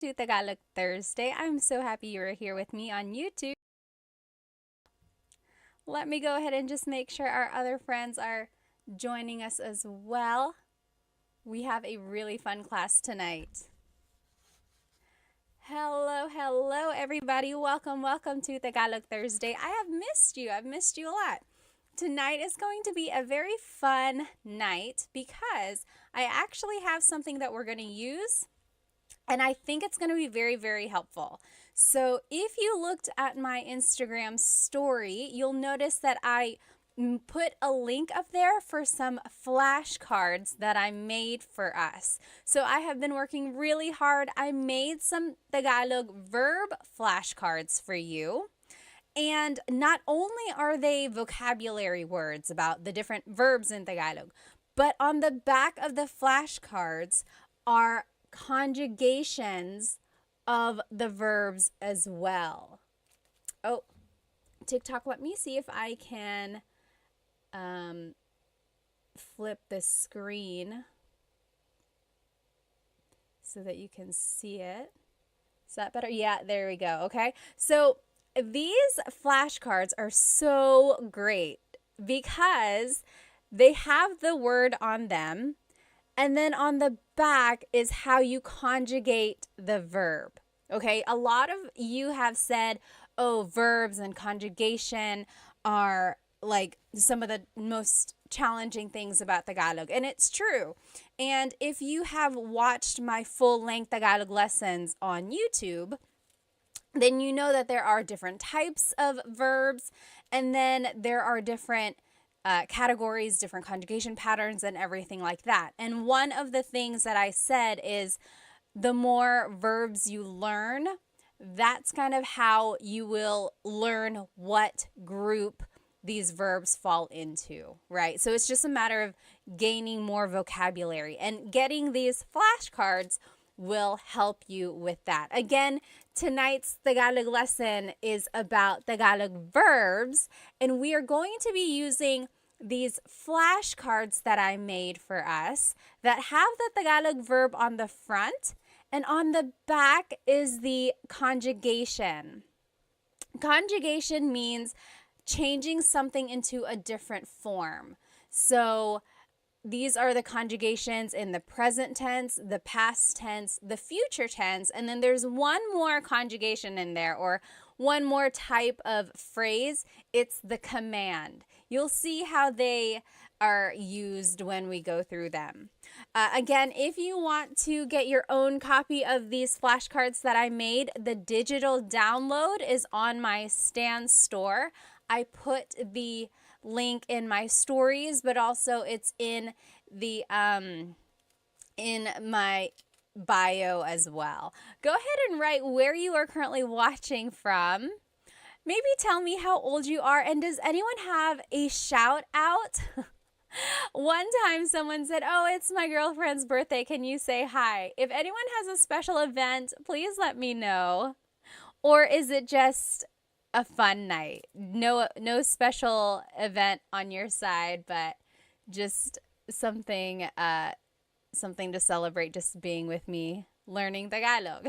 to Tagalog Thursday. I'm so happy you're here with me on YouTube. Let me go ahead and just make sure our other friends are joining us as well. We have a really fun class tonight. Hello, everybody. Welcome to Tagalog Thursday. I have missed you. I've missed you a lot. Tonight is going to be a very fun night because I actually have something that we're going to use, and I think it's going to be very, very helpful. So if you looked at my Instagram story, you'll notice that I put a link up there for some flashcards that I made for us. So I have been working really hard. I made some Tagalog verb flashcards for you. And not only are they vocabulary words about the different verbs in Tagalog, but on the back of the flashcards are conjugations of the verbs as well. Oh, TikTok, let me see if I can flip the screen so that you can see it. Is that better? Yeah, there we go. Okay. So these flashcards are so great because they have the word on them, and then on the back is how you conjugate the verb. Okay, a lot of you have said, oh, verbs and conjugation are like some of the most challenging things about Tagalog. And it's true. And if you have watched my full-length Tagalog lessons on YouTube, then you know that there are different types of verbs, and then there are different categories, different conjugation patterns, and everything like that. And one of the things that I said is the more verbs you learn, that's kind of how you will learn what group these verbs fall into, right? So it's just a matter of gaining more vocabulary, and getting these flashcards will help you with that. Again, tonight's Tagalog lesson is about Tagalog verbs, and we are going to be using these flashcards that I made for us that have the Tagalog verb on the front, and on the back is the conjugation. Conjugation means changing something into a different form. So these are the conjugations in the present tense, the past tense, the future tense, and then there's one more conjugation in there, or one more type of phrase. It's the command. You'll see how they are used when we go through them. Again, if you want to get your own copy of these flashcards that I made, the digital download is on my Stan store. I put the link in my stories, but also it's in the in my bio as well. Go ahead and write where you are currently watching from. Maybe tell me how old you are, and does anyone have a shout out? One time someone said, oh, it's my girlfriend's birthday. Can you say hi? If anyone has a special event, please let me know. Or is it just a fun night? No special event on your side, but just something something to celebrate, just being with me learning Tagalog.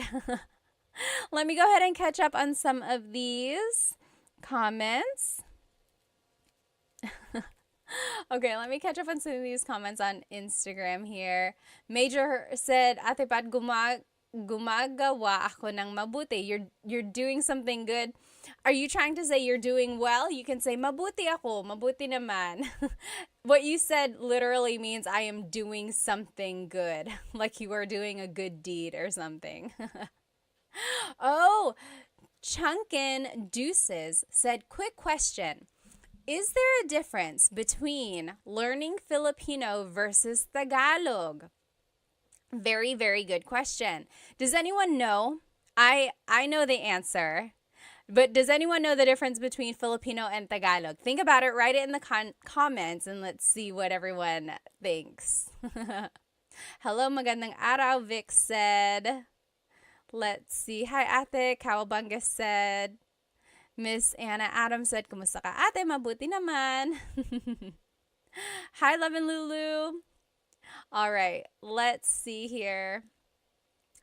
Let me go ahead and catch up on some of these comments. Okay, let me catch up on some of these comments on Instagram here. Major said, Ate Pat, gumagawa ako ng mabuti. You're doing something good. Are you trying to say you're doing well? You can say, mabuti ako, mabuti naman. What you said literally means I am doing something good, like you are doing a good deed or something. Oh, Chunkin Deuces said, quick question. Is there a difference between learning Filipino versus Tagalog? Very, very good question. Does anyone know? I know the answer, but does anyone know the difference between Filipino and Tagalog? Think about it, write it in the comments, and let's see what everyone thinks. Hello, magandang araw, Vic said. Let's see. Hi, Ate. Kawabanga said. Miss Anna Adams said, kumusta ka, ate? Mabuti naman. Hi, Love and Lulu. All right, let's see here.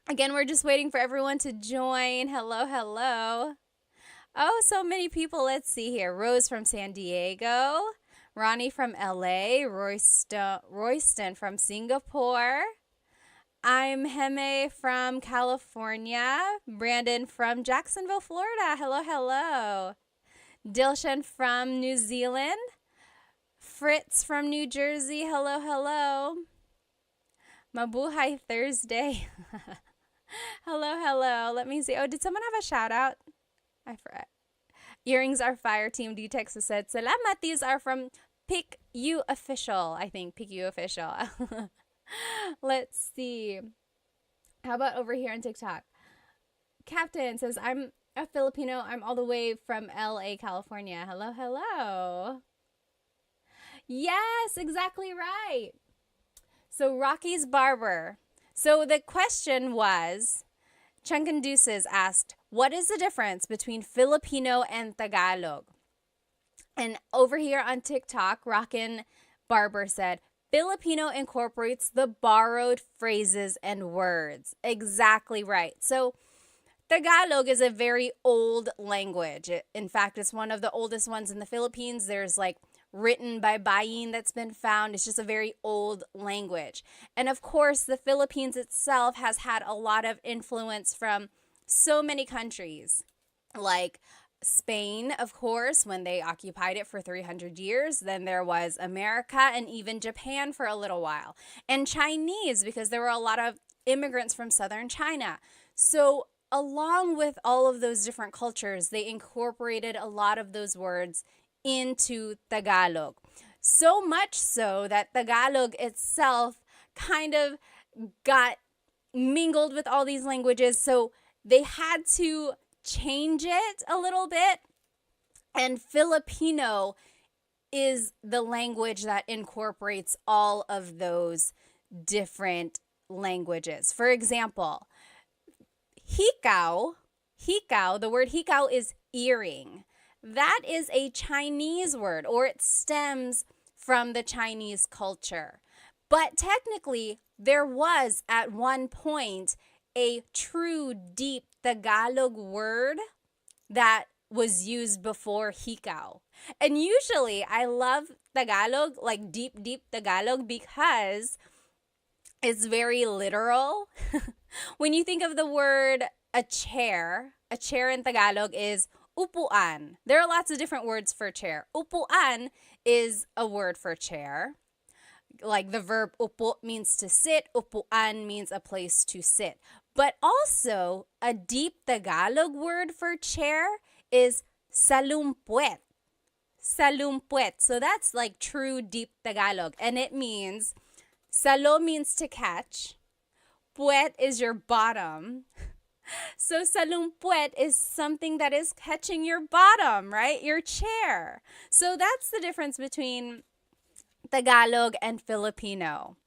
Again, we're just waiting for everyone to join. Hello, hello. Oh, so many people. Let's see here. Rose from San Diego, Ronnie from LA, Royston from Singapore. I'm Heme from California, Brandon from Jacksonville, Florida. Hello, hello. Dilshan from New Zealand, Fritz from New Jersey. Hello, hello. Mabuhay Thursday. Hello, hello. Let me see. Oh, did someone have a shout out? I forgot. Earrings are fire. Team D Texas said, Salamat. These are from Pick You Official. I think Pick You Official. Let's see. How about over here on TikTok? Captain says, I'm a Filipino. I'm all the way from LA, California. Hello, hello. Yes, exactly right. So Rocky's Barber. So the question was, Chunkin Deuces asked, what is the difference between Filipino and Tagalog? And over here on TikTok, Rockin' Barber said, Filipino incorporates the borrowed phrases and words. Exactly right. So Tagalog is a very old language. In fact, it's one of the oldest ones in the Philippines. There's like written by Bayin that's been found. It's just a very old language. And of course, the Philippines itself has had a lot of influence from so many countries, like Spain, of course, when they occupied it for 300 years. Then there was America and even Japan for a little while. And Chinese, because there were a lot of immigrants from southern China. So along with all of those different cultures, they incorporated a lot of those words into Tagalog. So much so that Tagalog itself kind of got mingled with all these languages. So they had to change it a little bit. And Filipino is the language that incorporates all of those different languages. For example, hikaw, the word hikaw is earring. That is a Chinese word, or it stems from the Chinese culture. But technically, there was at one point a true deep Tagalog word that was used before hikaw. And usually, I love Tagalog, like deep Tagalog, because it's very literal. When you think of the word a chair in Tagalog is upuan. There are lots of different words for chair. Upuan is a word for chair. Like the verb upo means to sit, upuan means a place to sit. But also, a deep Tagalog word for chair is salumpuet. Salumpuet. So that's like true deep Tagalog. And it means, salo means to catch. Puet is your bottom. So salumpuet is something that is catching your bottom, right? Your chair. So that's the difference between Tagalog and Filipino.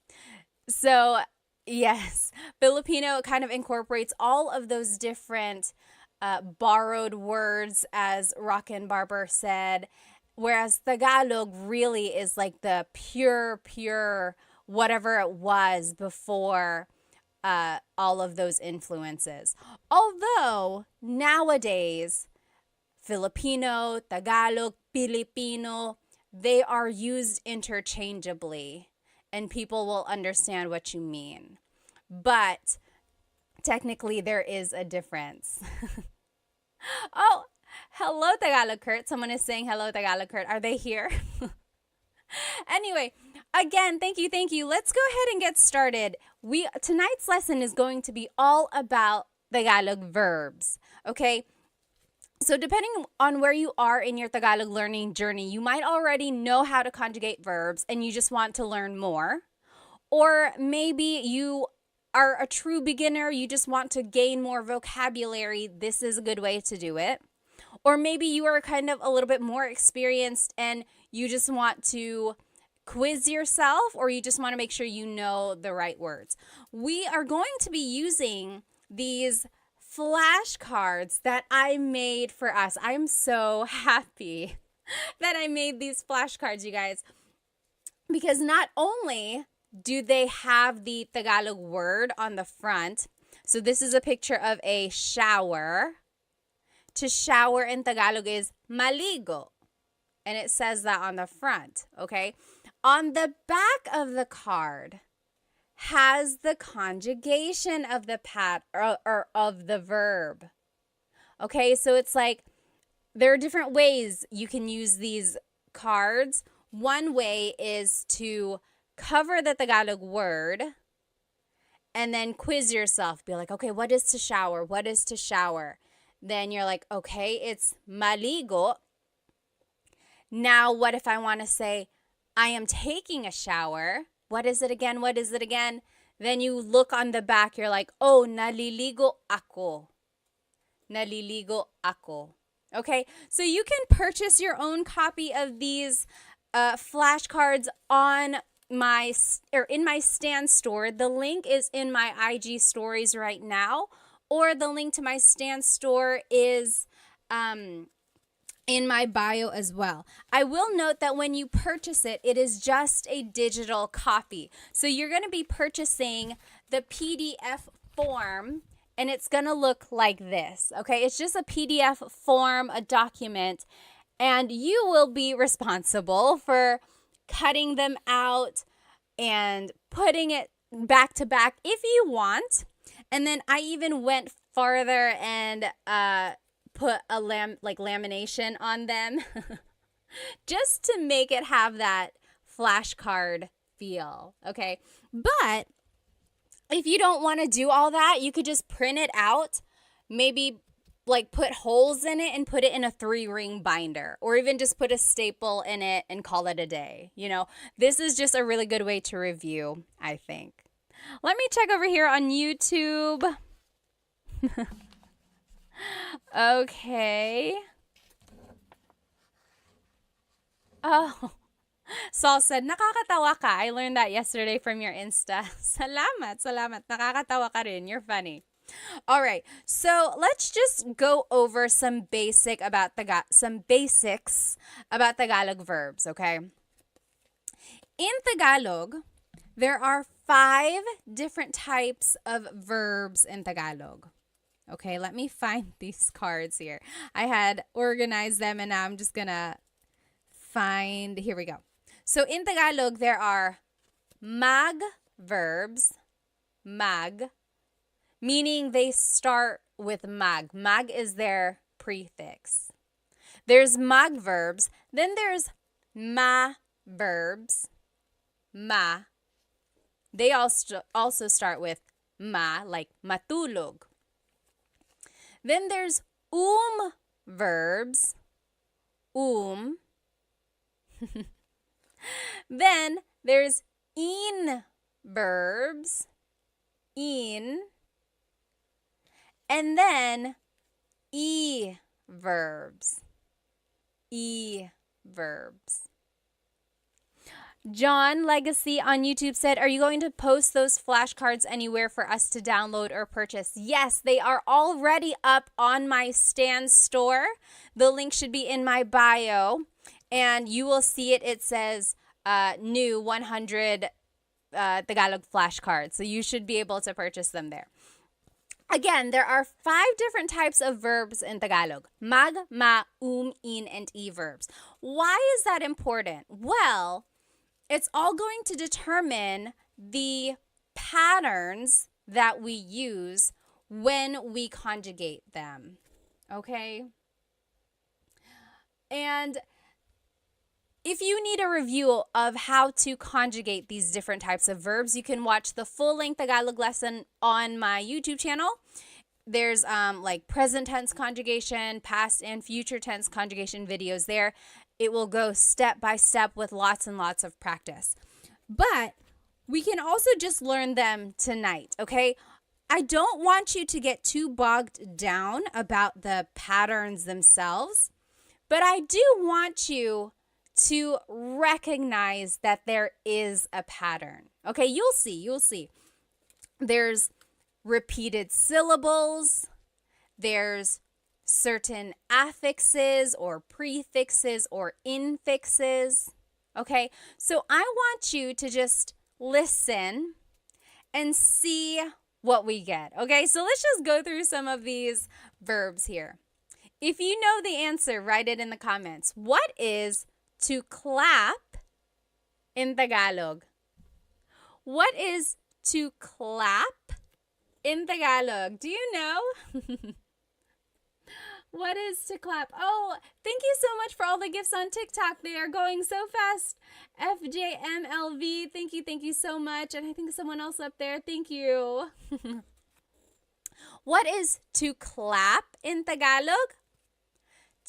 So yes, Filipino kind of incorporates all of those different borrowed words, as Rockin' Barber said, whereas Tagalog really is like the pure whatever it was before all of those influences. Although nowadays, Filipino, Tagalog, Filipino, they are used interchangeably and people will understand what you mean. But technically, there is a difference. Oh, hello, Tagalog Kurt. Someone is saying hello, Tagalog Kurt. Are they here? Anyway, again, thank you. Let's go ahead and get started. Tonight's lesson is going to be all about Tagalog verbs, okay? So depending on where you are in your Tagalog learning journey, you might already know how to conjugate verbs and you just want to learn more. Or maybe you are a true beginner, you just want to gain more vocabulary. This is a good way to do it. Or maybe you are kind of a little bit more experienced and you just want to quiz yourself, or you just want to make sure you know the right words. We are going to be using these flashcards that I made for us. I'm so happy that I made these flashcards, you guys, because not only do they have the Tagalog word on the front, So this is a picture of a shower. To shower in Tagalog is maligo. And it says that on the front, okay? On the back of the card has the conjugation of the or of the verb. Okay, so it's like there are different ways you can use these cards. One way is to cover the Tagalog word and then quiz yourself. Be like, okay, what is to shower? What is to shower? Then you're like, okay, it's maligo. Now, what if I want to say, I am taking a shower? What is it again? What is it again? Then you look on the back, you're like, oh, naliligo ako. Naliligo ako. Okay, so you can purchase your own copy of these flashcards on in my Stan store. The link is in my IG stories right now, or the link to my Stan store is in my bio as well. I will note that when you purchase it, it is just a digital copy. So you're going to be purchasing the PDF form, and it's going to look like this. Okay, it's just a PDF form, a document, and you will be responsible for cutting them out and putting it back to back if you want. And then I even went farther and put a lamination on them just to make it have that flashcard feel. Okay, but if you don't want to do all that, you could just print it out, maybe like put holes in it and put it in a 3-ring binder, or even just put a staple in it and call it a day. You know, this is just a really good way to review, I think. Let me check over here on YouTube. Okay. Oh, Saul said, nakakatawa ka. I learned that yesterday from your Insta. Salamat. Nakakatawa ka rin. You're funny. All right. So let's just go over some basics about Tagalog verbs, okay? In Tagalog, there are 5 different types of verbs in Tagalog. Okay, let me find these cards here. I had organized them and now I'm just gonna find, here we go. So in Tagalog, there are mag verbs, mag, meaning they start with mag. Mag is their prefix. There's mag verbs, then there's ma verbs, ma. They also start with ma, like matulog. Then there's verbs, Then there's in verbs, in. And then verbs, verbs. John Legacy on YouTube said, are you going to post those flashcards anywhere for us to download or purchase? Yes, they are already up on my Stan store. The link should be in my bio, and you will see it. It says new 100 Tagalog flashcards, so you should be able to purchase them there. Again, there are 5 different types of verbs in Tagalog. Mag, ma, in, and e verbs. Why is that important? Well, it's all going to determine the patterns that we use when we conjugate them, okay? And if you need a review of how to conjugate these different types of verbs, you can watch the full-length Tagalog lesson on my YouTube channel. There's like present tense conjugation, past and future tense conjugation videos there. It will go step by step with lots and lots of practice. But we can also just learn them tonight, okay? I don't want you to get too bogged down about the patterns themselves, but I do want you to recognize that there is a pattern. Okay, you'll see. There's repeated syllables. There's certain affixes or prefixes or infixes. Okay, so I want you to just listen and see what we get. Okay, so let's just go through some of these verbs here. If you know the answer, write it in the comments. What is to clap in Tagalog? What is to clap in Tagalog? Do you know? What is to clap? Oh, thank you so much for all the gifts on TikTok. They are going so fast. FJMLV, thank you so much. And I think someone else up there, thank you. What is to clap in Tagalog?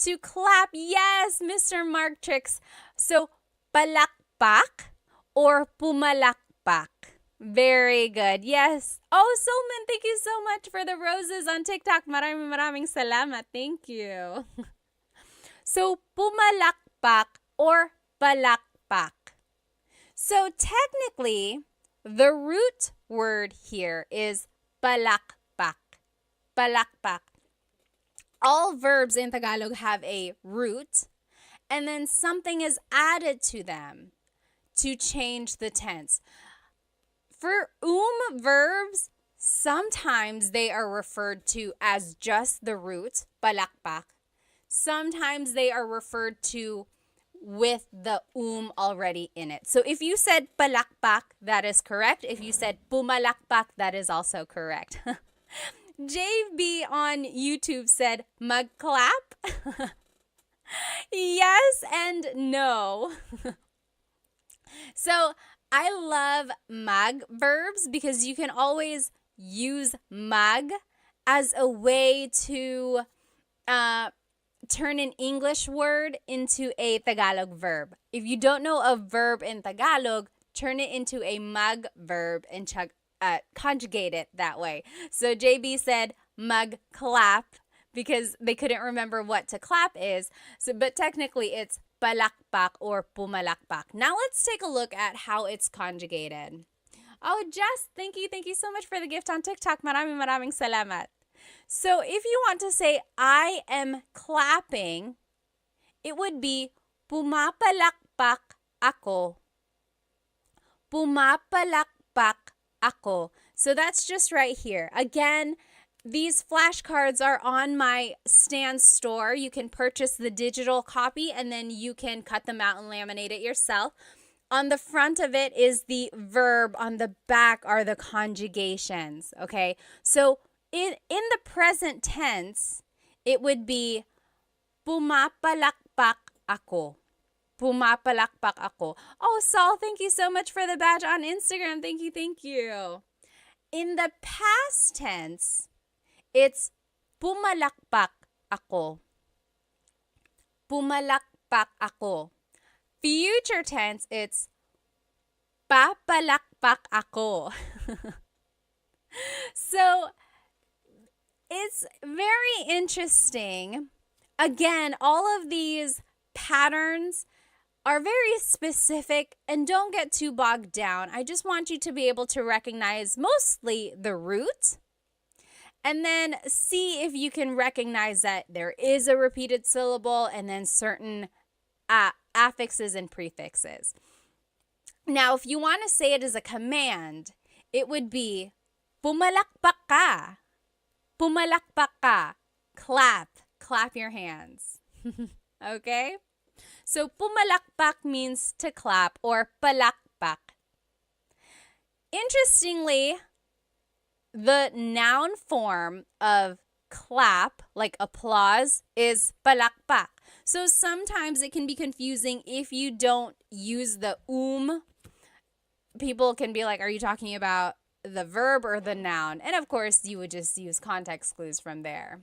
To clap, yes, Mr. Mark Tricks. So, palakpak or pumalakpak? Very good. Yes. Oh, Solman, thank you so much for the roses on TikTok. Maraming salamat. Thank you. So, pumalakpak or palakpak. So, technically, the root word here is palakpak. Palakpak. All verbs in Tagalog have a root, and then something is added to them to change the tense. For verbs, sometimes they are referred to as just the root, palakpak. Sometimes they are referred to with the already in it. So if you said palakpak, that is correct. If you said pumalakpak, that is also correct. JB on YouTube said magclap. Yes and no. So I love mag verbs because you can always use mag as a way to turn an English word into a Tagalog verb. If you don't know a verb in Tagalog, turn it into a mag verb and conjugate it that way. So JB said magclap because they couldn't remember what to clap is. So, but technically it's palakpak or pumalakpak. Now let's take a look at how it's conjugated. Oh, Jess, thank you so much for the gift on TikTok. Maraming salamat. So if you want to say I am clapping, it would be pumapalakpak ako. Pumapalakpak ako. So that's just right here. Again, these flashcards are on my Stan store. You can purchase the digital copy and then you can cut them out and laminate it yourself. On the front of it is the verb. On the back are the conjugations. Okay, so in the present tense, it would be pumapalakpak ako. Pumapalakpak ako. Oh, Saul, thank you so much for the badge on Instagram. Thank you. In the past tense, it's pumalakpak ako. Pumalakpak ako. Future tense, it's papalakpak ako. So, it's very interesting. Again, all of these patterns are very specific and don't get too bogged down. I just want you to be able to recognize mostly the root and then see if you can recognize that there is a repeated syllable and then certain affixes and prefixes. Now, if you want to say it as a command, it would be pumalakpak ka. Pumalakpak ka. Clap your hands. Okay? So, pumalakpak means to clap or palakpak. Interestingly, the noun form of clap, like applause, is palakpak. So sometimes it can be confusing if you don't use the People can be like, are you talking about the verb or the noun? And of course, you would just use context clues from there.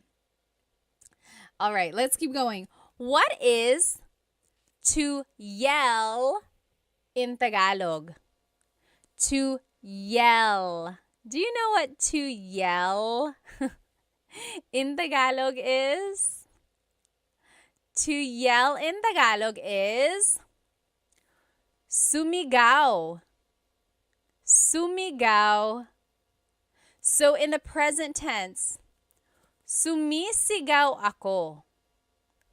All right, let's keep going. What is to yell in Tagalog? To yell. Do you know what to yell in Tagalog is? To yell in Tagalog is sumigaw. Sumigaw. So in the present tense, sumisigaw ako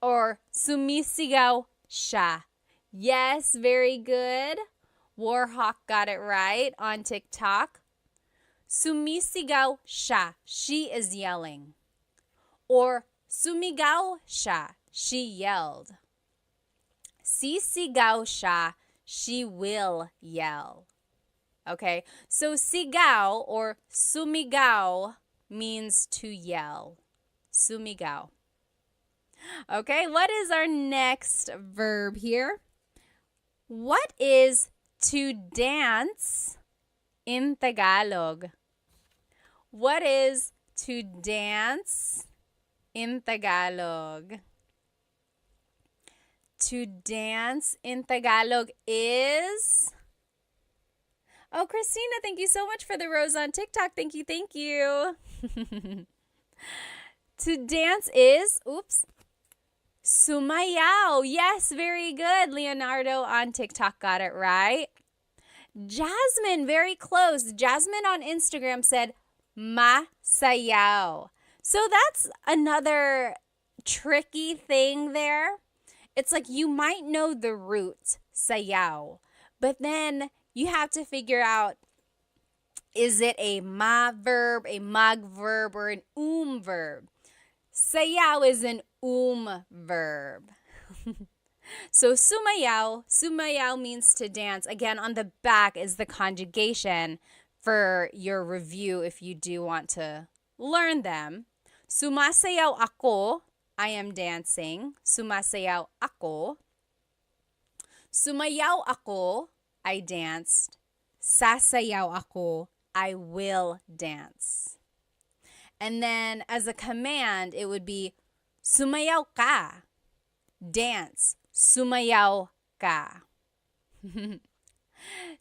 or sumisigaw siya. Yes, very good. Warhawk got it right on TikTok. Sumisigaw siya. She is yelling. Or sumigaw siya. She yelled. Sisigaw siya. She will yell. Okay, so sigaw or sumigaw means to yell. Sumigaw. Okay, what is our next verb here? What is to dance in Tagalog? What is to dance in Tagalog? To dance in Tagalog is... Oh, Christina, thank you so much for the rose on TikTok. Thank you, thank you. To dance is, sumayaw. Yes, very good. Leonardo on TikTok got it right. Jasmine, very close. Jasmine on Instagram said masayaw. So that's another tricky thing there. It's like you might know the root, sayaw, but then you have to figure out, is it a ma verb, a mag verb, or an verb? Sayaw is an verb. So sumayaw means to dance. Again, on the back is the conjugation for your review if you do want to learn them. Sumasayaw ako, I am dancing. Sumasayaw ako. Sumayaw ako, I danced. Sasayaw ako, I will dance. And then as a command, it would be sumayaw ka. Dance. Sumayaw ka.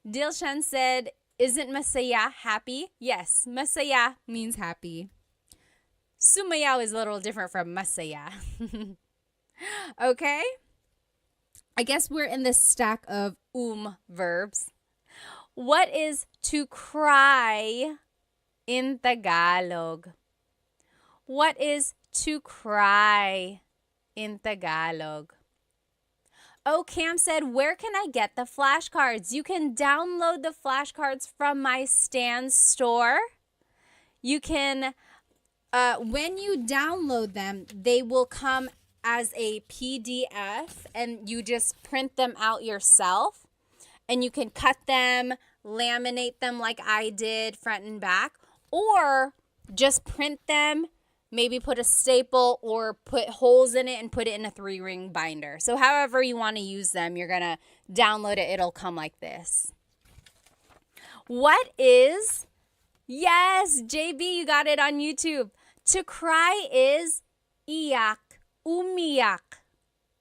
Dilshan said, isn't masaya happy? Yes, masaya means happy. Sumayaw is a little different from masaya. Okay? I guess we're in this stack of verbs. What is to cry in Tagalog? What is to cry in Tagalog? Oh, Cam said, where can I get the flashcards? You can download the flashcards from my Stan store. You can, when you download them, they will come as a PDF and you just print them out yourself. And you can cut them, laminate them like I did, front and back, or just print them, maybe put a staple or put holes in it and put it in a 3-ring binder. So however you want to use them, you're going to download it. It'll come like this. What is, yes, JB, you got it on YouTube. To cry is iyak, umiyak,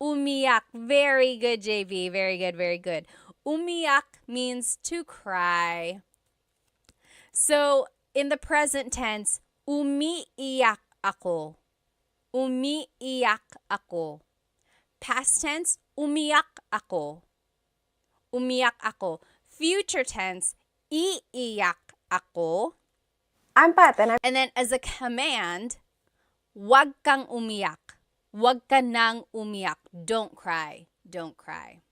umiyak. Very good, JB. Very good, very good. Umiyak means to cry. So in the present tense, umiiyak ako. Umiiyak ako. Past tense, umiyak ako. Umiyak ako. Future tense, iiyak ako. And then as a command, wag kang umiyak. Wag ka nang umiyak. Don't cry. Don't cry.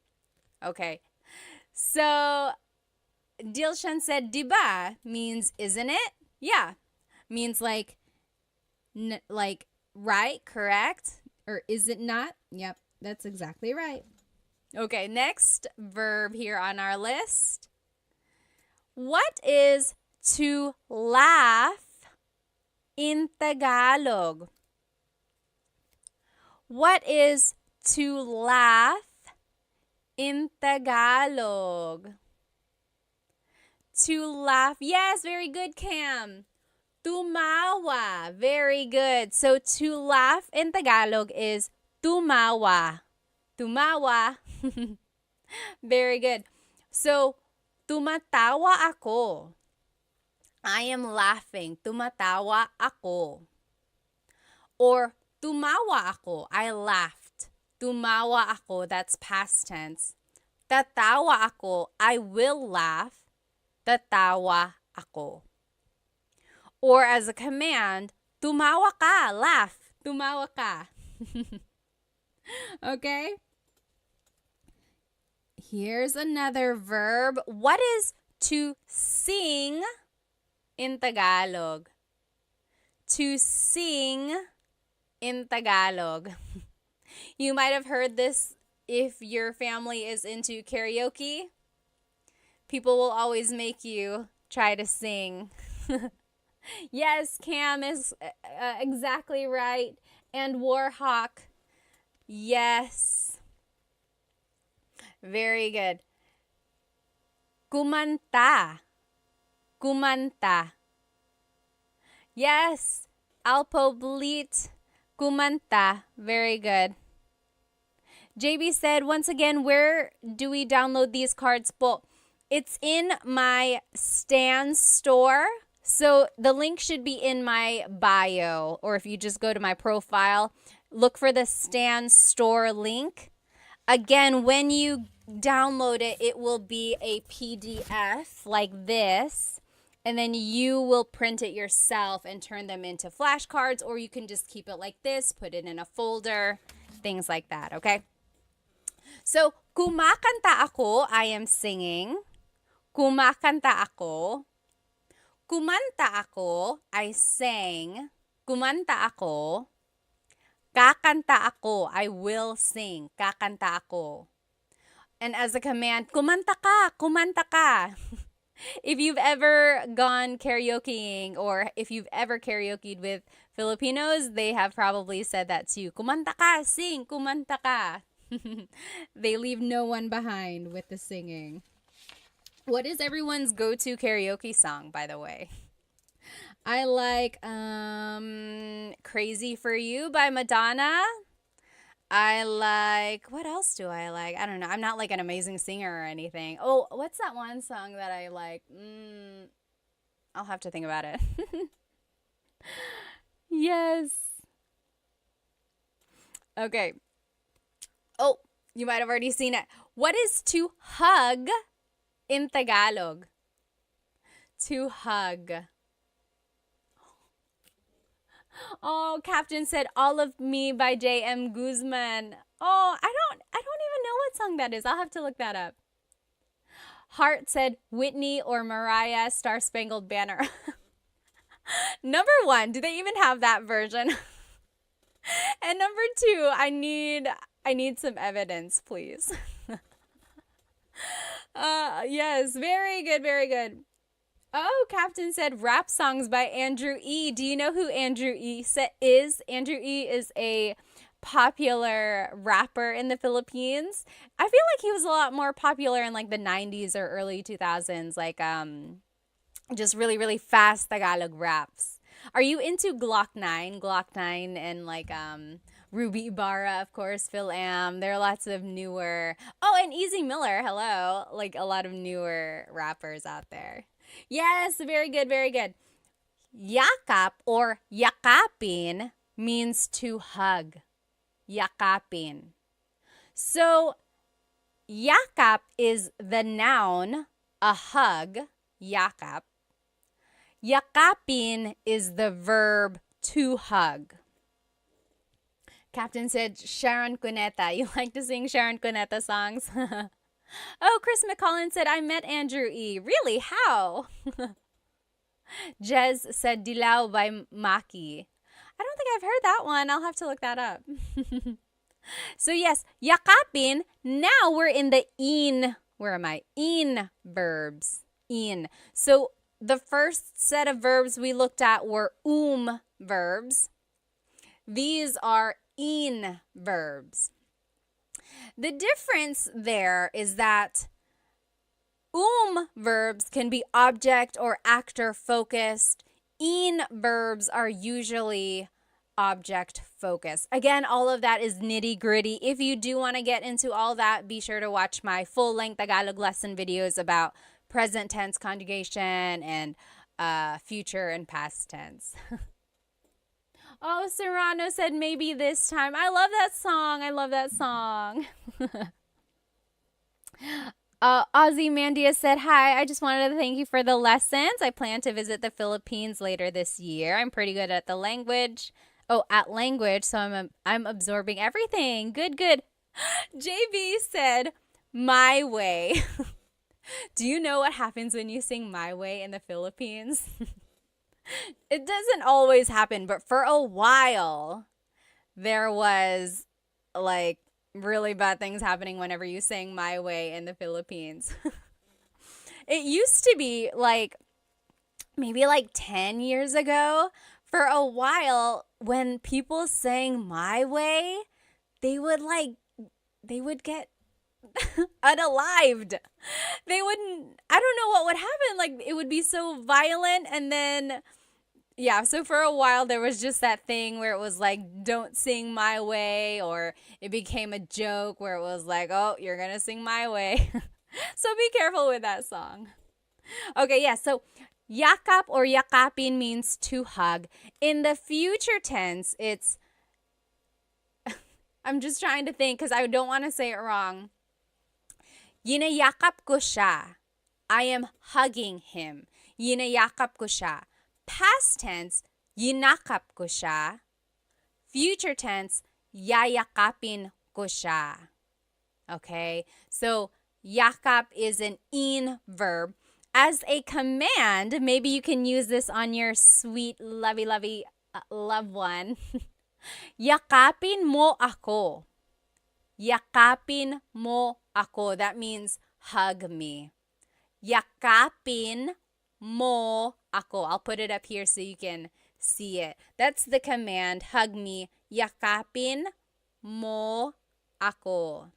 Okay. So Dilshan said, diba means isn't it? Yeah. Means like right, correct? Or is it not? Yep, that's exactly right. Okay, next verb here on our list. What is to laugh in Tagalog? What is to laugh in Tagalog? To laugh. Yes, very good, Cam. Tumawa. Very good. So to laugh in Tagalog is tumawa. Tumawa. Very good. So tumatawa ako. I am laughing. Tumatawa ako. Or tumawa ako. I laughed. Tumawa ako. That's past tense. Tatawa ako. I will laugh. Tatawa ako. Or as a command, tumawa ka. Laugh. Tumawa ka. Okay? Here's another verb. What is to sing in Tagalog. To sing in Tagalog. You might have heard this if your family is into karaoke. People will always make you try to sing. Yes, Cam is exactly right. And Warhawk. Yes. Very good. Kumanta. Kumanta. Yes. Alpoblit. Kumanta. Very good. JB said, once again, where do we download these cards po? It's in my Stan store. So the link should be in my bio, or if you just go to my profile, look for the Stan store link. Again, when you download it, it will be a PDF like this, and then you will print it yourself and turn them into flashcards, or you can just keep it like this, put it in a folder, things like that, okay? So, kumakanta ako, I am singing. Kumakanta ako. Kumanta ako, I sang. Kumanta ako. Kakanta ako, I will sing. Kakanta ako. And as a command, kumanta ka, kumanta ka. If you've ever gone karaokeing or if you've ever karaokeed with Filipinos, they have probably said that to you. Kumanta ka, sing, kumanta ka. They leave no one behind with the singing. What is everyone's go-to karaoke song, by the way? I like Crazy for You by Madonna. I like, what else do I like? I don't know. I'm not like an amazing singer or anything. Oh, what's that one song that I like? I'll have to think about it. Yes. Okay. Oh, you might have already seen it. What is to hug in Tagalog? To hug. Oh, Captain said All of Me by J.M. Guzman. Oh, I don't even know what song that is. I'll have to look that up. Hart said Whitney or Mariah Star Spangled Banner. Number 1, do they even have that version? And number 2, I need some evidence, please. Yes, very good, very good. Oh, Captain said rap songs by Andrew E. Do you know who Andrew E. is? Andrew E. is a popular rapper in the Philippines. I feel like he was a lot more popular in like the 90s or early 2000s, like just really, really fast Tagalog raps. Are you into Glock 9? Glock 9 and like Ruby Ibarra, of course, Phil Am. There are lots of newer. Oh, and Easy Miller, hello. Like a lot of newer rappers out there. Yes, very good, very good. Yakap or yakapin means to hug. Yakapin. So, yakap is the noun, a hug, yakap. Yakapin is the verb to hug. Captain said Sharon Cuneta. You like to sing Sharon Cuneta songs? Oh, Chris McCollin said, I met Andrew E. Really? How? Jez said Dilaw by Maki. I don't think I've heard that one. I'll have to look that up. So yes, yakapin. Now we're in the in. Where am I? In verbs. In. So the first set of verbs we looked at were verbs. These are in verbs. The difference there is that verbs can be object or actor focused. In verbs are usually object focused. Again, all of that is nitty gritty. If you do want to get into all that, be sure to watch my full length Tagalog lesson videos about present tense conjugation and future and past tense. Oh, Serrano said maybe this time. I love that song. I love that song. Ozzy Mandia said, hi, I just wanted to thank you for the lessons. I plan to visit the Philippines later this year. I'm pretty good at the language. Oh, at language, so I'm absorbing everything. Good, good. JB said, my way. Do you know what happens when you sing My Way in the Philippines? It doesn't always happen, but for a while, there was like really bad things happening whenever you sang My Way in the Philippines. It used to be like maybe like 10 years ago, for a while, when people sang My Way, they would they would get unalived. They wouldn't, I don't know what would happen. Like, it would be so violent. And then, yeah, so for a while, there was just that thing where it was like, don't sing My Way, or it became a joke where it was like, oh, you're going to sing My Way. So be careful with that song. Okay, yeah, so yakap or yakapin means to hug. In the future tense, it's, I'm just trying to think because I don't want to say it wrong. Yinayakap ko siya. I am hugging him. Yinayakap ko siya. Past tense, yinakap ko siya. Future tense, yayakapin ko siya. Okay, so yakap is an in verb. As a command, maybe you can use this on your sweet, lovey loved one. Yakapin mo ako. Yakapin mo ako. That means hug me. Yakapin mo ako. I'll put it up here so you can see it. That's the command. Hug me. Yakapin mo ako.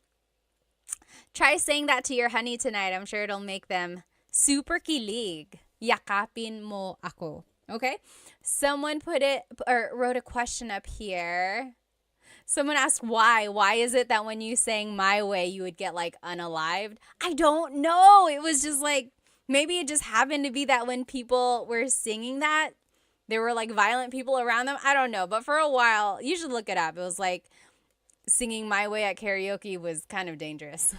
Try saying that to your honey tonight. I'm sure it'll make them super kilig. Yakapin mo ako. Okay? Someone put it or wrote a question up here. Someone asked why. Why is it that when you sang My Way, you would get like unalived? I don't know. It was just like, maybe it just happened to be that when people were singing that, there were like violent people around them. I don't know. But for a while, you should look it up. It was like singing My Way at karaoke was kind of dangerous.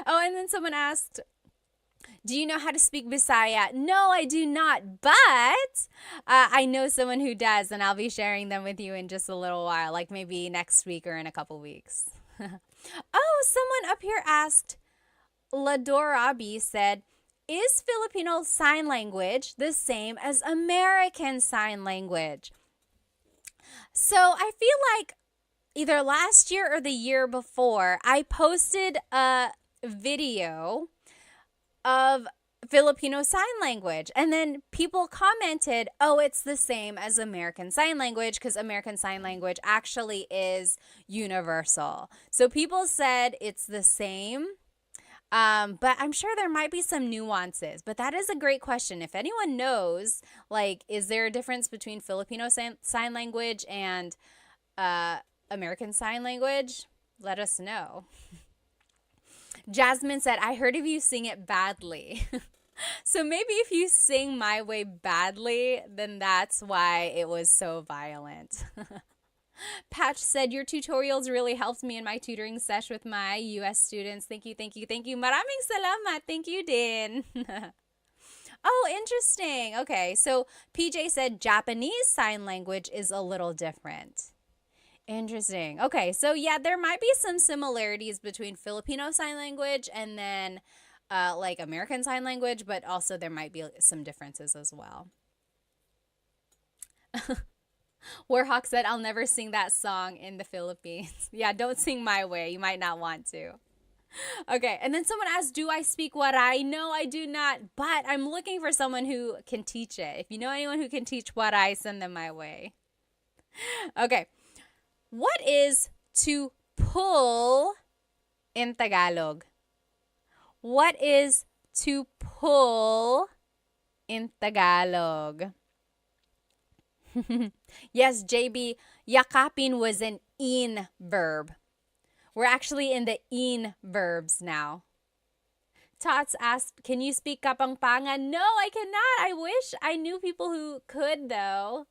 Oh, and then someone asked, do you know how to speak Bisaya? No, I do not, but I know someone who does, and I'll be sharing them with you in just a little while, like maybe next week or in a couple weeks. Oh, someone up here asked, Ladorabi said, is Filipino Sign Language the same as American Sign Language? So I feel like either last year or the year before, I posted a video of Filipino Sign Language. And then people commented, oh, it's the same as American Sign Language because American Sign Language actually is universal. So people said it's the same. But I'm sure there might be some nuances. But that is a great question. If anyone knows, like, is there a difference between Filipino Sign Language and American Sign Language? Let us know. Jasmine said, I heard of you sing it badly. So maybe if you sing My Way badly, then that's why it was so violent. Patch said, your tutorials really helped me in my tutoring sesh with my US students. Thank you, thank you, thank you. Maraming salamat. Thank you din. Oh, interesting. Okay, so PJ said Japanese Sign Language is a little different. Interesting. Okay, so yeah, there might be some similarities between Filipino Sign Language and then like American Sign Language, but also there might be some differences as well. Warhawk said, I'll never sing that song in the Philippines. Yeah, don't sing My Way. You might not want to. Okay, and then someone asked, do I speak Waray? No, I do not, but I'm looking for someone who can teach it. If you know anyone who can teach Waray, send them my way. Okay. What is to pull in Tagalog? What is to pull in Tagalog? Yes, JB, yakapin was an in verb. We're actually in the in verbs now. Tots asked, can you speak Kapampangan? No, I cannot. I wish I knew people who could, though.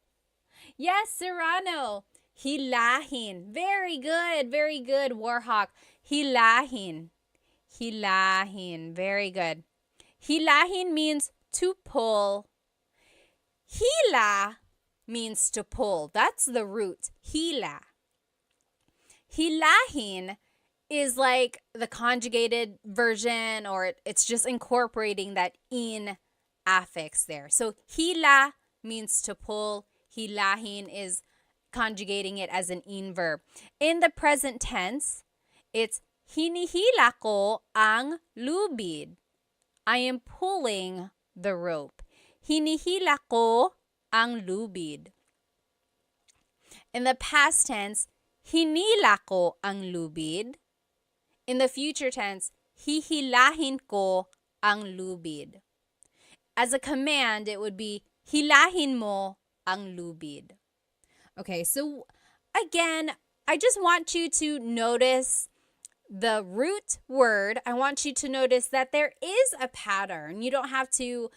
Yes, Serrano. Hilahin. Very good. Very good, Warhawk. Hilahin. Hilahin. Very good. Hilahin means to pull. Hila means to pull. That's the root. Hila. Hilahin is like the conjugated version, or it's just incorporating that in affix there. So hila means to pull. Hilahin is conjugating it as an in-verb. In the present tense, it's hinihila ko ang lubid. I am pulling the rope. Hinihila ko ang lubid. In the past tense, hinila ko ang lubid. In the future tense, hihilahin ko ang lubid. As a command, it would be hilahin mo ang lubid. Okay, so again, I just want you to notice the root word. I want you to notice that there is a pattern. You don't have to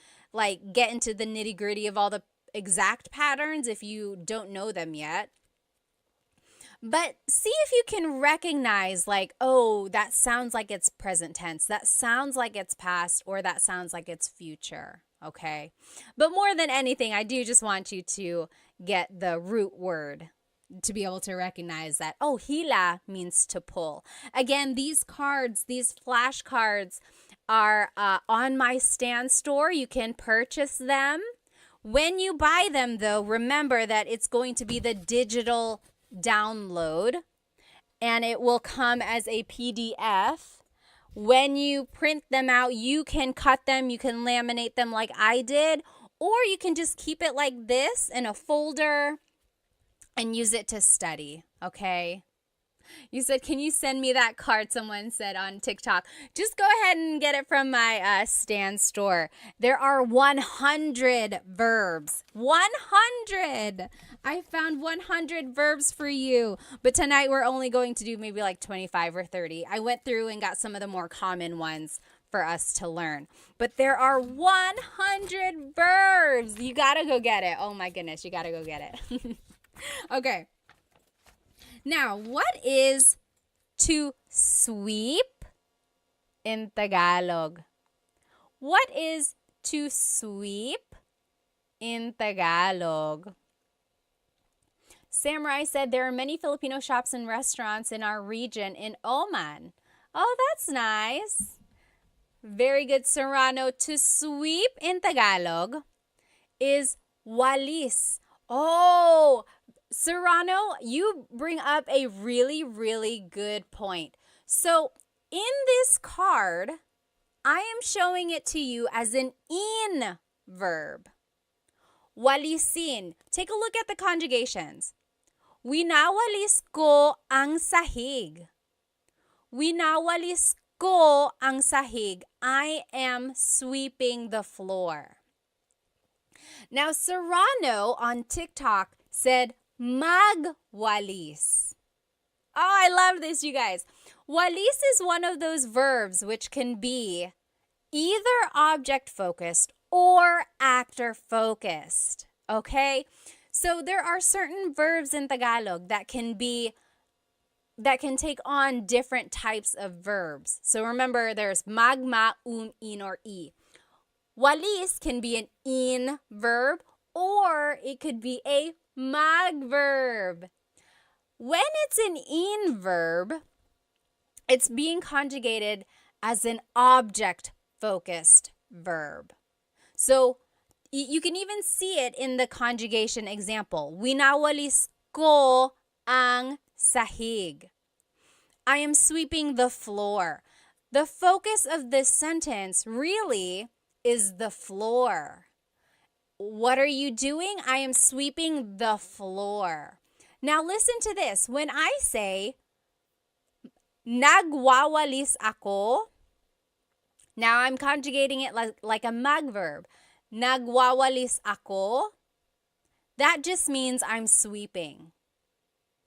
get into the nitty-gritty of all the exact patterns if you don't know them yet. But see if you can recognize oh, that sounds like it's present tense. That sounds like it's past, or that sounds like it's future. Okay? But more than anything, I do just want you to get the root word to be able to recognize that, oh, hila means to pull. Again, these cards, these flashcards are on my Stan store. You can purchase them. When you buy them, though, remember that it's going to be the digital download, and it will come as a PDF. When you print them out, you can cut them, you can laminate them like I did, or you can just keep it like this in a folder and use it to study, okay? You said, can you send me that card? Someone said on TikTok. Just go ahead and get it from my Stan store. There are 100 verbs. 100! I found 100 verbs for you. But tonight we're only going to do maybe 25 or 30. I went through and got some of the more common ones for us to learn. But there are 100 verbs. You gotta go get it. Oh my goodness, you gotta go get it. Okay. Now, what is to sweep in Tagalog? What is to sweep in Tagalog? Samurai said there are many Filipino shops and restaurants in our region in Oman. Oh, that's nice. Very good, Serrano. To sweep in Tagalog is walis. Oh, Serrano, you bring up a really, really good point. So in this card, I am showing it to you as an in verb. Walisin. Take a look at the conjugations. Winawalis ko ang sahig. Winawalis ko ang sahig. I am sweeping the floor. Now, Serrano on TikTok said, magwalis. Oh, I love this, you guys. Walis is one of those verbs which can be either object-focused or actor-focused. Okay? So there are certain verbs in Tagalog that can take on different types of verbs. So remember, there's magma, in, or i. Walis can be an in verb, or it could be a mag verb. When it's an in verb, it's being conjugated as an object-focused verb. So you can even see it in the conjugation example. Winawalis ko ang sahig. I am sweeping the floor. The focus of this sentence really is the floor. What are you doing? I am sweeping the floor. Now listen to this. When I say, nagwawalis ako, now I'm conjugating it like a mag verb. Nagwawalis ako, that just means I'm sweeping,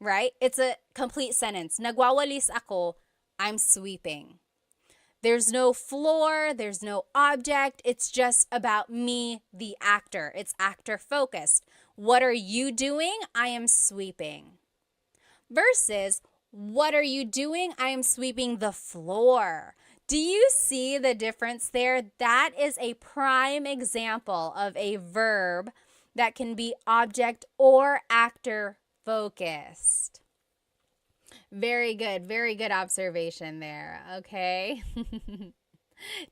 right? It's a complete sentence. Nagwawalis ako, I'm sweeping. There's no floor, there's no object. It's just about me, the actor. It's actor focused. What are you doing? I am sweeping. Versus, what are you doing? I am sweeping the floor. Do you see the difference there? That is a prime example of a verb that can be object or actor focused. Very good observation there, okay?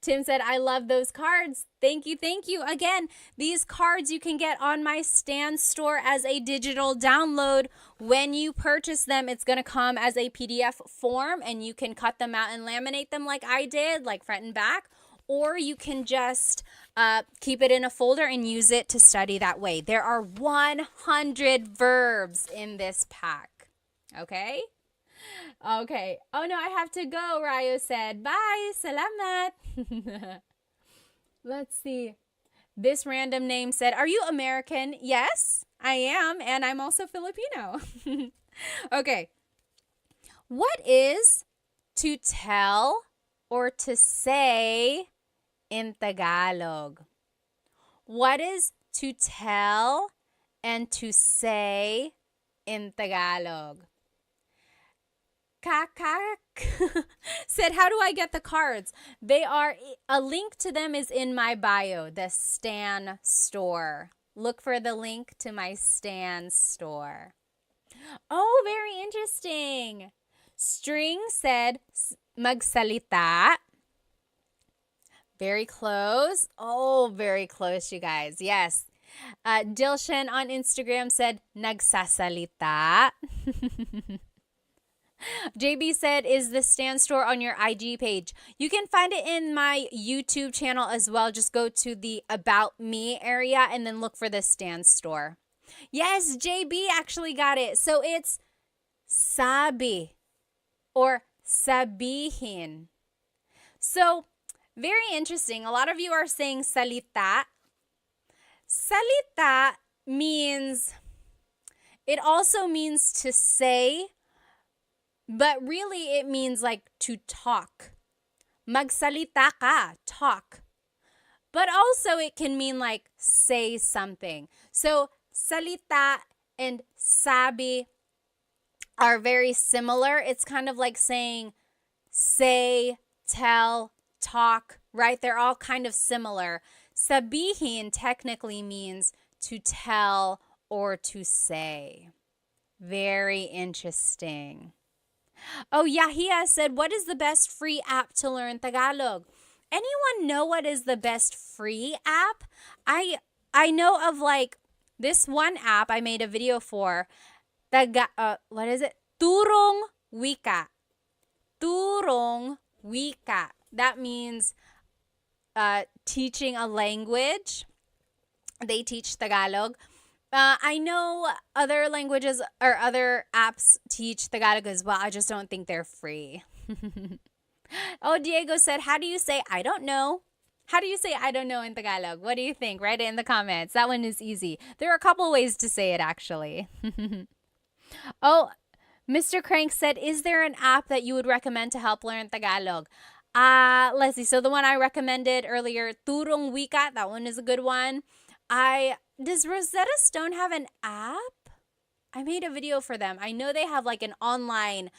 Tim said, I love those cards. Thank you. Thank you. Again, these cards you can get on my Stan store as a digital download. When you purchase them, it's going to come as a PDF form, and you can cut them out and laminate them like I did, like front and back. Or you can just keep it in a folder and use it to study that way. There are 100 verbs in this pack. Okay? Okay. Oh no, I have to go, Rayo said. Bye. Salamat. Let's see. This random name said, are you American? Yes, I am. And I'm also Filipino. Okay. What is to tell or to say in Tagalog? What is to tell and to say in Tagalog? Kakak said, how do I get the cards? A link to them is in my bio, the Stan store. Look for the link to my Stan store. Oh, very interesting. String said, magsalita. Very close. Oh, very close, you guys. Yes. Dilshan on Instagram said, nagsasalita. JB said, is the Stan store on your IG page? You can find it in my YouTube channel as well. Just go to the About Me area and then look for the Stan store. Yes, JB actually got it. So it's sabi or sabihin. So very interesting. A lot of you are saying salita. Salita means, it also means to say, but really it means like to talk. Magsalita ka, talk. But also it can mean like say something. So salita and sabi are very similar. It's kind of like saying say, tell, talk, right? They're all kind of similar. Sabihin technically means to tell or to say. Very interesting. Oh, Yahia said, what is the best free app to learn Tagalog? Anyone know what is the best free app? I know of like this one app I made a video for. What is it? Turong Wika. Turong Wika. That means teaching a language. They teach Tagalog. I know other languages or other apps teach Tagalog as well. I just don't think they're free. Oh, Diego said, how do you say I don't know? How do you say I don't know in Tagalog? What do you think? Write it in the comments. That one is easy. There are a couple ways to say it actually. Oh, Mr. Crank said, is there an app that you would recommend to help learn Tagalog? Let's see. So the one I recommended earlier, Turong Wika, that one is a good one. Does Rosetta Stone have an app? I made a video for them. I know they have like an online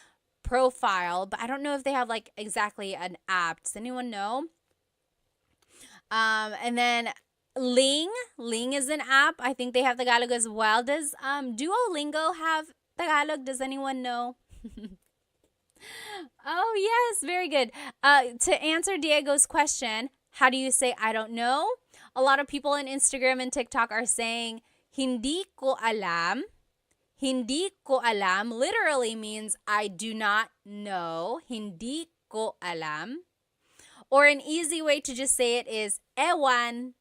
profile, but I don't know if they have like exactly an app. Does anyone know? And then Ling is an app. I think they have Tagalog as well. Does Duolingo have Tagalog? Does anyone know? Oh, yes, very good. To answer Diego's question, how do you say I don't know? A lot of people on Instagram and TikTok are saying hindi ko alam. Hindi ko alam literally means I do not know. Hindi ko alam. Or an easy way to just say it is ewan,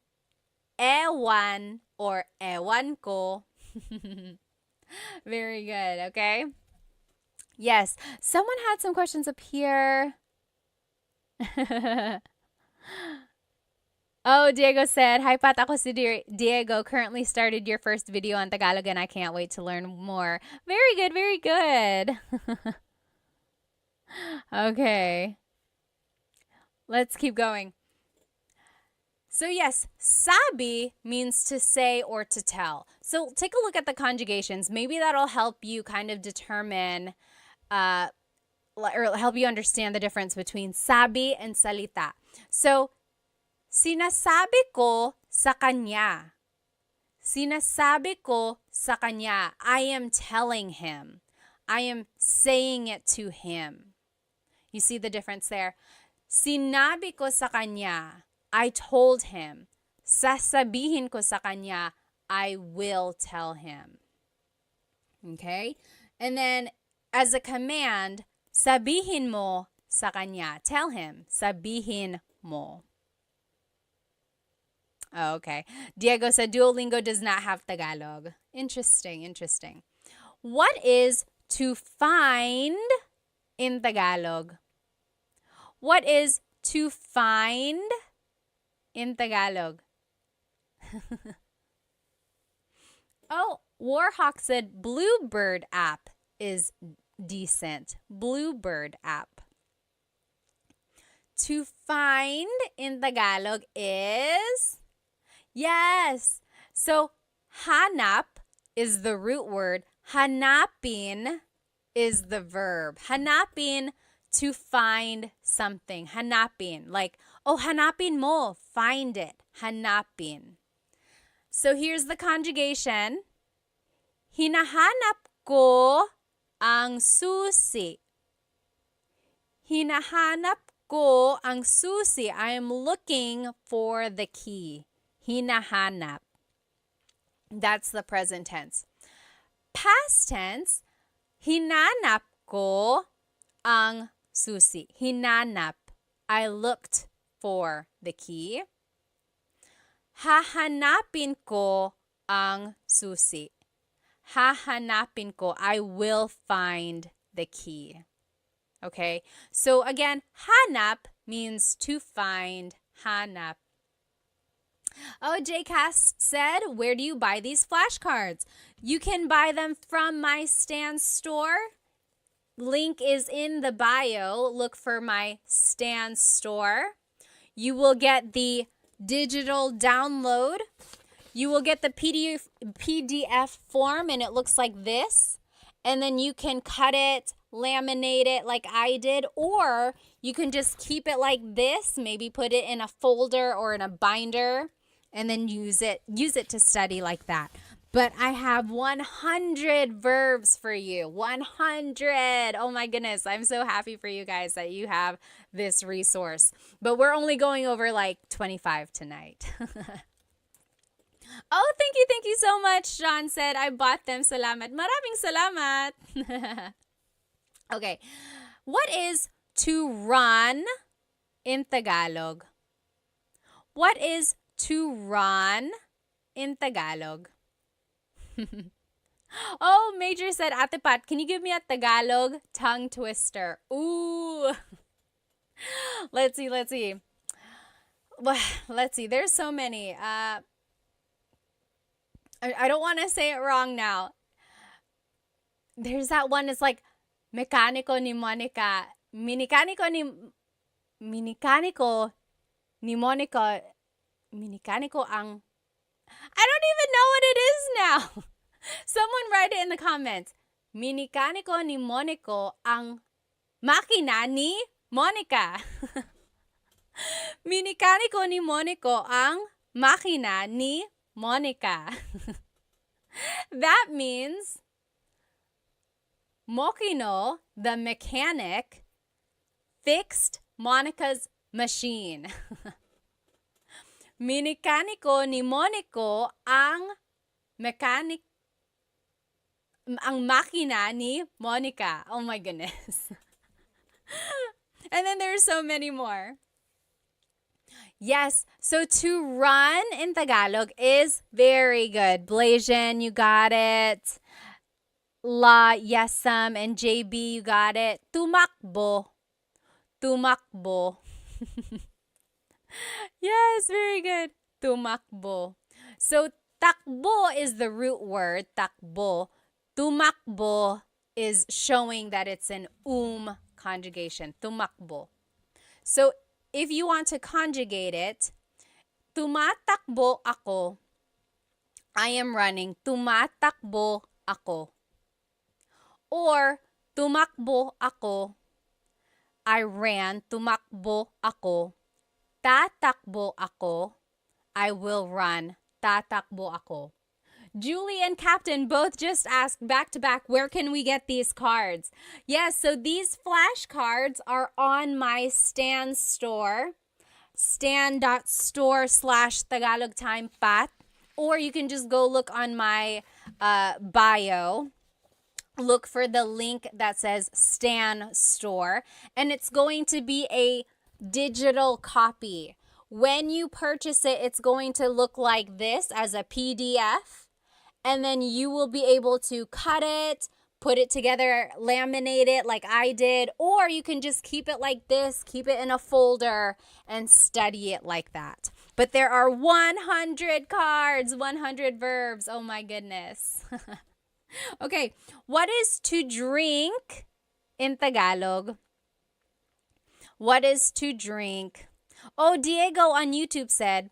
ewan, or ewan ko. Very good, okay? Yes, someone had some questions up here. Oh, Diego said, hi Pat, ako si Diego. Currently started your first video on Tagalog and I can't wait to learn more. Very good, very good. Okay. Let's keep going. So yes, sabi means to say or to tell. So take a look at the conjugations. Maybe that'll help you kind of determine or help you understand the difference between sabi and salita. So, sinasabi ko sa kanya. Sinasabi ko sa kanya. I am telling him. I am saying it to him. You see the difference there? Sinabi ko sa kanya. I told him. Sasabihin ko sa kanya. I will tell him. Okay? And then, as a command, sabihin mo sa kanya. Tell him. Sabihin mo. Oh, okay. Diego said Duolingo does not have Tagalog. Interesting. What is to find in Tagalog? What is to find in Tagalog? Oh, Warhawk said Bluebird app is decent. Bluebird app. To find in Tagalog is... Yes. So, hanap is the root word. Hanapin is the verb. Hanapin, to find something. Hanapin. Like, oh, hanapin mo. Find it. Hanapin. So, here's the conjugation. Hinahanap ko ang susi. Hinahanap ko ang susi. I am looking for the key. Hinahanap. That's the present tense. Past tense, hinanap ko ang susi. Hinanap. I looked for the key. Hahanapin ko ang susi. Hahanapin ko. I will find the key. Okay? So again, hanap means to find. Hanap. Oh, JCast said, where do you buy these flashcards? You can buy them from my Stan store. Link is in the bio. Look for my Stan store. You will get the digital download. You will get the PDF form, and it looks like this. And then you can cut it, laminate it like I did, or you can just keep it like this, maybe put it in a folder or in a binder, and then use it to study like that. But I have 100 verbs for you. 100. Oh my goodness. I'm so happy for you guys that you have this resource. But we're only going over like 25 tonight. Oh, thank you so much. John said, I bought them. Salamat. Maraming salamat. Okay. What is to run in Tagalog? What is to run in Tagalog? Oh, Major said, Ate Pat, can you give me a Tagalog tongue twister? Ooh. Let's see. Let's see. There's so many. I don't want to say it wrong now. There's that one. It's like Mecánico ni Monica. Minicánico ni Monica. Minicánico ang... I don't even know what it is now. Someone write it in the comments. Minicánico ni Monico ang makina ni Monica. Minicánico ni Monico ang makina ni Monica. That means Mokino, the mechanic, fixed Monica's machine. Minicánico ni Monico ang makina ni Monica. Oh my goodness. And then there's so many more. Yes, so to run in Tagalog is very good. Blasian, you got it. La, Yesam, and JB, you got it. Tumakbo. Yes, very good. Tumakbo. So takbo is the root word, takbo. Tumakbo is showing that it's an conjugation. Tumakbo. So if you want to conjugate it, tumatakbo ako. I am running. Tumatakbo ako. Or tumakbo ako. I ran. Tumakbo ako. Tatakbo ako. I will run. Tatakbo ako. Julie and Captain both just asked back to back, where can we get these cards? Yes, so these flashcards are on my Stan store, stan.store/Tagalog Time Pat, or you can just go look on my bio. Look for the link that says Stan Store, and it's going to be a digital copy. When you purchase it, it's going to look like this as a PDF, and then you will be able to cut it, put it together, laminate it like I did, or you can just keep it like this, keep it in a folder, and study it like that. But there are 100 cards, 100 verbs. Oh my goodness. Okay, what is to drink in Tagalog? What is to drink? Oh, Diego on YouTube said,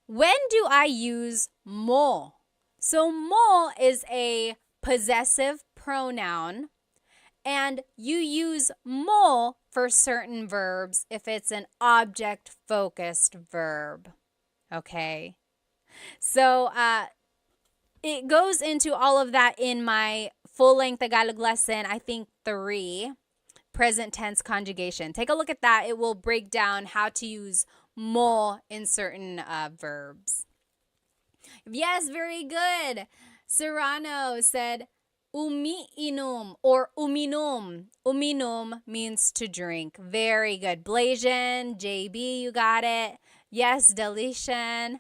when do I use mo? So mo is a possessive pronoun, and you use mo for certain verbs if it's an object-focused verb. Okay? So, it goes into all of that in my full-length Tagalog lesson, I think 3, present tense conjugation. Take a look at that. It will break down how to use mo in certain verbs. Yes, very good. Serrano said, umiinom or uminom. Uminom means to drink. Very good. Blasian, JB, you got it. Yes, Delician.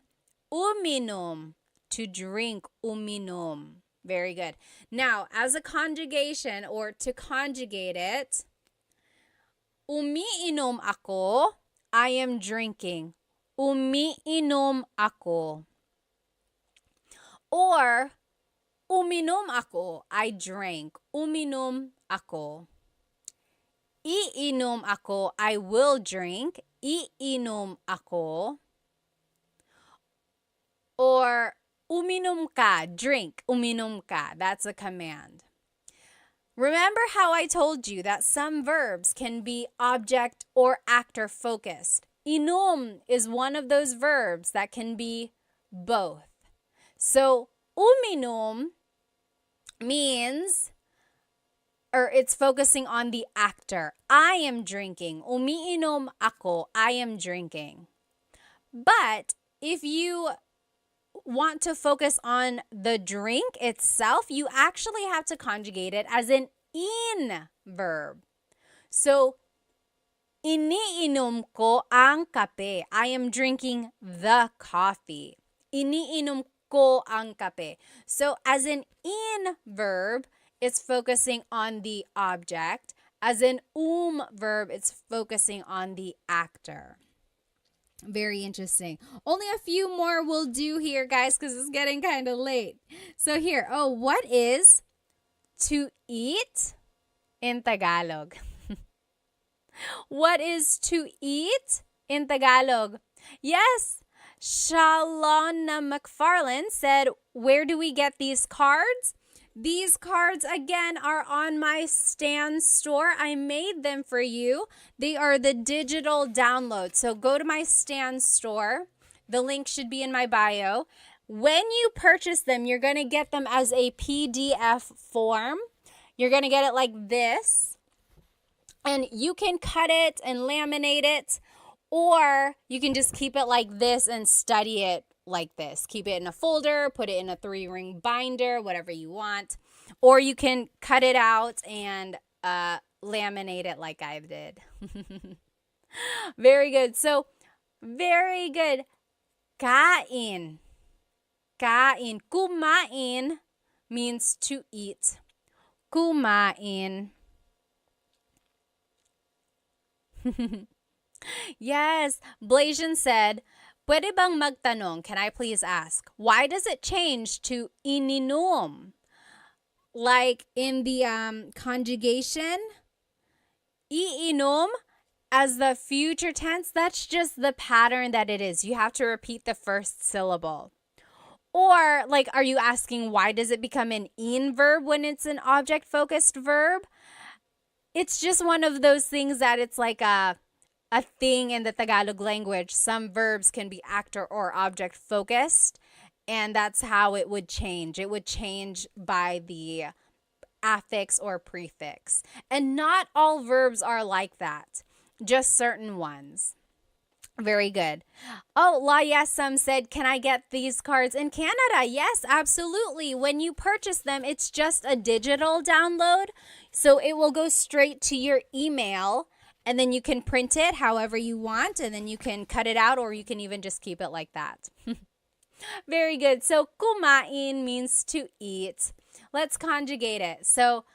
Uminom. To drink, uminom. Very good. Now, as a conjugation or to conjugate it, umiinom ako, I am drinking. Umiinom ako. Or, uminom ako, I drank. Uminom ako. Iinom ako, I will drink. Iinom ako. Or, uminom ka, drink, uminom ka. That's a command. Remember how I told you that some verbs can be object or actor focused. Inom is one of those verbs that can be both. So, uminom means, or it's focusing on the actor. I am drinking. Umiinom ako, I am drinking. But if you want to focus on the drink itself, you actually have to conjugate it as an in verb. So, iniinom ko ang kape. I am drinking the coffee. Iniinom ko ang kape. So, as an in verb, it's focusing on the object. As an verb, it's focusing on the actor. Very interesting. Only a few more will do here, guys, because it's getting kind of late. So here, what is to eat in Tagalog? What is to eat in Tagalog? Yes, Shalona McFarland said, where do we get these cards? These cards, again, are on my Stan store. I made them for you. They are the digital download. So go to my Stan store. The link should be in my bio. When you purchase them, you're going to get them as a PDF form. You're going to get it like this. And you can cut it and laminate it, or you can just keep it like this and study it like this. Keep it in a folder, put it in a 3-ring binder, whatever you want. Or you can cut it out and laminate it like I did. Very good. So, very good. Kain. Kain. Kumain means to eat. Kumain. Yes. Blasian said, pwede bang magtanong? Can I please ask? Why does it change to ininom? Like in the conjugation, iinom as the future tense, that's just the pattern that it is. You have to repeat the first syllable. Or, like, are you asking why does it become an in verb when it's an object-focused verb? It's just one of those things that it's like a thing in the Tagalog language. Some verbs can be actor or object focused, And that's how it would change. It would change by the affix or prefix. And not all verbs are like that, just certain ones. Very good. Oh, La Yesam said, can I get these cards in Canada? Yes, absolutely. When you purchase them, it's just a digital download. So it will go straight to your email, and then you can print it however you want, and then you can cut it out, or you can even just keep it like that. Very good. So kumain means to eat. Let's conjugate it. So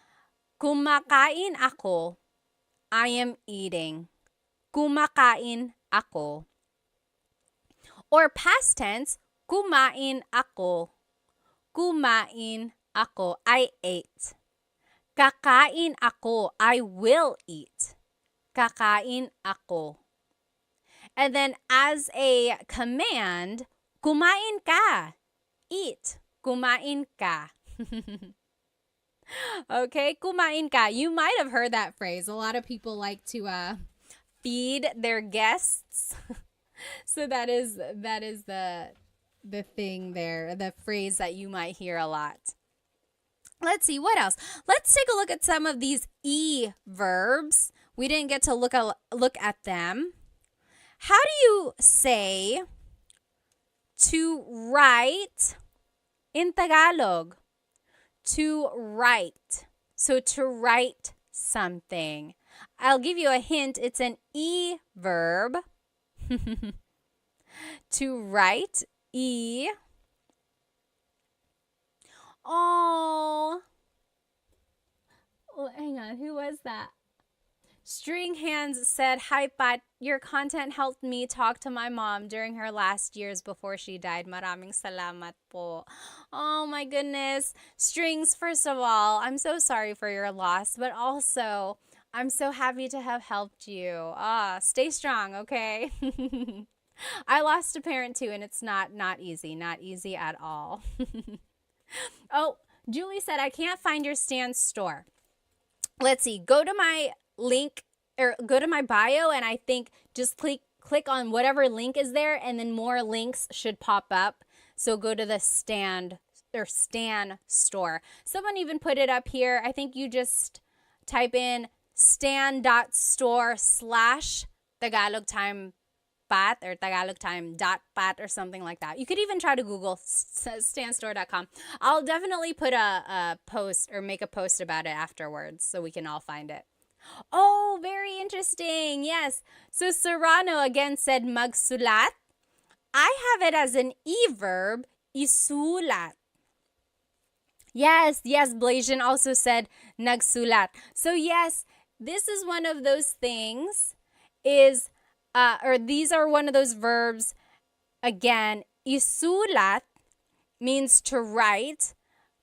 kumakain ako. I am eating. Kumakain ako. Or past tense, kumain ako. Kumain ako. I ate. Kakain ako. I will eat. Kakain ako. And then as a command, kumain ka. Eat. Kumain ka. Okay, kumain ka. You might have heard that phrase. A lot of people like to feed their guests. So that is the thing there, the phrase that you might hear a lot. Let's see, what else? Let's take a look at some of these verbs. We didn't get to look at them. How do you say to write in Tagalog? To write. So to write something. I'll give you a hint. It's an verb. To write, Oh, hang on. Who was that? String Hands said, hi, Pat. Your content helped me talk to my mom during her last years before she died. Maraming salamat po. Oh, my goodness. Strings, first of all, I'm so sorry for your loss, but also, I'm so happy to have helped you. Stay strong, okay? I lost a parent too, and it's not easy. Not easy at all. Oh, Julie said, I can't find your Stan store. Let's see. Go to my link or go to my bio, and I think just click on whatever link is there, and then more links should pop up. So go to the Stan store. Someone even put it up here. I think you just type in stan.store/Tagalog time pat or Tagalog time.pat or something like that. You could even try to Google stanstore.com. I'll definitely put a post or make a post about it afterwards so we can all find it. Oh, very interesting. Yes. So Serrano again said magsulat. I have it as an verb, isulat. Yes, Blasian also said nagsulat. So yes, this is one of those things these are one of those verbs. Again, isulat means to write,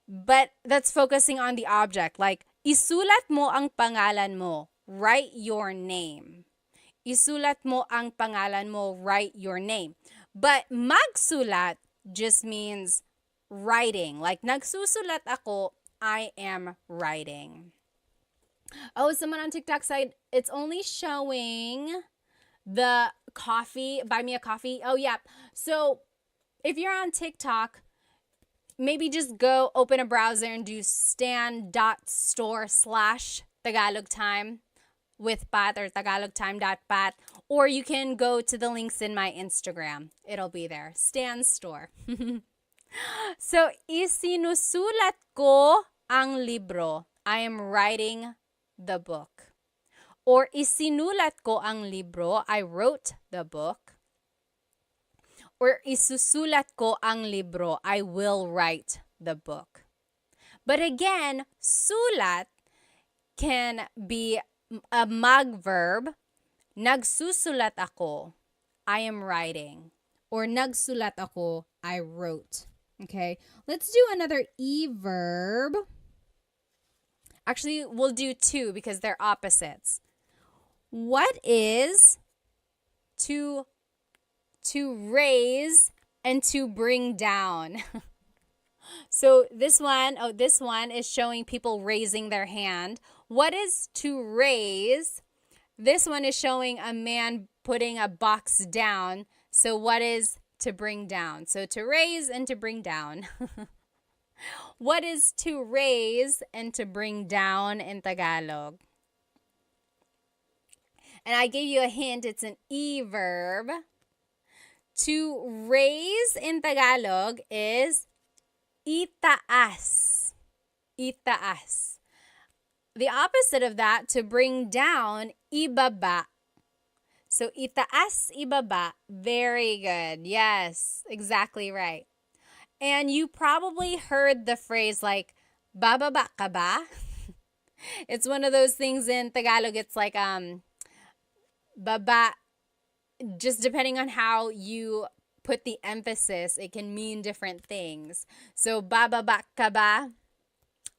but that's focusing on the object. Like, isulat mo ang pangalan mo. Write your name. Isulat mo ang pangalan mo. Write your name. But magsulat just means writing. Like, nagsusulat ako, I am writing. Oh, someone on TikTok said it's only showing the coffee, buy me a coffee. Oh, yeah. So if you're on TikTok, maybe just go open a browser and do stan.store/Tagalog time with Pat or tagalogtime.pat. Or you can go to the links in my Instagram. It'll be there. Stan Store. So, isinusulat ko ang libro. I am writing the book. Or isinulat ko ang libro. I wrote the book. Or isusulat ko ang libro. I will write the book. But again, sulat can be a mag-verb. Nagsusulat ako. I am writing. Or nagsulat ako. I wrote. Okay, let's do another verb. Actually, we'll do two because they're opposites. What is to raise and to bring down? So this one is showing people raising their hand. What is to raise? This one is showing a man putting a box down. So what is to bring down. So to raise and to bring down. What is to raise and to bring down in Tagalog? And I gave you a hint. It's an E-verb. To raise in Tagalog is itaas. Itaas. The opposite of that, to bring down, ibaba. So itaas, ibaba. Very good. Yes, exactly right. And you probably heard the phrase like, bababa ka ba? It's one of those things in Tagalog. It's like, baba, just depending on how you put the emphasis, it can mean different things. So, bababa ka ba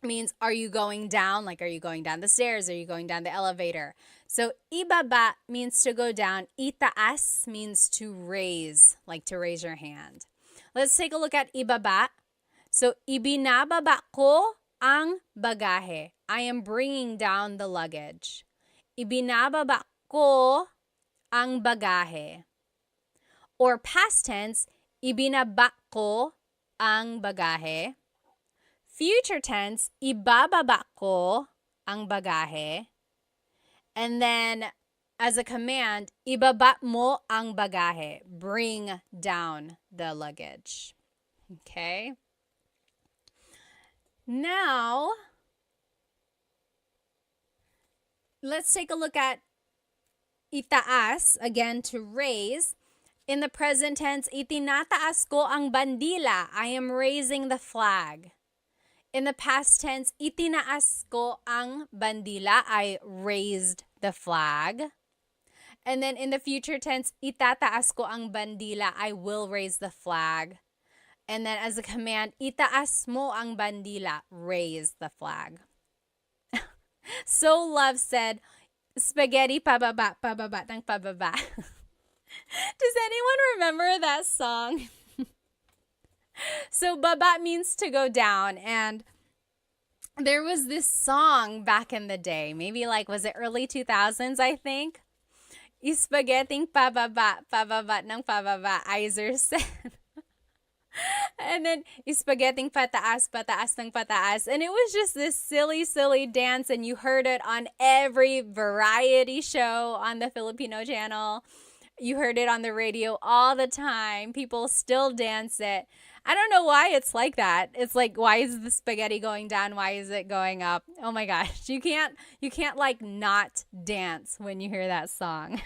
means, are you going down? Like, are you going down the stairs? Are you going down the elevator? So, ibaba means to go down. Itaas means to raise, like to raise your hand. Let's take a look at ibaba. So, ibinababa ko ang bagahe. I am bringing down the luggage. Ibinababa ko ang bagahe. Or past tense, ibinaba ko ang bagahe. Future tense, ibababa ko ang bagahe. And then, as a command, ibaba mo ang bagahe. Bring down the luggage. Okay? Now, let's take a look at itaas, again, to raise. In the present tense, itinataas ko ang bandila. I am raising the flag. In the past tense, itinaas ko ang bandila. I raised the flag. And then in the future tense, itataas ko ang bandila. I will raise the flag. And then as a command, itaas mo ang bandila. Raise the flag. So Love said, spaghetti pababa, pababa ng pababa. Does anyone remember that song? So baba means to go down, and there was this song back in the day, maybe like, was it early 2000s, I think? Spaghetti pababa, pababa ng pababa, Iser said. And then spaghetti pataas, pataas ng pataas. And it was just this silly, silly dance, and you heard it on every variety show on the Filipino channel. You heard it on the radio all the time. People still dance it. I don't know why it's like that. It's like, why is the spaghetti going down? Why is it going up? Oh my gosh. You can't like not dance when you hear that song.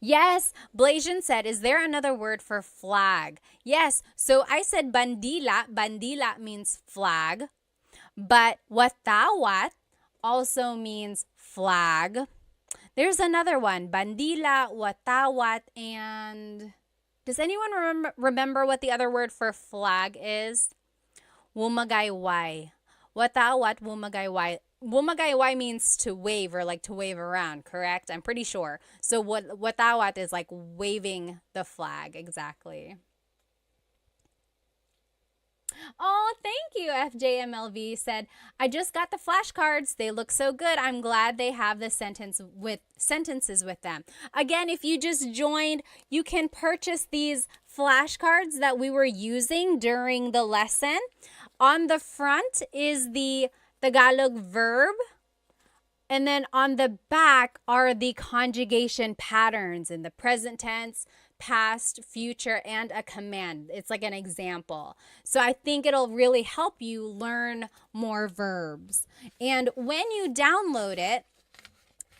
Yes, Blasian said, is there another word for flag? Yes. So I said bandila. Bandila means flag. But watawat also means flag. There's another one. Bandila, watawat, and does anyone remember what the other word for flag is? Wumagayway. Watawat, wumagayway. Wumagayway means to wave, or like to wave around, correct? I'm pretty sure. So watawat is like waving the flag, exactly. Oh, thank you. FJMLV said, I just got the flashcards. They look so good. I'm glad they have the sentences with them. Again, if you just joined, you can purchase these flashcards that we were using during the lesson. On the front is the Tagalog verb. And then on the back are the conjugation patterns in the present tense, past, future, and a command. It's like an example. So I think it'll really help you learn more verbs. And when you download it,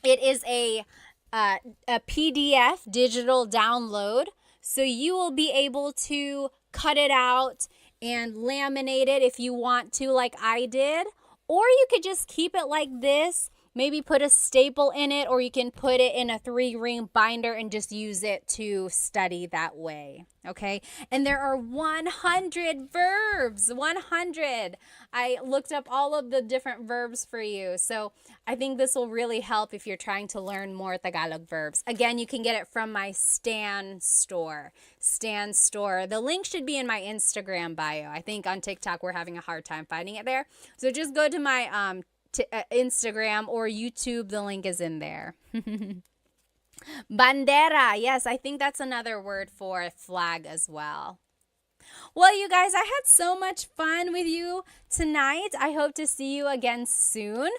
it is a PDF digital download. So you will be able to cut it out and laminate it if you want to, like I did. Or you could just keep it like this. Maybe put a staple in it, or you can put it in a 3-ring binder and just use it to study that way, okay? And there are 100 verbs, 100. I looked up all of the different verbs for you, so I think this will really help if you're trying to learn more Tagalog verbs. Again, you can get it from my Stan store. Stan store. The link should be in my Instagram bio. I think on TikTok we're having a hard time finding it there. So just go to my Instagram or YouTube. The link is in there. Bandera. Yes, I think that's another word for flag as well. Well, you guys, I had so much fun with you tonight. I hope to see you again soon.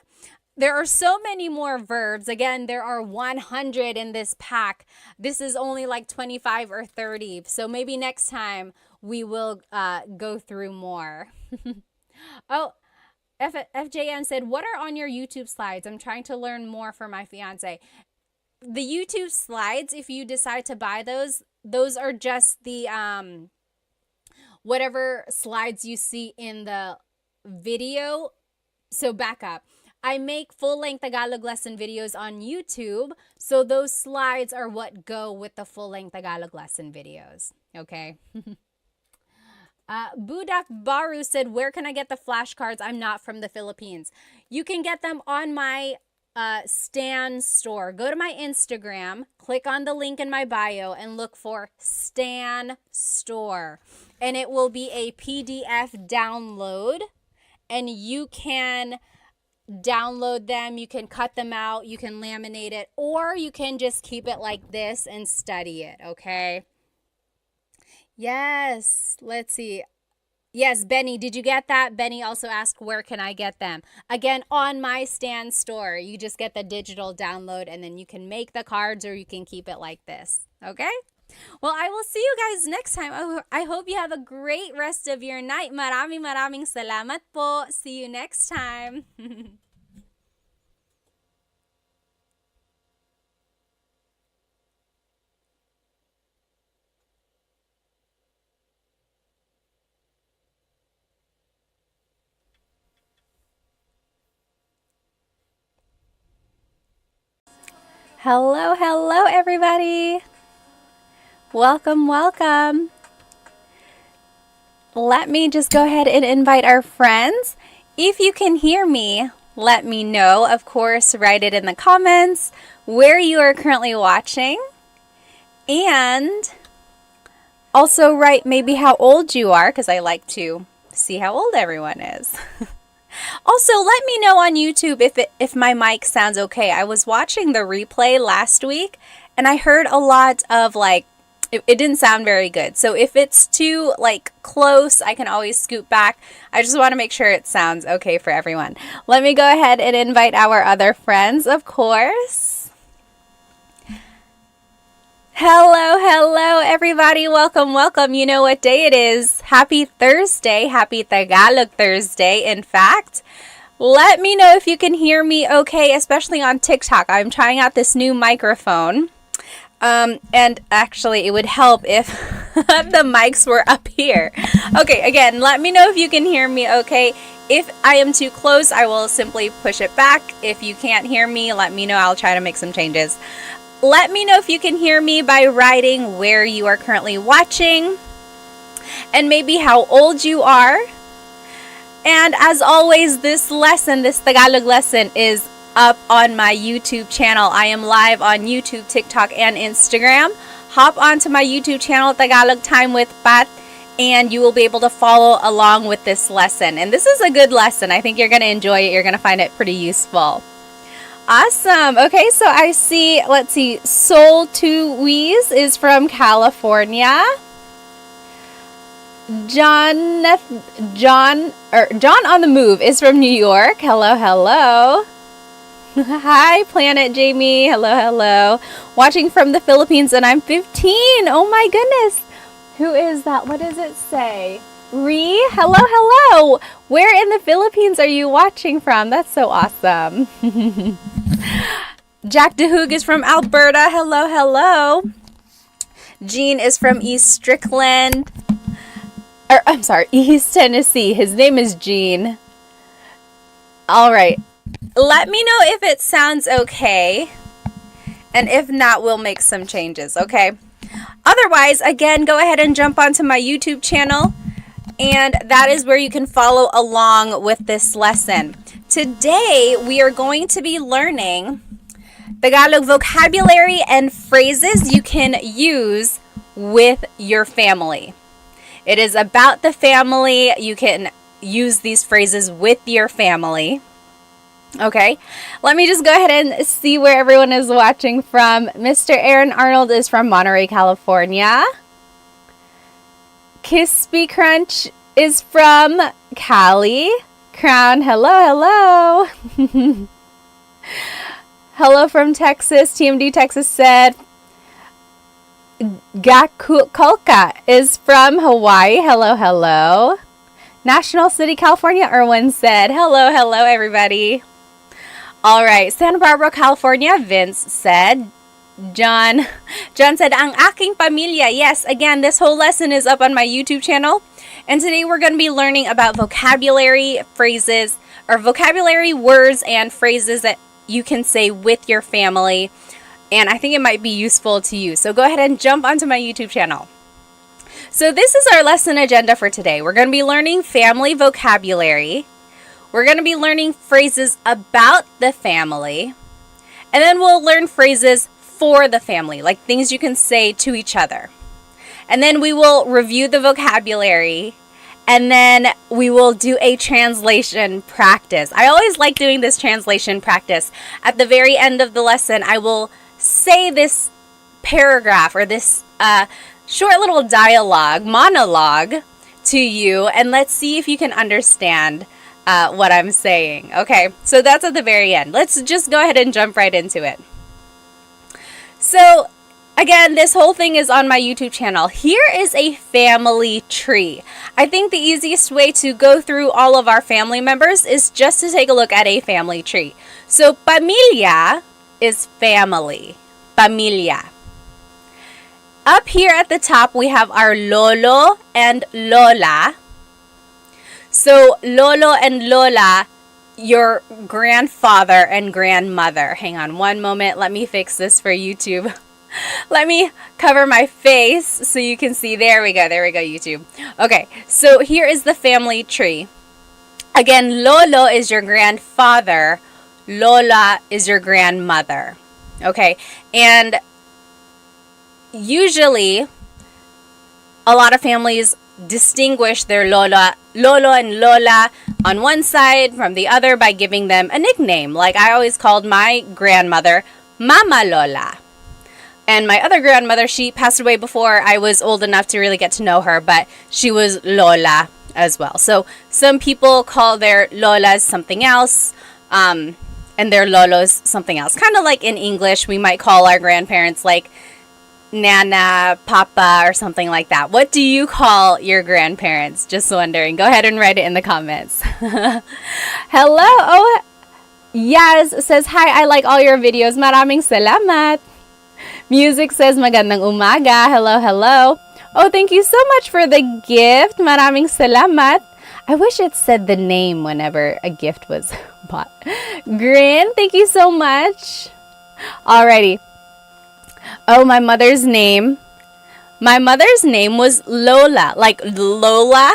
There are so many more verbs. Again, there are 100 in this pack. This is only like 25 or 30. So maybe next time we will go through more. Oh, FJM said, what are on your YouTube slides? I'm trying to learn more for my fiance. The YouTube slides, if you decide to buy those are just the whatever slides you see in the video. So back up. I make full-length Tagalog lesson videos on YouTube, so those slides are what go with the full-length Tagalog lesson videos. Okay. Budak Baru said, where can I get the flashcards? I'm not from the Philippines. You can get them on my Stan store. Go to my Instagram, click on the link in my bio, and look for Stan store. And it will be a PDF download, and you can download them, you can cut them out, you can laminate it, or you can just keep it like this and study it, okay? Yes, let's see. Yes, Benny, did you get that? Benny also asked, where can I get them? Again, on my Stan store. You just get the digital download, and then you can make the cards or you can keep it like this, okay? Well, I will see you guys next time. I hope you have a great rest of your night. Maraming salamat po. See you next time. Hello, everybody. Welcome. Let me just go ahead and invite our friends. If you can hear me, let me know. Of course, write it in the comments where you are currently watching. And also write maybe how old you are, because I like to see how old everyone is. Also, let me know on YouTube if my mic sounds okay. I was watching the replay last week, and I heard a lot of it didn't sound very good. So if it's too close, I can always scoot back. I just want to make sure it sounds okay for everyone. Let me go ahead and invite our other friends, of course. Hello, everybody. Welcome. You know what day it is. Happy Thursday. Happy Tagalog Thursday, in fact. Let me know if you can hear me okay, especially on TikTok. I'm trying out this new microphone. And actually, it would help if the mics were up here. Okay, again, let me know if you can hear me okay. If I am too close, I will simply push it back. If you can't hear me, let me know. I'll try to make some changes. Let me know if you can hear me by writing where you are currently watching and maybe how old you are. And as always, this Tagalog lesson is up on my YouTube channel. I am live on YouTube, TikTok, and Instagram. Hop onto my YouTube channel, Tagalog Time with Pat, and you will be able to follow along with this lesson. And this is a good lesson. I think you're going to enjoy it. You're going to find it pretty useful. Awesome. Okay, so I see, let's see, Soul Tuwiz is from California. John on the Move is from New York. Hello. Hi, Planet Jamie. Hello. Watching from the Philippines, and I'm 15. Oh my goodness. Who is that? What does it say? Hello. Where in the Philippines are you watching from? That's so awesome. Jack DeHoog is from Alberta. Hello. Gene is from East Tennessee. His name is Gene. All right. Let me know if it sounds okay. And if not, we'll make some changes, okay? Otherwise, again, go ahead and jump onto my YouTube channel. And that is where you can follow along with this lesson. Today, we are going to be learning Tagalog vocabulary and phrases you can use with your family. It is about the family. You can use these phrases with your family. Okay, let me just go ahead and see where everyone is watching from. Mr. Aaron Arnold is from Monterey, California. Crispy Crunch is from Cali. Crown, hello, hello. Hello from Texas. TMD Texas said. Gakukolka is from Hawaii. Hello, hello. National City, California, Erwin said. Hello, hello, everybody. All right, Santa Barbara, California, Vince said. John said, ang aking pamilya. Yes, again, this whole lesson is up on my YouTube channel. And today we're going to be learning about vocabulary phrases, or vocabulary words and phrases that you can say with your family. And I think it might be useful to you. So go ahead and jump onto my YouTube channel. So this is our lesson agenda for today. We're going to be learning family vocabulary. We're going to be learning phrases about the family. And then we'll learn phrases for the family, like things you can say to each other. And then we will review the vocabulary. And then we will do a translation practice. I always like doing this translation practice. At the very end of the lesson, I will say this paragraph or this short little monologue to you, and let's see if you can understand what I'm saying. Okay, so that's at the very end. Let's just go ahead and jump right into it. So again, this whole thing is on my YouTube channel. Here is a family tree. I think the easiest way to go through all of our family members is just to take a look at a family tree. So pamilya is family. Pamilya. Up here at the top, we have our lolo and lola. So lolo and lola, your grandfather and grandmother. Hang on one moment. Let me fix this for YouTube. Let me cover my face so you can see. There we go, YouTube. Okay, so here is the family tree. Again, lolo is your grandfather. Lola is your grandmother. Okay, and usually a lot of families distinguish their lolo and lola on one side from the other by giving them a nickname. Like I always called my grandmother Mama Lola. And my other grandmother, she passed away before I was old enough to really get to know her, but she was Lola as well. So some people call their Lolas something else, and their Lolos something else. Kind of like in English, we might call our grandparents like Nana, Papa, or something like that. What do you call your grandparents? Just wondering. Go ahead and write it in the comments. Hello. Oh, Yaz says, hi, I like all your videos. Maraming salamat. Music says, magandang umaga. Hello, hello. Oh, thank you so much for the gift. Maraming salamat. I wish it said the name whenever a gift was bought. Grin, thank you so much. Alrighty. Oh, my mother's name. My mother's name was Lola. Like Lola?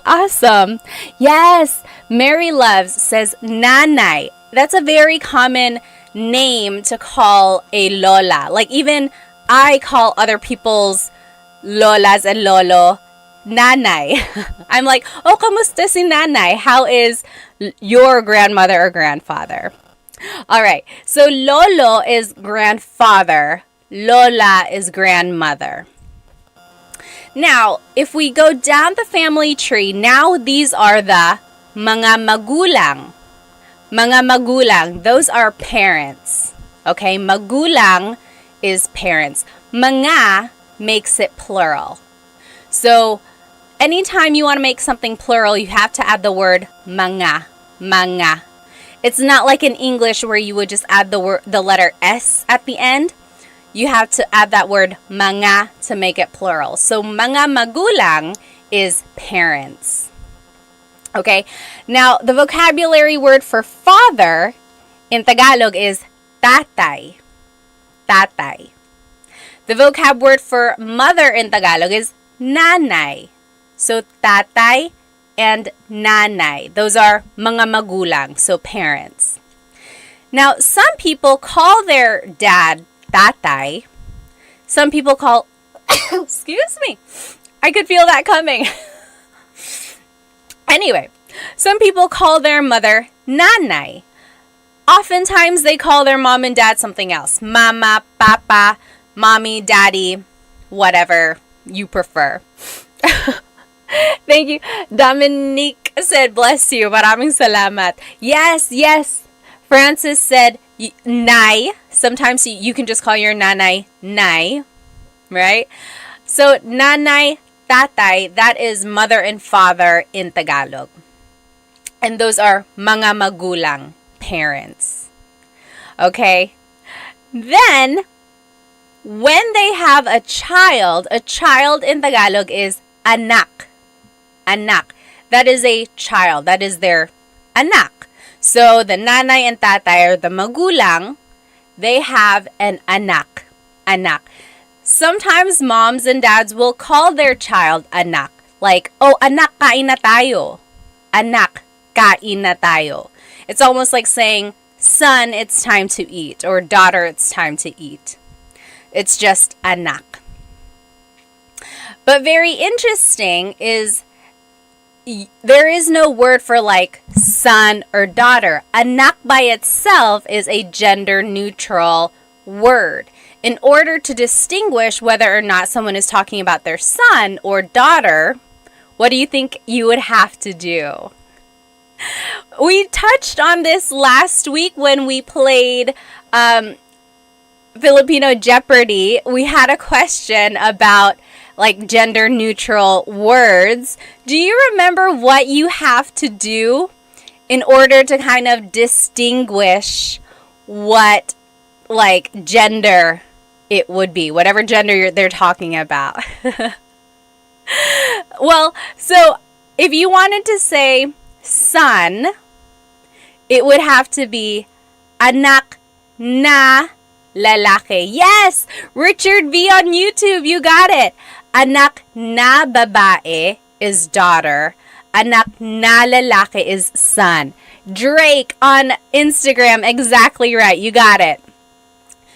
Awesome. Yes. Mary Loves says Nanay. That's a very common name to call a lola. Like even I call other people's lolas and lolo nanay. I'm like, oh, kamusta si nanay? How is your grandmother or grandfather? All right, so lolo is grandfather, lola is grandmother. Now, if we go down the family tree, now these are the mga magulang. Mga magulang, those are parents. Okay, magulang is parents. Mga makes it plural. So, anytime you want to make something plural, you have to add the word mga. Mga. It's not like in English where you would just add the letter S at the end. You have to add that word mga to make it plural. So, mga magulang is parents. Okay, now the vocabulary word for father in Tagalog is tatay. Tatay. The vocab word for mother in Tagalog is nanay. So tatay and nanay. Those are mga magulang, so parents. Now, some people call their dad tatay. Some people call, excuse me, I could feel that coming. Anyway, some people call their mother nanay. oftentimes they call their mom and dad something else. Mama, papa, mommy, daddy, whatever you prefer. Thank you. Dominique said, bless you. Maraming salamat. Yes, yes. Francis said, nay. Sometimes you can just call your nanay, nay. Right? So, nanay, tatay, that is mother and father in Tagalog. And those are mga magulang, parents. Okay? Then, when they have a child in Tagalog is anak. Anak. That is a child. That is their anak. So, the nanay and tatay, or the magulang, they have an anak. Anak. Sometimes moms and dads will call their child anak. Like, oh, anak, kain na tayo. Anak, kain na tayo. It's almost like saying, son, it's time to eat. Or daughter, it's time to eat. It's just anak. But very interesting is there is no word for like son or daughter. Anak by itself is a gender neutral word. In order to distinguish whether or not someone is talking about their son or daughter, what do you think you would have to do? We touched on this last week when we played Filipino Jeopardy. We had a question about like gender neutral words. Do you remember what you have to do in order to kind of distinguish what like gender it would be, whatever gender they're talking about? Well, so if you wanted to say son, it would have to be anak na lalaki. Yes! Richard V on YouTube, you got it. Anak na babae is daughter. Anak na lalaki is son. Drake on Instagram, exactly right. You got it.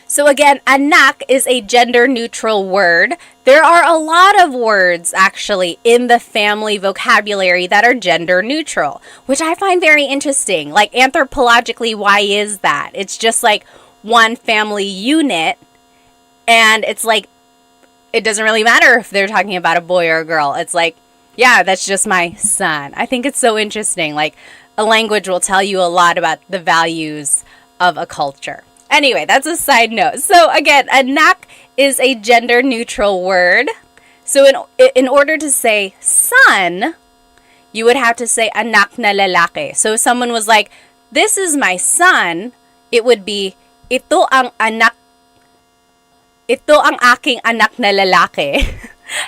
So again, anak is a gender-neutral word. There are a lot of words, actually, in the family vocabulary that are gender-neutral, which I find very interesting. Like, anthropologically, why is that? It's just like one family unit, and it's like, it doesn't really matter if they're talking about a boy or a girl. It's like, yeah, that's just my son. I think it's so interesting. Like, a language will tell you a lot about the values of a culture. Anyway, that's a side note. So again, anak is a gender-neutral word. So in order to say son, you would have to say anak na lalaki. So if someone was like, this is my son, it would be, ito ang aking anak na lalaki.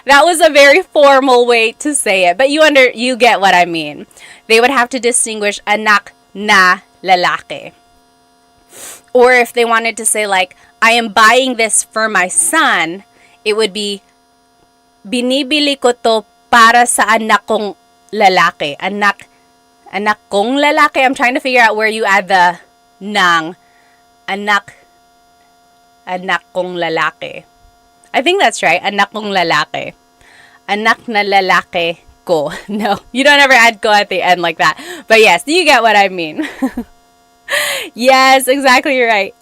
That was a very formal way to say it, but you get what I mean. They would have to distinguish anak na lalaki. Or if they wanted to say like, I am buying this for my son, it would be, binibili ko to para sa anak kong lalaki. Anak kong lalaki. I'm trying to figure out where you add the nang. Anak kong lalaki. I think that's right. Anak kong lalaki. Anak na lalaki ko. No, you don't ever add ko at the end like that. But yes, you get what I mean. Yes, exactly right.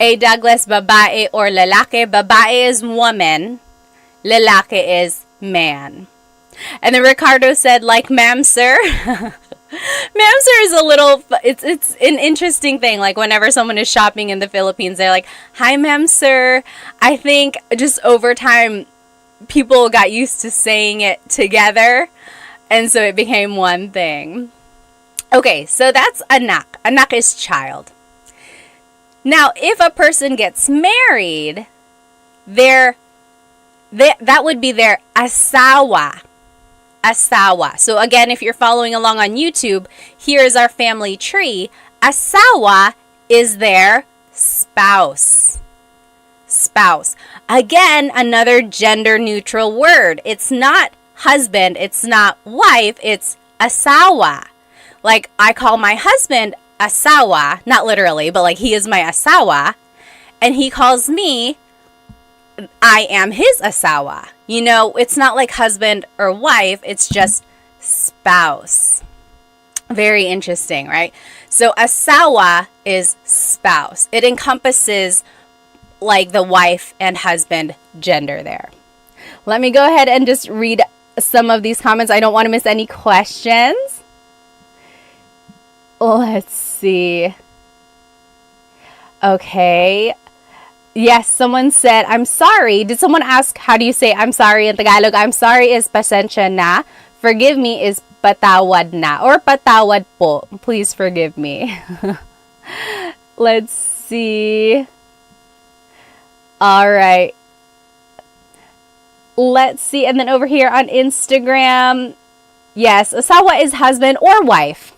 A Douglas, babae or lalaki. Babae is woman. Lalaki is man. And then Ricardo said, like, ma'am, sir. Ma'am, sir is a little, it's an interesting thing. Like, whenever someone is shopping in the Philippines, they're like, hi, ma'am, sir. I think just over time, people got used to saying it together. And so it became one thing. Okay, so that's anak. Anak is child. Now, if a person gets married, that would be their asawa. Asawa. So again, if you're following along on YouTube, here's our family tree. Asawa is their spouse. Spouse. Again, another gender-neutral word. It's not husband, it's not wife, it's asawa. Like, I call my husband asawa, not literally, but like he is my asawa, and he calls me, I am his asawa. You know, it's not like husband or wife, it's just spouse. Very interesting, right? So asawa is spouse. It encompasses like the wife and husband gender there. Let me go ahead and just read some of these comments. I don't want to miss any questions. Let's see. Okay. Yes, someone said, I'm sorry. Did someone ask, how do you say I'm sorry in Tagalog? I'm sorry is pasensya na. Forgive me is patawad na or patawad po. Please forgive me. Let's see. All right. Let's see. And then over here on Instagram, yes, asawa is husband or wife.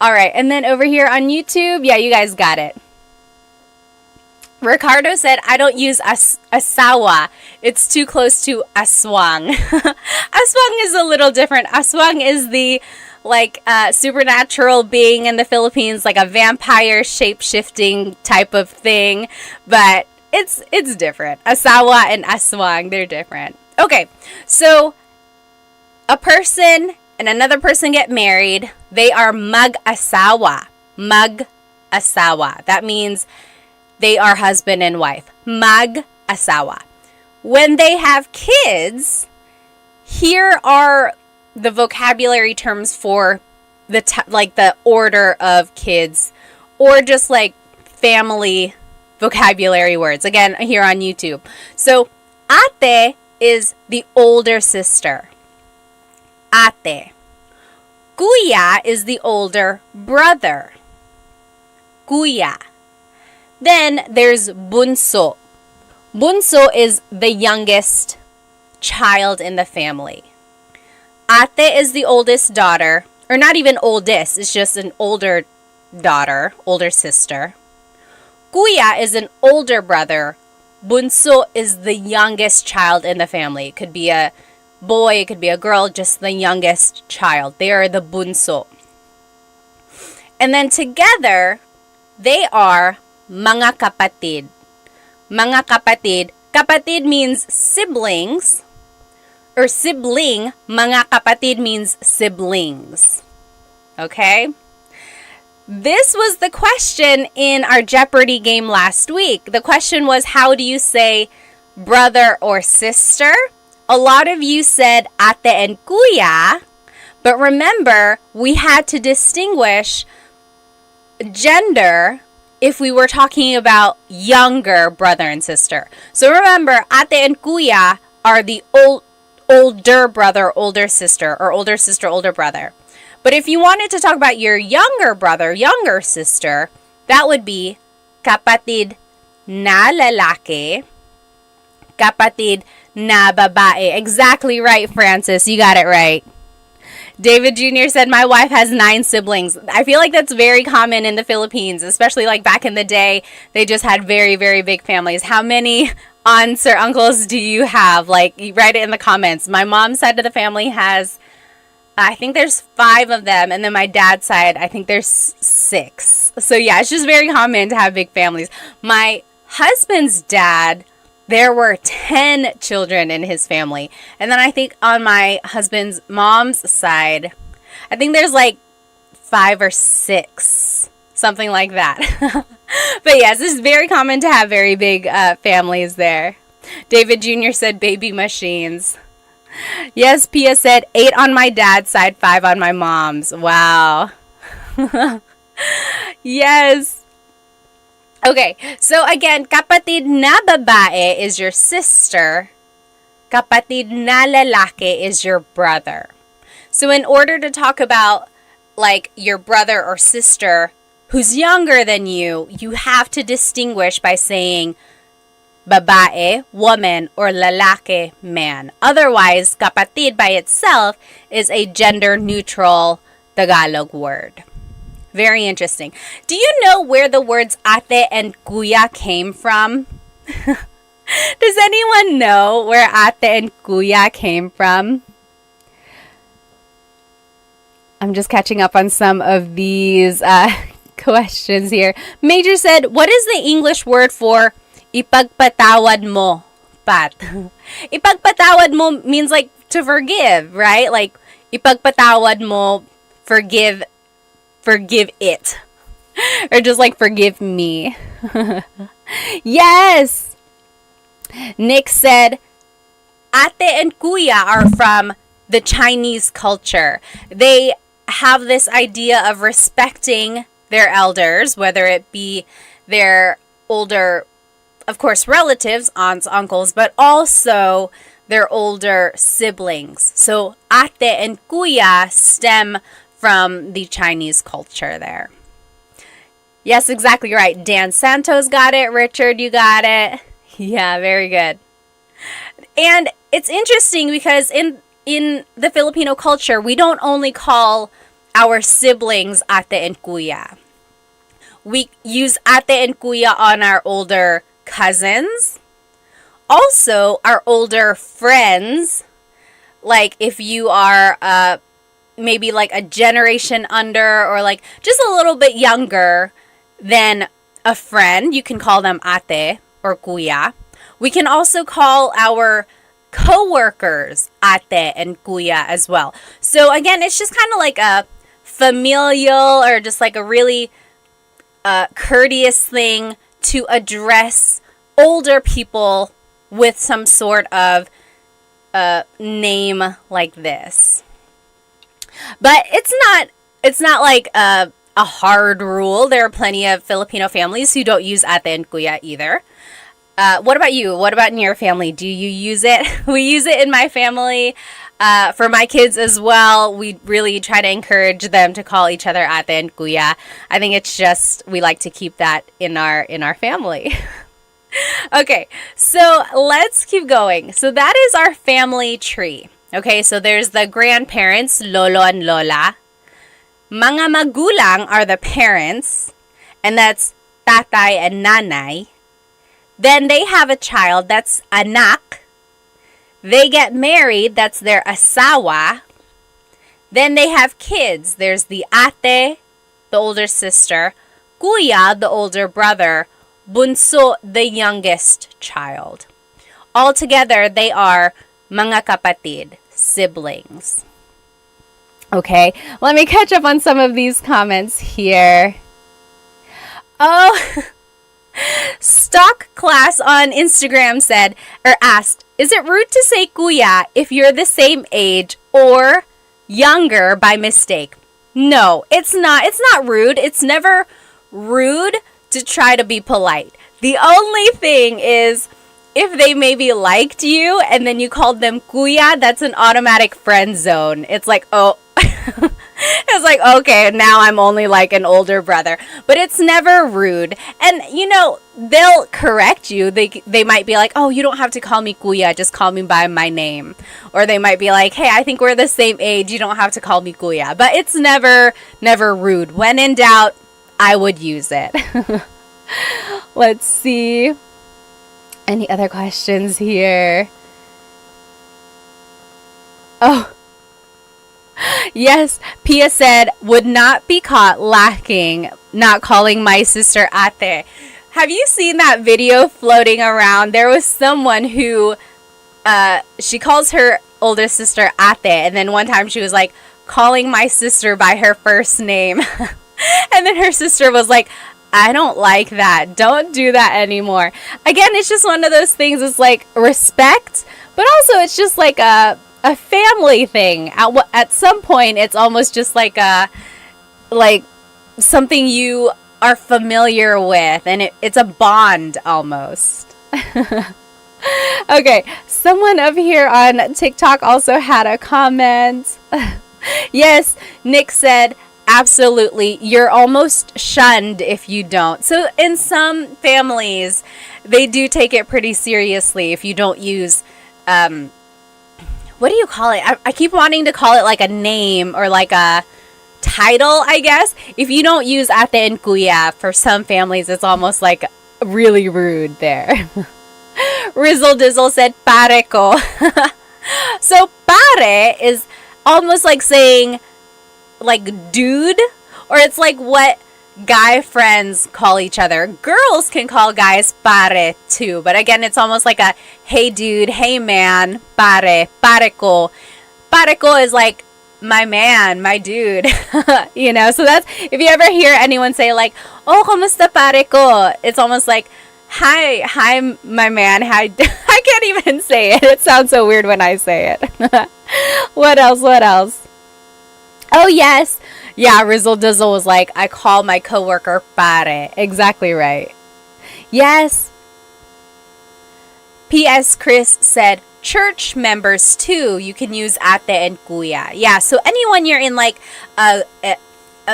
All right. And then over here on YouTube, yeah, you guys got it. Ricardo said, I don't use asawa. It's too close to aswang. Aswang is a little different. Aswang is the supernatural being in the Philippines, like a vampire shape-shifting type of thing. But it's different. Asawa and aswang, they're different. Okay, so a person and another person get married. They are mag-asawa. Mag-asawa. That means they are husband and wife. Mag-asawa. When they have kids, here are the vocabulary terms for the order of kids, or just like family vocabulary words. Again, here on YouTube. So, ate is the older sister. Ate. Kuya is the older brother. Kuya. Then there's bunso. Bunso is the youngest child in the family. Ate is the oldest daughter, or not even oldest, it's just an older daughter, older sister. Kuya is an older brother. Bunso is the youngest child in the family. It could be a boy, it could be a girl, just the youngest child. They are the bunso. And then together, they are mga kapatid. Mga kapatid. Kapatid means siblings. Or sibling. Mga kapatid means siblings. Okay? This was the question in our Jeopardy game last week. The question was, how do you say brother or sister? A lot of you said ate and kuya. But remember, we had to distinguish gender if we were talking about younger brother and sister. So remember, ate and kuya are the older brother, older sister, or older sister, older brother. But if you wanted to talk about your younger brother, younger sister, that would be kapatid na lalaki, kapatid na babae. Exactly right, Francis. You got it right. David Jr. said, my wife has 9 siblings. I feel like that's very common in the Philippines, especially like back in the day. They just had very, very big families. How many aunts or uncles do you have? Like, you write it in the comments. My mom's side of the family has, I think there's 5 of them. And then my dad's side, I think there's 6. So yeah, it's just very common to have big families. My husband's dad, there were 10 children in his family. And then I think on my husband's mom's side, I think there's like 5 or 6, something like that. But yes, it's very common to have very big families there. David Jr. said baby machines. Yes, Pia said 8 on my dad's side, 5 on my mom's. Wow. Yes. Okay, so again, kapatid na babae is your sister. Kapatid na lalaki is your brother. So in order to talk about like your brother or sister who's younger than you have to distinguish by saying babae, woman, or lalaki, man. Otherwise, kapatid by itself is a gender-neutral Tagalog word. Very interesting. Do you know where the words ate and kuya came from? Does anyone know where ate and kuya came from? I'm just catching up on some of these questions here. Major said, what is the English word for ipagpatawad mo, Pat? Ipagpatawad mo means like to forgive, right? Like ipagpatawad mo, forgive forgive it. Or just like forgive me. Yes! Nick said, ate and kuya are from the Chinese culture. They have this idea of respecting their elders, whether it be their older, of course, relatives, aunts, uncles, but also their older siblings. So ate and kuya stem from the Chinese culture there. Yes, exactly right. Dan Santos got it. Richard, you got it. Yeah, very good. And it's interesting because in the Filipino culture, we don't only call our siblings ate and kuya. We use ate and kuya on our older cousins. Also, our older friends. Like if you are maybe like a generation under or like just a little bit younger than a friend, you can call them ate or kuya. We can also call our co-workers ate and kuya as well. So again, it's just kind of like a familial or just like a really courteous thing to address older people with some sort of name like this. But it's not like a hard rule. There are plenty of Filipino families who don't use ate and kuya either. What about you? What about in your family? Do you use it? We use it in my family. For my kids as well, we really try to encourage them to call each other ate and kuya. I think it's just we like to keep that in our family. Okay, so let's keep going. So that is our family tree. Okay, so there's the grandparents, lolo and lola. Mga magulang are the parents, and that's tatay and nanay. Then they have a child, that's anak. They get married, that's their asawa. Then they have kids. There's the ate, the older sister, kuya, the older brother, bunso, the youngest child. Altogether, they are mga kapatid, siblings. Okay, let me catch up on some of these comments here. Oh, Stock Class on Instagram said, or asked, is it rude to say kuya if you're the same age or younger by mistake? No, it's not. It's not rude. It's never rude to try to be polite. The only thing is if they maybe liked you and then you called them kuya, that's an automatic friend zone. It's like, oh, it's like, okay, now I'm only like an older brother. But it's never rude. And, you know, they'll correct you. They might be like, oh, you don't have to call me kuya. Just call me by my name. Or they might be like, hey, I think we're the same age. You don't have to call me kuya. But it's never rude. When in doubt, I would use it. Let's see. Any other questions here? Oh. Yes, Pia said, would not be caught lacking not calling my sister ate. Have you seen that video floating around? There was someone who, she calls her older sister ate, and then one time she was like, calling my sister by her first name. And then her sister was like, I don't like that. Don't do that anymore. Again, it's just one of those things. It's like respect, but also it's just like a family thing. At some point, it's almost just like something you are familiar with, and it's a bond almost. Okay, someone up here on TikTok also had a comment. Yes, Nick said, absolutely, you're almost shunned if you don't. So in some families, they do take it pretty seriously if you don't use, what do you call it? I keep wanting to call it like a name or like a title, I guess. If you don't use ate and kuya, for some families, it's almost like really rude there. Rizzle Dizzle said, pare ko. So pare is almost like saying like dude, or it's like what guy friends call each other. Girls can call guys pare too, but again, it's almost like a hey dude, hey man, pare ko. Pare ko is like my man, my dude. You know, so that's, if you ever hear anyone say like, oh, kumusta pare ko? It's almost like, hi, my man. Hi. I can't even say it. It sounds so weird when I say it. What else? Oh, yes. Yeah, Rizzle Dizzle was like, I call my coworker pare. Exactly right. Yes. P.S. Chris said, church members too, you can use ate and kuya. Yeah, so anyone you're in like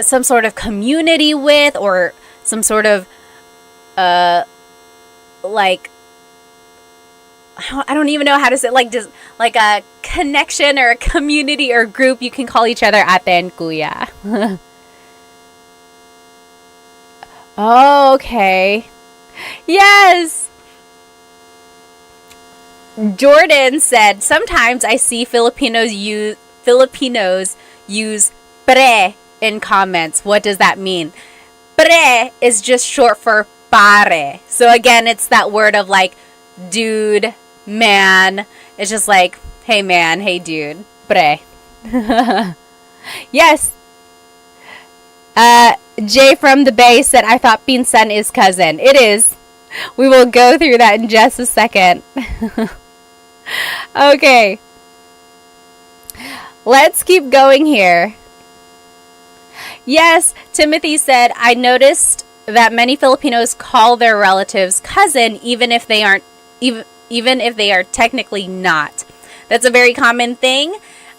some sort of community with, or some sort of like, I don't even know how to say, like, just like a connection or a community or group, you can call each other ate and kuya. Oh, okay. Yes. Jordan said, sometimes I see Filipinos use pre in comments. What does that mean? Pre is just short for pare. So again, it's that word of like dude, man. It's just like, hey man, hey dude, pre. Yes. Jay from the Bay said, I thought pinsan is cousin. It is. We will go through that in just a second. Okay. Let's keep going here. Yes, Timothy said, I noticed that many Filipinos call their relatives cousin even if they aren't, even if they are technically not. That's a very common thing.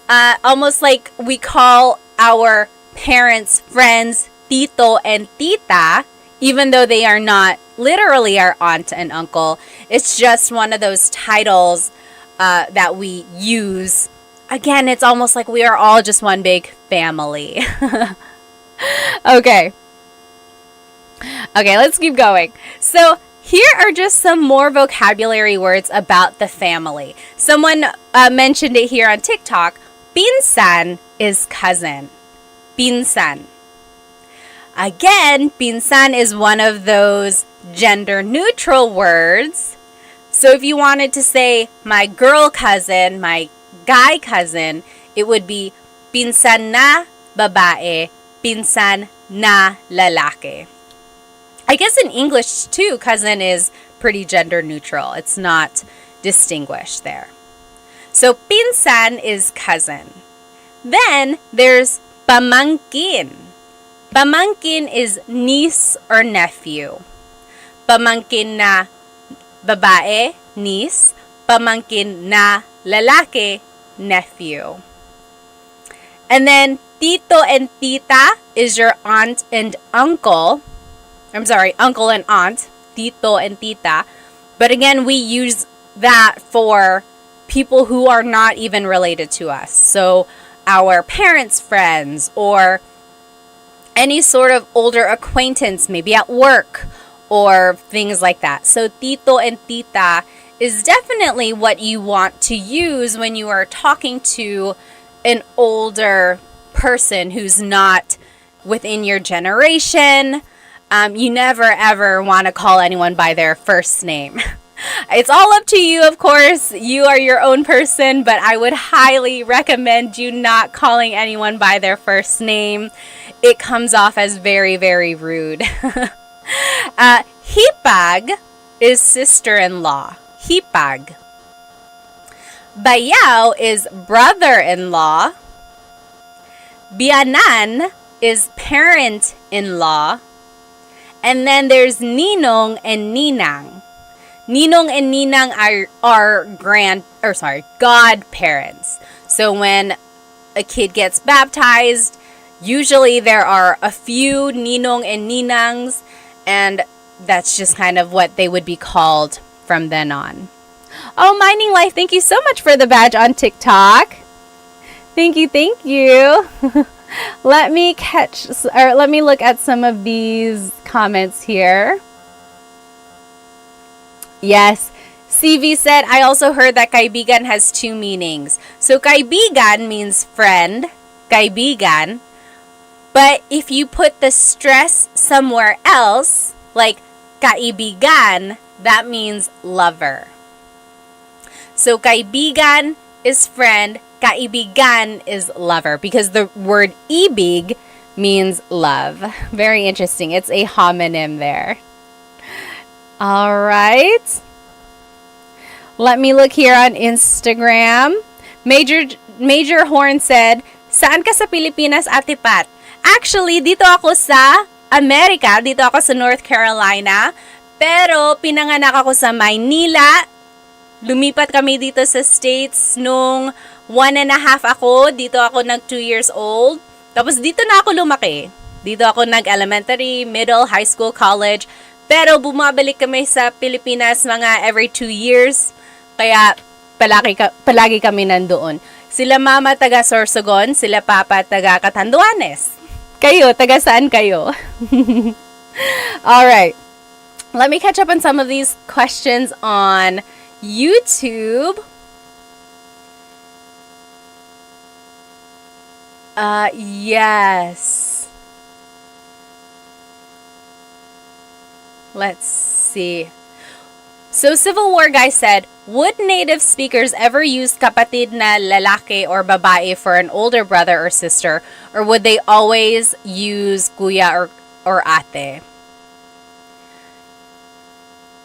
Almost like we call our parents, friends, tito and tita, even though they are not literally our aunt and uncle. It's just one of those titles that we use. Again, it's almost like we are all just one big family. Okay, let's keep going. So here are just some more vocabulary words about the family. Someone mentioned it here on TikTok. Pinsan is cousin. Pinsan. Again, pinsan is one of those gender neutral words. So if you wanted to say my girl cousin, my guy cousin, it would be pinsan na babae, pinsan na lalaki. I guess in English too, cousin is pretty gender neutral. It's not distinguished there. So pinsan is cousin. Then there's pamangkin. Pamangkin is niece or nephew. Pamangkin na babae, niece. Pamangkin na lalaki, nephew. And then tito and tita is your aunt and uncle. I'm sorry, uncle and aunt. Tito and tita. But again, we use that for people who are not even related to us. So our parents' friends, or any sort of older acquaintance, maybe at work or things like that. So tito and tita is definitely what you want to use when you are talking to an older person who's not within your generation. You never ever want to call anyone by their first name. It's all up to you, of course. You are your own person, but I would highly recommend you not calling anyone by their first name. It comes off as very, very rude. Hipag is sister-in-law. Hipag. Bayaw is brother-in-law. Bianan is parent-in-law. And then there's ninong and ninang. Ninong and ninang are godparents. So when a kid gets baptized, usually there are a few ninong and ninangs, and that's just kind of what they would be called from then on. Oh, Mining Life, thank you so much for the badge on TikTok. Thank you. Let me look at some of these comments here. Yes, CV said, I also heard that kaibigan has two meanings. So kaibigan means friend, kaibigan. But if you put the stress somewhere else, like kaibigan, that means lover. So kaibigan is friend, kaibigan is lover because the word ibig means love. Very interesting. It's a homonym there. All right. Let me look here on Instagram. Major Horn said, "Saan ka sa Pilipinas, Ate Pat?" Actually, dito ako sa Amerika. Dito ako sa North Carolina. Pero pinanganak ako sa Maynila. Lumipat kami dito sa States nung 1.5 ako. Dito ako nag 2 years old. Tapos dito na ako lumaki. Dito ako nag-elementary, middle, high school, college. Pero bumabalik kami sa Pilipinas mga every 2 years. Kaya palagi kami nandoon. Sila mama taga Sorsogon, sila papa taga Catanduanes. Kayo, taga saan kayo? Alright. Let me catch up on some of these questions on YouTube. Yes. Let's see. So Civil War guy said, would native speakers ever use kapatid na lalaki or babae for an older brother or sister, or would they always use kuya or ate?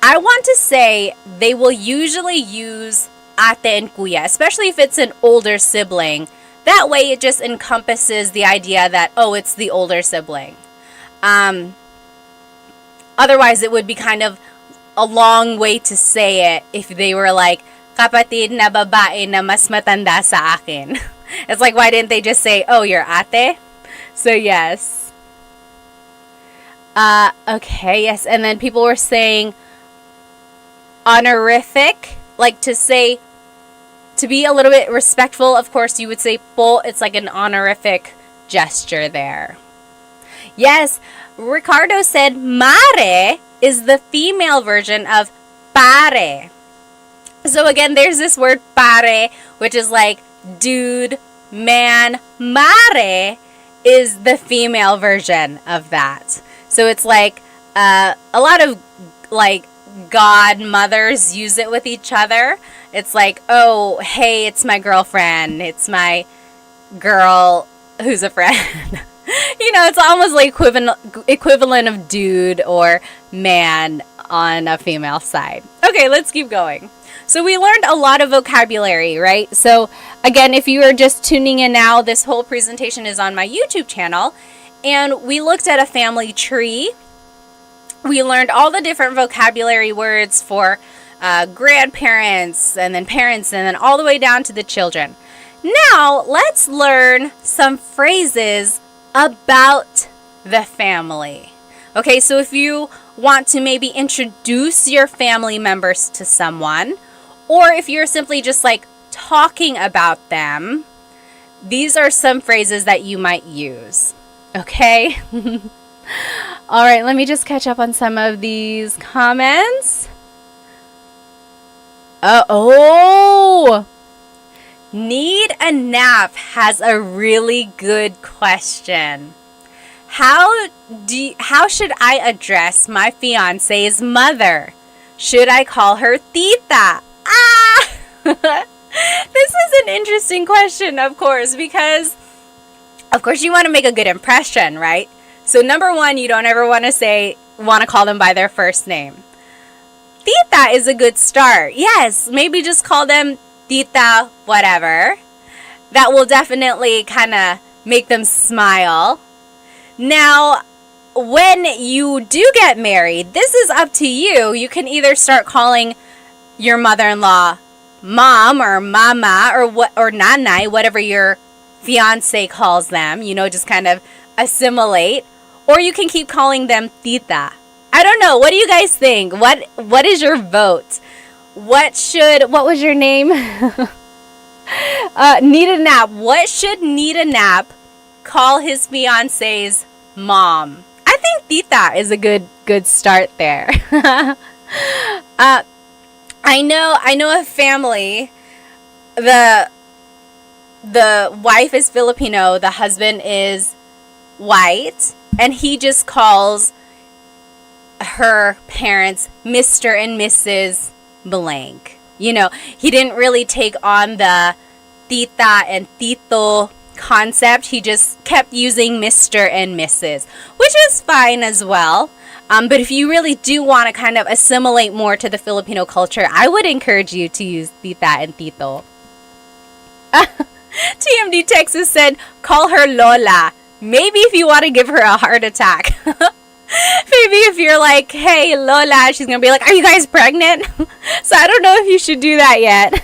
I want to say they will usually use ate and kuya, especially if it's an older sibling. That way it just encompasses the idea that, oh, it's the older sibling. Otherwise, it would be kind of a long way to say it if they were like, kapatid na babae na mas matanda sa akin. It's like, why didn't they just say, oh, you're ate? So, yes. Okay, yes. And then people were saying honorific, like to say, to be a little bit respectful, of course, you would say po. It's like an honorific gesture there. Yes, Ricardo said mare is the female version of pare. So again, there's this word pare, which is like dude, man. Mare is the female version of that. So it's like a lot of like godmothers use it with each other. It's like, oh, hey, it's my girlfriend. It's my girl who's a friend. You know, it's almost like equivalent of dude or man on a female side. Okay, let's keep going. So we learned a lot of vocabulary, right? So again, if you are just tuning in now, this whole presentation is on my YouTube channel. And we looked at a family tree. We learned all the different vocabulary words for grandparents and then parents and then all the way down to the children. Now, let's learn some phrases about the family. Okay, so if you want to maybe introduce your family members to someone, or if you're simply just like talking about them, these are some phrases that you might use. Okay? All right, let me just catch up on some of these comments. Need a nap has a really good question. How should I address my fiance's mother? Should I call her tita? This is an interesting question, of course, because of course you want to make a good impression, right? So number one, you don't ever want to call them by their first name. Tita is a good start. Yes, maybe just call them tita, whatever. That will definitely kind of make them smile. Now, when you do get married, this is up to you. You can either start calling your mother-in-law mom or mama or nanay, whatever your fiance calls them. You know, just kind of assimilate. Or you can keep calling them tita. I don't know. What do you guys think? What is your vote? What was your name? Need a nap. What should Need a Nap call his fiance's mom? I think tita is a good start there. I know a family. The wife is Filipino, the husband is white, and he just calls her parents Mr. and Mrs. blank. You know, he didn't really take on the tita and tito concept. He just kept using Mr. and Mrs., which is fine as well. But if you really do want to kind of assimilate more to the Filipino culture, I would encourage you to use tita and tito. TMD Texas said, call her Lola. Maybe if you want to give her a heart attack. Maybe if you're like, hey, Lola, she's going to be like, are you guys pregnant? So I don't know if you should do that yet.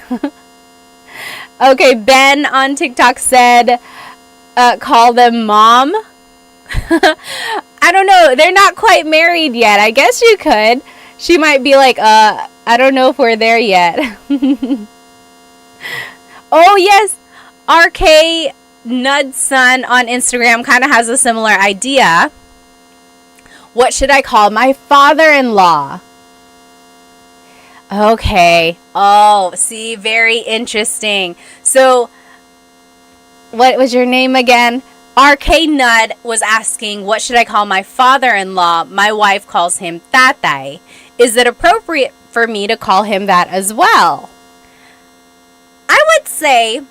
Okay, Ben on TikTok said, call them mom. I don't know. They're not quite married yet. I guess you could. She might be like, I don't know if we're there yet. Oh, yes. RK Nudson on Instagram kind of has a similar idea. What should I call my father-in-law? Okay. Oh, see, very interesting. So, what was your name again? RK Nud was asking, what should I call my father-in-law? My wife calls him tatay. Is it appropriate for me to call him that as well? I would say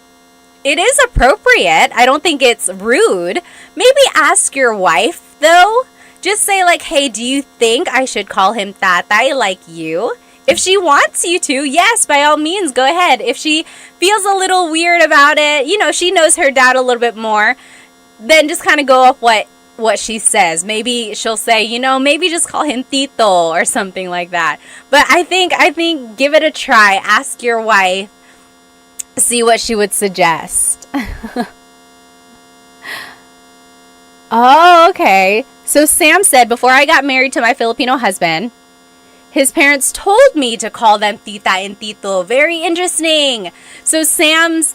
it is appropriate. I don't think it's rude. Maybe ask your wife, though. Just say like, hey, do you think I should call him tatay like you? If she wants you to, yes, by all means, go ahead. If she feels a little weird about it, you know, she knows her dad a little bit more, then just kind of go off what she says. Maybe she'll say, you know, maybe just call him Tito or something like that. But I think give it a try. Ask your wife, see what she would suggest. Oh, okay. So Sam said, before I got married to my Filipino husband, his parents told me to call them tita and tito. Very interesting. So Sam's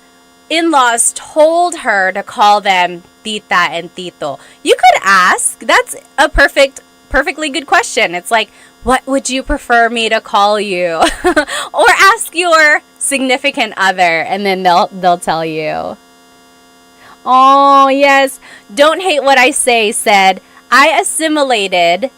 in-laws told her to call them tita and tito. You could ask. That's a perfectly good question. It's like, what would you prefer me to call you? Or ask your significant other, and then they'll tell you. Oh, yes. Don't hate what I say said, I assimilated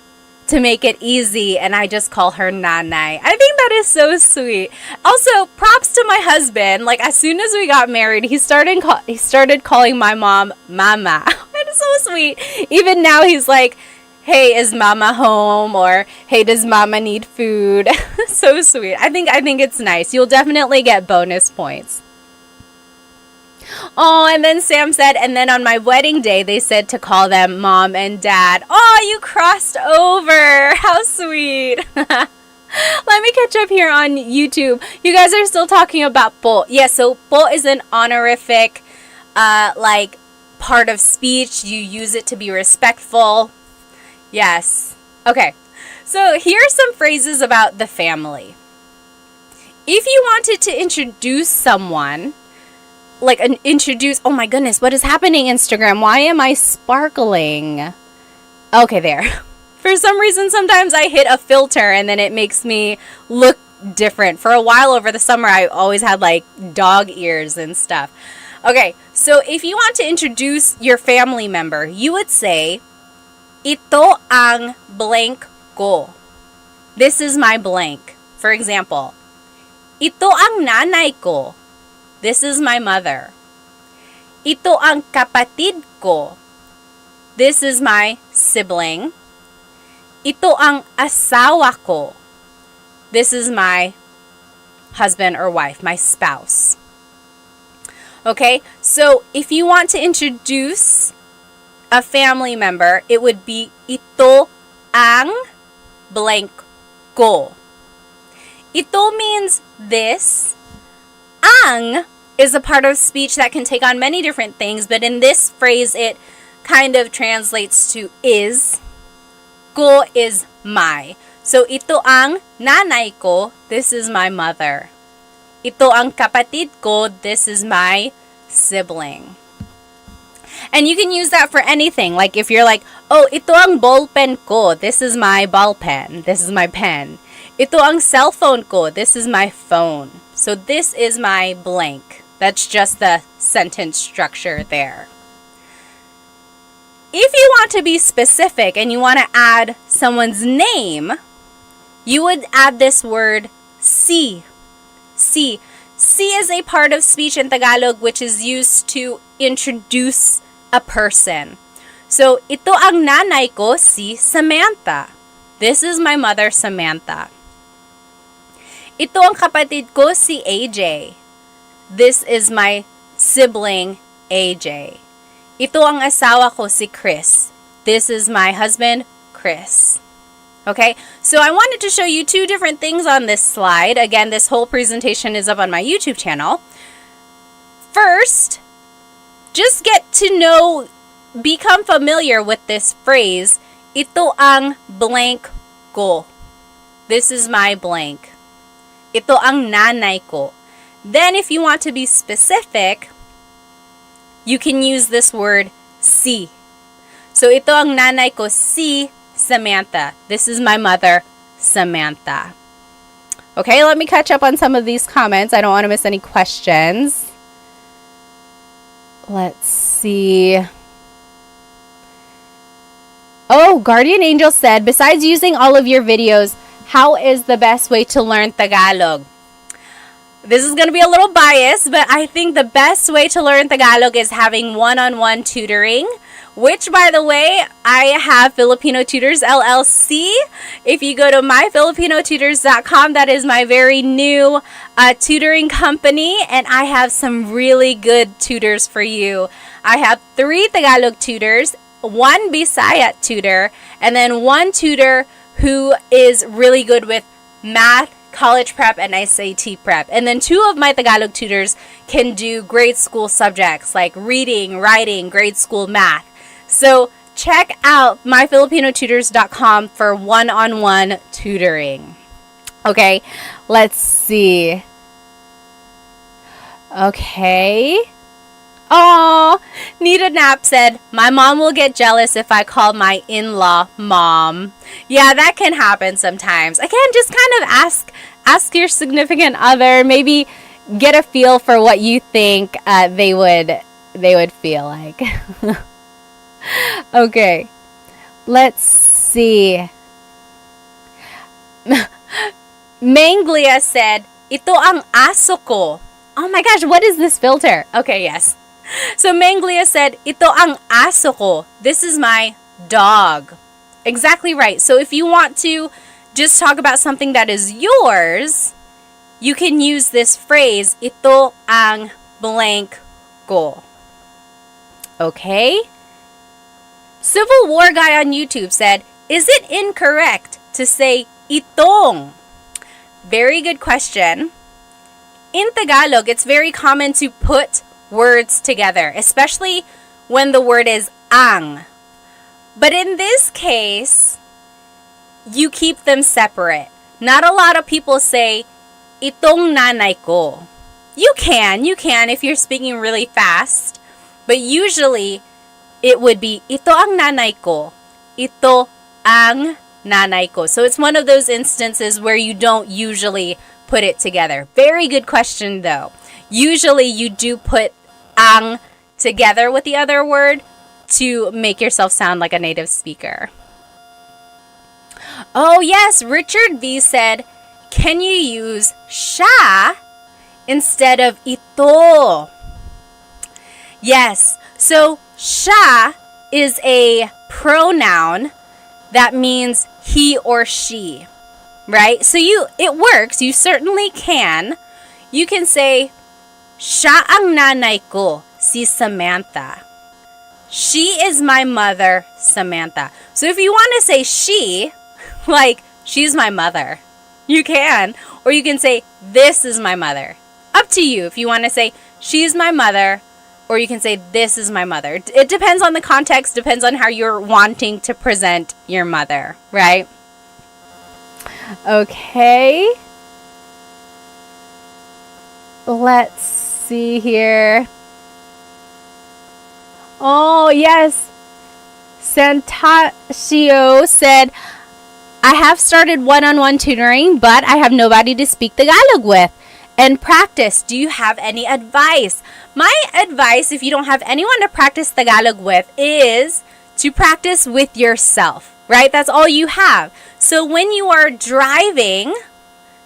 to make it easy, and I just call her nanay. I think that is so sweet. Also, props to my husband. Like, as soon as we got married, he started calling my mom mama. That is so sweet. Even now, he's like, hey, is mama home? Or, hey, does mama need food? So sweet. I think it's nice. You'll definitely get bonus points. Oh, and then Sam said, and then on my wedding day, they said to call them mom and dad. Oh, you crossed over. How sweet. Let me catch up here on YouTube. You guys are still talking about po. Yeah, so po is an honorific, like, part of speech. You use it to be respectful. Yes. Okay. So here are some phrases about the family. If you wanted to introduce someone, like introduce, oh my goodness, what is happening, Instagram? Why am I sparkling? Okay, there. For some reason, sometimes I hit a filter and then it makes me look different. For a while over the summer, I always had like dog ears and stuff. Okay, so if you want to introduce your family member, you would say, ito ang blank ko. This is my blank. For example, ito ang nanay ko. This is my mother. Ito ang kapatid ko. This is my sibling. Ito ang asawa ko. This is my husband or wife, my spouse. Okay, so if you want to introduce a family member, it would be ito ang blank ko. Ito means this. Ang is a part of speech that can take on many different things, but in this phrase, it kind of translates to is. Ko is my. So, ito ang nanay ko, this is my mother. Ito ang kapatid ko, this is my sibling. And you can use that for anything. Like if you're like, oh, ito ang ballpen ko, this is my ball pen, this is my pen. Ito ang cellphone ko, this is my phone. So this is my blank. That's just the sentence structure there. If you want to be specific and you want to add someone's name, you would add this word si. Si. si is a part of speech in Tagalog which is used to introduce a person. So, ito ang nanay ko, si Samantha. This is my mother, Samantha. Ito ang kapatid ko, si AJ. This is my sibling, AJ. Ito ang asawa ko, si Chris. This is my husband, Chris. Okay, so I wanted to show you two different things on this slide. Again, this whole presentation is up on my YouTube channel. First, just get to know, become familiar with this phrase, ito ang blank ko. This is my blank. Ito ang nanay ko. Then, if you want to be specific, you can use this word, si. So, ito ang nanay ko, si Samantha. This is my mother, Samantha. Okay, let me catch up on some of these comments. I don't want to miss any questions. Let's see. Oh, Guardian Angel said, besides using all of your videos, how is the best way to learn Tagalog? This is going to be a little biased, but I think the best way to learn Tagalog is having one-on-one tutoring, which, by the way, I have Filipino Tutors LLC. If you go to myfilipinotutors.com, that is my very new tutoring company, and I have some really good tutors for you. I have 3 Tagalog tutors, 1 Bisaya tutor, and then 1 tutor who is really good with math, college prep, and SAT prep. And then 2 of my Tagalog tutors can do grade school subjects like reading, writing, grade school math. So check out myfilipinotutors.com for one-on-one tutoring. Okay, let's see. Okay. Oh, Nita Knapp said, my mom will get jealous if I call my in-law mom. Yeah, that can happen sometimes. Again, just kind of ask your significant other, maybe get a feel for what you think they would feel like. Okay, let's see. Manglia said, ito ang aso ko. Oh my gosh, what is this filter? Okay, yes. So Manglia said, ito ang aso ko. This is my dog. Exactly right. So if you want to just talk about something that is yours, you can use this phrase, ito ang blank ko. Okay? Civil War Guy on YouTube said, is it incorrect to say itong? Very good question. In Tagalog, it's very common to put words together, especially when the word is ang. But in this case, you keep them separate. Not a lot of people say, itong nanay ko. You can if you're speaking really fast. But usually, it would be, ito ang nanay ko. Ito ang nanay ko. So it's one of those instances where you don't usually put it together. Very good question, though. Usually, you do put ang together with the other word to make yourself sound like a native speaker. Oh, yes, Richard V said, can you use siya instead of ito? Yes, so siya is a pronoun that means he or she, right? So it works. You certainly can. You can say, siya ang nanay ko, si Samantha. She is my mother, Samantha. So if you want to say she, like, she's my mother, you can. Or you can say, this is my mother. Up to you if you want to say, she's my mother, or you can say, this is my mother. It depends on the context, depends on how you're wanting to present your mother, right? Okay. Let's see here. Oh, yes. Santasio said, I have started one-on-one tutoring, but I have nobody to speak Tagalog with and practice. Do you have any advice? My advice, if you don't have anyone to practice Tagalog with, is to practice with yourself, right? That's all you have. So when you are driving,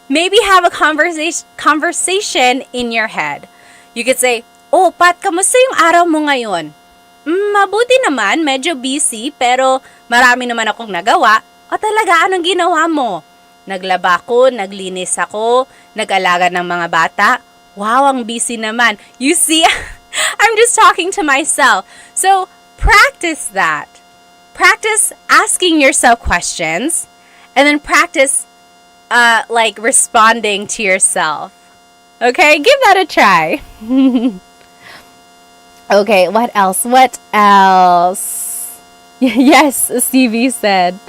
maybe have a conversation in your head. You could say, "Oh, Pat, kamusta yung araw mo ngayon?" Mabuti naman, medyo busy, pero marami naman akong nagawa. O talaga, anong ginawa mo? Naglaba ako, naglinis ako, nag-alaga ng mga bata. Wow, ang busy naman. You see, I'm just talking to myself. So, practice that. Practice asking yourself questions, and then practice like responding to yourself. Okay, give that a try. Okay, what else? What else? Yes, CV said.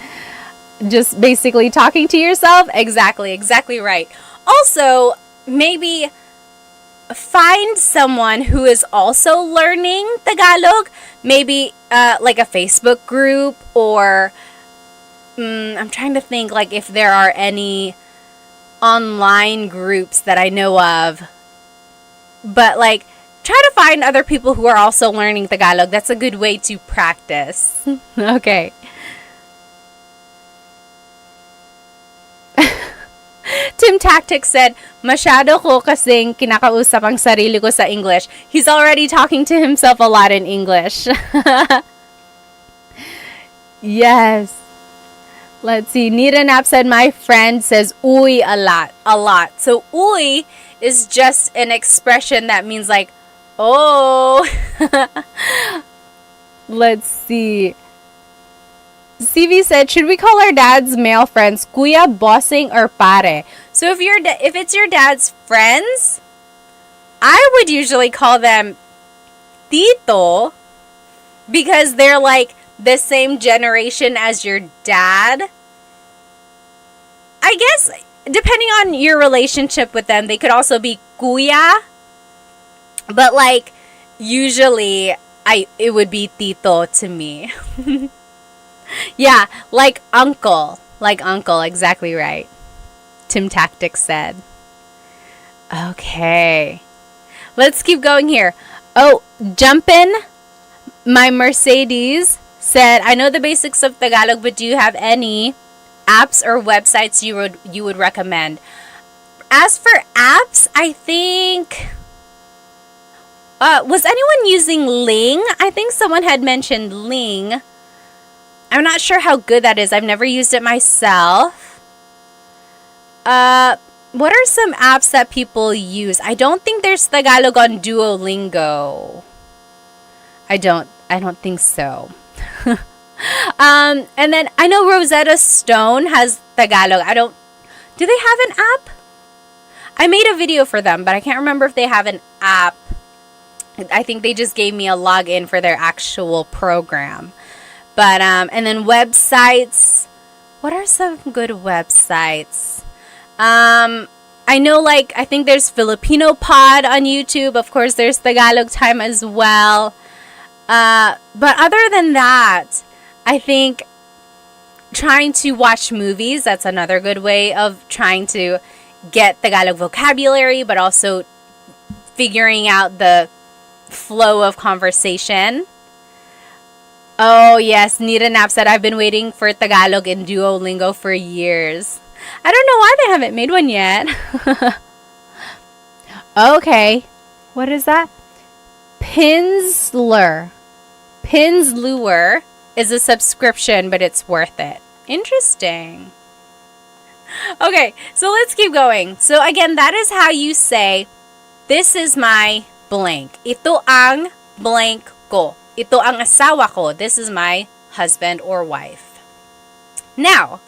Just basically talking to yourself. Exactly right. Also, maybe find someone who is also learning Tagalog. Maybe like a Facebook group, or I'm trying to think like if there are any online groups that I know of. But like, try to find other people who are also learning Tagalog. That's a good way to practice. Okay. Tim Tactic said, "Masyado ko kasing kinakausap ang sarili ko sa English." He's already talking to himself a lot in English. Yes. Let's see. Nita Nap said, "My friend says uy a lot. So uy is just an expression that means like, oh. Let's see. CV said, "Should we call our dad's male friends kuya, bossing, or pare?" So if it's your dad's friends, I would usually call them tito, because they're like the same generation as your dad. I guess depending on your relationship with them, they could also be kuya, but like usually it would be tito to me. Yeah, like uncle, exactly right. Tim Tactic said. Okay, let's keep going here. Oh, Jumpin', my Mercedes said, "I know the basics of Tagalog, but do you have any apps or websites you would recommend?" As for apps, I think was anyone using Ling? I think someone had mentioned Ling. I'm not sure how good that is. I've never used it myself. What are some apps that people use? I don't think there's Tagalog on Duolingo. I don't think so. And then I know Rosetta Stone has Tagalog. Do they have an app? I made a video for them, but I can't remember if they have an app. I think they just gave me a login for their actual program. But and then websites. What are some good websites? I know, like, I think there's Filipino Pod on YouTube. Of course, there's Tagalog Time as well. But other than that, I think trying to watch movies, that's another good way of trying to get Tagalog vocabulary, but also figuring out the flow of conversation. Oh, yes, Nita Nap said, "I've been waiting for Tagalog in Duolingo for years." I don't know why they haven't made one yet. Okay, what is that? Pinsler is a subscription, but it's worth it. Interesting. Okay, so let's keep going. So again, that is how you say, "This is my blank. Ito ang blank ko. Ito ang asawa ko. This is my husband or wife." Now,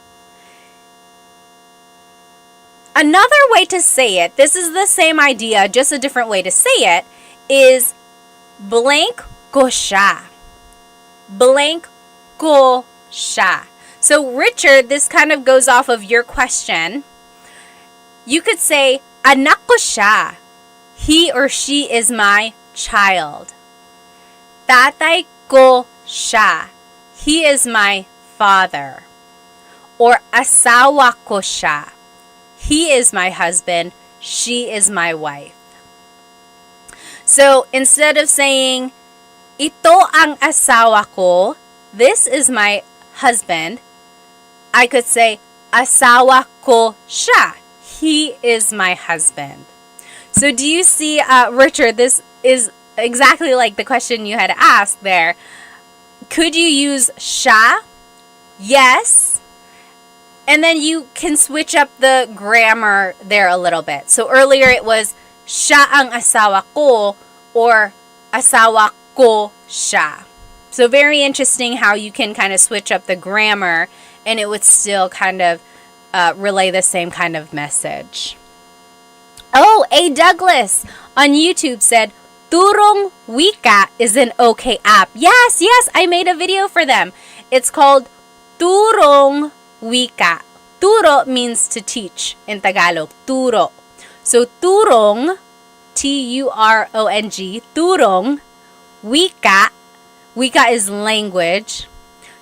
another way to say it, this is the same idea, just a different way to say it, is blank ko siya. Blank ko siya. So, Richard, this kind of goes off of your question. You could say, "Anak ko siya. He or she is my child." Tatay ko siya. He is my father. Or asawa ko siya. He is my husband. She is my wife. So, instead of saying, "Ito ang asawa ko," this is my husband, I could say, "Asawa ko siya." He is my husband. So do you see, Richard, this is exactly like the question you had asked there. Could you use siya? Yes. And then you can switch up the grammar there a little bit. So earlier it was siya ang asawa ko or asawa ko siya. So very interesting how you can kind of switch up the grammar and it would still kind of relay the same kind of message. Oh, A. Douglas on YouTube said, Turong Wika is an okay app. Yes, I made a video for them. It's called Turong Wika. Turo means to teach in Tagalog. Turo. So Turong, T-U-R-O-N-G, Turong Wika. Wika is language.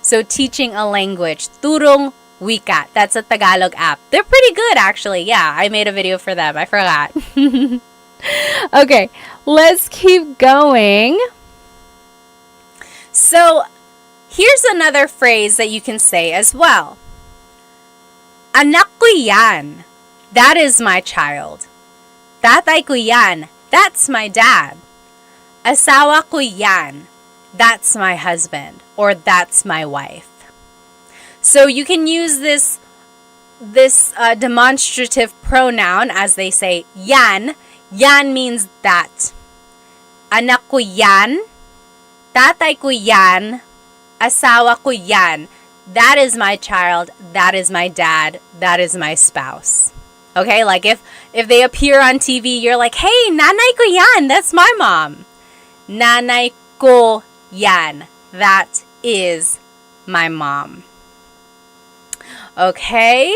So teaching a language. Turong Wika. That's a Tagalog app. They're pretty good, actually. Yeah, I made a video for them. I forgot. Okay, let's keep going. So here's another phrase that you can say as well. Anak ko yan. That is my child. Tatay ko yan. That's my dad. Asawa ko yan. That's my husband. Or that's my wife. So you can use this demonstrative pronoun as they say yan. Yan means that. Anak ko yan. Tatay ko yan. Asawa ko yan. That is my child. That is my dad. That is my spouse. Okay, like if they appear on TV, you're like, hey, nanay ko yan. That's my mom. Nanay ko yan. That is my mom. Okay.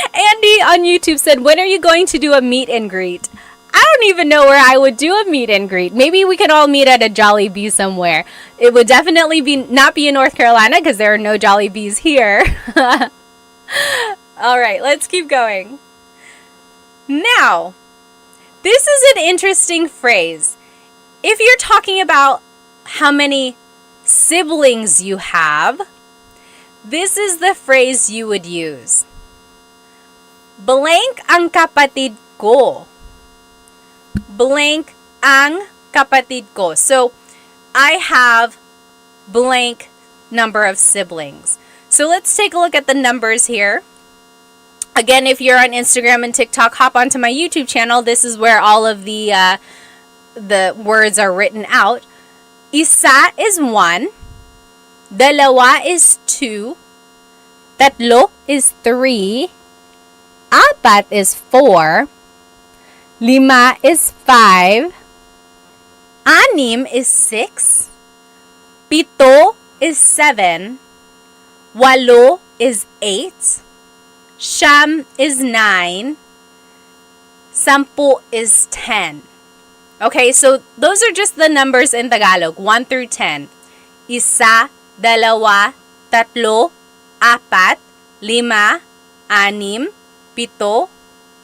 Andy on YouTube said, when are you going to do a meet and greet? I don't even know where I would do a meet and greet. Maybe we could all meet at a Jollibee somewhere. It would definitely not be in North Carolina because there are no Jollibees here. All right, let's keep going. Now, this is an interesting phrase. If you're talking about how many siblings you have, this is the phrase you would use. Blank ang kapatid ko. Blank ang kapatid ko. So, I have blank number of siblings. So, let's take a look at the numbers here. Again, if you're on Instagram and TikTok, hop onto my YouTube channel. This is where all of the words are written out. Isa is 1. Dalawa is 2. Tatlo is 3. Apat is 4. Lima is 5. Anim is 6. Pito is 7. Walo is 8. Siyam is 9. Sampu is 10. Okay, so those are just the numbers in Tagalog, 1 through 10. Isa, dalawa, tatlo, apat, lima, anim, pito,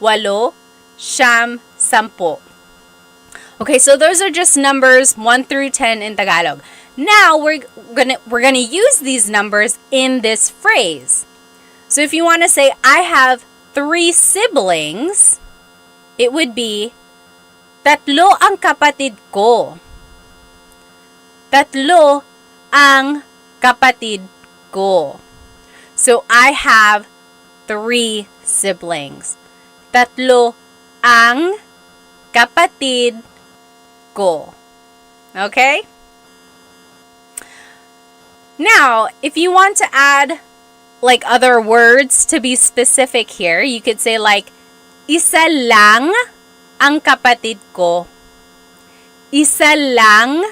walo, siyam, sampu. Okay, so those are just numbers 1 through 10 in Tagalog. Now we're gonna use these numbers in this phrase. So if you want to say I have 3 siblings, it would be tatlo ang kapatid ko. Tatlo ang kapatid ko. So I have 3 siblings. Tatlo ang kapatid ko. Okay? Now, if you want to add like other words to be specific here, you could say like, isa lang ang kapatid ko. Isa lang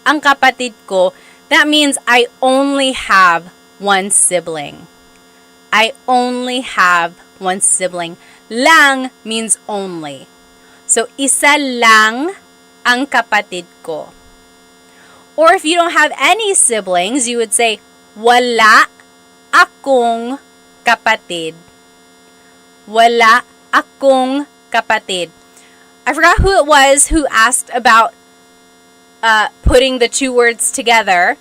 ang kapatid ko. That means I only have 1 sibling. I only have 1 sibling. Lang means only. So, isa lang ang kapatid ko. Or if you don't have any siblings, you would say, wala akong kapatid. Wala akong kapatid. I forgot who it was who asked about putting the 2 words together.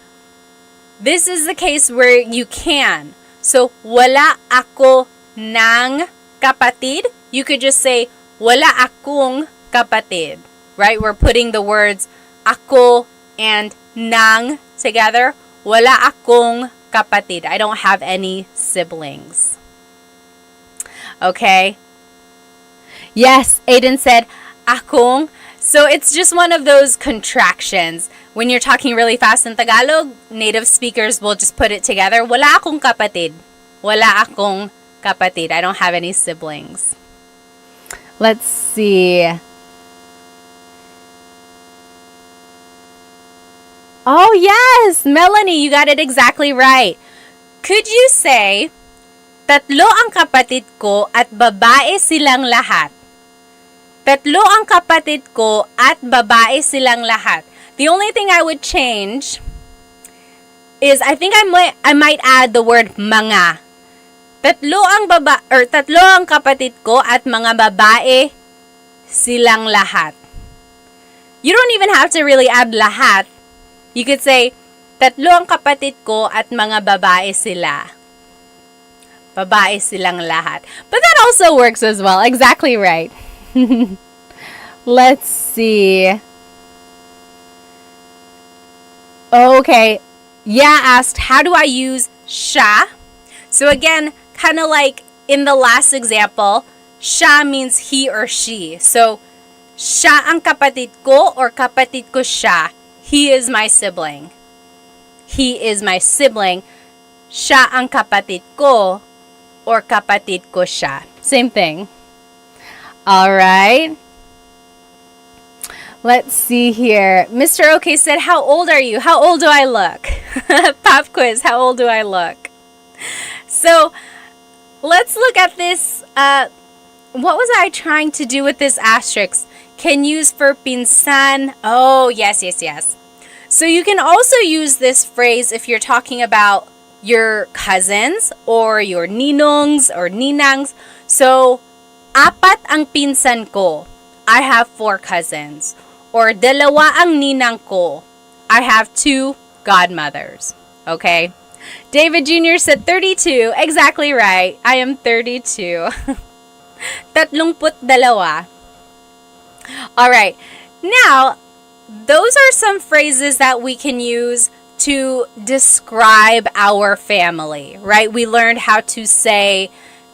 This is the case where you can. So, wala ako ng kapatid. You could just say, wala akong kapatid. Right? We're putting the words ako and nang together. Wala akong kapatid. I don't have any siblings. Okay? Yes, Aiden said, akong. So it's just one of those contractions. When you're talking really fast in Tagalog, native speakers will just put it together. Wala akong kapatid. Wala akong kapatid. I don't have any siblings. Let's see. Oh, yes! Melanie, you got it exactly right. Could you say, tatlo ang kapatid ko at babae silang lahat? Tatlo ang kapatid ko at babae silang lahat. The only thing I would change is I think I might add the word mga. Tatlo ang kapatid ko at mga babae silang lahat. You don't even have to really add lahat. You could say, tatlo ang kapatid ko at mga babae sila. Babae silang lahat. But that also works as well. Exactly right. Let's see. Okay. Yeah asked, how do I use siya? So again, kind of like in the last example, siya means he or she. So, siya ang kapatid ko or kapatid ko siya. He is my sibling. He is my sibling. Siya ang kapatid ko or kapatid ko siya. Same thing. All right. Let's see here. Mr. OK said, how old are you? How old do I look? Pop quiz, how old do I look? So, let's look at this. What was I trying to do with this asterisk? Can use for pinsan. Oh, yes. So you can also use this phrase if you're talking about your cousins or your ninongs or ninangs. So, apat ang pinsan ko. I have 4 cousins. Or dalawa ang ninang ko. I have 2 godmothers. Okay? David Jr. said 32. Exactly right. I am 32. 32. All right. Now, those are some phrases that we can use to describe our family, right? We learned how to say,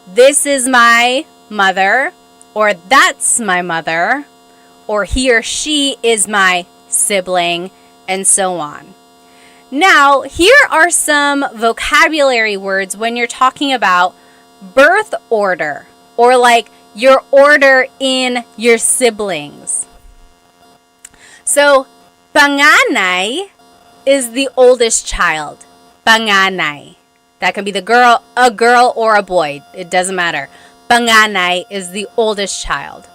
this is my mother, or that's my mother, or he or she is my sibling, and so on. Now, here are some vocabulary words when you're talking about birth order, or like your order in your siblings. So, panganay is the oldest child. Panganay. That can be a girl or a boy. It doesn't matter. Panganay is the oldest child.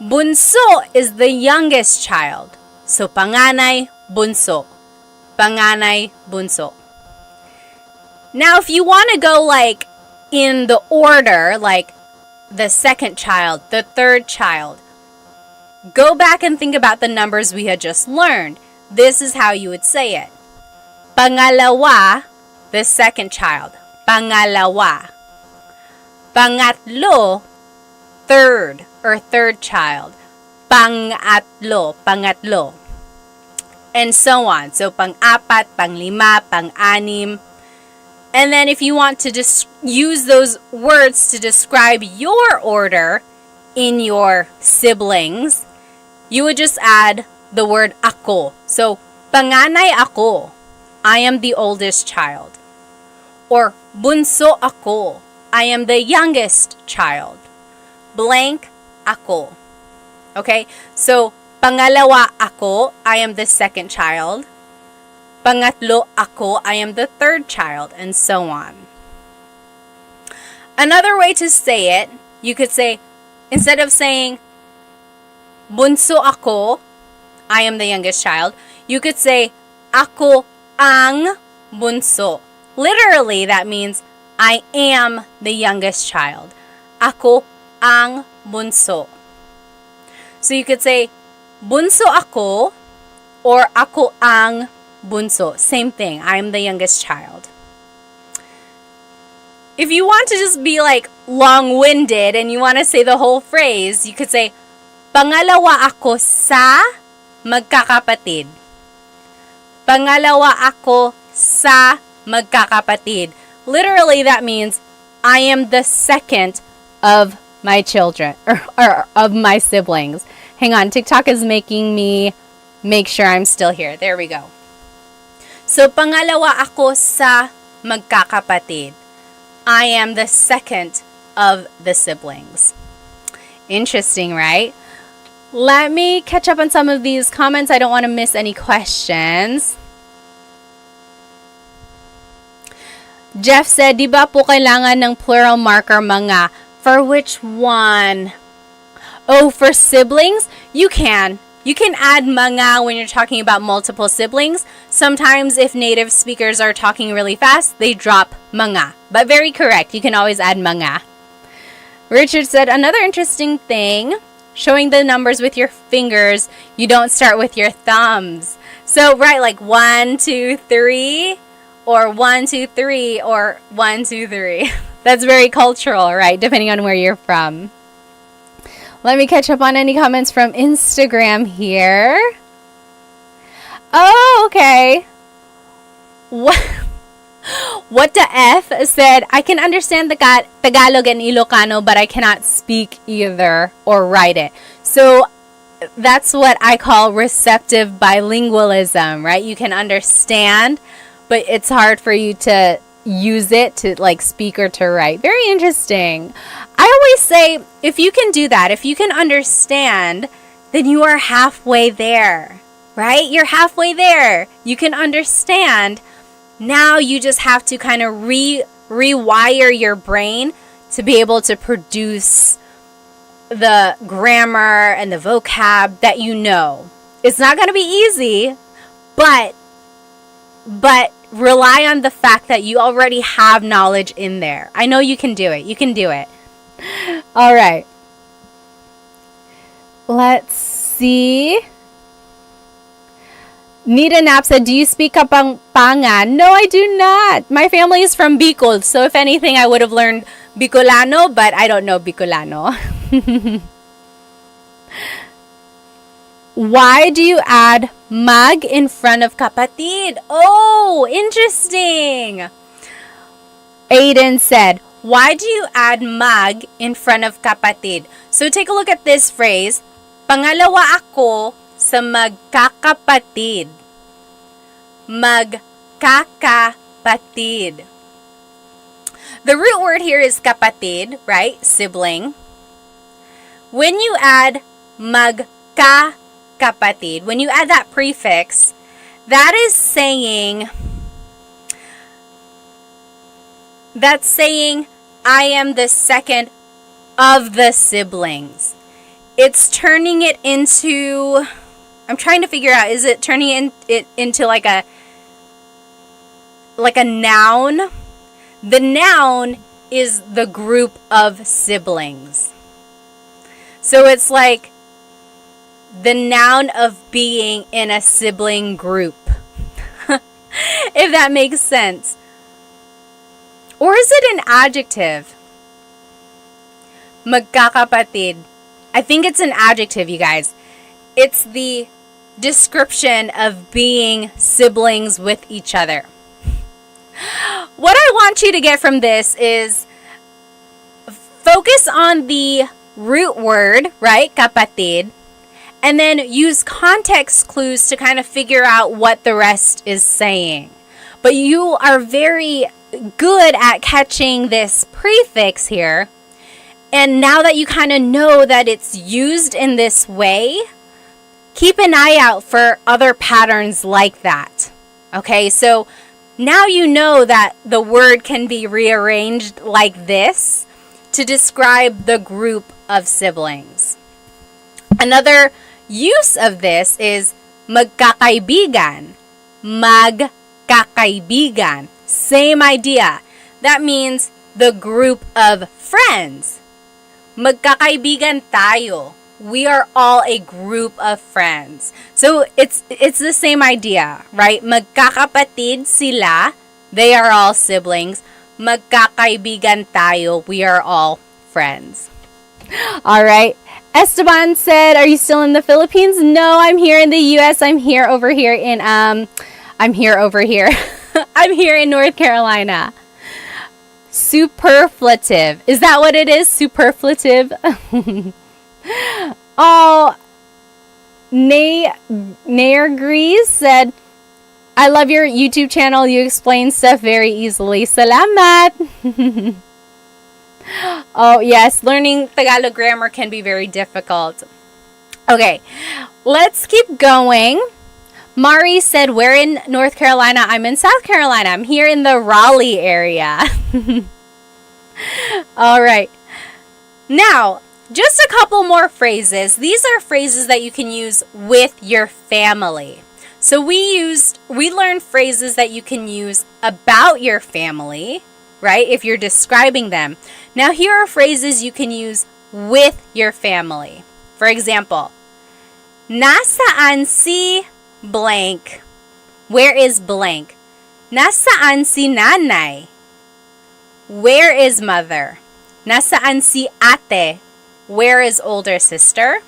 Bunso is the youngest child. So, panganay, bunso. Panganay, bunso. Now, if you want to go like in the order, like the second child, the third child, go back and think about the numbers we had just learned. This is how you would say it. Pangalawa, the second child. Pangalawa. Pangatlo, third or third child. Pangatlo, pangatlo. And so on. So, pang-apat, pang-lima, pang-anim. And then if you want to just use those words to describe your order in your siblings, you would just add the word ako. So, panganay ako. I am the oldest child. Or bunso ako. I am the youngest child. Blank ako. Okay? So, pangalawa ako. I am the second child. Pangatlo ako. I am the third child. And so on. Another way to say it, you could say, instead of saying, bunso ako, I am the youngest child, you could say, ako ang bunso. Literally, that means, I am the youngest child. Ako ang bunso. So you could say, bunso ako, or ako ang bunso. Same thing, I am the youngest child. if you want to just be like long-winded and you want to say the whole phrase, you could say, pangalawa ako sa magkakapatid. Pangalawa ako sa magkakapatid. Literally, that means I am the second of my children, or of my siblings. Hang on, TikTok is making me make sure I'm still here. There we go. So, pangalawa ako sa magkakapatid. I am the second of the siblings. Interesting, right? Let me catch up on some of these comments. I don't want to miss any questions. Jeff said, di ba po kailangan ng plural marker mga? For which one? Oh, for siblings? You can. You can add mga when you're talking about multiple siblings. Sometimes if native speakers are talking really fast, they drop mga. But very correct. You can always add mga. Richard said, another interesting thing, showing the numbers with your fingers, you don't start with your thumbs. So, right, like 1, 2, 3, or 1, 2, 3, or 1, 2, 3. That's very cultural, right? Depending on where you're from. Let me catch up on any comments from Instagram here. Oh, okay. What the F said, I can understand the Tagalog and Ilocano, but I cannot speak either or write it. So that's what I call receptive bilingualism, right? You can understand, but it's hard for you to use it to like speak or to write. Very interesting. I always say, if you can do that, if you can understand, then you are halfway there, right? You're halfway there. You can understand. Now you just have to kind of rewire your brain to be able to produce the grammar and the vocab that you know. It's not going to be easy, but rely on the fact that you already have knowledge in there. I know you can do it. You can do it. All right. Let's see. Nita Knapp said, do you speak Kapampangan? No, I do not. My family is from Bicol, so if anything, I would have learned Bicolano, but I don't know Bicolano. Why do you add mag in front of kapatid? Oh, interesting. Aiden said, why do you add mag in front of kapatid? So take a look at this phrase. Pangalawa ako sa magkakapatid. Magkakapatid. The root word here is kapatid, right? Sibling. When you add magkakapatid, when you add that prefix, that is saying, I am the second of the siblings. It's turning it into, I'm trying to figure out, is it turning it into like a noun? The noun is the group of siblings. So it's like the noun of being in a sibling group. If that makes sense. Or is it an adjective? Magkakapatid. I think it's an adjective, you guys. It's the description of being siblings with each other. What I want you to get from this is focus on the root word, right? Kapatid. And then use context clues to kind of figure out what the rest is saying. But you are very good at catching this prefix here. And now that you kind of know that it's used in this way, keep an eye out for other patterns like that. Okay, so now you know that the word can be rearranged like this to describe the group of siblings. Another use of this is magkakaibigan. Magkakaibigan. Same idea. That means the group of friends. Magkakaibigan tayo. We are all a group of friends. So it's the same idea, right? Magkakapatid sila. They are all siblings. magkakaibigan tayo. We are all friends. All right. Esteban said, "Are you still in the Philippines?" No, I'm here in the US. I'm here over here in I'm here in North Carolina. Superflative. Is that what it is? Superflative? Oh, Nair Grease said, "I love your YouTube channel. You explain stuff very easily. Salamat." Oh, yes. Learning Tagalog grammar can be very difficult. Okay, let's keep going. Mari said, "Where in North Carolina?" I'm in South Carolina. I'm here in the Raleigh area. All right. Now, just a couple more phrases. These are phrases that you can use with your family. So we learned phrases that you can use about your family, right? If you're describing them. Now here are phrases you can use with your family. For example, nasaan si blank? Where is blank? Nasaan si nanay? Where is mother? Nasaan si ate? Where is older sister?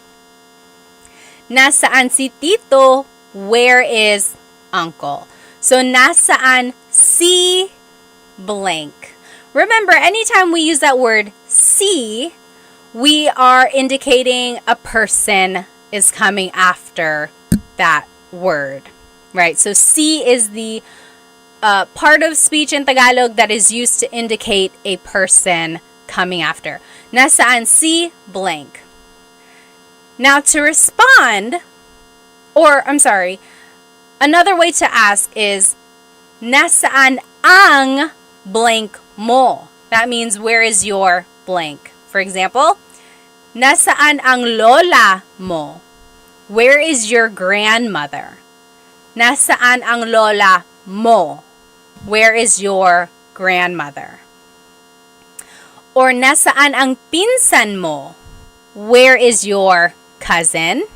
Nasaan si tito? Where is uncle? So nasaan si blank. Remember, anytime we use that word si, we are indicating a person is coming after that word, right? So si is the part of speech in Tagalog that is used to indicate a person coming after. Nasaan si blank. Now to respond, another way to ask is, nasaan ang blank mo? That means, where is your blank? For example, nasaan ang lola mo? Where is your grandmother? Nasaan ang lola mo? Where is your grandmother? Or nasaan ang pinsan mo? Where is your cousin?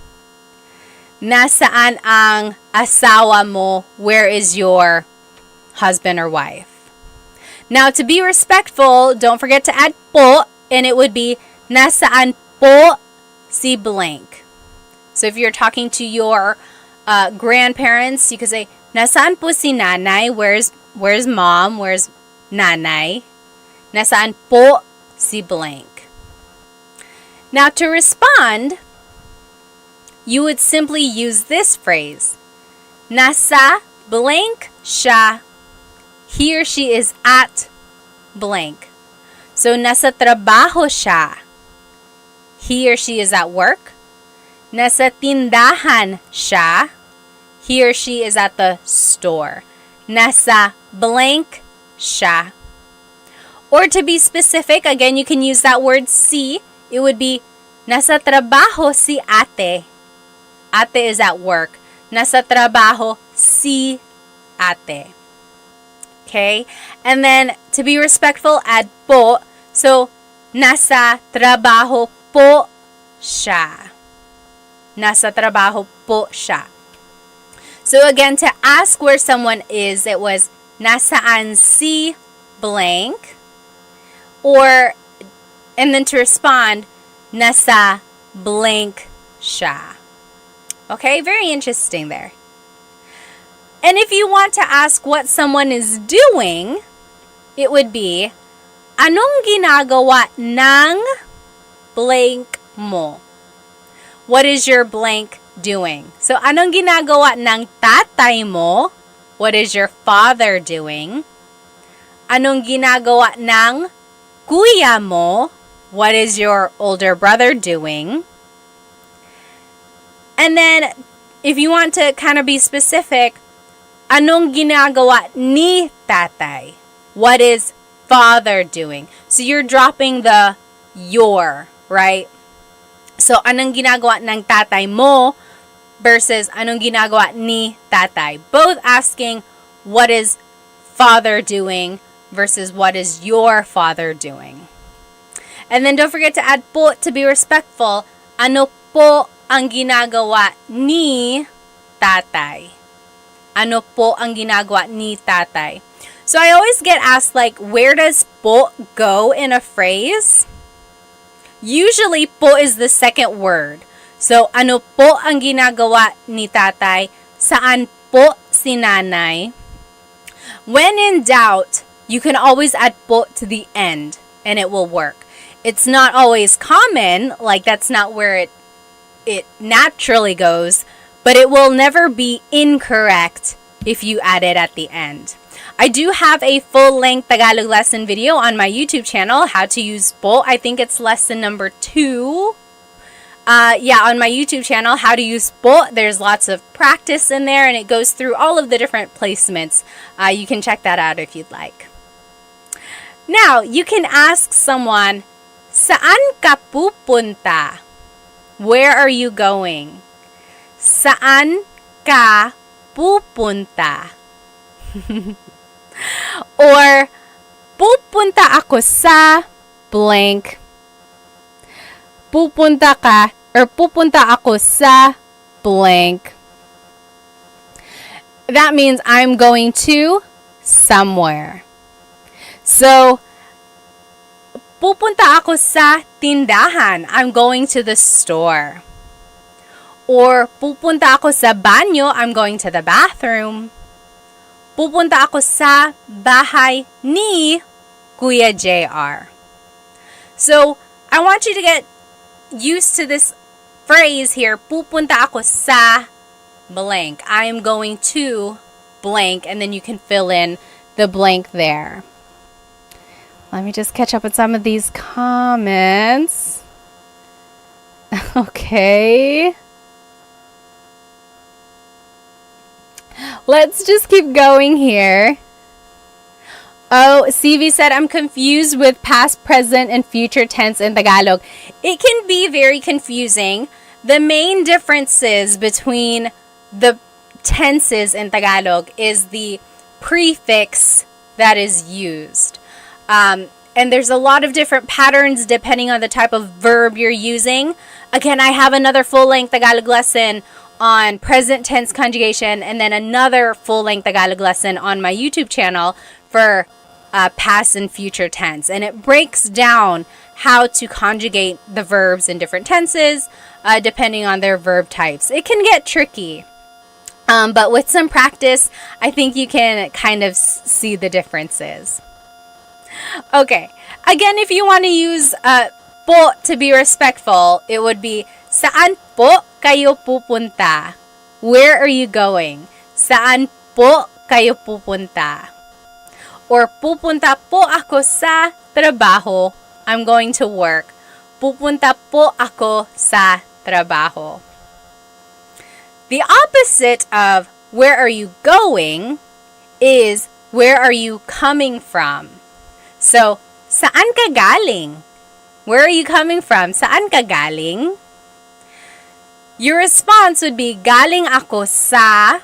Nasaan ang asawa mo? Where is your husband or wife? Now, to be respectful, don't forget to add po, and it would be nasaan po si blank. So if you're talking to your grandparents, you could say, nasaan po si nanay? Where's mom? Where's nanay? Nasaan po si blank? Now, to respond, you would simply use this phrase. Nasa blank siya. He or she is at blank. So, nasa trabaho siya. He or she is at work. Nasa tindahan siya. He or she is at the store. Nasa blank siya. Or to be specific, again, you can use that word si. It would be, nasa trabaho si ate. Ate is at work. Nasa trabaho si ate. Okay? And then, to be respectful, add po. So, nasa trabaho po siya. Nasa trabaho po siya. So, again, to ask where someone is, it was, nasaan si blank. And then to respond, nasa blank siya. Okay? Very interesting there. And if you want to ask what someone is doing, it would be, anong ginagawa ng blank mo? What is your blank doing? So, anong ginagawa ng tatay mo? What is your father doing? Anong ginagawa ng kuya mo? What is your older brother doing? And then, if you want to kind of be specific, anong ginagawa ni tatay? What is father doing? So you're dropping the your, right? So anong ginagawa ng tatay mo versus anong ginagawa ni tatay? Both asking what is father doing versus what is your father doing. And then don't forget to add po to be respectful. Ano po ang ginagawa ni tatay? Ano po ang ginagawa ni tatay? So I always get asked, like, where does po go in a phrase? Usually, po is the second word. So, ano po ang ginagawa ni tatay? Saan po si nanay? When in doubt, you can always add po to the end and it will work. It's not always common, like that's not where it naturally goes, but it will never be incorrect if you add it at the end. I do have a full-length Tagalog lesson video on my YouTube channel, how to use po. I think it's lesson number 2. On my YouTube channel, how to use po. There's lots of practice in there, and it goes through all of the different placements. You can check that out if you'd like. Now, you can ask someone, saan ka pupunta? Where are you going? Saan ka pupunta? Or, pupunta ako sa blank. Pupunta ka, or pupunta ako sa blank. That means I'm going to somewhere. So, pupunta ako sa tindahan. I'm going to the store. Or, pupunta ako sa banyo. I'm going to the bathroom. Pupunta ako sa bahay ni Kuya JR. So, I want you to get used to this phrase here. Pupunta ako sa blank. I am going to blank, and then you can fill in the blank there. Let me just catch up with some of these comments. Okay. Let's just keep going here. Oh, CV said, I'm confused with past, present, and future tense in Tagalog. It can be very confusing. The main differences between the tenses in Tagalog is the prefix that is used. And there's a lot of different patterns depending on the type of verb you're using. Again, I have another full-length Tagalog lesson on present tense conjugation, and then another full-length Tagalog lesson on my YouTube channel for past and future tense. And it breaks down how to conjugate the verbs in different tenses depending on their verb types. It can get tricky, but with some practice, I think you can kind of see the differences. Okay, again, if you want to use po to be respectful, it would be, saan po kayo pupunta? Where are you going? Saan po kayo pupunta? Or pupunta po ako sa trabaho. I'm going to work. Pupunta po ako sa trabaho. The opposite of where are you going is where are you coming from? So, saan ka galing? Where are you coming from? Saan ka galing? Your response would be, galing ako sa,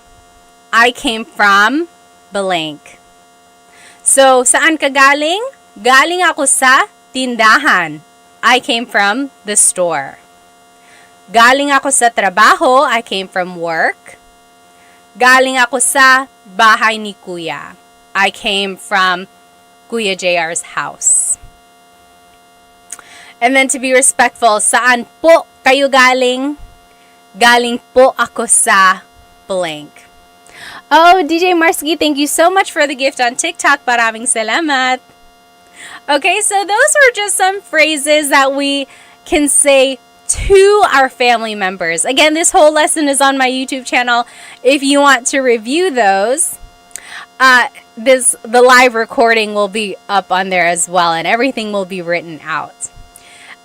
I came from, blank. So, saan ka galing? Galing ako sa tindahan. I came from the store. Galing ako sa trabaho. I came from work. Galing ako sa bahay ni Kuya. I came from Kuya JR's house. And then to be respectful, saan po kayo galing? Galing po ako sa blank. Oh, DJ Marsky, thank you so much for the gift on TikTok. Maraming salamat. Okay, so those are just some phrases that we can say to our family members. Again, this whole lesson is on my YouTube channel. If you want to review those, the live recording will be up on there as well, and everything will be written out.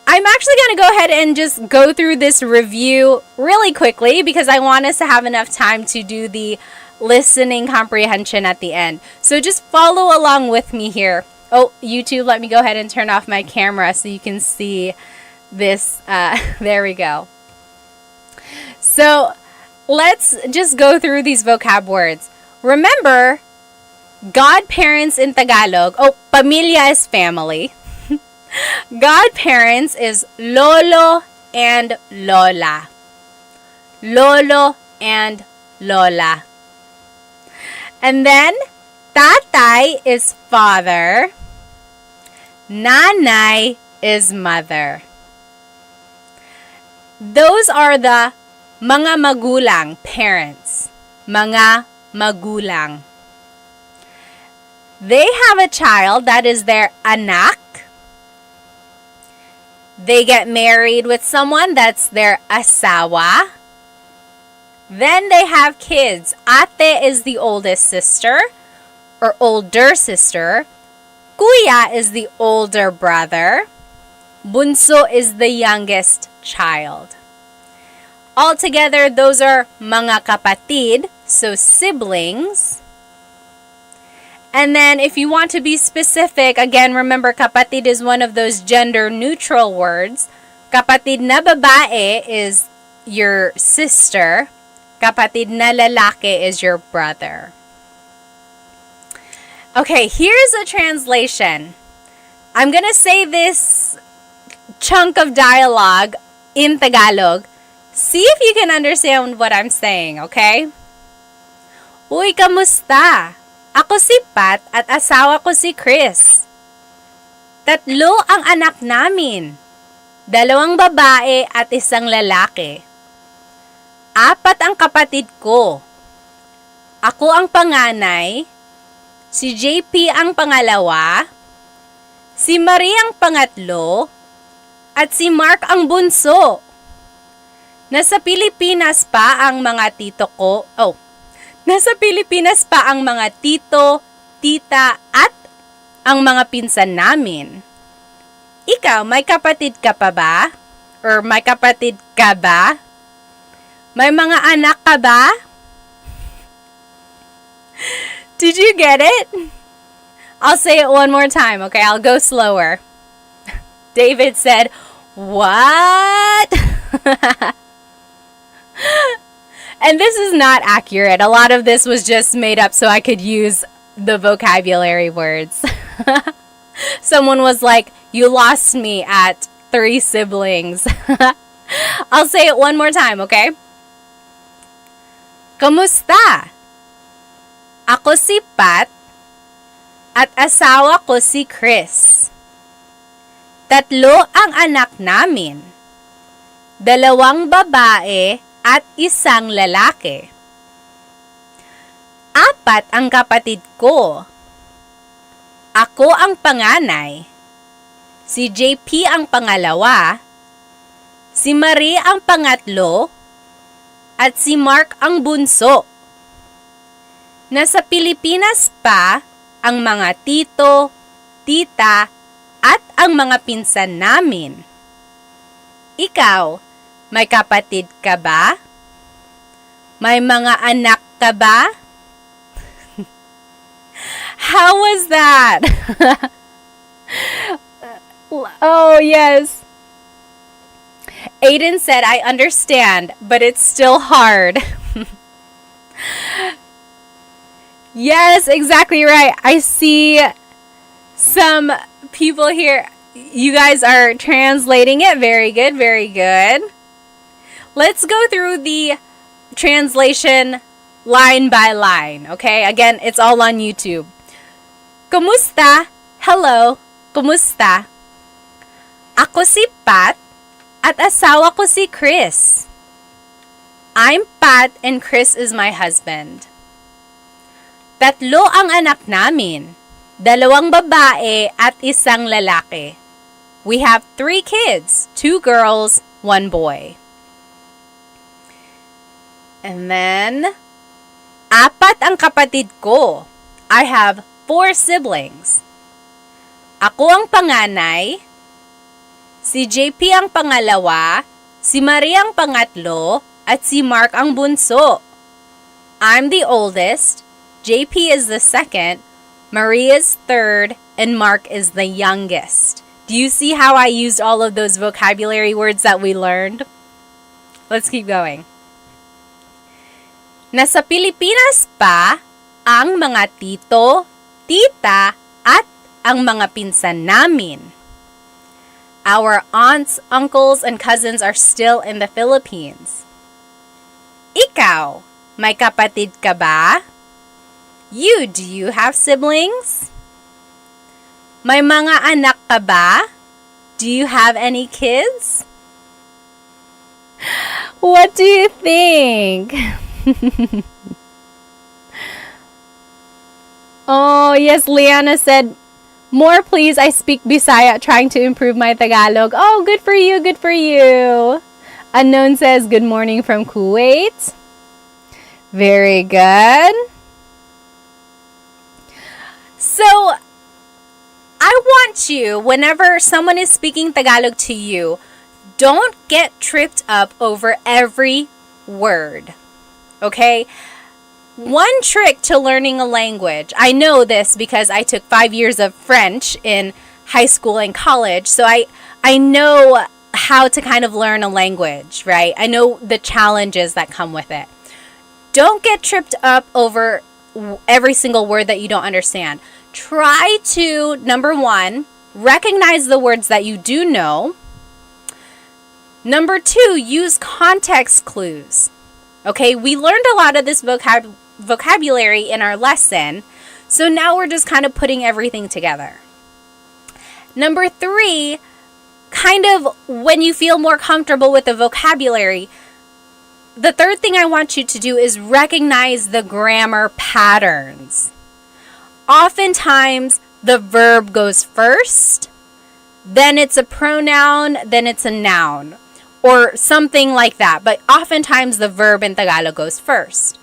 I'm actually going to go ahead and just go through this review really quickly because I want us to have enough time to do the listening comprehension at the end. So just follow along with me here. Oh, YouTube, let me go ahead and turn off my camera so you can see this. There we go. So let's just go through these vocab words. Remember, godparents in Tagalog, pamilya is family. Godparents is lolo and lola. Lolo and lola. And then, tatay is father. Nanay is mother. Those are the mga magulang, parents. Mga magulang. They have a child, that is their anak. They get married with someone, that's their asawa. Then they have kids. Ate is the oldest sister or older sister. Kuya is the older brother. Bunso is the youngest child. Altogether, those are mga kapatid, so siblings. And then if you want to be specific, again, remember kapatid is one of those gender neutral words. Kapatid na babae is your sister. Kapatid na lalaki is your brother. Okay, here's a translation. I'm gonna say this chunk of dialogue in Tagalog. See if you can understand what I'm saying, okay? Uy, kamusta? Ako si Pat at asawa ko si Chris. 3 ang anak namin. 2 babae at 1 lalaki. 4 ang kapatid ko. Ako ang panganay. Si JP ang pangalawa. Si Marie ang pangatlo. At si Mark ang bunso. Nasa Pilipinas pa ang mga tito ko. Nasa Pilipinas pa ang mga tito, tita, at ang mga pinsan namin. Ikaw, may kapatid ka pa ba? Or may kapatid ka ba? May mga anak ka ba? Did you get it? I'll say it one more time, okay? I'll go slower. David said, "What?" And this is not accurate. A lot of this was just made up so I could use the vocabulary words. Someone was like, "You lost me at 3 siblings." I'll say it one more time, okay? Kamusta? Ako si Pat at asawa ko si Chris. 3 ang anak namin. 2 babae at 1 lalaki. 4 ang kapatid ko. Ako ang panganay. Si JP ang pangalawa. Si Marie ang pangatlo. At si Mark ang bunso. Nasa Pilipinas pa ang mga tito, tita, at ang mga pinsan namin. Ikaw, may kapatid ka ba? May mga anak ka ba? How was that? Oh, yes. Aiden said, "I understand, but it's still hard." Yes, exactly right. I see some people here. You guys are translating it. Very good, very good. Let's go through the translation line by line, okay? Again, it's all on YouTube. Kumusta? Hello. Kumusta? Ako si Pat at asawa ko si Chris. I'm Pat and Chris is my husband. 3 ang anak namin. 2 babae at 1 lalaki. We have 3 kids, 2 girls, 1 boy. And then, 4 ang kapatid ko. I have 4 siblings. Ako ang panganay. Si JP ang pangalawa. Si Maria ang pangatlo. At si Mark ang bunso. I'm the oldest. JP is the second. Maria is third. And Mark is the youngest. Do you see how I used all of those vocabulary words that we learned? Let's keep going. Nasa Pilipinas pa ang mga tito, tita, at ang mga pinsan namin. Our aunts, uncles, and cousins are still in the Philippines. Ikaw, may kapatid ka ba? You, do you have siblings? May mga anak ka ba? Do you have any kids? What do you think? Oh, yes, Liana said, more please, I speak Bisaya, trying to improve my Tagalog. Oh, good for you, good for you. Unknown says, good morning from Kuwait. Very good. So, I want you, whenever someone is speaking Tagalog to you, don't get tripped up over every word. Okay? One trick to learning a language, I know this because I took 5 years of French in high school and college, so I know how to kind of learn a language, right? I know the challenges that come with it. Don't get tripped up over every single word that you don't understand. Try to, number one, recognize the words that you do know. Number two, use context clues. Okay, we learned a lot of this vocabulary in our lesson, so now we're just kind of putting everything together. Number three, kind of when you feel more comfortable with the vocabulary, the third thing I want you to do is recognize the grammar patterns. Oftentimes, the verb goes first, then it's a pronoun, then it's a noun, or something like that. But oftentimes, the verb in Tagalog goes first.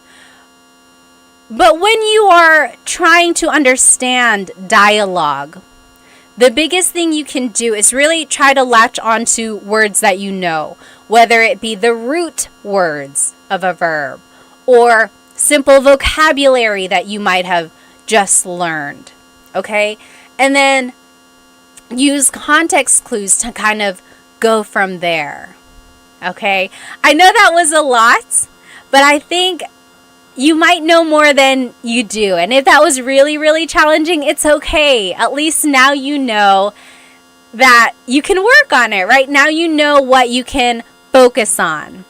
But when you are trying to understand dialogue, the biggest thing you can do is really try to latch onto words that you know, whether it be the root words of a verb or simple vocabulary that you might have just learned, okay? And then use context clues to kind of go from there, okay? I know that was a lot, but I think you might know more than you do. And if that was really, really challenging, it's okay. At least now you know that you can work on it, right? Now you know what you can focus on.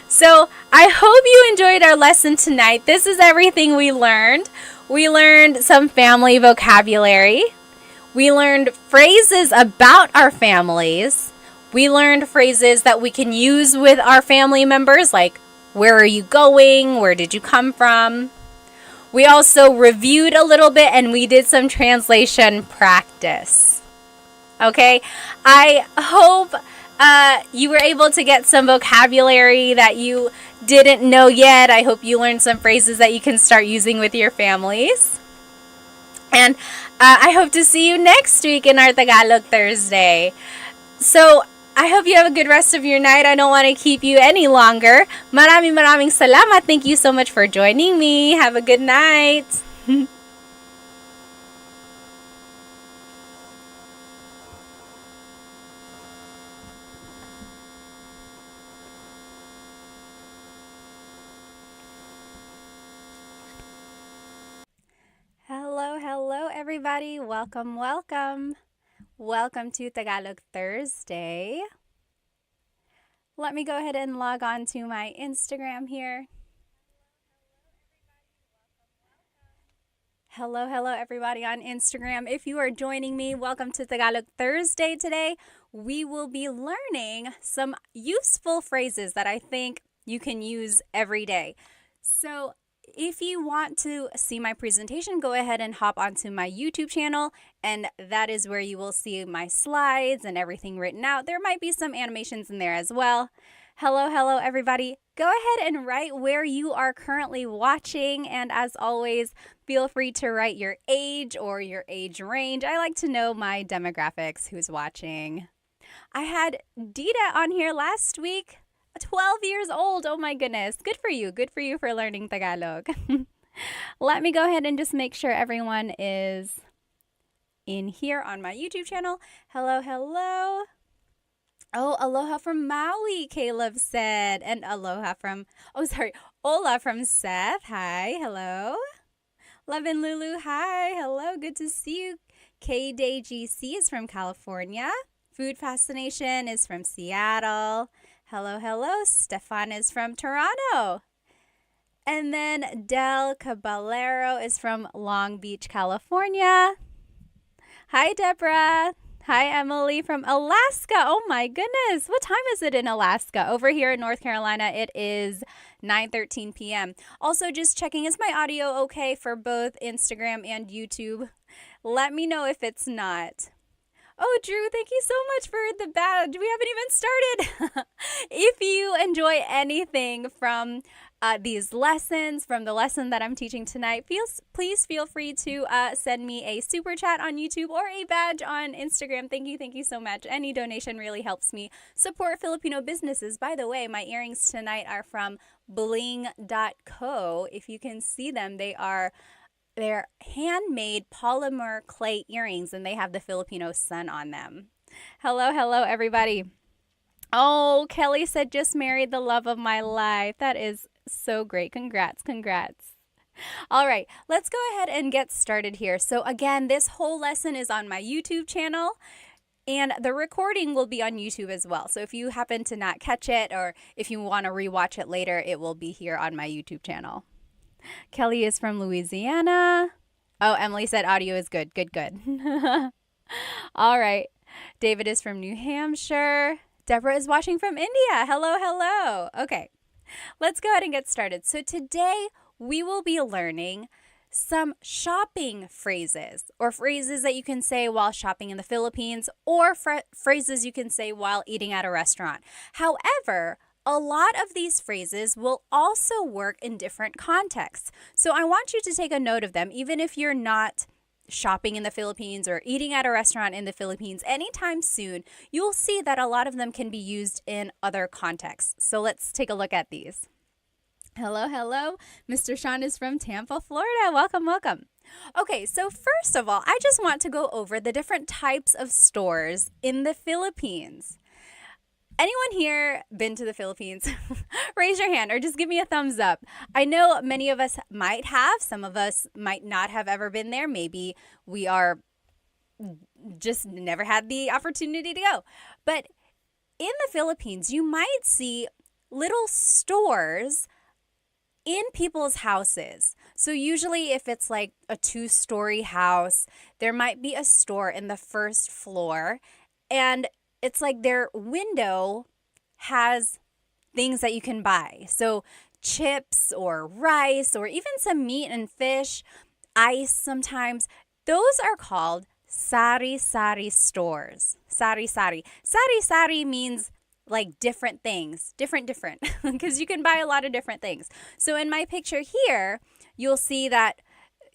So I hope you enjoyed our lesson tonight. This is everything we learned. We learned some family vocabulary. We learned phrases about our families. We learned phrases that we can use with our family members, like, where are you going? Where did you come from? We also reviewed a little bit and we did some translation practice. Okay? I hope you were able to get some vocabulary that you didn't know yet. I hope you learned some phrases that you can start using with your families. And I hope to see you next week in our Tagalog Thursday. So, I hope you have a good rest of your night. I don't want to keep you any longer. Maraming salamat. Thank you so much for joining me. Have a good night. Hello, everybody. Welcome. Welcome to Tagalog Thursday. Let me go ahead and log on to my Instagram here. Hello, everybody on Instagram. If you are joining me, welcome to Tagalog Thursday today. We will be learning some useful phrases that I think you can use every day. So, if you want to see my presentation, go ahead and hop onto my YouTube channel, and that is where you will see my slides and everything written out. There might be some animations in there as well. Hello, everybody. Go ahead and write where you are currently watching, and as always, feel free to write your age or your age range. I like to know my demographics, who's watching. I had Dita on here last week. 12 years old. Oh my goodness. Good for you. Good for you for learning Tagalog. Let me go ahead and just make sure everyone is in here on my YouTube channel. Hello. Oh, aloha from Maui, Caleb said. And Ola from Seth. Hi. Hello. Love and Lulu. Hi. Hello. Good to see you. K-Day GC is from California. Food Fascination is from Seattle. Hello. Stefan is from Toronto. And then Del Caballero is from Long Beach, California. Hi, Deborah. Hi, Emily from Alaska. Oh my goodness. What time is it in Alaska? Over here in North Carolina, it is 9:13 p.m. Also, just checking, is my audio okay for both Instagram and YouTube? Let me know if it's not. Oh, Drew, thank you so much for the badge. We haven't even started. If you enjoy anything from these lessons, from the lesson that I'm teaching tonight, please feel free to send me a super chat on YouTube or a badge on Instagram. Thank you so much. Any donation really helps me support Filipino businesses. By the way, my earrings tonight are from bling.co. If you can see them, they're handmade polymer clay earrings, and they have the Filipino sun on them. Hello, everybody. Oh, Kelly said, just married the love of my life. That is so great. Congrats. All right, let's go ahead and get started here. So again, this whole lesson is on my YouTube channel, and the recording will be on YouTube as well. So if you happen to not catch it, or if you want to rewatch it later, it will be here on my YouTube channel. Kelly is from Louisiana. Oh, Emily said audio is good. Good. All right. David is from New Hampshire. Deborah is watching from India. Hello. Okay, let's go ahead and get started. So today we will be learning some shopping phrases, or phrases that you can say while shopping in the Philippines, or phrases you can say while eating at a restaurant. However, a lot of these phrases will also work in different contexts. So I want you to take a note of them, even if you're not shopping in the Philippines or eating at a restaurant in the Philippines anytime soon. You'll see that a lot of them can be used in other contexts. So let's take a look at these. Hello. Mr. Sean is from Tampa, Florida. Welcome. Okay, so first of all, I just want to go over the different types of stores in the Philippines. Anyone here been to the Philippines? Raise your hand or just give me a thumbs up. I know many of us might have. Some of us might not have ever been there. Maybe we are just never had the opportunity to go. But in the Philippines, you might see little stores in people's houses. So usually if it's like a 2-story house, there might be a store in the first floor, and it's like their window has things that you can buy. So chips or rice or even some meat and fish, ice sometimes. Those are called sari-sari stores. Sari-sari. Sari-sari means like different things. Different. Because you can buy a lot of different things. So in my picture here, you'll see that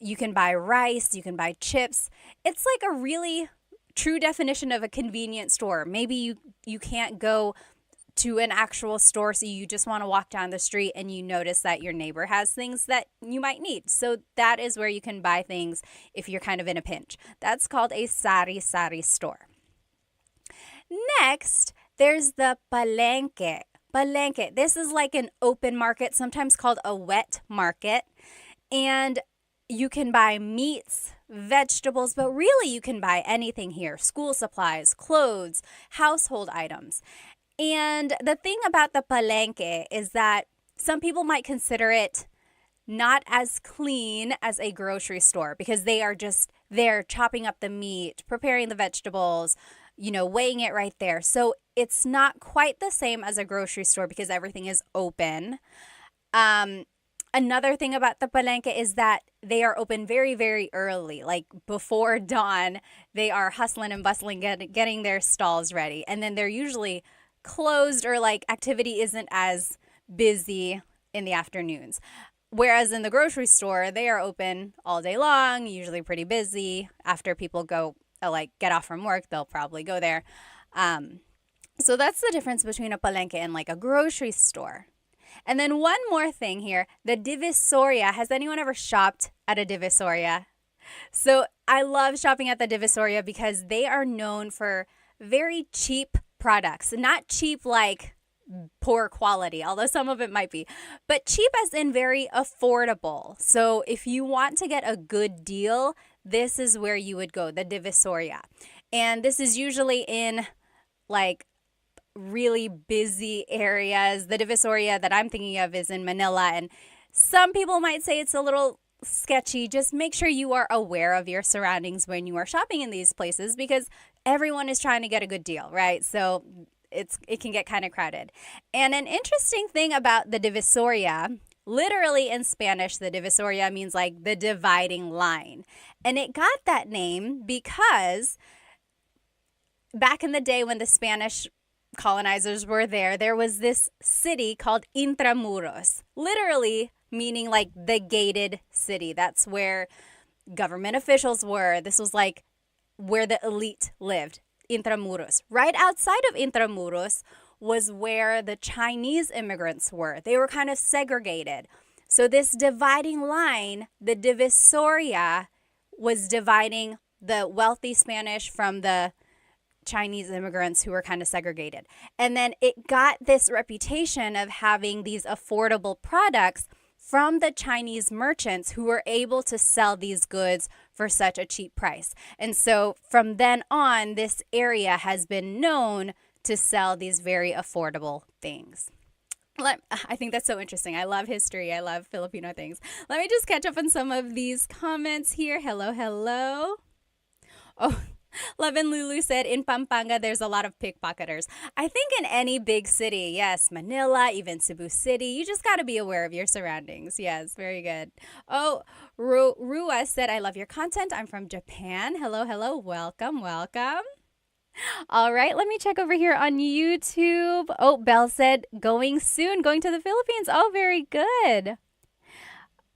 you can buy rice, you can buy chips. It's like a really true definition of a convenience store. Maybe you can't go to an actual store, so you just want to walk down the street and you notice that your neighbor has things that you might need. So that is where you can buy things if you're kind of in a pinch. That's called a sari-sari store. Next, there's the palengke. Palengke. This is like an open market, sometimes called a wet market. And you can buy meats, vegetables, but really you can buy anything here. School supplies, clothes, household items. And the thing about the palengke is that some people might consider it not as clean as a grocery store, because they are just there chopping up the meat, preparing the vegetables, weighing it right there. So it's not quite the same as a grocery store because everything is open. Another thing about the palengke is that they are open very, very early, like before dawn. They are hustling and bustling, getting their stalls ready. And then they're usually closed, or like activity isn't as busy in the afternoons. Whereas in the grocery store, they are open all day long, usually pretty busy. After people go, get off from work, they'll probably go there. So that's the difference between a palengke and like a grocery store. And then one more thing here, the Divisoria. Has anyone ever shopped at a Divisoria? So I love shopping at the Divisoria because they are known for very cheap products. Not cheap like poor quality, although some of it might be, but cheap as in very affordable. So if you want to get a good deal, this is where you would go, the Divisoria. And this is usually in like really busy areas. The Divisoria that I'm thinking of is in Manila, and Some people might say it's a little sketchy. Just make sure you are aware of your surroundings when you are shopping in these places because everyone is trying to get a good deal, right? So it can get kind of crowded. And an interesting thing about the divisoria, literally in Spanish, the divisoria means like the dividing line. And it got that name because back in the day when the Spanish colonizers were there, there was this city called Intramuros, literally meaning like the gated city. That's where government officials were. This was like where the elite lived, Intramuros. Right outside of Intramuros was where the Chinese immigrants were. They were kind of segregated. So this dividing line, the divisoria, was dividing the wealthy Spanish from the Chinese immigrants who were kind of segregated. And then it got this reputation of having these affordable products from the Chinese merchants who were able to sell these goods for such a cheap price. And so from then on, this area has been known to sell these very affordable things. I think that's so interesting. I love history. I love Filipino things. Let me just catch up on some of these comments here. Hello, hello. Oh, Love and Lulu said, in Pampanga, there's a lot of pickpocketers. I think in any big city, yes, Manila, even Cebu City, you just got to be aware of your surroundings. Yes, very good. Oh, Rua said, I love your content. I'm from Japan. Hello, hello. Welcome, welcome. All right, let me check over here on YouTube. Oh, Belle said, going soon, going to the Philippines. Oh, very good.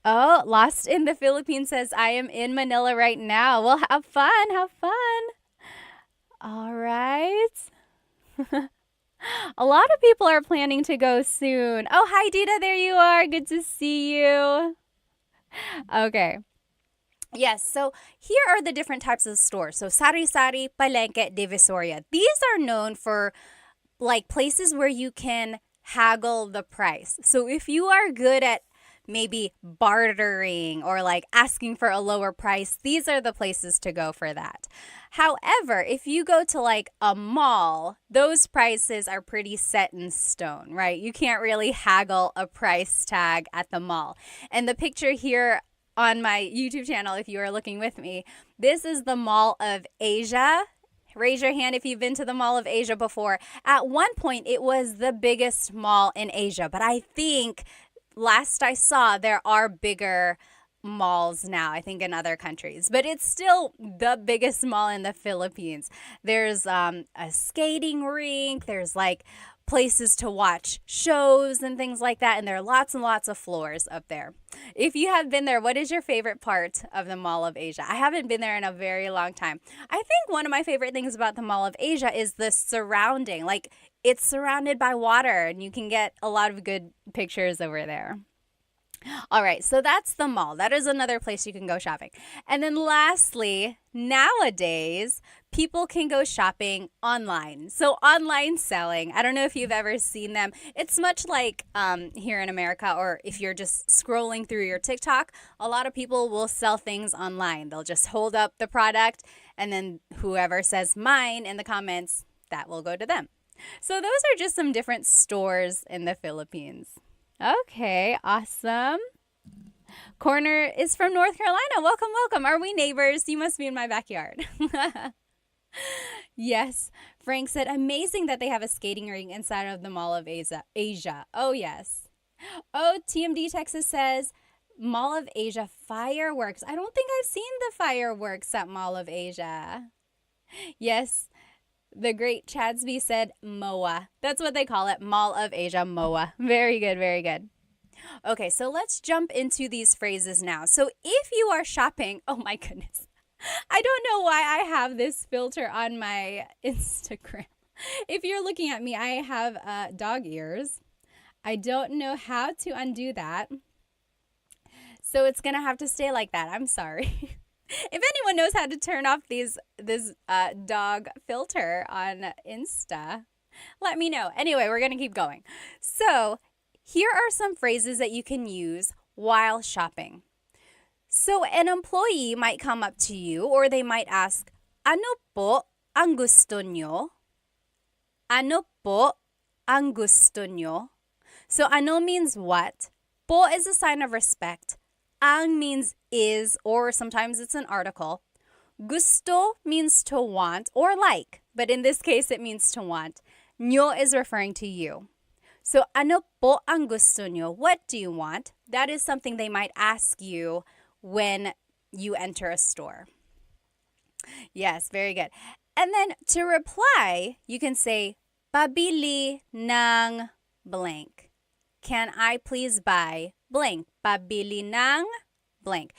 Oh, Lost in the Philippines says, I am in Manila right now. Well, have fun, have fun. All right. A lot of people are planning to go soon. Oh, hi, Dita, there you are. Good to see you. Okay. Yes, so here are the different types of stores. So sari-sari, palengke, divisoria. These are known for like places where you can haggle the price. So if you are good at maybe bartering or like asking for a lower price, these are the places to go for that. However, if you go to like a mall, those prices are pretty set in stone, right? You can't really haggle a price tag at the mall. And the picture here on my YouTube channel, if you are looking with me, this is the Mall of Asia. Raise your hand if you've been to the Mall of Asia before. At one point, it was the biggest mall in Asia, but I think last I saw, there are bigger malls now, I think in other countries, but it's still the biggest mall in the Philippines. There's a skating rink, there's like places to watch shows and things like that, and there are lots and lots of floors up there. If you have been there, what is your favorite part of the Mall of Asia? I haven't been there in a very long time. I think one of my favorite things about the Mall of Asia is the surrounding. Like, it's surrounded by water, and you can get a lot of good pictures over there. All right, so that's the mall. That is another place you can go shopping. And then lastly, nowadays, people can go shopping online. So online selling, I don't know if you've ever seen them. It's much like here in America, or if you're just scrolling through your TikTok, a lot of people will sell things online. They'll just hold up the product, and then whoever says mine in the comments, that will go to them. So those are just some different stores in the Philippines. Okay, awesome. Corner is from North Carolina. Welcome, welcome. Are we neighbors? You must be in my backyard. Yes. Frank said, amazing that they have a skating rink inside of the Mall of Asia. Oh, yes. Oh, TMD Texas says, Mall of Asia fireworks. I don't think I've seen the fireworks at Mall of Asia. Yes. The great Chadsby said MOA. That's what they call it, Mall of Asia, MOA. Very good, very good. Okay, so let's jump into these phrases now. So if you are shopping, oh my goodness. I don't know why I have this filter on my Instagram. If you're looking at me, I have dog ears. I don't know how to undo that. So it's going to have to stay like that. I'm sorry. If anyone knows how to turn off this dog filter on Insta, let me know. Anyway, we're going to keep going. So here are some phrases that you can use while shopping. So an employee might come up to you, or they might ask, ano po ang gusto nyo? Ano po ang gusto nyo? So ano means what, Po is a sign of respect. Ang means is, or sometimes it's an article. Gusto means to want or like, but in this case, it means to want. Nyo is referring to you. So, ano po ang gusto nyo? What do you want? That is something they might ask you when you enter a store. Yes, very good. And then to reply, you can say, pabili ng blank. Can I please buy blank? Pabili ng blank.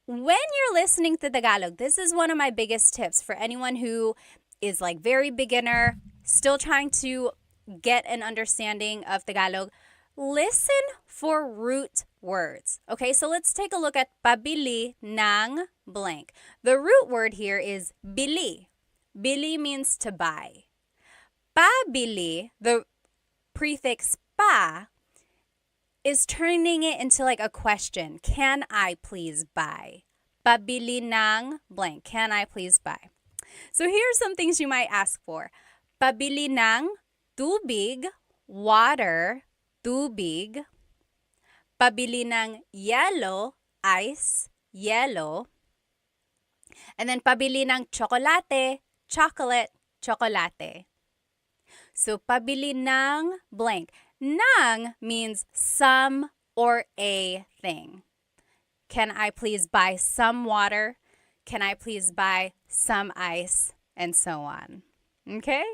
When you're listening to Tagalog, this is one of my biggest tips for anyone who is like very beginner, still trying to get an understanding of Tagalog. Listen for root words. Okay, so let's take a look at pabili ng blank. The root word here is bili. Bili means to buy. Pabili, the prefix pa, is turning it into like a question. Can I please buy? Pabili ng blank. Can I please buy? So here's some things you might ask for. Pabili ng tubig, water, tubig. Pabili ng yellow, ice, yellow. And then pabili ng chocolate, chocolate, chocolate. So pabili ng blank. Ng means some or a thing. Can I please buy some water? Can I please buy some ice? And so on. Okay?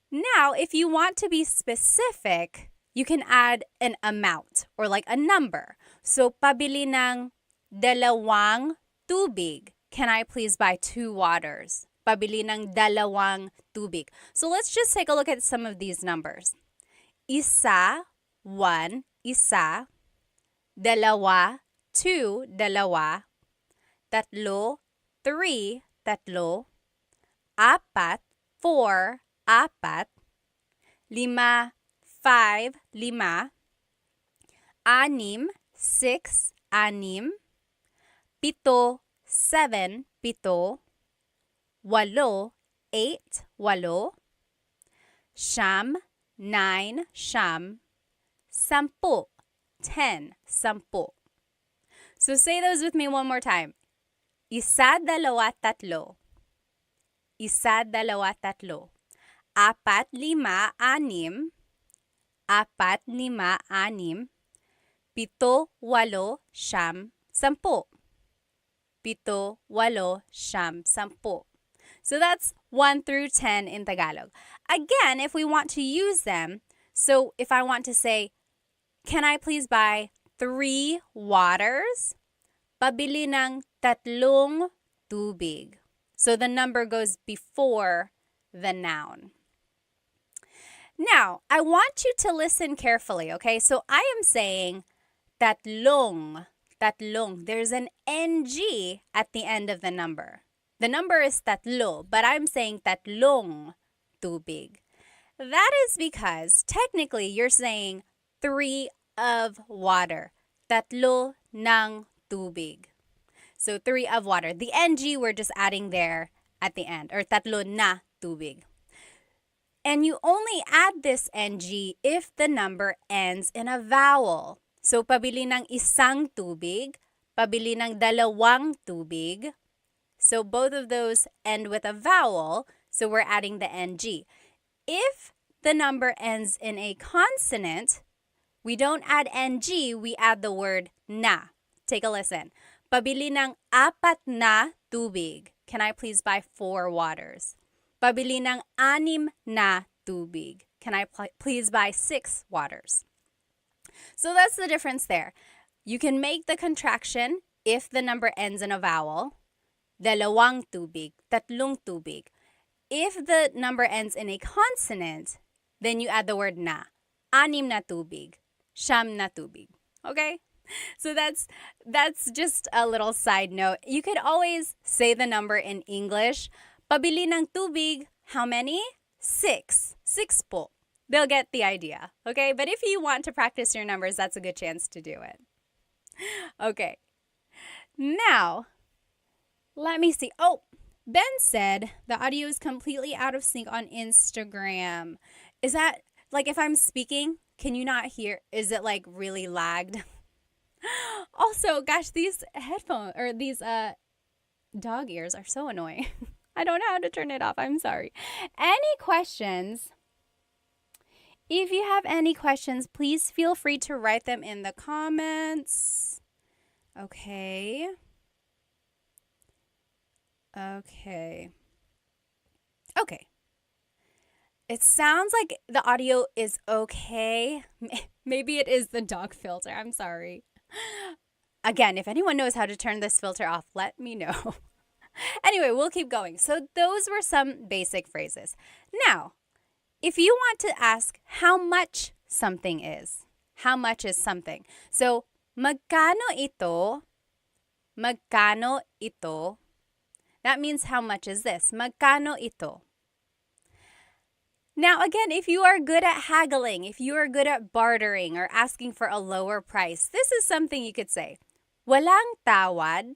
Now, if you want to be specific, you can add an amount or like a number. So, pabili ng dalawang tubig. Can I please buy 2 waters? Pabili ng dalawang tubig. So, let's just take a look at some of these numbers. Isa, 1, isa. Dalawa, 2, dalawa. Tatlo, 3, tatlo. Apat, 4, apat. Lima, 5, lima. Anim, 6, anim. Pito, 7, pito. Walo, 8, walo. Siyam, 9, siyam. Sampu, 10, sampu. So say those with me one more time. Isa, dalawa, tatlo. Isa, dalawa, tatlo. Apat, lima, anim. Apat, lima, anim. Pito, walo, siyam, sampu. Pito, walo, siyam, sampu. So that's 1 through 10 in Tagalog. Again, if we want to use them, so if I want to say, can I please buy 3 waters? Pabili ng tatlong tubig. So the number goes before the noun. Now, I want you to listen carefully, okay? So I am saying tatlong, tatlong. There's an NG at the end of the number. The number is tatlo, but I'm saying tatlong tubig. That is because technically you're saying 3 of water. Tatlo ng tubig. So 3 of water. The NG we're just adding there at the end, or tatlo na tubig. And you only add this NG if the number ends in a vowel. So pabili ng isang tubig, pabili ng dalawang tubig. So both of those end with a vowel, so we're adding the NG. If the number ends in a consonant, we don't add NG, we add the word na. Take a listen. Pabili ng 4 na tubig. Can I please buy 4 waters? Pabili ng 6 na tubig. Can I please buy 6 waters? So that's the difference there. You can make the contraction if the number ends in a vowel. Dalawang tubig, tatlong tubig. If the number ends in a consonant, then you add the word na. 6 na tubig, siyam na tubig. Okay? So that's just a little side note. You could always say the number in English. Pabili ng tubig, how many? 6. 6 po. They'll get the idea. Okay? But if you want to practice your numbers, that's a good chance to do it. Okay. Now, let me see. Oh, Ben said the audio is completely out of sync on Instagram. Is that like if I'm speaking, Can you not hear? Is it like really lagged? Also, gosh, these headphones or these dog ears are so annoying. I don't know how to turn it off. I'm sorry. Any questions? If you have any questions, please feel free to write them in the comments. Okay. Okay. Okay. It sounds like the audio is okay. Maybe it is the dog filter. I'm sorry. Again, if anyone knows how to turn this filter off, let me know. Anyway, we'll keep going. So those were some basic phrases. Now, if you want to ask how much something is, how much is something? So, magkano ito? Magkano ito? That means how much is this? Magkano ito? Now, again, if you are good at haggling, if you are good at bartering or asking for a lower price, this is something you could say. Walang tawad.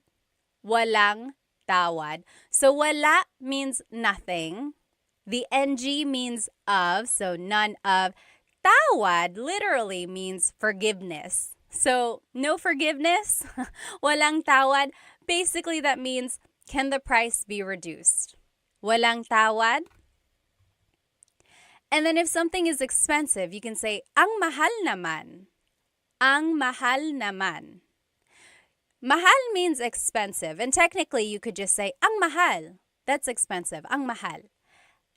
Walang tawad. So, wala means nothing. The ng means of, so none of. Tawad literally means forgiveness. So, no forgiveness. Walang tawad. Basically, that means, can the price be reduced? Walang tawad. And then if something is expensive, you can say, ang mahal naman. Ang mahal naman. Mahal means expensive. And technically, you could just say, ang mahal. That's expensive. Ang mahal.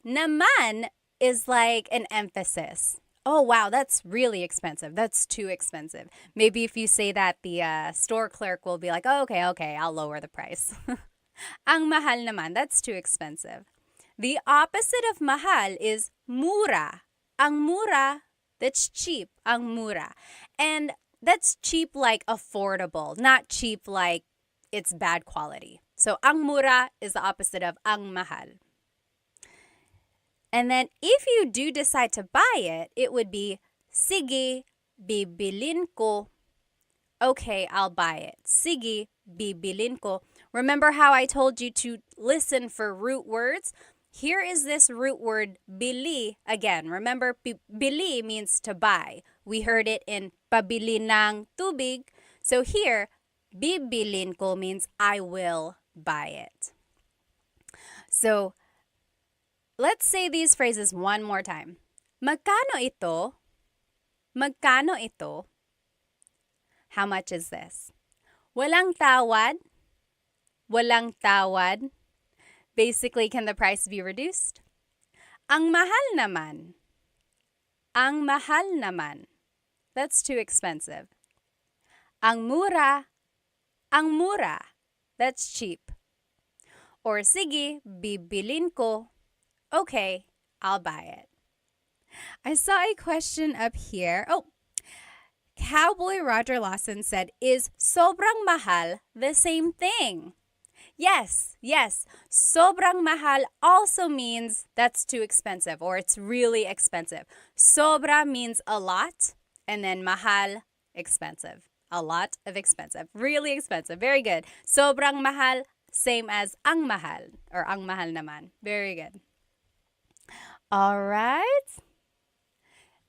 Naman is like an emphasis. Oh, wow, that's really expensive. That's too expensive. Maybe if you say that, the store clerk will be like, oh, okay, I'll lower the price. Ang mahal naman. That's too expensive. The opposite of mahal is mura. Ang mura, that's cheap. Ang mura. And that's cheap like affordable, not cheap like it's bad quality. So ang mura is the opposite of ang mahal. And then if you do decide to buy it, it would be sige, bibilin ko. Okay, I'll buy it. Sige, bibilin ko. Remember how I told you to listen for root words? Here is this root word, bili. Again, remember, bili means to buy. We heard it in pabili ng tubig. So here, bibilin ko means I will buy it. So, let's say these phrases one more time. Magkano ito? Magkano ito? How much is this? Walang tawad? Walang tawad? Basically, can the price be reduced? Ang mahal naman. Ang mahal naman. That's too expensive. Ang mura. Ang mura. That's cheap. Or sige, bibilin ko. Okay, I'll buy it. I saw a question up here. Oh, Cowboy Roger Lawson said, is sobrang mahal the same thing? Yes. Sobrang mahal also means that's too expensive or it's really expensive. Sobra means a lot and then mahal, expensive. A lot of expensive. Really expensive. Very good. Sobrang mahal, same as ang mahal or ang mahal naman. Very good. All right.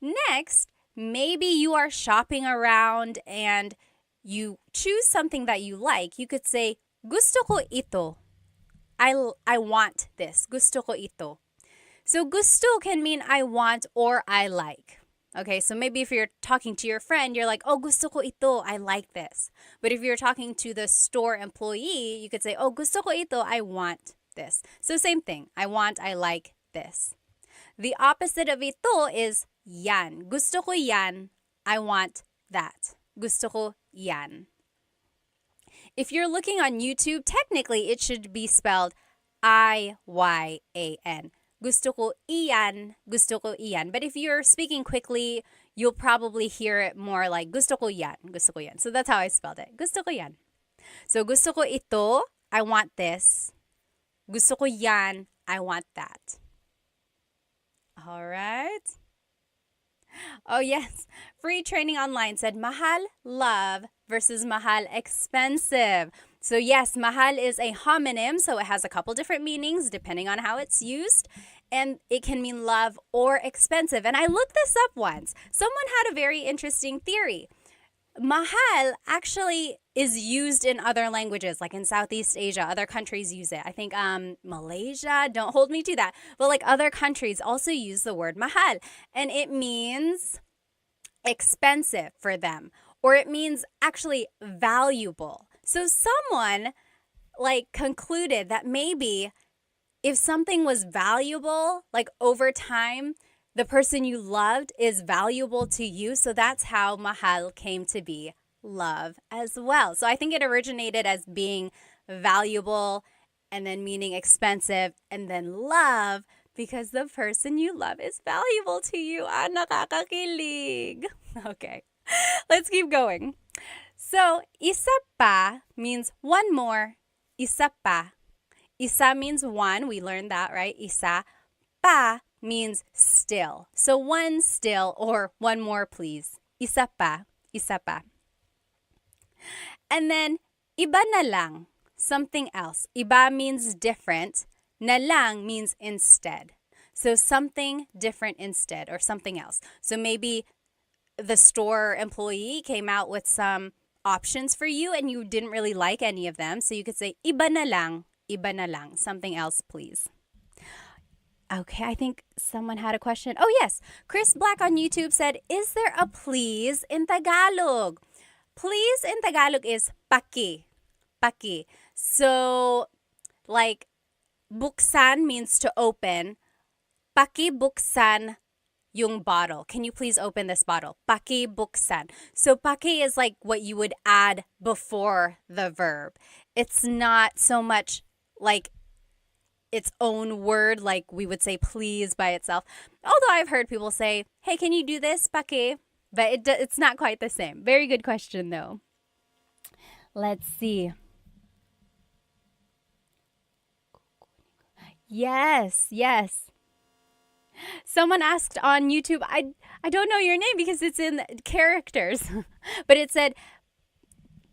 Next, maybe you are shopping around and you choose something that you like. You could say, gusto ko ito. I want this. Gusto ko ito. So gusto can mean I want or I like. Okay, so maybe if you're talking to your friend, you're like, oh, gusto ko ito. I like this. But if you're talking to the store employee, you could say, oh, gusto ko ito. I want this. So same thing. I want, I like this. The opposite of ito is yan. Gusto ko yan. I want that. Gusto ko yan. If you're looking on YouTube, technically it should be spelled I-Y-A-N. Gusto ko iyan. Gusto ko iyan. But if you're speaking quickly, you'll probably hear it more like gusto ko yan. Gusto ko yan. So that's how I spelled it. Gusto ko yan. So gusto ko ito. I want this. Gusto ko yan. I want that. All right. Oh, yes. Free Training Online said mahal, love versus mahal, expensive. So, yes, mahal is a homonym, so it has a couple different meanings depending on how it's used. and it can mean love or expensive. And I looked this up once. Someone had a very interesting theory. Mahal actually is used in other languages, like in Southeast Asia. Other countries use it. I think Malaysia, don't hold me to that. But like other countries also use the word mahal. And it means expensive for them. Or it means actually valuable. So someone like concluded that maybe if something was valuable, like over time, the person you loved is valuable to you. So that's how mahal came to be, love as well. So I think it originated as being valuable and then meaning expensive and then love because the person you love is valuable to you. Ah, nakakakilig. Okay, let's keep going. So, isa pa means one more. Isa pa. Isa means one. We learned that, right? Isa. Pa means still. So one still or one more, please. Isa pa. Isa pa. And then, iba na lang. Something else. Iba means different. Na lang means instead. So something different instead or something else. So maybe the store employee came out with some options for you and you didn't really like any of them. So you could say, iba na lang. Iba na lang. Something else, please. Okay, I think someone had a question. Oh, yes. Chris Black on YouTube said, is there a please in Tagalog? Please in Tagalog is paki. Paki. So, like, buksan means to open. Paki buksan yung bottle. Can you please open this bottle? Paki buksan. So, paki is like what you would add before the verb. It's not so much like its own word, like we would say please by itself. Although I've heard people say, hey, can you do this, paki? But it's not quite the same. Very good question, though. Let's see. Yes, yes. Someone asked on YouTube, I don't know your name because it's in characters. But it said,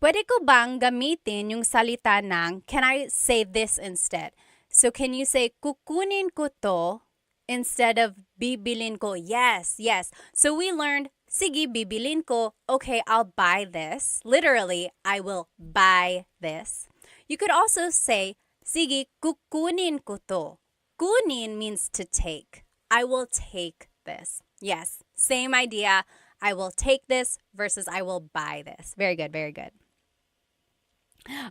pwede ko bang gamitin yung salita ng, can I say this instead? So can you say, kukunin ko to instead of bibilin ko? Yes, yes. So we learned, sige, bibilin ko. Okay, I'll buy this. Literally, I will buy this. You could also say, sige, kukunin ko to. Kunin means to take. I will take this. Yes, same idea. I will take this versus I will buy this. Very good, very good.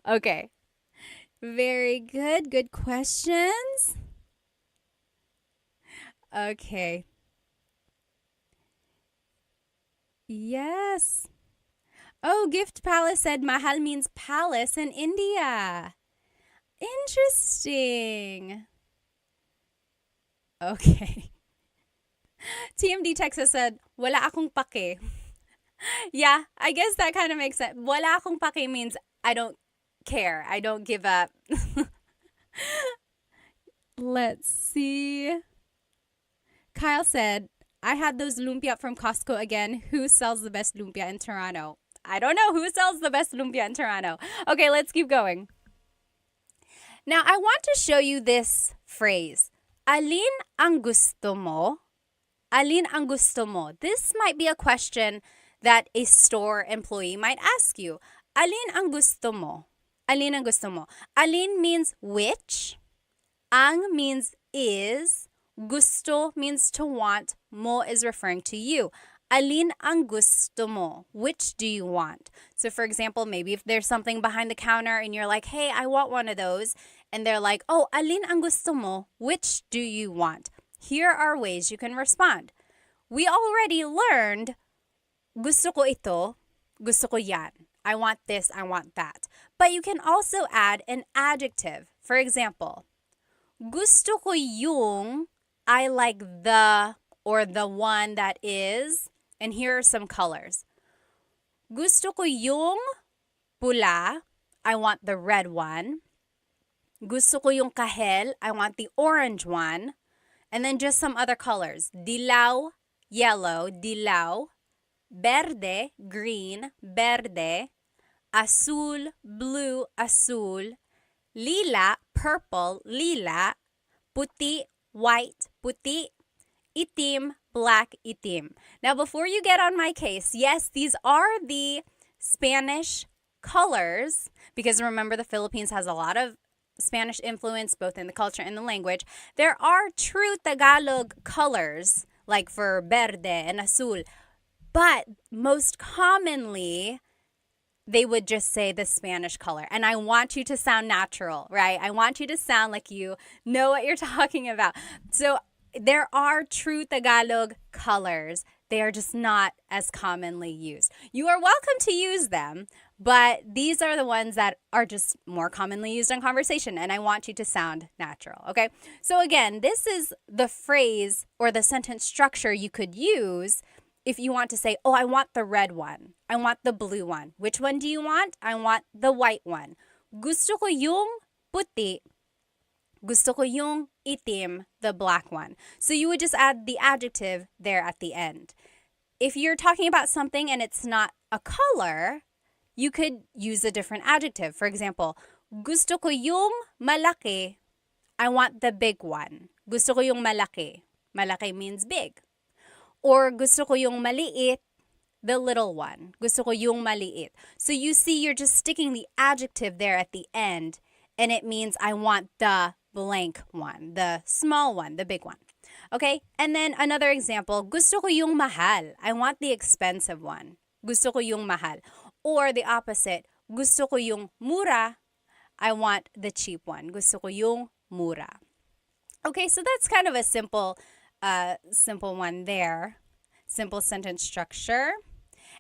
Okay. Very good. Good questions. Okay. Yes. Oh, Gift Palace said mahal means palace in India. Interesting. Okay. TMD Texas said, wala akong pake. Yeah, I guess that kind of makes sense. Wala akong pake means I don't care. I don't give up. Let's see. Kyle said, I had those lumpia from Costco again. Who sells the best lumpia in Toronto? I don't know who sells the best lumpia in Toronto. Okay, let's keep going. Now, I want to show you this phrase. Alin ang gusto mo? Alin ang gusto mo? This might be a question that a store employee might ask you. Alin ang gusto mo? Alin ang gusto mo? Alin means which. Ang means is. Gusto means to want. Mo is referring to you. Alin ang gusto mo? Which do you want? So for example, maybe if there's something behind the counter and you're like, hey, I want one of those. And they're like, oh, alin ang gusto mo? Which do you want? Here are ways you can respond. We already learned, gusto ko ito, gusto ko yan. I want this, I want that. But you can also add an adjective. For example, gusto ko yung, I like the, or the one that is, and here are some colors. Gusto ko yung pula, I want the red one. Gusto ko yung kahel, I want the orange one. And then just some other colors. Dilaw, yellow, dilaw. Verde, green, verde. Azul, blue, azul. Lila, purple, lila. Puti, white, puti, itim, black, itim. Now, before you get on my case, yes, these are the Spanish colors, because remember the Philippines has a lot of Spanish influence both in the culture and the language. There are true Tagalog colors like for verde and azul, but most commonly they would just say the Spanish color. And I want you to sound natural, right? I want you to sound like you know what you're talking about. So there are true Tagalog colors. They are just not as commonly used. You are welcome to use them, but these are the ones that are just more commonly used in conversation, and I want you to sound natural, okay? So again, this is the phrase or the sentence structure you could use if you want to say, oh, I want the red one. I want the blue one. Which one do you want? I want the white one. Gusto ko yung puti. Gusto ko yung itim, the black one. So you would just add the adjective there at the end. If you're talking about something and it's not a color, you could use a different adjective. For example, gusto ko yung malaki. I want the big one. Gusto ko yung malaki. Malaki means big. Or gusto ko yung maliit, the little one. Gusto ko yung maliit. So you see, you're just sticking the adjective there at the end, and it means I want the blank one, the small one, the big one. Okay? And then another example, gusto ko yung mahal. I want the expensive one. Gusto ko yung mahal. Or the opposite, gusto ko yung mura. I want the cheap one. Gusto ko yung mura. Okay, so that's kind of a simple one there. Simple sentence structure.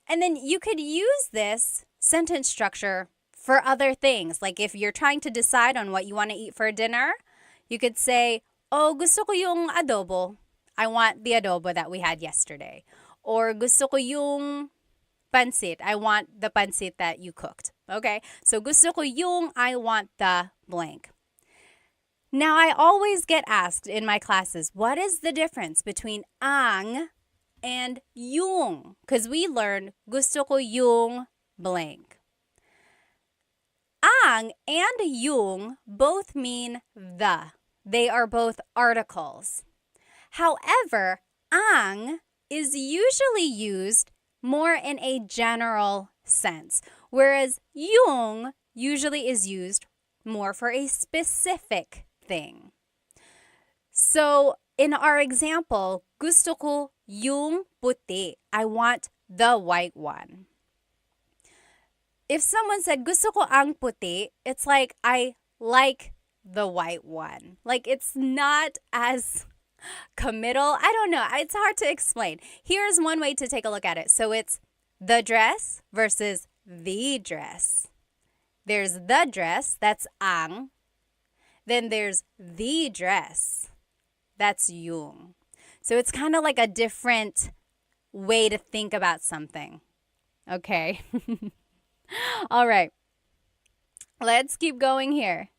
And then you could use this sentence structure for other things. Like if you're trying to decide on what you want to eat for dinner, you could say, oh, gusto ko yung adobo. I want the adobo that we had yesterday. Or gusto ko yung pansit. I want the pansit that you cooked. Okay? So gusto ko yung, I want the blank. Now, I always get asked in my classes, what is the difference between ang and yung? Because we learned gusto ko yung blank. Ang and yung both mean the. They are both articles. However, ang is usually used more in a general sense, whereas yung usually is used more for a specific thing. So, in our example, gusto ko yung puti. I want the white one. If someone said, gusto ko ang puti, it's like, I like the white one. Like, it's not as committal. I don't know. It's hard to explain. Here's one way to take a look at it. So, it's the dress versus the dress. There's the dress, that's ang. Then there's the dress, that's yung. So it's kind of like a different way to think about something. Okay. All right. Let's keep going here.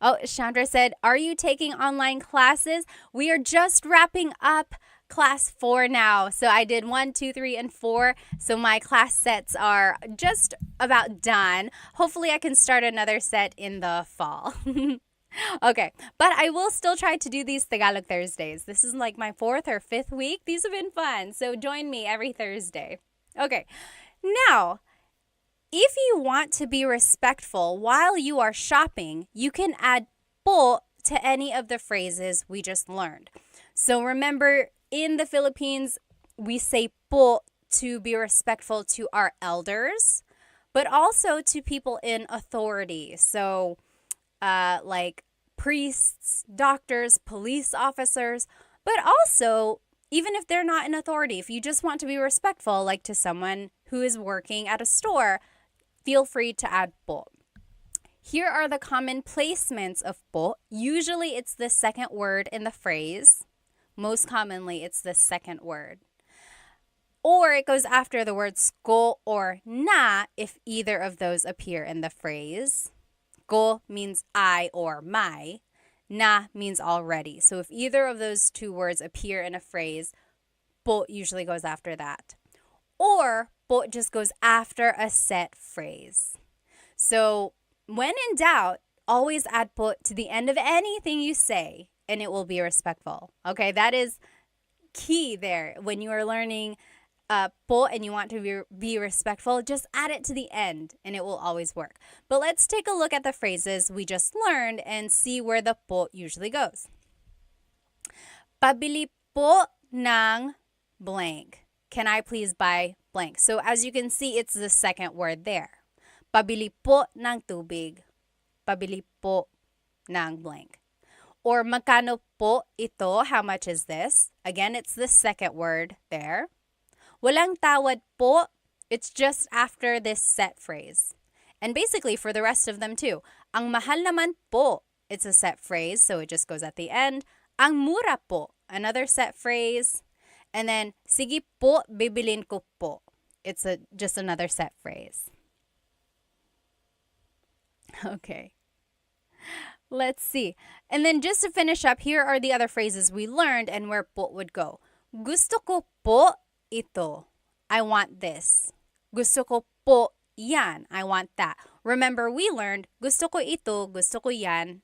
Oh, Chandra said, are you taking online classes? We are just wrapping up class 4 now. So I did 1, 2, 3, and 4. So my class sets are just about done. Hopefully I can start another set in the fall. Okay, but I will still try to do these Tagalog Thursdays. This is like my 4th or 5th week. These have been fun. So join me every Thursday. Okay, now, if you want to be respectful while you are shopping, you can add po to any of the phrases we just learned. So remember, in the Philippines, we say po to be respectful to our elders, but also to people in authority. So, like priests, doctors, police officers, but also, even if they're not in authority, if you just want to be respectful, like to someone who is working at a store, feel free to add po. Here are the common placements of po. Usually, it's the second word in the phrase. Most commonly, it's the second word. Or it goes after the words ko or na if either of those appear in the phrase. Ko means I or my. Na means already. So if either of those two words appear in a phrase, po usually goes after that. Or po just goes after a set phrase. So when in doubt, always add po to the end of anything you say, and it will be respectful. Okay, that is key there. When you are learning po and you want to be respectful, just add it to the end and it will always work. But let's take a look at the phrases we just learned and see where the po usually goes. Pabili po ng blank. Can I please buy blank? So as you can see, it's the second word there. Pabili po ng tubig. Pabili po ng blank. Or magkano po ito? How much is this? Again, it's the second word there. Walang tawad po. It's just after this set phrase. And basically for the rest of them too. Ang mahal naman po. It's a set phrase, so it just goes at the end. Ang mura po. Another set phrase. And then, sige po, bibilin ko po. It's just another set phrase. Okay. Let's see. And then just to finish up, here are the other phrases we learned and where po would go. Gusto ko po ito. I want this. Gusto ko po yan. I want that. Remember, we learned gusto ko ito, gusto ko yan.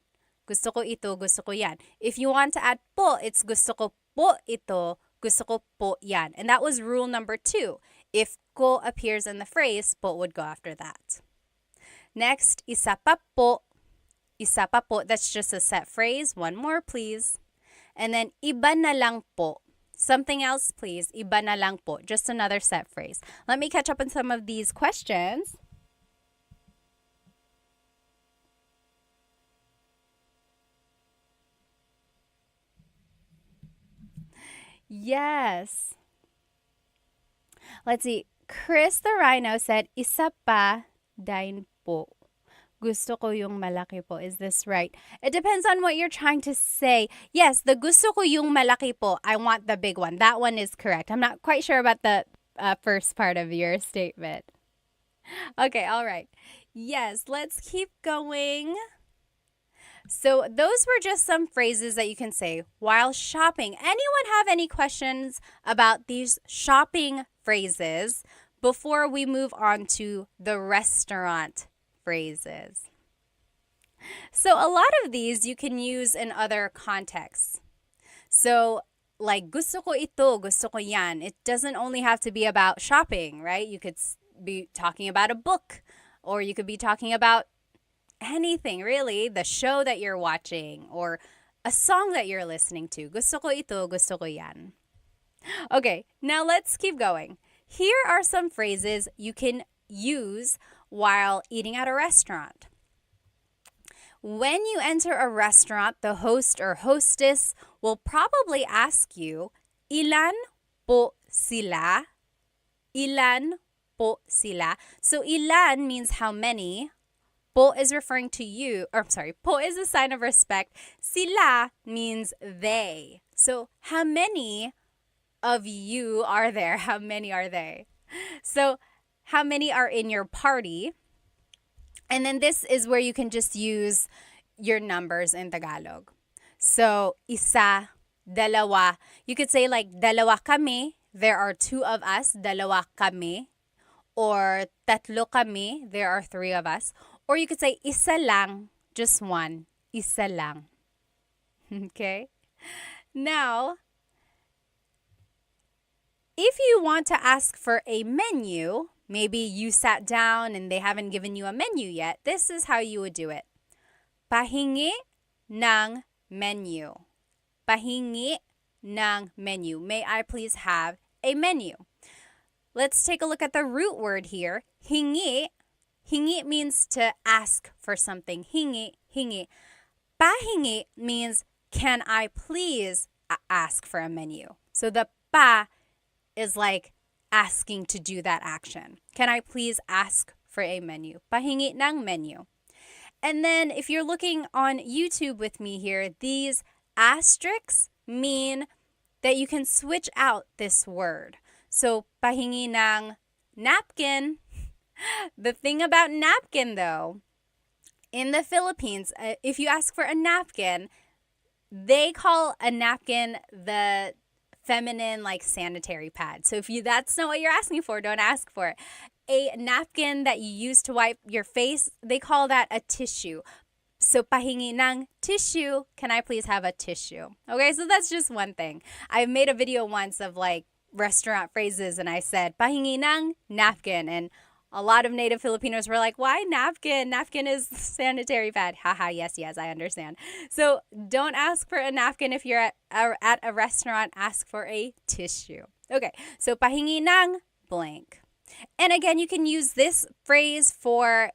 Gusto ko ito, gusto ko yan. If you want to add po, it's gusto ko po ito, gusto ko po yan. And that was rule number 2. If ko appears in the phrase, po would go after that. Next, isa pa po. Isa pa po, that's just a set phrase. One more, please. And then, iba na lang po. Something else, please. Iba na lang po. Just another set phrase. Let me catch up on some of these questions. Yes. Let's see. Chris the Rhino said, isa pa din po. Gusto ko yung malaki po. Is this right? It depends on what you're trying to say. Yes, the gusto ko yung malaki po. I want the big one. That one is correct. I'm not quite sure about the first part of your statement. Okay, all right. Yes, let's keep going. So those were just some phrases that you can say while shopping. Anyone have any questions about these shopping phrases before we move on to the restaurant phrases? So a lot of these you can use in other contexts. So like gusto ko ito, gusto ko yan. It doesn't only have to be about shopping, right? You could be talking about a book, or you could be talking about anything really, the show that you're watching or a song that you're listening to. Gusto ko ito, gusto ko yan. Okay, now let's keep going. Here are some phrases you can use while eating at a restaurant. When you enter a restaurant, the host or hostess will probably ask you, ilan po sila? Ilan po sila? So ilan means how many. Po is referring to you, or I'm sorry, po is a sign of respect. Sila means they. So how many of you are there? How many are they? So how many are in your party? And then this is where you can just use your numbers in Tagalog. So isa, dalawa. You could say like dalawa kami. There are 2 of us. Dalawa kami. Or tatlo kami. There are 3 of us. Or you could say isa lang, just one. Isa lang. Okay? Now, if you want to ask for a menu, maybe you sat down and they haven't given you a menu yet, this is how you would do it. Pahingi ng menu. Pahingi ng menu. May I please have a menu? Let's take a look at the root word here. Hingi. Hingi means to ask for something. Hingi, hingi. Pahingi means, can I please ask for a menu? So the pa is like asking to do that action. Can I please ask for a menu? Pahingi ng menu. And then if you're looking on YouTube with me here, these asterisks mean that you can switch out this word. So pahingi ng napkin. The thing about napkin, though, in the Philippines, if you ask for a napkin, they call a napkin the feminine, like, sanitary pad. So if that's not what you're asking for, don't ask for it. A napkin that you use to wipe your face, they call that a tissue. So pahingi ng tissue. Can I please have a tissue? Okay, so that's just one thing. I made a video once of like restaurant phrases and I said pahingi ng napkin, and a lot of native Filipinos were like, why napkin? Napkin is sanitary pad. Haha, yes, I understand. So don't ask for a napkin if you're at a restaurant. Ask for a tissue. Okay, so pahingi ng blank. And again, you can use this phrase for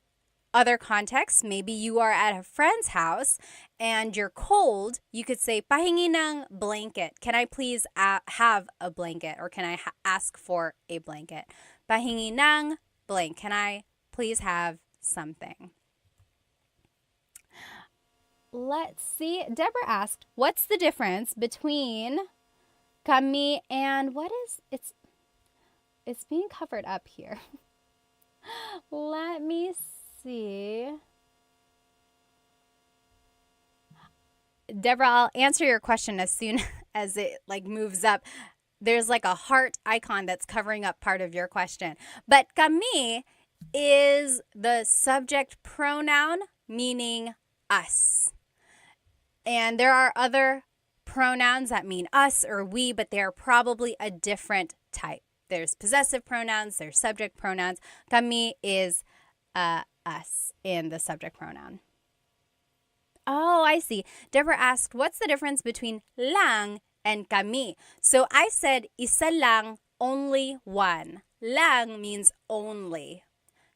other contexts. Maybe you are at a friend's house and you're cold. You could say, pahingi ng blanket. Can I please have a blanket? Or can I ask for a blanket? Pahingi ng blank. Can I please have something? Let's see. Deborah asked, what's the difference between kami and it's being covered up here. Let me see. Deborah, I'll answer your question as soon as it like moves up. There's like a heart icon that's covering up part of your question. But kami is the subject pronoun meaning us. And there are other pronouns that mean us or we, but they are probably a different type. There's possessive pronouns, there's subject pronouns. Kami is us in the subject pronoun. Oh, I see. Deborah asked, what's the difference between lang and kami? So I said, isa lang, only one. Lang means only.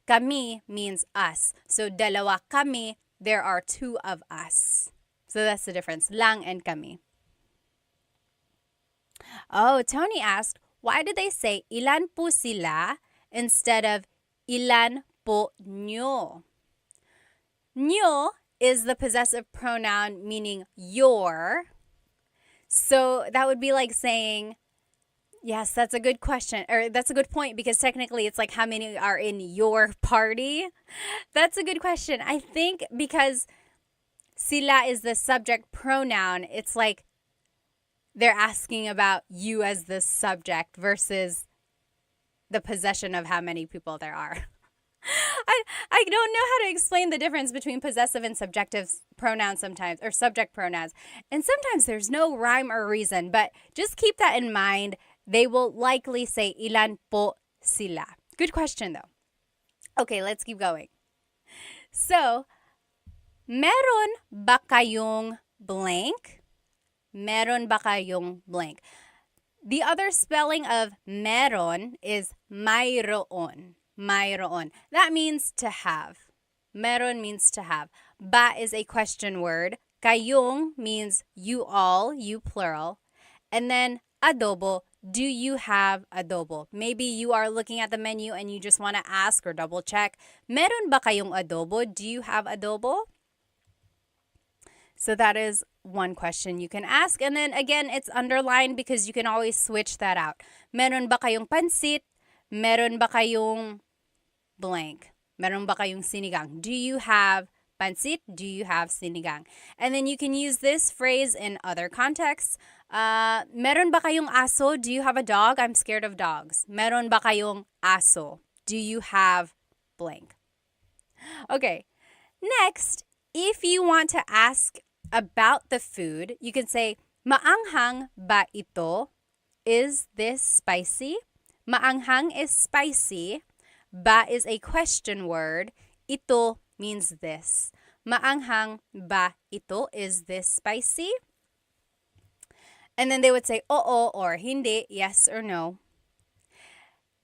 Kami means us. So dalawa kami, there are two of us. So that's the difference, lang and kami. Oh, Tony asked, why did they say ilan po sila instead of ilan po nyo? Nyo is the possessive pronoun meaning your. So that would be like saying, yes, that's a good question, or that's a good point, because technically it's like how many are in your party? That's a good question. I think because sila is the subject pronoun, it's like they're asking about you as the subject versus the possession of how many people there are. I don't know how to explain the difference between possessive and subjective pronouns sometimes, or subject pronouns. And sometimes there's no rhyme or reason, but just keep that in mind. They will likely say ilan po sila. Good question though. Okay, let's keep going. So, meron ba kayong blank? Meron ba kayong blank? The other spelling of meron is mayroon. Mayroon. That means to have. Meron means to have. Ba is a question word. Kayong means you all, you plural. And then adobo, do you have adobo? Maybe you are looking at the menu and you just want to ask or double check. Meron ba kayong adobo? Do you have adobo? So that is one question you can ask. And then again, it's underlined because you can always switch that out. Meron ba kayong pansit? Meron ba kayong blank? Meron ba kayong sinigang? Do you have pansit? Do you have sinigang? And then you can use this phrase in other contexts. Meron ba kayong aso? Do you have a dog? I'm scared of dogs. Meron ba kayong aso? Do you have blank? Okay. Next, if you want to ask about the food, you can say, maanghang ba ito? Is this spicy? Maanghang is spicy. Ba is a question word. Ito means this. Maanghang ba ito? Is this spicy? And then they would say, oo or hindi, yes or no.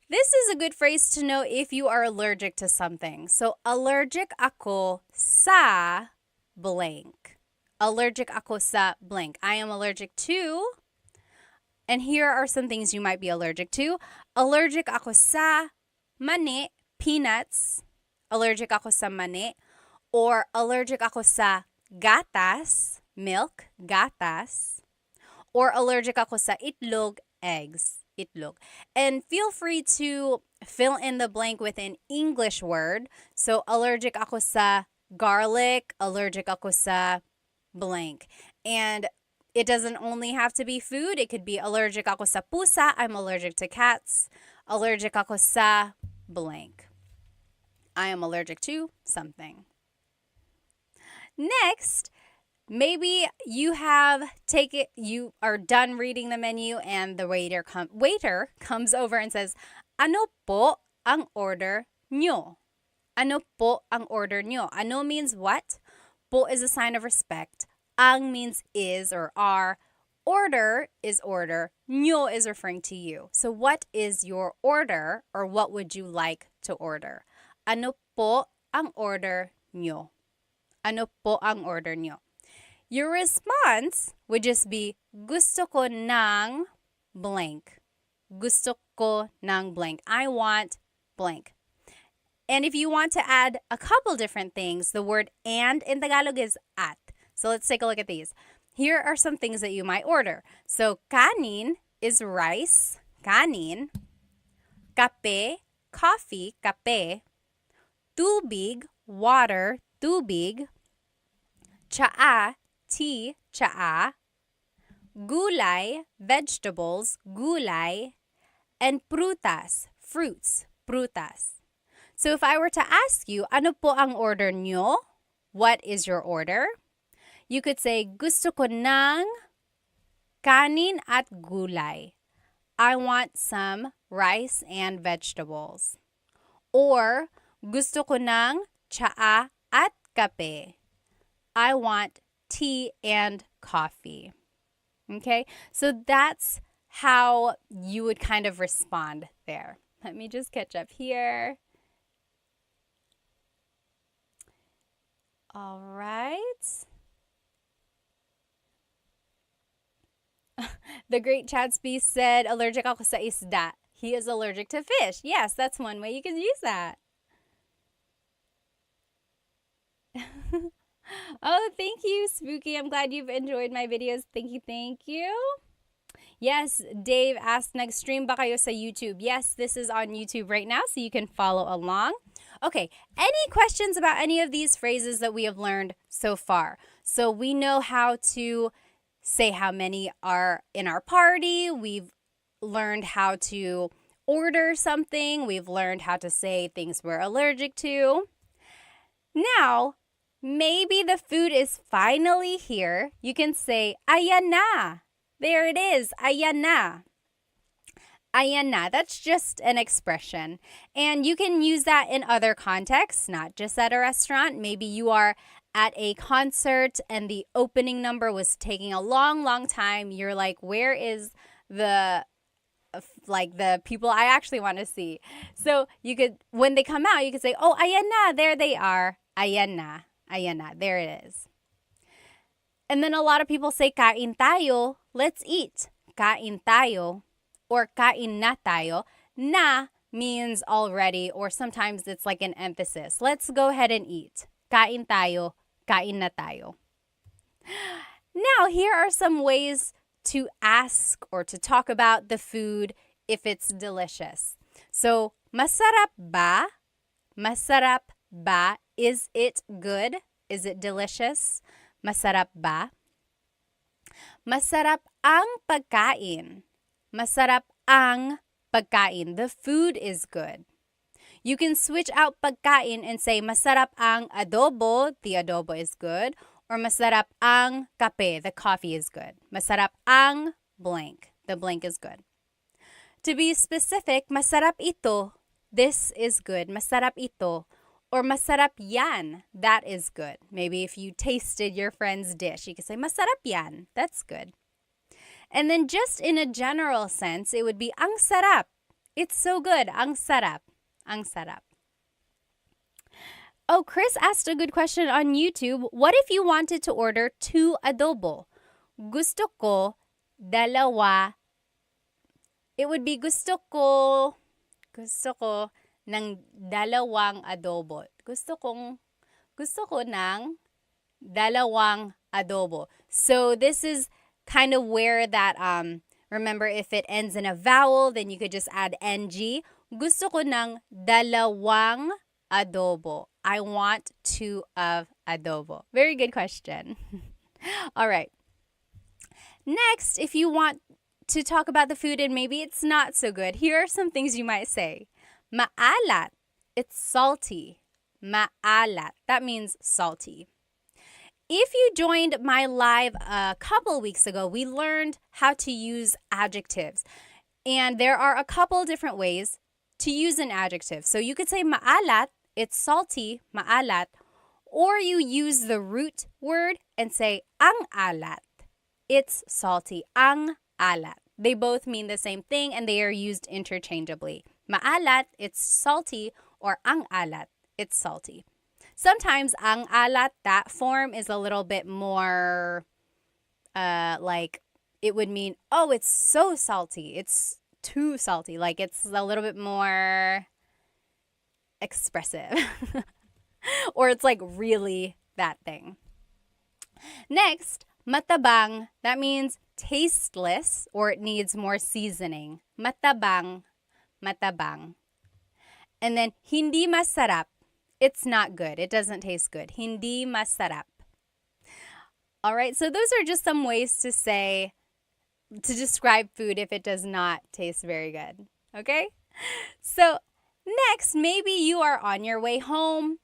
This is a good phrase to know if you are allergic to something. So, allergic ako sa blank. Allergic ako sa blank. I am allergic to, and here are some things you might be allergic to. Allergic ako sa mani, peanuts. Allergic ako sa mani. Or allergic ako sa gatas, milk, gatas. Or allergic ako sa itlog, eggs, itlog. And feel free to fill in the blank with an English word. So, allergic ako sa garlic, allergic ako sa blank. And it doesn't only have to be food. It could be allergic ako sa pusa. I'm allergic to cats. Allergic ako sa blank. I am allergic to something. Next, maybe you are done reading the menu and the waiter comes over and says, "Ano po ang order nyo?" Ano po ang order nyo? Ano means what? Po is a sign of respect. Ang means is or are. Order is order. Nyo is referring to you. So what is your order or what would you like to order? Ano po ang order nyo? Ano po ang order nyo? Your response would just be, gusto ko ng blank. Gusto ko ng blank. I want blank. And if you want to add a couple different things, the word and in Tagalog is at. So let's take a look at these. Here are some things that you might order. So kanin is rice, kanin. Kape, coffee, kape. Tubig, water, tubig. Tsaa, tea, tsaa. Gulay, vegetables, gulay. And prutas, fruits, prutas. So if I were to ask you, ano po ang order nyo? What is your order? You could say, gusto ko ng kanin at gulay. I want some rice and vegetables. Or, gusto ko ng tsaa at kape. I want tea and coffee. Okay, so that's how you would kind of respond there. Let me just catch up here. All right. The great Chadsby said, allergic ako sa isda. He is allergic to fish. Yes, that's one way you can use that. Oh, thank you, Spooky. I'm glad you've enjoyed my videos. Thank you, thank you. Yes, Dave asked, nag-stream ba kayo sa YouTube? Yes, this is on YouTube right now, so you can follow along. Okay, any questions about any of these phrases that we have learned so far? So we know how to say how many are in our party. We've learned how to order something. We've learned how to say things we're allergic to. Now, maybe the food is finally here. You can say, ayan na. There it is, ayan na. Ayan na. That's just an expression. And you can use that in other contexts, not just at a restaurant. Maybe you are at a concert and the opening number was taking a long, long time. You're like, where is the people I actually want to see? So you could, when they come out, you could say, oh, ayan na, there they are. Ayan na, there it is. And then a lot of people say, kain tayo, let's eat. Kain tayo, or kain na tayo. Na means already, or sometimes it's like an emphasis. Let's go ahead and eat. Kain tayo, kain na tayo. Now, here are some ways to ask or to talk about the food if it's delicious. So, masarap ba? Masarap ba? Is it good? Is it delicious? Masarap ba? Masarap ang pagkain. Masarap ang pagkain. The food is good. You can switch out pagkain and say masarap ang adobo. The adobo is good. Or masarap ang kape. The coffee is good. Masarap ang blank. The blank is good. To be specific, masarap ito. This is good. Masarap ito. Or masarap yan. That is good. Maybe if you tasted your friend's dish, you could say masarap yan. That's good. And then just in a general sense, it would be ang sarap. It's so good. Ang sarap. Ang sarap. Oh, Chris asked a good question on YouTube. What if you wanted to order 2 adobo? Gusto ko dalawa. It would be gusto ko ng dalawang adobo. Gusto ko ng dalawang adobo. So this is kind of where that, remember if it ends in a vowel, then you could just add ng. Gusto ko ng dalawang adobo. I want 2 of adobo. Very good question. All right. Next, if you want to talk about the food and maybe it's not so good, here are some things you might say. Maalat. It's salty. Maalat. That means salty. If you joined my live a couple weeks ago, we learned how to use adjectives. And there are a couple different ways to use an adjective. So you could say maalat, it's salty, maalat, or you use the root word and say ang alat, it's salty, ang alat. They both mean the same thing and they are used interchangeably. Maalat, it's salty, or ang alat, it's salty. Sometimes ang alat, that form is a little bit more like it would mean, oh, it's so salty. It's too salty. Like it's a little bit more expressive. Or it's like really that thing. Next, matabang. That means tasteless or it needs more seasoning. Matabang, matabang. And then hindi masarap. It's not good. It doesn't taste good. Hindi masarap. All right, so those are just some ways to say, to describe food if it does not taste very good. Okay? So next, maybe you are on your way home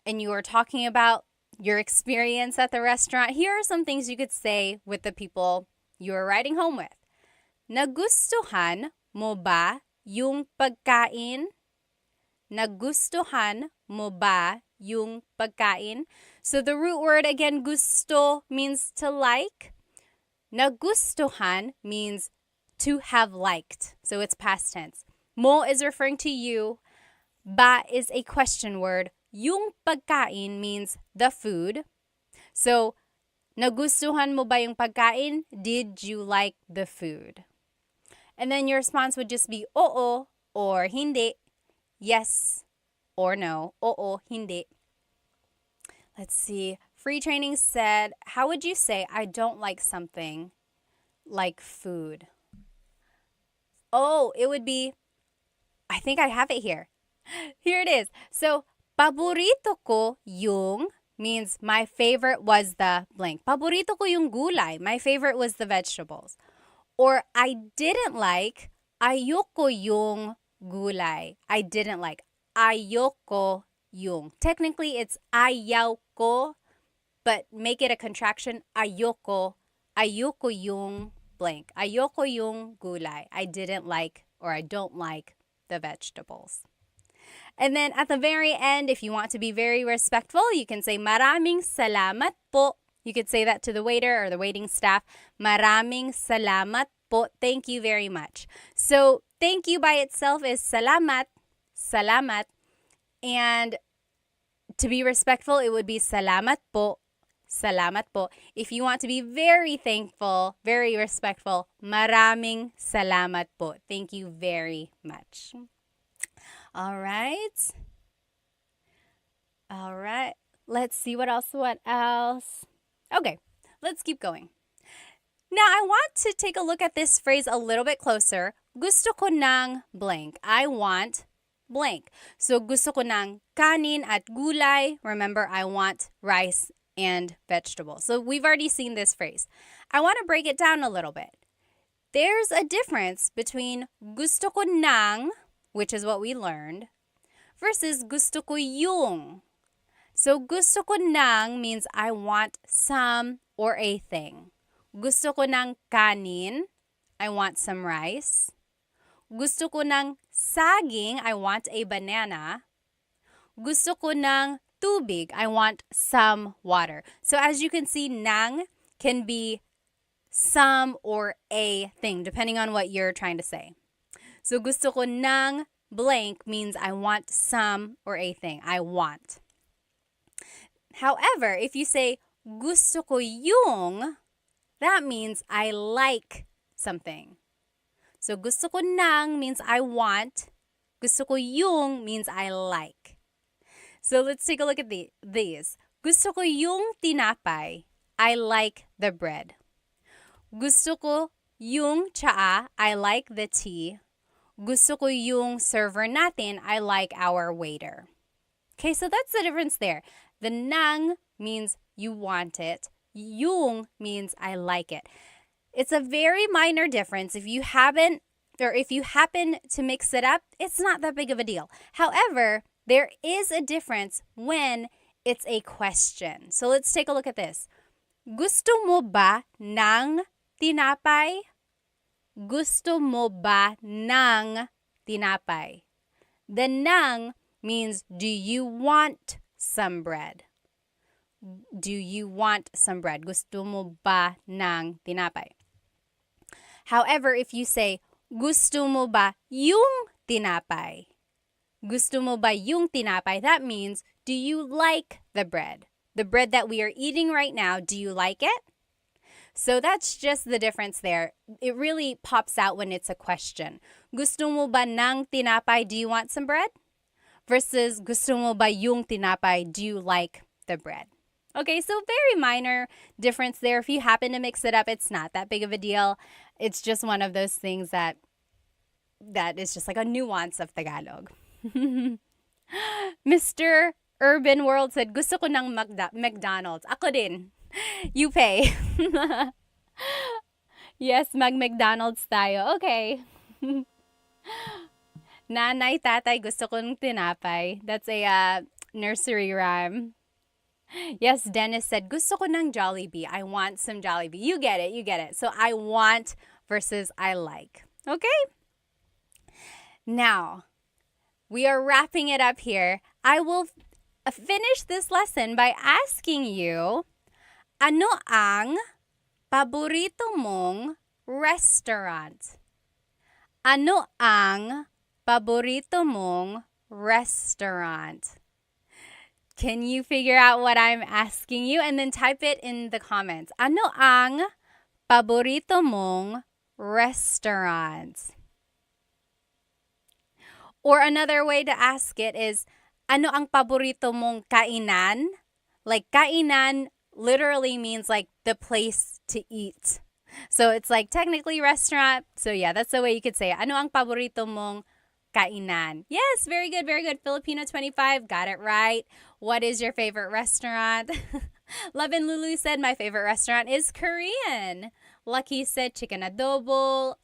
and you are talking about your experience at the restaurant. Here are some things you could say with the people you are riding home with. Nagustuhan mo ba yung pagkain? Nagustuhan mo ba yung pagkain? So the root word again, gusto, means to like. Nagustuhan means to have liked. So it's past tense. Mo is referring to you. Ba is a question word. Yung pagkain means the food. So, nagustuhan mo ba yung pagkain? Did you like the food? And then your response would just be oo or hindi. Yes or no. Oo, hindi. Let's see. Free Training said, how would you say I don't like something like food? Oh, it would be, I think I have it here. Here it is. So, paborito ko yung means my favorite was the blank. Paborito ko yung gulay. My favorite was the vegetables. Or I didn't like, ayoko yung gulay. I didn't like. Ayoko yung. Technically, it's ayaw ko, but make it a contraction. Ayoko. Ayoko yung blank. Ayoko yung gulay. I didn't like or I don't like the vegetables. And then at the very end, if you want to be very respectful, you can say maraming salamat po. You could say that to the waiter or the waiting staff. Maraming salamat po. Thank you very much. So thank you by itself is salamat, salamat. And to be respectful, it would be salamat po, salamat po. If you want to be very thankful, very respectful, maraming salamat po. Thank you very much. All right. All right. Let's see what else. Okay, let's keep going. Now, I want to take a look at this phrase a little bit closer. Gusto ko ng blank. I want blank. So, gusto ko ng kanin at gulay. Remember, I want rice and vegetables. So, we've already seen this phrase. I want to break it down a little bit. There's a difference between gusto ko ng, which is what we learned, versus gusto ko yung. So, gusto ko ng means I want some or a thing. Gusto ko ng kanin, I want some rice. Gusto ko ng saging, I want a banana. Gusto ko ng tubig, I want some water. So, as you can see, ng can be some or a thing, depending on what you're trying to say. So, gusto ko ng blank means I want some or a thing. I want. However, if you say gusto ko yung, that means I like something. So, gusto ko ng means I want. Gusto ko yung means I like. So, let's take a look at these. Gusto ko yung tinapay. I like the bread. Gusto ko yung tsaa. I like the tea. Gusto ko yung server natin. I like our waiter. Okay, so that's the difference there. The ng means you want it. Yung means I like it. It's a very minor difference. If you happen to mix it up, it's not that big of a deal. However, there is a difference when it's a question. So let's take a look at this. Gusto mo ba ng tinapay? Gusto mo ba ng tinapay? The ng means do you want some bread? Do you want some bread? Gusto mo ba ng tinapay? However, if you say, gusto mo ba yung tinapay? Gusto mo ba yung tinapay? That means, do you like the bread? The bread that we are eating right now, do you like it? So that's just the difference there. It really pops out when it's a question. Gusto mo ba ng tinapay? Do you want some bread? Versus gusto mo ba yung tinapay? Do you like the bread? Okay, so very minor difference there. If you happen to mix it up, it's not that big of a deal. It's just one of those things that is just like a nuance of Tagalog. Mr. Urban World said, gusto ko ng McDonald's. Ako din. You pay. Yes, McDonald's tayo. Okay. Nanay, tatay, gusto ko ng tinapay. That's a nursery rhyme. Yes, Dennis said, gusto ko ng Jollibee. I want some Jollibee. You get it, you get it. So I want versus I like. Okay? Now, we are wrapping it up here. I will finish this lesson by asking you, ano ang paborito mong restaurant? Ano ang paborito mong restaurant? Can you figure out what I'm asking you? And then type it in the comments. Ano ang paborito mong restaurant? Or another way to ask it is, ano ang paborito mong kainan? Like, kainan literally means like the place to eat. So it's like technically restaurant. So yeah, that's the way you could say it. Ano ang paborito mong kainan? Yes, very good, very good. Filipino 25, got it right. What is your favorite restaurant? Love and Lulu said, my favorite restaurant is Korean. Lucky said chicken adobo,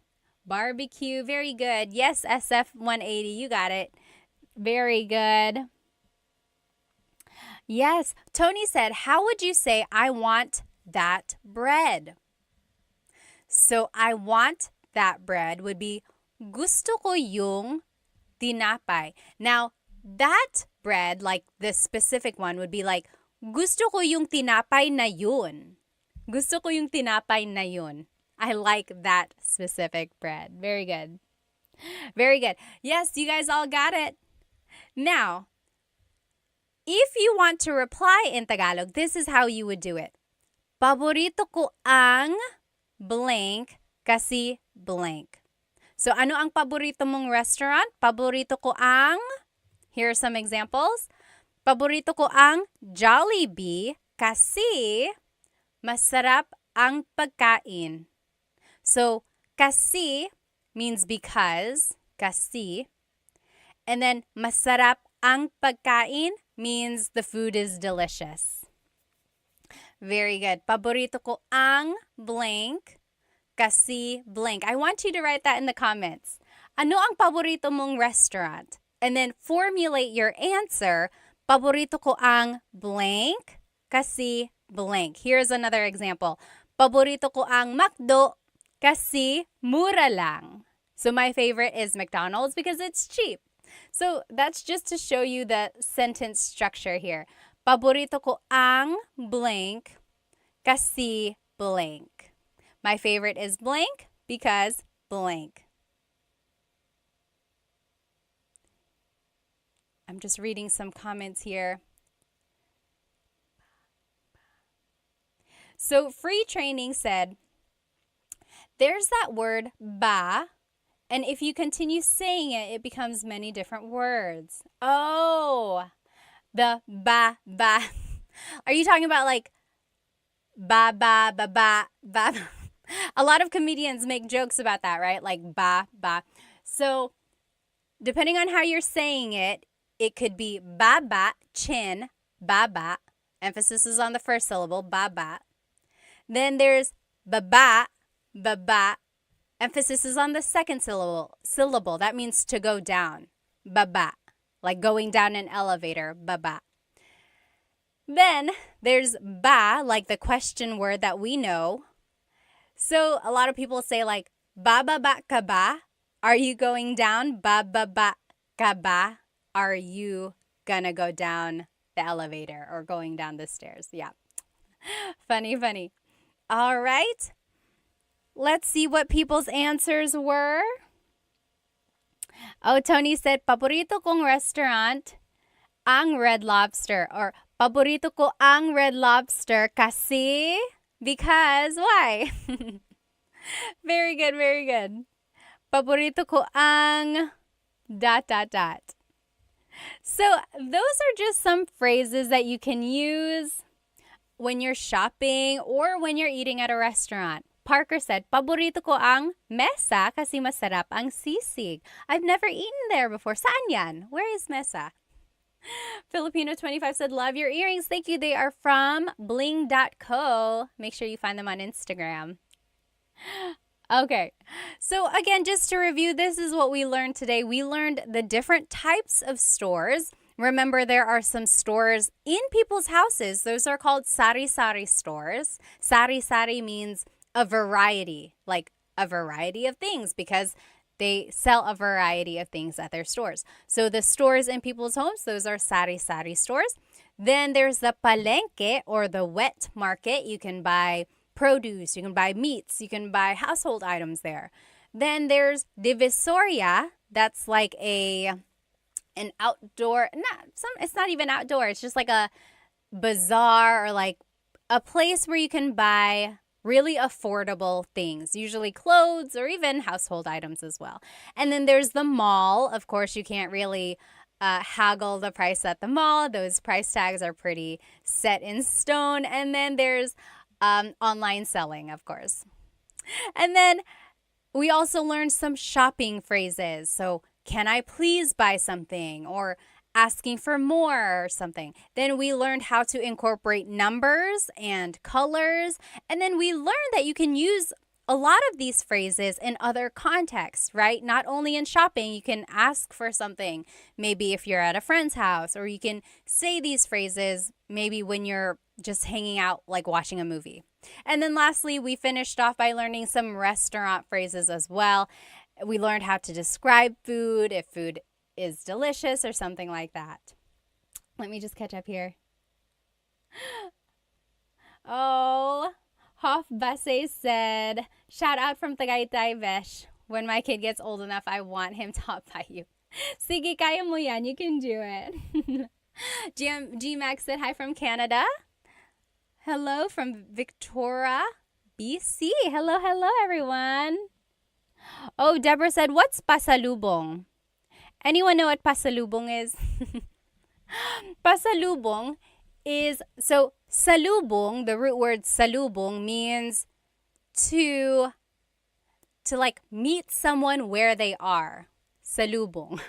barbecue. Very good. Yes, SF180, you got it. Very good. Yes, Tony said, how would you say I want that bread? So I want that bread would be gusto ko yung tinapay. Now, that bread, like this specific one, would be like, gusto ko yung tinapay na yun. Gusto ko yung tinapay na yun. I like that specific bread. Very good. Very good. Yes, you guys all got it. Now, if you want to reply in Tagalog, this is how you would do it. Paborito ko ang blank kasi blank. So, ano ang paborito mong restaurant? Paborito ko ang, here are some examples. Paborito ko ang Jollibee kasi masarap ang pagkain. So, kasi means because, kasi. And then, masarap ang pagkain means the food is delicious. Very good. Paborito ko ang blank kasi blank. I want you to write that in the comments. Ano ang paborito mong restaurant? And then formulate your answer. Paborito ko ang blank kasi blank. Here's another example. Paborito ko ang McDo kasi mura lang. So my favorite is McDonald's because it's cheap. So that's just to show you the sentence structure here. Paborito ko ang blank kasi blank. My favorite is blank because blank. I'm just reading some comments here. So Free Training said, there's that word ba, and if you continue saying it, it becomes many different words. Oh, the ba. Are you talking about like ba? A lot of comedians make jokes about that, right? Like ba. So depending on how you're saying it, it could be ba, chin, ba. Emphasis is on the first syllable, ba. Then there's ba. Emphasis is on the second syllable. That means to go down, ba. Like going down an elevator, ba. Then there's ba, like the question word that we know. So a lot of people say like, bababa ka ba? Are you going down? Bababa ka ba? Are you gonna go down the elevator or going down the stairs? Yeah. Funny, funny. All right. Let's see what people's answers were. Oh, Tony said, paborito kong restaurant, ang Red Lobster. Or, paborito ko ang Red Lobster kasi, because, why? Very good, very good. Paborito ko ang dot, dot, dot. So, those are just some phrases that you can use when you're shopping or when you're eating at a restaurant. Parker said, paborito ko ang mesa kasi masarap ang sisig. I've never eaten there before. Saan yan? Where is mesa? Filipino 25 said, love your earrings. Thank you. They are from bling.co. Make sure you find them on Instagram. Okay. So again, just to review, this is what we learned today. We learned the different types of stores. Remember, there are some stores in people's houses. Those are called sari-sari stores. Sari-sari means a variety, like a variety of things, because they sell a variety of things at their stores. So the stores in people's homes, those are sari-sari stores. Then there's the palengke, or the wet market. You can buy produce, you can buy meats, you can buy household items there. Then there's divisoria. That's like an outdoor, it's not even outdoor. It's just like a bazaar, or like a place where you can buy really affordable things, usually clothes or even household items as well. And then there's the mall. Of course, you can't really haggle the price at the mall. Those price tags are pretty set in stone. And then there's online selling, of course. And then we also learned some shopping phrases. So, can I please buy something? Or asking for more or something. Then we learned how to incorporate numbers and colors. And then we learned that you can use a lot of these phrases in other contexts, right? Not only in shopping, you can ask for something, maybe if you're at a friend's house, or you can say these phrases maybe when you're just hanging out, like watching a movie. And then lastly, we finished off by learning some restaurant phrases as well. We learned how to describe food, if food is delicious or something like that. Let me just catch up here. Oh, Hoff Basse said, shout out from Tagaytay, Vesh. When my kid gets old enough, I want him taught by you. Sige, kaya mo yan. You can do it. G-Max said, hi from Canada. Hello from Victoria, BC. Hello, hello, everyone. Oh, Deborah said, what's pasalubong? Anyone know what pasalubong is? Pasalubong is, so salubong, the root word salubong means to like meet someone where they are. Salubong.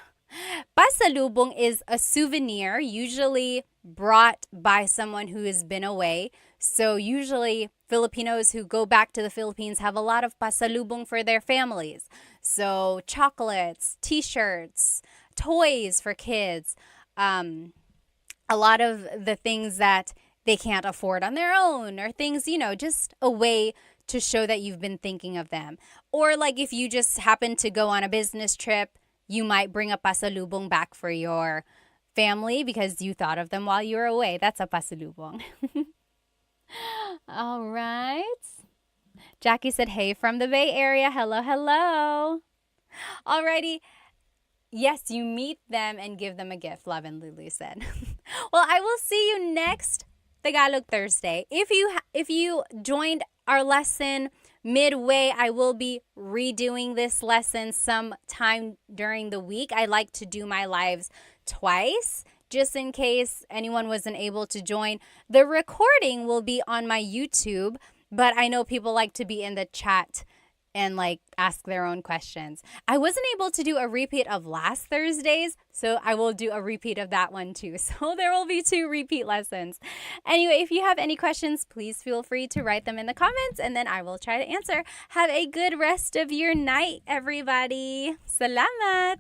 Pasalubong is a souvenir usually brought by someone who has been away. So usually Filipinos who go back to the Philippines have a lot of pasalubong for their families. So chocolates, t-shirts, toys for kids, a lot of the things that they can't afford on their own, or things, just a way to show that you've been thinking of them. Or like if you just happen to go on a business trip, you might bring a pasalubong back for your family because you thought of them while you were away. That's a pasalubong. All right. Jackie said, hey from the Bay Area. Hello, hello. Alrighty. Yes, you meet them and give them a gift, Love and Lulu said. Well, I will see you next Tagalog Thursday. If you joined our lesson midway, I will be redoing this lesson sometime during the week. I like to do my lives twice, just in case anyone wasn't able to join. The recording will be on my YouTube, but I know people like to be in the chat and like ask their own questions. I wasn't able to do a repeat of last Thursday's, so I will do a repeat of that one too. So there will be 2 repeat lessons. Anyway, if you have any questions, please feel free to write them in the comments and then I will try to answer. Have a good rest of your night, everybody. Salamat!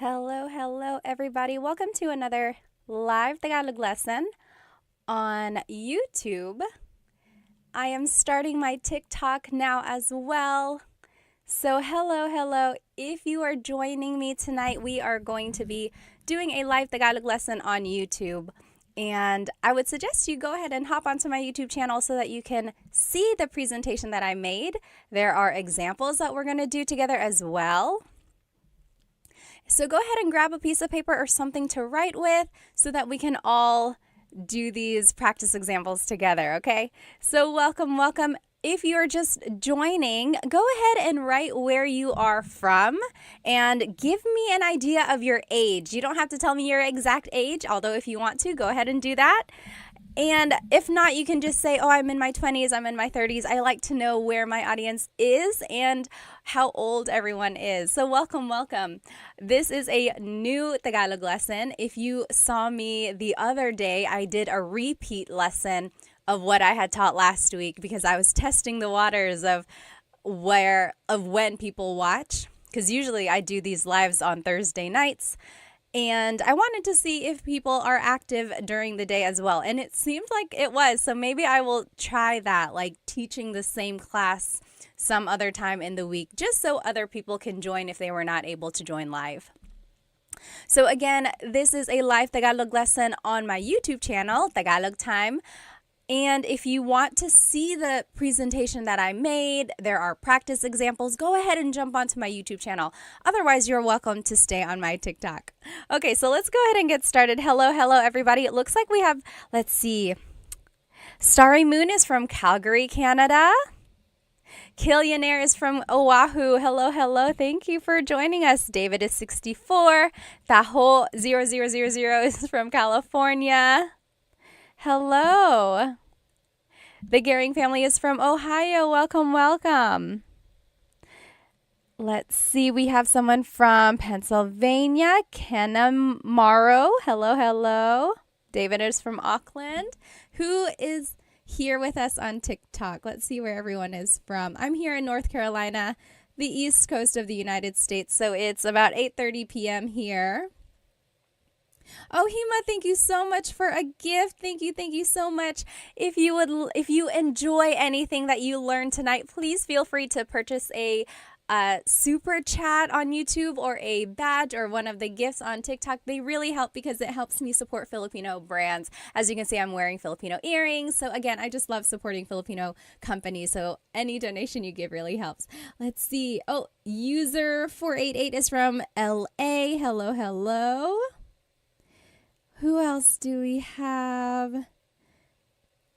Hello, everybody. Welcome to another live Tagalog lesson on YouTube. I am starting my TikTok now as well. So hello. If you are joining me tonight, we are going to be doing a live Tagalog lesson on YouTube. And I would suggest you go ahead and hop onto my YouTube channel so that you can see the presentation that I made. There are examples that we're going to do together as well. So go ahead and grab a piece of paper or something to write with so that we can all do these practice examples together, okay? So welcome. If you're just joining, go ahead and write where you are from and give me an idea of your age. You don't have to tell me your exact age, although if you want to, go ahead and do that. And if not, you can just say, oh, I'm in my 20s, I'm in my 30s. I like to know where my audience is and how old everyone is. So welcome. This is a new Tagalog lesson. If you saw me the other day, I did a repeat lesson of what I had taught last week because I was testing the waters of when people watch. Because usually I do these lives on Thursday nights. And I wanted to see if people are active during the day as well. And it seemed like it was. So maybe I will try that, like teaching the same class some other time in the week, just so other people can join if they were not able to join live. So again, this is a live Tagalog lesson on my YouTube channel, Tagalog Time. And if you want to see the presentation that I made, there are practice examples, go ahead and jump onto my YouTube channel. Otherwise, you're welcome to stay on my TikTok. Okay, so let's go ahead and get started. Hello, everybody. It looks like we have, let's see, Starry Moon is from Calgary, Canada. Killionaire is from Oahu. Hello. Thank you for joining us. David is 64. Taho 0000 is from California. Hello. The Gehring family is from Ohio. Welcome. Let's see. We have someone from Pennsylvania. Kenna Morrow. Hello. David is from Auckland. Who is here with us on TikTok? Let's see where everyone is from. I'm here in North Carolina, the east coast of the United States. So it's about 8:30 p.m. here. Oh, Hima, thank you so much for a gift. Thank you so much. If you enjoy anything that you learned tonight, please feel free to purchase a super chat on YouTube or a badge or one of the gifts on TikTok. They really help because it helps me support Filipino brands. As you can see, I'm wearing Filipino earrings. So again, I just love supporting Filipino companies. So any donation you give really helps. Let's see. Oh, user 488 is from LA. Hello. Who else do we have?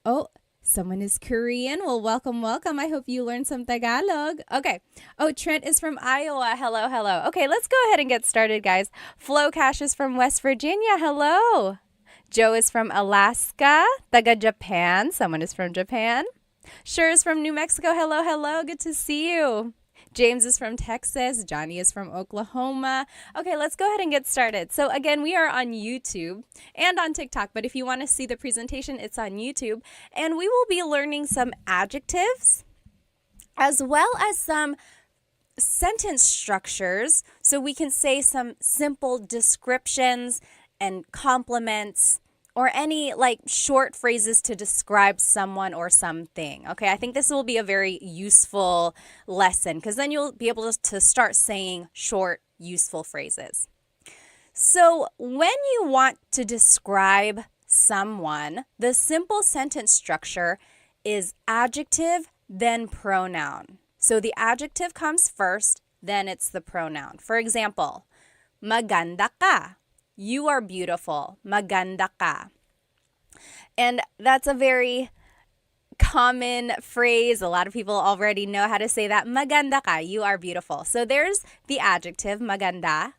Oh, someone is Korean. Well, welcome. I hope you learned some Tagalog. Okay. Oh, Trent is from Iowa. Hello. Okay, let's go ahead and get started, guys. Flo Cash is from West Virginia. Hello. Joe is from Alaska. Taga Japan. Someone is from Japan. Sure is from New Mexico. Hello. Good to see you. James is from Texas. Johnny is from Oklahoma. Okay, let's go ahead and get started. So again, we are on YouTube and on TikTok, but if you want to see the presentation, it's on YouTube. And we will be learning some adjectives as well as some sentence structures so we can say some simple descriptions and compliments or any like short phrases to describe someone or something. Okay, I think this will be a very useful lesson because then you'll be able to start saying short, useful phrases. So when you want to describe someone, the simple sentence structure is adjective, then pronoun. So the adjective comes first, then it's the pronoun. For example, maganda ka. You are beautiful. Maganda ka. And that's a very common phrase. A lot of people already know how to say that. Maganda ka. You are beautiful. So there's the adjective, maganda.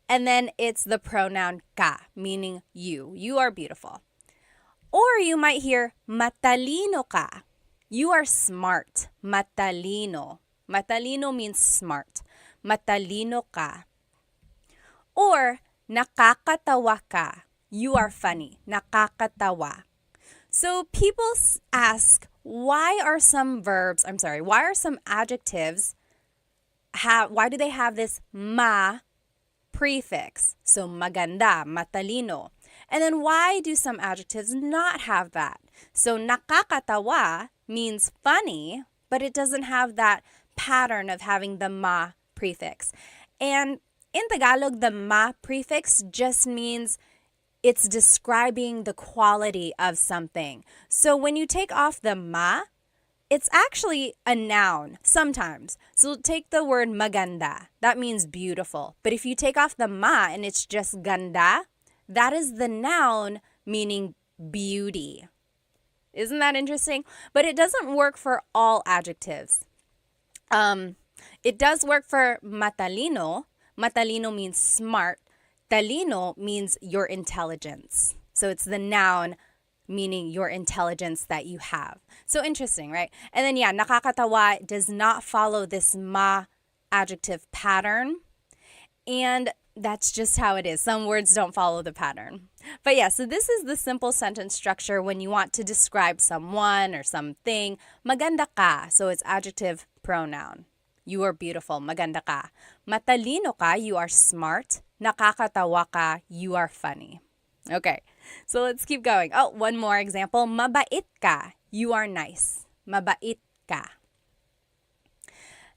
And then it's the pronoun ka, meaning you. You are beautiful. Or you might hear matalino ka. You are smart. Matalino. Matalino means smart. Matalino ka. Or nakakatawa ka. You are funny. Nakakatawa. So people ask, why are some adjectives, why do they have this ma prefix. So maganda, matalino. And then why do some adjectives not have that? So nakakatawa means funny, but it doesn't have that pattern of having the ma prefix. And in Tagalog, the ma prefix just means it's describing the quality of something. So when you take off the ma, it's actually a noun sometimes. So take the word maganda. That means beautiful. But if you take off the ma and it's just ganda, that is the noun meaning beauty. Isn't that interesting? But it doesn't work for all adjectives. It does work for matalino. Matalino means smart. Talino means your intelligence. So it's the noun meaning your intelligence that you have. So interesting, right? And then yeah, nakakatawa does not follow this ma adjective pattern. And that's just how it is. Some words don't follow the pattern. But yeah, so this is the simple sentence structure when you want to describe someone or something. Maganda ka. So it's adjective pronoun. You are beautiful. Maganda ka. Matalino ka. You are smart. Nakakatawa ka. You are funny. Okay, so let's keep going. Oh, one more example. Mabait ka. You are nice. Mabait ka.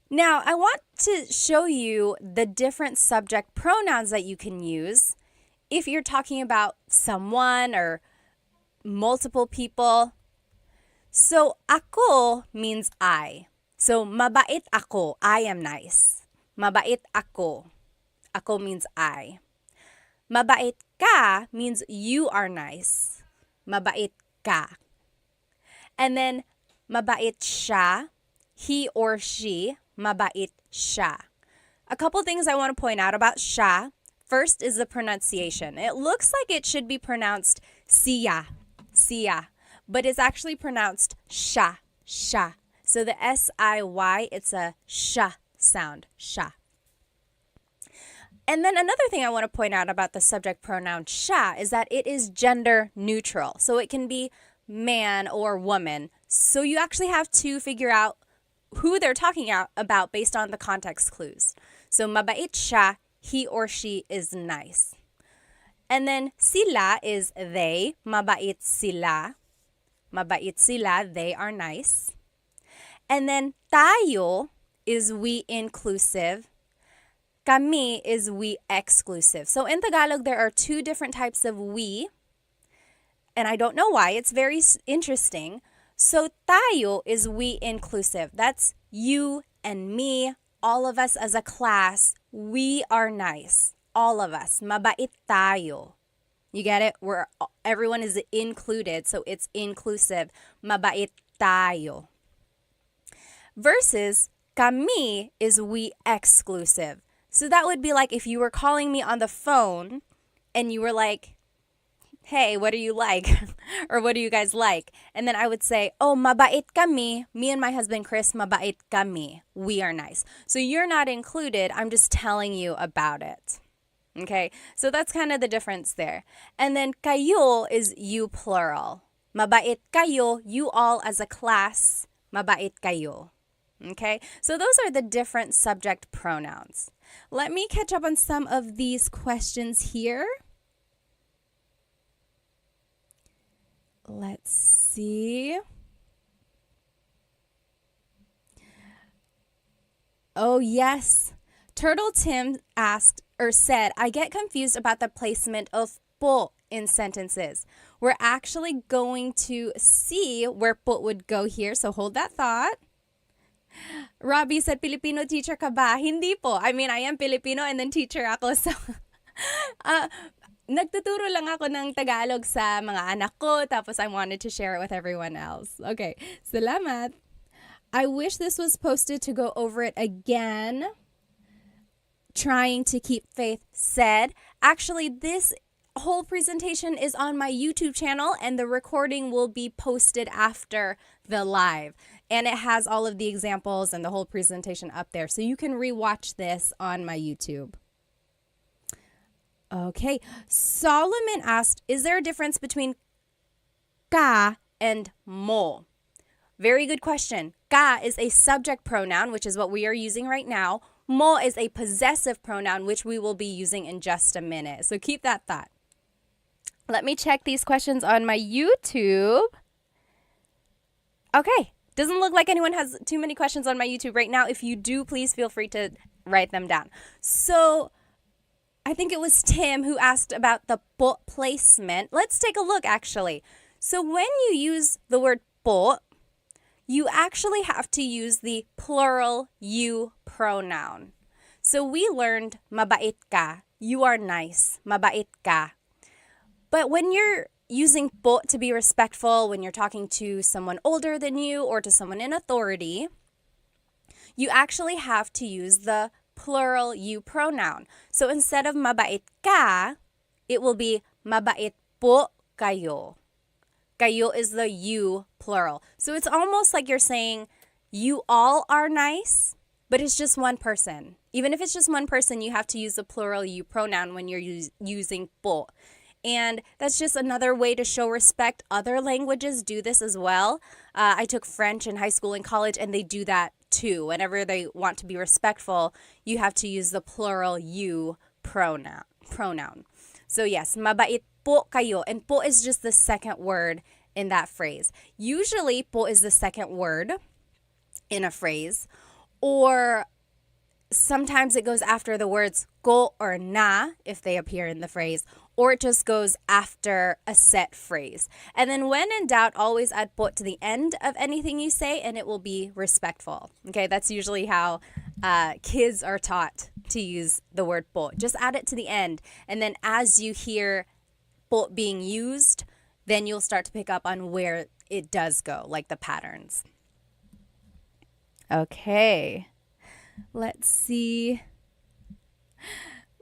Now, I want to show you the different subject pronouns that you can use if you're talking about someone or multiple people. So, ako means I. So, mabait ako. I am nice. Mabait ako. Ako means I. Mabait ka means you are nice. Mabait ka. And then, mabait siya, he or she, mabait siya. A couple things I want to point out about siya. First is the pronunciation. It looks like it should be pronounced siya, siya, but it's actually pronounced sha, sha. So the S-I-Y, it's a sha sound, sha. And then another thing I want to point out about the subject pronoun sha is that it is gender neutral. So it can be man or woman. So you actually have to figure out who they're talking about based on the context clues. So mabait siya, he or she is nice. And then sila is they, mabait sila. Mabait sila, they are nice. And then tayo is we inclusive. Kami is we exclusive. So in Tagalog, there are two different types of we. And I don't know why. It's very interesting. So tayo is we inclusive. That's you and me, all of us as a class. We are nice. All of us. Mabait tayo. You get it? Everyone is included, so it's inclusive. Mabait tayo. Versus kami is we exclusive. So that would be like if you were calling me on the phone and you were like, hey, what do you like? Or what do you guys like? And then I would say, oh, mabait kami. Me and my husband, Chris, mabait kami. We are nice. So you're not included. I'm just telling you about it. Okay, so that's kind of the difference there. And then kayo is you plural. Mabait kayo, you all as a class, mabait kayo. Okay, so those are the different subject pronouns. Let me catch up on some of these questions here. Let's see. Oh, yes. Turtle Tim asked or said, I get confused about the placement of po in sentences. We're actually going to see where po would go here, so hold that thought. Robbie said, Filipino teacher ka ba? Hindi po. I mean, I am Filipino and then teacher ako. So, nagtuturo lang ako ng Tagalog sa mga anak ko, tapos I wanted to share it with everyone else. Okay, salamat. I wish this was posted to go over it again. Trying to keep faith said. Actually, this whole presentation is on my YouTube channel and the recording will be posted after the live. And it has all of the examples and the whole presentation up there. So you can rewatch this on my YouTube. Okay, Solomon asked, is there a difference between ka and mo? Very good question. Ka is a subject pronoun, which is what we are using right now. Mo is a possessive pronoun, which we will be using in just a minute. So keep that thought. Let me check these questions on my YouTube. Okay. Doesn't look like anyone has too many questions on my YouTube right now. If you do, please feel free to write them down. So I think it was Tim who asked about the po placement. Let's take a look, actually. So when you use the word po, you actually have to use the plural you pronoun. So we learned mabait ka. You are nice. Mabait ka. But when you're using po to be respectful, when you're talking to someone older than you or to someone in authority, you actually have to use the plural you pronoun. So instead of mabait ka, it will be mabait po kayo. Kayo is the you plural. So it's almost like you're saying you all are nice, but it's just one person. Even if it's just one person, you have to use the plural you pronoun when you're using po. And that's just another way to show respect. Other languages do this as well. I took French in high school and college, and they do that too. Whenever they want to be respectful, you have to use the plural you pronoun. So yes, mabait po kayo. And po is just the second word in that phrase. Usually, po is the second word in a phrase. Or sometimes it goes after the words ko or na if they appear in the phrase. Or it just goes after a set phrase. And then when in doubt, always add po to the end of anything you say and it will be respectful. Okay, that's usually how kids are taught to use the word po. Just add it to the end. And then as you hear po being used, then you'll start to pick up on where it does go, like the patterns. Okay, let's see.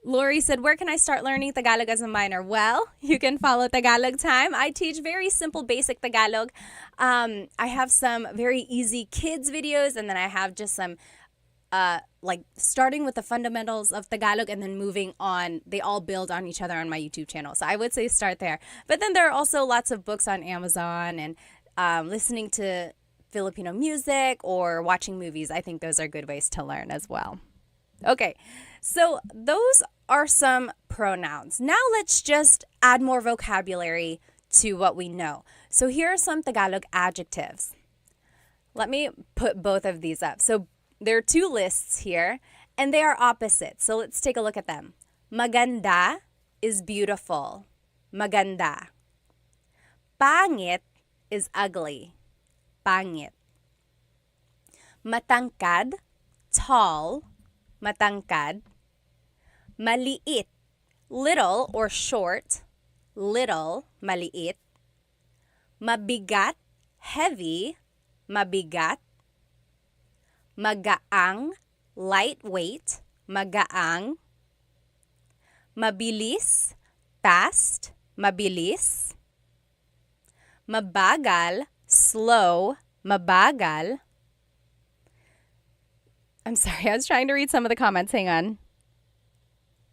Lori said, where can I start learning Tagalog as a minor? Well, you can follow Tagalog Time. I teach very simple, basic Tagalog. I have some very easy kids videos, and then I have just some like starting with the fundamentals of Tagalog and then moving on. They all build on each other on my YouTube channel. So I would say start there. But then there are also lots of books on Amazon and listening to Filipino music or watching movies. I think those are good ways to learn as well. Okay, so those are some pronouns. Now let's just add more vocabulary to what we know. So here are some Tagalog adjectives. Let me put both of these up. So there are two lists here, and they are opposite. So let's take a look at them. Maganda is beautiful. Maganda. Pangit is ugly. Pangit. Matangkad, tall. Matangkad. Maliit, little or short. Little, maliit. Mabigat, heavy. Mabigat. Magaang, lightweight. Magaang. Mabilis, fast. Mabilis. Mabagal, slow. Mabagal. I'm sorry, I was trying to read some of the comments. Hang on.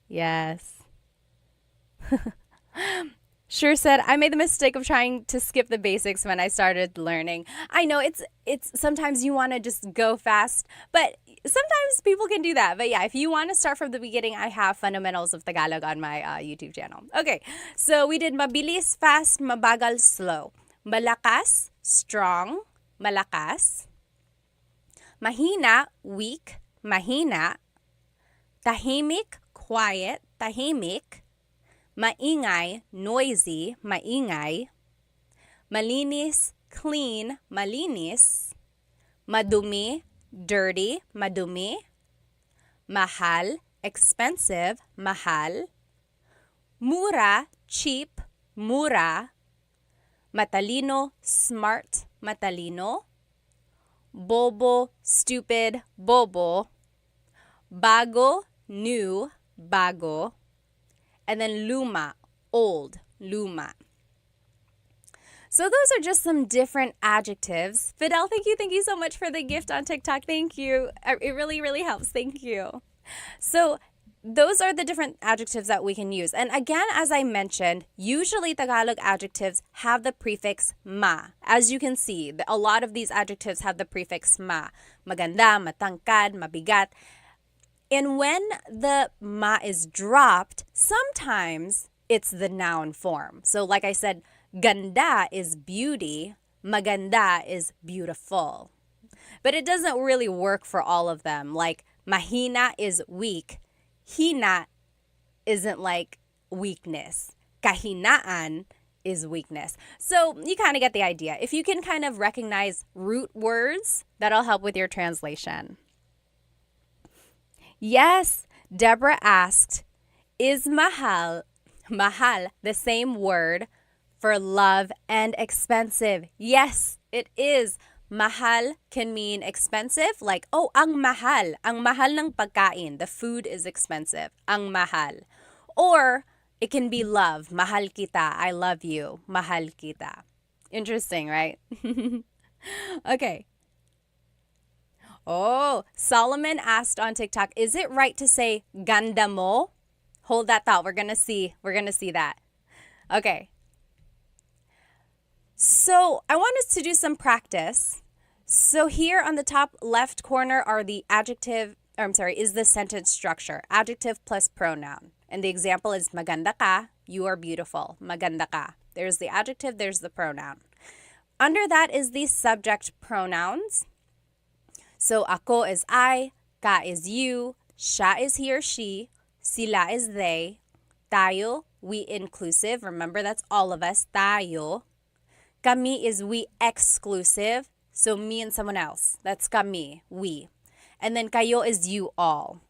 Yes. Sure said, I made the mistake of trying to skip the basics when I started learning. I know it's sometimes you want to just go fast, but sometimes people can do that. But yeah, if you want to start from the beginning, I have fundamentals of Tagalog on my YouTube channel. Okay, so we did mabilis, fast, mabagal, slow. Malakas, strong, malakas. Mahina, weak, mahina. Tahimik, quiet, tahimik. Maingay, noisy, maingay. Malinis, clean, malinis. Madumi, dirty, madumi. Mahal, expensive, mahal. Mura, cheap, mura. Matalino, smart, matalino. Bobo, stupid, bobo. Bago, new, bago. And then luma, old, luma. So those are just some different adjectives. Fidel, thank you so much for the gift on TikTok. Thank you. It really, really helps. Thank you. So those are the different adjectives that we can use. And again, as I mentioned, usually Tagalog adjectives have the prefix ma. As you can see, a lot of these adjectives have the prefix ma. Maganda, matangkad, mabigat. And when the ma is dropped, sometimes it's the noun form. So like I said, ganda is beauty, maganda is beautiful. But it doesn't really work for all of them. Like mahina is weak. Hina isn't like weakness. Kahinaan is weakness. So you kind of get the idea. If you can kind of recognize root words, that'll help with your translation. Yes, Deborah asked, is mahal the same word for love and expensive? Yes, it is. Mahal can mean expensive, like, oh, ang mahal ng pagkain. The food is expensive. Ang mahal. Or it can be love. Mahal kita. I love you. Mahal kita. Interesting, right? Okay. Oh, Solomon asked on TikTok, is it right to say ganda mo? Hold that thought. We're going to see that. Okay. So I want us to do some practice. So here on the top left corner are the is the sentence structure. Adjective plus pronoun. And the example is maganda ka, you are beautiful. Maganda ka. There's the adjective, there's the pronoun. Under that is the subject pronouns. So ako is I, ka is you, siya is he or she, sila is they, tayo, we inclusive. Remember, that's all of us, tayo. Kami is we exclusive. So me and someone else. That's kami, we. And then kayo is you all.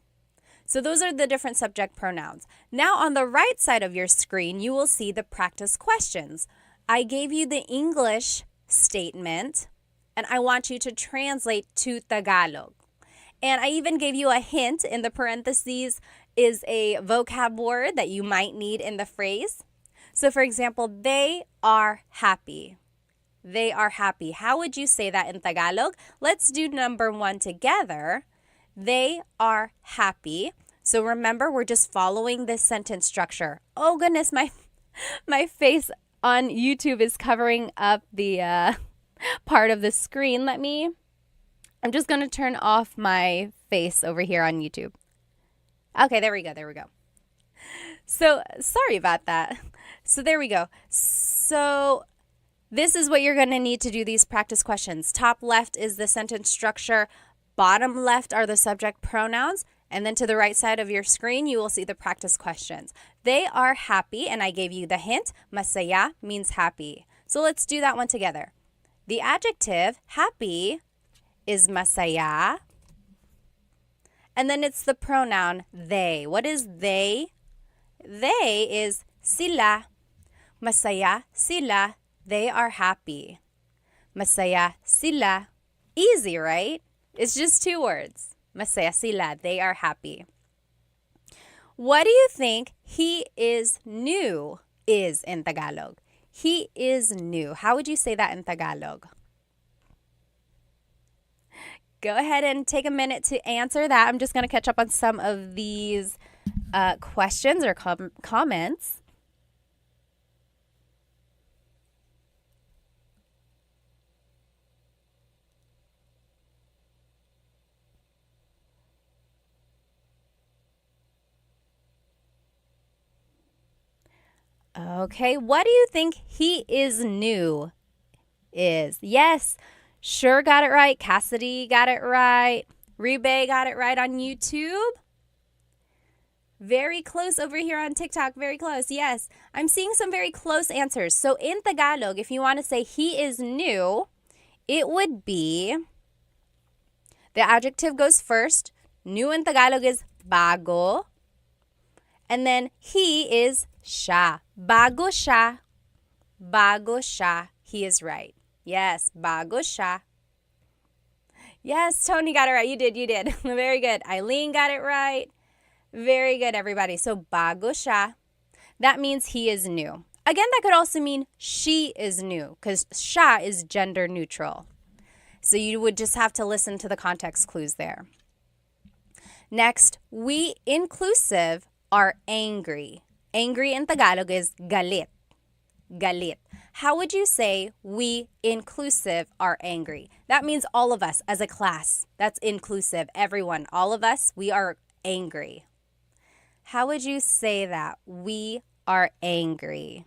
So those are the different subject pronouns. Now on the right side of your screen, you will see the practice questions. I gave you the English statement, and I want you to translate to Tagalog. And I even gave you a hint in the parentheses is a vocab word that you might need in the phrase. So for example, they are happy. They are happy. How would you say that in Tagalog? Let's do number 1 together. They are happy. So remember, we're just following this sentence structure. Oh goodness, my face on YouTube is covering up the part of the screen. I'm just going to turn off my face over here on YouTube. Okay, there we go. So sorry about that. So there we go. So this is what you're going to need to do these practice questions. Top left is the sentence structure. Bottom left are the subject pronouns. And then to the right side of your screen, you will see the practice questions. They are happy, and I gave you the hint. Masaya means happy. So let's do that one together. The adjective happy is masaya. And then it's the pronoun they. What is they? They is sila. Masaya sila. They are happy. Masaya sila. Easy, right? It's just 2 words. Masaya sila. They are happy. What do you think he is new is in Tagalog? He is new. How would you say that in Tagalog? Go ahead and take a minute to answer that. I'm just going to catch up on some of these questions or comments. Okay, what do you think he is new is? Yes, sure got it right. Cassidy got it right. Rebe got it right on YouTube. Very close over here on TikTok. Very close. Yes, I'm seeing some very close answers. So in Tagalog, if you want to say he is new, it would be, the adjective goes first. New in Tagalog is bago. And then he is siya. Bago siya. Bago siya. He is right. Yes, bago siya. Yes, Tony got it right. You did. Very good. Eileen got it right. Very good, everybody. So bago siya. That means he is new. Again, that could also mean she is new because siya is gender neutral. So you would just have to listen to the context clues there. Next, we inclusive are angry. Angry in Tagalog is galit. Galit. How would you say we inclusive are angry? That means all of us as a class. That's inclusive. Everyone, all of us, we are angry. How would you say that? We are angry.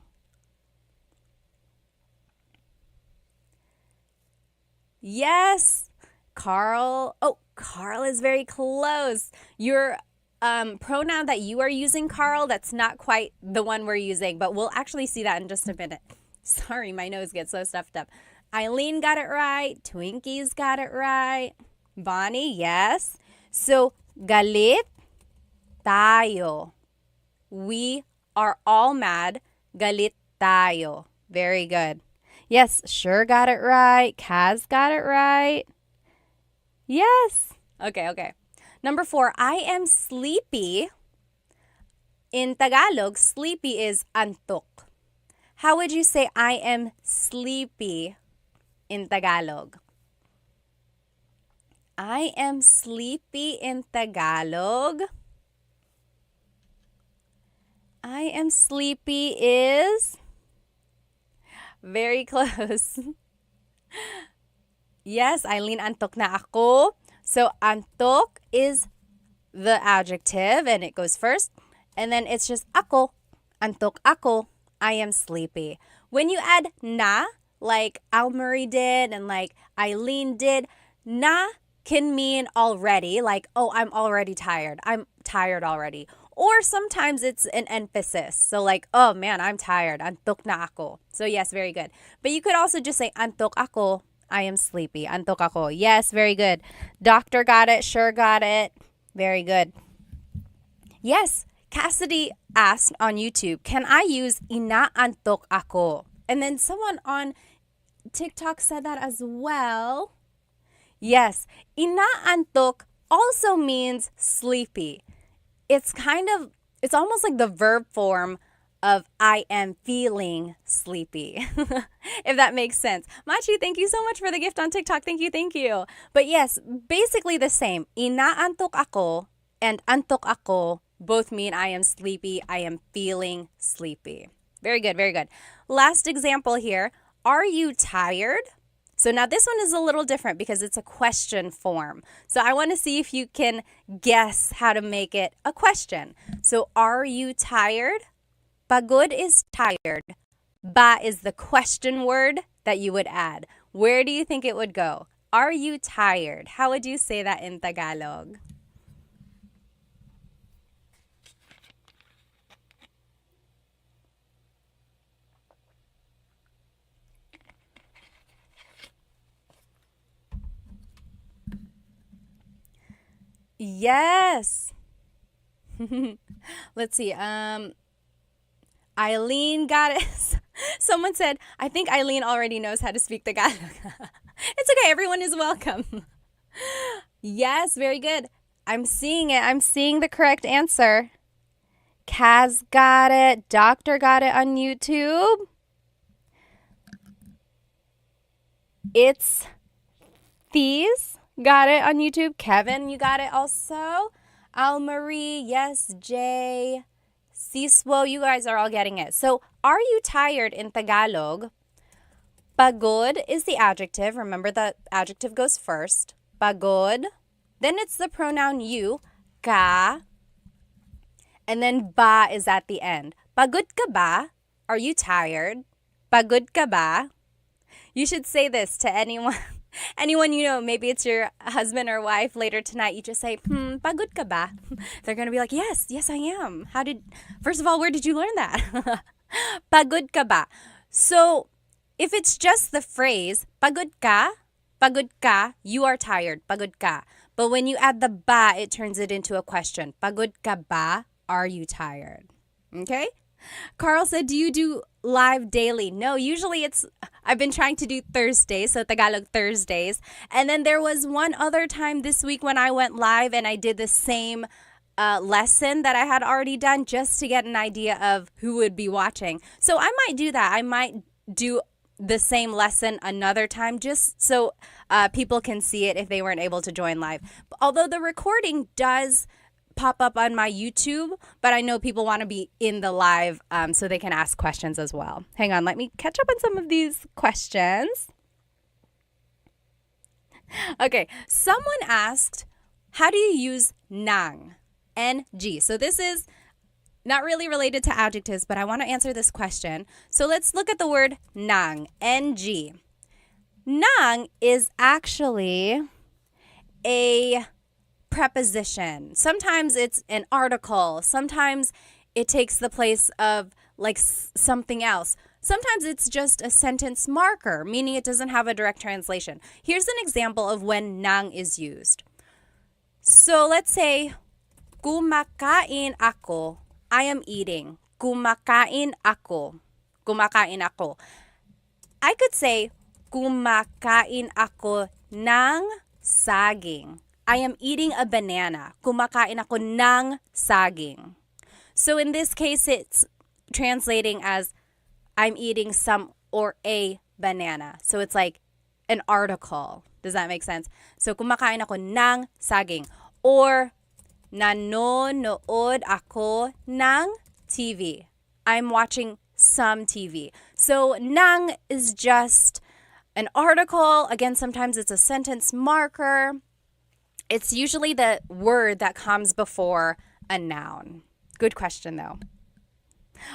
Yes, Carl. Oh, Carl is very close. Your pronoun that you are using, Carl, that's not quite the one we're using, but we'll actually see that in just a minute. Sorry, my nose gets so stuffed up. Eileen got it right. Twinkie's got it right. Bonnie, yes. So, galit tayo. We are all mad. Galit tayo. Very good. Yes, sure got it right. Kaz got it right. Yes. Okay. Number 4, I am sleepy. In Tagalog, sleepy is antok. How would you say I am sleepy in Tagalog? I am sleepy in Tagalog. I am sleepy is very close. Yes, Eileen, antok na ako. So, antok is the adjective and it goes first. And then it's just ako. Antok ako. I am sleepy. When you add na, like Almarie did and like Eileen did, na can mean already, like, oh, I'm already tired. I'm tired already. Or sometimes it's an emphasis. So like, oh man, I'm tired. Antok na ako. So yes, very good. But you could also just say, antok ako. I am sleepy. Antok ako. Yes, very good. Doctor got it. Sure got it. Very good. Yes, Cassidy asked on YouTube, can I use inaantok ako? And then someone on TikTok said that as well. Yes, inaantok also means sleepy. It's almost like the verb form of I am feeling sleepy, if that makes sense. Machi, thank you so much for the gift on TikTok. Thank you. But yes, basically the same. Inaantok ako and antok ako both mean I am sleepy, I am feeling sleepy. Very good. Last example here. Are you tired? So now this one is a little different because it's a question form. So I want to see if you can guess how to make it a question. So are you tired? Pagod is tired. Ba is the question word that you would add. Where do you think it would go? Are you tired? How would you say that in Tagalog? Yes. Let's see. Eileen got it. Someone said, I think Eileen already knows how to speak Tagalog. It's okay. Everyone is welcome. Yes, very good. I'm seeing it. I'm seeing the correct answer. Kaz got it. Doctor got it on YouTube. It's These got it on YouTube. Kevin, you got it also. Almarie, yes, Jay. Siswo, you guys are all getting it. So, are you tired in Tagalog? Pagod is the adjective. Remember that adjective goes first. Pagod. Then it's the pronoun you, ka. And then ba is at the end. Pagod ka ba? Are you tired? Pagod ka ba? You should say this to anyone you know. Maybe it's your husband or wife later tonight. You just say, pagod ka ba? They're going to be like, yes, I am. First of all, where did you learn that? Pagod ka ba? So if it's just the phrase, pagod ka, you are tired, pagod ka. But when you add the ba, it turns it into a question. Pagod ka ba? Are you tired? Okay? Carl said, do you do live daily? No, usually I've been trying to do Thursdays, so Tagalog Thursdays. And then there was one other time this week when I went live and I did the same lesson that I had already done just to get an idea of who would be watching. So I might do that. I might do the same lesson another time just so people can see it if they weren't able to join live. Although the recording does pop up on my YouTube, but I know people want to be in the live so they can ask questions as well. Hang on, let me catch up on some of these questions. Okay, someone asked, how do you use nang? NG. So this is not really related to adjectives, but I want to answer this question. So let's look at the word nang, NG. Nang is actually a preposition. Sometimes it's an article. Sometimes it takes the place of like something else. Sometimes it's just a sentence marker, meaning it doesn't have a direct translation. Here's an example of when nang is used. So let's say, kumakain ako. I am eating. Kumakain ako. Kumakain ako. I could say, kumakain ako ng saging. I am eating a banana. Kumakain ako ng saging. So in this case, it's translating as I'm eating some or a banana. So it's like an article. Does that make sense? So kumakain ako ng saging. Or nanonood ako ng TV. I'm watching some TV. So nang is just an article. Again, sometimes it's a sentence marker. It's usually the word that comes before a noun. Good question, though.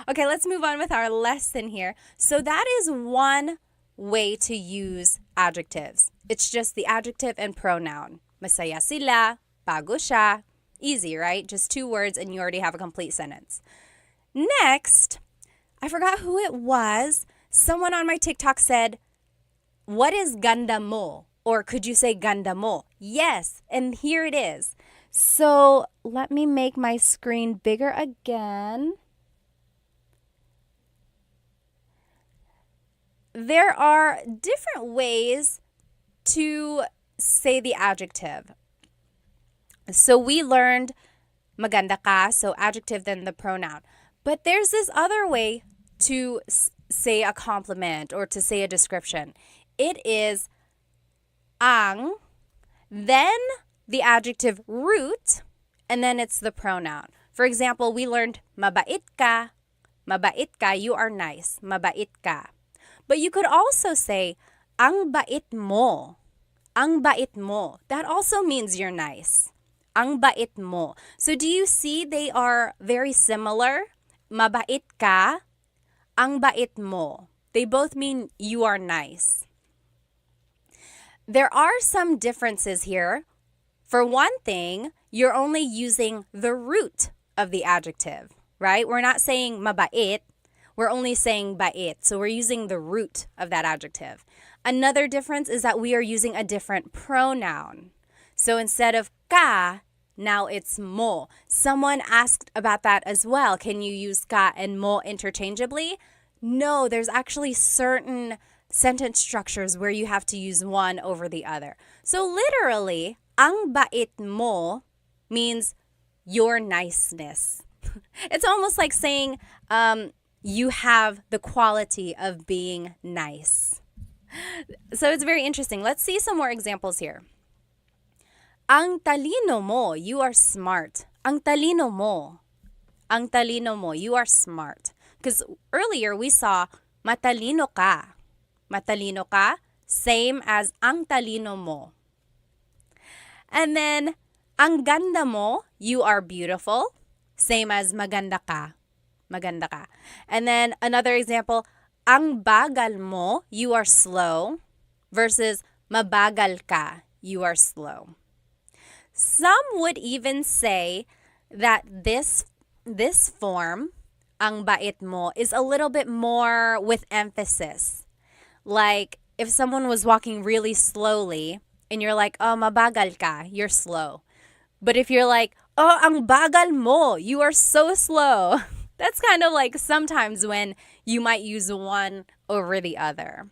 Okay, let's move on with our lesson here. So that is one way to use adjectives. It's just the adjective and pronoun. Masaya sila, bago siya. Easy, right? Just 2 words and you already have a complete sentence. Next, I forgot who it was. Someone on my TikTok said, what is ganda mo? Or could you say ganda mo? Yes, and here it is. So let me make my screen bigger again. There are different ways to say the adjective. So we learned maganda ka, so adjective then the pronoun. But there's this other way to say a compliment or to say a description. It is ang, then the adjective root, and then it's the pronoun. For example, we learned mabait ka, you are nice, mabait ka. But you could also say ang bait mo, that also means you're nice. Ang bait mo. So do you see they are very similar? Mabait ka, ang bait mo. They both mean you are nice. There are some differences here. For one thing, you're only using the root of the adjective, right? We're not saying mabait. We're only saying bait. So we're using the root of that adjective. Another difference is that we are using a different pronoun. So instead of ka, now it's mo. Someone asked about that as well. Can you use ka and mo interchangeably? No, there's actually certain sentence structures where you have to use one over the other. So literally, ang bait mo means your niceness. It's almost like saying you have the quality of being nice. So it's very interesting. Let's see some more examples here. Ang talino mo, you are smart. Ang talino mo, you are smart. Because earlier we saw matalino ka. Matalino ka, same as ang talino mo. And then, ang ganda mo, you are beautiful, same as maganda ka. Maganda ka. And then another example, ang bagal mo, you are slow, versus mabagal ka, you are slow. Some would even say that this form, ang bait mo, is a little bit more with emphasis. Like, if someone was walking really slowly, and you're like, oh, mabagal ka, you're slow. But if you're like, oh, ang bagal mo, you are so slow. That's kind of like sometimes when you might use one over the other.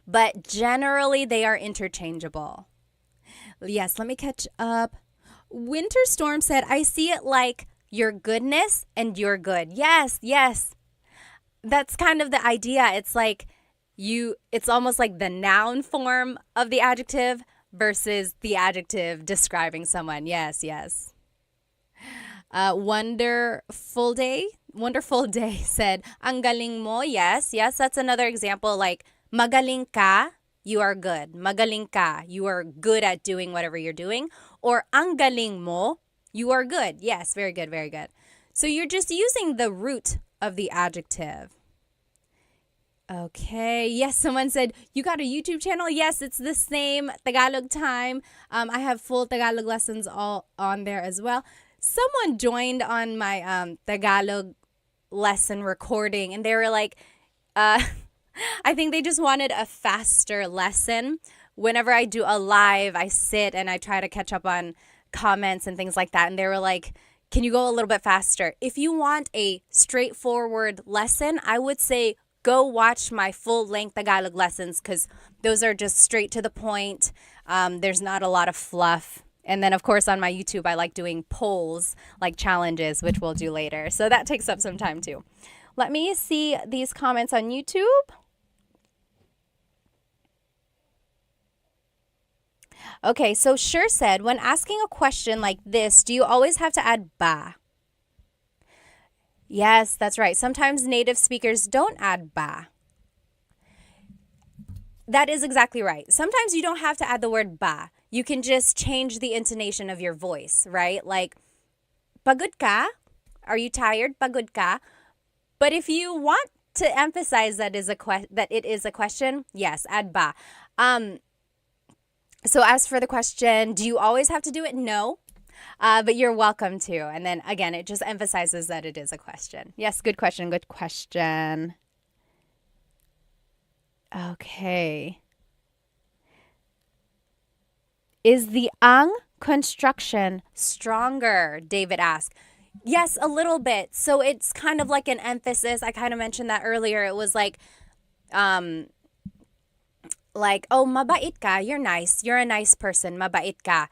But generally, they are interchangeable. Yes, let me catch up. Winter Storm said, I see it like your goodness and you're good. Yes. That's kind of the idea. It's like it's almost like the noun form of the adjective versus the adjective describing someone. Yes. Wonderful day said, ang galing mo. Yes, that's another example. Like, magaling ka, you are good. Magaling ka, you are good at doing whatever you're doing. Or ang galing mo, You are good. Yes, very good, very good. So you're just using the root of the adjective. Okay. Yes, someone said, you got a YouTube channel? Yes, it's the same, Tagalog Time. I have full Tagalog lessons all on there as well. Someone joined on my Tagalog lesson recording, and they were like, I think they just wanted a faster lesson. Whenever I do a live, I sit and I try to catch up on comments and things like that. And they were like, can you go a little bit faster? If you want a straightforward lesson, I would say go watch my full-length Tagalog lessons because those are just straight to the point. There's not a lot of fluff. And then, of course, on my YouTube, I like doing polls, like challenges, which we'll do later. So that takes up some time, too. Let me see these comments on YouTube. Okay, so Sure said, when asking a question like this, do you always have to add ba? Yes, that's right. Sometimes native speakers don't add ba. That is exactly right. Sometimes you don't have to add the word ba. You can just change the intonation of your voice, right? Like, pagod ka? Are you tired? Pagod ka? But if you want to emphasize that it is a question, yes, add ba. So as for the question, do you always have to do it? No. But you're welcome to. And then again, it just emphasizes that it is a question. Yes, good question, good question. Okay. Is the ang construction stronger? David asked. Yes, a little bit. So it's kind of like an emphasis. I kind of mentioned that earlier. It was like, oh, mabait ka, you're nice. You're a nice person, mabait ka.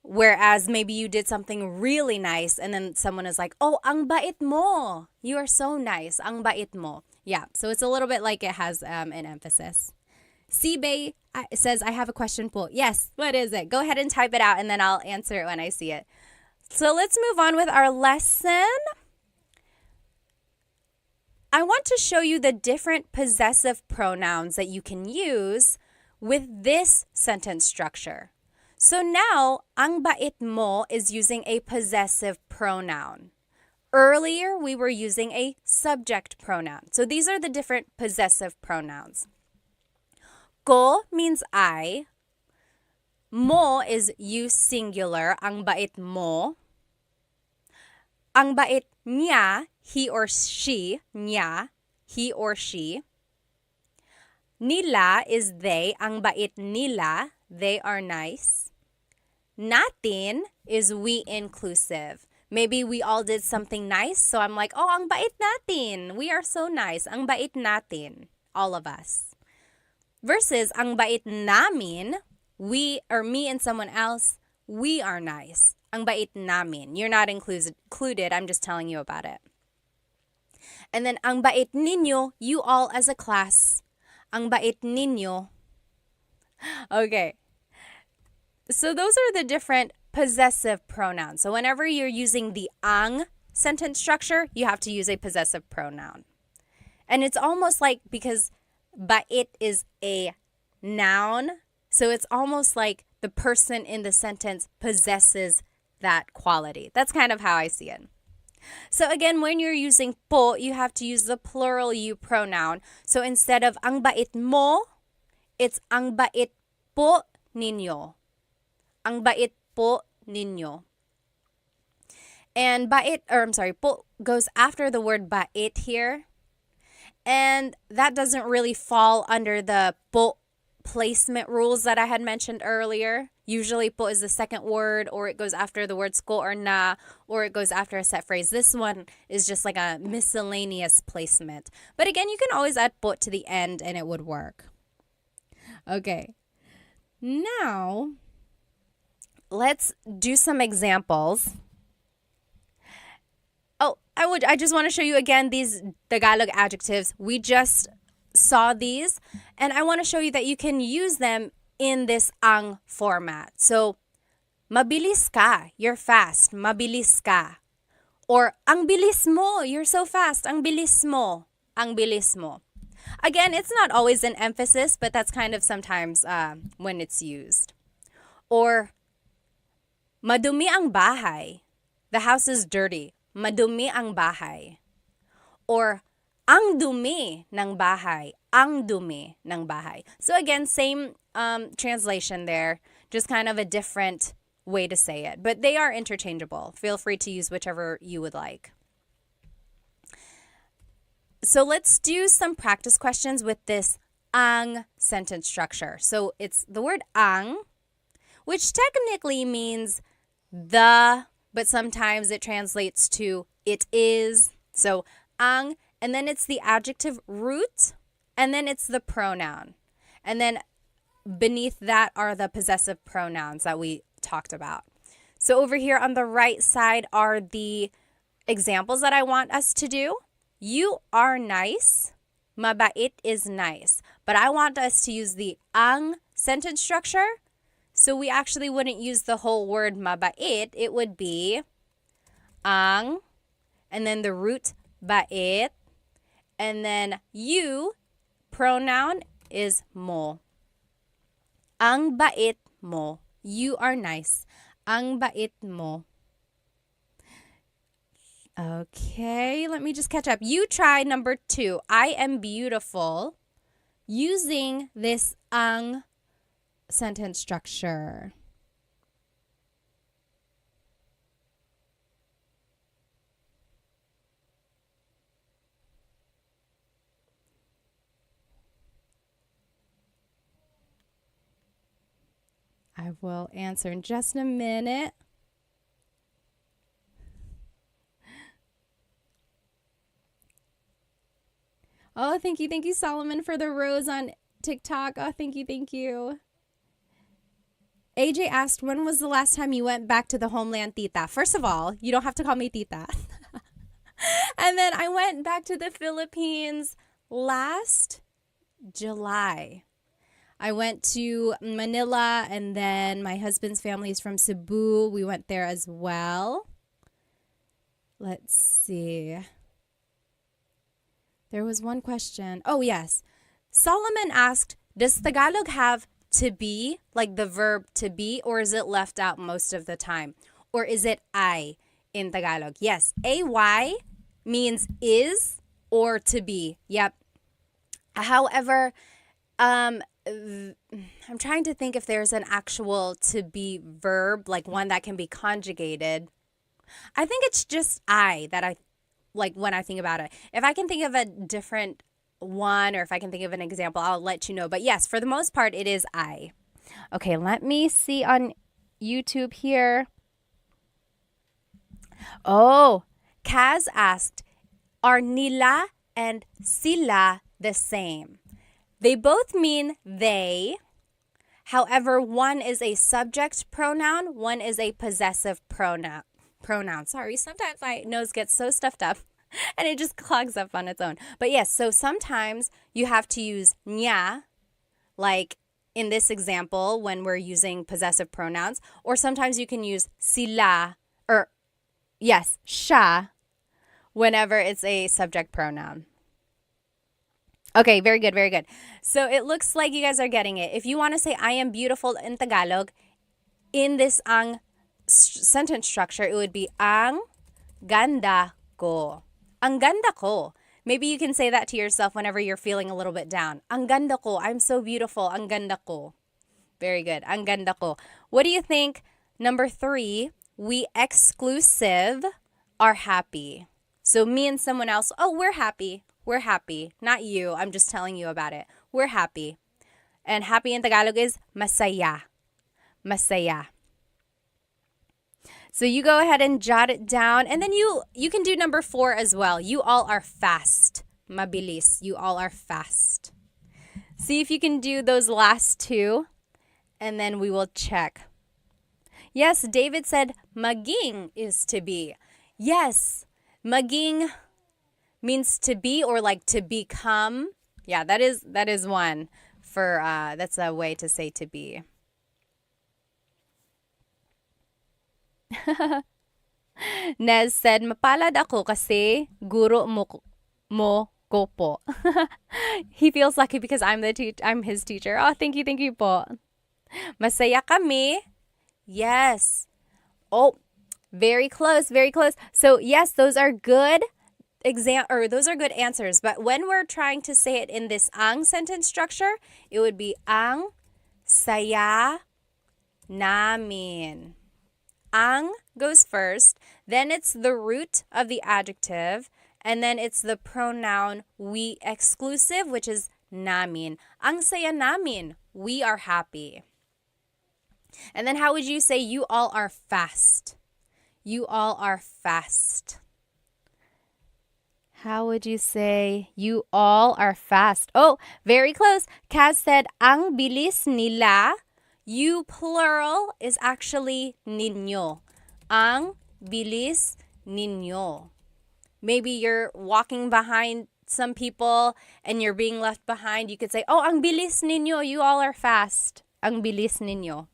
Whereas maybe you did something really nice and then someone is like, oh, ang bait mo. You are so nice. Ang bait mo. Yeah, so it's a little bit like it has an emphasis. Sibay says, I have a question po. Yes, what is it? Go ahead and type it out and then I'll answer it when I see it. So let's move on with our lesson. I want to show you the different possessive pronouns that you can use with this sentence structure. So now, ang bait mo is using a possessive pronoun. Earlier, we were using a subject pronoun. So these are the different possessive pronouns. Ko means I. Mo is you singular, ang bait mo. Ang bait niya, he or she, niya, he or she. Nila is they, ang bait nila, they are nice. Natin is we inclusive. Maybe we all did something nice, so I'm like, oh, ang bait natin. We are so nice. Ang bait natin. All of us. Versus ang bait namin, we or me and someone else, we are nice. Ang bait namin. You're not included. I'm just telling you about it. And then ang bait ninyo, you all as a class. Ang bait ninyo. Okay. So those are the different possessive pronouns. So whenever you're using the ang sentence structure, you have to use a possessive pronoun. And it's almost like, because bait is a noun, so it's almost like the person in the sentence possesses that quality. That's kind of how I see it. So again, when you're using po, you have to use the plural you pronoun. So instead of ang bait mo, it's ang bait po ninyo. Ang bait po ninyo. And po goes after the word bait here. And that doesn't really fall under the po placement rules that I had mentioned earlier. Usually po is the second word, or it goes after the words ko or na, or it goes after a set phrase. This one is just like a miscellaneous placement. But again, you can always add po to the end and it would work. Okay. Now, let's do some examples. Oh, I just want to show you again these Tagalog adjectives. We just saw these, and I want to show you that you can use them in this ang format. So, mabilis ka, you're fast, mabilis ka. Or, ang bilis mo, you're so fast, ang bilis mo, ang bilis mo. Again, it's not always an emphasis, but that's kind of sometimes when it's used. Or, madumi ang bahay, the house is dirty. Madumi ang bahay. Or ang dumi ng bahay. Ang dumi ng bahay. So again, same translation there, just kind of a different way to say it. But they are interchangeable. Feel free to use whichever you would like. So let's do some practice questions with this ang sentence structure. So it's the word ang, which technically means the, but sometimes it translates to it is. So ang, and then it's the adjective root, and then it's the pronoun. And then beneath that are the possessive pronouns that we talked about. So over here on the right side are the examples that I want us to do. You are nice. Mabait is nice. But I want us to use the ang sentence structure. So we actually wouldn't use the whole word mabait. It would be ang, and then the root bait, and then you, pronoun is mo. Ang bait mo. You are nice. Ang bait mo. Okay, let me just catch up. You try number 2. I am beautiful using this ang sentence structure. I will answer in just a minute. Oh, thank you, Solomon, for the rose on TikTok. Oh, thank you. AJ asked, when was the last time you went back to the homeland, tita? First of all, you don't have to call me tita. And then I went back to the Philippines last July. I went to Manila, and then my husband's family is from Cebu. We went there as well. Let's see. There was one question. Oh, yes. Solomon asked, does Tagalog have to be, like the verb to be, or is it left out most of the time? Or is it I in Tagalog? Yes, AY means is or to be. Yep. However, I'm trying to think if there's an actual to be verb, like one that can be conjugated. I think it's just I that I like when I think about it. If I can think of a different one, or if I can think of an example, I'll let you know. But yes, for the most part, it is I. Okay, let me see on YouTube here. Oh, Kaz asked, are nila and sila the same? They both mean they. However, one is a subject pronoun, one is a possessive pronoun. Sorry, sometimes my nose gets so stuffed up and it just clogs up on its own. But yes, so sometimes you have to use nya, like in this example when we're using possessive pronouns, or sometimes you can use sila, or yes, siya, whenever it's a subject pronoun. Okay, very good, very good. So it looks like you guys are getting it. If you want to say I am beautiful in Tagalog, in this ang sentence structure, it would be ang ganda ko. Ang ganda ko. Maybe you can say that to yourself whenever you're feeling a little bit down. Ang ganda ko. I'm so beautiful. Ang ganda ko. Very good. Ang ganda ko. What do you think? Number 3, we exclusive are happy. So me and someone else, oh, we're happy. We're happy. Not you. I'm just telling you about it. We're happy. And happy in Tagalog is masaya. Masaya. So you go ahead and jot it down. And then you can do number 4 as well. You all are fast. Mabilis. You all are fast. See if you can do those last 2. And then we will check. Yes, David said maging is to be. Yes, maging means to be, or like to become. Yeah, that is one for that's a way to say to be. Nez said, mapalad ako kasi guro mo ko po. He feels lucky because I'm his teacher. Oh, thank you po. Masaya kami. Yes. Oh, Very close, very close. So yes, those are good those are good answers. But when we're trying to say it in this ang sentence structure, it would be ang saya namin. Ang goes first, then it's the root of the adjective, and then it's the pronoun we exclusive, which is namin. Ang saya namin. We are happy. And then how would you say you all are fast? You all are fast. How would you say you all are fast? Oh, very close. Kaz said, ang bilis nila. You plural is actually ninyo. Ang bilis ninyo. Maybe you're walking behind some people and you're being left behind. You could say, oh, ang bilis ninyo. You all are fast. Ang bilis ninyo.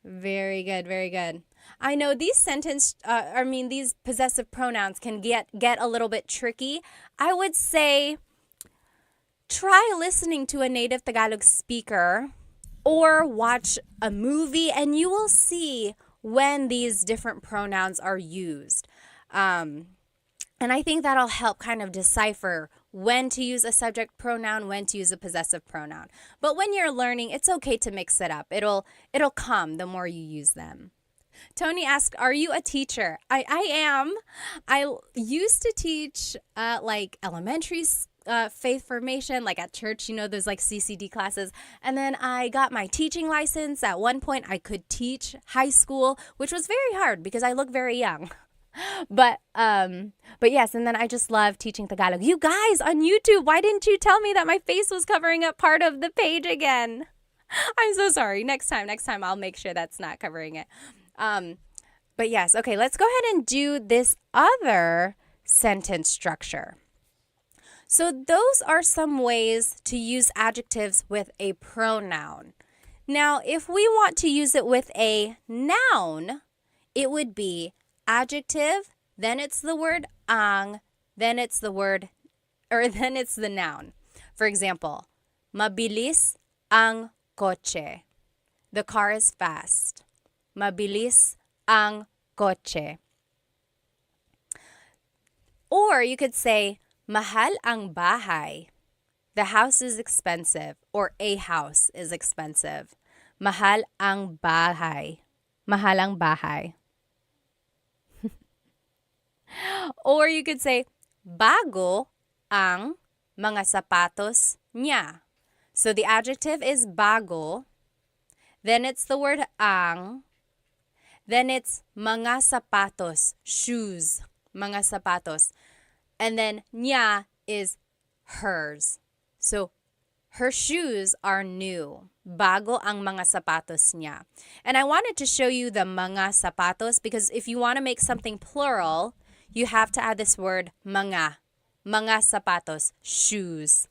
Very good, very good. I know these these possessive pronouns can get a little bit tricky. I would say try listening to a native Tagalog speaker or watch a movie and you will see when these different pronouns are used. And I think that'll help kind of decipher when to use a subject pronoun, when to use a possessive pronoun. But when you're learning, it's okay to mix it up. It'll come the more you use them. Tony asked, are you a teacher? I am. I used to teach like elementary faith formation, like at church, those like CCD classes. And then I got my teaching license. At one point, I could teach high school, which was very hard because I look very young. But yes, and then I just love teaching Tagalog. You guys on YouTube, why didn't you tell me that my face was covering up part of the page again? I'm so sorry. Next time I'll make sure that's not covering it. But yes, okay, let's go ahead and do this other sentence structure. So those are some ways to use adjectives with a pronoun. Now, if we want to use it with a noun, it would be adjective, then it's the word ang, then it's the noun. For example, mabilis ang kotse. The car is fast. Mabilis ang kotse. Or you could say, mahal ang bahay. The house is expensive, or a house is expensive. Mahal ang bahay. Mahal ang bahay. Or you could say, bago ang mga sapatos niya. So the adjective is bago. Then it's the word ang. Then it's mga sapatos, shoes, mga sapatos. And then niya is hers. So her shoes are new. Bago ang mga sapatos niya. And I wanted to show you the mga sapatos because if you want to make something plural, you have to add this word mga. Mga sapatos, shoes.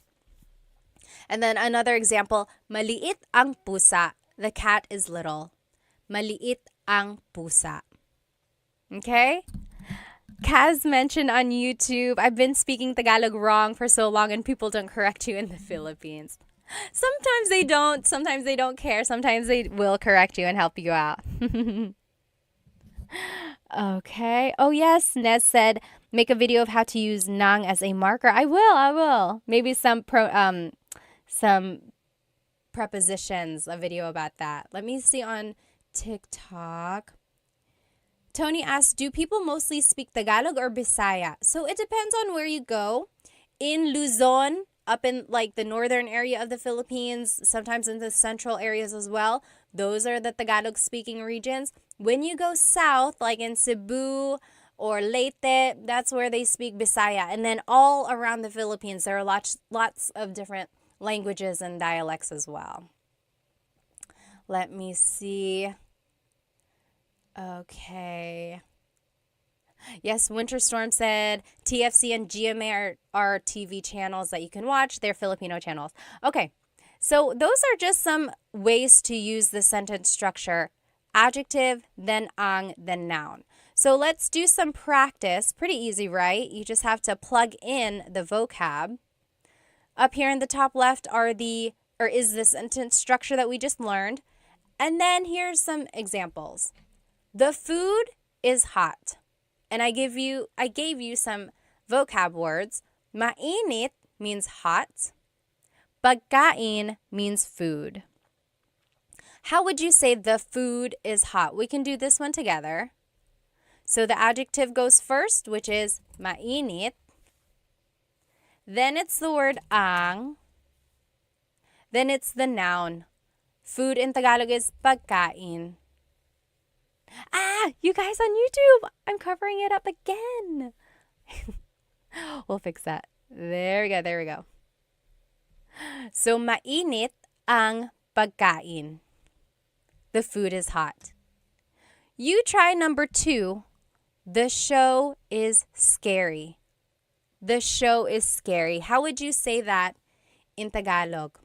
And then another example, maliit ang pusa. The cat is little. Maliit ang pusa. Okay? Kaz mentioned on YouTube, I've been speaking Tagalog wrong for so long and people don't correct you in the Philippines. Sometimes they don't care. Sometimes they will correct you and help you out. Okay. Oh yes, Nez said make a video of how to use nang as a marker. I will. Maybe some prepositions, a video about that. Let me see on TikTok. Tony asked, do people mostly speak Tagalog or Bisaya? So it depends on where you go. In Luzon, up in like the northern area of the Philippines, sometimes in the central areas as well, those are the Tagalog speaking regions. When you go south, like in Cebu or Leyte, that's where they speak Bisaya. And then all around the Philippines, there are lots of different languages and dialects as well. Let me see. Okay. Yes, Winter Storm said TFC and GMA are TV channels that you can watch. They're Filipino channels. Okay, so those are just some ways to use the sentence structure. Adjective, then ang, then noun. So let's do some practice. Pretty easy, right? You just have to plug in the vocab. Up here in the top left is the sentence structure that we just learned. And then here's some examples. The food is hot. And I gave you some vocab words. Mainit means hot. Pagkain means food. How would you say the food is hot? We can do this one together. So the adjective goes first, which is mainit. Then it's the word ang. Then it's the noun. Food in Tagalog is pagkain. You guys on YouTube, I'm covering it up again. We'll fix that. There we go. So mainit ang pagkain. The food is hot. You try number 2. The show is scary. The show is scary. How would you say that in Tagalog?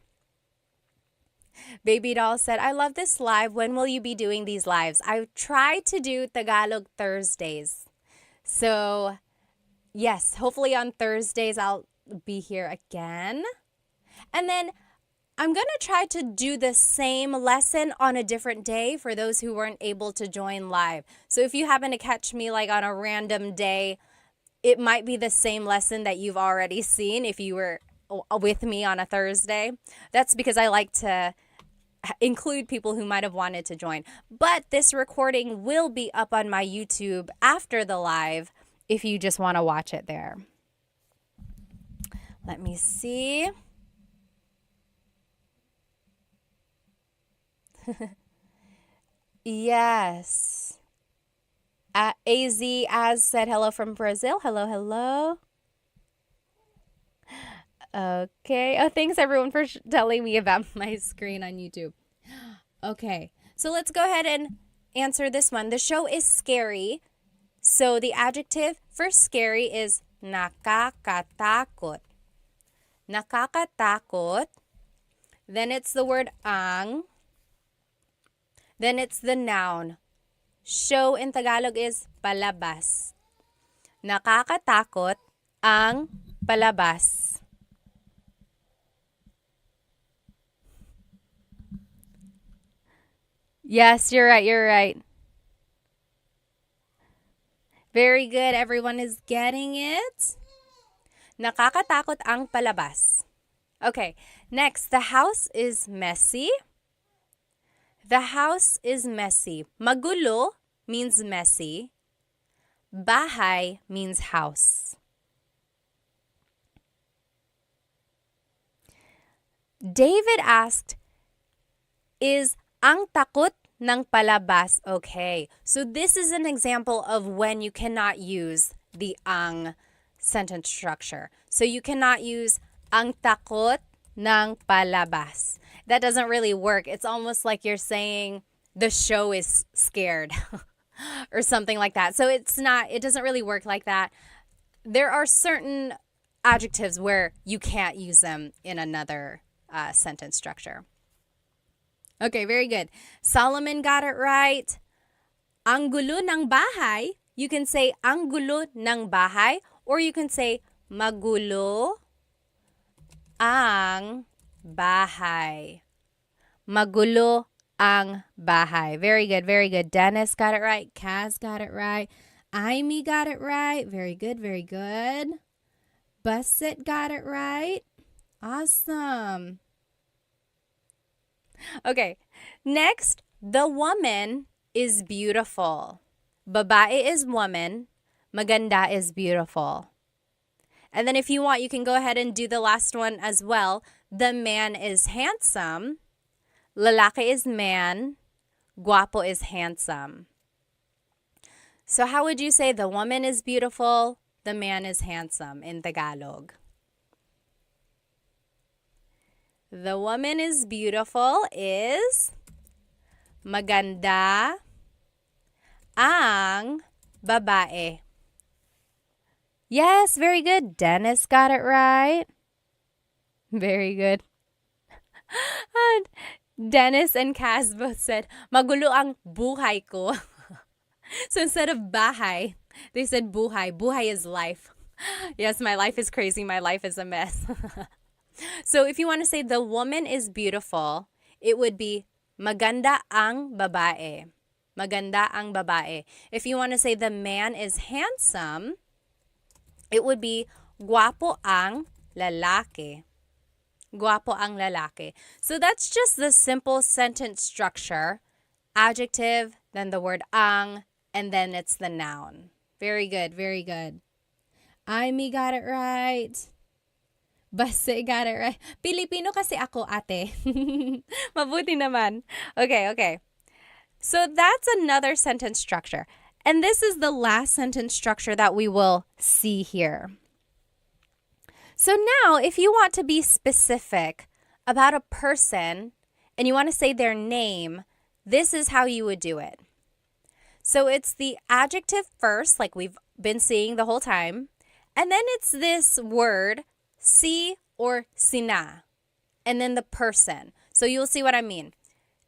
Baby Doll said, I love this live. When will you be doing these lives? I try to do Tagalog Thursdays. So, yes, hopefully on Thursdays I'll be here again. And then I'm going to try to do the same lesson on a different day for those who weren't able to join live. So if you happen to catch me like on a random day, it might be the same lesson that you've already seen if you were with me on a Thursday. That's because I like to include people who might have wanted to join. But this recording will be up on my YouTube after the live if you just want to watch it there. Let me see. Yes. Az said hello from Brazil. Hello. Okay. Oh, thanks everyone for telling me about my screen on YouTube. Okay. So let's go ahead and answer this one. The show is scary. So the adjective for scary is nakakatakot. Nakakatakot. Then it's the word ang. Then it's the noun. Show in Tagalog is palabas. Nakakatakot ang palabas. Yes, you're right. Very good. Everyone is getting it. Nakakatakot ang palabas. Okay, next, the house is messy. The house is messy. Magulo means messy. Bahay means house. David asked, is ang takot ng palabas okay? So this is an example of when you cannot use the ang sentence structure. So you cannot use ang takot ng palabas. That doesn't really work. It's almost like you're saying the show is scared or something like that. So it doesn't really work like that. There are certain adjectives where you can't use them in another sentence structure. Okay, very good. Solomon got it right. Ang gulo ng bahay, you can say ang gulo ng bahay, or you can say magulo ang bahay. Magulo ang bahay. Very good. Dennis got it right. Kaz got it right. Amy got it right. Very good. Busset got it right. Awesome. Okay, next, the woman is beautiful. Babae is woman. Maganda is beautiful. And then if you want, you can go ahead and do the last one as well. The man is handsome. Lalaki is man. Guapo is handsome. So how would you say the woman is beautiful, the man is handsome in Tagalog? The woman is beautiful is maganda ang babae. Yes, very good. Dennis got it right. Very good. And Dennis and Kaz both said, magulo ang buhay ko. So instead of bahay, they said buhay. Buhay is life. Yes, my life is crazy. My life is a mess. So if you want to say the woman is beautiful, it would be maganda ang babae. Maganda ang babae. If you want to say the man is handsome, it would be guwapo ang lalaki. Guwapo ang lalaki. So that's just the simple sentence structure. Adjective, then the word ang, and then it's the noun. Very good, very good. Amy got it right. Base got it right. Filipino kasi ako, ate. Mabuti naman. Okay. So that's another sentence structure. And this is the last sentence structure that we will see here. So now, if you want to be specific about a person and you want to say their name, this is how you would do it. So it's the adjective first, like we've been seeing the whole time. And then it's this word, si or sina. And then the person. So you'll see what I mean.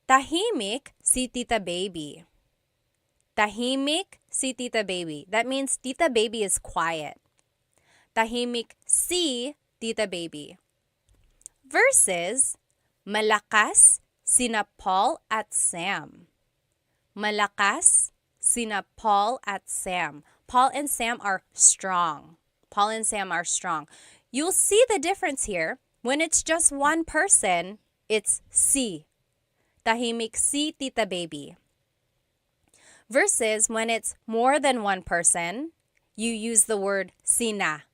Tahimik si Tita Baby. Tahimik si Tita Baby. That means Tita Baby is quiet. Tahimik si Tita Baby. Versus malakas sina Paul at Sam. Malakas sina Paul at Sam. Paul and Sam are strong. Paul and Sam are strong. You'll see the difference here. When it's just one person, it's si. Tahimik si Tita Baby. Versus when it's more than one person, you use the word sina.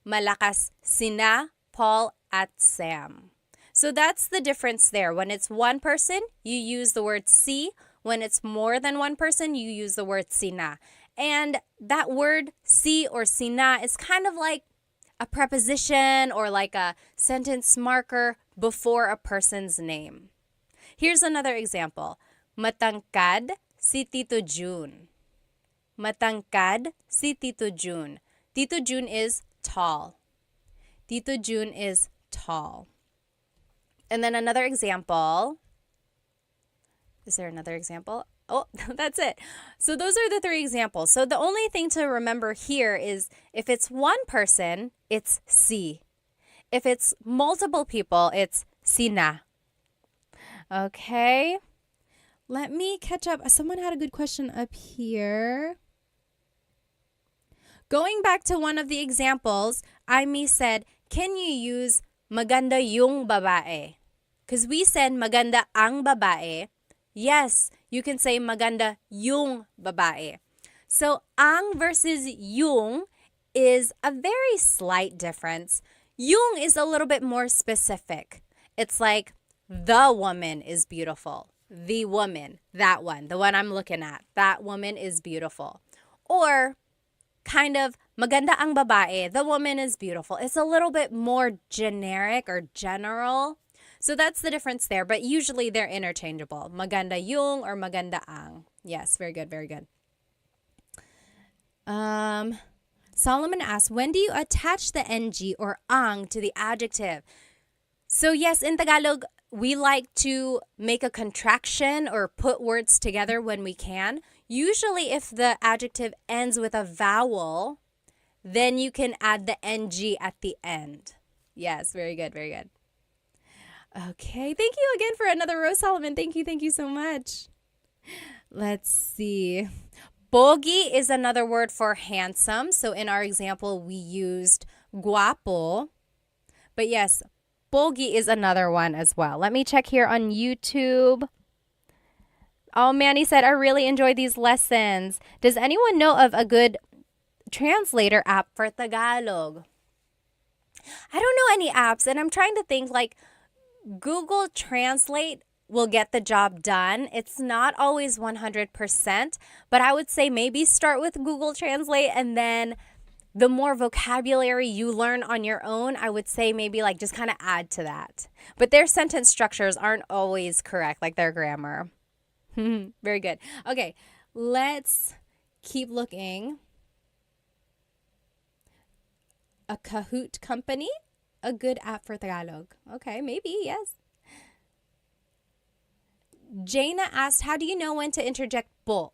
Malakas sina Paul at Sam. So that's the difference there. When it's one person, you use the word si. When it's more than one person, you use the word sina. And that word si or sina is kind of like a preposition or like a sentence marker before a person's name. Here's another example. Matangkad si Tito June. Matangkad si Tito June. Tito June is tall. Tito June is tall. And then another example. Is there another example? Oh, that's it. So those are the three examples. So the only thing to remember here is if it's one person, it's si. If it's multiple people, it's sina. Okay. Let me catch up. Someone had a good question up here. Going back to one of the examples, Aimee said, can you use maganda yung babae? Because we said maganda ang babae. Yes, you can say maganda yung babae. So, ang versus yung is a very slight difference. Yung is a little bit more specific. It's like, the woman is beautiful. The woman, that one, the one I'm looking at. That woman is beautiful. Or, kind of, maganda ang babae. The woman is beautiful. It's a little bit more generic or general. So that's the difference there, but usually they're interchangeable. Maganda yung or maganda ang. Yes, very good, very good. Solomon asks, when do you attach the ng or ang to the adjective? So yes, in Tagalog, we like to make a contraction or put words together when we can. Usually if the adjective ends with a vowel, then you can add the ng at the end. Yes, very good, very good. Okay, thank you again for another Rose Solomon. Thank you so much. Let's see. Pogi is another word for handsome. So in our example, we used guapo. But yes, pogi is another one as well. Let me check here on YouTube. Oh, Manny said, I really enjoy these lessons. Does anyone know of a good translator app for Tagalog? I don't know any apps, and I'm trying to think like Google Translate will get the job done. It's not always 100%, but I would say maybe start with Google Translate, and then the more vocabulary you learn on your own, I would say maybe like just kind of add to that. But their sentence structures aren't always correct, like their grammar. Very good. Okay, let's keep looking. A Kahoot company? A good app for Tagalog. Okay, maybe, yes. Jaina asked, how do you know when to interject po?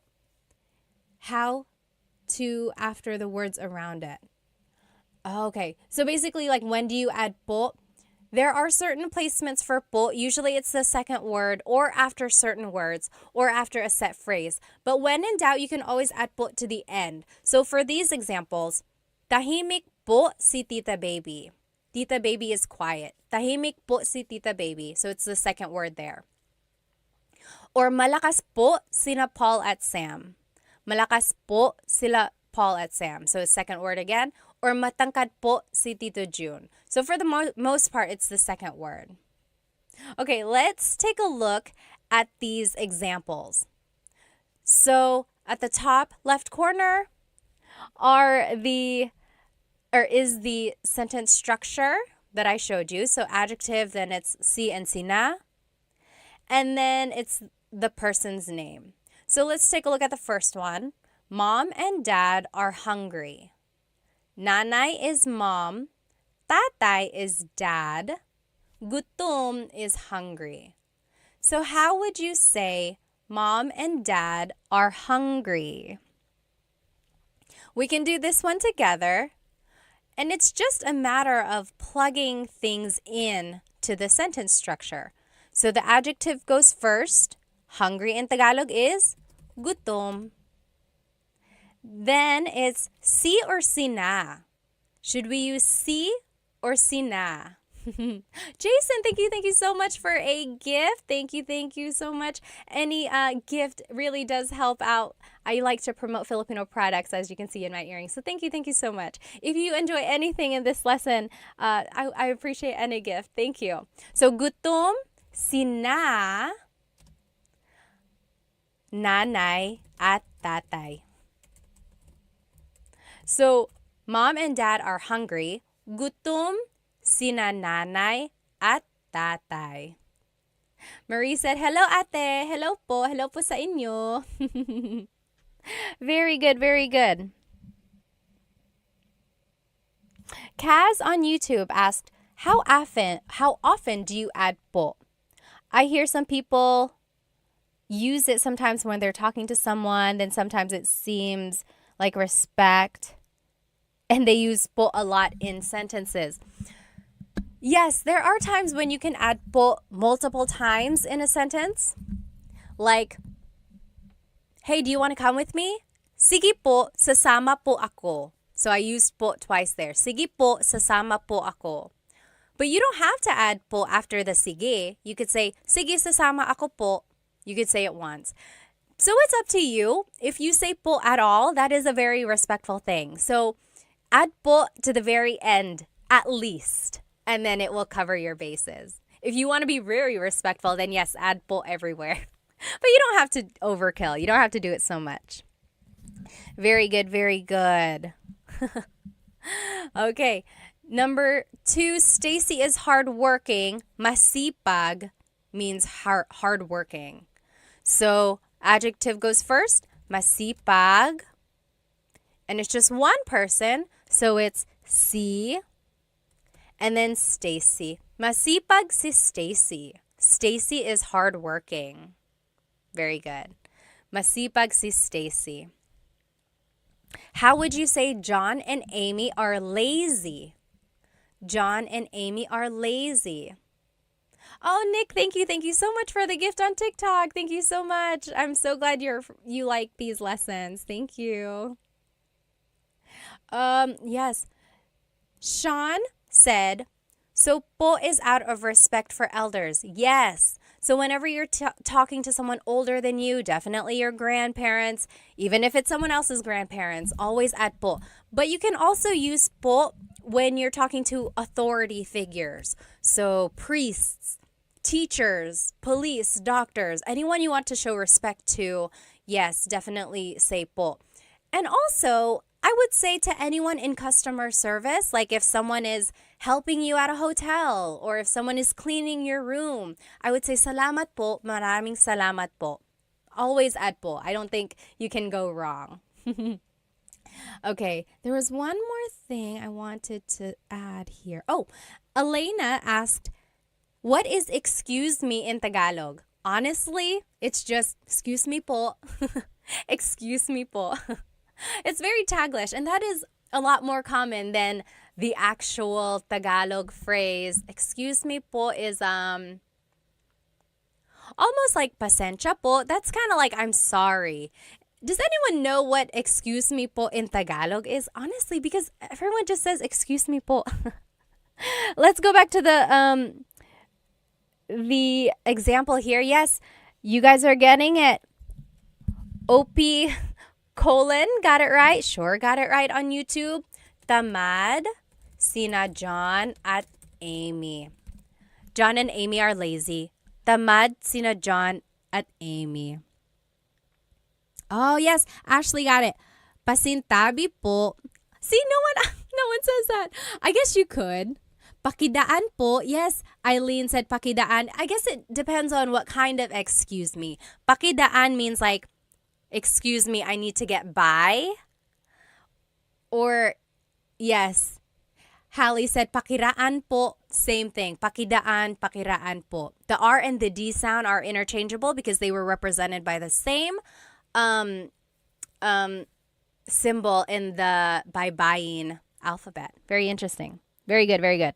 How to after the words around it. Okay, so basically like when do you add po? There are certain placements for po. Usually it's the second word or after certain words or after a set phrase. But when in doubt, you can always add po to the end. So for these examples, tahimik po si Tita Baby. Tita Baby is quiet. Tahimik po si Tita Baby. So it's the second word there. Or malakas po sina Paul at Sam. Malakas po sila Paul at Sam. So second word again. Or matangkad po si Tito June. So for the most part, it's the second word. Okay, let's take a look at these examples. So at the top left corner is the sentence structure that I showed you. So adjective, then it's si and sina. And then it's the person's name. So let's take a look at the first one. Mom and dad are hungry. Nanay is mom. Tatay is dad. Gutom is hungry. So how would you say mom and dad are hungry? We can do this one together. And it's just a matter of plugging things in to the sentence structure. So the adjective goes first. Hungry in Tagalog is gutom. Then it's si or sina. Should we use si or sina? Jason, thank you so much for a gift. Thank you so much. Any gift really does help out. I like to promote Filipino products, as you can see in my earrings. So thank you so much. If you enjoy anything in this lesson, I appreciate any gift. Thank you. So gutom, sina, nanay, at tatay. So mom and dad are hungry. Gutom sina nanay at tatay. Marie said, hello ate. Hello po. Hello po sa inyo. Very good, very good. Kaz on YouTube asked, how often do you add po? I hear some people use it sometimes when they're talking to someone, then sometimes it seems like respect, and they use po a lot in sentences. Yes, there are times when you can add po multiple times in a sentence. Like, hey, do you want to come with me? Sige po, sasama po ako. So I used po twice there. Sige po, sasama po ako. But you don't have to add po after the sige. You could say, sige, sasama ako po. You could say it once. So it's up to you. If you say po at all, that is a very respectful thing. So add po to the very end, at least. And then it will cover your bases. If you want to be very respectful, then yes, add po everywhere. But you don't have to overkill. You don't have to do it so much. Very good, very good. Okay, number 2, Stacy is hardworking. Masipag means hardworking. So adjective goes first, masipag. And it's just one person, so it's si. And then Stacy. Masipag si Stacy. Stacy is hardworking. Very good. Masipag si Stacy. How would you say John and Amy are lazy? John and Amy are lazy. Oh, Nick, thank you so much for the gift on TikTok. Thank you so much. I'm so glad you like these lessons. Thank you. Yes. Sean said, so po is out of respect for elders. Yes. So whenever you're talking to someone older than you, definitely your grandparents, even if it's someone else's grandparents, always add po. But you can also use po when you're talking to authority figures. So priests, teachers, police, doctors, anyone you want to show respect to, yes, definitely say po. And also, I would say to anyone in customer service, like if someone is helping you at a hotel or if someone is cleaning your room, I would say salamat po, maraming salamat po. Always add po. I don't think you can go wrong. Okay, there was one more thing I wanted to add here. Oh, Elena asked, what is excuse me in Tagalog? Honestly, it's just excuse me po. Excuse me po. It's very Taglish, and that is a lot more common than the actual Tagalog phrase, excuse me po, is almost like pasensya po. That's kind of like I'm sorry. Does anyone know what excuse me po in Tagalog is? Honestly, because everyone just says excuse me po. Let's go back to the example here. Yes, you guys are getting it. OP colon got it right. Sure, got it right on YouTube. Tamad sina John at Amy. John and Amy are lazy. Tamad sina John at Amy. Oh, yes. Ashley got it. Pasintabi po. See, no one says that. I guess you could. Pakidaan po. Yes, Eileen said pakidaan. I guess it depends on what kind of excuse me. Pakidaan means like, excuse me, I need to get by. Or, yes, Hallie said pakiraan po. Same thing. Pakidaan, pakiraan po. The R and the D sound are interchangeable because they were represented by the same symbol in the baybayin alphabet. Very interesting. Very good, very good.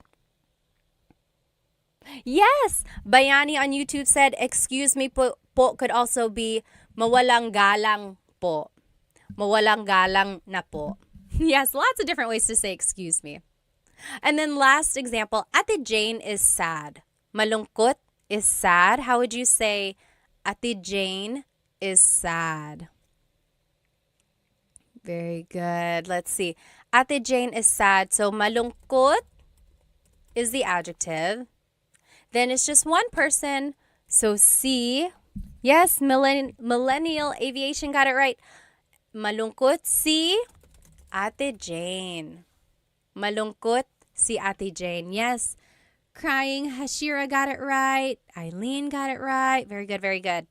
Yes, Bayani on YouTube said, excuse me po could also be mawalang galang po. Mawalang galang na po. Yes, lots of different ways to say excuse me. And then last example, Ate Jane is sad. Malungkot is sad. How would you say Ate Jane is sad? Very good. Let's see. Ate Jane is sad. So malungkot is the adjective. Then it's just one person. So si. Yes, Millennial Aviation got it right. Malungkot si Ate Jane. Malungkot si Ate Jane. Yes. Crying, Hashira got it right. Eileen got it right. Very good, very good.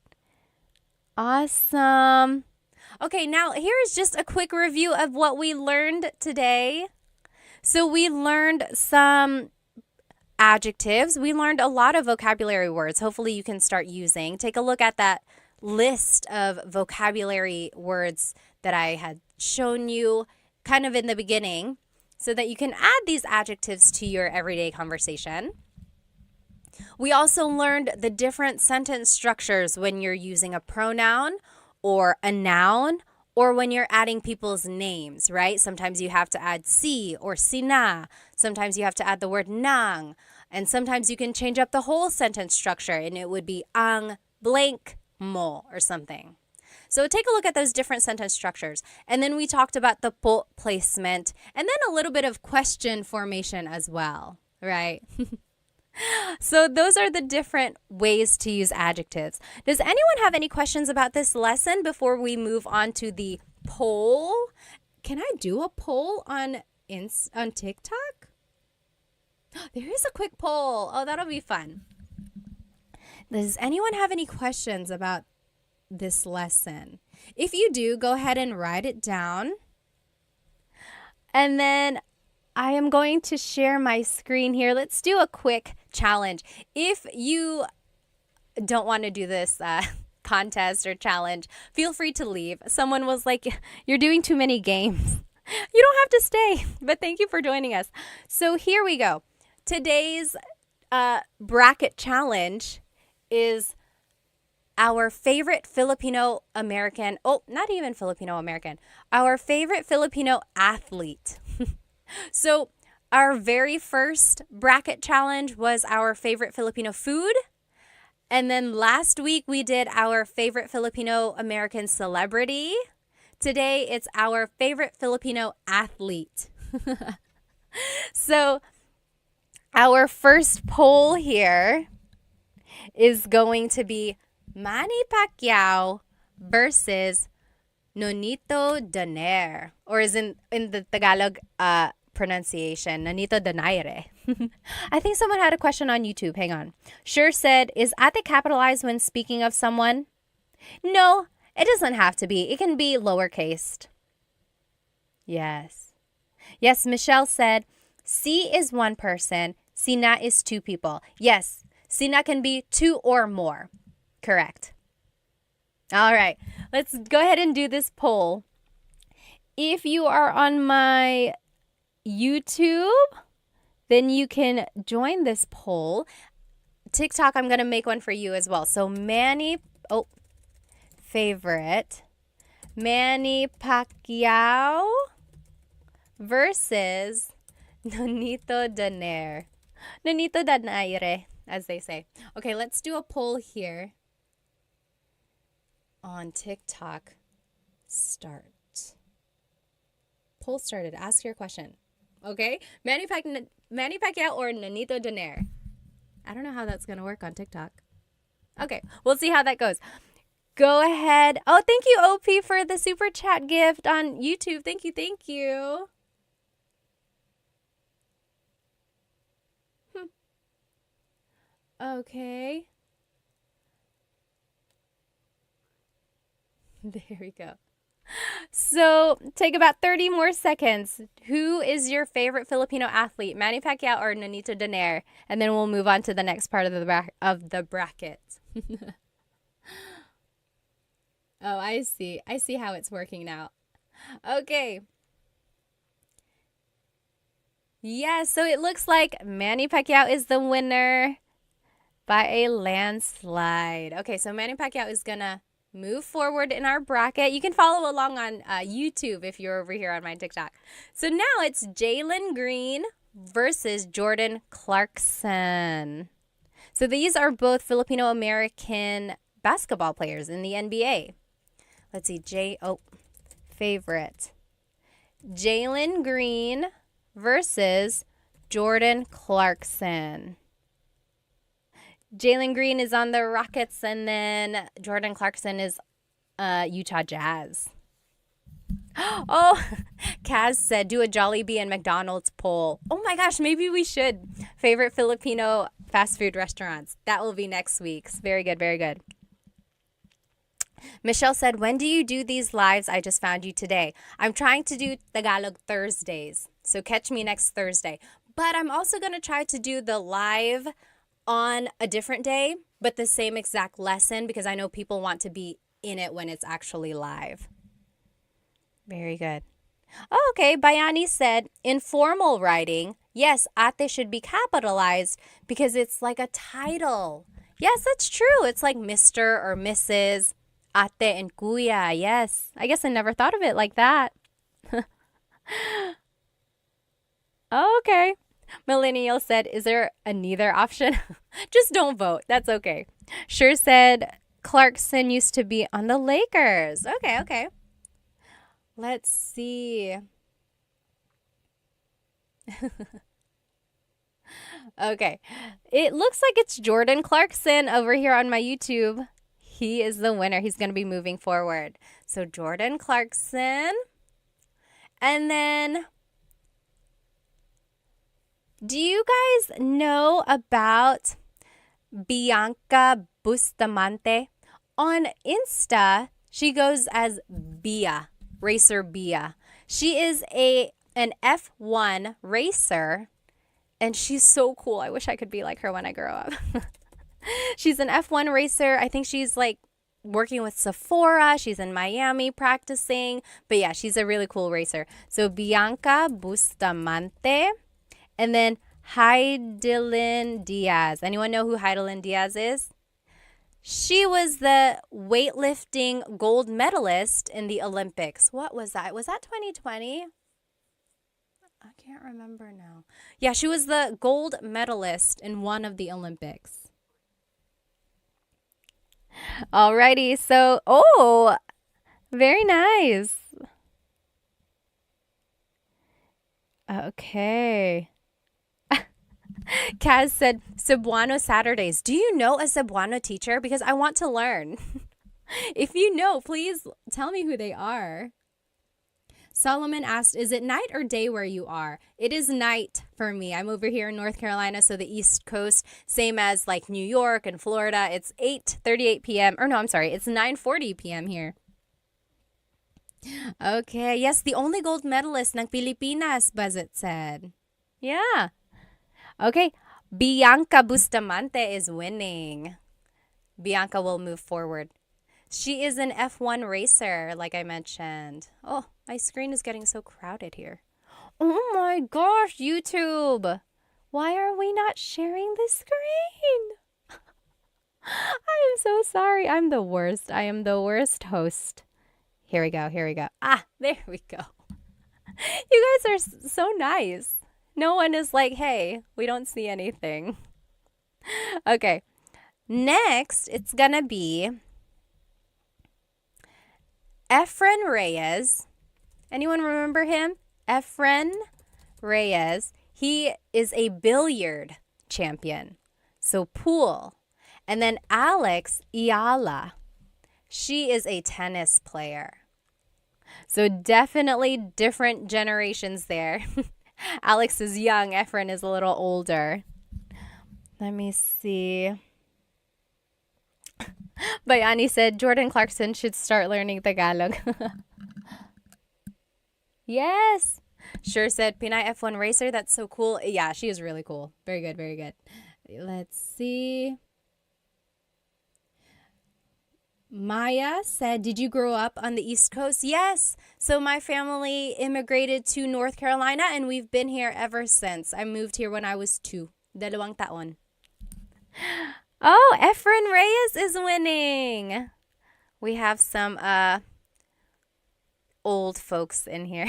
Awesome. Okay, now here is just a quick review of what we learned today. So we learned some adjectives. We learned a lot of vocabulary words. Hopefully you can start using. Take a look at that list of vocabulary words that I had shown you kind of in the beginning so that you can add these adjectives to your everyday conversation. We also learned the different sentence structures when you're using a pronoun or a noun or when you're adding people's names, right? Sometimes you have to add si or sina. Sometimes you have to add the word nang. And sometimes you can change up the whole sentence structure and it would be ang blank mo or something. So take a look at those different sentence structures. And then we talked about the po placement and then a little bit of question formation as well, right? So those are the different ways to use adjectives. Does anyone have any questions about this lesson before we move on to the poll? Can I do a poll on TikTok? There is a quick poll. Oh, that'll be fun. Does anyone have any questions about this lesson? If you do, go ahead and write it down. And then I am going to share my screen here. Let's do a quick challenge. If you don't want to do this contest or challenge, feel free to leave. Someone was like, you're doing too many games. You don't have to stay, but thank you for joining us. So here we go. Today's bracket challenge is our favorite Filipino American, not even Filipino American, our favorite Filipino athlete. So our very first bracket challenge was our favorite Filipino food. And then last week we did our favorite Filipino American celebrity. Today it's our favorite Filipino athlete. So our first poll here is going to be Manny Pacquiao versus Nonito Donaire, or is in the Tagalog pronunciation, Nonito Donaire. I think someone had a question on YouTube. Hang on. Sure said, is ate capitalized when speaking of someone? No, it doesn't have to be. It can be lowercased. Yes. Yes, Michelle said, si is one person, sina is two people. Yes, sina can be two or more. Correct. All right, let's go ahead and do this poll. If you are on my YouTube, then you can join this poll. TikTok, I'm going to make one for you as well. So favorite, Manny Pacquiao versus Nonito Donaire. Nonito Donaire, as they say. Okay, let's do a poll here on TikTok. Start. Poll started. Ask your question. Okay? Manny Pacquiao or Nonito Donaire? I don't know how that's going to work on TikTok. Okay, we'll see how that goes. Go ahead. Oh, thank you, OP, for the super chat gift on YouTube. Thank you, thank you. Okay. There we go. So take about 30 more seconds. Who is your favorite Filipino athlete, Manny Pacquiao or Nonito Donaire? And then we'll move on to the next part of the bracket. Oh, I see. I see how it's working now. Okay. Yeah, so it looks like Manny Pacquiao is the winner by a landslide. Okay, so Manny Pacquiao is going to move forward in our bracket. You can follow along on YouTube if you're over here on my TikTok. So now it's Jalen Green versus Jordan Clarkson. So these are both Filipino-American basketball players in the NBA. Let's see, favorite. Jalen Green versus Jordan Clarkson. Jalen Green is on the Rockets, and then Jordan Clarkson is Utah Jazz. Oh, Kaz said, do a Jollibee and McDonald's poll. Oh my gosh, maybe we should. Favorite Filipino fast food restaurants. That will be next week's. Very good, very good. Michelle said, when do you do these lives? I just found you today. I'm trying to do Tagalog Thursdays, so catch me next Thursday. But I'm also going to try to do the live on a different day, but the same exact lesson, because I know people want to be in it when it's actually live. Very good. Oh, okay, Bayani said, informal writing, yes, ate should be capitalized because it's like a title. Yes, that's true. It's like Mr. or Mrs., ate and kuya. Yes. I guess I never thought of it like that. Okay. Millennial said, is there a neither option? Just don't vote. That's okay. Sure said, Clarkson used to be on the Lakers. Okay, okay. Let's see. Okay. It looks like it's Jordan Clarkson over here on my YouTube. He is the winner. He's going to be moving forward. So Jordan Clarkson. And then, do you guys know about Bianca Bustamante? On Insta, she goes as Bia, Racer Bia. She is an F1 racer, and she's so cool. I wish I could be like her when I grow up. She's an F1 racer. I think she's like working with Sephora. She's in Miami practicing. But yeah, she's a really cool racer. So Bianca Bustamante. And then Heidelin Diaz. Anyone know who Heidelin Diaz is? She was the weightlifting gold medalist in the Olympics. What was that? Was that 2020? I can't remember now. Yeah, she was the gold medalist in one of the Olympics. Alrighty, so, very nice. Okay. Kaz said, Cebuano Saturdays. Do you know a Cebuano teacher? Because I want to learn. If you know, please tell me who they are. Solomon asked, is it night or day where you are? It is night for me. I'm over here in North Carolina, so the East Coast, same as like New York and Florida. It's 8:38 p.m. Or no, I'm sorry. It's 9:40 p.m. here. Okay. Yes, the only gold medalist ng Pilipinas, Buzzet said. Yeah. Okay. Bianca Bustamante is winning. Bianca will move forward. She is an F1 racer, like I mentioned. Oh, my screen is getting so crowded here. Oh my gosh, YouTube. Why are we not sharing the screen? I am so sorry. I'm the worst. I am the worst host. Here we go. Here we go. Ah, there we go. You guys are so nice. No one is like, hey, we don't see anything. Okay. Next, it's going to be Efren Reyes. Anyone remember him? Efren Reyes. He is a billiard champion. So pool. And then Alex Iala. She is a tennis player. So definitely different generations there. Alex is young. Efren is a little older. Let me see. Bayani said Jordan Clarkson should start learning Tagalog. Yes. Sure said Pinay F1 racer. That's so cool. Yeah, she is really cool. Very good. Very good. Let's see. Maya said, did you grow up on the East Coast? Yes. So my family immigrated to North Carolina and we've been here ever since. I moved here when I was 2. 2 taon. Oh, Efren Reyes is winning. We have some old folks in here.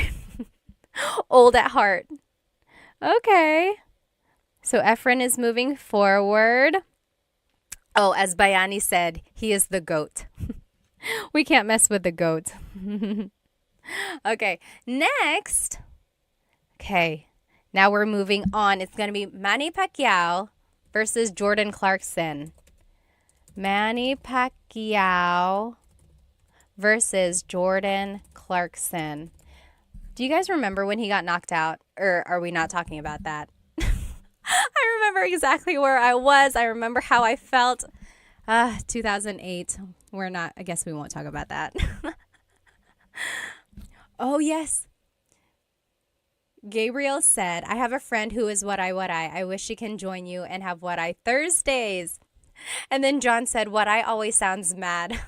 Old at heart. Okay. So Efren is moving forward. Oh, as Bayani said, he is the goat. We can't mess with the goat. Okay, next. Okay, now we're moving on. It's going to be Manny Pacquiao versus Jordan Clarkson. Manny Pacquiao versus Jordan Clarkson. Do you guys remember when he got knocked out? Or are we not talking about that? I remember exactly where I was. I remember how I felt. 2008. I guess we won't talk about that. Oh, yes. Gabriel said, I have a friend who is what I. I wish she can join you and have what I Thursdays. And then John said, what I always sounds mad.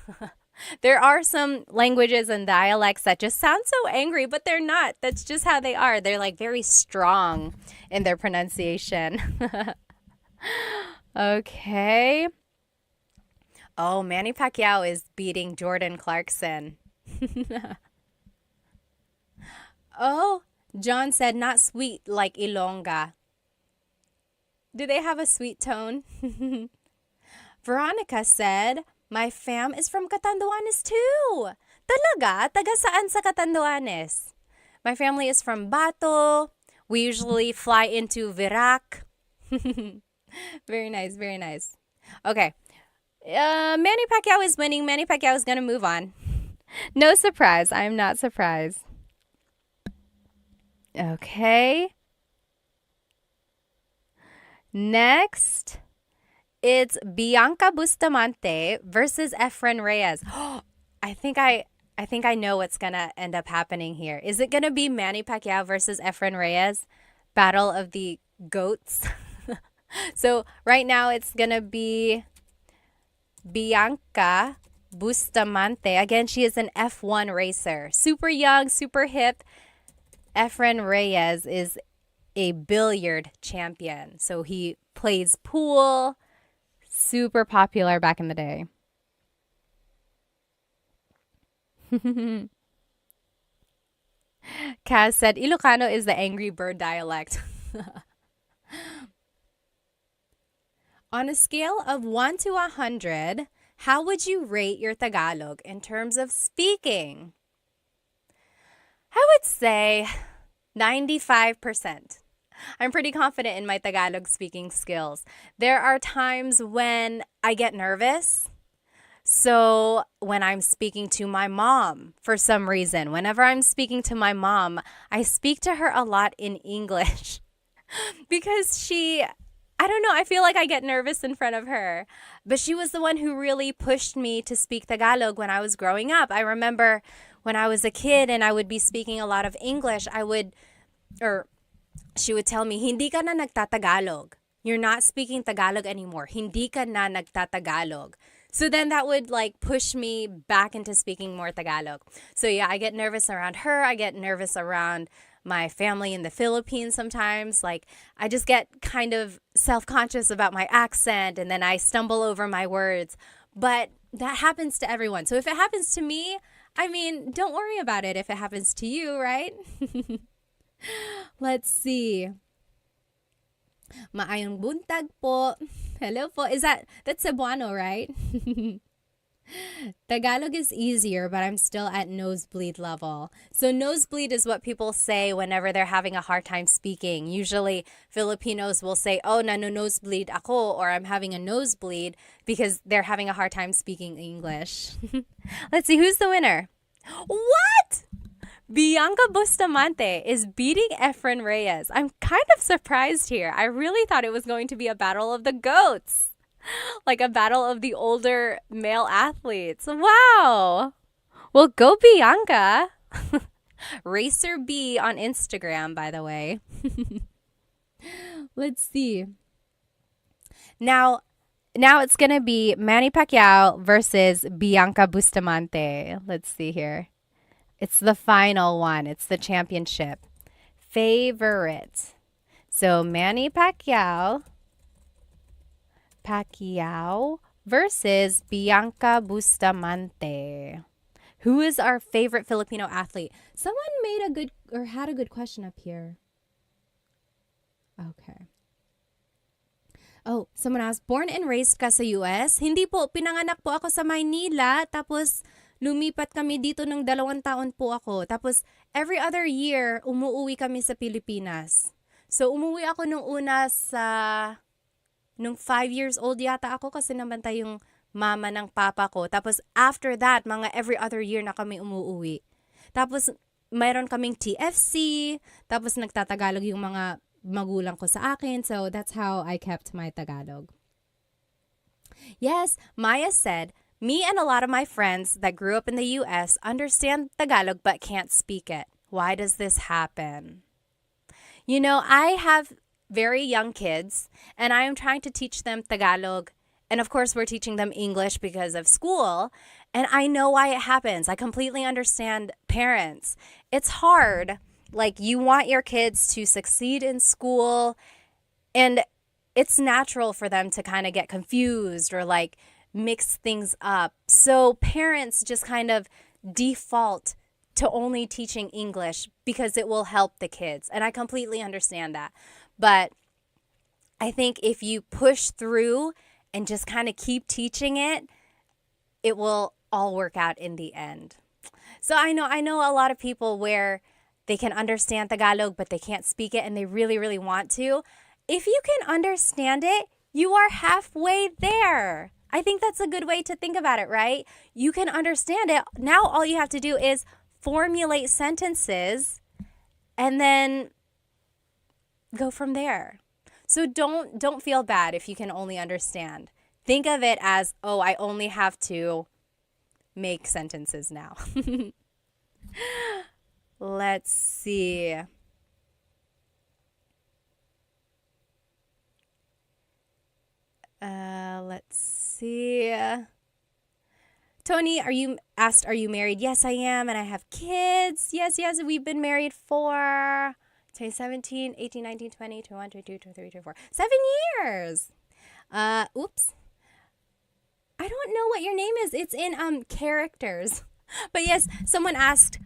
There are some languages and dialects that just sound so angry, but they're not. That's just how they are. They're like very strong in their pronunciation. Okay. Oh, Manny Pacquiao is beating Jordan Clarkson. Oh, John said not sweet like Ilongga. Do they have a sweet tone? Veronica said, my fam is from Catanduanes too. Talaga? Taga saan sa Catanduanes? My family is from Bato. We usually fly into Virac. Very nice, very nice. Okay. Manny Pacquiao is winning. Manny Pacquiao is going to move on. No surprise. I'm not surprised. Okay. Next, it's Bianca Bustamante versus Efren Reyes. I think I know what's going to end up happening here. Is it going to be Manny Pacquiao versus Efren Reyes? Battle of the goats. So right now it's going to be Bianca Bustamante. Again, she is an F1 racer. Super young, super hip. Efren Reyes is a billiard champion. So he plays pool. Super popular back in the day. Kaz said, Ilocano is the angry bird dialect. On a scale of 1 to 100, how would you rate your Tagalog in terms of speaking? I would say 95%. I'm pretty confident in my Tagalog speaking skills. There are times when I get nervous. So when I'm speaking to my mom, for some reason, whenever I'm speaking to my mom, I speak to her a lot in English because I don't know, I feel like I get nervous in front of her. But she was the one who really pushed me to speak Tagalog when I was growing up. I remember when I was a kid and I would be speaking a lot of English, she would tell me, hindi ka na nagtatagalog. You're not speaking Tagalog anymore. Hindi ka na nagtatagalog. So then that would like push me back into speaking more Tagalog. So yeah, I get nervous around her. I get nervous around my family in the Philippines sometimes. Like, I just get kind of self-conscious about my accent and then I stumble over my words. But that happens to everyone. So if it happens to me, I mean, don't worry about it if it happens to you, right? Let's see. Maayong buntag po. Hello po. That's Cebuano, right? Tagalog is easier, but I'm still at nosebleed level. So nosebleed is what people say whenever they're having a hard time speaking. Usually Filipinos will say, oh, nosebleed ako, or I'm having a nosebleed because they're having a hard time speaking English. Let's see, who's the winner? What? Bianca Bustamante is beating Efren Reyes. I'm kind of surprised here. I really thought it was going to be a battle of the goats. Like a battle of the older male athletes. Wow. Well, go Bianca. Racer B on Instagram, by the way. Let's see. Now it's going to be Manny Pacquiao versus Bianca Bustamante. Let's see here. It's the final one. It's the championship. Favorite. So Manny Pacquiao versus Bianca Bustamante. Who is our favorite Filipino athlete? Someone had a good question up here. Okay. Oh, someone asked, born and raised ka sa US? Hindi po, pinanganak po ako sa Maynila, tapos lumipat kami dito ng 2 taon po ako. Tapos every other year, umuwi kami sa Pilipinas. So umuwi ako nung una nung 5 years old yata ako kasi nabantay yung mama ng papa ko. Tapos after that, mga every other year na kami umuwi. Tapos mayroon kaming TFC, tapos nagtatagalog yung mga magulang ko sa akin. So that's how I kept my Tagalog. Yes, Maya said, me and a lot of my friends that grew up in the US understand Tagalog but can't speak it. Why does this happen? You know, I have very young kids and I am trying to teach them Tagalog. And of course, we're teaching them English because of school. And I know why it happens. I completely understand parents. It's hard. Like, you want your kids to succeed in school. And it's natural for them to kind of get confused or like mix things up. So parents just kind of default to only teaching English because it will help the kids. And I completely understand that. But I think if you push through and just kind of keep teaching it, it will all work out in the end. So I know a lot of people where they can understand Tagalog, but they can't speak it and they really, really want to. If you can understand it, you are halfway there. I think that's a good way to think about it, right? You can understand it. Now all you have to do is formulate sentences and then go from there. So don't feel bad if you can only understand. Think of it as, oh, I only have to make sentences now. Let's see. Let's see. Tony, are you married? Yes, I am, and I have kids. Yes, we've been married for 2017, 18, 19, 20, 21, 22, 23, 24. 7 years. Oops. I don't know what your name is. It's in characters. But yes, someone asked,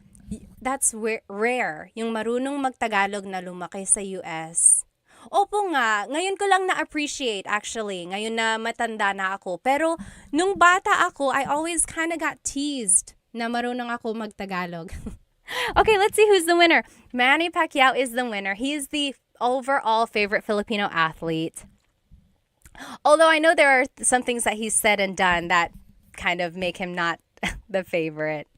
that's rare, yung marunong magtagalog na lumaki sa US. Opo nga, ngayon ko lang na-appreciate actually, ngayon na matanda na ako. Pero nung bata ako, I always kind of got teased na marunong ako magtagalog. Okay, let's see who's the winner. Manny Pacquiao is the winner. He is the overall favorite Filipino athlete. Although I know there are some things that he's said and done that kind of make him not the favorite.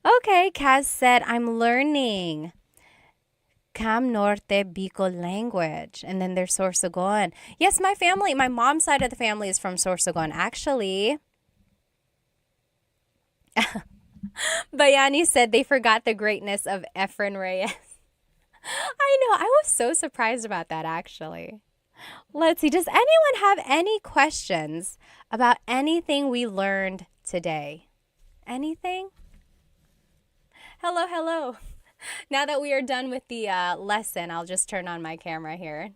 Okay, Kaz said, I'm learning Cam Norte Bicol language. And then there's Sorsogon. Yes, my mom's side of the family is from Sorsogon, actually. Bayani said they forgot the greatness of Efren Reyes. I know, I was so surprised about that, actually. Let's see, does anyone have any questions about anything we learned today? Anything? Hello. Now that we are done with the lesson, I'll just turn on my camera here.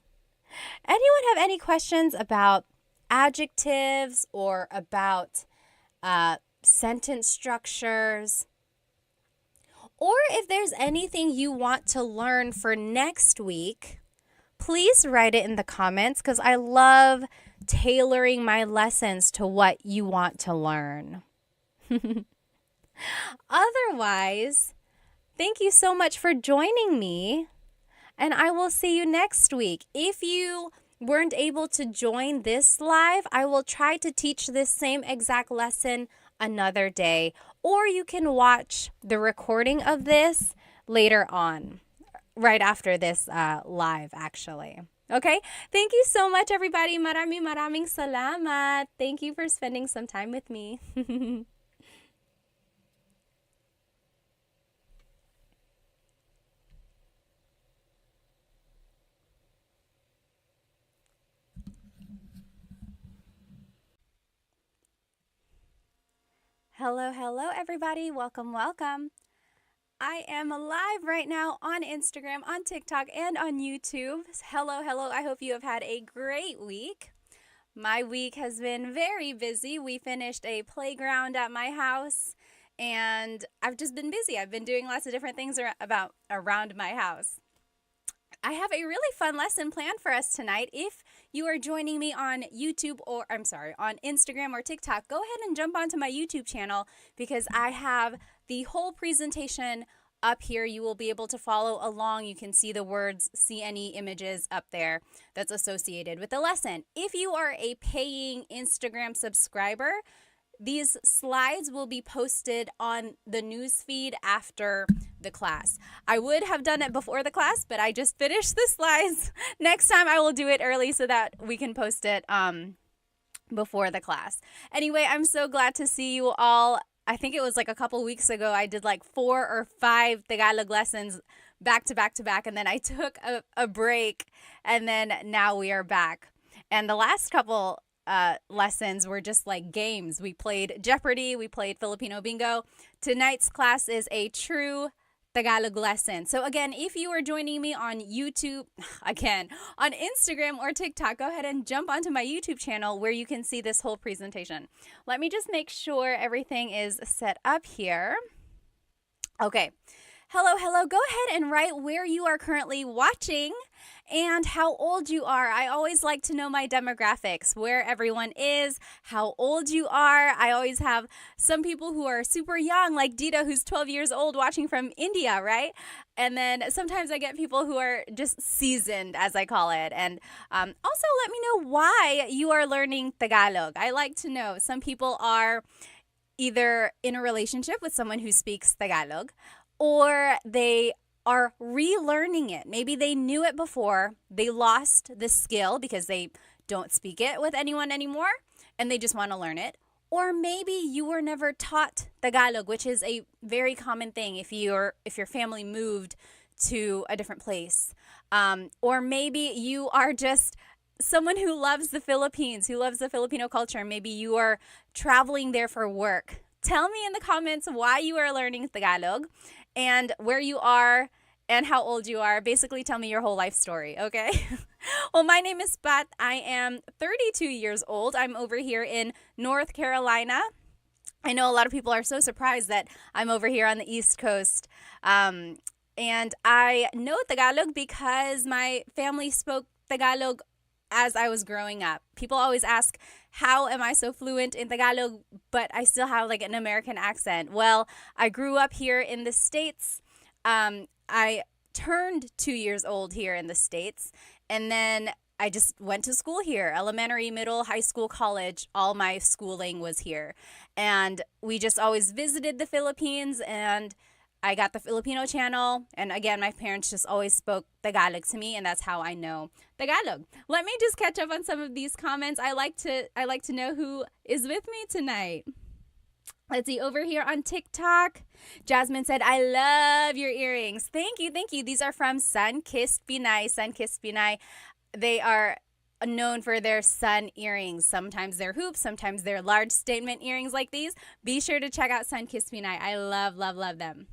Anyone have any questions about adjectives or about sentence structures? Or if there's anything you want to learn for next week, please write it in the comments because I love tailoring my lessons to what you want to learn. Otherwise, thank you so much for joining me, and I will see you next week. If you weren't able to join this live, I will try to teach this same exact lesson another day, or you can watch the recording of this later on, right after this live, actually. Okay? Thank you so much, everybody. Maraming salamat. Thank you for spending some time with me. Hello, everybody. Welcome. I am live right now on Instagram, on TikTok, and on YouTube. Hello. I hope you have had a great week. My week has been very busy. We finished a playground at my house, and I've just been busy. I've been doing lots of different things around my house. I have a really fun lesson planned for us tonight. If you are joining me on YouTube on Instagram or TikTok, go ahead and jump onto my YouTube channel because I have the whole presentation up here. You will be able to follow along. You can see the words, see any images up there that's associated with the lesson. If you are a paying Instagram subscriber, these slides will be posted on the news feed after the class. I would have done it before the class, but I just finished the slides. Next time I will do it early so that we can post it before the class. Anyway, I'm so glad to see you all. I think it was like a couple weeks ago, I did like 4 or 5 Tagalog lessons back to back, and then I took a break, and then now we are back. And the last couple lessons were just like games. We played Jeopardy, we played Filipino bingo. Tonight's class is a true Tagalog lesson. So again, if you are joining me on YouTube, again, on Instagram or TikTok, go ahead and jump onto my YouTube channel where you can see this whole presentation. Let me just make sure everything is set up here. Okay. Hello. Go ahead and write where you are currently watching and how old you are. I always like to know my demographics, where everyone is, how old you are. I always have some people who are super young, like Dita, who's 12 years old, watching from India, right? And then sometimes I get people who are just seasoned, as I call it. And also let me know why you are learning Tagalog. I like to know. Some people are either in a relationship with someone who speaks Tagalog, or they are relearning it. Maybe they knew it before, they lost the skill because they don't speak it with anyone anymore, and they just want to learn it. Or maybe you were never taught Tagalog, which is a very common thing if your family moved to a different place. Or maybe you are just someone who loves the Philippines, who loves the Filipino culture. Maybe you are traveling there for work. Tell me in the comments why you are learning Tagalog and where you are and how old you are. Basically, tell me your whole life story, okay? Well, my name is Pat. I am 32 years old. I'm over here in North Carolina. I know a lot of people are so surprised that I'm over here on the East Coast. And I know Tagalog because my family spoke Tagalog as I was growing up. People always ask, how am I so fluent in Tagalog, but I still have like an American accent? Well, I grew up here in the States. I turned 2 years old here in the States, and then I just went to school here, elementary, middle, high school, college. All my schooling was here. And we just always visited the Philippines, and I got the Filipino channel, and again, my parents just always spoke Tagalog to me, and that's how I know Tagalog. Let me just catch up on some of these comments. I like to know who is with me tonight. Let's see, over here on TikTok, Jasmine said, I love your earrings. Thank you. These are from Sun-Kissed Pinay. They are known for their sun earrings. Sometimes they're hoops, sometimes they're large statement earrings like these. Be sure to check out Sun-Kissed Pinay. I love them.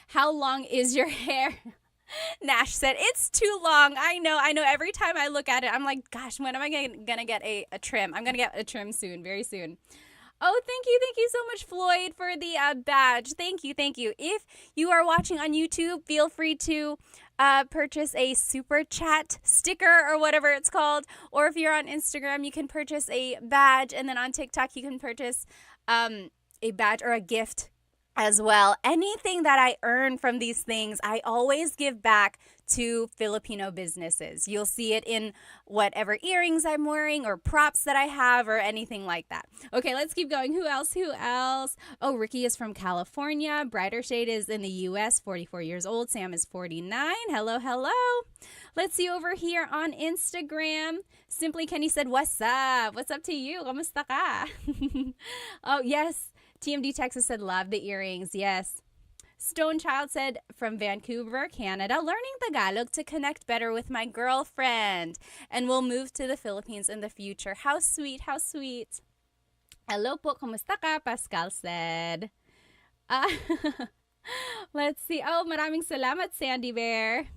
How long is your hair? Nash said, it's too long. I know. Every time I look at it, I'm like, gosh, when am I going to get a trim? I'm going to get a trim soon, very soon. Oh, thank you. Thank you so much, Floyd, for the badge. Thank you. Thank you. If you are watching on YouTube, feel free to purchase a super chat sticker or whatever it's called. Or if you're on Instagram, you can purchase a badge. And then on TikTok, you can purchase a badge or a gift as well. Anything that I earn from these things, I always give back to Filipino businesses. You'll see it in whatever earrings I'm wearing or props that I have or anything like that. Okay, let's keep going. Who else? Oh, Ricky is from California. Brighter Shade is in the US, 44 years old. Sam is 49. Hello. Let's see over here on Instagram. Simply Kenny said, what's up? What's up to you? Kamusta ka? Oh, yes. TMD Texas said, love the earrings. Yes. Stone Child said, from Vancouver, Canada, learning Tagalog to connect better with my girlfriend. And we'll move to the Philippines in the future. How sweet, how sweet. Hello po, kumusta ka? Pascal said. Let's see. Oh, maraming salamat, Sandy Bear.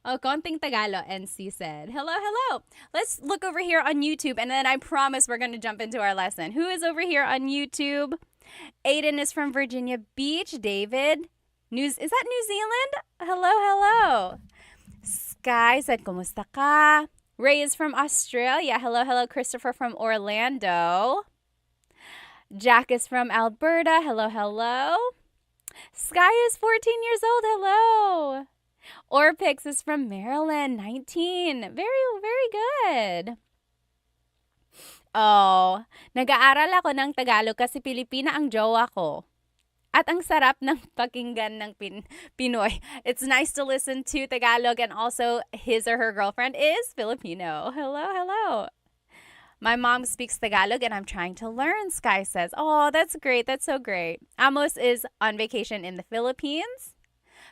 Konting Tagalog, NC said. Hello. Let's look over here on YouTube, and then I promise we're going to jump into our lesson. Who is over here on YouTube? Aiden is from Virginia Beach. David, is that New Zealand? Hello. Sky said, kumusta ka? Ray is from Australia. Hello. Christopher from Orlando. Jack is from Alberta. Hello. Sky is 14 years old. Hello. Orpix is from Maryland, 19. Very good. Oh, nag-aaral ako ng Tagalog kasi Pilipina ang jowa ko. At ang sarap ng pakinggan ng Pinoy. It's nice to listen to Tagalog, and also his or her girlfriend is Filipino. Hello. My mom speaks Tagalog and I'm trying to learn, Sky says. Oh, that's great. That's so great. Amos is on vacation in the Philippines.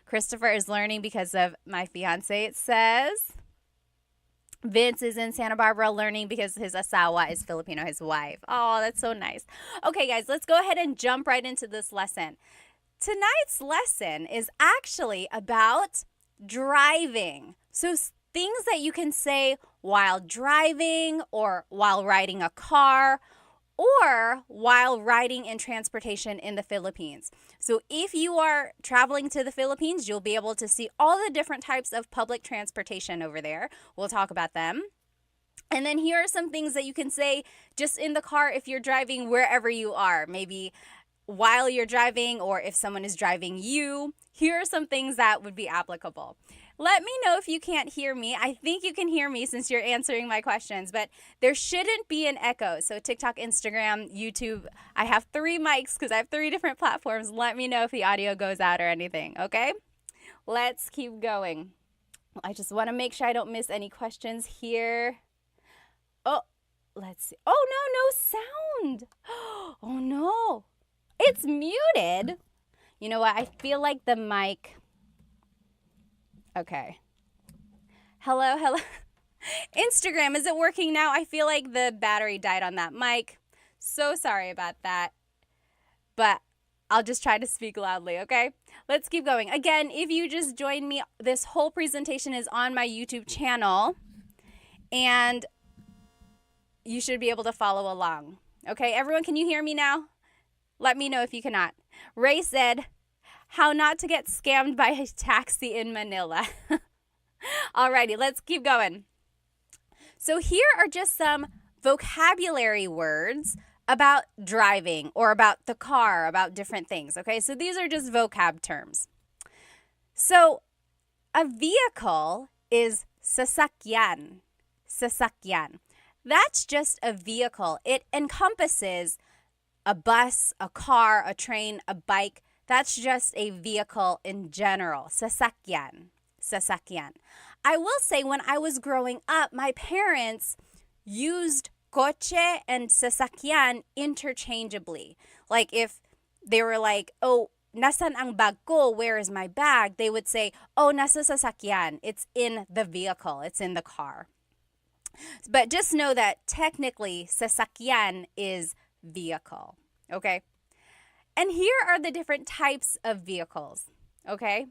Christopher is learning because of my fiance, it says. Vince is in Santa Barbara learning because his asawa is Filipino, his wife. Oh, that's so nice. Okay, guys, let's go ahead and jump right into this lesson. Tonight's lesson is actually about driving. So things that you can say while driving or while riding a car or while riding in transportation in the Philippines. So if you are traveling to the Philippines, you'll be able to see all the different types of public transportation over there. We'll talk about them. And then here are some things that you can say just in the car if you're driving wherever you are. Maybe while you're driving or if someone is driving you. Here are some things that would be applicable. Let me know if you can't hear me. I think you can hear me since you're answering my questions, but there shouldn't be an echo. So TikTok, Instagram, YouTube, I have 3 mics because I have 3 different platforms. Let me know if the audio goes out or anything, okay? Let's keep going. I just want to make sure I don't miss any questions here. Oh, let's see. Oh, no sound. Oh, no. It's muted. You know what? I feel like the mic... Okay. Hello. Instagram, is it working now? I feel like the battery died on that mic. So sorry about that. But I'll just try to speak loudly, okay? Let's keep going. Again, if you just joined me, this whole presentation is on my YouTube channel. And you should be able to follow along. Okay, everyone, can you hear me now? Let me know if you cannot. Ray said, how not to get scammed by a taxi in Manila. Alrighty, let's keep going. So here are just some vocabulary words about driving or about the car, about different things, okay? So these are just vocab terms. So a vehicle is sasakyan. Sasakyan. That's just a vehicle. It encompasses a bus, a car, a train, a bike. That's just a vehicle in general. Sasakyan. Sasakyan. I will say when I was growing up, my parents used coche and sasakyan interchangeably. Like if they were like, oh, nasan ang bag ko? Where is my bag? They would say, oh, nasa sasakyan. It's in the vehicle. It's in the car. But just know that technically sasakyan is vehicle. Okay? And here are the different types of vehicles, okay?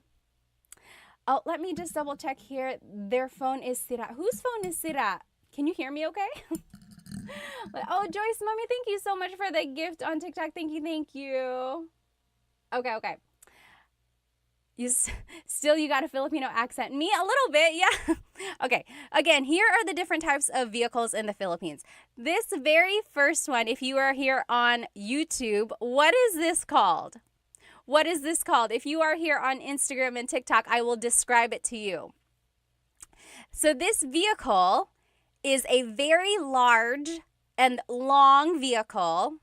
Oh, let me just double check here. Their phone is sira. Whose phone is sira? Can you hear me okay? Oh, Joyce, Mommy, thank you so much for the gift on TikTok. Thank you, thank you. Okay. You got a Filipino accent. Me, a little bit, yeah. Okay, again, here are the different types of vehicles in the Philippines. This very first one, if you are here on YouTube, what is this called? What is this called? If you are here on Instagram and TikTok, I will describe it to you. So this vehicle is a very large and long vehicle.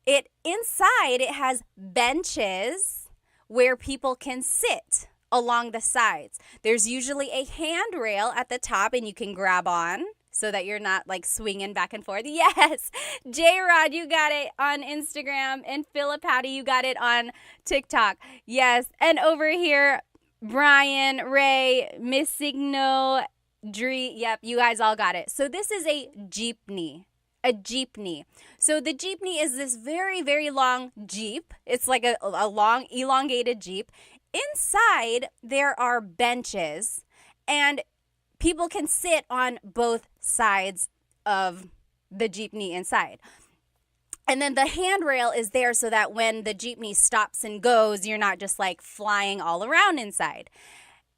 Inside it has benches where people can sit along the sides. There's usually a handrail at the top and you can grab on so that you're not like swinging back and forth. Yes, J-Rod, you got it on Instagram, and Philipati, you got it on TikTok. Yes, and over here, Brian, Ray, Miss Signo, Dree, yep, you guys all got it. So this is a jeepney. A jeepney. So the jeepney is this very, very long jeep. It's like a long, elongated jeep. Inside, there are benches, and people can sit on both sides of the jeepney inside. And then the handrail is there so that when the jeepney stops and goes, you're not just like flying all around inside.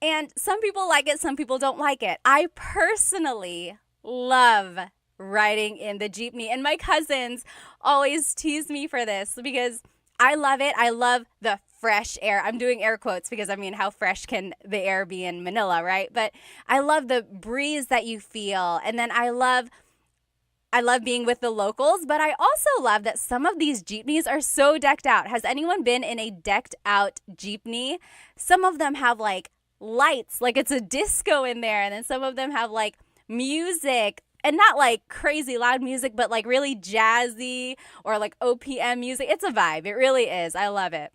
And some people like it, some people don't like it. I personally love riding in the jeepney, and my cousins always tease me for this because I love it. I love the fresh air. I'm doing air quotes because, I mean, how fresh can the air be in Manila, right? But I love the breeze that you feel. And then I love being with the locals, but I also love that some of these jeepneys are so decked out. Has anyone been in a decked out jeepney? Some of them have like lights, like it's a disco in there. And then some of them have like music, and not like crazy loud music, but like really jazzy or like OPM music. It's a vibe. It really is. I love it.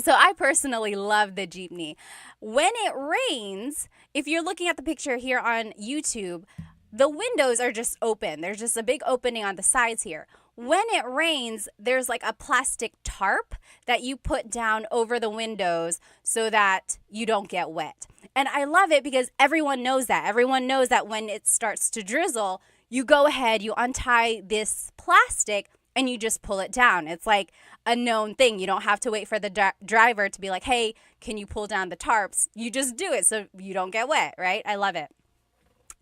So I personally love the jeepney. When it rains, if you're looking at the picture here on YouTube, the windows are just open. There's just a big opening on the sides here. When it rains, there's like a plastic tarp that you put down over the windows so that you don't get wet. And I love it because everyone knows that. Everyone knows that when it starts to drizzle, you go ahead, you untie this plastic, and you just pull it down. It's like a known thing. You don't have to wait for the driver to be like, hey, can you pull down the tarps? You just do it so you don't get wet, right? I love it.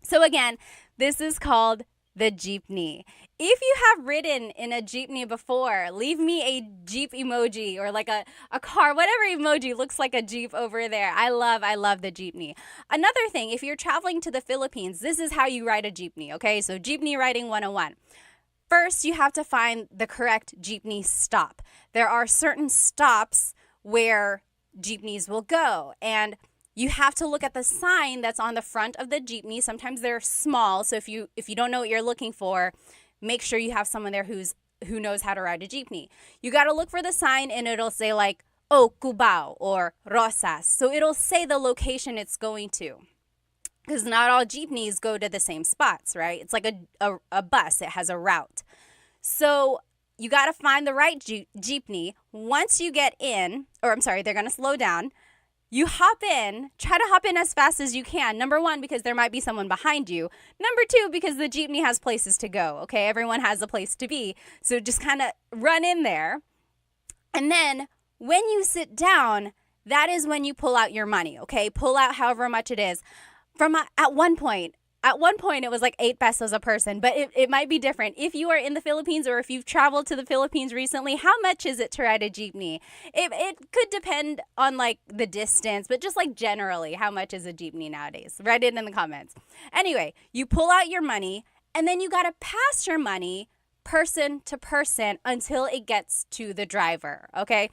So again, this is called the jeepney. If you have ridden in a jeepney before, leave me a jeep emoji or like a car, whatever emoji looks like a jeep over there. I love the jeepney. Another thing, if you're traveling to the Philippines, this is how you ride a jeepney, okay? So jeepney riding 101. First, you have to find the correct jeepney stop. There are certain stops where jeepneys will go, and you have to look at the sign that's on the front of the jeepney. Sometimes they're small, so if you don't know what you're looking for, make sure you have someone there who knows how to ride a jeepney. You got to look for the sign, and it'll say like, oh, Cubao or Rosas. So it'll say the location it's going to, because not all jeepneys go to the same spots, right? It's like a bus. It has a route. So you got to find the right jeepney. Once you get in, they're going to slow down. You hop in, try to hop in as fast as you can. Number one, because there might be someone behind you. Number two, because the jeepney has places to go, okay? Everyone has a place to be. So just kind of run in there. And then when you sit down, that is when you pull out your money, okay? Pull out however much it is. At one point, it was like 8 pesos a person, but it might be different. If you are in the Philippines or if you've traveled to the Philippines recently, how much is it to ride a jeepney? It could depend on like the distance, but just like generally, how much is a jeepney nowadays? Write it in the comments. Anyway, you pull out your money, and then you got to pass your money person to person until it gets to the driver, okay?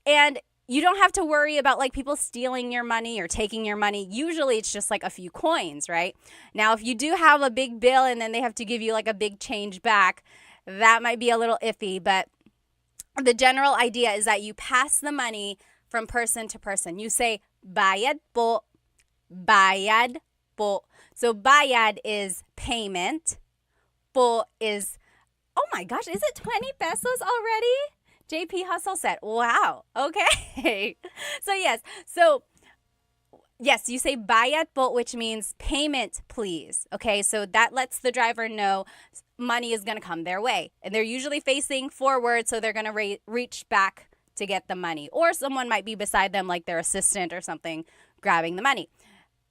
And you don't have to worry about like people stealing your money or taking your money. Usually it's just like a few coins, right? Now, if you do have a big bill and then they have to give you like a big change back, that might be a little iffy. But the general idea is that you pass the money from person to person. You say, bayad po, bayad po. So bayad is payment. Po is, oh my gosh, is it 20 pesos already? JP Hustle said, wow, okay. Yes, you say bayad po, which means payment, please. Okay, so that lets the driver know money is going to come their way. And they're usually facing forward, so they're going to reach back to get the money. Or someone might be beside them, like their assistant or something, grabbing the money.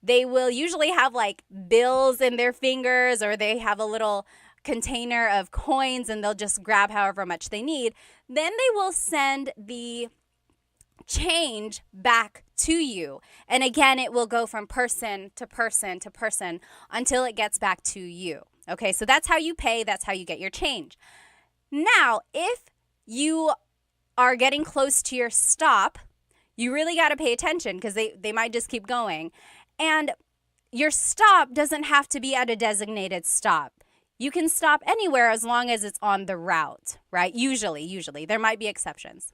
They will usually have like bills in their fingers, or they have a little container of coins and they'll just grab however much they need. Then they will send the change back to you. And again, it will go from person to person to person until it gets back to you. Okay, so that's how you pay. That's how you get your change. Now, if you are getting close to your stop, you really got to pay attention because they might just keep going. And your stop doesn't have to be at a designated stop. You can stop anywhere as long as it's on the route, right? Usually. There might be exceptions.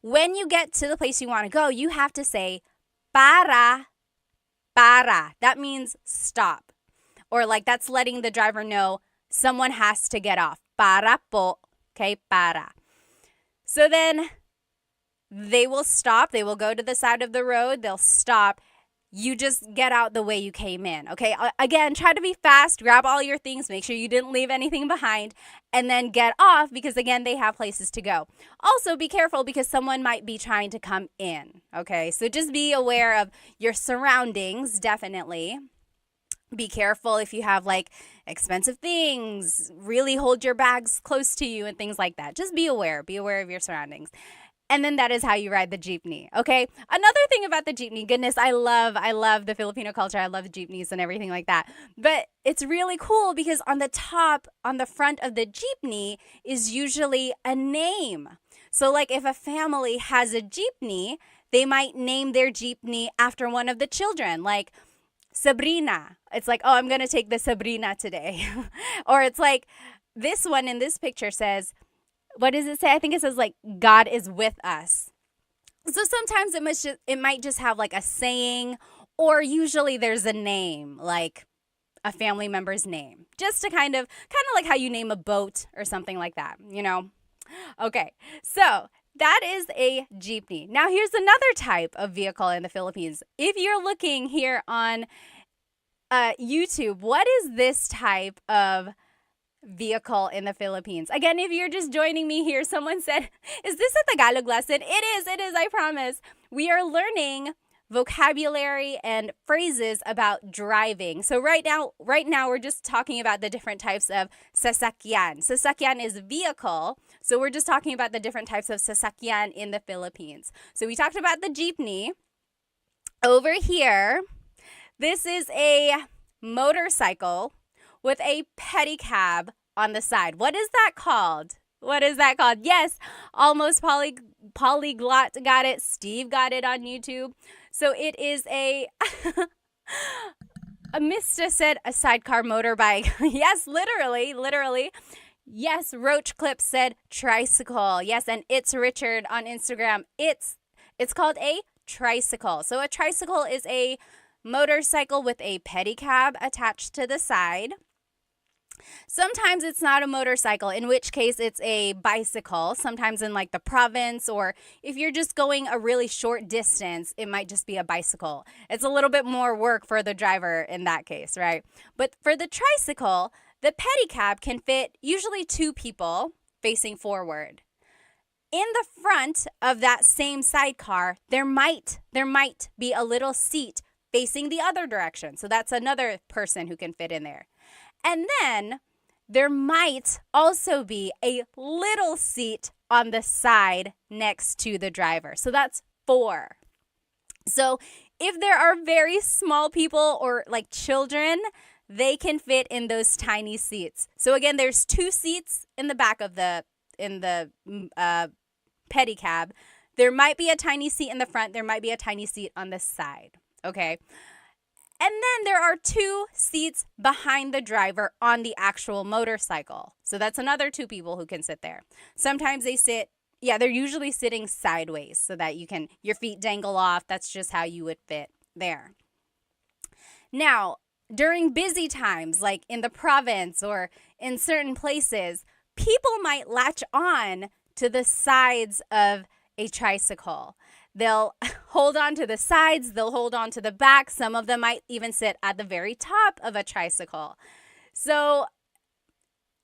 When you get to the place you want to go, you have to say para. That means stop. Or like that's letting the driver know someone has to get off. Para po. Okay, para. So then they will stop. They will go to the side of the road. They'll stop. You just get out the way you came in, okay? Again, try to be fast, grab all your things, make sure you didn't leave anything behind, and then get off because, again, they have places to go. Also, be careful because someone might be trying to come in, okay? So just be aware of your surroundings, definitely. Be careful if you have, like, expensive things. Really hold your bags close to you and things like that. Just be aware. Be aware of your surroundings. And then that is how you ride the jeepney, okay? Another thing about the jeepney, goodness, I love the Filipino culture. I love jeepneys and everything like that. But it's really cool because on the top, on the front of the jeepney is usually a name. So like if a family has a jeepney, they might name their jeepney after one of the children, like Sabrina. It's like, oh, I'm going to take the Sabrina today. Or it's like this one in this picture says, what does it say? I think it says like God is with us. So sometimes it might just have like a saying, or usually there's a name, like a family member's name, just to kind of like how you name a boat or something like that, you know? Okay, so that is a jeepney. Now here's another type of vehicle in the Philippines. If you're looking here on YouTube, what is this type of vehicle in the Philippines? Again, if you're just joining me here, someone said, is this a Tagalog lesson? It is, I promise. We are learning vocabulary and phrases about driving. So right now we're just talking about the different types of sasakyan. Sasakyan is vehicle. So we're just talking about the different types of sasakyan in the Philippines. So we talked about the jeepney. Over here, this is a motorcycle with a pedicab on the side. What is that called? Yes, almost polyglot got it. Steve got it on YouTube. So it is a Mista said a sidecar motorbike. Yes, literally. Yes, Roach Clip said tricycle. Yes, and it's Richard on Instagram. It's called a tricycle. So a tricycle is a motorcycle with a pedicab attached to the side. Sometimes it's not a motorcycle, in which case it's a bicycle. Sometimes in like the province, or if you're just going a really short distance, it might just be a bicycle. It's a little bit more work for the driver in that case, right? But for the tricycle, the pedicab can fit usually 2 people facing forward. In the front of that same sidecar, there might be a little seat facing the other direction. So that's another person who can fit in there. And then there might also be a little seat on the side next to the driver. So that's 4. So if there are very small people or like children, they can fit in those tiny seats. So again, there's 2 seats in the back of the pedicab. There might be a tiny seat in the front. There might be a tiny seat on the side. Okay. And then there are 2 seats behind the driver on the actual motorcycle. So that's another 2 people who can sit there. Sometimes they're usually sitting sideways so that your feet dangle off. That's just how you would fit there. Now, during busy times, like in the province or in certain places, people might latch on to the sides of a tricycle. They'll hold on to the sides, they'll hold on to the back. Some of them might even sit at the very top of a tricycle. So,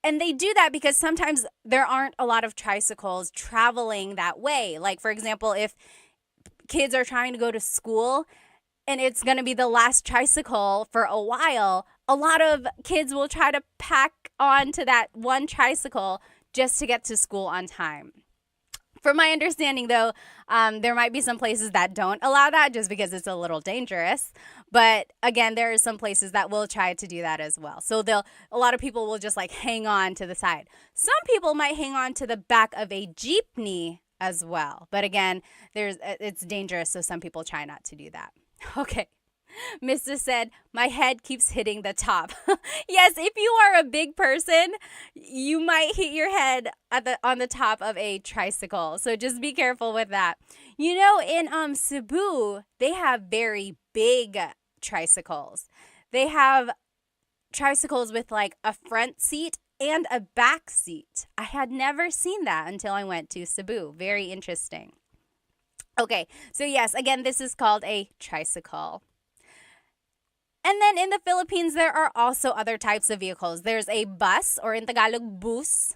and they do that because sometimes there aren't a lot of tricycles traveling that way. Like, for example, if kids are trying to go to school and it's going to be the last tricycle for a while, a lot of kids will try to pack onto that one tricycle just to get to school on time. From my understanding, though, there might be some places that don't allow that just because it's a little dangerous. But again, there are some places that will try to do that as well. So a lot of people will just like hang on to the side. Some people might hang on to the back of a jeepney as well. But again, it's dangerous, so some people try not to do that. Okay. Mr. said, my head keeps hitting the top. Yes, if you are a big person, you might hit your head on the top of a tricycle. So just be careful with that. You know, in Cebu, they have very big tricycles. They have tricycles with like a front seat and a back seat. I had never seen that until I went to Cebu. Very interesting. Okay, so yes, again, this is called a tricycle. And then in the Philippines, there are also other types of vehicles. There's a bus, or in Tagalog, bus.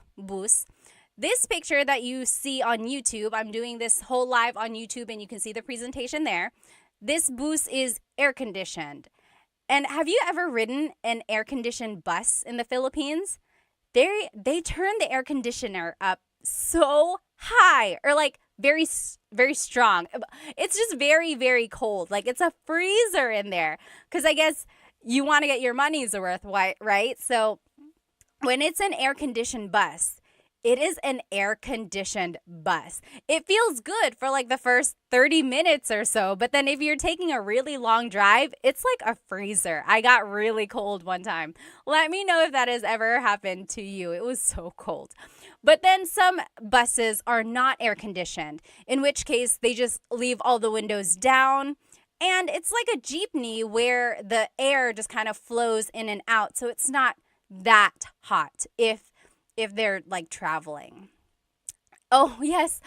This picture that you see on YouTube, I'm doing this whole live on YouTube and you can see the presentation there. This bus is air-conditioned. And have you ever ridden an air-conditioned bus in the Philippines? They turn the air conditioner up so high, or like very, very strong. It's just very, very cold. Like it's a freezer in there because I guess you want to get your money's worth, right? So when it's an air-conditioned bus, it is an air-conditioned bus. It feels good for like the first 30 minutes or so, but then if you're taking a really long drive, it's like a freezer. I got really cold one time. Let me know if that has ever happened to you. It was so cold. But then some buses are not air-conditioned, in which case they just leave all the windows down. And it's like a jeepney where the air just kind of flows in and out. So it's not that hot if they're like traveling. Oh, yes.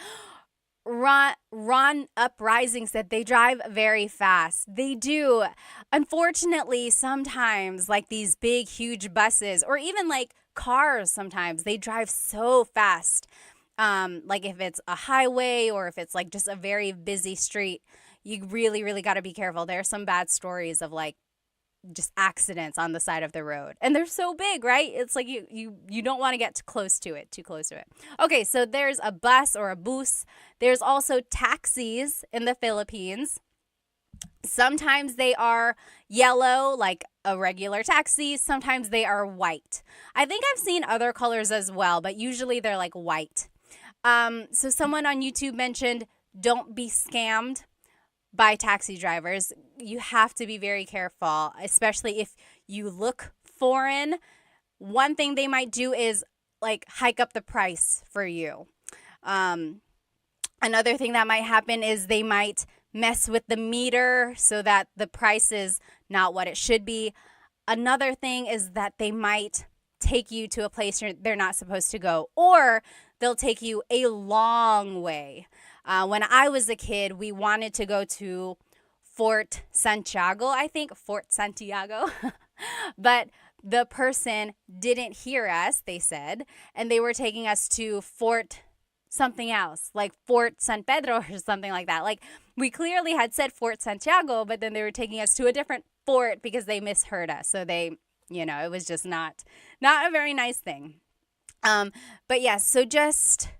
Ron Uprising said they drive very fast. They do. Unfortunately, sometimes like these big, huge buses or even like cars, sometimes they drive so fast. Like if it's a highway or if it's like just a very busy street, you really, really got to be careful. There are some bad stories of like just accidents on the side of the road. And they're so big, right? It's like you don't want to get too close to it. Okay, so there's a bus or a bus. There's also taxis in the Philippines. Sometimes they are yellow, like a regular taxi. Sometimes they are white. I think I've seen other colors as well, but usually they're like white. So someone on YouTube mentioned, don't be scammed by taxi drivers. You have to be very careful, especially if you look foreign. One thing they might do is like hike up the price for you. Another thing that might happen is they might mess with the meter so that the price is not what it should be. Another thing is that they might take you to a place they're not supposed to go, or they'll take you a long way. When I was a kid, we wanted to go to Fort Santiago, but the person didn't hear us, they said, and they were taking us to Fort something else, like Fort San Pedro or something like that. Like we clearly had said Fort Santiago, but then they were taking us to a different fort because they misheard us. So they, it was just not a very nice thing. But yes, so just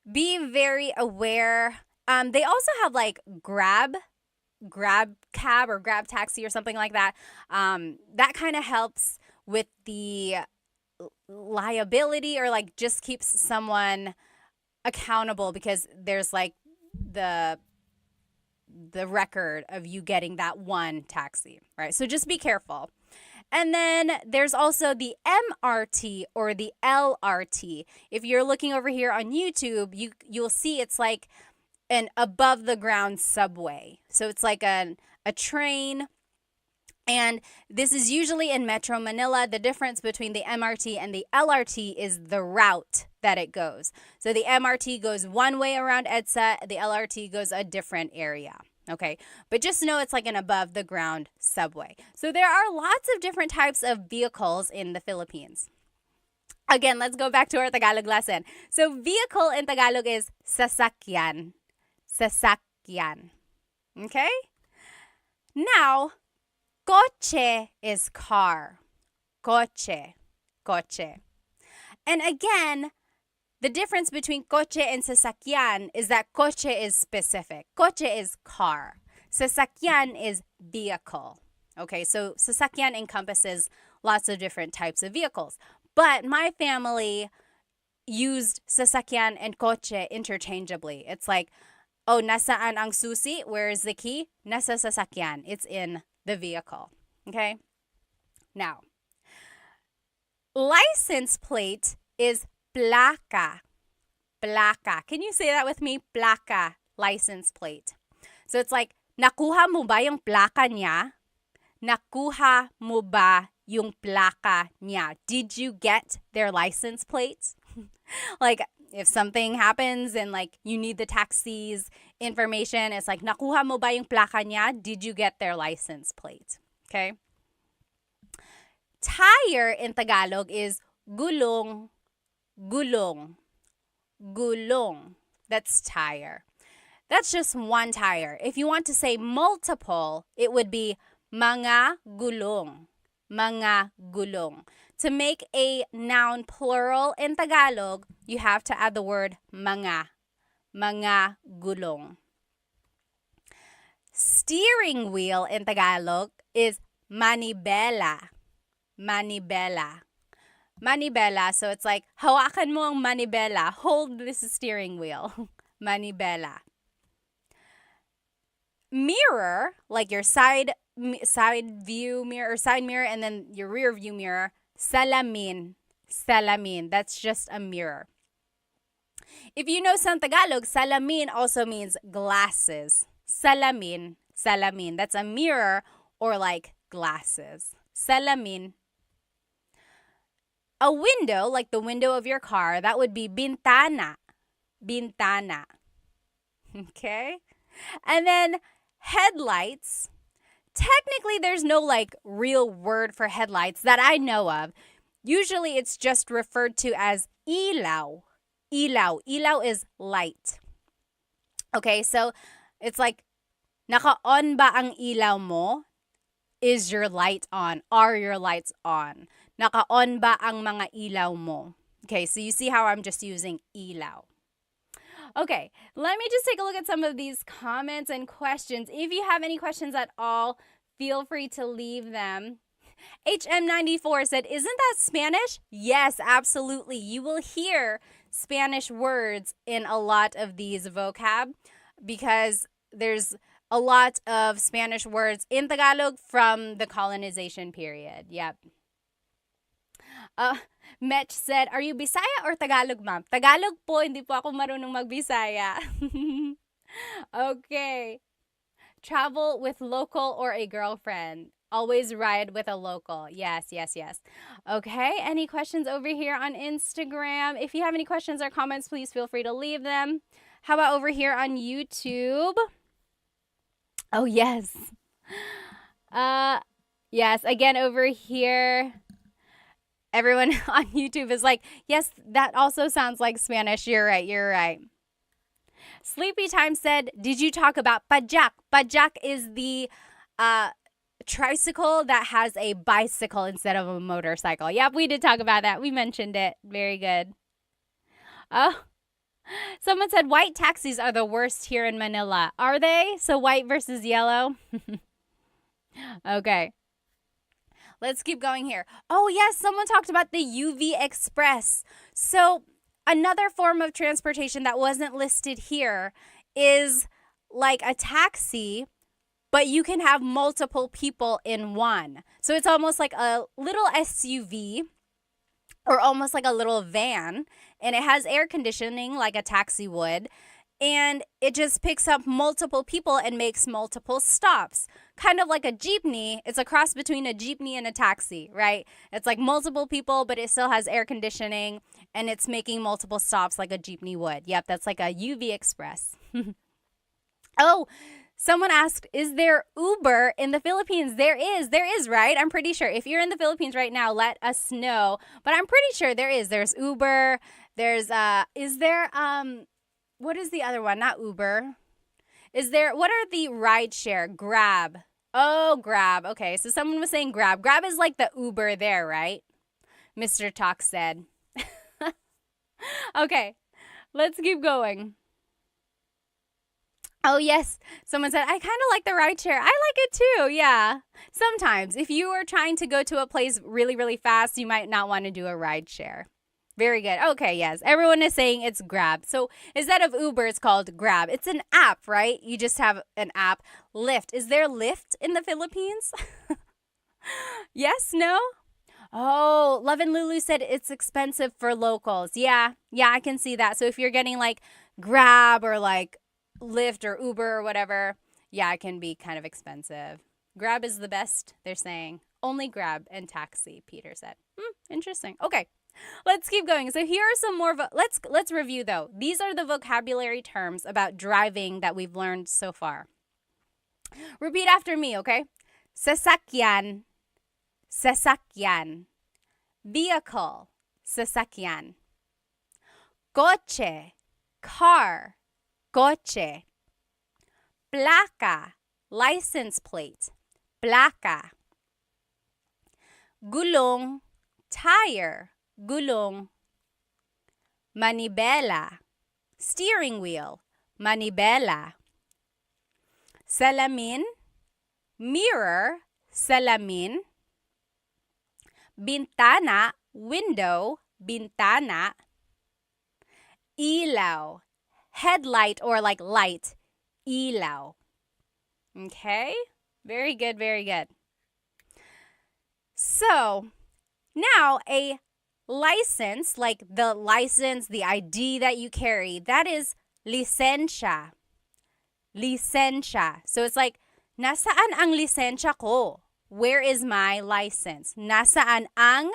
be very aware. They also have like grab cab or grab taxi or something like that. That kind of helps with the liability, or like just keeps someone accountable because there's like the record of you getting that one taxi, right? So just be careful. And then there's also the MRT or the LRT. If you're looking over here on YouTube, you'll see it's like an above the ground subway. So it's like a train. And this is usually in Metro Manila. The difference between the MRT and the LRT is the route that it goes. So the MRT goes one way around EDSA, the LRT goes a different area. Okay, but just know it's like an above the ground subway. So there are lots of different types of vehicles in the Philippines. Again, let's go back to our Tagalog lesson. So vehicle in Tagalog is sasakyan. Sasakyan. Okay? Now, coche is car. Coche. Coche. And again, the difference between coche and sasakyan is that coche is specific. Coche is car. Sasakyan is vehicle. Okay, so sasakyan encompasses lots of different types of vehicles. But my family used sasakyan and coche interchangeably. It's like, oh, nasaan ang susi? Where is the key? Nasa sasakyan. It's in the vehicle. Okay? Now, license plate is placa. Placa. Can you say that with me? Placa. License plate. So it's like, nakuha mo ba yung placa niya? Nakuha mo ba yung placa niya? Did you get their license plates? Like, if something happens and like you need the taxi's information, it's like, nakuha mo ba yung placa niya? Did you get their license plate? Okay? Tire in Tagalog is gulong. Gulong. Gulong. That's tire. That's just one tire. If you want to say multiple, it would be mga gulong. Mga gulong. To make a noun plural in Tagalog, you have to add the word mga. Mga gulong. Steering wheel in Tagalog is manibela. Manibela. Manibela, so it's like, hawakan mo ang manibela. Hold this steering wheel. Manibela. Mirror, like your side view mirror or side mirror and then your rear view mirror, salamin. Salamin. That's just a mirror. If you know some Tagalog, salamin also means glasses. Salamin. Salamin. That's a mirror or like glasses. Salamin. A window, like the window of your car, that would be bintana. Bintana. Okay? And then headlights. Technically, there's no like real word for headlights that I know of. Usually, it's just referred to as ilaw. Ilaw. Ilaw is light. Okay, so it's like, naka-on ba ang ilaw mo? Is your light on? Are your lights on? Naka-on ba ang mga ilaw mo? Okay, so you see how I'm just using ilaw. Okay, let me just take a look at some of these comments and questions. If you have any questions at all, feel free to leave them. HM94 said, isn't that Spanish? Yes, absolutely. You will hear Spanish words in a lot of these vocab because there's a lot of Spanish words in Tagalog from the colonization period. Yep. Metch said, are you Bisaya or Tagalog, ma'am? Tagalog po, hindi po ako marunong mag-Bisaya. Okay. Travel with local or a girlfriend. Always ride with a local. Yes, yes, yes. Okay, any questions over here on Instagram? If you have any questions or comments, please feel free to leave them. How about over here on YouTube? Oh, yes. Yes, again over here. Everyone on YouTube is like, yes, that also sounds like Spanish. You're right, you're right. Sleepy Time said, did you talk about pajak? Pajak is the tricycle that has a bicycle instead of a motorcycle. Yep, we did talk about that. We mentioned it. Very good. Oh, someone said white taxis are the worst here in Manila. Are they? So white versus yellow? Okay. Let's keep going here. Oh, yes, someone talked about the UV Express. So another form of transportation that wasn't listed here is like a taxi, but you can have multiple people in one. So it's almost like a little SUV or almost like a little van, and it has air conditioning like a taxi would. and it just picks up multiple people and makes multiple stops. Kind of like a jeepney. It's a cross between a jeepney and a taxi, right? It's like multiple people, but it still has air conditioning, and it's making multiple stops like a jeepney would. Yep, that's like a UV Express. Oh, someone asked, is there Uber in the Philippines? There is, right? I'm pretty sure. If you're in the Philippines right now, let us know. But I'm pretty sure there is. There's Uber. There's, what is the other one? Not Uber. What are the rideshare? Grab. Oh, Grab. Okay, so someone was saying Grab. Grab is like the Uber there, right? Mr. Talk said. Okay, let's keep going. Oh, yes. Someone said, I kind of like the rideshare. I like it too. Yeah. Sometimes if you are trying to go to a place really, really fast, you might not want to do a rideshare. Very good. Okay, yes. Everyone is saying it's Grab. So instead of Uber, it's called Grab. It's an app, right? You just have an app. Lyft. Is there Lyft in the Philippines? Yes? No? Oh, Love and Lulu said it's expensive for locals. Yeah, I can see that. So if you're getting like Grab or like Lyft or Uber or whatever, yeah, it can be kind of expensive. Grab is the best, they're saying. Only Grab and taxi, Peter said. Interesting. Okay. Let's keep going. So here are some more. Let's review though. These are the vocabulary terms about driving that we've learned so far. Repeat after me, okay? Sasakyan, sasakyan. Vehicle, sasakyan. Coche, car, coche. Placa, license plate, placa. Gulong, tire, gulong. Manibela, steering wheel, manibela. Salamin, mirror, salamin. Bintana, window, bintana. Ilaw, headlight or like light, ilaw. Okay? Very good, very good. So, now a license, like the license, the ID that you carry, that is lisensya. Lisensya. So it's like, nasaan ang lisensya ko? Where is my license? Nasaan ang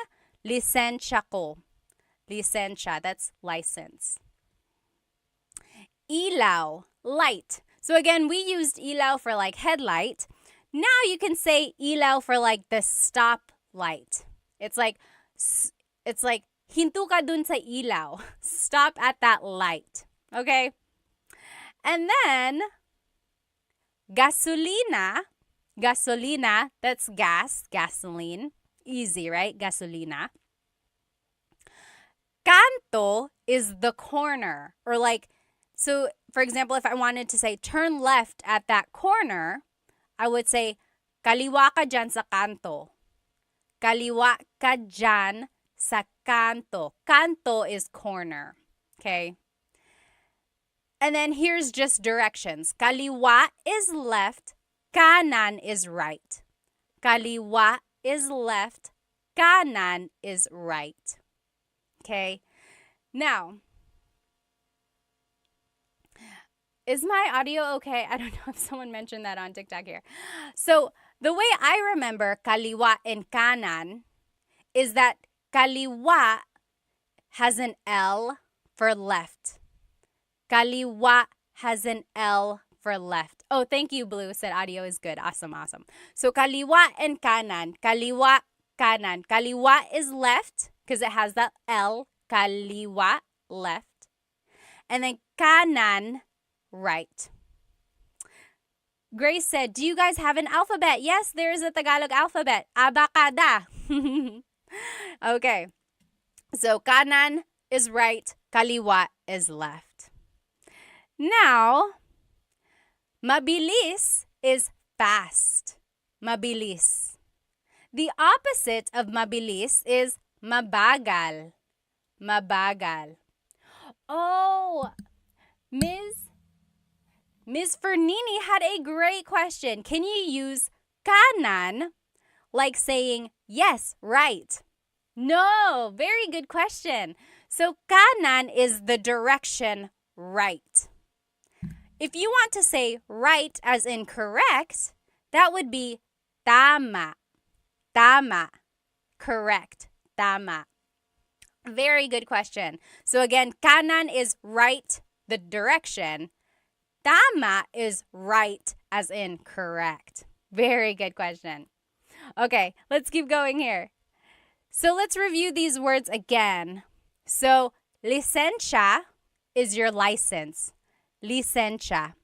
lisensya ko? Lisensya, that's license. Ilaw, light. So again, we used ilaw for like headlight. Now you can say ilaw for like the stop light. It's like hinto ka dun sa ilaw. Stop at that light. Okay? And then gasolina, that's gas, gasoline. Easy, right? Gasolina. Canto is the corner, or like, so for example, if I wanted to say turn left at that corner, I would say kaliwa ka dyan sa kanto. Kaliwa ka dyan sa kanto. Kanto is corner. Okay? And then here's just directions. Kaliwa is left, kanan is right. Kaliwa is left, kanan is right. Okay? Now, is my audio okay? I don't know if someone mentioned that on TikTok here. So, the way I remember kaliwa and kanan is that kaliwa has an L for left. Kaliwa has an L for left. Oh, thank you, Blue. Said audio is good. Awesome, awesome. So kaliwa and kanan. Kaliwa, kanan. Kaliwa is left because it has that L. Kaliwa, left. And then kanan, right. Grace said, do you guys have an alphabet? Yes, there is a Tagalog alphabet. Abacada. Okay. So kanan is right. Kaliwa is left. Now, mabilis is fast. Mabilis. The opposite of mabilis is mabagal. Mabagal. Oh, Ms. Fernini had a great question. Can you use kanan like saying, yes, right? No, very good question. So kanan is the direction right. if you want to say right as in correct, that would be tama. Tama. Correct. Tama. Very good question. So again, kanan is right, the direction. Tama is right as in correct. Very good question. Okay, let's keep going here. So let's review these words again. So, licencia is your license. Licencia.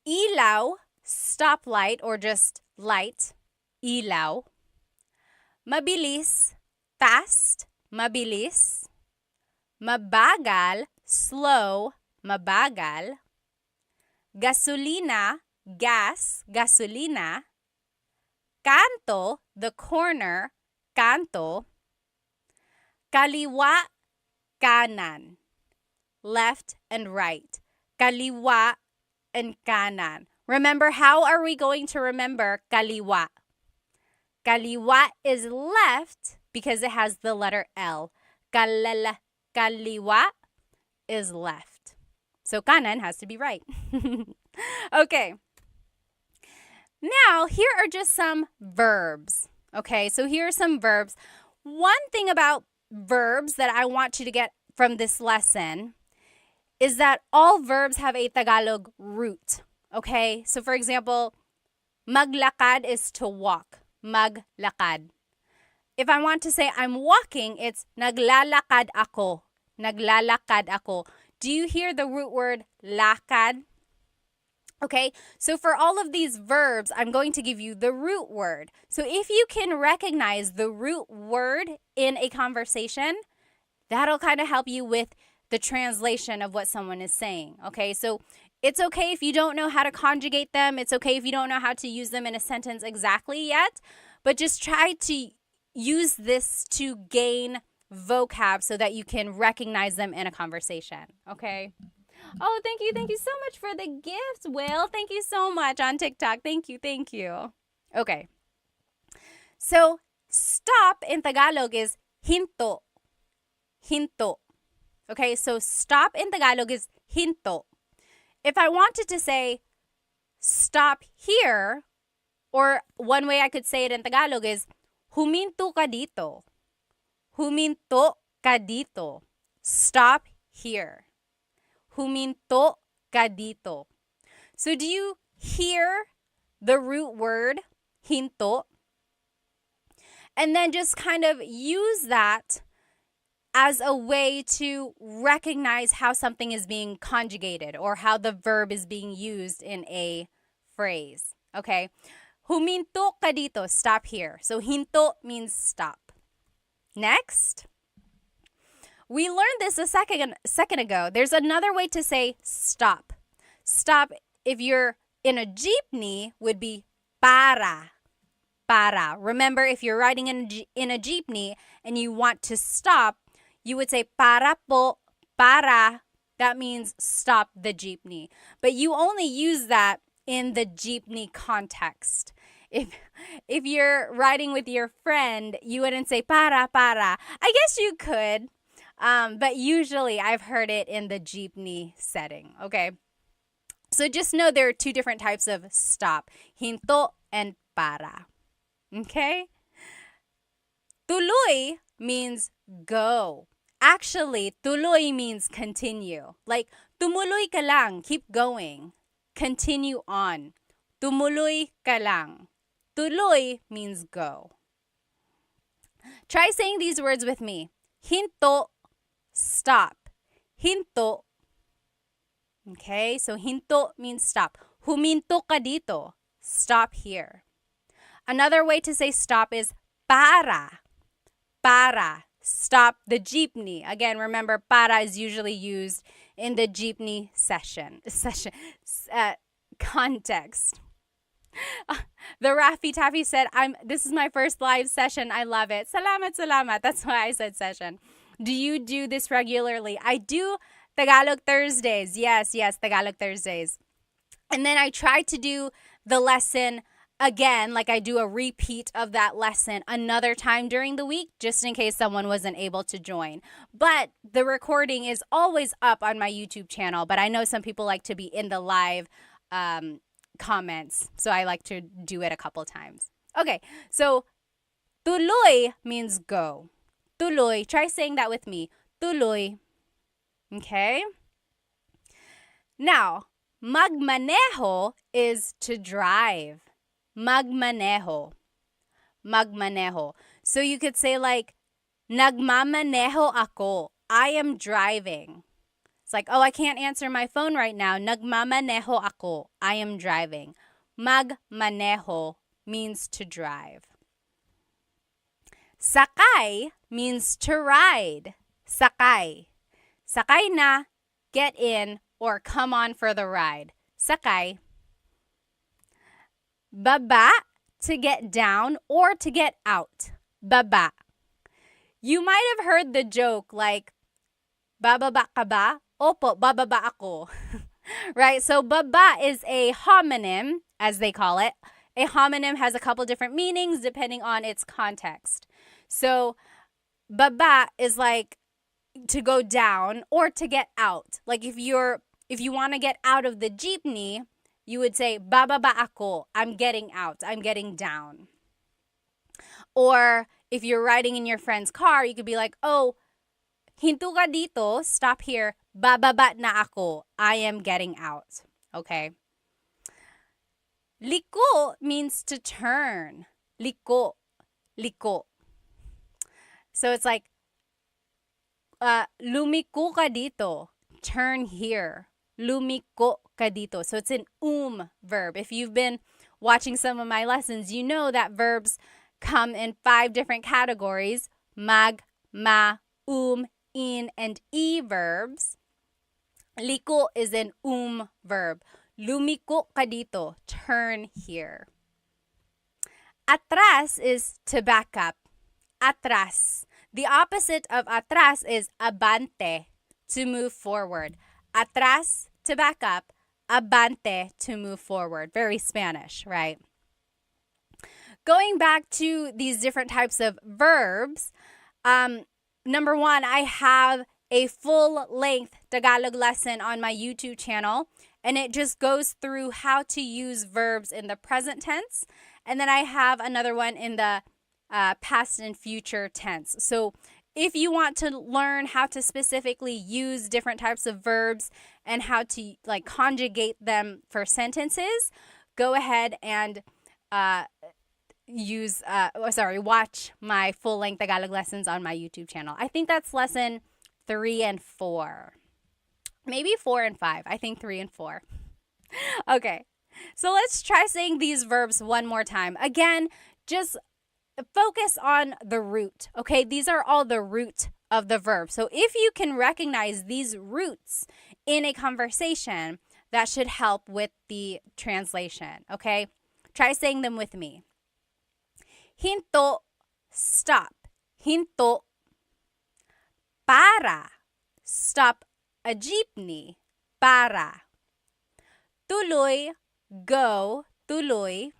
Ilaw, stoplight or just light. Ilaw. Mabilis, fast. Mabilis. Mabagal, slow. Mabagal. Gasolina, gas. Gasolina. Kanto, the corner. Kanto. Kaliwa, kanan. Left and right. Kaliwa and kanan. Remember, how are we going to remember kaliwa? Kaliwa is left because it has the letter L. Kaliwa is left. So kanan has to be right. Okay. Now, here are just some verbs. Okay, so here are some verbs. One thing about verbs that I want you to get from this lesson is that all verbs have a Tagalog root. Okay, so for example, maglakad is to walk. Maglakad. If I want to say I'm walking, it's naglalakad ako. Naglalakad ako. Do you hear the root word lakad? Okay, so for all of these verbs, I'm going to give you the root word. So if you can recognize the root word in a conversation, that'll kind of help you with the translation of what someone is saying. Okay, so it's okay if you don't know how to conjugate them. It's okay if you don't know how to use them in a sentence exactly yet, but just try to use this to gain vocab so that you can recognize them in a conversation. Okay. Oh, thank you. Thank you so much for the gift, Will. Thank you so much on TikTok. Thank you. Thank you. Okay. So, stop in Tagalog is hinto. Hinto. Okay, so stop in Tagalog is hinto. If I wanted to say stop here, or one way I could say it in Tagalog is huminto ka dito. Huminto ka dito. Stop here. Huminto ka dito. So do you hear the root word hinto? And then just kind of use that as a way to recognize how something is being conjugated or how the verb is being used in a phrase. Okay? Huminto ka dito. Stop here. So hinto means stop. Next. We learned this a second ago. There's another way to say stop. Stop, if you're in a jeepney, would be para. Para. Remember, if you're riding in a jeepney and you want to stop, you would say para po, para. That means stop the jeepney. But you only use that in the jeepney context. If you're riding with your friend, you wouldn't say para. I guess you could. But usually I've heard it in the jeepney setting, okay? So just know there are two different types of stop, hinto and para, okay? Tuloy means go. Actually, tuloy means continue. Like, tumuloy ka lang, keep going. Continue on. Tumuloy ka lang. Tuloy means go. Try saying these words with me. Hinto, stop. Hinto. Okay, so hinto means stop. Huminto ka dito. Stop here. Another way to say stop is para. Para. Stop the jeepney. Again, remember, para is usually used in the jeepney context. The Raffy Taffy said, this is my first live session. I love it. Salamat. That's why I said session. Do you do this regularly? I do Tagalog Thursdays. Yes, Tagalog Thursdays. And then I try to do the lesson again, like I do a repeat of that lesson another time during the week, just in case someone wasn't able to join. But the recording is always up on my YouTube channel, but I know some people like to be in the live comments, so I like to do it a couple times. Okay, so tuloy means go. Tuloy. Try saying that with me. Tuloy. Okay? Now, magmaneho is to drive. Magmaneho. Magmaneho. So you could say like, nagmamaneho ako. I am driving. It's like, oh, I can't answer my phone right now. Nagmamaneho ako. I am driving. Magmaneho means to drive. Sakay means to ride. Sakay. Sakay na, get in, or come on for the ride. Sakay. Baba, to get down or to get out. Baba. You might have heard the joke like, bababa ka ba? Opo, bababa ako. Right? So baba is a homonym, as they call it. A homonym has a couple different meanings depending on its context. So baba is like to go down or to get out. Like if you want to get out of the jeepney, you would say bababa ako. I'm getting out. I'm getting down. Or if you're riding in your friend's car, you could be like, oh, hinto ka dito, stop here. Bababa na ako. I am getting out. Okay. Liko means to turn. Liko. Liko. So it's like, lumiko ka dito. Turn here. Lumiko ka dito. So it's an verb. If you've been watching some of my lessons, you know that verbs come in 5 different categories. Mag, ma, in, and e verbs. Liko is an verb. Lumiko ka dito. Turn here. Atras is to back up. Atras. The opposite of atras is abante, to move forward. Atras, to back up. Abante, to move forward. Very Spanish, right? Going back to these different types of verbs, number 1, I have a full-length Tagalog lesson on my YouTube channel, and it just goes through how to use verbs in the present tense. And then I have another one in the past and future tense. So if you want to learn how to specifically use different types of verbs and how to like conjugate them for sentences, go ahead and watch my full-length Tagalog lessons on my YouTube channel. I think that's lesson 3 and 4. Maybe 4 and 5. I think 3 and 4. Okay. So let's try saying these verbs one more time. Again, just focus on the root, okay? These are all the root of the verb. So if you can recognize these roots in a conversation, that should help with the translation, okay? Try saying them with me. Hinto, stop. Hinto. Para, stop a jeepney. Para. Tuloy, go. Tuloy.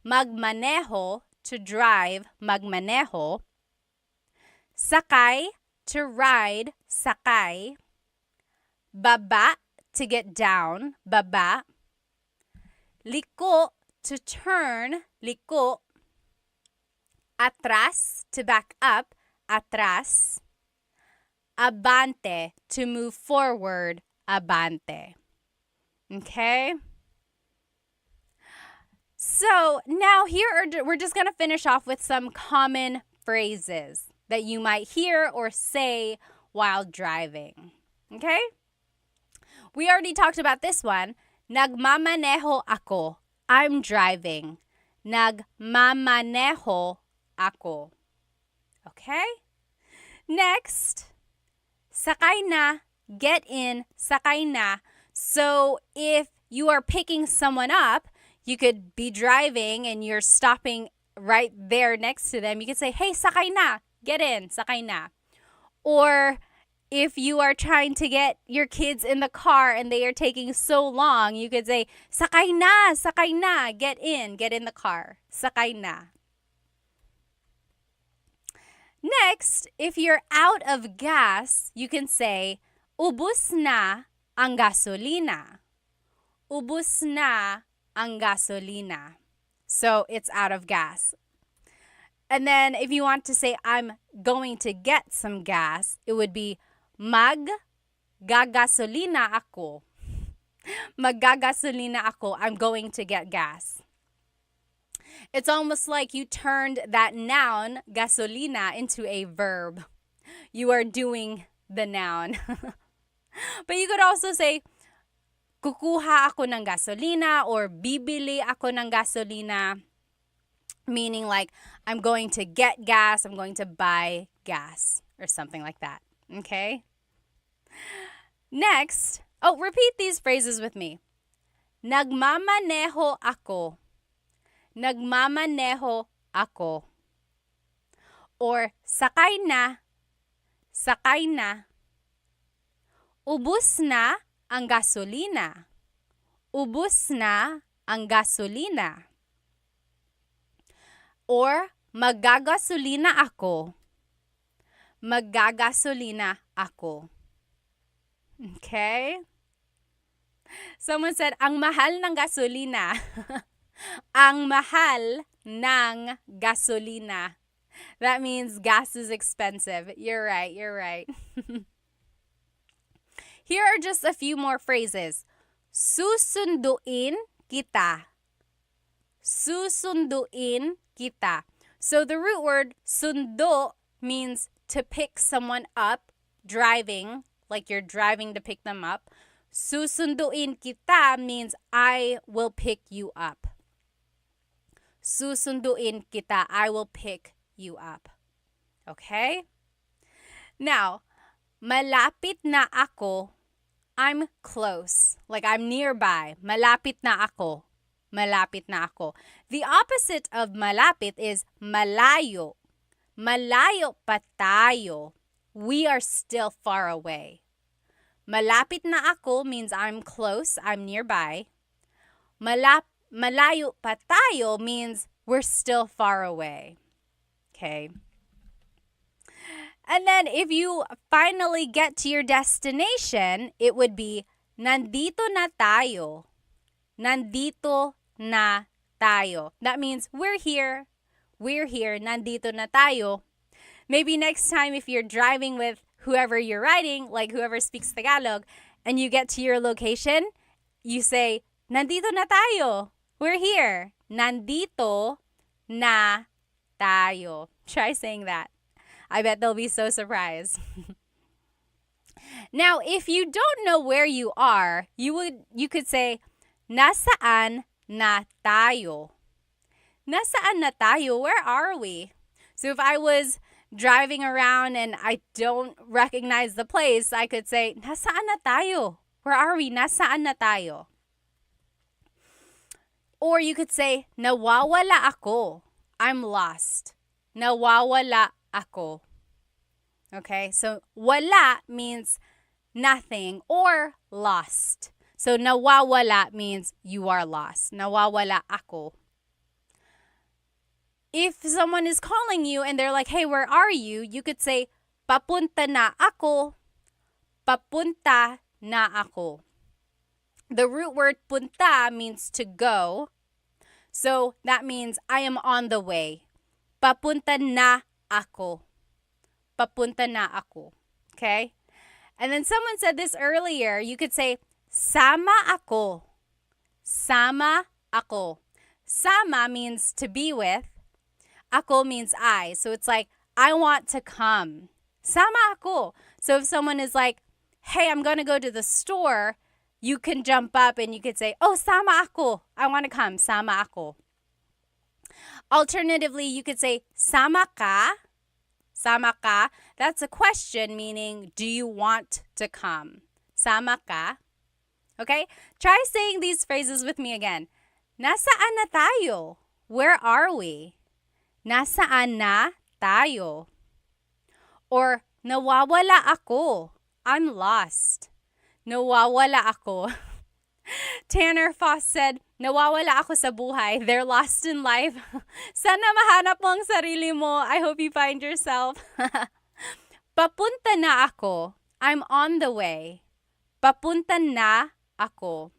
Magmaneho, to drive. Magmaneho. Sakay, to ride. Sakay. Baba, to get down. Baba. Liko, to turn. Liko. Atras, to back up. Atras. Abante, to move forward. Abante. Okay? So now we're just going to finish off with some common phrases that you might hear or say while driving. Okay? We already talked about this one. Nagmamaneho ako. I'm driving. Nagmamaneho ako. Okay? Next, sakay na, get in, sakay na. So if you are picking someone up, you could be driving and you're stopping right there next to them. You could say, hey, sakay na, get in, sakay na. Or if you are trying to get your kids in the car and they are taking so long, you could say, sakay na, get in the car. Sakay na. Next, if you're out of gas, you can say, ubus na ang gasolina. Ubus na ang gasolina. So it's out of gas. And then if you want to say, I'm going to get some gas, it would be, Maggagasolina ako. Maggagasolina ako. I'm going to get gas. It's almost like you turned that noun, gasolina, into a verb. You are doing the noun. But you could also say, kukuha ako ng gasolina or bibili ako ng gasolina. Meaning like, I'm going to get gas, I'm going to buy gas, or something like that. Okay? Next, repeat these phrases with me. Nagmamaneho ako. Nagmamaneho ako. Or sakay na. Sakay na. Ubus na ang gasolina. Ubus na ang gasolina. Or maggagasolina ako. Maggagasolina ako. Okay? Someone said, ang mahal ng gasolina. Ang mahal ng gasolina. That means gas is expensive. You're right, you're right. Here are just a few more phrases. Susunduin kita. Susunduin kita. So the root word sundo means to pick someone up, driving, like you're driving to pick them up. Susunduin kita means I will pick you up. Susunduin kita, I will pick you up. Okay? Now, malapit na ako, I'm close. Like I'm nearby. Malapit na ako. Malapit na ako. The opposite of malapit is malayo. Malayo pa tayo. We are still far away. Malapit na ako means I'm close, I'm nearby. Malayo pa tayo means we're still far away. Okay. And then if you finally get to your destination, it would be nandito na tayo. Nandito na tayo. That means we're here. We're here. Nandito na tayo. Maybe next time if you're driving with whoever you're riding, like whoever speaks Tagalog, and you get to your location, you say, nandito na tayo. We're here. Nandito na tayo. Try saying that. I bet they'll be so surprised. Now, if you don't know where you are, you could say, nasaan na tayo? Nasaan na tayo? Where are we? So if I was driving around and I don't recognize the place, I could say, nasaan na tayo? Where are we? Nasaan na tayo? Or you could say, nawawala ako. I'm lost. Nawawala ako. Okay, so wala means nothing or lost. So nawawala means you are lost. Nawawala ako. If someone is calling you and they're like, hey, where are you? You could say, papunta na ako. Papunta na ako. The root word punta means to go. So that means I am on the way. Papunta na ako. Papunta na ako. Okay? And then someone said this earlier. You could say, sama ako. Sama ako. Sama means to be with. Ako means I. So it's like, I want to come. Sama ako. So if someone is like, hey, I'm going to go to the store, you can jump up and you could say, oh, sama ako. I want to come. Sama ako. Alternatively, you could say, sama ka. Sama ka. That's a question meaning, do you want to come? Sama ka. Okay? Try saying these phrases with me again. Nasaan na tayo? Where are we? Nasaan na tayo? Or nawawala ako. I'm lost. Nawawala ako. Tanner Foss said, nawawala ako sa buhay. They're lost in life. Sana mahanap mo ang sarili mo. I hope you find yourself. Papunta na ako. I'm on the way. Papunta na ako.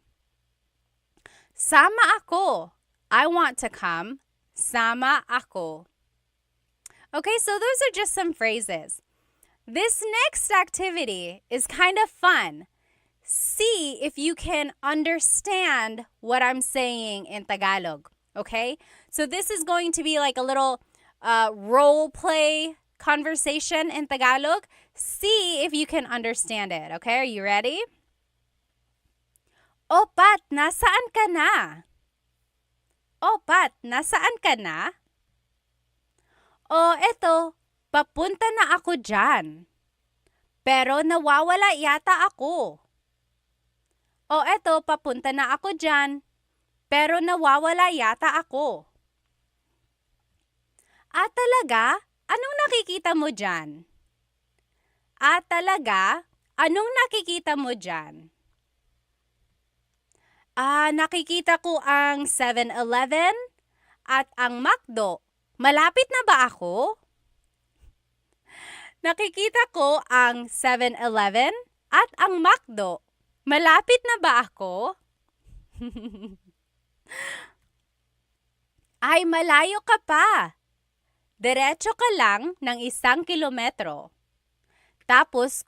Sama ako. I want to come. Sama ako. Okay, so those are just some phrases. This next activity is kind of fun. See if you can understand what I'm saying in Tagalog, okay? So this is going to be like a little role play conversation in Tagalog. See if you can understand it, okay? Are you ready? O Pat, nasaan ka na? O Pat, nasaan ka na? O eto, papunta na ako dyan. Pero nawawala yata ako. O eto, papunta na ako dyan. Pero nawawala yata ako. Talaga? Anong nakikita mo dyan? Talaga? Anong nakikita mo dyan? Nakikita ko ang 7-Eleven at ang McDo. Malapit na ba ako? Nakikita ko ang 7-Eleven at ang McDo. Malapit na ba ako? Ay, malayo ka pa. Diretso ka lang ng 1 kilometro. Tapos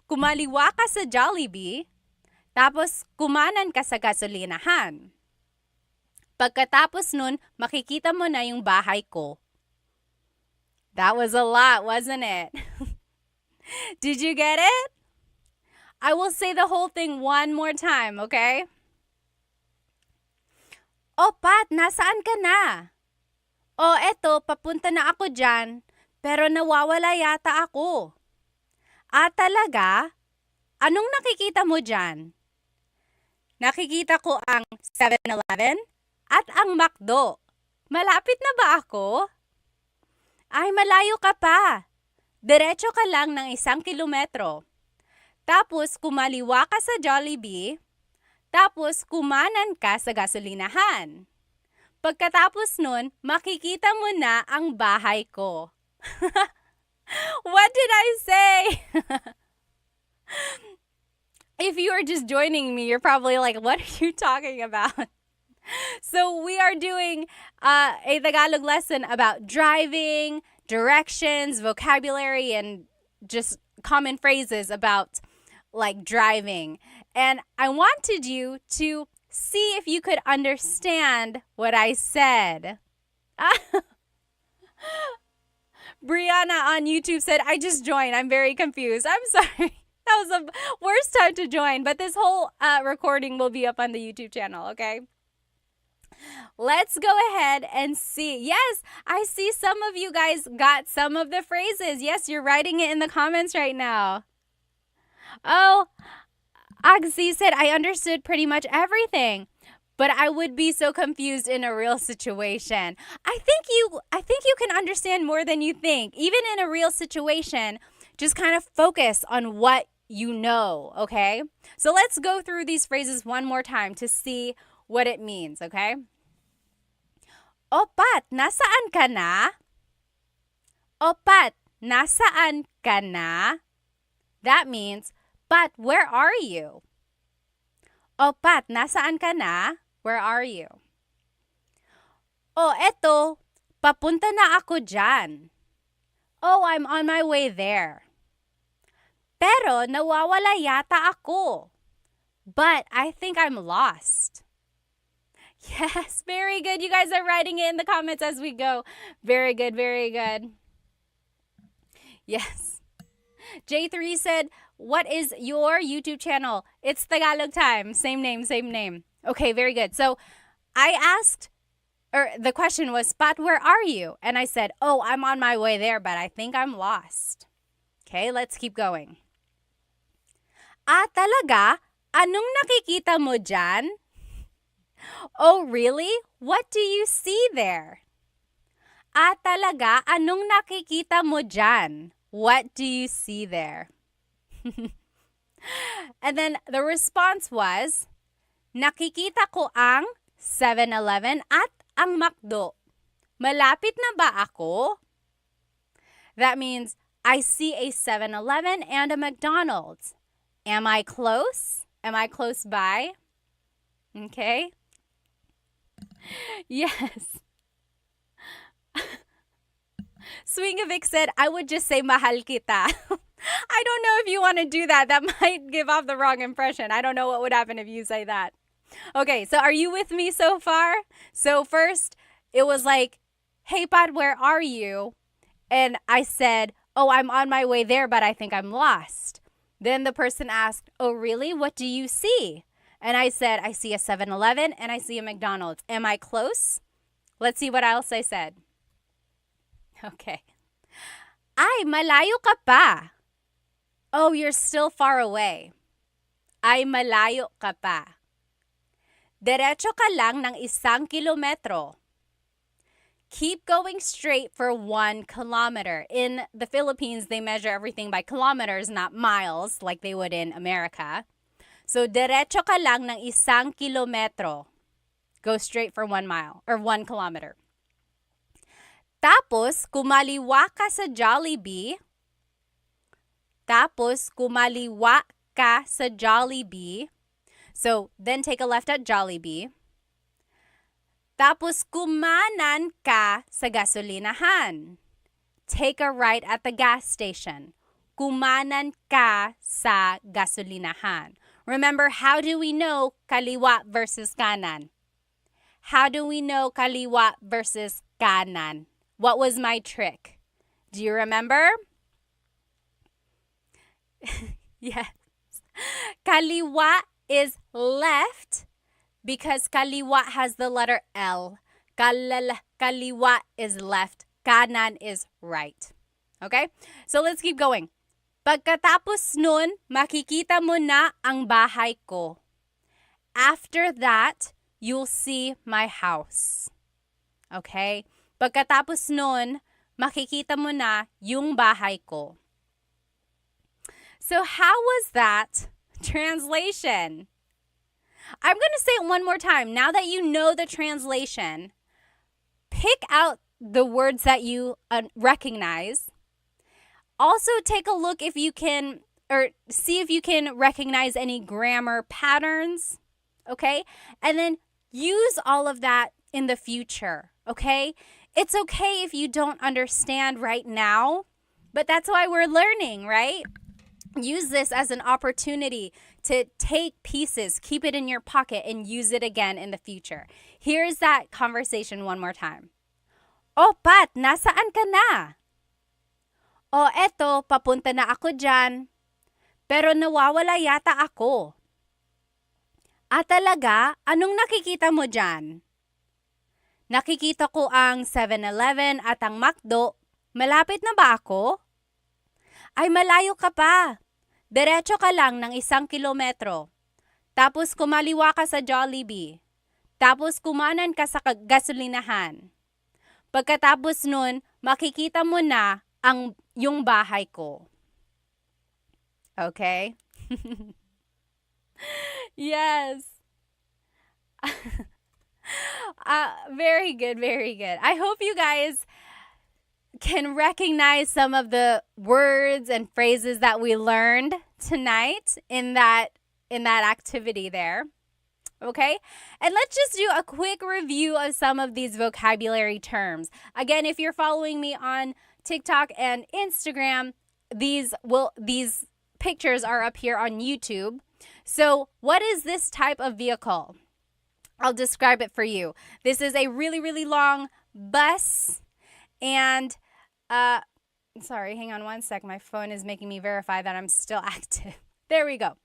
kumaliwa ka sa Jollibee. Tapos kumanan ka sa gasolinahan. Pagkatapos nun, makikita mo na yung bahay ko. That was a lot, wasn't it? Did you get it? I will say the whole thing one more time, okay? O Pat, nasaan ka na? O eto, papunta na ako dyan, pero nawawala yata ako. Talaga? Anong nakikita mo dyan? Nakikita ko ang 7-Eleven at ang McDo. Malapit na ba ako? Ay, malayo ka pa. Diretso ka lang ng 1 kilometro. Tapos kumaliwa ka sa Jollibee. Tapos kumanan ka sa gasolinahan. Pagkatapos nun, makikita mo na ang bahay ko. What did I say? If you are just joining me, you're probably like, what are you talking about? So we are doing a Tagalog lesson about driving, directions, vocabulary, and just common phrases about like driving. And I wanted you to see if you could understand what I said. Brianna on YouTube said, I just joined. I'm very confused. I'm sorry. That was the worst time to join, but this whole recording will be up on the YouTube channel, okay? Let's go ahead and see. Yes, I see some of you guys got some of the phrases. Yes, you're writing it in the comments right now. Oh, Agzi said, I understood pretty much everything, but I would be so confused in a real situation. I think you can understand more than you think. Even in a real situation, just kind of focus on what you know, okay? So let's go through these phrases one more time to see what it means, okay? O Pat, nasaan ka na? O Pat, nasaan ka na? That means, Pat, where are you? O Pat, nasaan ka na? Where are you? O eto, papunta na ako dyan. Oh, I'm on my way there. Pero nawawala yata ako. But I think I'm lost. Yes, very good. You guys are writing it in the comments as we go. Very good, very good. Yes. J3 said, what is your YouTube channel? It's Tagalog Time. Same name, same name. Okay, very good. So I asked, or the question was, Pat, where are you? And I said, oh, I'm on my way there, but I think I'm lost. Okay, let's keep going. Talaga? Anong nakikita mo dyan? Oh, really? What do you see there? Talaga? Anong nakikita mo dyan? What do you see there? And then the response was, nakikita ko ang 7-Eleven at ang McDo. Malapit na ba ako? That means, I see a 7-Eleven and a McDonald's. Am I close? Am I close by? Okay. Yes. Swingovic said, I would just say mahal kita. I don't know if you want to do that. That might give off the wrong impression. I don't know what would happen if you say that. Okay, so are you with me so far? So first, it was like, hey, Pod, where are you? And I said, oh, I'm on my way there, but I think I'm lost. Then the person asked, oh, really? What do you see? And I said, I see a 7-Eleven and I see a McDonald's. Am I close? Let's see what else I said. Okay. Ay, malayo ka pa. Oh, you're still far away. Ay, malayo ka pa. Derecho ka lang ng 1 kilometro. Keep going straight for 1 kilometer. In the Philippines, they measure everything by kilometers, not miles, like they would in America. So, derecho ka lang ng 1 kilometro. Go straight for 1 mile or 1 kilometer. Tapos, kumaliwa ka sa Jollibee. So, then take a left at Jollibee. Tapos, kumanan ka sa gasolinahan. Take a right at the gas station. Kumanan ka sa gasolinahan. Remember, how do we know kaliwa versus kanan? How do we know kaliwa versus kanan? What was my trick? Do you remember? Yes. Kaliwa is left because kaliwa has the letter L. Kaliwa is left. Kanan is right. Okay? So let's keep going. Pagkatapos nun, makikita mo na ang bahay ko. After that, you'll see my house. Okay? Pagkatapos nun, makikita mo na yung bahay ko. So how was that translation? I'm going to say it one more time. Now that you know the translation, pick out the words that you recognize. Also take a look if you can, or see if you can recognize any grammar patterns, okay? And then use all of that in the future, okay? It's okay if you don't understand right now, but that's why we're learning, right? Use this as an opportunity to take pieces, keep it in your pocket, and use it again in the future. Here's that conversation one more time. Oh, Pat, nasaan ka na? Oh, eto, papunta na ako dyan. Pero nawawala yata ako. Talaga? Anong nakikita mo dyan? Nakikita ko ang 7-Eleven at ang McDo. Malapit na ba ako? Ay, malayo ka pa. Diretso ka lang ng 1 kilometro. Tapos kumaliwa ka sa Jollibee. Tapos kumanan ka sa gasolinahan. Pagkatapos nun, makikita mo na yung bahay ko. Okay? Yes. Very good, very good. I hope you guys can recognize some of the words and phrases that we learned tonight in that activity there. Okay? And let's just do a quick review of some of these vocabulary terms. Again, if you're following me on TikTok and Instagram, these pictures are up here on YouTube. So, what is this type of vehicle? I'll describe it for you. This is a really, really long bus. And, sorry, hang on one sec. My phone is making me verify that I'm still active. There we go.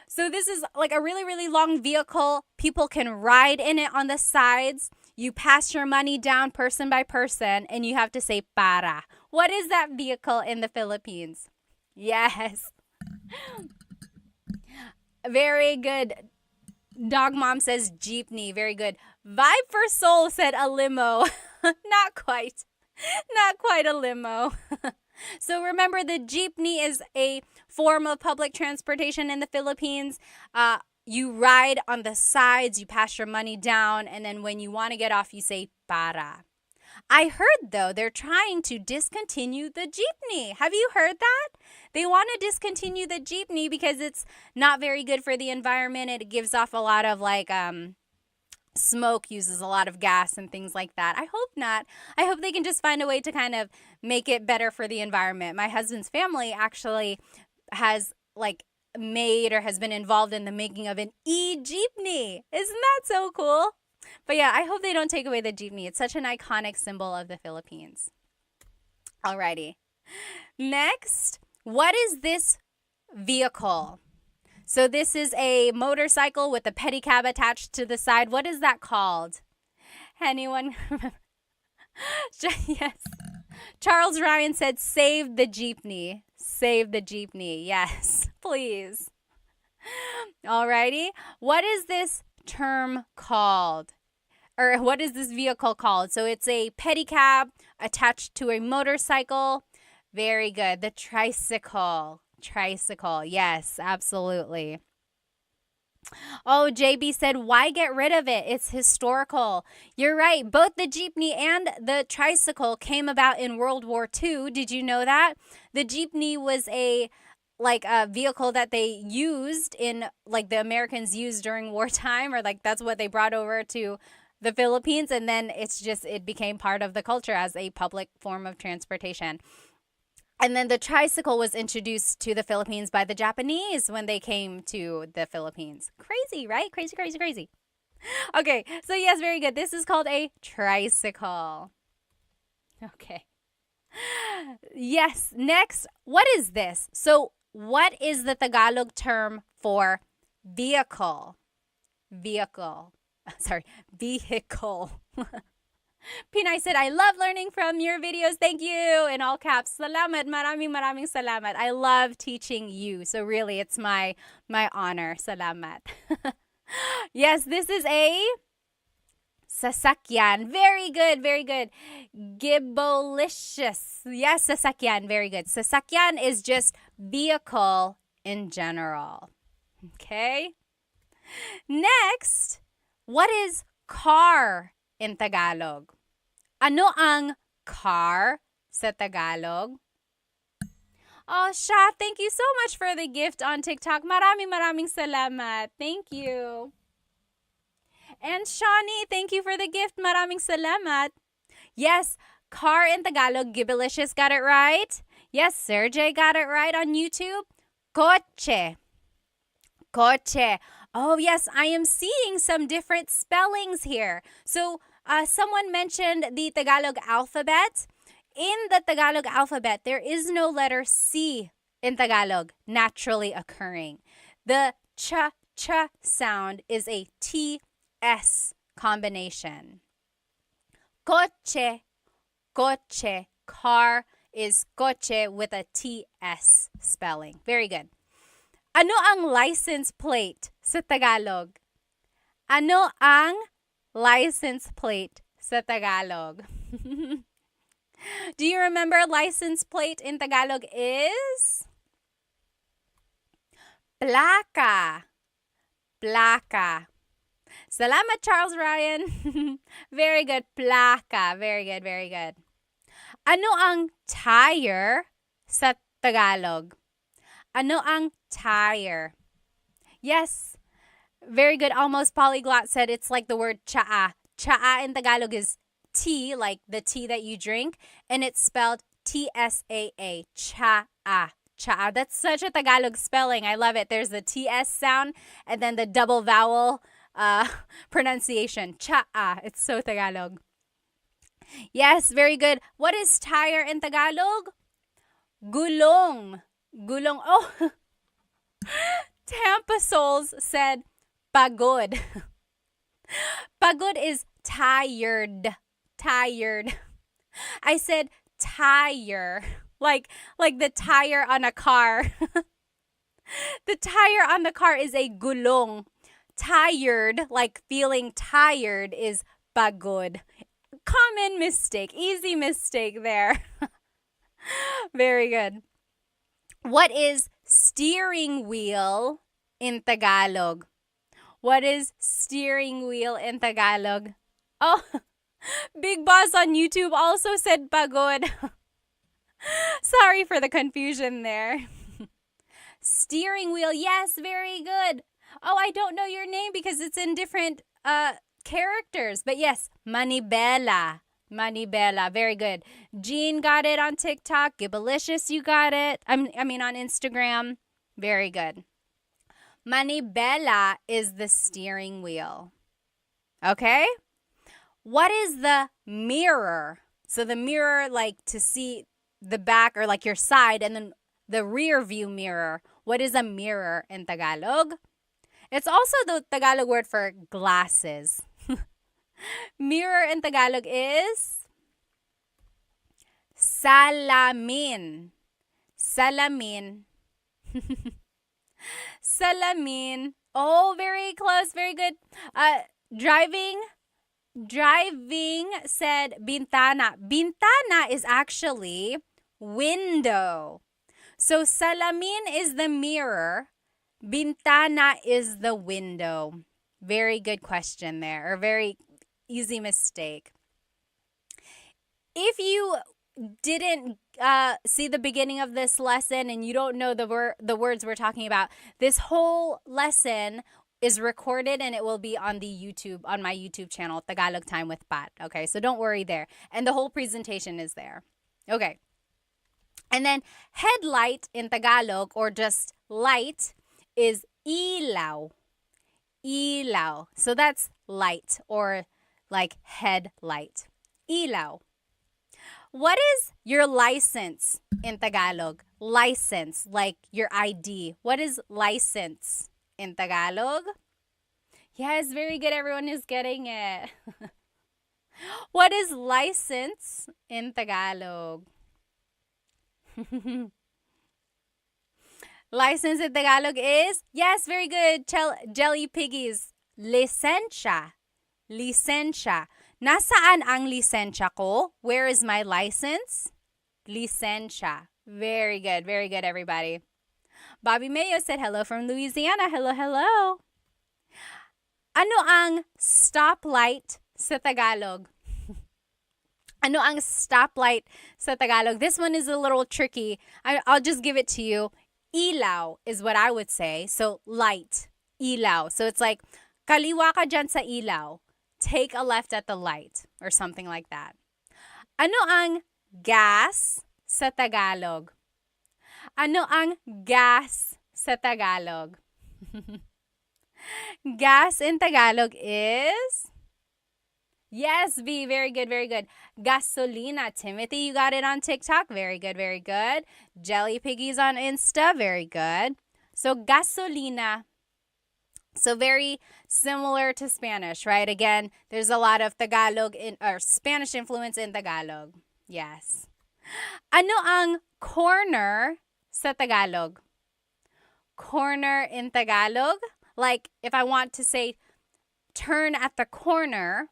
So this is like a really, really long vehicle. People can ride in it on the sides. You pass your money down person by person, and you have to say para. What is that vehicle in the Philippines? Yes. Very good. Dog Mom says jeepney. Very good. Vibe for Soul said a limo. Not quite. Not quite a limo. So remember, the jeepney is a form of public transportation in the Philippines. You ride on the sides, you pass your money down, and then when you want to get off, you say para. I heard, though, they're trying to discontinue the jeepney. Have you heard that? They want to discontinue the jeepney because it's not very good for the environment. It gives off a lot of smoke, uses a lot of gas and things like that. I hope not. I hope they can just find a way to kind of make it better for the environment. My husband's family actually has made or has been involved in the making of an e-jeepney. Isn't that so cool? But yeah, I hope they don't take away the jeepney. It's such an iconic symbol of the Philippines. Alrighty. Next, what is this vehicle? So this is a motorcycle with a pedicab attached to the side. What is that called? Anyone? Yes. Charles Ryan said, save the jeepney. Save the jeepney. Yes, please. Alrighty. What is this term called? Or what is this vehicle called? So it's a pedicab attached to a motorcycle. Very good. The tricycle. Tricycle. Yes, absolutely. Oh, JB said, why get rid of it? It's historical. You're right. Both the jeepney and the tricycle came about in World War II. Did you know that? The jeepney was a vehicle that they used in the Americans used during wartime, or that's what they brought over to the Philippines, and then it became part of the culture as a public form of transportation. And then the tricycle was introduced to the Philippines by the Japanese when they came to the Philippines. Crazy, right? Crazy, crazy, crazy. Okay, so yes, very good. This is called a tricycle. Okay. Yes, next, what is this? So what is the Tagalog term for vehicle? Vehicle. Sorry, vehicle. Pinay said, I love learning from your videos. Thank you. In all caps. Salamat. Maraming salamat. I love teaching you. So really, it's my honor. Salamat. Yes, this is a sasakyan. Very good. Very good. Gibolicious. Yes, sasakyan. Very good. Sasakyan is just vehicle in general. Okay. Next, what is car in Tagalog? Ano ang car sa Tagalog? Oh, Sha, thank you so much for the gift on TikTok. Maraming salamat. Thank you. And Shawnee, thank you for the gift. Maraming salamat. Yes, car in Tagalog. Gibilicious got it right. Yes, Sergey got it right on YouTube. Coche. Coche. Oh, yes, I am seeing some different spellings here. So, someone mentioned the Tagalog alphabet. In the Tagalog alphabet, there is no letter C in Tagalog naturally occurring. The ch sound is a TS combination. Coche, coche, car is coche with a TS spelling. Very good. Ano ang license plate sa Tagalog? Ano ang license plate sa Tagalog? Do you remember license plate in Tagalog is? Plaka. Plaka. Salamat, Charles Ryan. Very good. Plaka. Very good, very good. Ano ang tire sa Tagalog? Ano ang tire? Yes. Very good. Almost Polyglot said it's like the word tsaa. Tsaa in Tagalog is tea, like the tea that you drink, and it's spelled T-S-A-A. Tsaa. Tsaa. That's such a Tagalog spelling. I love it. There's the T-S sound and then the double vowel pronunciation. Tsaa. It's so Tagalog. Yes, very good. What is tire in Tagalog? Gulong. Gulong. Oh, Tampa Souls said pagod. Pagod is tired. Tired. I said tire. Like the tire on a car. The tire on the car is a gulong. Tired, like feeling tired, is pagod. Common mistake. Easy mistake there. Very good. What is steering wheel in Tagalog? What is steering wheel in Tagalog? Oh, Big Boss on YouTube also said pagod. Sorry for the confusion there. Steering wheel, yes, very good. Oh, I don't know your name because it's in different characters. But yes, Manibela. Manibela, very good. Jean got it on TikTok. Gibalicious, you got it. I mean on Instagram. Very good. Manibela is the steering wheel. Okay? What is the mirror? So the mirror, like to see the back or like your side, and then the rear view mirror. What is a mirror in Tagalog? It's also the Tagalog word for glasses. Mirror in Tagalog is salamin. Salamin. Salamin. Oh, very close. Very good. Driving said bintana. Bintana is actually window. So salamin is the mirror. Bintana is the window. Very good question there, or very easy mistake. If you didn't see the beginning of this lesson and you don't know the words we're talking about, this whole lesson is recorded and it will be on my YouTube channel, Tagalog Time with Pat. Okay, so don't worry there. And the whole presentation is there. Okay. And then headlight in Tagalog, or just light, is ilaw. Ilaw. So that's light, or like headlight. Ilaw. What is your license in Tagalog? License, like your ID. What is license in Tagalog? Yes, very good. Everyone is getting it. What is license in Tagalog? License in Tagalog is, yes, very good. Jelly Piggies. Lisensya. Lisensya. Nasaan ang lisensya ko? Where is my license? Lisensya. Very good, everybody. Bobby Mayo said hello from Louisiana. Hello, hello. Ano ang stoplight sa Tagalog? Ano ang stoplight sa Tagalog? This one is a little tricky. I'll just give it to you. Ilaw is what I would say. So light, ilaw. So it's like, kaliwa ka dyan sa ilaw. Take a left at the light, or something like that. Ano ang gas sa Tagalog? Ano ang gas sa Tagalog? Gas in Tagalog is, yes, B, very good, very good. Gasolina. Timothy, you got it on TikTok. Very good, very good. Jelly Piggies on Insta. Very good. So gasolina. So very similar to Spanish, right? Again, there's a lot of Tagalog or Spanish influence in Tagalog. Yes. Ano ang corner sa Tagalog? Corner in Tagalog? Like if I want to say turn at the corner,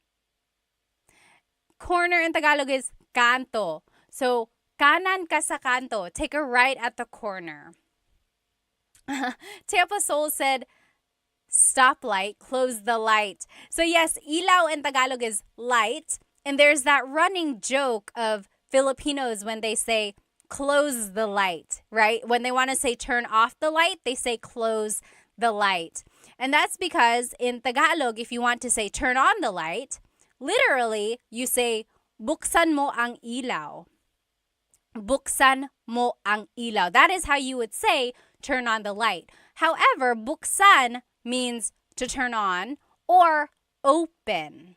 corner in Tagalog is kanto. So kanan ka sa kanto. Take a right at the corner. Tampa Soul said, stoplight, close the light. So yes, ilaw in Tagalog is light. And there's that running joke of Filipinos when they say close the light, right? When they want to say turn off the light, they say close the light. And that's because in Tagalog, if you want to say turn on the light, literally you say buksan mo ang ilaw. Buksan mo ang ilaw. That is how you would say turn on the light. However, buksan means to turn on or open.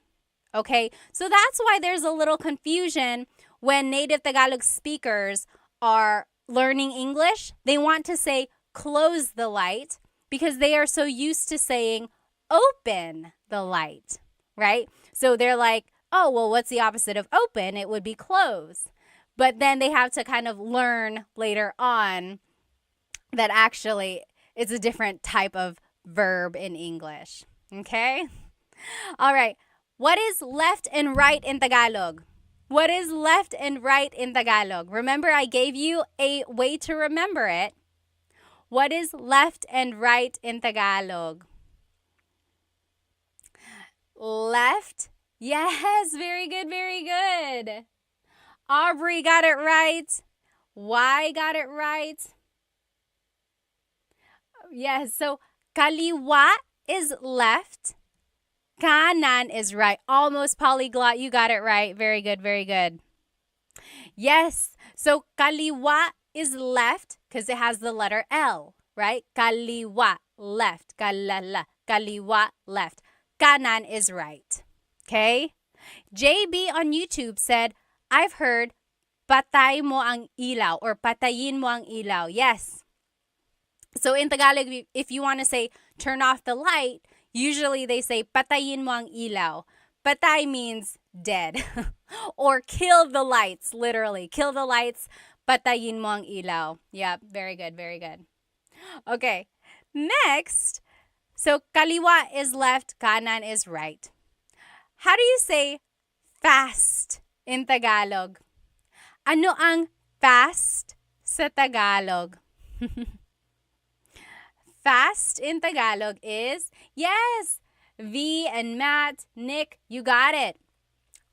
Okay, so that's why there's a little confusion when native Tagalog speakers are learning English. They want to say close the light because they are so used to saying open the light, right? So they're like, oh, well, what's the opposite of open? It would be close. But then they have to kind of learn later on that actually it's a different type of verb in English. Okay? All right. What is left and right in Tagalog? What is left and right in Tagalog? Remember, I gave you a way to remember it. What is left and right in Tagalog? Left. Yes, very good, very good. Aubrey got it right. Y got it right. Yes, so kaliwa is left. Kanan is right. Almost polyglot. You got it right. Very good, very good. Yes, so kaliwa is left because it has the letter L, right? Kaliwa, left. Kalala, kaliwa, left. Kanan is right. Okay? JB on YouTube said, I've heard patay mo ang ilaw or patayin mo ang ilaw. Yes. So in Tagalog, if you want to say turn off the light, usually they say patayin mo ang ilaw. Patay means dead or kill the lights, literally. Kill the lights, patayin mo ang ilaw. Yeah, very good, very good. Okay, next. So kaliwa is left, kanan is right. How do you say fast in Tagalog? Ano ang fast sa Tagalog? Fast in Tagalog is, yes, V and Matt, Nick, you got it.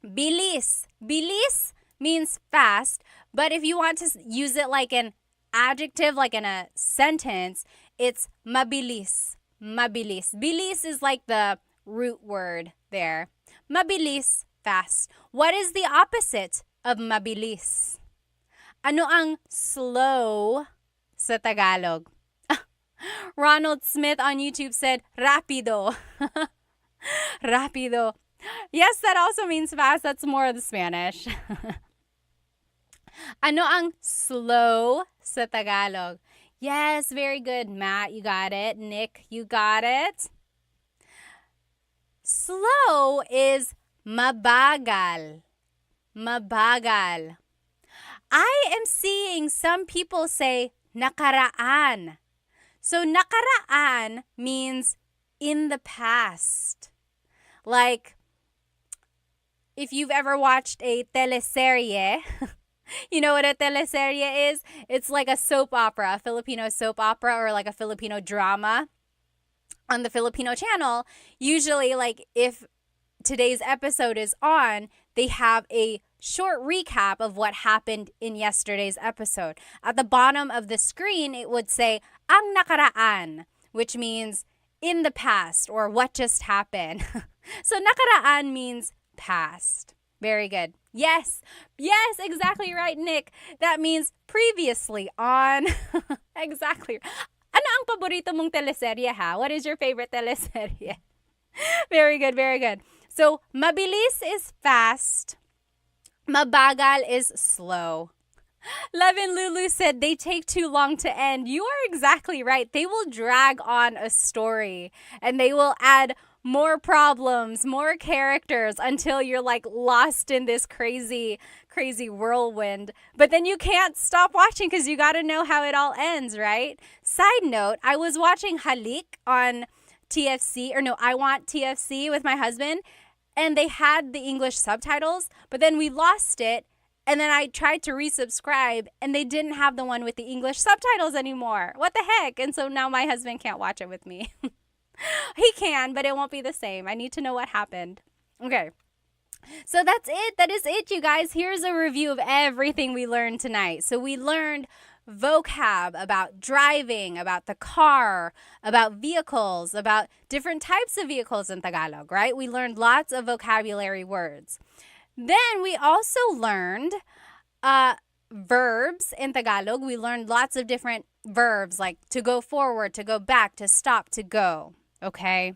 Bilis. Bilis means fast, but if you want to use it like an adjective, like in a sentence, it's mabilis. Mabilis. Bilis is like the root word there. Mabilis, fast. What is the opposite of mabilis? Ano ang slow sa Tagalog? Ronald Smith on YouTube said, rapido. Rapido. Yes, that also means fast. That's more of the Spanish. Ano ang slow sa Tagalog? Yes, very good. Matt, you got it. Nick, you got it. Slow is mabagal. Mabagal. I am seeing some people say nakaraan. So nakaraan means in the past. Like, if you've ever watched a teleserye, you know what a teleserye is? It's like a soap opera, a Filipino soap opera, or like a Filipino drama on the Filipino channel. Usually, like, if today's episode is on, they have a short recap of what happened in yesterday's episode. At the bottom of the screen, it would say, ang nakaraan, which means in the past or what just happened. So nakaraan means past. Very good. Yes, exactly right, Nick. That means previously on. Exactly. Ano ang paborito mong teleserye, ha? What is your favorite teleserye? Very good, very good. So, mabilis is fast. Mabagal is slow. Levin Lulu said they take too long to end. You are exactly right. They will drag on a story and they will add more problems, more characters until you're like lost in this crazy whirlwind. But then you can't stop watching because you got to know how it all ends, right? Side note, I was watching Halik on TFC, or no, I Want TFC with my husband, and they had the English subtitles, but then we lost it. And then I tried to resubscribe, and they didn't have the one with the English subtitles anymore. What the heck? And so now my husband can't watch it with me. He can, but it won't be the same. I need to know what happened. Okay. So that's it. That is it, you guys. Here's a review of everything we learned tonight. So we learned vocab about driving, about the car, about vehicles, about different types of vehicles in Tagalog, right? We learned lots of vocabulary words. Then we also learned verbs in Tagalog. We learned lots of different verbs like to go forward, to go back, to stop, to go. Okay?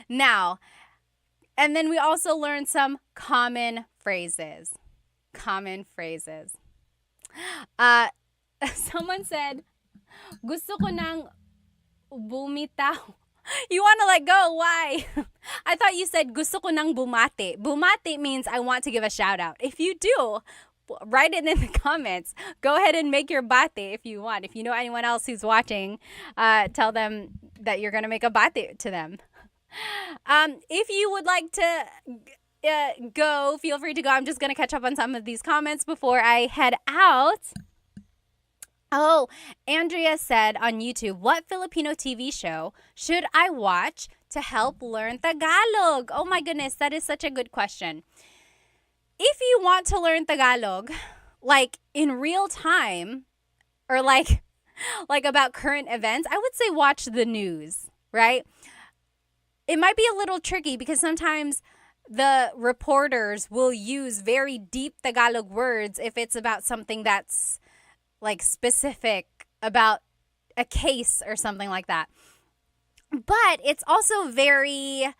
Now, and then we also learned some common phrases. Common phrases. Someone said, gusto ko nang bumitaw. You want to let go? Why? I thought you said gusto ko nang bumate. Bumate means I want to give a shout out. If you do, write it in the comments. Go ahead and make your bate if you want. If you know anyone else who's watching, tell them that you're going to make a bate to them. If you would like to go, feel free to go. I'm just going to catch up on some of these comments before I head out. Oh, Andrea said on YouTube, what Filipino TV show should I watch to help learn Tagalog? Oh my goodness, that is such a good question. If you want to learn Tagalog, like in real time, or like about current events, I would say watch the news, right? It might be a little tricky because sometimes the reporters will use very deep Tagalog words if it's about something that's like specific about a case or something like that. But it's also very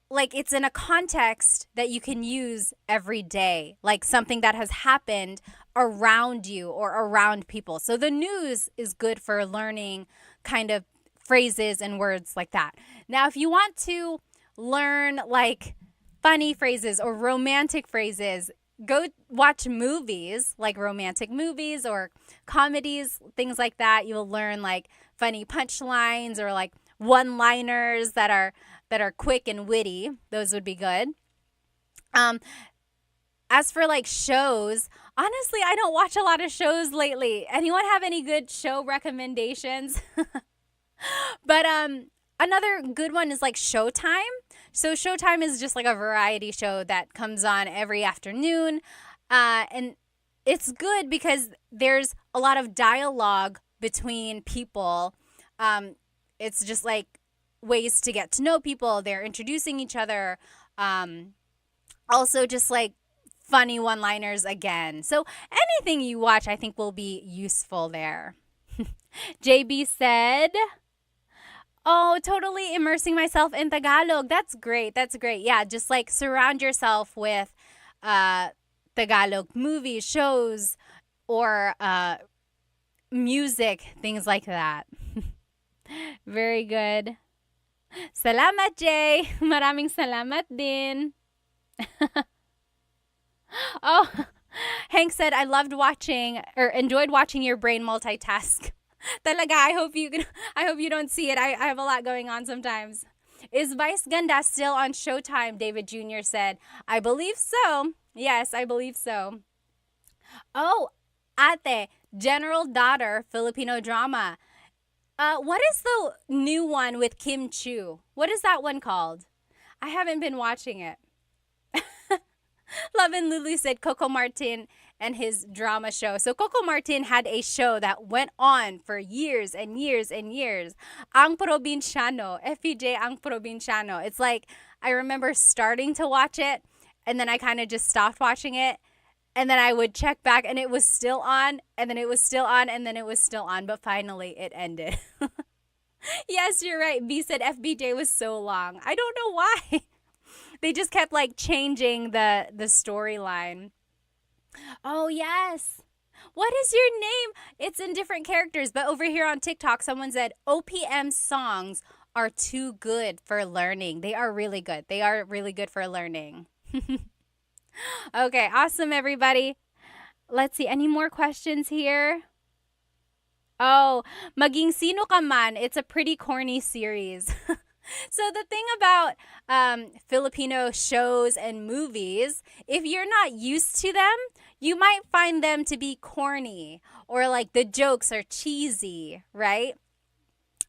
like it's in a context that you can use every day, like something that has happened around you or around people. So the news is good for learning kind of phrases and words like that. Now, if you want to learn like funny phrases or romantic phrases, go watch movies, like romantic movies or comedies, things like that. You'll learn like funny punchlines or like one-liners that are quick and witty. Those would be good. As for like shows, honestly, I don't watch a lot of shows lately. Anyone have any good show recommendations? But another good one is like Showtime. So Showtime is just like a variety show that comes on every afternoon. And it's good because there's a lot of dialogue between people. It's just like ways to get to know people. They're introducing each other. Also just like funny one-liners again. So anything you watch, I think will be useful there. JB said, oh, totally immersing myself in Tagalog. That's great. That's great. Yeah, just like surround yourself with Tagalog movies, shows, or music, things like that. Very good. Salamat, Jay. Maraming salamat din. Oh, Hank said, I loved watching or enjoyed watching your brain multitask. Talaga, I hope you don't see it. I have a lot going on sometimes. Is Vice Ganda still on Showtime? David Jr. said. I believe so. Yes, I believe so. Oh, Ate, General Daughter, Filipino drama. What is the new one with Kim Chu? What is that one called? I haven't been watching it. Love and Lulu said Coco Martin and his drama show. So Coco Martin had a show that went on for years and years and years. Ang Provinciano, FPJ Ang Provinciano. It's like I remember starting to watch it and then I kind of just stopped watching it. And then I would check back and it was still on, and then it was still on, and then it was still on. But finally it ended. Yes, you're right. B said FBJ was so long. I don't know why. They just kept like changing the storyline. Oh, yes. What is your name? It's in different characters. But over here on TikTok, someone said OPM songs are too good for learning. They are really good. They are really good for learning. Okay, awesome, everybody. Let's see. Any more questions here? Oh, Maging Sino Ka Man. It's a pretty corny series. So the thing about Filipino shows and movies, if you're not used to them, you might find them to be corny or like the jokes are cheesy, right?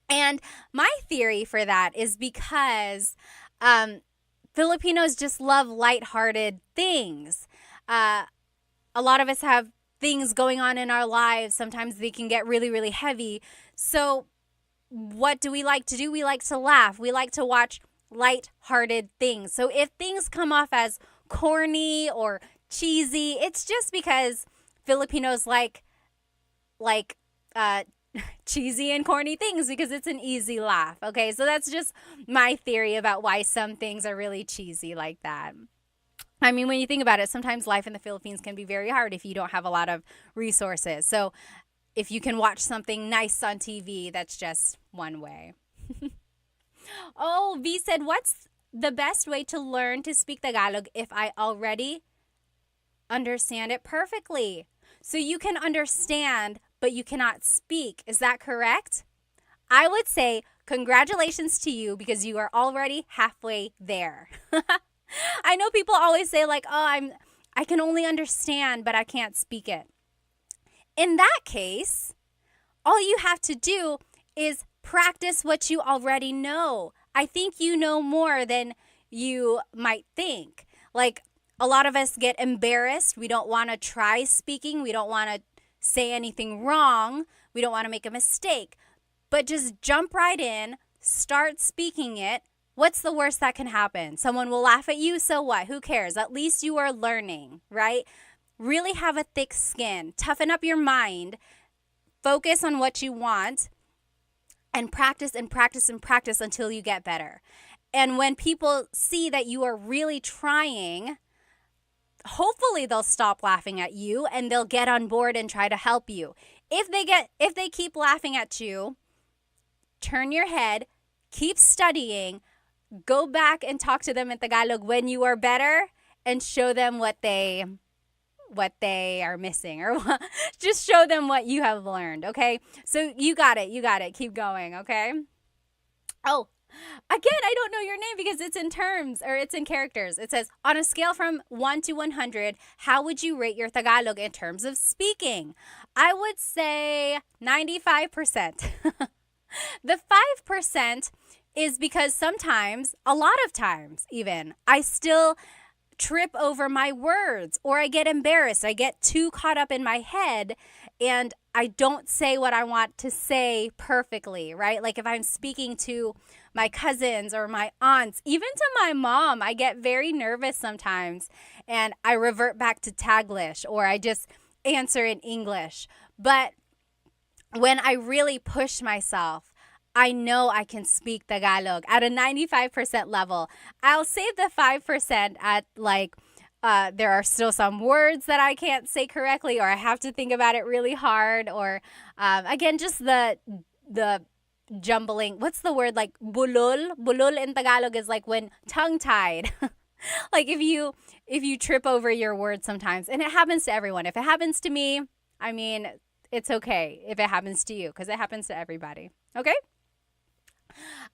And my theory for that is because Filipinos just love lighthearted things. A lot of us have things going on in our lives. Sometimes they can get really, really heavy. So what do we like to do? We like to laugh. We like to watch light-hearted things. So if things come off as corny or cheesy, it's just because Filipinos like cheesy and corny things because it's an easy laugh. Okay, so that's just my theory about why some things are really cheesy like that. I mean, when you think about it, sometimes life in the Philippines can be very hard if you don't have a lot of resources. So if you can watch something nice on TV, that's just one way. Oh, V said, what's the best way to learn to speak Tagalog if I already understand it perfectly? So you can understand, but you cannot speak. Is that correct? I would say congratulations to you because you are already halfway there. I know people always say like, "Oh, I can only understand, but I can't speak it." In that case, all you have to do is practice what you already know. I think you know more than you might think. Like a lot of us get embarrassed. We don't want to try speaking. We don't want to say anything wrong. We don't want to make a mistake. But just jump right in, start speaking it. What's the worst that can happen? Someone will laugh at you, so what? Who cares? At least you are learning, right? Really have a thick skin. Toughen up your mind. Focus on what you want and practice and practice and practice until you get better. And when people see that you are really trying, hopefully they'll stop laughing at you and they'll get on board and try to help you. If they keep laughing at you, turn your head, keep studying, go back and talk to them in Tagalog when you are better and show them what they are missing, or just show them what you have learned, okay? So you got it. Keep going, okay? Oh, again, I don't know your name because it's in terms or it's in characters. It says, on a scale from 1 to 100, how would you rate your Tagalog in terms of speaking? I would say 95%. The 5% is because sometimes, a lot of times even, I still trip over my words or I get embarrassed. I get too caught up in my head and I don't say what I want to say perfectly, right? Like if I'm speaking to my cousins or my aunts, even to my mom, I get very nervous sometimes and I revert back to Taglish or I just answer in English. But when I really push myself, I know I can speak Tagalog at a 95% level. I'll save the 5% at like, there are still some words that I can't say correctly or I have to think about it really hard or, again, just the jumbling. What's the word? Like bulol? Bulol in Tagalog is like when tongue-tied. Like if you trip over your words sometimes. And it happens to everyone. If it happens to me, I mean, it's okay if it happens to you because it happens to everybody. Okay?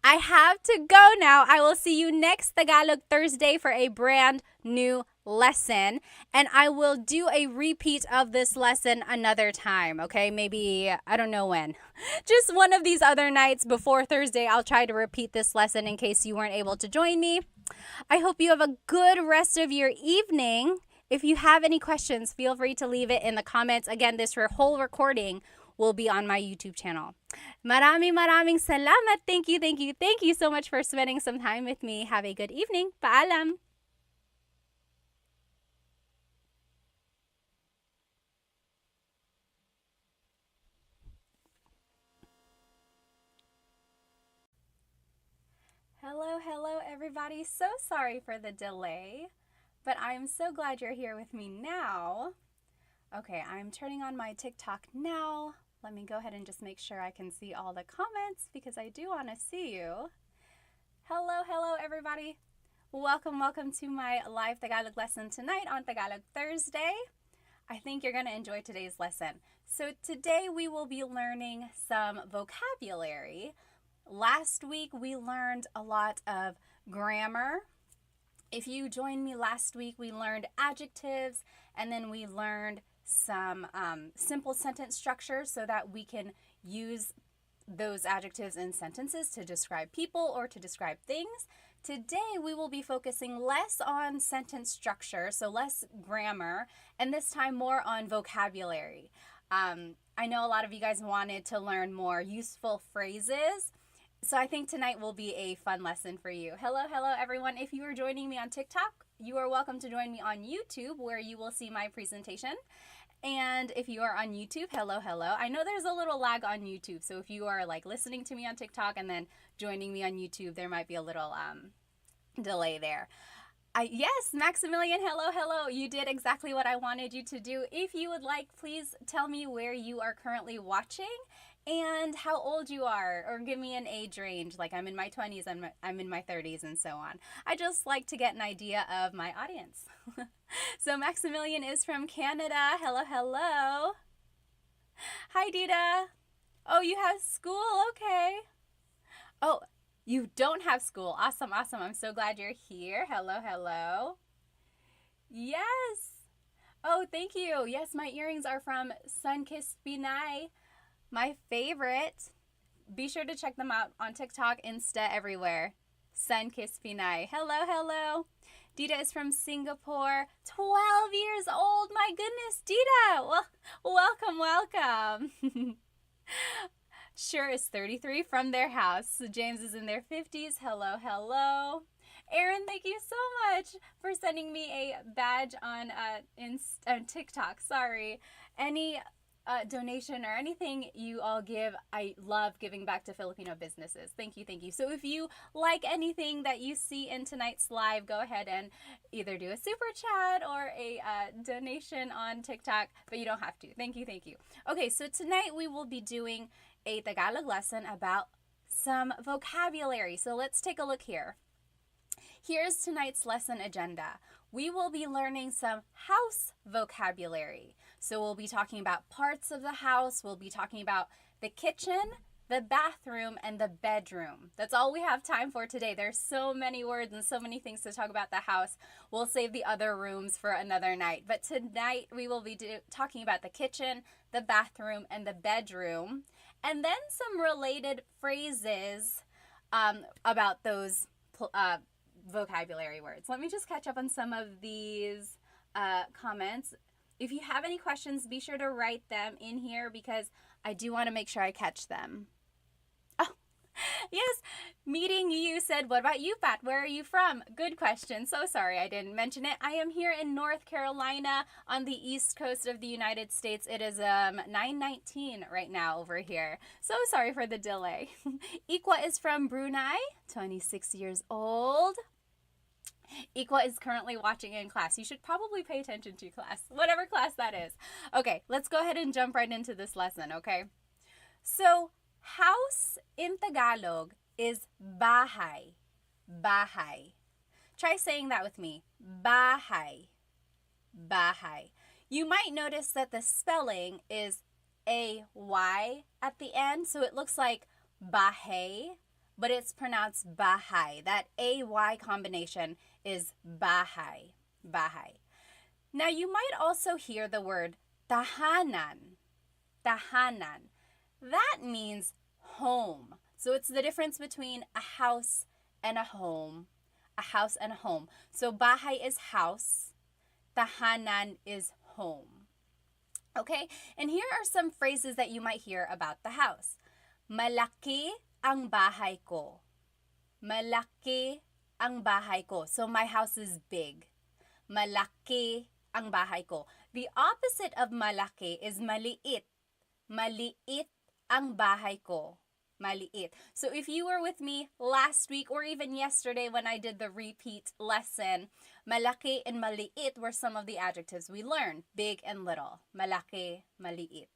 I have to go now. I will see you next Tagalog Thursday for a brand new lesson. And I will do a repeat of this lesson another time, okay? Maybe, I don't know when. Just one of these other nights before Thursday, I'll try to repeat this lesson in case you weren't able to join me. I hope you have a good rest of your evening. If you have any questions, feel free to leave it in the comments. Again, this whole recording will be on my YouTube channel. Maraming salamat. Thank you so much for spending some time with me. Have a good evening. Paalam. Hello, everybody. So sorry for the delay, but I'm so glad you're here with me now. Okay, I'm turning on my TikTok now. Let me go ahead and just make sure I can see all the comments because I do want to see you. Hello, everybody. Welcome to my live Tagalog lesson tonight on Tagalog Thursday. I think you're going to enjoy today's lesson. So today we will be learning some vocabulary. Last week we learned a lot of grammar. If you joined me last week, we learned adjectives and then we learned some simple sentence structures so that we can use those adjectives in sentences to describe people or to describe things. Today we will be focusing less on sentence structure, so less grammar, and this time more on vocabulary. I know a lot of you guys wanted to learn more useful phrases, so I think tonight will be a fun lesson for you. Hello everyone. If you are joining me on TikTok, you are welcome to join me on YouTube where you will see my presentation. And if you are on YouTube, hello. I know there's a little lag on YouTube, so if you are like listening to me on TikTok and then joining me on YouTube, there might be a little delay there. Yes, Maximilian, hello. You did exactly what I wanted you to do. If you would like, please tell me where you are currently watching and how old you are, or give me an age range. Like I'm in my 20s, I'm in my 30s, and so on. I just like to get an idea of my audience. So Maximilian is from Canada. Hello. Hi, Dita. Oh, you have school? Okay. You don't have school. Awesome, awesome. I'm so glad you're here. Hello, hello. Yes. Oh, thank you. Yes, my earrings are from Sunkissed Pinay, my favorite. Be sure to check them out on TikTok, Insta, everywhere. Sunkissed Pinay. Hello, hello. Dita is from Singapore, 12 years old. My goodness, Dita. Well, welcome, welcome. Sure is 33 from their house. James is in their 50s. Hello, hello. Aaron, thank you so much for sending me a badge on TikTok. Sorry. Any donation or anything you all give, I love giving back to Filipino businesses. Thank you, thank you. So if you like anything that you see in tonight's live, go ahead and either do a super chat or a donation on TikTok, but you don't have to. Thank you, thank you. Okay, so tonight we will be doing a Tagalog lesson about some vocabulary. So let's take a look here. Here's tonight's lesson agenda. We will be learning some house vocabulary. So we'll be talking about parts of the house. We'll be talking about the kitchen, the bathroom, and the bedroom. That's all we have time for today. There's so many words and so many things to talk about the house. We'll save the other rooms for another night. But tonight we will be talking about the kitchen, the bathroom, and the bedroom. And then some related phrases about those vocabulary words. Let me just catch up on some of these comments. If you have any questions, be sure to write them in here because I do want to make sure I catch them. Oh, yes, meeting you said, what about you, Pat? Where are you from? Good question. So sorry I didn't mention it. I am here in North Carolina on the east coast of the United States. It is 9:19 right now over here. So sorry for the delay. Ikwa is from Brunei, 26 years old. Ikwa is currently watching in class. You should probably pay attention to class, whatever class that is. Okay, let's go ahead and jump right into this lesson, okay? So, house in Tagalog is bahay. Bahay. Try saying that with me. Bahay. Bahay. You might notice that the spelling is A-Y at the end, so it looks like bahay, but it's pronounced bahay. That A-Y combination is bahay. Bahay. Now, you might also hear the word tahanan. Tahanan. That means home. So it's the difference between a house and a home. A house and a home. So bahay is house. Tahanan is home. Okay? And here are some phrases that you might hear about the house. Malaki ang bahay ko. Malaki ang bahay ko. So my house is big. Malaki ang bahay ko. The opposite of malaki is maliit. Maliit ang bahay ko. Maliit. So if you were with me last week or even yesterday when I did the repeat lesson, malaki and maliit were some of the adjectives we learned. Big and little. Malaki, maliit.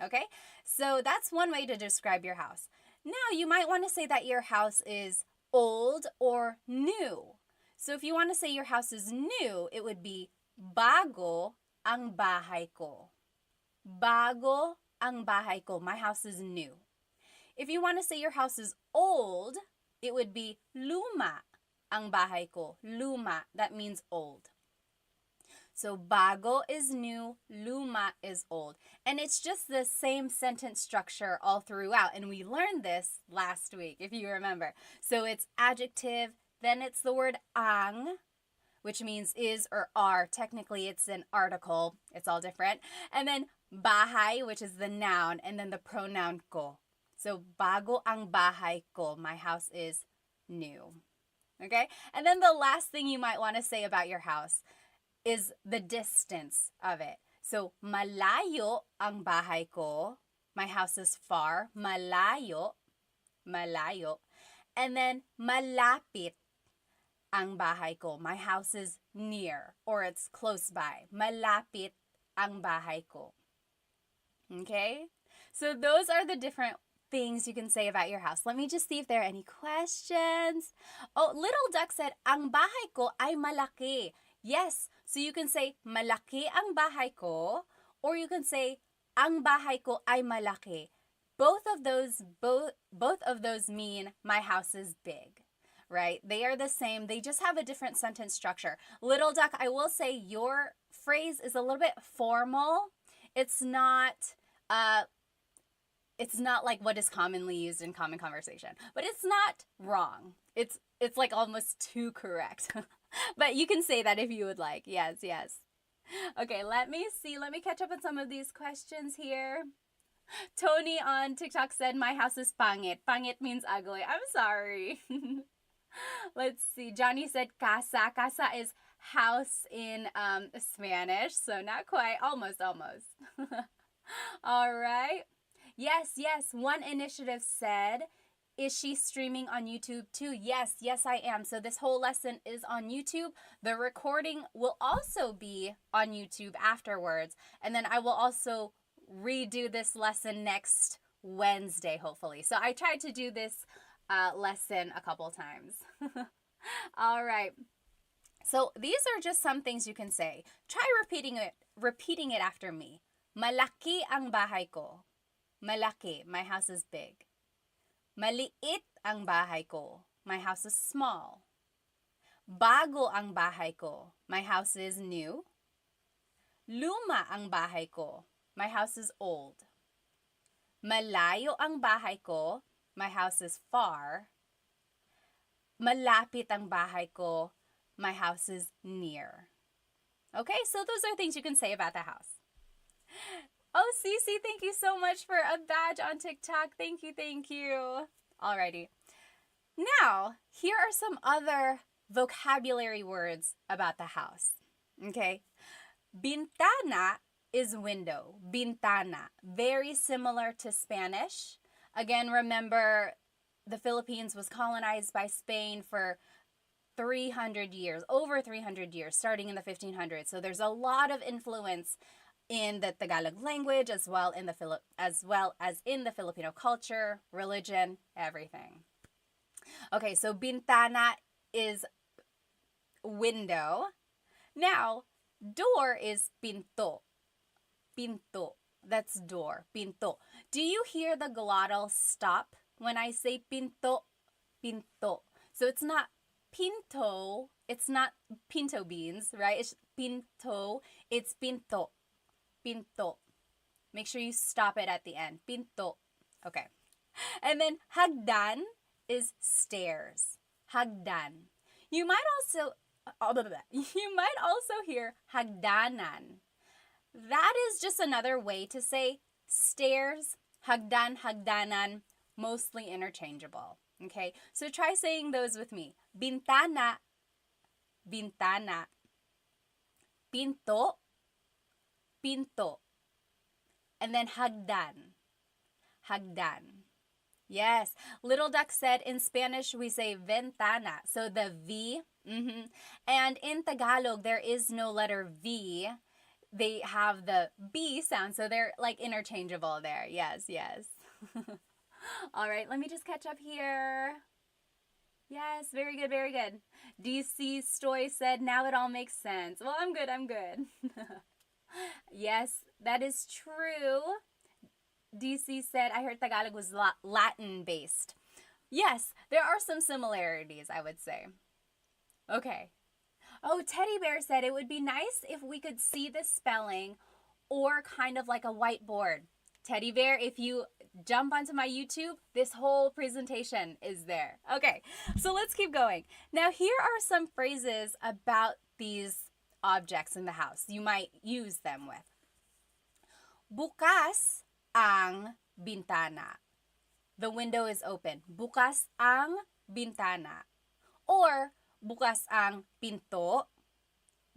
Okay? So that's one way to describe your house. Now, you might want to say that your house is old or new. So if you want to say your house is new, it would be bago ang bahay ko. Bago ang bahay ko. My house is new. If you want to say your house is old, it would be luma ang bahay ko. Luma, that means old. So bago is new, luma is old. And it's just the same sentence structure all throughout. And we learned this last week, if you remember. So it's adjective, then it's the word ang, which means is or are. Technically, it's an article. It's all different. And then bahay, which is the noun, and then the pronoun ko. So bago ang bahay ko, my house is new. Okay? And then the last thing you might want to say about your house is the distance of it. So, malayo ang bahay ko. My house is far. Malayo. Malayo. And then, malapit ang bahay ko. My house is near or it's close by. Malapit ang bahay ko. Okay? So, those are the different things you can say about your house. Let me just see if there are any questions. Oh, Little Duck said, ang bahay ko ay malaki. Yes, so you can say, malaki ang bahay ko, or you can say, ang bahay ko ay malaki. both of those mean my house is big, right? They are the same. They just have a different sentence structure. Little duck, I will say your phrase is a little bit formal. It's not uh it's not like what is commonly used in common conversation, but it's not wrong. It's like almost too correct. But you can say that if you would like. Yes, yes. Okay, let me see. Let me catch up on some of these questions here. Tony on TikTok said, my house is pangit. Pangit means ugly. I'm sorry. Let's see. Johnny said casa. Casa is house in Spanish. So not quite. Almost, almost. All right. Yes, yes. One initiative said, is she streaming on YouTube too? Yes, yes, I am. So this whole lesson is on YouTube. The recording will also be on YouTube afterwards. And then I will also redo this lesson next Wednesday, hopefully. So I tried to do this lesson a couple times. All right. So these are just some things you can say. Try repeating it after me. Malaki ang bahay ko. Malaki, my house is big. Maliit ang bahay ko. My house is small. Bago ang bahay ko. My house is new. Luma ang bahay ko. My house is old. Malayo ang bahay ko. My house is far. Malapit ang bahay ko. My house is near. Okay, so those are things you can say about the house. Oh, Cece, thank you so much for a badge on TikTok. Thank you, thank you. Alrighty. Now, here are some other vocabulary words about the house. Okay. Bintana is window. Bintana. Very similar to Spanish. Again, remember, the Philippines was colonized by Spain for 300 years, over 300 years, starting in the 1500s. So there's a lot of influence in the Tagalog language as well as in the Filipino culture, religion, everything. Okay, so bintana is window. Now, door is pinto. Pinto. That's door. Pinto. Do you hear the glottal stop when I say pinto? Pinto. So it's not pinto. It's not pinto beans, right? It's pinto. It's pinto. Pinto. Make sure you stop it at the end. Pinto. Okay. And then hagdan is stairs. Hagdan. You might also hear hagdanan. That is just another way to say stairs, hagdan, hagdanan, mostly interchangeable. Okay? So try saying those with me. Bintana, bintana. Pinto, pinto. And then hagdan, hagdan. Yes. Little Duck said in Spanish we say ventana. So the V. And in Tagalog, there is no letter V. They have the B sound. So they're like interchangeable there. Yes, yes. All right. Let me just catch up here. Yes, very good, very good. DC Stoy said, now it all makes sense. Well, I'm good, I'm good. Yes, that is true. DC said, I heard Tagalog was Latin-based. Yes, there are some similarities, I would say. Okay. Oh, Teddy Bear said, it would be nice if we could see the spelling or kind of like a whiteboard. Teddy Bear, if you jump onto my YouTube, this whole presentation is there. Okay, so let's keep going. Now, here are some phrases about these objects in the house you might use them with. Bukas ang bintana. The window is open. Bukas ang bintana. Or bukas ang pinto.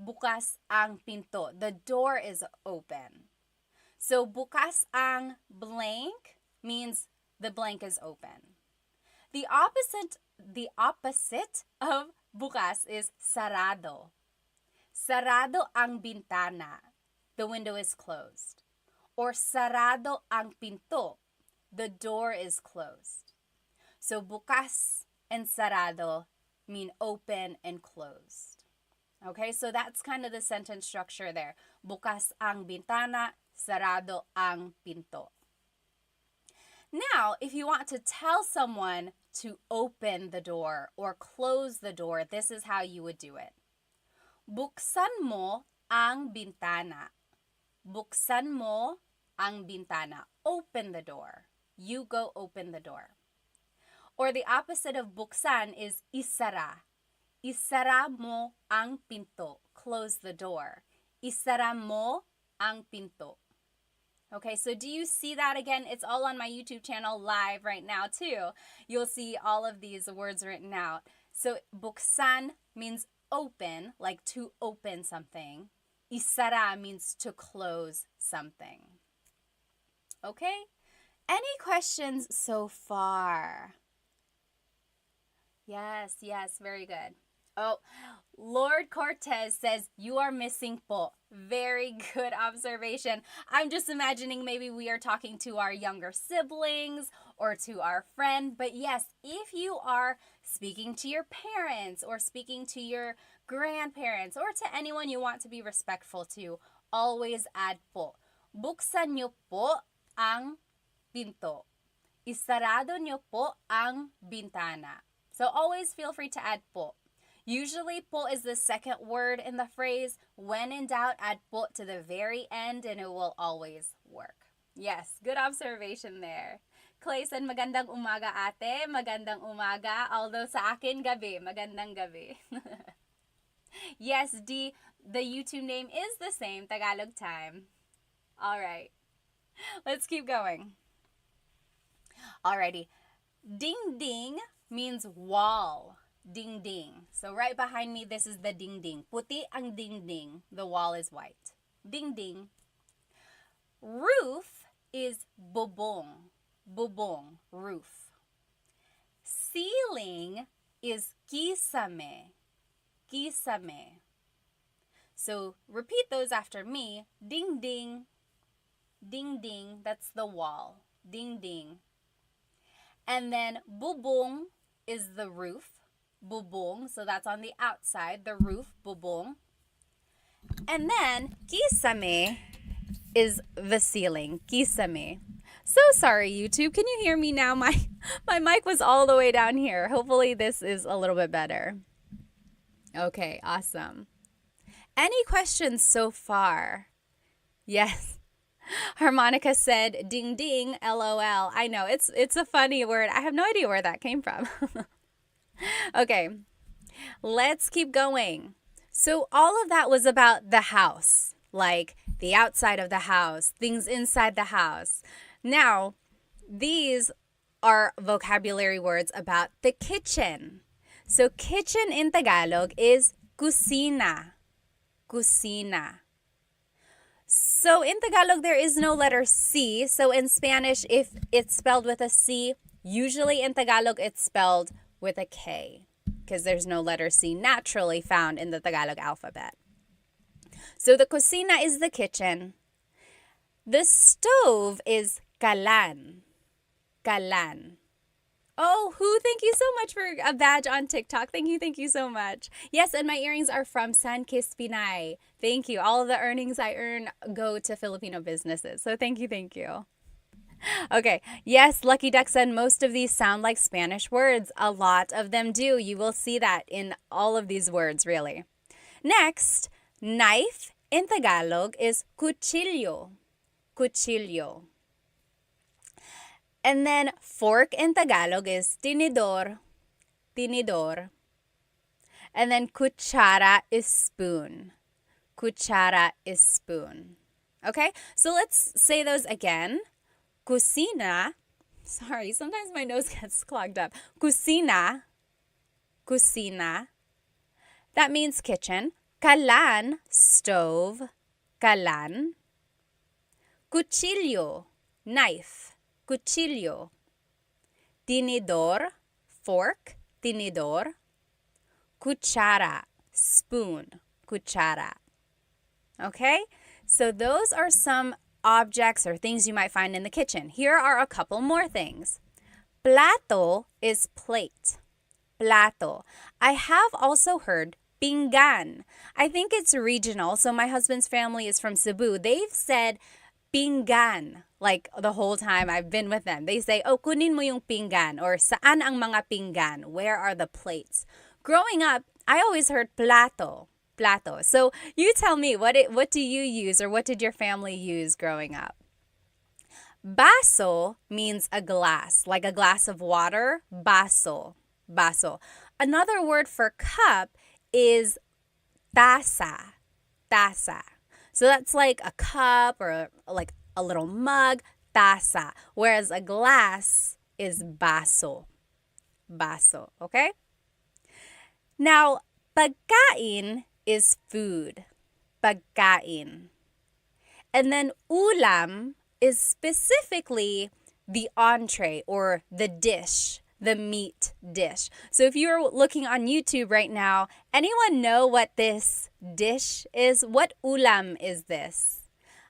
Bukas ang pinto. The door is open. So bukas ang blank means the blank is open. The opposite of bukas is sarado. Sarado ang bintana. The window is closed. Or sarado ang pinto. The door is closed. So bukas and sarado mean open and closed. Okay, so that's kind of the sentence structure there. Bukas ang bintana, sarado ang pinto. Now, if you want to tell someone to open the door or close the door, this is how you would do it. Buksan mo ang bintana. Buksan mo ang bintana. Open the door. You go open the door. Or the opposite of buksan is isara. Isara mo ang pinto. Close the door. Isara mo ang pinto. Okay, so do you see that again? It's all on my YouTube channel live right now too. You'll see all of these words written out. So buksan means open, like to open something. Isara means to close something. Okay? Any questions so far? Yes, very good. Oh, Lord Cortez says, you are missing po. Very good observation. I'm just imagining maybe we are talking to our younger siblings or to our friend. But yes, if you are speaking to your parents or speaking to your grandparents or to anyone you want to be respectful to, always add po. Buksan niyo po ang pinto. Isarado niyo po ang bintana. So always feel free to add po. Usually, po is the second word in the phrase. When in doubt, add po to the very end and it will always work. Yes, good observation there. Clay said, magandang umaga ate, magandang umaga. Although sa akin, gabi, magandang gabi. Yes, D, the YouTube name is the same, Tagalog time. All right, let's keep going. Alrighty, ding ding means wall. Ding ding. So right behind me, this is the ding ding. Puti ang ding ding. The wall is white. Ding ding. Roof is bubong. Bubong, roof. Ceiling is kisame. Kisame. So repeat those after me. Ding ding. Ding ding. That's the wall. Ding ding. And then bubong is the roof. Bubong, so that's on the outside, the roof, bubong. And then kisame is the ceiling, kisame. So sorry, YouTube. Can you hear me now? My mic was all the way down here. Hopefully this is a little bit better. Okay, awesome. Any questions so far? Yes. Harmonica said, ding ding, LOL. I know, it's a funny word. I have no idea where that came from. Okay, let's keep going. So all of that was about the house, like the outside of the house, things inside the house. Now, these are vocabulary words about the kitchen. So kitchen in Tagalog is kusina. Kusina. So in Tagalog, there is no letter C. So in Spanish, if it's spelled with a C, usually in Tagalog, it's spelled with a K because there's no letter C naturally found in the Tagalog alphabet. So the cocina is the kitchen. The stove is kalan. Kalan. Oh, who? Thank you so much for a badge on TikTok. Thank you so much. Yes, and my earrings are from San Kiss Pinay. Thank you. All of the earnings I earn go to Filipino businesses. So thank you. Okay, yes, Lucky Duck said most of these sound like Spanish words. A lot of them do. You will see that in all of these words, really. Next, knife in Tagalog is cuchillo. Cuchillo. And then fork in Tagalog is tinidor. Tinidor. And then kutsara is spoon. Kutsara is spoon. Okay, so let's say those again. Kusina, sorry, sometimes my nose gets clogged up. Kusina, kusina, that means kitchen. Kalan, stove, kalan. Cuchillo, knife, cuchillo. Tinidor, fork, tinidor. Cuchara, spoon, cuchara. Okay, so those are some objects or things you might find in the kitchen. Here are a couple more things. Plato is plate. Plato. I have also heard pinggan. I think it's regional. So my husband's family is from Cebu. They've said pinggan. Like the whole time I've been with them, they say, oh, kunin mo yung pinggan, or saan ang mga pinggan? Where are the plates? Growing up, I always heard plato. Plato. So you tell me, what do you use, or what did your family use growing up? Baso means a glass, like a glass of water. Baso. Baso. Another word for cup is taza. Taza. So that's like a cup, or like a little mug, taza. Whereas a glass is baso. Baso, okay? Now, pagkain is food. Pagkain. And then ulam is specifically the entree, or the dish, the meat dish. So if you're looking on YouTube right now, anyone know what this dish is? What ulam is this?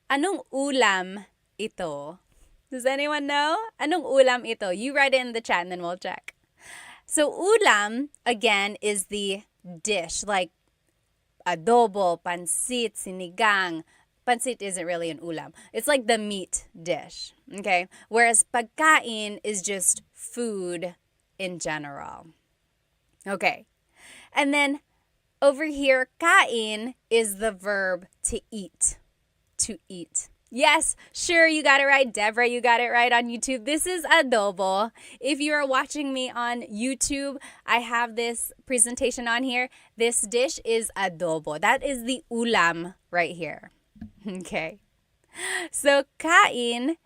Anong ulam ito? Does anyone know? Anong ulam ito? You write it in the chat and then we'll check. So ulam, again, is the dish, like adobo, pansit, sinigang. Pansit isn't really an ulam. It's like the meat dish, okay? Whereas pagkain is just food in general. Okay. And then over here, kain is the verb to eat. To eat. Yes, sure, you got it right. Deborah, you got it right on YouTube. This is adobo. If you are watching me on YouTube, I have this presentation on here. This dish is adobo. That is the ulam right here. Okay. So, kain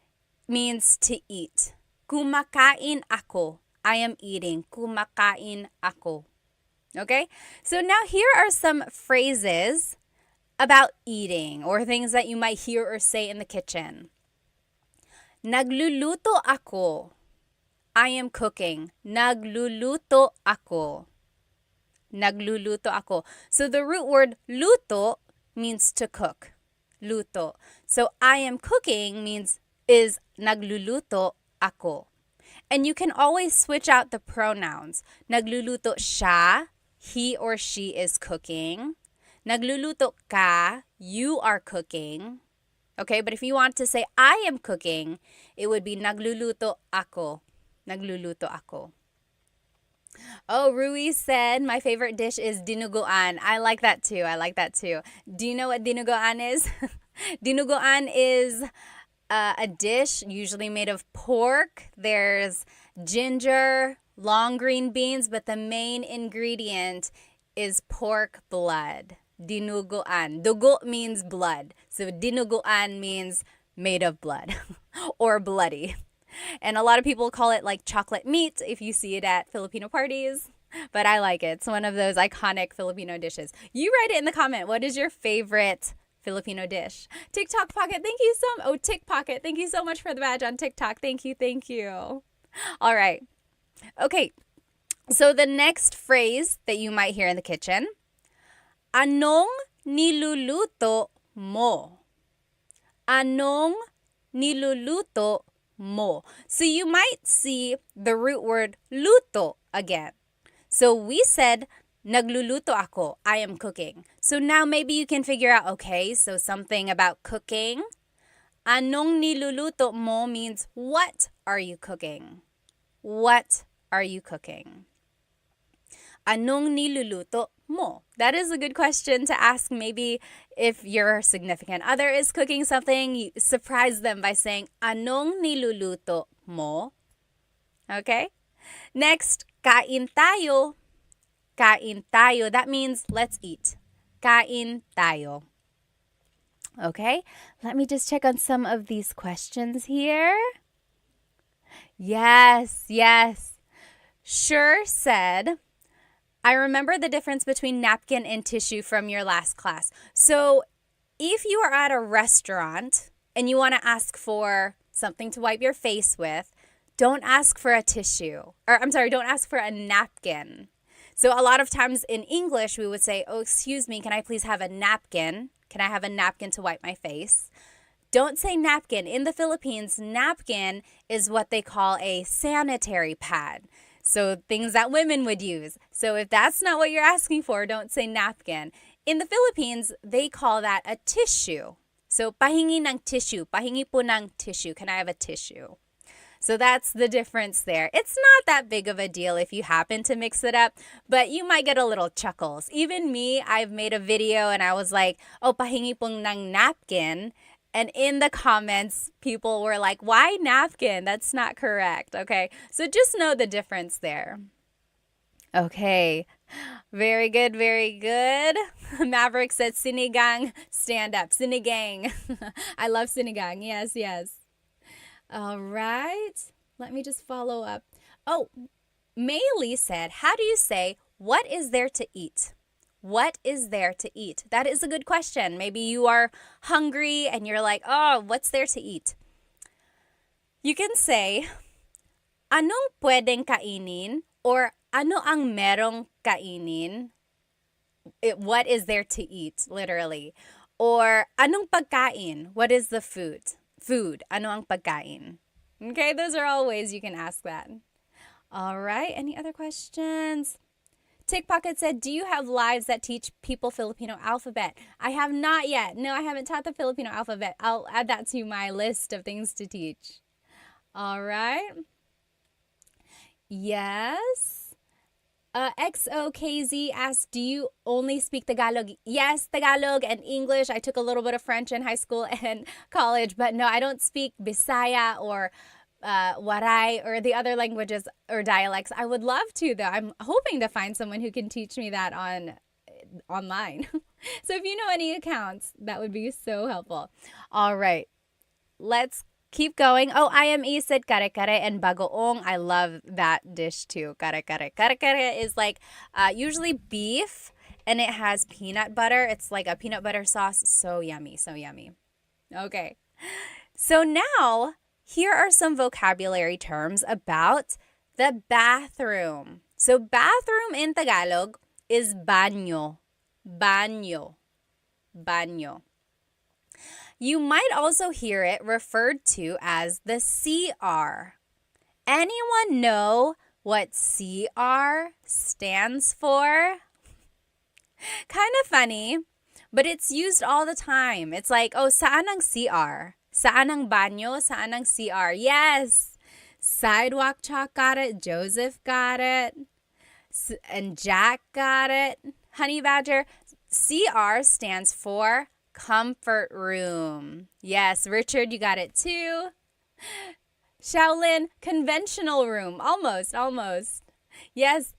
means to eat. Kumakain ako. I am eating. Kumakain ako. Okay? So now here are some phrases about eating, or things that you might hear or say in the kitchen. Nagluluto ako. I am cooking. Nagluluto ako. Nagluluto ako. So the root word luto means to cook. Luto. So I am cooking is nagluluto ako. And you can always switch out the pronouns. Nagluluto siya, he or she is cooking. Nagluluto ka, you are cooking. Okay, but if you want to say I am cooking, it would be nagluluto ako. Nagluluto ako. Oh, Rui said my favorite dish is dinuguan. I like that too. Do you know what dinuguan is? Dinuguan is a dish usually made of pork. There's ginger, long green beans, but the main ingredient is pork blood. Dinuguan. Dugo means blood. So dinuguan means made of blood or bloody. And a lot of people call it like chocolate meat if you see it at Filipino parties. But I like it. It's one of those iconic Filipino dishes. You write it in the comment. What is your favorite Filipino dish? TikTok Pocket, thank you so much. Oh, Tick Pocket, thank you so much for the badge on TikTok. Thank you. All right. Okay. So the next phrase that you might hear in the kitchen, anong niluluto mo? Anong niluluto mo? So you might see the root word luto again. So we said, nagluluto ako, I am cooking. So now maybe you can figure out, okay, so something about cooking. Anong niluluto mo means, what are you cooking? What are you cooking? Anong niluluto mo? That is a good question to ask. Maybe if your significant other is cooking something, you surprise them by saying, anong niluluto mo? Okay? Next, kain tayo. Kain tayo. That means let's eat. Kain tayo. Okay? Let me just check on some of these questions here. Yes. Sure said, I remember the difference between napkin and tissue from your last class. So if you are at a restaurant and you want to ask for something to wipe your face with, don't ask for a tissue. Don't ask for a napkin. So a lot of times in English, we would say, oh, excuse me, can I please have a napkin? Can I have a napkin to wipe my face? Don't say napkin. In the Philippines, napkin is what they call a sanitary pad. So things that women would use. So if that's not what you're asking for, don't say napkin. In the Philippines, they call that a tissue. So, pahingi ng tissue. Pahingi po ng tissue. Can I have a tissue? So that's the difference there. It's not that big of a deal if you happen to mix it up, but you might get a little chuckles. Even me, I've made a video and I was like, oh, pahingi pong ng napkin. And in the comments, people were like, why napkin? That's not correct. Okay, so just know the difference there. Okay, very good, very good. Maverick said sinigang, stand up. Sinigang. I love sinigang. Yes, yes. All right. Let me just follow up. Oh, Maylee said, how do you say, what is there to eat? What is there to eat? That is a good question. Maybe you are hungry and you're like, oh, what's there to eat? You can say, anong pwedeng kainin? Or ano ang merong kainin? What is there to eat, literally. Or anong pagkain? What is the food? Food. Ano ang pagkain? Okay, those are all ways you can ask that. All right, any other questions? Tick Pocket said, do you have lives that teach people Filipino alphabet? I have not yet. No, I haven't taught the Filipino alphabet. I'll add that to my list of things to teach. All right. Yes. XOKZ asked, do you only speak Tagalog? Yes, Tagalog and English. I took a little bit of French in high school and college, but no, I don't speak Bisaya or Waray or the other languages or dialects. I would love to, though. I'm hoping to find someone who can teach me that online. So if you know any accounts, that would be so helpful. All right, let's keep going. Oh, IME said kare-kare and bagoong. I love that dish too. Kare-kare. Kare-kare is like usually beef and it has peanut butter. It's like a peanut butter sauce. So yummy. So yummy. Okay. So now here are some vocabulary terms about the bathroom. So bathroom in Tagalog is banyo. Banyo. Banyo. You might also hear it referred to as the CR. Anyone know what CR stands for? Kind of funny, but it's used all the time. It's like, oh, saan ang CR? Saan ang banyo? Saan ang CR? Yes! Sidewalk Chalk got it. Joseph got it. And Jack got it. Honey Badger. CR stands for comfort room. Yes, Richard, you got it too. Shaolin, conventional room. Almost. Yes.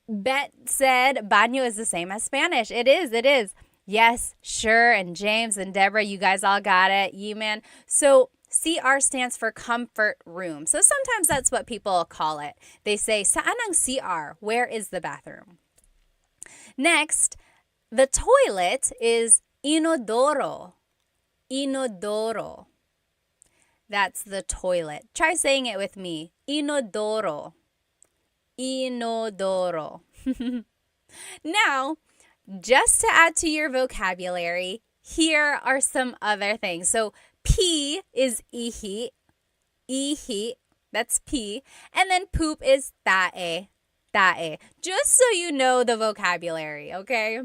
Bet said baño is the same as Spanish. It is. Yes, sure. And James and Deborah, you guys all got it. Man. So CR stands for comfort room. So sometimes that's what people call it. They say, saan ang CR? Where is the bathroom? Next, the toilet is inodoro. Inodoro. That's the toilet. Try saying it with me. Inodoro. Inodoro. Now, just to add to your vocabulary, here are some other things. So, pee is ihi. Ihi. That's pee. And then poop is tae. Tae. Just so you know the vocabulary, okay?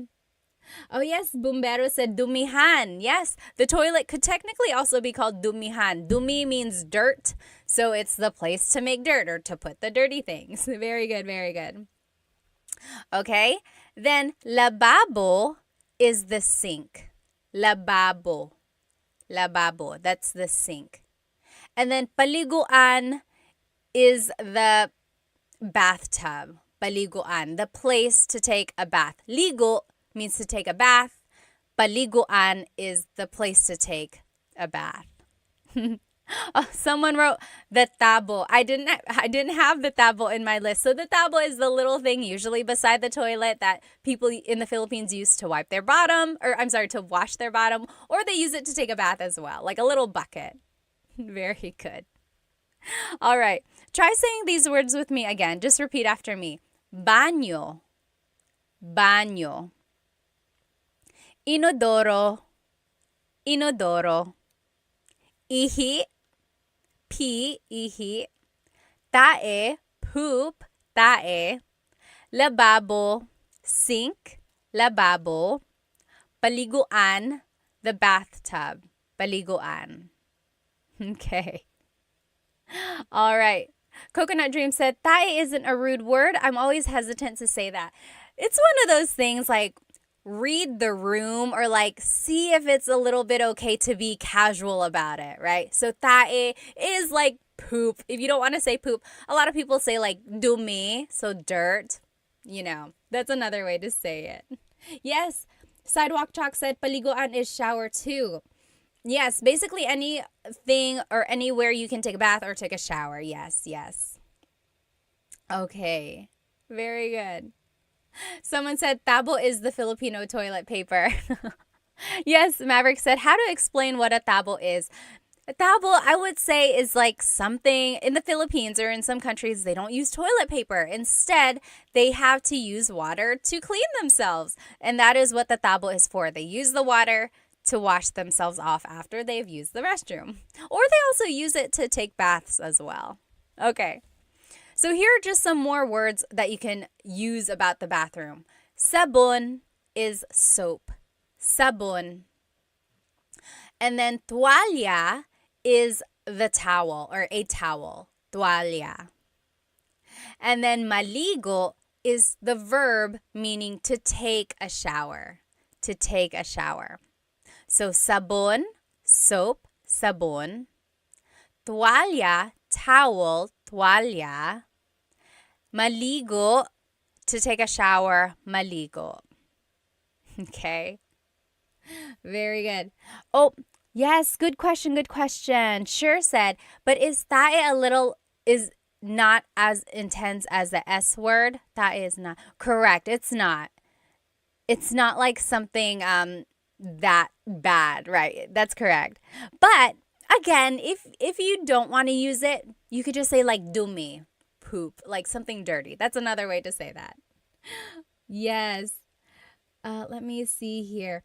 Oh yes, Bumbero said dumihan. Yes, the toilet could technically also be called dumihan. Dumi means dirt, so it's the place to make dirt or to put the dirty things. Very good, very good. Okay, then lababo is the sink. Lababo. Lababo, that's the sink. And then paliguan is the bathtub. Paliguan, the place to take a bath. Ligo means to take a bath. Paliguan is the place to take a bath. Oh, someone wrote the tabo. I didn't have the tabo in my list. So the tabo is the little thing usually beside the toilet that people in the Philippines use to wipe their bottom, or I'm sorry, to wash their bottom, or they use it to take a bath as well, like a little bucket. Very good. All right. Try saying these words with me again. Just repeat after me. Baño. Baño. Inodoro. Inodoro. Ihi. Pee. Ihi. Tae. Poop. Tae. Lababo. Sink. Lababo. Paliguan. the bathtub. Paliguan. Okay. All right. Coconut Dream said, tae isn't a rude word. I'm always hesitant to say that. It's one of those things like read the room or like see if it's a little bit okay to be casual about it, right? So tae is like poop. If you don't want to say poop, a lot of people say like dumi, so dirt. That's another way to say it. Yes, Sidewalk Chalk said paliguan is shower too. Yes, basically anything or anywhere you can take a bath or take a shower. Yes, yes. Okay, very good. Someone said tabo is the Filipino toilet paper. Yes, Maverick said, how to explain what a tabo is. A tabo, I would say, is like something in the Philippines or in some countries, they don't use toilet paper. Instead, they have to use water to clean themselves. And that is what the tabo is for. They use the water to wash themselves off after they've used the restroom. Or they also use it to take baths as well. Okay. So here are just some more words that you can use about the bathroom. Sabon is soap. Sabon. And then tuwalya is the towel or a towel. Tuwalya. And then maligo is the verb meaning to take a shower. To take a shower. So sabon, soap, sabon. Tuwalya, towel, tuwalya. Maligo, to take a shower, maligo. Okay. Very good. Oh, yes, good question, good question. Sure said, but is tae is not as intense as the S word? Tae is not. Correct, it's not. It's not like something that bad, right? That's correct. But again, if you don't want to use it, you could just say like dumi, poop, like something dirty. That's another way to say that. Yes. Let me see here.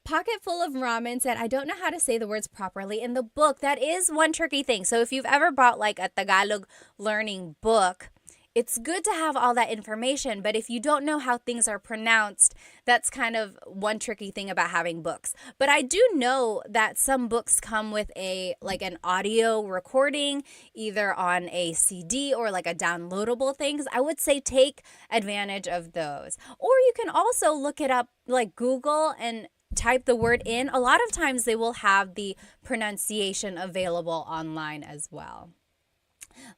Pocket Full of Ramen said, I don't know how to say the words properly in the book. That is one tricky thing. So if you've ever bought like a Tagalog learning book, it's good to have all that information. But if you don't know how things are pronounced, that's kind of one tricky thing about having books. But I do know that some books come with an audio recording, either on a CD or like a downloadable thing. I would say take advantage of those. Or you can also look it up like Google and type the word in. A lot of times they will have the pronunciation available online as well.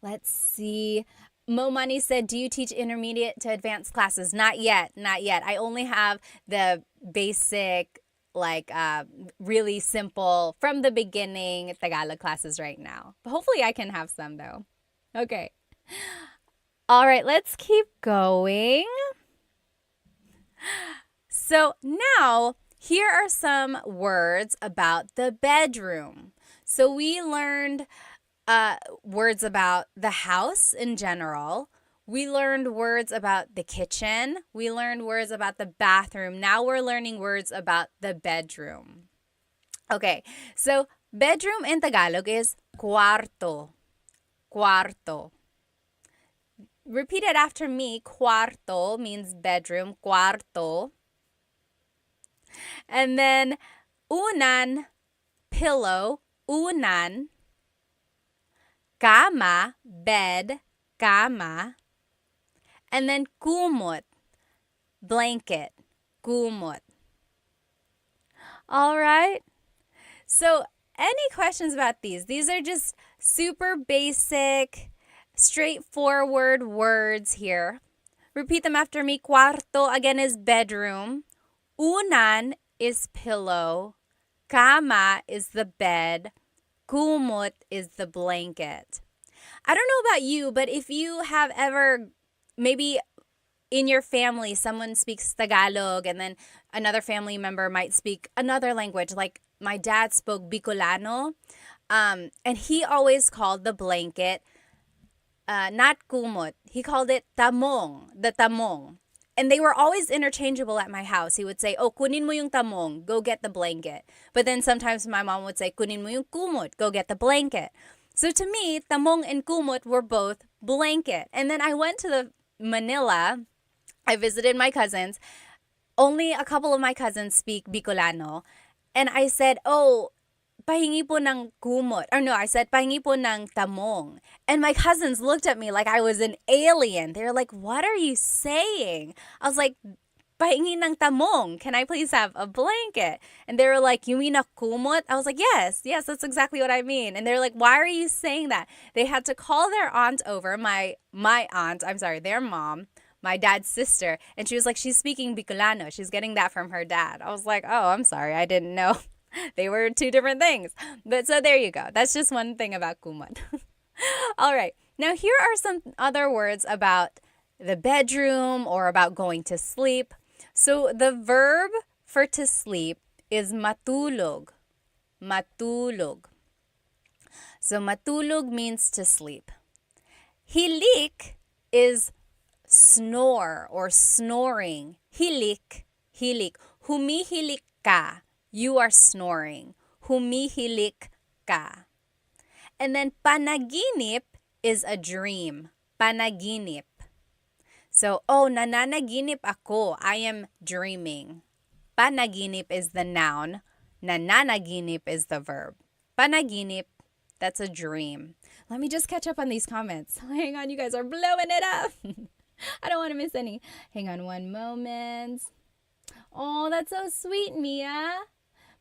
Let's see. Mo Money said, do you teach intermediate to advanced classes? Not yet. I only have the basic, really simple, from the beginning Tagalog classes right now. But hopefully I can have some though. Okay. All right, let's keep going. So now, here are some words about the bedroom. So we learned words about the house in general. We learned words about the kitchen. We learned words about the bathroom. Now we're learning words about the bedroom. Okay, so bedroom in Tagalog is cuarto. Cuarto. Repeat it after me. Cuarto means bedroom. Cuarto. And then unan, pillow. Unan. Cama, bed. Cama. And then kumot, blanket. Kumot. All right. So any questions about these? These are just super basic, straightforward words here. Repeat them after me. Cuarto, again, is bedroom. Unan is pillow. Cama is the bed. Kumot is the blanket. I don't know about you, but if you have ever, maybe in your family, someone speaks Tagalog and then another family member might speak another language, like my dad spoke Bicolano, and he always called the blanket not kumot. He called it tamong, the tamong. And they were always interchangeable at my house. He would say, oh, kunin mo yung tamong, go get the blanket. But then sometimes my mom would say, kunin mo yung kumot, go get the blanket. So to me, tamong and kumot were both blanket. And then I went to the Manila. I visited my cousins. Only a couple of my cousins speak Bicolano. And I said, oh, pahingi po ng kumot. Or no, I said, pahingi po ng tamong. And my cousins looked at me like I was an alien. They were like, what are you saying? I was like, pahingi ng tamong. Can I please have a blanket? And they were like, you mean a kumot? I was like, yes, that's exactly what I mean. And they're like, why are you saying that? They had to call their aunt over, my aunt, their mom, my dad's sister. And she was like, she's speaking Bicolano. She's getting that from her dad. I was like, oh, I'm sorry. I didn't know. They were two different things. But so there you go. That's just one thing about kumot. All right. Now here are some other words about the bedroom or about going to sleep. So the verb for to sleep is matulog. Matulog. So matulog means to sleep. Hilik is snore or snoring. Hilik. Humihilik ka. You are snoring. Humihilik ka. And then panaginip is a dream. Panaginip. So, nananaginip ako. I am dreaming. Panaginip is the noun. Nananaginip is the verb. Panaginip, that's a dream. Let me just catch up on these comments. Hang on, you guys are blowing it up. I don't want to miss any. Hang on one moment. Oh, that's so sweet, Mia.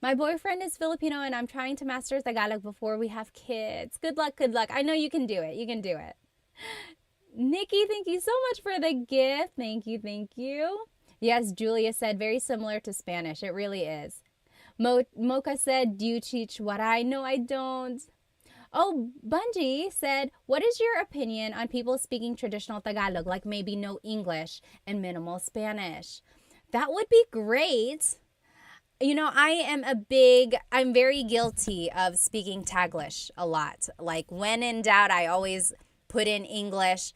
My boyfriend is Filipino and I'm trying to master Tagalog before we have kids. Good luck. I know you can do it. Nikki, thank you so much for the gift. Thank you. Yes, Julia said very similar to Spanish. It really is. Mocha said, do you teach Waray? No, I don't. Oh, Bungie said, what is your opinion on people speaking traditional Tagalog, like maybe no English and minimal Spanish? That would be great. You know, I'm very guilty of speaking Taglish a lot. Like when in doubt, I always put in English.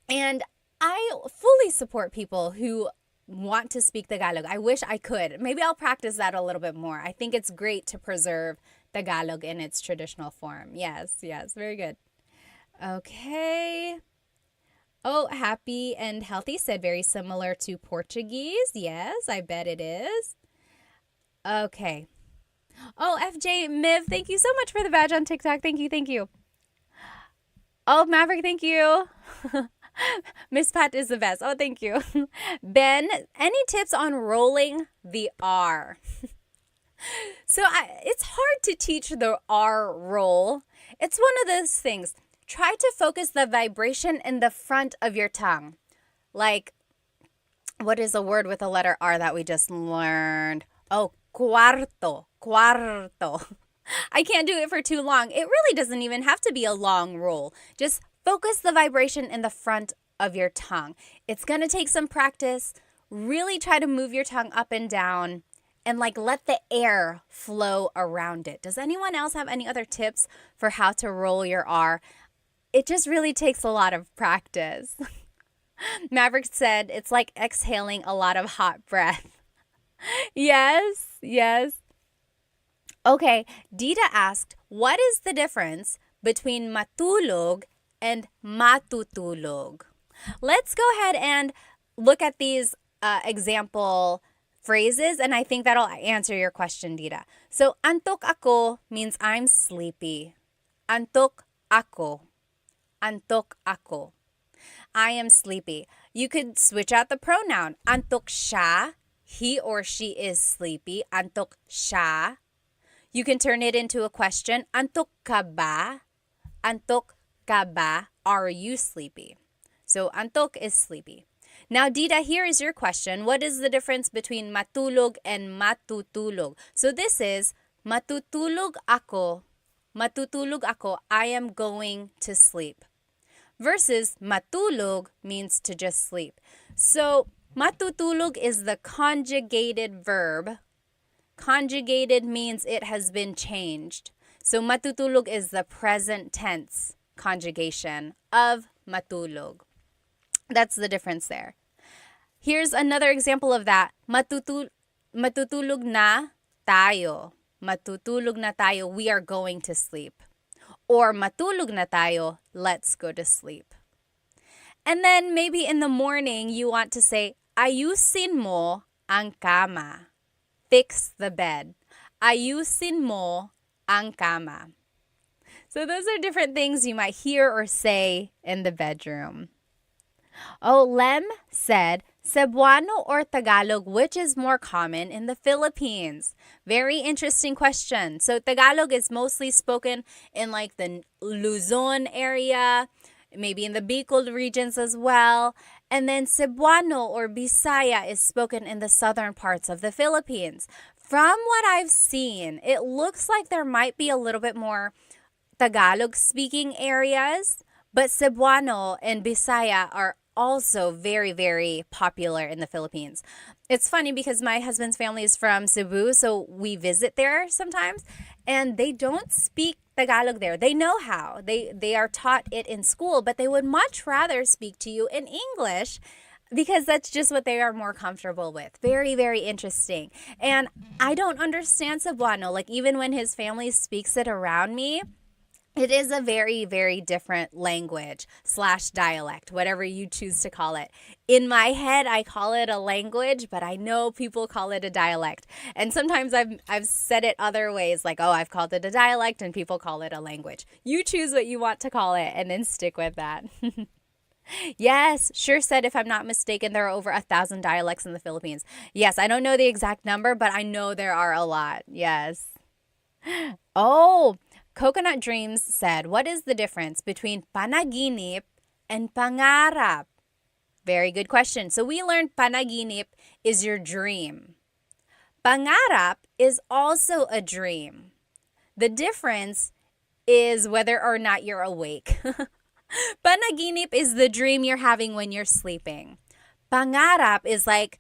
And I fully support people who want to speak Tagalog. I wish I could. Maybe I'll practice that a little bit more. I think it's great to preserve Tagalog in its traditional form. Yes, very good. Okay. Oh, happy and healthy said very similar to Portuguese. Yes, I bet it is. Okay. Oh, FJ Miv, thank you so much for the badge on TikTok. Thank you. Oh, Maverick, thank you. Miss Pat is the best. Oh, thank you. Ben, any tips on rolling the R? So it's hard to teach the R roll. It's one of those things. Try to focus the vibration in the front of your tongue. Like, what is a word with a letter R that we just learned? Oh, cuarto. I can't do it for too long. It really doesn't even have to be a long roll. Just focus the vibration in the front of your tongue. It's going to take some practice. Really try to move your tongue up and down and let the air flow around it. Does anyone else have any other tips for how to roll your R? It just really takes a lot of practice. Maverick said it's like exhaling a lot of hot breath. Yes. Okay, Dita asked, what is the difference between matulog and matutulog? Let's go ahead and look at these example phrases, and I think that'll answer your question, Dita. So, antok ako means I'm sleepy. Antok ako. I am sleepy. You could switch out the pronoun. Antok siya. He or she is sleepy. Antok siya. You can turn it into a question. Antok ka ba? Antok ka ba? Are you sleepy? So, antok is sleepy. Now, Dita, here is your question. What is the difference between matulog and matutulog? So, this is matutulog ako. Matutulog ako. I am going to sleep. Versus matulog means to just sleep. So, matutulog is the conjugated verb. Conjugated means it has been changed. So, matutulog is the present tense conjugation of matulog. That's the difference there. Here's another example of that. Matutulog na tayo. Matutulog na tayo. We are going to sleep. Or matulog na tayo. Let's go to sleep. And then maybe in the morning you want to say, ayusin mo ang kama. Fix the bed. ayusin mo ang kama. So those are different things you might hear or say in the bedroom. Oh, Lem said, Cebuano or Tagalog, which is more common in the Philippines? Very interesting question. So Tagalog is mostly spoken in like the Luzon area, maybe in the Bicol regions as well. And then Cebuano or Bisaya is spoken in the southern parts of the Philippines. From what I've seen, it looks like there might be a little bit more Tagalog speaking areas, but Cebuano and Bisaya are also very, very popular in the Philippines. It's funny because my husband's family is from Cebu, so we visit there sometimes, and they don't speak Tagalog there. They know how. They are taught it in school, but they would much rather speak to you in English because that's just what they are more comfortable with. Very, very interesting. And I don't understand Cebuano. Like, even when his family speaks it around me, it is a very, very different language / dialect, whatever you choose to call it. In my head, I call it a language, but I know people call it a dialect. And sometimes I've said it other ways, like, oh, I've called it a dialect, and people call it a language. You choose what you want to call it, and then stick with that. Yes, sure said, if I'm not mistaken, there are over 1,000 dialects in the Philippines. Yes, I don't know the exact number, but I know there are a lot. Yes. Oh, Coconut Dreams said, what is the difference between panaginip and pangarap? Very good question. So we learned panaginip is your dream. Pangarap is also a dream. The difference is whether or not you're awake. Panaginip is the dream you're having when you're sleeping. Pangarap is like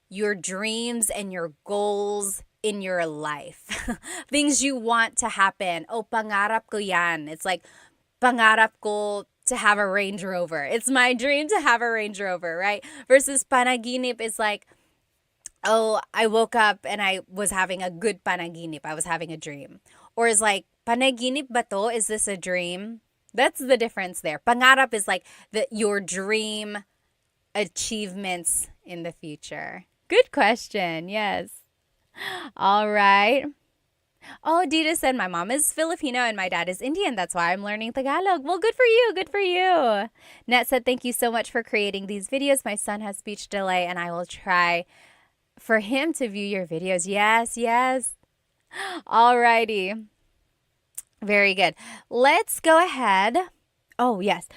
your dreams and your goals in your life. Things you want to happen. Oh, pangarap ko yan. It's like, pangarap ko to have a Range Rover. It's my dream to have a Range Rover, right? Versus panaginip is like, oh, I woke up and I was having a good panaginip. I was having a dream. Or is like, panaginip ba to? Is this a dream? That's the difference there. Pangarap is like your dream achievements in the future. Good question. Yes. All right. Oh, Dita said, my mom is Filipino and my dad is Indian. That's why I'm learning Tagalog. Well, good for you. Good for you. Net said, thank you so much for creating these videos. My son has speech delay and I will try for him to view your videos. Yes, yes. All righty. Very good. Let's go ahead. Oh, yes.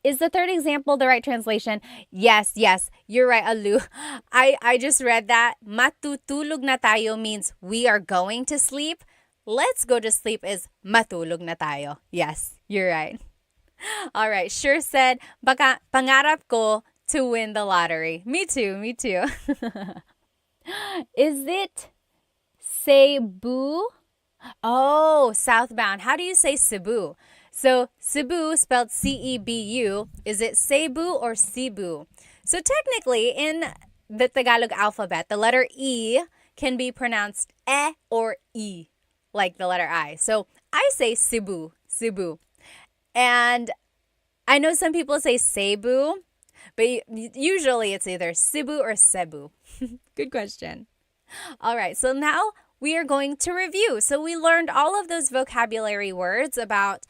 Is the third example the right translation? Yes, yes. You're right, Alu. I just read that. Matutulog na tayo means we are going to sleep. Let's go to sleep is matulog na tayo. Yes, you're right. All right. Sure said, baka pangarap ko to win the lottery. Me too, me too. Is it Cebu? Oh, southbound. How do you say Cebu? So Cebu, spelled C-E-B-U, is it Cebu or Cebu? So technically, in the Tagalog alphabet, the letter E can be pronounced E or E, like the letter I. So I say Cebu, Cebu. And I know some people say Cebu, but usually it's either Cebu or Cebu. Good question. All right, so now we are going to review. So we learned all of those vocabulary words about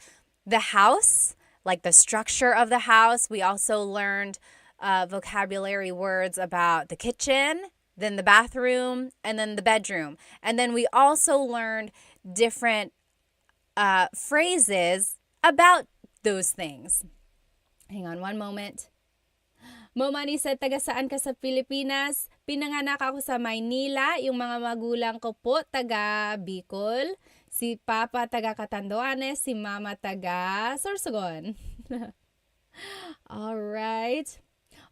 the house, like the structure of the house. We also learned vocabulary words about the kitchen, then the bathroom, and then the bedroom. And then we also learned different phrases about those things. Hang on one moment. Momani said, taga saan ka sa Pilipinas? Pinanganak ako sa Maynila. Yung mga magulang ko po, taga Bicol. Si Papa, taga Catanduanes. Si Mama, taga Sorsogon. All right.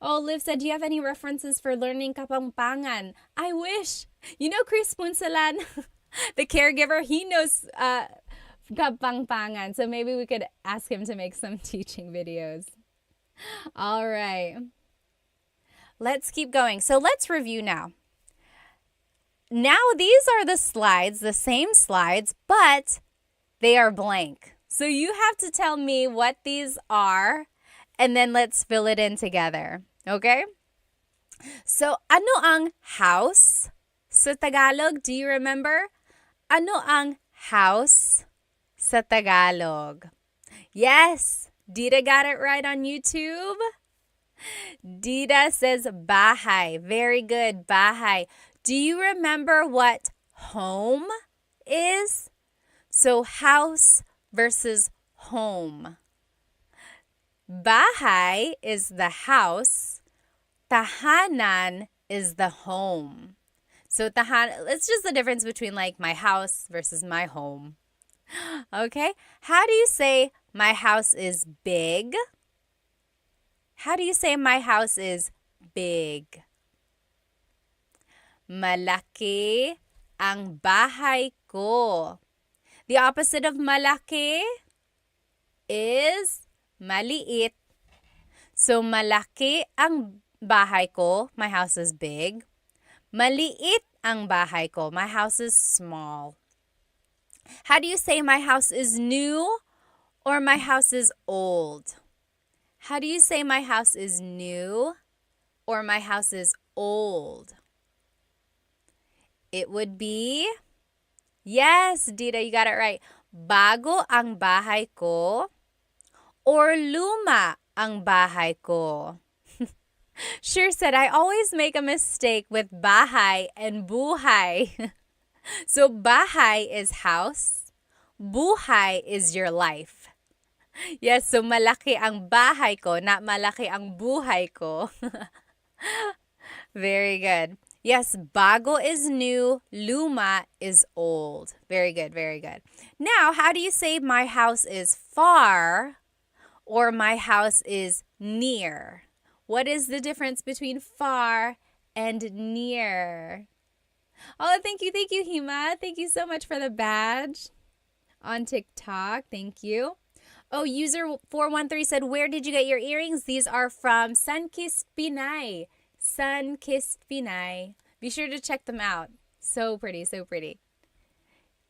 Oh, Liv said, do you have any references for learning Kapampangan? I wish. You know Chris Punsalan, the caregiver, he knows Kapampangan. So maybe we could ask him to make some teaching videos. All right. Let's keep going. So let's review now. Now these are the slides, the same slides, but they are blank. So you have to tell me what these are, and then let's fill it in together. Okay? So ano ang house? Sa Tagalog, do you remember? Ano ang house sa Tagalog? Yes, Dita got it right on YouTube. Dita says bahay. Very good, bahay. Do you remember what home is? So house versus home. Bahay is the house. Tahanan is the home. So it's just the difference between like my house versus my home. Okay? How do you say my house is big? How do you say my house is big? Malaki ang bahay ko. The opposite of malaki is maliit. So malaki ang bahay ko, my house is big. Maliit ang bahay ko, my house is small. How do you say my house is new or my house is old? How do you say my house is new or my house is old? It would be, yes, Dita, you got it right. Bago ang bahay ko or luma ang bahay ko. Sure said, I always make a mistake with bahay and buhay. So bahay is house, buhay is your life. Yes, so malaki ang bahay ko, not malaki ang buhay ko. Very good. Yes, bago is new, luma is old. Very good, very good. Now, how do you say my house is far or my house is near? What is the difference between far and near? Oh, thank you, Hima. Thank you so much for the badge on TikTok. Thank you. Oh, user 413 said, where did you get your earrings? These are from Sunkissed Pinay. Sunkissed Pinay. Be sure to check them out. So pretty, so pretty.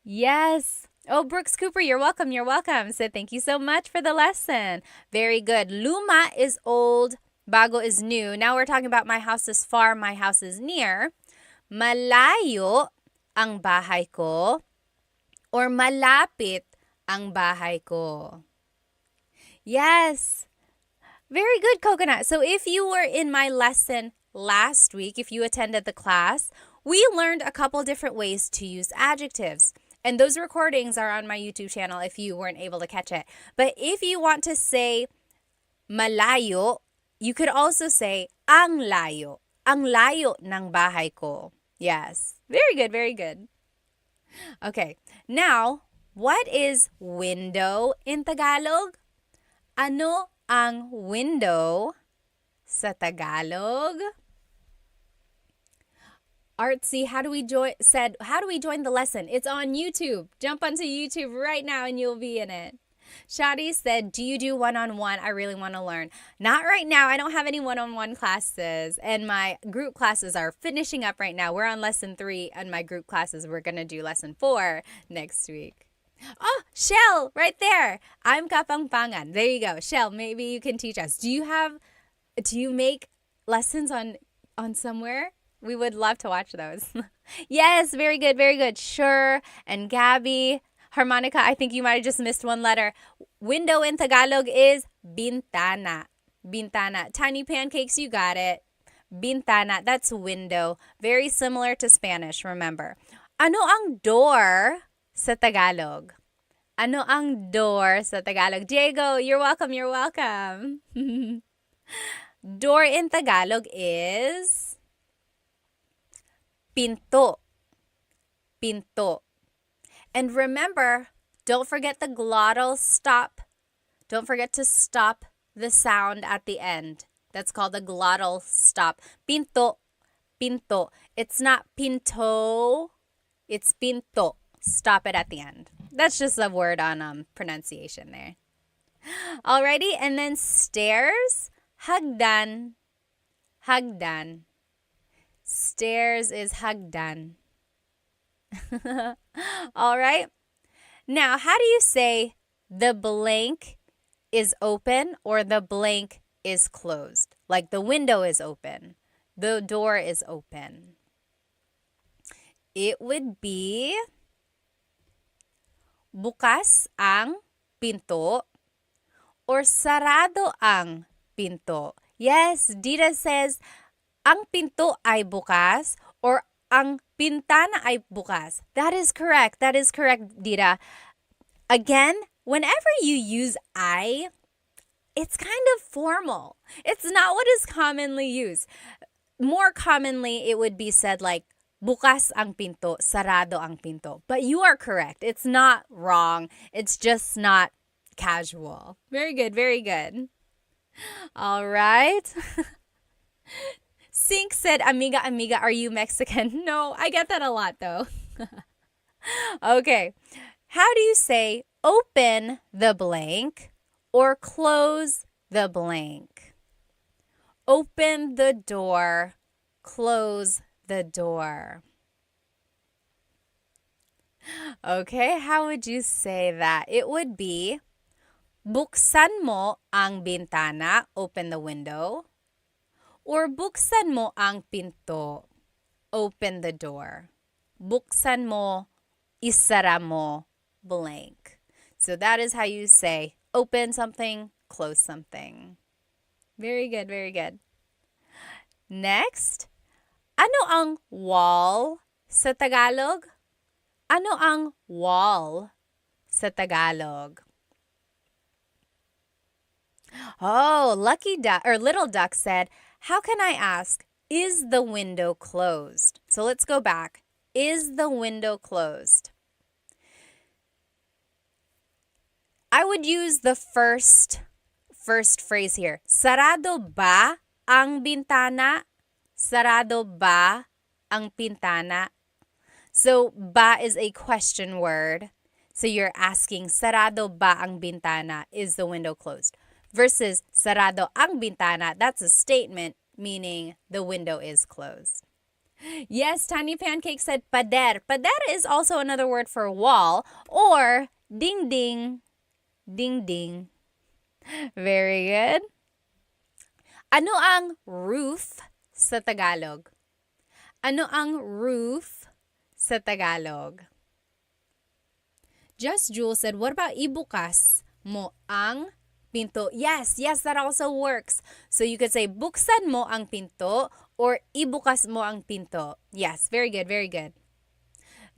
Yes. Oh, Brooks Cooper, you're welcome. You're welcome. So thank you so much for the lesson. Very good. Luma is old. Bago is new. Now we're talking about my house is far, my house is near. Malayo ang bahay ko or malapit ang bahay ko. Yes. Very good, Coconut. So if you were in my lesson last week, if you attended the class, we learned a couple different ways to use adjectives. And those recordings are on my YouTube channel if you weren't able to catch it. But if you want to say malayo, you could also say ang layo. Ang layo ng bahay ko. Yes. Very good, very good. Okay. Now, what is window in Tagalog? Ano ang window sa Tagalog? Artsy, how do we join the lesson? It's on YouTube. Jump onto YouTube right now and you'll be in it. Shadi said, do you do one-on-one? I really want to learn. Not right now. I don't have any one-on-one classes. And my group classes are finishing up right now. We're on lesson 3 and my group classes. We're going to do lesson 4 next week. Oh, Shell, right there. I'm Kapangpangan. There you go. Shell, maybe you can teach us. Do you make lessons on somewhere? We would love to watch those. Yes, very good, very good. Sure. And Gabby, Harmonica, I think you might have just missed one letter. Window in Tagalog is bintana. Bintana. Tiny pancakes, you got it. Bintana, that's window. Very similar to Spanish, remember. Ano ang door sa Tagalog? Ano ang door sa Tagalog? Diego, you're welcome, you're welcome. Door in Tagalog is pinto. Pinto. And remember, don't forget the glottal stop. Don't forget to stop the sound at the end. That's called a glottal stop. Pinto. Pinto. It's not pinto. It's pinto. Stop it at the end. That's just a word on pronunciation there. Alrighty, and then stairs, hagdan. Hagdan. Stairs is hagdan. All right. Now, how do you say the blank is open or the blank is closed? Like the window is open. The door is open. It would be bukas ang pinto or sarado ang pinto? Yes, Dita says, ang pinto ay bukas or ang pintana ay bukas. That is correct. That is correct, Dita. Again, whenever you use I, it's kind of formal. It's not what is commonly used. More commonly, it would be said like, bukas ang pinto, sarado ang pinto. But you are correct. It's not wrong. It's just not casual. Very good, very good. All right. Sink said, amiga, amiga, are you Mexican? No, I get that a lot though. Okay. How do you say open the blank or close the blank? Open the door, close the door. Okay, how would you say that? It would be, buksan mo ang bintana, open the window, or buksan mo ang pinto, open the door. Buksan mo, isara mo, blank. So that is how you say open something, close something. Very good, very good. Next, ano ang wall sa Tagalog? Ano ang wall sa Tagalog? Oh, Lucky Duck or Little Duck said, how can I ask, is the window closed? So let's go back. Is the window closed? I would use the first phrase here. Sarado ba ang bintana? Sarado ba ang pintana? So, ba is a question word. So you're asking, sarado ba ang bintana? Is the window closed? Versus, sarado ang bintana, that's a statement meaning the window is closed. Yes, Tiny Pancake said pader. Pader is also another word for wall or ding ding. Ding ding. Very good. Ano ang roof sa Tagalog? Ano ang roof sa Tagalog? Just Jules said, what about ibukas mo ang pinto? Yes, that also works. So you could say, buksan mo ang pinto or ibukas mo ang pinto. Yes, very good, very good.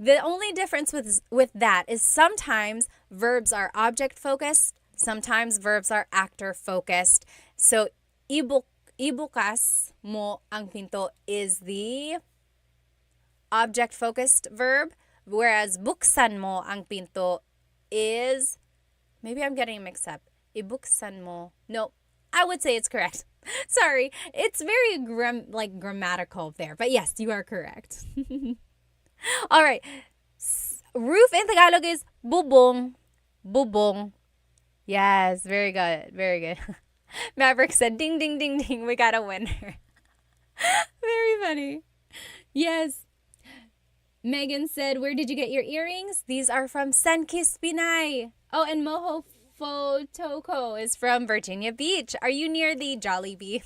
The only difference with that is sometimes verbs are object-focused, sometimes verbs are actor-focused. So, ibukas mo ang pinto is the object-focused verb, whereas buksan mo ang pinto is, maybe I'm getting mixed up. Ibuksan mo. No, I would say it's correct. Sorry, it's very grammatical there, but yes, you are correct. All right. Roof in Tagalog is bubong. Bubong. Yes, very good. Very good. Maverick said, ding, ding, ding, ding. We got a winner. Very funny. Yes. Megan said, where did you get your earrings? These are from Sunkist Pinay. Oh, and Moho Fotoko is from Virginia Beach. Are you near the Jollibee?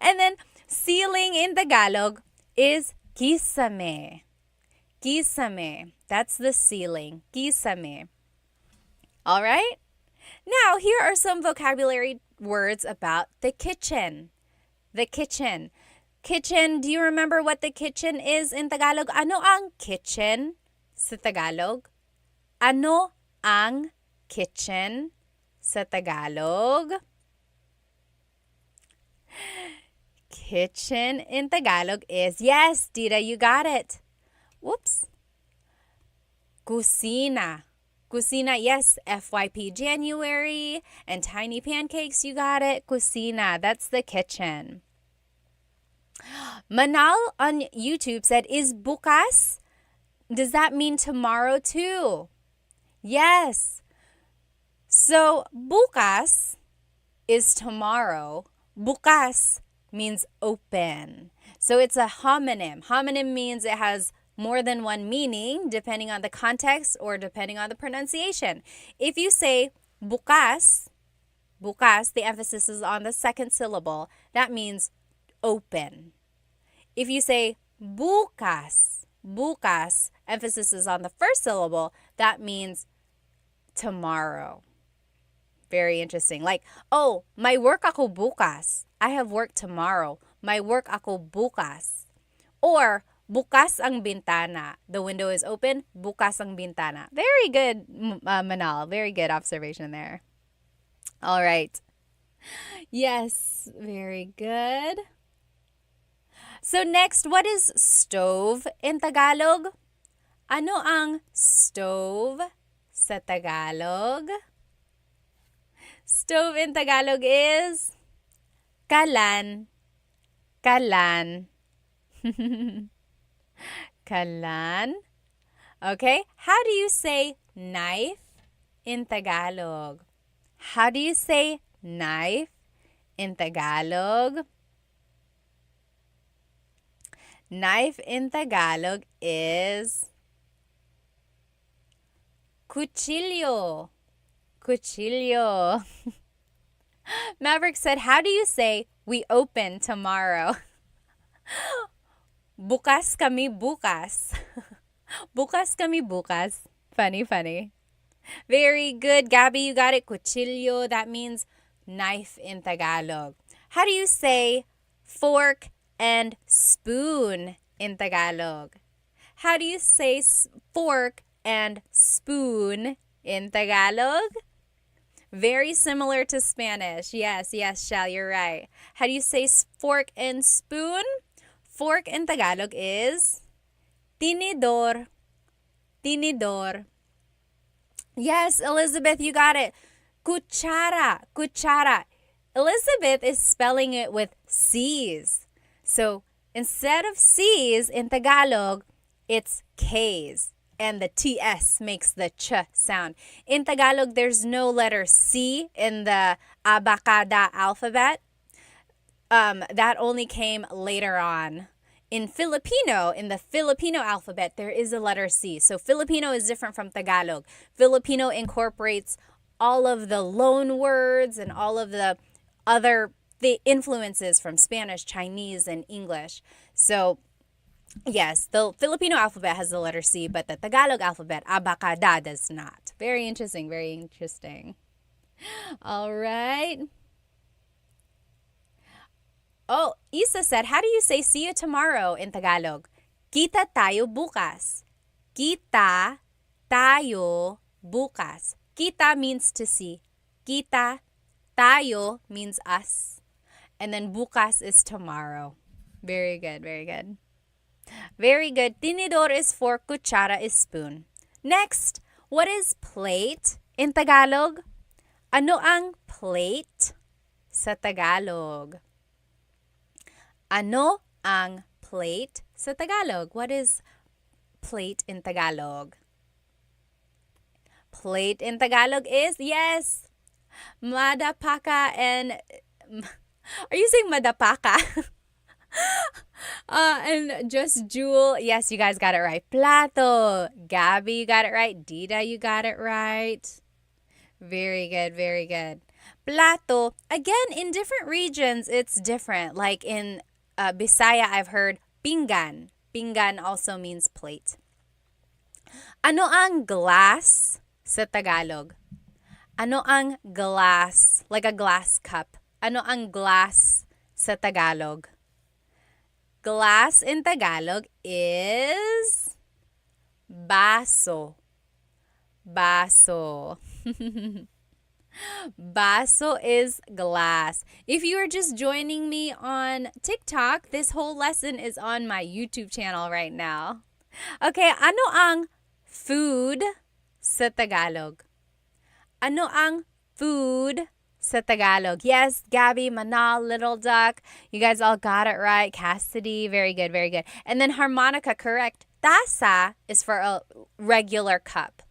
And then ceiling in Tagalog is kisame. Kisame. That's the ceiling. Kisame. All right? Now, here are some vocabulary words about the kitchen. The kitchen. Kitchen, do you remember what the kitchen is in Tagalog? Ano ang kitchen sa Tagalog? Ano ang kitchen sa Tagalog? Kitchen in Tagalog is, yes, Dita, you got it. Whoops. Kusina. Kusina, yes, FYP January. And Tiny Pancakes, you got it. Kusina, that's the kitchen. Manal on YouTube said, is bukas? Does that mean tomorrow too? Yes. So, bukas is tomorrow. Bukas means open. So, it's a homonym. Homonym means it has more than one meaning depending on the context or depending on the pronunciation. If you say bukas, the emphasis is on the second syllable. That means open. If you say bukas, emphasis is on the first syllable. That means tomorrow. Very interesting. Like, oh, may work ako bukas. I have work tomorrow. May work ako bukas. Or, bukas ang bintana. The window is open. Bukas ang bintana. Very good, Manal. Very good observation there. All right. Yes, very good. So next, what is stove in Tagalog? Ano ang stove sa Tagalog? Stove in Tagalog is kalan. Kalan. Kalan. Okay, how do you say knife in Tagalog? How do you say knife in Tagalog? Knife in Tagalog is cuchillo. Cuchillo. Maverick said, how do you say we open tomorrow? Bukas kami bukas. Bukas kami bukas. Funny, funny. Very good, Gabby, you got it. Cuchillo, that means knife in Tagalog. How do you say fork and spoon in Tagalog? How do you say fork and spoon in Tagalog? Very similar to Spanish. Yes, Shell, you're right. How do you say fork and spoon? Fork in Tagalog is tinidor. Tinidor. Yes, Elizabeth, you got it. Cuchara. Cuchara. Elizabeth is spelling it with C's. So instead of C's in Tagalog, it's K's. And the TS makes the ch sound. In Tagalog, there's no letter C in the abacada alphabet. That only came later on. In Filipino, in the Filipino alphabet, there is a letter C. So Filipino is different from Tagalog. Filipino incorporates all of the loan words and all of the influences from Spanish, Chinese, and English. So yes, the Filipino alphabet has the letter C, but the Tagalog alphabet, abacada, does not. Very interesting, very interesting. All right. Oh, Isa said, how do you say see you tomorrow in Tagalog? Kita tayo bukas. Kita tayo bukas. Kita means to see. Kita, tayo means us. And then bukas is tomorrow. Very good, very good. Very good. Tinidor is fork, kutsara is spoon. Next, what is plate in Tagalog? Ano ang plate sa Tagalog? Ano ang plate sa Tagalog? What is plate in Tagalog? Plate in Tagalog is, yes, madapaka and, are you saying madapaka? And just Jewel, yes, you guys got it right. Plato, Gabby, you got it right. Dita, you got it right. Very good, very good. Plato, again, in different regions, it's different. Like in Bisaya, I've heard pinggan. Pinggan also means plate. Ano ang glass sa Tagalog? Ano ang glass? Like a glass cup. Ano ang glass sa Tagalog? Glass in Tagalog is baso. Baso. Baso is glass. If you are just joining me on TikTok, this whole lesson is on my YouTube channel right now. Okay, ano ang food sa Tagalog? Ano ang food sa Tagalog? Yes, Gabby, Manal, Little Duck, you guys all got it right. Cassidy, very good, very good. And then harmonica, correct. Tasa is for a regular cup.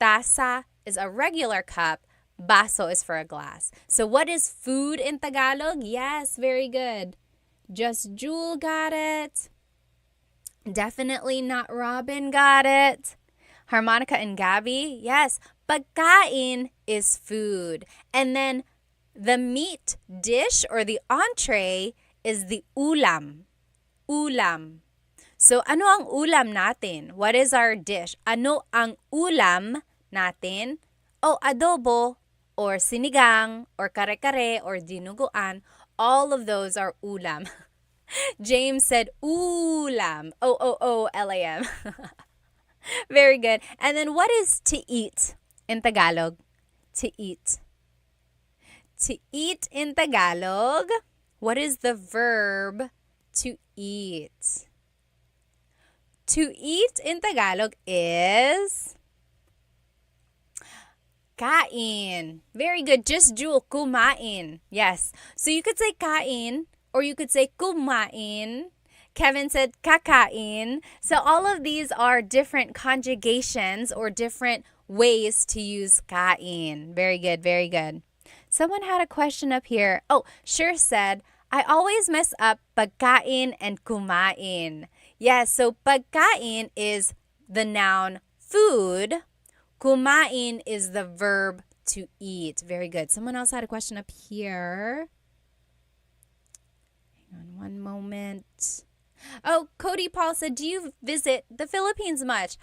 Tasa is a regular cup. Baso is for a glass. So what is food in Tagalog? Yes, very good. Just Jewel got it. Definitely not Robin got it. Harmonica and Gabby, yes. Pagkain is food. And then the meat dish or the entree is the ulam. Ulam. So ano ang ulam natin? What is our dish? Ano ang ulam natin? Oh, adobo or sinigang or kare-kare or dinuguan, all of those are ulam. James said ulam. O-O-O-L-A-M. Very good. And then what is to eat in Tagalog? To eat. To eat in Tagalog, what is the verb to eat? To eat in Tagalog is kain. Very good. Just Jewel, kumain. Yes. So you could say kain or you could say kumain. Kevin said kakain. So all of these are different conjugations or different ways to use kain. Very good. Very good. Someone had a question up here. Oh, Sure said, I always mess up pagkain and kumain. Yes, so pagkain is the noun food. Kumain is the verb to eat. Very good. Someone else had a question up here. Hang on one moment. Oh, Cody Paul said, do you visit the Philippines much?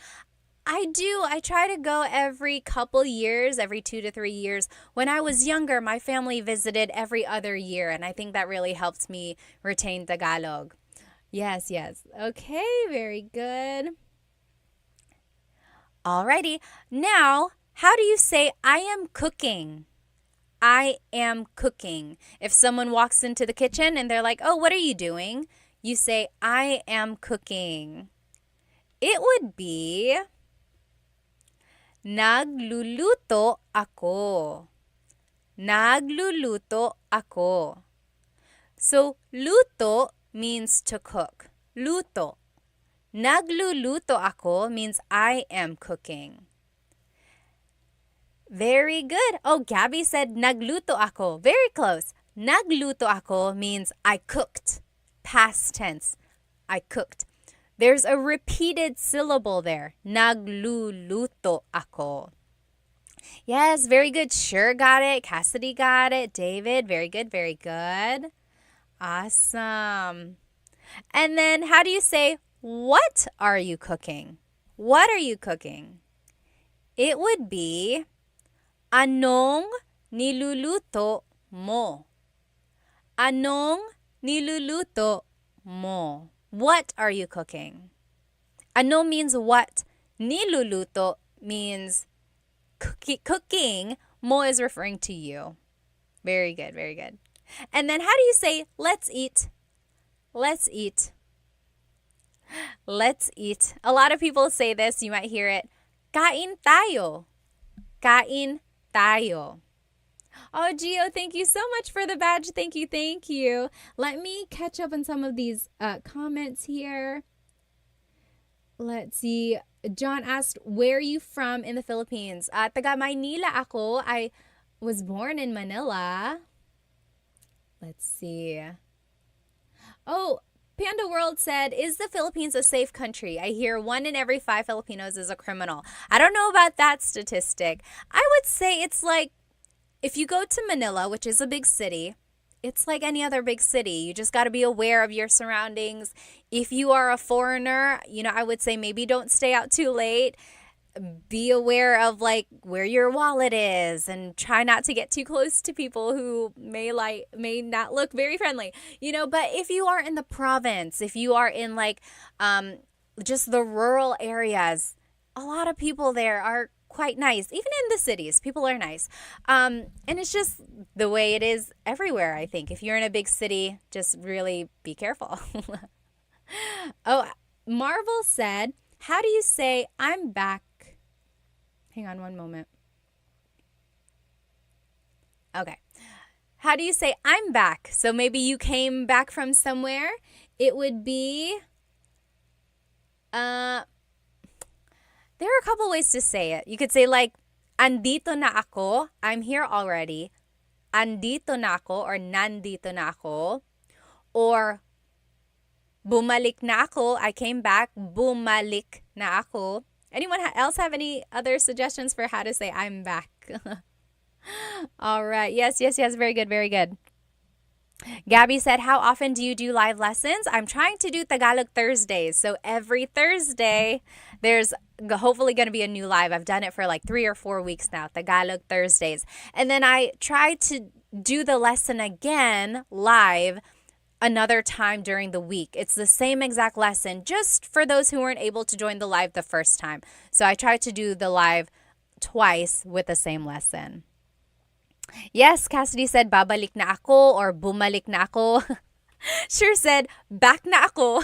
I do. I try to go every couple years, every 2 to 3 years. When I was younger, my family visited every other year, and I think that really helped me retain Tagalog. Yes, yes. Okay, very good. Alrighty. Now, how do you say I am cooking? I am cooking. If someone walks into the kitchen and they're like, oh, what are you doing? You say, I am cooking. It would be, nagluluto ako. Nagluluto ako. So, luto means to cook. Luto. Nagluluto ako means I am cooking. Very good. Oh, Gabby said nagluto ako. Very close. Nagluto ako means I cooked. Past tense. I cooked. There's a repeated syllable there. Nagluluto ako. Yes, very good. Sure got it. Cassidy got it. David, very good, very good. Awesome. And then how do you say, what are you cooking? What are you cooking? It would be, anong niluluto mo? Anong niluluto mo? What are you cooking? Ano means what. Niluluto means cooking. Mo is referring to you. Very good, very good. And then how do you say, let's eat? Let's eat. Let's eat. A lot of people say this. You might hear it. Kain tayo. Kain tayo. Oh, Gio, thank you so much for the badge. Thank you, thank you. Let me catch up on some of these comments here. Let's see. John asked, where are you from in the Philippines? Taga Maynila ako. I was born in Manila. Let's see. Oh, Panda World said, is the Philippines a safe country? I hear 1 in every 5 Filipinos is a criminal. I don't know about that statistic. I would say it's like, if you go to Manila, which is a big city, it's like any other big city. You just got to be aware of your surroundings. If you are a foreigner, I would say maybe don't stay out too late. Be aware of like where your wallet is and try not to get too close to people who may not look very friendly. But if you are in the province, if you are in like just the rural areas, a lot of people there are quite nice. Even in the cities, people are nice. And it's just the way it is everywhere, I think. If you're in a big city, just really be careful. Oh, Marvel said, how do you say I'm back? Hang on one moment. Okay. How do you say I'm back? So maybe you came back from somewhere. It would be, there are a couple ways to say it. You could say like, andito na ako. I'm here already. Andito na ako or nandito na ako. Or bumalik na ako. I came back. Bumalik na ako. Anyone else have any other suggestions for how to say I'm back? All right. Yes. Very good. Very good. Gabby said, how often do you do live lessons? I'm trying to do Tagalog Thursdays. So every Thursday, there's hopefully going to be a new live. I've done it for like 3 or 4 weeks now, Tagalog Thursdays. And then I try to do the lesson again live another time during the week. It's the same exact lesson, just for those who weren't able to join the live the first time. So I try to do the live twice with the same lesson. Yes, Cassidy said, babalik na ako or bumalik na ako. Sure said, back na ako.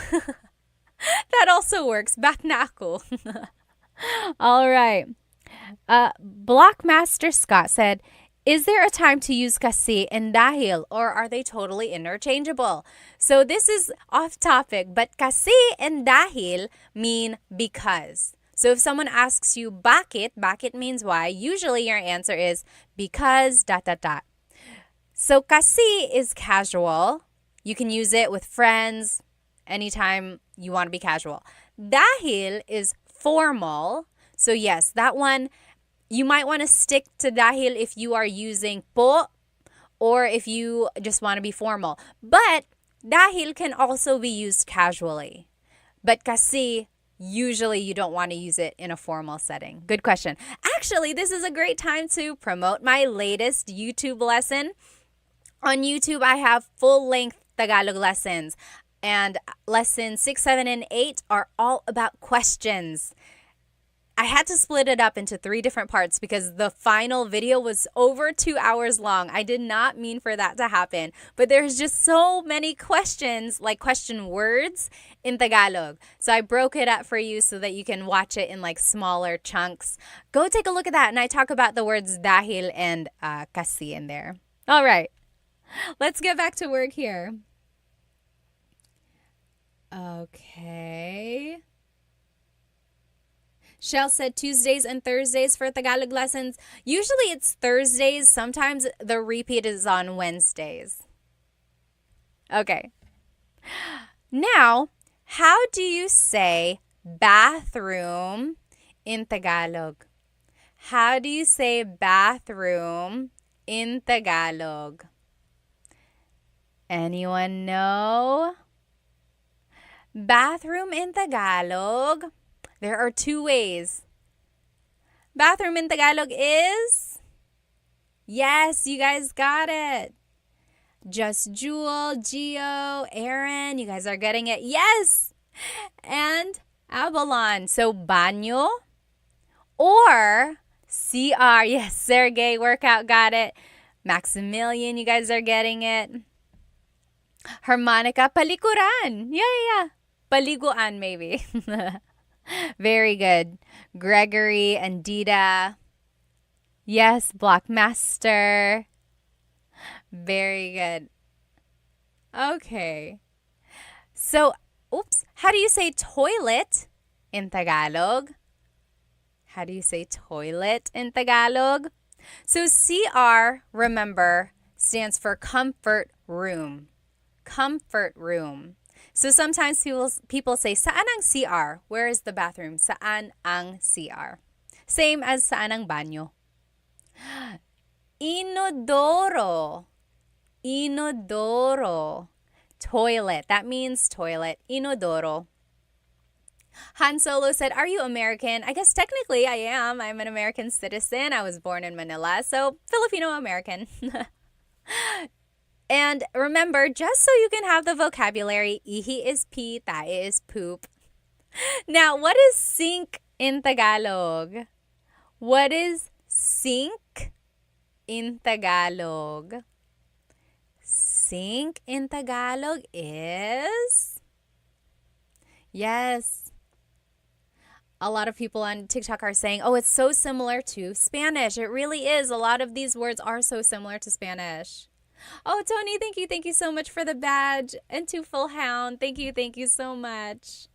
That also works. Back na ako. All right. Blockmaster Scott said, is there a time to use kasi and dahil, or are they totally interchangeable? So this is off topic, but kasi and dahil mean because. So if someone asks you bakit means why, usually your answer is because ... So kasi is casual. You can use it with friends anytime you want to be casual. Dahil is formal. So yes, that one, you might want to stick to dahil if you are using po or if you just want to be formal. But dahil can also be used casually. But kasi, usually you don't want to use it in a formal setting. Good question. Actually, this is a great time to promote my latest YouTube lesson. On YouTube, I have full-length Tagalog lessons. And lessons 6, 7, and 8 are all about questions. I had to split it up into 3 different parts because the final video was over 2 hours long. I did not mean for that to happen. But there's just so many questions, like question words in Tagalog. So I broke it up for you so that you can watch it in like smaller chunks. Go take a look at that. And I talk about the words dahil and kasi in there. All right. Let's get back to work here. Okay. Shell said Tuesdays and Thursdays for Tagalog lessons. Usually it's Thursdays. Sometimes the repeat is on Wednesdays. Okay. Now, how do you say bathroom in Tagalog? How do you say bathroom in Tagalog? Anyone know? Bathroom in Tagalog. There are 2 ways. Bathroom in Tagalog is? Yes, you guys got it. Just Jewel, Gio, Aaron, you guys are getting it. Yes! And Avalon. So, banyo or CR. Yes, Sergey, workout, got it. Maximilian, you guys are getting it. Harmonica, palikuran. Yeah. Paliguan, maybe. Very good. Gregory and Dita. Yes, Blockmaster. Very good. Okay. So, how do you say toilet in Tagalog? How do you say toilet in Tagalog? So, CR, remember, stands for comfort room. Comfort room. So sometimes people say, saan ang CR? Where is the bathroom? Saan ang CR? Same as saan ang banyo. Inodoro. Inodoro. Toilet. That means toilet. Inodoro. Han Solo said, are you American? I guess technically I am. I'm an American citizen. I was born in Manila, so Filipino-American. And remember, just so you can have the vocabulary, ihi is pee, tae is poop. Now, what is sink in Tagalog? What is sink in Tagalog? Sink in Tagalog is? Yes. A lot of people on TikTok are saying, oh, it's so similar to Spanish. It really is. A lot of these words are so similar to Spanish. Oh, Tony, thank you. Thank you so much for the badge. And to Full Hound, thank you so much.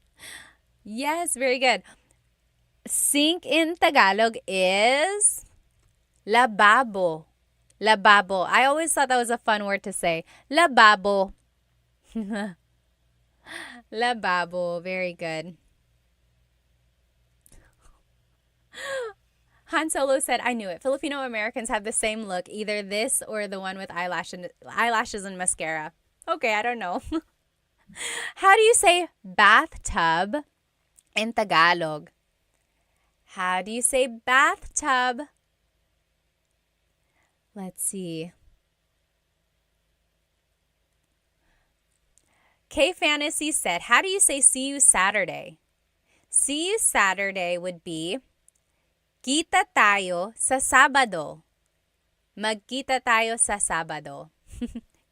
Yes, very good. Sink in Tagalog is lababo. Lababo. I always thought that was a fun word to say. Lababo. Lababo. Very good. Han Solo said, I knew it. Filipino Americans have the same look, either this or the one with eyelashes and mascara. Okay, I don't know. How do you say bathtub in Tagalog? How do you say bathtub? Let's see. K Fantasy said, how do you say see you Saturday? See you Saturday would be kita tayo sa Sabado. Magkita tayo sa Sabado.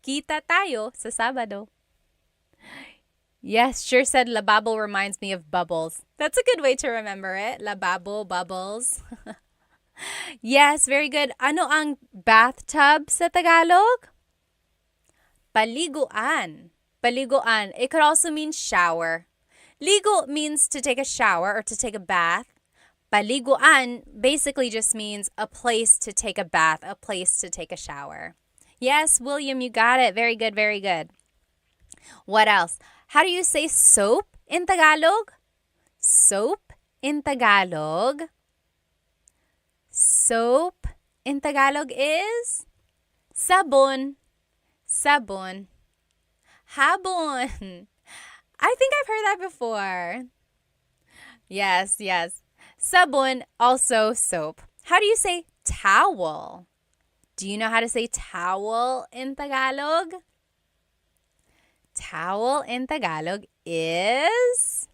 Kita tayo sa Sabado. Yes, sure said lababo reminds me of bubbles. That's a good way to remember it. Lababo, bubbles. Yes, very good. Ano ang bathtub sa Tagalog? Paliguan. Paliguan. It could also mean shower. Ligo means to take a shower or to take a bath. Paliguan basically just means a place to take a bath, a place to take a shower. Yes, William, you got it. Very good, very good. What else? How do you say soap in Tagalog? Soap in Tagalog. Soap in Tagalog is sabon. Sabon. Habon. I think I've heard that before. Yes, yes. Sabon, also soap. How do you say towel? Do you know how to say towel in Tagalog? Towel in Tagalog is...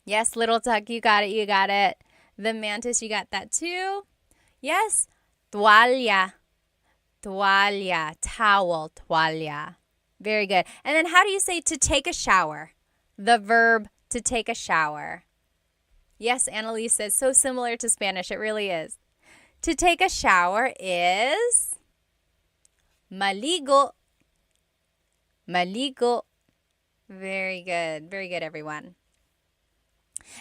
Yes, Little Tuck, you got it, you got it. The Mantis, you got that too. Yes, toalla. Toalla, towel, toalla. Very good. And then how do you say to take a shower? The verb to take a shower. Yes, Annalise says, so similar to Spanish. It really is. To take a shower is maligo. Maligo. Very good. Very good, everyone.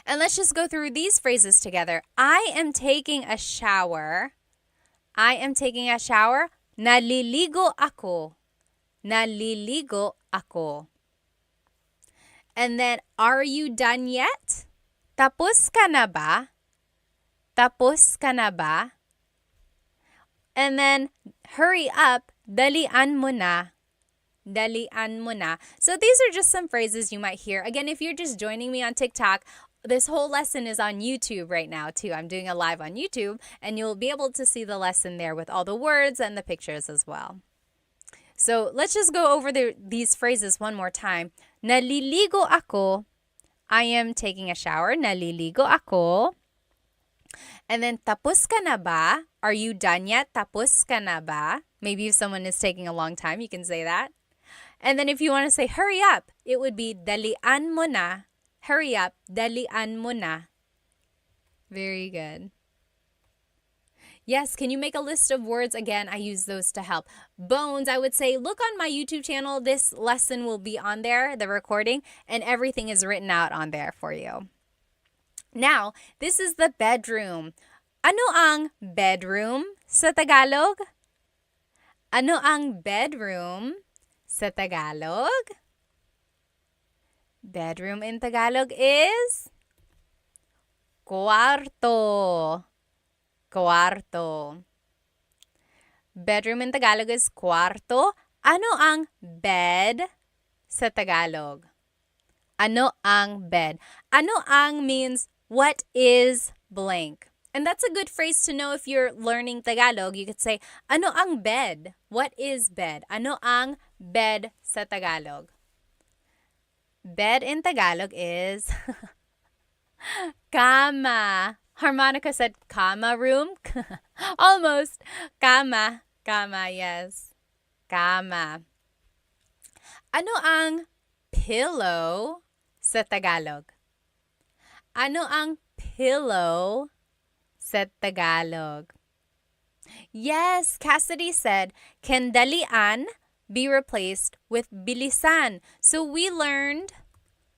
And let's just go through these phrases together. I am taking a shower. I am taking a shower. Naliligo ako. Naliligo ako. And then, are you done yet? Tapos ka na ba? Tapos ka na ba? And then, hurry up. Dalian mo na. Dalian mo na. So these are just some phrases you might hear. Again, if you're just joining me on TikTok, this whole lesson is on YouTube right now too. I'm doing a live on YouTube and you'll be able to see the lesson there with all the words and the pictures as well. So let's just go over these phrases one more time. Naliligo ako. I am taking a shower. Naliligo ako. And then, tapos ka na ba? Are you done yet? Tapos ka na ba? Maybe if someone is taking a long time, you can say that. And then if you want to say hurry up, it would be dalian mo na. Hurry up, dalian mo na. Very good. Yes, can you make a list of words? Again, I use those to help. Bones, I would say, look on my YouTube channel. This lesson will be on there, the recording, and everything is written out on there for you. Now, this is the bedroom. Ano ang bedroom sa Tagalog? Ano ang bedroom sa Tagalog? Bedroom in Tagalog is cuarto. Cuarto. Bedroom in Tagalog is cuarto. Ano ang bed sa Tagalog? Ano ang bed? Ano ang means what is blank. And that's a good phrase to know if you're learning Tagalog. You could say, ano ang bed? What is bed? Ano ang bed sa Tagalog? Bed in Tagalog is kama. Harmonica said kama room. Almost. Kama. Kama, yes. Kama. Ano ang pillow sa Tagalog? Ano ang pillow sa Tagalog? Yes, Cassidy said, can dalian be replaced with bilisan? So we learned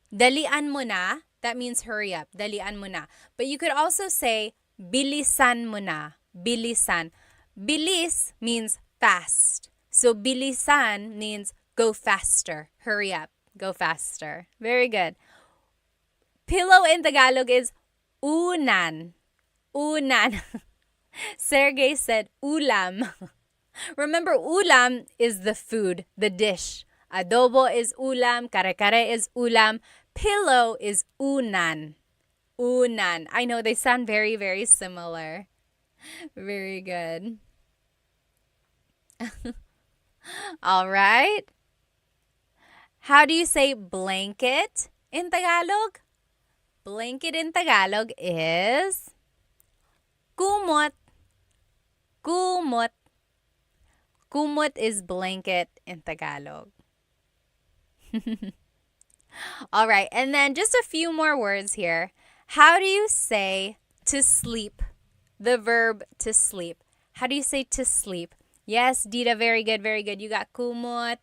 dalian mo na. That means hurry up. Dalian mo na. But you could also say bilisan mo na. Bilisan. Bilis means fast. So bilisan means go faster. Hurry up. Go faster. Very good. Pillow in Tagalog is unan. Unan. Sergey said ulam. Remember, ulam is the food, the dish. Adobo is ulam, kare-kare is ulam, pillow is unan. Unan. I know they sound very, very similar. Very good. All right. How do you say blanket in Tagalog? Blanket in Tagalog is kumot. Kumot. Kumot is blanket in Tagalog. All right, and then just a few more words here. How do you say to sleep? The verb to sleep. How do you say to sleep? Yes, Dita, very good, very good. You got kumot.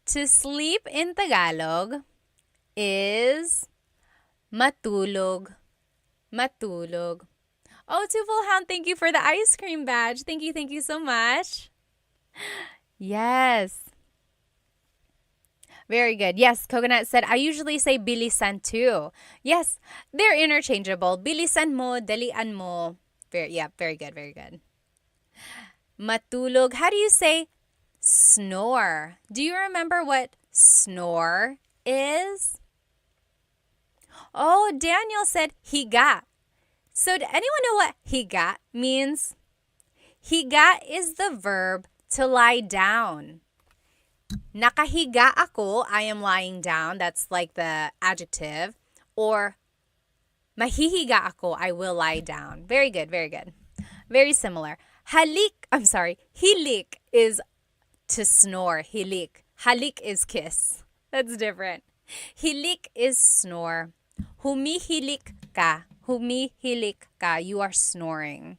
To sleep in Tagalog is matulog. Matulog. Oh, Twofold thank you for the ice cream badge. Thank you so much. Yes. Very good. Yes, Coconut said, I usually say bilisan too. Yes, they're interchangeable. Bilisan mo, dalian mo. Very good, very good. Matulog. How do you say snore? Do you remember what snore is? Oh, Daniel said higa. So, does anyone know what higa means? Higa is the verb to lie down. Nakahiga ako, I am lying down. That's like the adjective. Or mahihiga ako, I will lie down. Very good, very good. Very similar. Hilik is to snore. Hilik. Halik is kiss. That's different. Hilik is snore. Humihilik ka. Humihilik ka. You are snoring.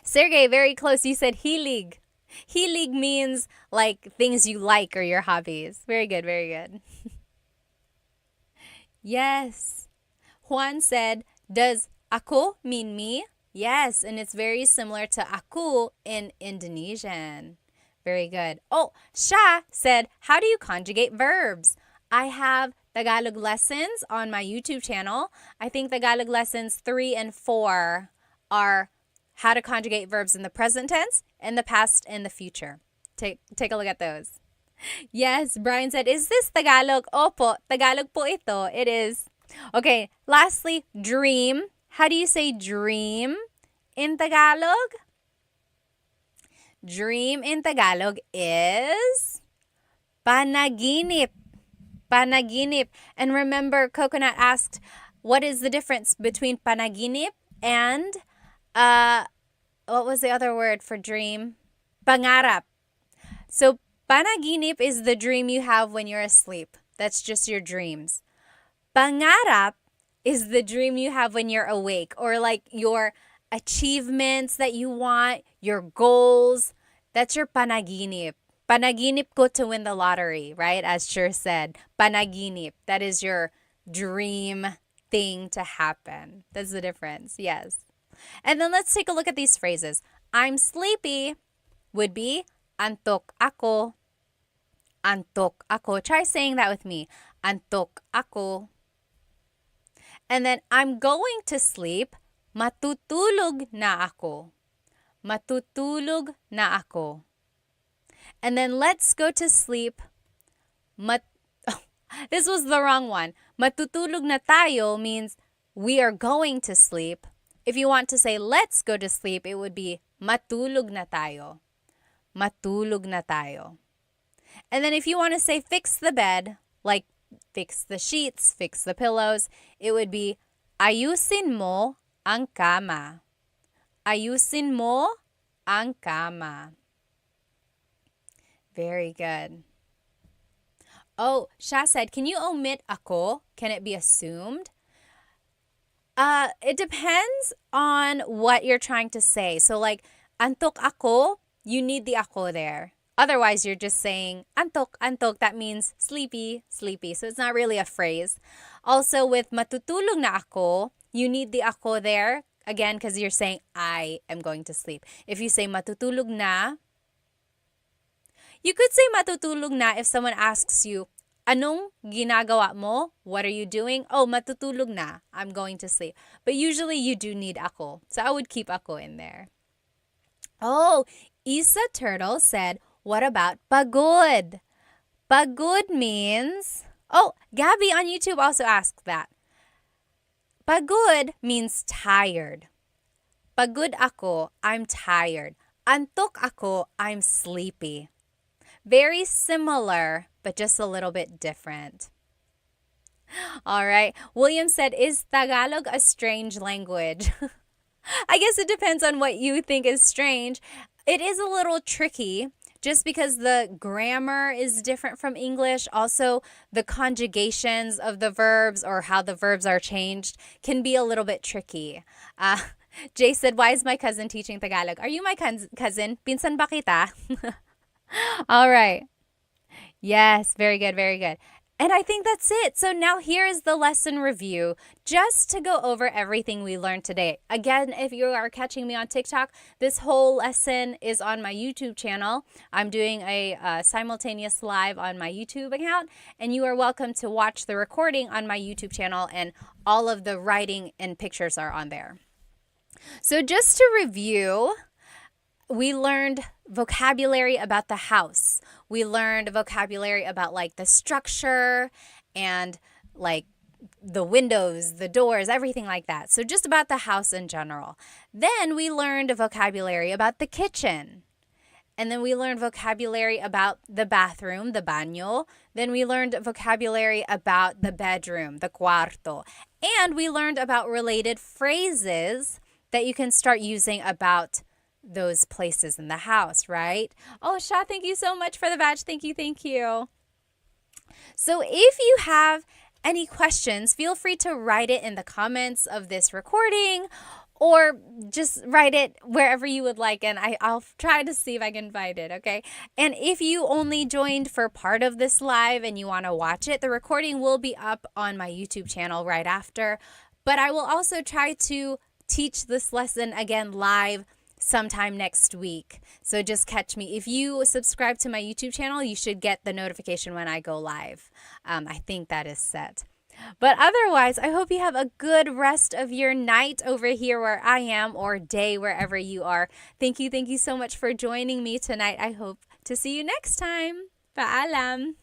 Sergey, very close. You said hilig. Hilig means like things you like or your hobbies. Very good, very good. Yes. Juan said, does ako mean me? Yes, and it's very similar to aku in Indonesian. Very good. Oh, Sha said, how do you conjugate verbs? I have Tagalog lessons on my YouTube channel. I think Tagalog lessons 3 and 4 are how to conjugate verbs in the present tense, in the past, and the future. Take a look at those. Yes, Brian said, is this Tagalog? Opo, Tagalog po ito. It is. Okay, lastly, dream. How do you say dream in Tagalog? Dream in Tagalog is panaginip. Panaginip. And remember, Coconut asked, what is the difference between panaginip and what was the other word for dream? Pangarap. So panaginip is the dream you have when you're asleep. That's just your dreams. Pangarap is the dream you have when you're awake, or like your achievements that you want, your goals. That's your panaginip. Panaginip ko to win the lottery, right? As Sher said, panaginip. That is your dream thing to happen. That's the difference. Yes. And then let's take a look at these phrases. I'm sleepy would be antok ako. Antok ako. Try saying that with me. Antok ako. And then I'm going to sleep. Matutulog na ako. Matutulog na ako. And then let's go to sleep. This was the wrong one. Matutulog na tayo means we are going to sleep. If you want to say let's go to sleep, it would be matulog na tayo. Matulog na tayo. And then if you want to say fix the bed, like fix the sheets, fix the pillows, it would be ayusin mo ang kama. Ayusin mo ang kama. Very good. Oh, Sha said, can you omit ako? Can it be assumed? It depends on what you're trying to say. So like, antok ako, you need the ako there. Otherwise, you're just saying antok, antok. That means sleepy, sleepy. So it's not really a phrase. Also, with matutulog na ako, you need the ako there. Again, because you're saying, I am going to sleep. If you say matutulog na, you could say matutulog na if someone asks you, Anong ginagawa mo? What are you doing? Oh, matutulog na. I'm going to sleep. But usually you do need ako. So I would keep ako in there. Oh, Isa Turtle said, what about pagod? Pagod means... Oh, Gabby on YouTube also asked that. Pagod means tired. Pagod ako, I'm tired. Antok ako, I'm sleepy. Very similar, but just a little bit different. All right. William said, is Tagalog a strange language? I guess it depends on what you think is strange. It is a little tricky just because the grammar is different from English. Also, the conjugations of the verbs or how the verbs are changed can be a little bit tricky. Jay said, why is my cousin teaching Tagalog? Are you my cousin? Pinsan ba kita? All right. Yes, very good, very good. And I think that's it. So now here is the lesson review, just to go over everything we learned today. Again, if you are catching me on TikTok, this whole lesson is on my YouTube channel. I'm doing a simultaneous live on my YouTube account, and you are welcome to watch the recording on my YouTube channel, and all of the writing and pictures are on there. So just to review, we learned vocabulary about the house. We learned vocabulary about like the structure and like the windows, the doors, everything like that. So just about the house in general. Then we learned vocabulary about the kitchen. And then we learned vocabulary about the bathroom, the baño. Then we learned vocabulary about the bedroom, the cuarto. And we learned about related phrases that you can start using about those places in the house, right? Oh, Sha, thank you so much for the badge. Thank you, thank you. So if you have any questions, feel free to write it in the comments of this recording or just write it wherever you would like, and I'll try to see if I can find it, okay? And if you only joined for part of this live and you want to watch it, the recording will be up on my YouTube channel right after. But I will also try to teach this lesson again live sometime next week. So just catch me. If you subscribe to my YouTube channel, you should get the notification when I go live. I think that is set. But otherwise, I hope you have a good rest of your night over here where I am, or day wherever you are. Thank you so much for joining me tonight. I hope to see you next time. Paalam.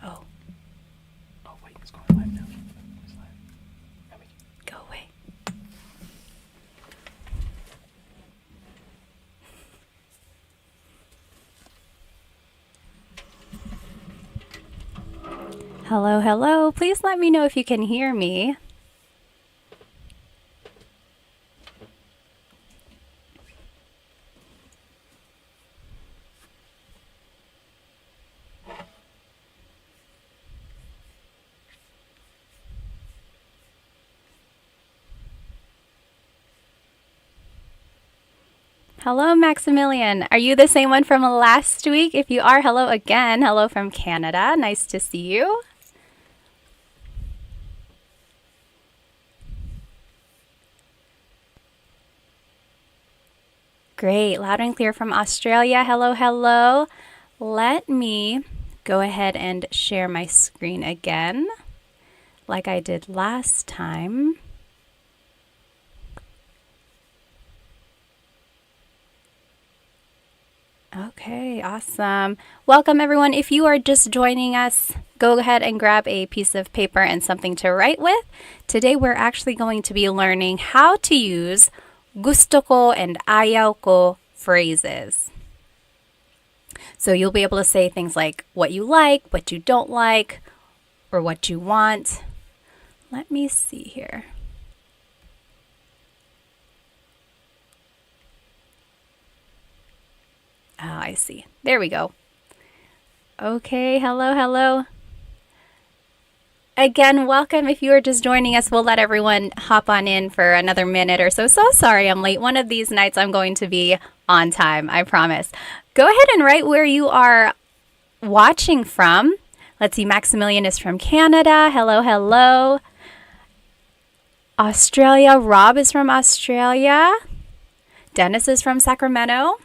Oh. Oh, wait, it's going live now. It's live. Go away. Hello, hello. Please let me know if you can hear me. Hello, Maximilian. Are you the same one from last week? If you are, hello again. Hello from Canada. Nice to see you. Great. Loud and clear from Australia. Hello, hello. Let me go ahead and share my screen again, like I did last time. Okay, awesome. Welcome, everyone. If you are just joining us, go ahead and grab a piece of paper and something to write with. Today, we're actually going to be learning how to use gusto ko and ayaw ko phrases. So you'll be able to say things like what you like, what you don't like, or what you want. Let me see here. Oh, I see. There we go. Okay, hello, hello. Again, welcome. If you are just joining us, we'll let everyone hop on in for another minute or so. So sorry I'm late. One of these nights I'm going to be on time, I promise. Go ahead and write where you are watching from. Let's see, Maximilian is from Canada. Hello, hello. Australia, Rob is from Australia. Dennis is from Sacramento.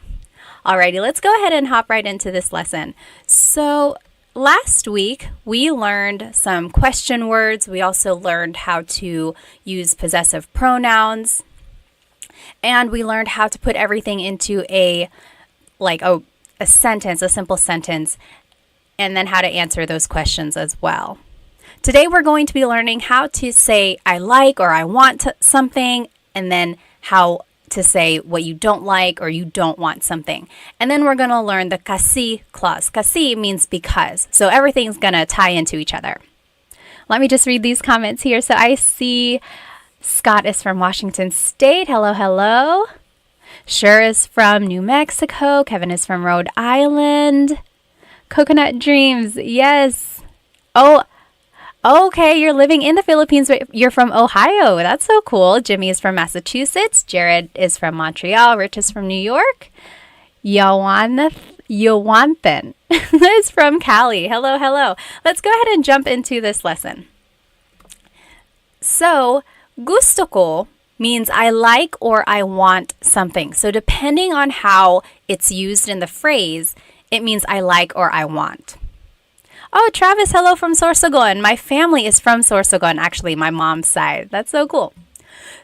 Alrighty, let's go ahead and hop right into this lesson. So last week, we learned some question words. We also learned how to use possessive pronouns. And we learned how to put everything into a sentence, a simple sentence, and then how to answer those questions as well. Today, we're going to be learning how to say I like or I want something, and then how to say what you don't like or you don't want something. And then we're going to learn the kasi clause. Kasi means because. So everything's going to tie into each other. Let me just read these comments here. So I see Scott is from Washington State. Hello, hello. Sher is from New Mexico. Kevin is from Rhode Island. Coconut Dreams. Yes. Oh, okay. You're living in the Philippines, but you're from Ohio. That's so cool. Jimmy is from Massachusetts. Jared is from Montreal. Rich is from New York. Yawanthan is from Cali. Hello, hello. Let's go ahead and jump into this lesson. So, gusto ko means I like or I want something. So depending on how it's used in the phrase, it means I like or I want. Oh, Travis, hello from Sorsogon. My family is from Sorsogon, actually, my mom's side. That's so cool.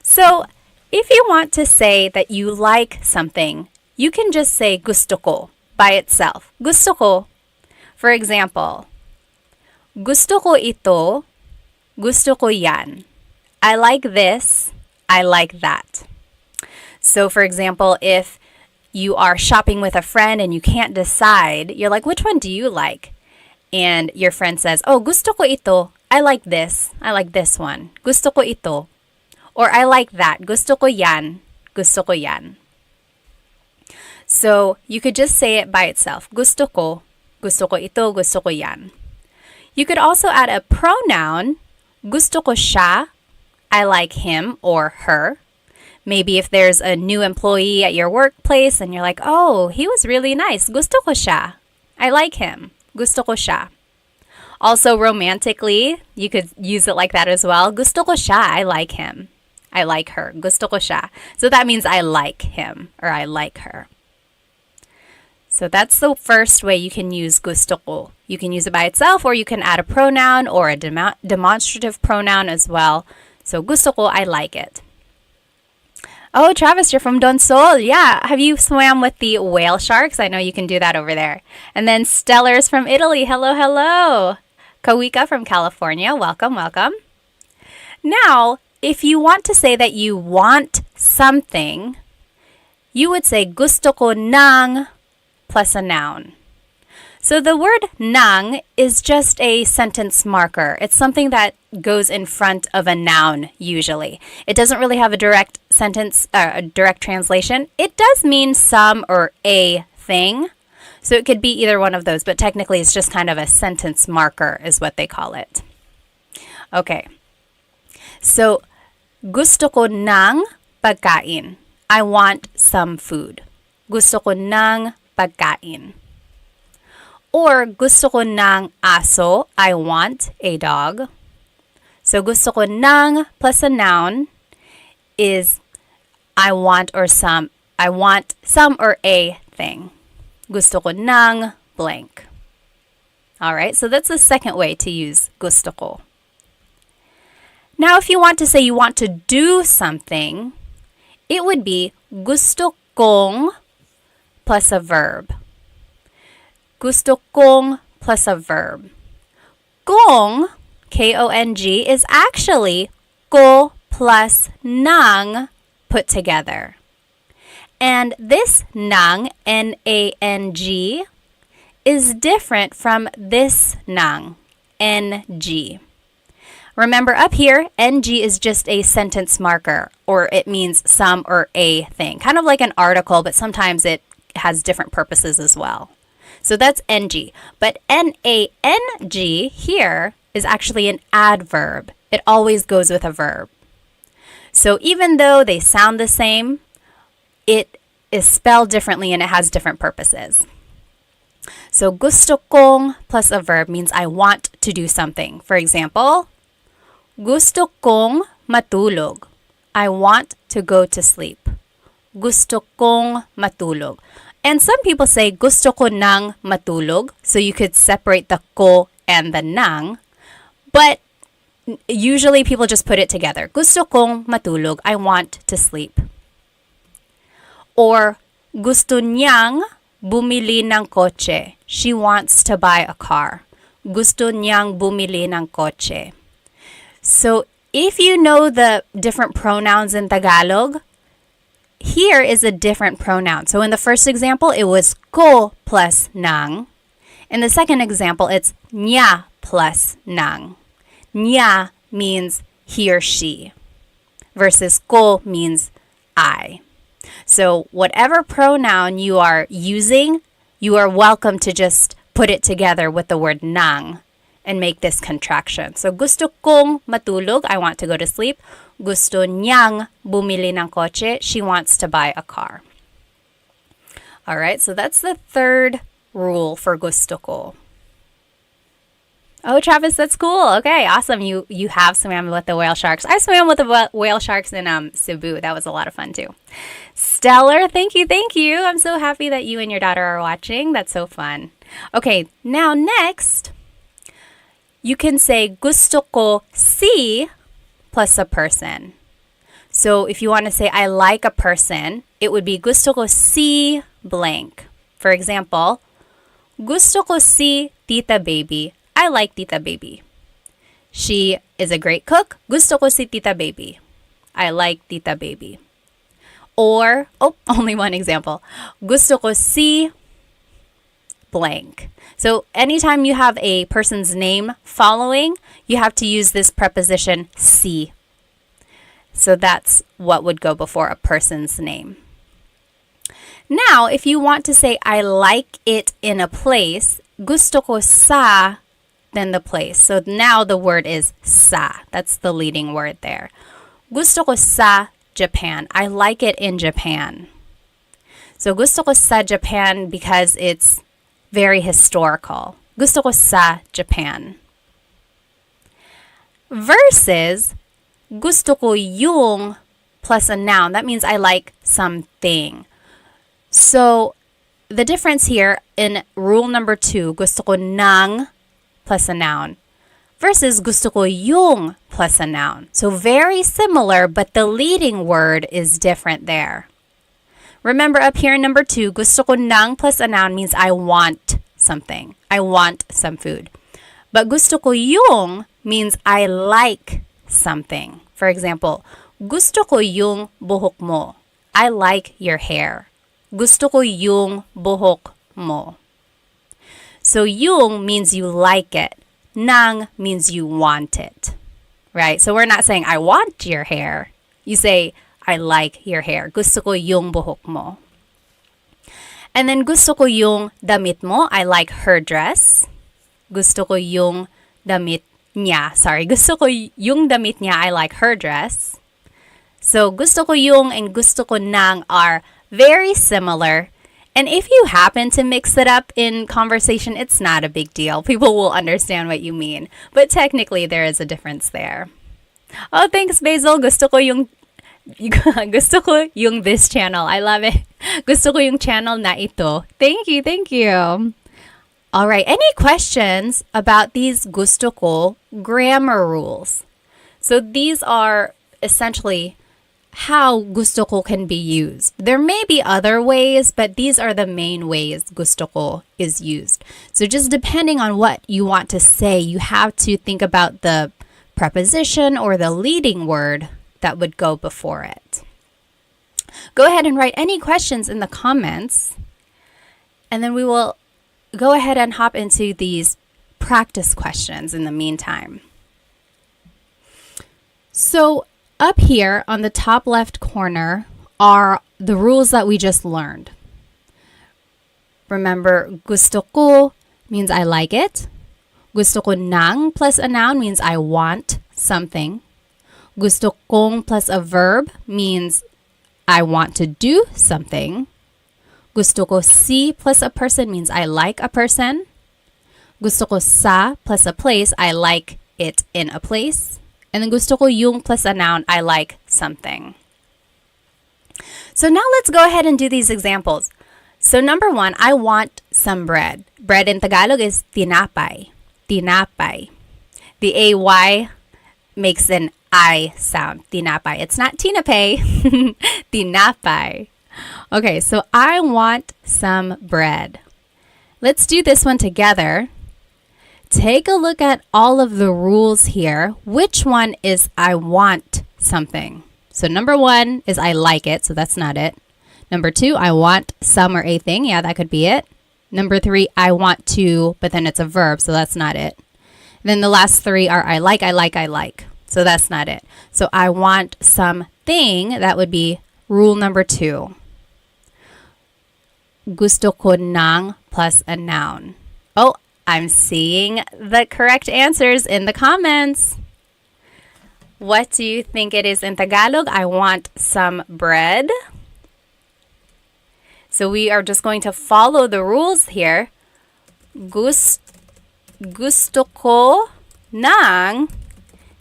So if you want to say that you like something, you can just say gusto ko by itself. Gusto ko. For example, gusto ko ito, gusto ko yan. I like this, I like that. So for example, if you are shopping with a friend and you can't decide, you're like, which one do you like? And your friend says, oh, gusto ko ito. I like this one. Gusto ko ito. Or I like that. Gusto ko yan. Gusto ko yan. So you could just say it by itself. Gusto ko ito, gusto ko yan. You could also add a pronoun. Gusto ko siya. I like him or her. Maybe if there's a new employee at your workplace and you're like, oh, he was really nice. Gusto ko siya. I like him. Gusto ko siya. Also, romantically, you could use it like that as well. Gusto ko siya. I like him. I like her. Gusto ko siya. So that means I like him or I like her. So that's the first way you can use gusto ko. You can use it by itself or you can add a pronoun or a demonstrative pronoun as well. So gusto ko, I like it. Oh, Travis, you're from Donsol. Yeah. Have you swam with the whale sharks? I know you can do that over there. And then Stellar's from Italy. Hello, hello. Kawika from California. Welcome, welcome. Now, if you want to say that you want something, you would say gusto ko ng plus a noun. So the word ng is just a sentence marker. It's something that goes in front of a noun usually. It doesn't really have a direct sentence, a direct translation. It does mean some or a thing. So it could be either one of those, but technically it's just kind of a sentence marker is what they call it. Okay. So gusto ko ng pagkain. I want some food. Gusto ko ng pagkain. Or gusto ko ng aso. I want a dog. So gusto ko ng plus a noun is I want some or a thing. Gusto ko ng blank. All right, so that's the second way to use gusto ko. Now, if you want to say you want to do something, it would be gusto kong plus a verb. Gusto kong plus a verb. Kong, K-O-N-G, is actually ko plus ng put together. And this ng, N-A-N-G, is different from this ng, N-G. Remember up here, NG is just a sentence marker, or it means some or a thing. Kind of like an article, but sometimes it has different purposes as well. So that's NG. But N-A-N-G here is actually an adverb. It always goes with a verb. So even though they sound the same, it is spelled differently and it has different purposes. So gusto kong plus a verb means I want to do something. For example, gusto kong matulog. I want to go to sleep. Gusto kong matulog. And some people say gusto ko nang matulog. So you could separate the ko and the nang. But usually people just put it together. Gusto kong matulog. I want to sleep. Or gusto niyang bumili ng kotse. She wants to buy a car. Gusto niyang bumili ng kotse. So if you know the different pronouns in Tagalog, here is a different pronoun. So in the first example, it was ko plus nang. In the second example, it's niya plus nang. Niya means he or she versus ko means I. So whatever pronoun you are using, you are welcome to just put it together with the word nang and make this contraction. So gusto kong matulog, I want to go to sleep. Gusto niyang bumili ng kotse, she wants to buy a car. All right, so that's the third rule for gusto ko. Oh, Travis, that's cool. Okay, awesome. You have swam with the whale sharks. I swam with the whale sharks in Cebu. That was a lot of fun too. Stellar, thank you. I'm so happy that you and your daughter are watching. That's so fun. Okay, now next, you can say gusto ko si plus a person. So if you want to say I like a person, it would be gusto ko si blank. For example, gusto ko si Tita Baby. I like Tita Baby. She is a great cook. Gusto ko si Tita Baby. I like Tita Baby. Or, only one example. Gusto ko si blank. So anytime you have a person's name following, you have to use this preposition si. So that's what would go before a person's name. Now, if you want to say I like it in a place, gusto ko sa, then the place. So now the word is sa. That's the leading word there. Gusto ko sa Japan. I like it in Japan. So gusto ko sa Japan because it's very historical. Gusto ko sa Japan. Versus gusto ko yung plus a noun. That means I like something. So the difference here in rule number 2, gusto ko ng plus a noun versus gusto ko yung plus a noun. So very similar, but the leading word is different there. Remember up here in number 2, gusto ko ng plus a noun means I want something. I want some food. But gusto ko yung means I like something. For example, gusto ko yung buhok mo. I like your hair. Gusto ko yung buhok mo. So yung means you like it. Nang means you want it. Right? So we're not saying I want your hair. You say I like your hair. Gusto ko yung buhok mo. And then gusto ko yung damit mo. I like her dress. Gusto ko yung damit niya. Gusto ko yung damit niya. I like her dress. So gusto ko yung and gusto ko nang are very similar. And if you happen to mix it up in conversation, it's not a big deal. People will understand what you mean. But technically, there is a difference there. Oh, thanks, Basil. Gusto ko yung this channel. I love it. Gusto ko yung channel na ito. Thank you. All right. Any questions about these gusto ko grammar rules? So these are essentially how gusto ko can be used. There may be other ways, but these are the main ways gusto ko is used. So just depending on what you want to say, you have to think about the preposition or the leading word that would go before it. Go ahead and write any questions in the comments, and then we will go ahead and hop into these practice questions in the meantime. So up here on the top left corner are the rules that we just learned. Remember, gusto ko means I like it. Gusto ko ng plus a noun means I want something. Gusto kong plus a verb means I want to do something. Gusto ko si plus a person means I like a person. Gusto ko sa plus a place, I like it in a place. And then gusto ko yung plus a noun, I like something. So now let's go ahead and do these examples. So number one, I want some bread. Bread in Tagalog is tinapay. Tinapay. The AY makes an I sound. Tinapay. It's not tinapay. Tinapay. Okay, so I want some bread. Let's do this one together. Take a look at all of the rules here. Which one is I want something? So number one is I like it, so that's not it. Number two, I want some or a thing. Yeah, that could be it. Number three, I want to, but then it's a verb, so that's not it. Then the last three are I like, I like, I like. So that's not it. So I want something, that would be rule number two. Gusto ko ng plus a noun. Oh, I'm seeing the correct answers in the comments. What do you think it is in Tagalog? I want some bread. So we are just going to follow the rules here. Gusto ko ng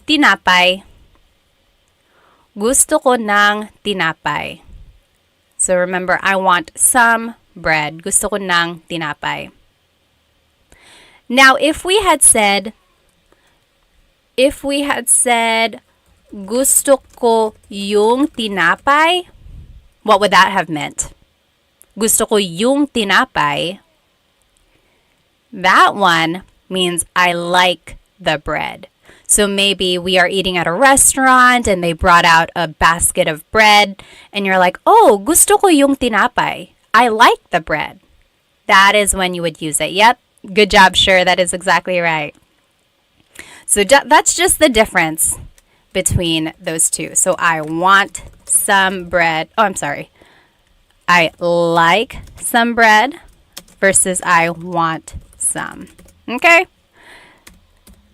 tinapay. Gusto ko ng tinapay. So remember, I want some bread. Gusto ko ng tinapay. Now, if we had said, gusto ko yung tinapay, what would that have meant? Gusto ko yung tinapay. That one means I like the bread. So maybe we are eating at a restaurant and they brought out a basket of bread and you're like, oh, gusto ko yung tinapay. I like the bread. That is when you would use it. Yep. Good job, sure. That is exactly right. So that's just the difference between those two. So I want some bread. Oh, I'm sorry. I like some bread versus I want some. Okay?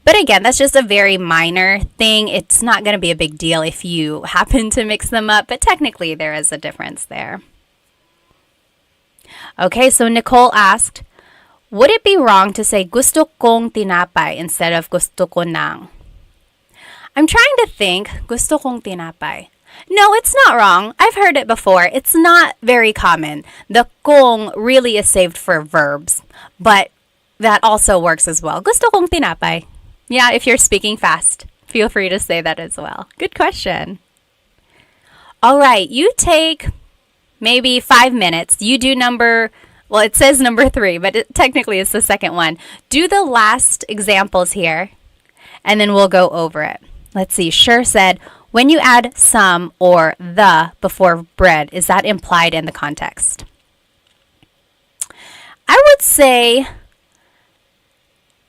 But again, that's just a very minor thing. It's not going to be a big deal if you happen to mix them up, but technically there is a difference there. Okay, so Nicole asked, would it be wrong to say gusto kong tinapay instead of gusto ko ng? I'm trying to think, gusto kong tinapay. No, it's not wrong. I've heard it before. It's not very common. The kong really is saved for verbs, but that also works as well. Gusto kong tinapay. Yeah, if you're speaking fast, feel free to say that as well. Good question. All right, you take maybe 5 minutes. You do well, it says number 3, but technically it's the second one. Do the last examples here, and then we'll go over it. Let's see. Sure said, when you add some or the before bread, is that implied in the context? I would say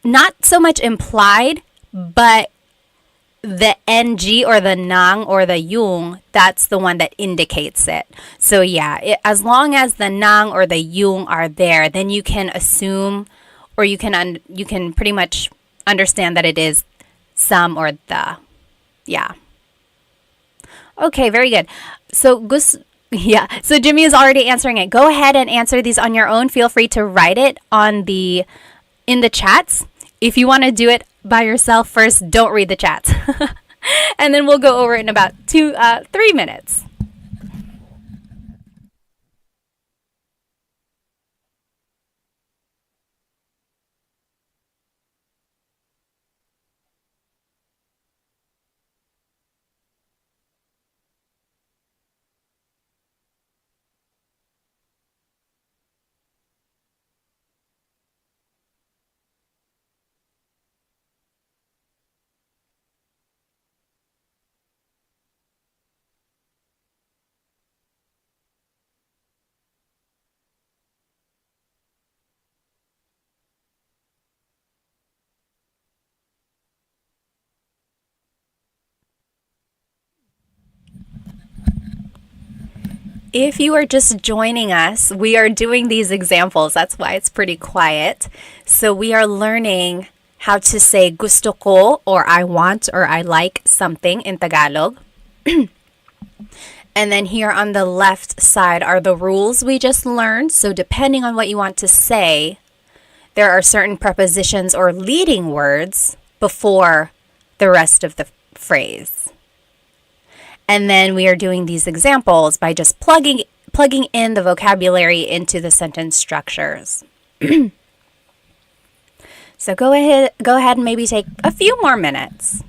not so much implied, but the ng or the nang or the yung, that's the one that indicates it. So yeah, as long as the nang or the yung are there, then you can assume or you can pretty much understand that it is some or the. Yeah. Okay, very good. So so Jimmy is already answering it. Go ahead and answer these on your own. Feel free to write it in the chats. If you want to do it by yourself first, don't read the chats. And then we'll go over it in about 3 minutes. If you are just joining us, we are doing these examples. That's why it's pretty quiet. So we are learning how to say gusto ko or I want or I like something in Tagalog. And then here on the left side are the rules we just learned. So depending on what you want to say, there are certain prepositions or leading words before the rest of the phrase. And then we are doing these examples by just plugging in the vocabulary into the sentence structures. So go ahead and maybe take a few more minutes.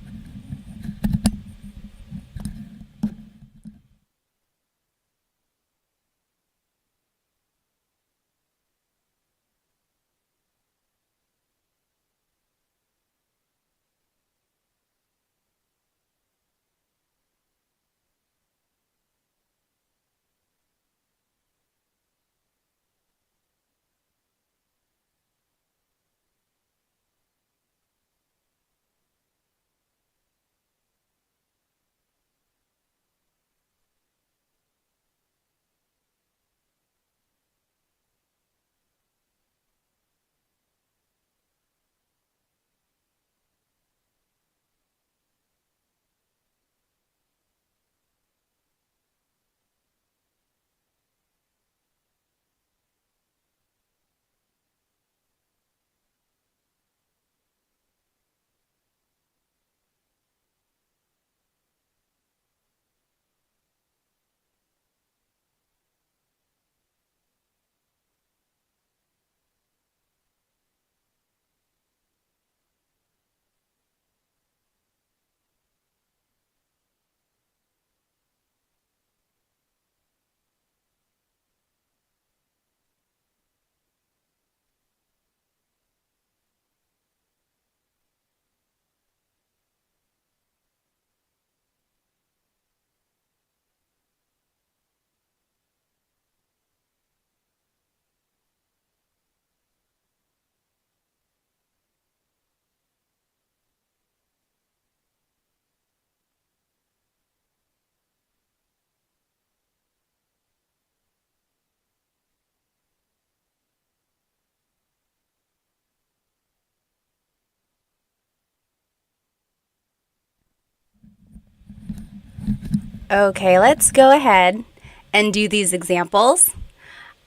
Okay, let's go ahead and do these examples.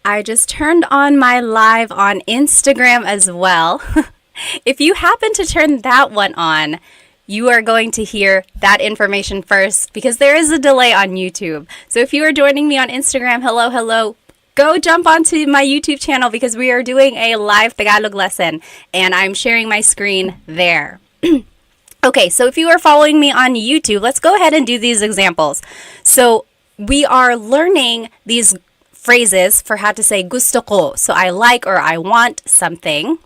I just turned on my live on Instagram as well. If you happen to turn that one on, you are going to hear that information first because there is a delay on YouTube. So if you are joining me on Instagram, hello, go jump onto my YouTube channel because we are doing a live Tagalog lesson and I'm sharing my screen there. Okay, so if you are following me on YouTube, let's go ahead and do these examples. So we are learning these phrases for how to say gusto ko. So I like or I want something.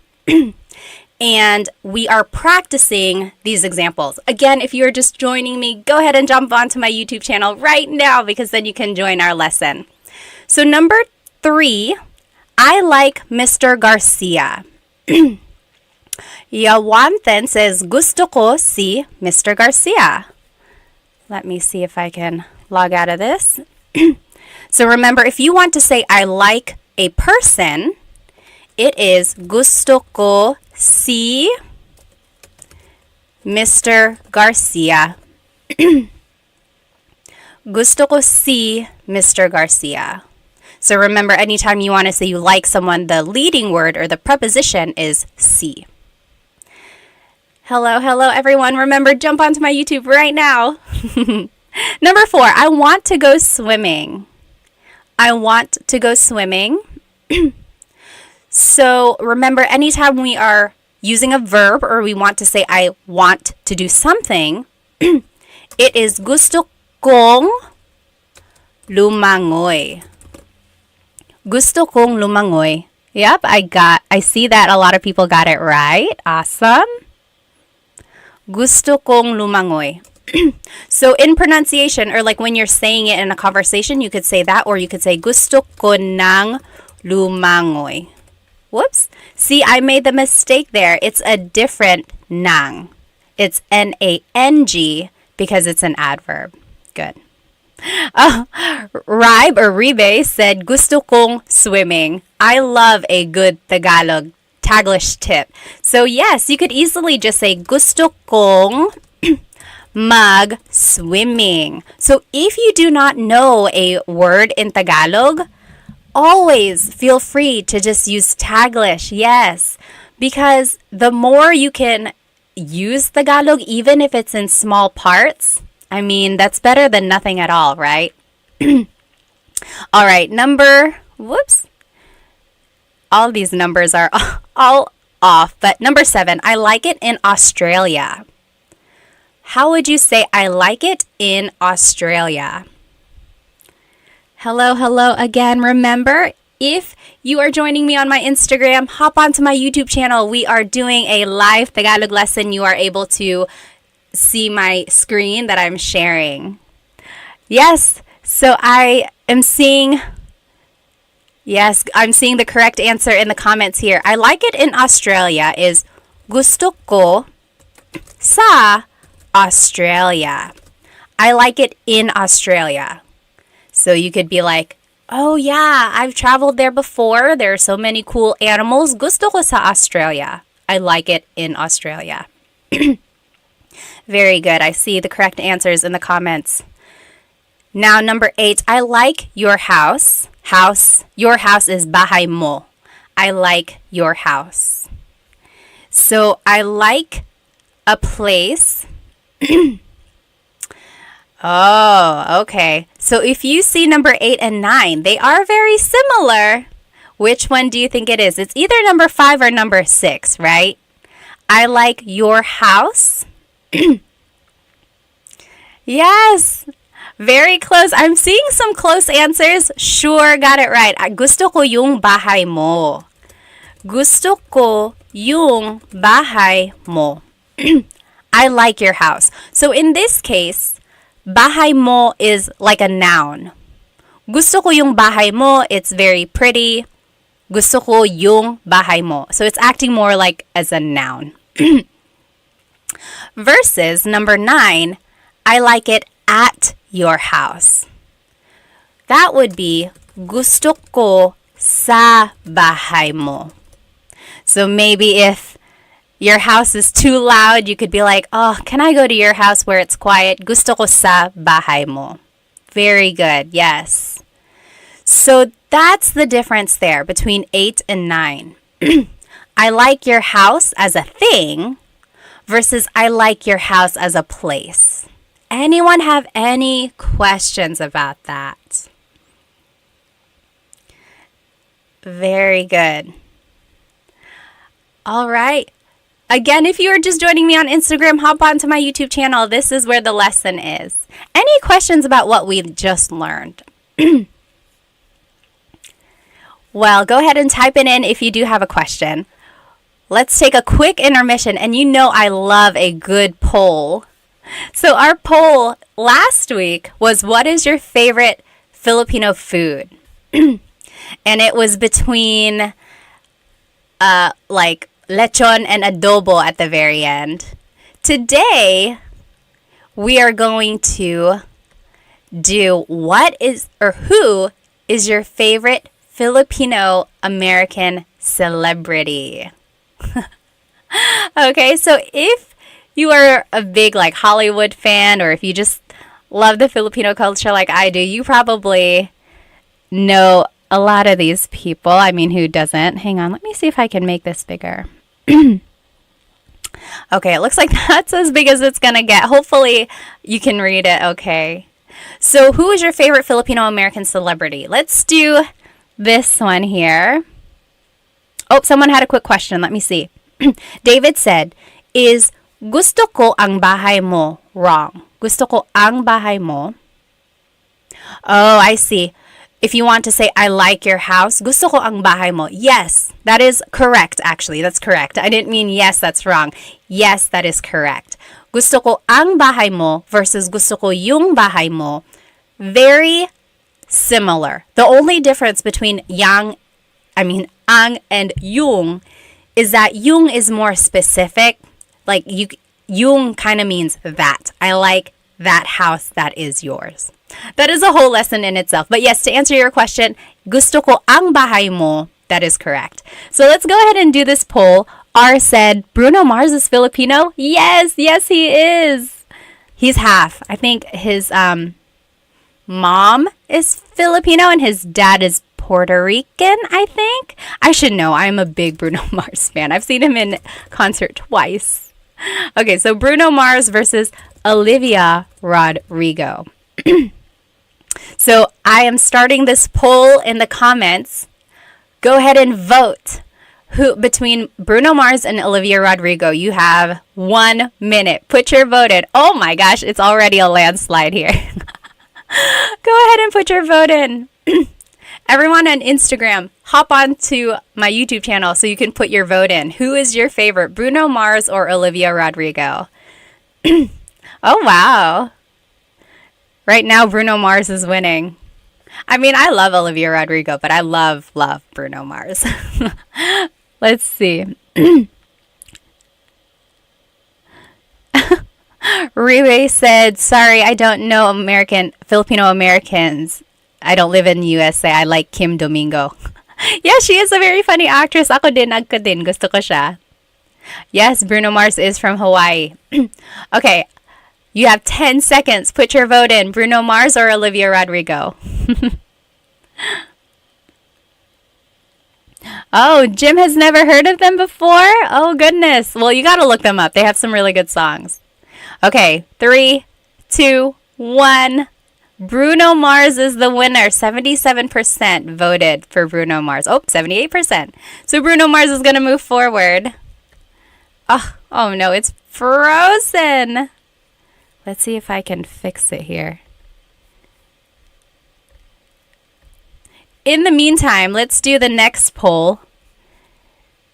And we are practicing these examples. Again, if you're just joining me, go ahead and jump onto my YouTube channel right now because then you can join our lesson. So number 3, I like Mr. Garcia. Yawanten says, gusto ko si Mr. Garcia. Let me see if I can log out of this. So remember, if you want to say I like a person, it is gusto ko si Mr. Garcia. Gusto ko si Mr. Garcia. So remember, anytime you want to say you like someone, the leading word or the preposition is si. Hello everyone. Remember, jump onto my YouTube right now. Number 4, I want to go swimming. I want to go swimming. So remember, anytime we are using a verb or we want to say I want to do something, it is gusto kong lumangoy. Gusto kong lumangoy. Yep, I see that a lot of people got it right. Awesome. Gusto kong lumangoy. So in pronunciation, or like when you're saying it in a conversation, you could say that, or you could say gusto ko nang lumangoy. Whoops. See, I made the mistake there. It's a different nang. It's N-A-N-G because it's an adverb. Good. Ribe or Ribe said, gusto kong swimming. I love a good Tagalog Taglish tip. So yes, you could easily just say gusto kong mag-swimming. So if you do not know a word in Tagalog, always feel free to just use Taglish. Yes, because the more you can use Tagalog, even if it's in small parts, I mean, that's better than nothing at all, right? All right, all these numbers are all off, but number 7, I like it in Australia. How would you say I like it in Australia? Hello again. Remember, if you are joining me on my Instagram, hop onto my YouTube channel. We are doing a live Tagalog lesson. You are able to see my screen that I'm sharing. Yes, so I'm seeing the correct answer in the comments here. I like it in Australia is gusto ko sa Australia. I like it in Australia. So you could be like, oh yeah, I've traveled there before. There are so many cool animals. Gusto ko sa Australia. I like it in Australia. Very good. I see the correct answers in the comments. Now, number 8, I like your house. Your house is bahay mo. I like your house. So I like a place. Oh, okay. So if you see number 8 and 9, they are very similar. Which one do you think it is? It's either number 5 or number 6, right? I like your house. Yes, very close. I'm seeing some close answers. Sure, got it right. Gusto ko yung bahay mo. Gusto ko yung bahay mo. I like your house. So in this case, bahay mo is like a noun. Gusto ko yung bahay mo, it's very pretty. Gusto ko yung bahay mo. So it's acting more like as a noun. Versus number 9, I like it at your house. That would be gusto ko sa bahay mo. So maybe if your house is too loud, you could be like, oh, can I go to your house where it's quiet? Gusto ko sa bahay mo. Very good, yes. So that's the difference there between 8 and 9. I like your house as a thing versus I like your house as a place. Anyone have any questions about that? Very good. All right. Again, if you are just joining me on Instagram, hop onto my YouTube channel. This is where the lesson is. Any questions about what we just learned? Well, go ahead and type it in if you do have a question. Let's take a quick intermission, and you know I love a good poll. So our poll last week was, what is your favorite Filipino food? And it was between like lechon and adobo at the very end. Today, we are going to do who is your favorite Filipino American celebrity? Okay, so if you are a big like Hollywood fan, or if you just love the Filipino culture like I do, you probably know a lot of these people. I mean, who doesn't? Hang on, let me see if I can make this bigger. Okay, it looks like that's as big as it's gonna get. Hopefully you can read it okay. So who is your favorite Filipino American celebrity? Let's do this one here. Oh, someone had a quick question. Let me see. David said, is gusto ko ang bahay mo wrong? Gusto ko ang bahay mo. Oh, I see. If you want to say, I like your house, gusto ko ang bahay mo. Yes, that is correct, actually. That's correct. I didn't mean yes, that's wrong. Yes, that is correct. Gusto ko ang bahay mo versus gusto ko yung bahay mo. Very similar. The only difference between ang and yung is that yung is more specific. Like yung kind of means that. I like that house that is yours. That is a whole lesson in itself. But yes, to answer your question, gusto ko ang bahay mo. That is correct. So let's go ahead and do this poll. R said, Bruno Mars is Filipino? Yes, he is. He's half. I think his mom is Filipino and his dad is Puerto Rican, I think. I should know. I'm a big Bruno Mars fan. I've seen him in concert twice. Okay, so Bruno Mars versus Olivia Rodrigo. So I am starting this poll in the comments. Go ahead and vote. Who between Bruno Mars and Olivia Rodrigo? You have 1 minute. Put your vote in. Oh my gosh, it's already a landslide here. Go ahead and put your vote in. Everyone on Instagram, hop on to my YouTube channel so you can put your vote in. Who is your favorite, Bruno Mars or Olivia Rodrigo? Oh, wow. Right now, Bruno Mars is winning. I mean, I love Olivia Rodrigo, but I love Bruno Mars. Let's see. Riwe said, sorry, I don't know Filipino Americans. I don't live in the USA. I like Kim Domingo. Yeah, she is a very funny actress. Ako din. Gusto ko siya. Yes, Bruno Mars is from Hawaii. Okay, you have 10 seconds. Put your vote in. Bruno Mars or Olivia Rodrigo? Oh, Jim has never heard of them before? Oh, goodness. Well, you got to look them up. They have some really good songs. Okay, 3, 2, 1. Bruno Mars is the winner. 77% voted for Bruno Mars. Oh, 78%. So Bruno Mars is going to move forward. Oh no, it's frozen. Let's see if I can fix it here. In the meantime, let's do the next poll.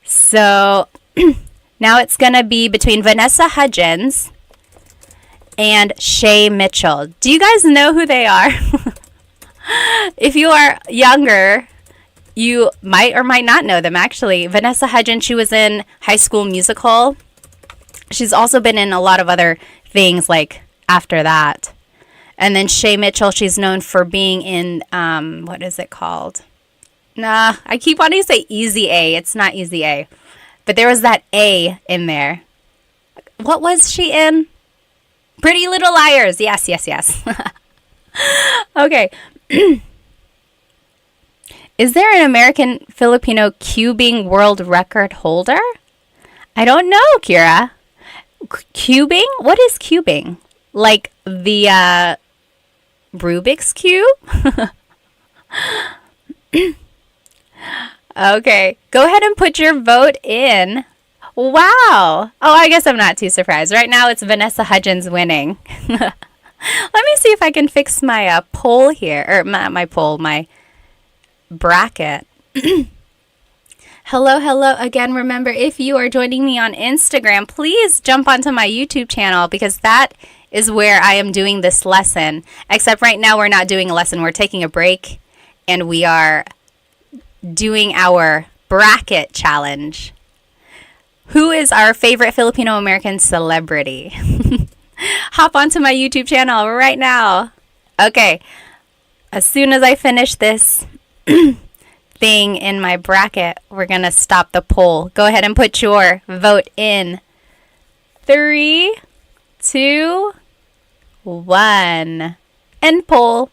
So now it's going to be between Vanessa Hudgens and Shay Mitchell. Do you guys know who they are? If you are younger, you might or might not know them, actually. Vanessa Hudgens, she was in High School Musical. She's also been in a lot of other things like after that. And then Shay Mitchell, she's known for being in, what is it called? Nah, I keep wanting to say Easy A. It's not Easy A. But there was that A in there. What was she in? Pretty Little Liars. Yes. Okay. Is there an American Filipino cubing world record holder? I don't know, Kira. Cubing? What is cubing? Like the Rubik's Cube? Okay. Go ahead and put your vote in. Wow. Oh, I guess I'm not too surprised. Right now, it's Vanessa Hudgens winning. Let me see if I can fix my poll here. Or my bracket. Hello again. Remember, if you are joining me on Instagram, please jump onto my YouTube channel because that is where I am doing this lesson. Except right now, we're not doing a lesson. We're taking a break, and we are doing our bracket challenge. Who is our favorite Filipino American celebrity? Hop onto my YouTube channel right now. Okay. As soon as I finish this thing in my bracket, we're going to stop the poll. Go ahead and put your vote in. 3, 2, 1. End poll.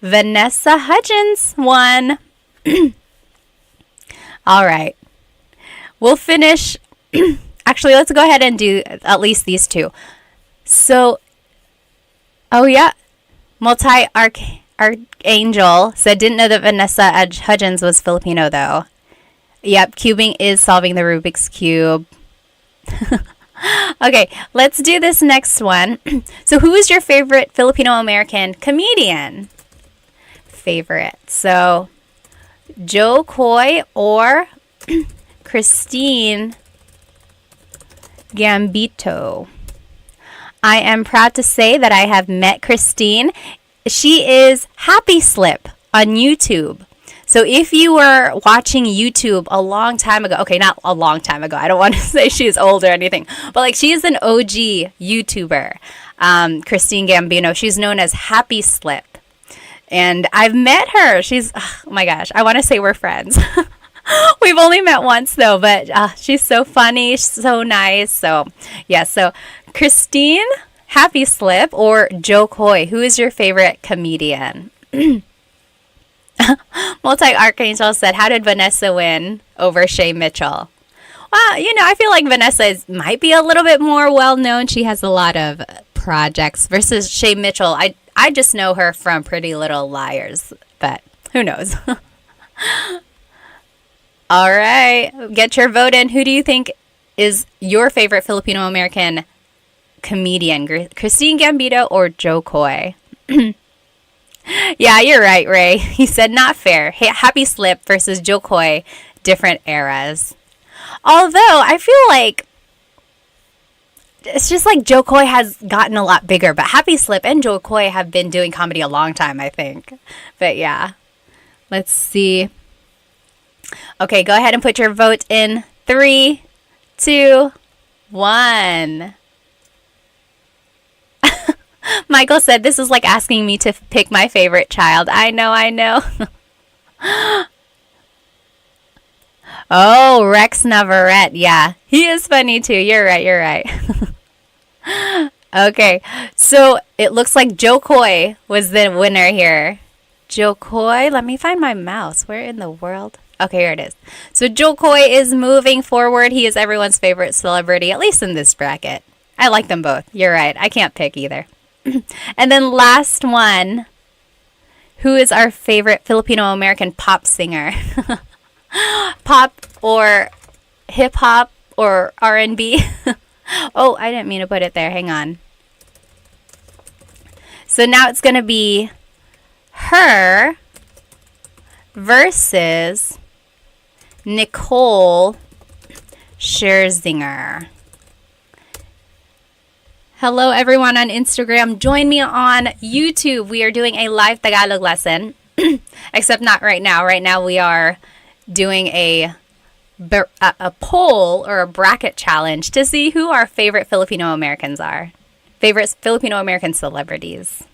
Vanessa Hudgens won. All right. We'll finish. Actually, let's go ahead and do at least these two. So, oh yeah, Multi-Archangel said, didn't know that Vanessa Hudgens was Filipino though. Yep, cubing is solving the Rubik's Cube. Okay, let's do this next one. So who is your favorite Filipino American comedian? Favorite. So, Joe Coy or Christine Gambito. I am proud to say that I have met Christine. She is Happy Slip on YouTube. So if you were watching YouTube a long time ago, okay, not a long time ago, I don't want to say she's old or anything, but like she is an OG YouTuber, Christine Gambino. She's known as Happy Slip. And I've met her. She's, oh my gosh, I want to say we're friends. We've only met once though, but she's so funny, so nice. So yeah, so Christine, Happy Slip or Joe Coy? Who is your favorite comedian? Multi-Archangel said, how did Vanessa win over Shay Mitchell? Well, I feel like Vanessa might be a little bit more well-known. She has a lot of projects versus Shay Mitchell. I just know her from Pretty Little Liars, but who knows? All right, get your vote in. Who do you think is your favorite Filipino-American comedian? Christine Gambito or Joe Coy? Yeah, you're right, Ray. He said not fair. Happy Slip versus Joe Coy, different eras. Although I feel like it's just like Joe Coy has gotten a lot bigger, but Happy Slip and Joe Coy have been doing comedy a long time, I think. But yeah, let's see. Okay, go ahead and put your vote in. 3, 2, 1. Michael said, this is like asking me to pick my favorite child. I know. Oh, Rex Navarrete. Yeah, he is funny too. You're right. Okay, so it looks like Joe Coy was the winner here. Joe Coy, let me find my mouse. Where in the world? Okay, here it is. So Joe Coy is moving forward. He is everyone's favorite celebrity, at least in this bracket. I like them both. You're right. I can't pick either. And then last one. Who is our favorite Filipino-American pop singer? Pop or hip-hop or R&B? Oh, I didn't mean to put it there. Hang on. So now it's going to be her versus Nicole Scherzinger. Hello, everyone on Instagram. Join me on YouTube. We are doing a live Tagalog lesson, except not right now. Right now we are doing a poll or a bracket challenge to see who our favorite Filipino Americans are. Favorite Filipino American celebrities.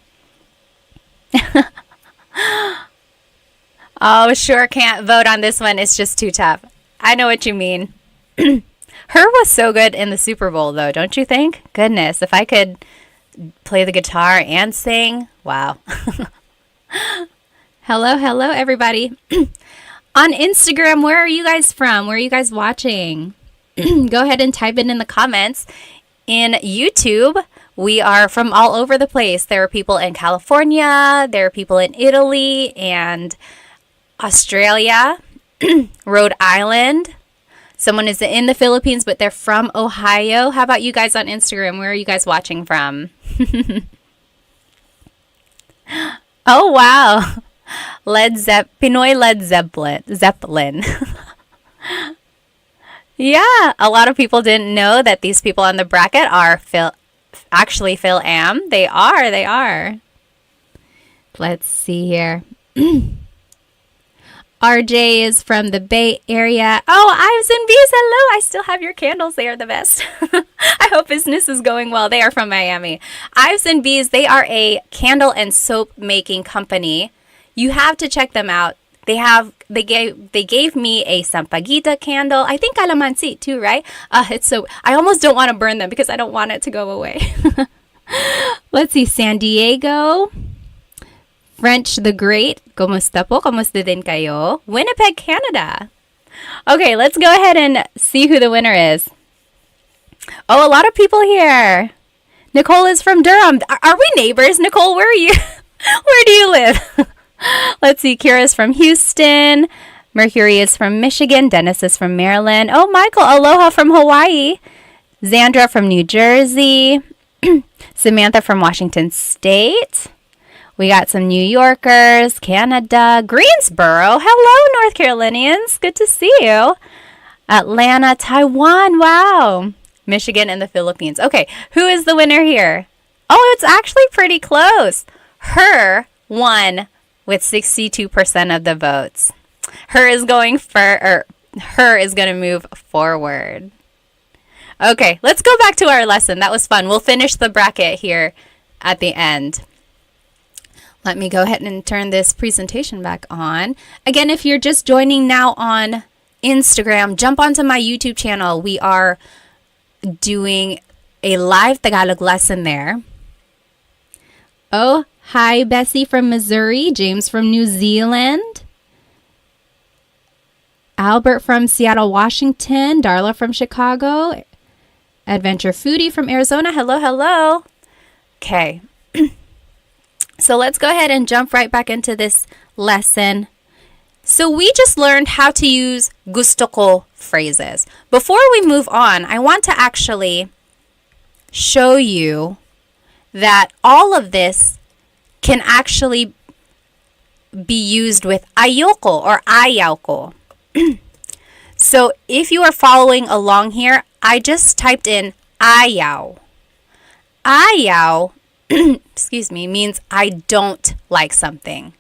Oh, sure can't vote on this one. It's just too tough. I know what you mean. Her was so good in the Super Bowl, though, don't you think? Goodness, if I could play the guitar and sing, wow. Hello, everybody. On Instagram, where are you guys from? Where are you guys watching? Go ahead and type it in the comments. In YouTube, we are from all over the place. There are people in California, there are people in Italy and Australia, Rhode Island. Someone is in the Philippines, but they're from Ohio. How about you guys on Instagram? Where are you guys watching from? Oh, wow. Pinoy Led Zeppelin. Yeah, a lot of people didn't know that these people on the bracket are Phil Am. They are. Let's see here. RJ is from the Bay Area. Oh, Ives and Bees, hello. I still have your candles. They are the best. I hope business is going well. They are from Miami. Ives and Bees, they are a candle and soap making company. You have to check them out. They gave me a Sampaguita candle. I think calamansi too, right? I almost don't want to burn them because I don't want it to go away. Let's see, San Diego. French the Great, kumusta po? Kumusta din kayo? Winnipeg, Canada. Okay, let's go ahead and see who the winner is. Oh, a lot of people here. Nicole is from Durham. Are we neighbors? Nicole, where are you? Where do you live? Let's see, Kira's from Houston. Mercury is from Michigan. Dennis is from Maryland. Oh, Michael, aloha from Hawaii. Zandra from New Jersey. Samantha from Washington State. We got some New Yorkers, Canada, Greensboro. Hello, North Carolinians. Good to see you. Atlanta, Taiwan. Wow. Michigan and the Philippines. Okay, who is the winner here? Oh, it's actually pretty close. Her won with 62% of the votes. Her is going to move forward. Okay, let's go back to our lesson. That was fun. We'll finish the bracket here at the end. Let me go ahead and turn this presentation back on. Again, if you're just joining now on Instagram, jump onto my YouTube channel. We are doing a live Tagalog lesson there. Oh, hi, Bessie from Missouri, James from New Zealand, Albert from Seattle, Washington, Darla from Chicago, Adventure Foodie from Arizona. Hello, hello. Okay. So let's go ahead and jump right back into this lesson. So we just learned how to use gusto ko phrases. Before we move on, I want to actually show you that all of this can actually be used with ayoko or ayaw ko. So if you are following along here, I just typed in ayaw. Ayaw, excuse me, means I don't like something.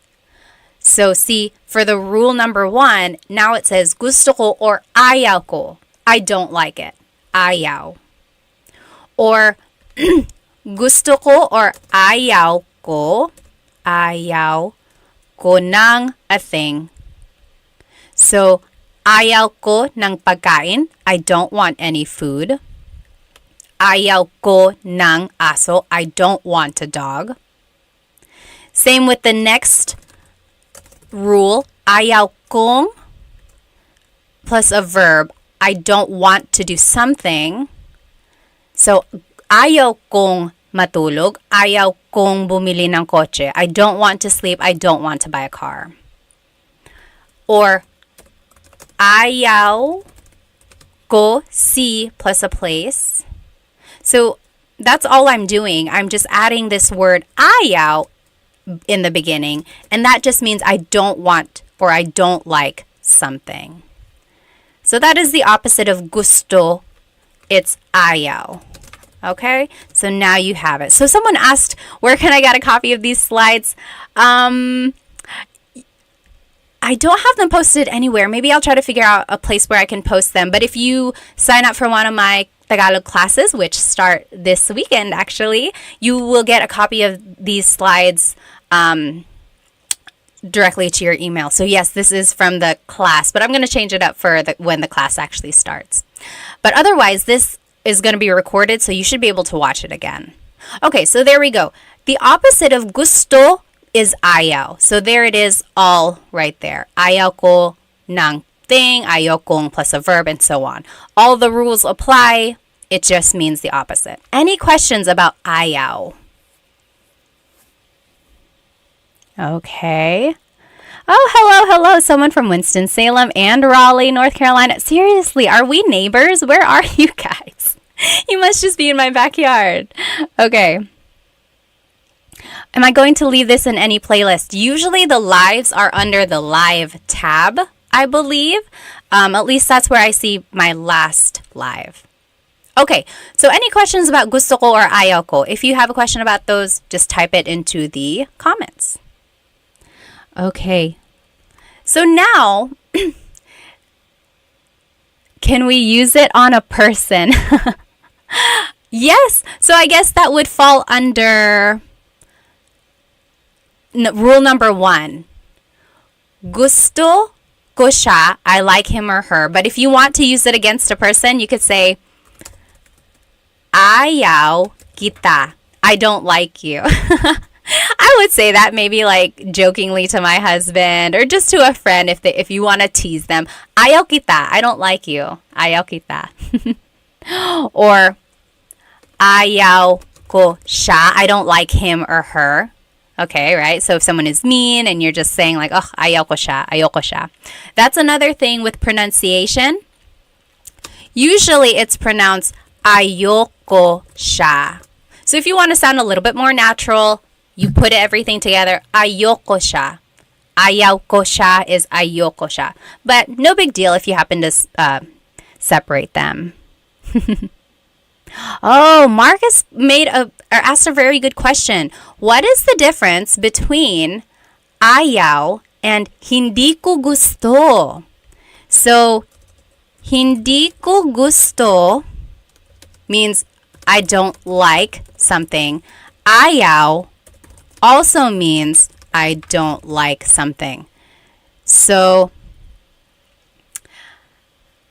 So see, for the rule number 1, now it says gusto ko or ayaw ko. I don't like it. Ayaw. Or gusto ko or ayaw ko ng a thing. So, ayaw ko ng pagkain. I don't want any food. Ayaw ko ng aso. I don't want a dog. Same with the next rule. Ayaw kong plus a verb. I don't want to do something. So, ayaw kong matulog. Ayaw kong bumili ng kotse. I don't want to sleep. I don't want to buy a car. Or, ayaw ko see plus a place. So, that's all I'm doing. I'm just adding this word ayaw in the beginning. And that just means I don't want or I don't like something. So, that is the opposite of gusto. It's ayaw. Okay, so now you have it. So someone asked, where can I get a copy of these slides? I don't have them posted anywhere. Maybe I'll try to figure out a place where I can post them. But if you sign up for one of my Tagalog classes, which start this weekend actually, you will get a copy of these slides directly to your email. So yes, this is from the class, but I'm going to change it up for when the class actually starts. But otherwise, this is going to be recorded, so you should be able to watch it again. Okay, so there we go. The opposite of gusto is ayaw. So there it is all right there. Ayaw ko ng thing, ayaw kong plus a verb, and so on. All the rules apply. It just means the opposite. Any questions about ayaw? Okay. Oh, hello. Someone from Winston-Salem and Raleigh, North Carolina. Seriously, are we neighbors? Where are you guys? You must just be in my backyard. Okay. Am I going to leave this in any playlist? Usually the lives are under the live tab, I believe. At least that's where I see my last live. Okay, so any questions about gusto ko or ayaw ko? If you have a question about those, just type it into the comments. Okay, so now, can we use it on a person? Yes, so I guess that would fall under rule number 1. Gusto ko siya, I like him or her. But if you want to use it against a person, you could say, ayaw kita, I don't like you. I would say that maybe like jokingly to my husband or just to a friend if you want to tease them. Ayaw kita, I don't like you. Ayaw kita. Or ayaw ko siya, I don't like him or her. Okay, right? So if someone is mean and you're just saying like, oh, ayaw ko siya. That's another thing with pronunciation. Usually it's pronounced ayoko siya. So if you want to sound a little bit more natural, you put everything together, ayoko siya. Ayaw ko siya is ayoko siya. But no big deal if you happen to separate them. Oh, Marcus asked a very good question. What is the difference between ayaw and hindi ko gusto? So, hindi ko gusto means I don't like something. Ayaw also means I don't like something. So,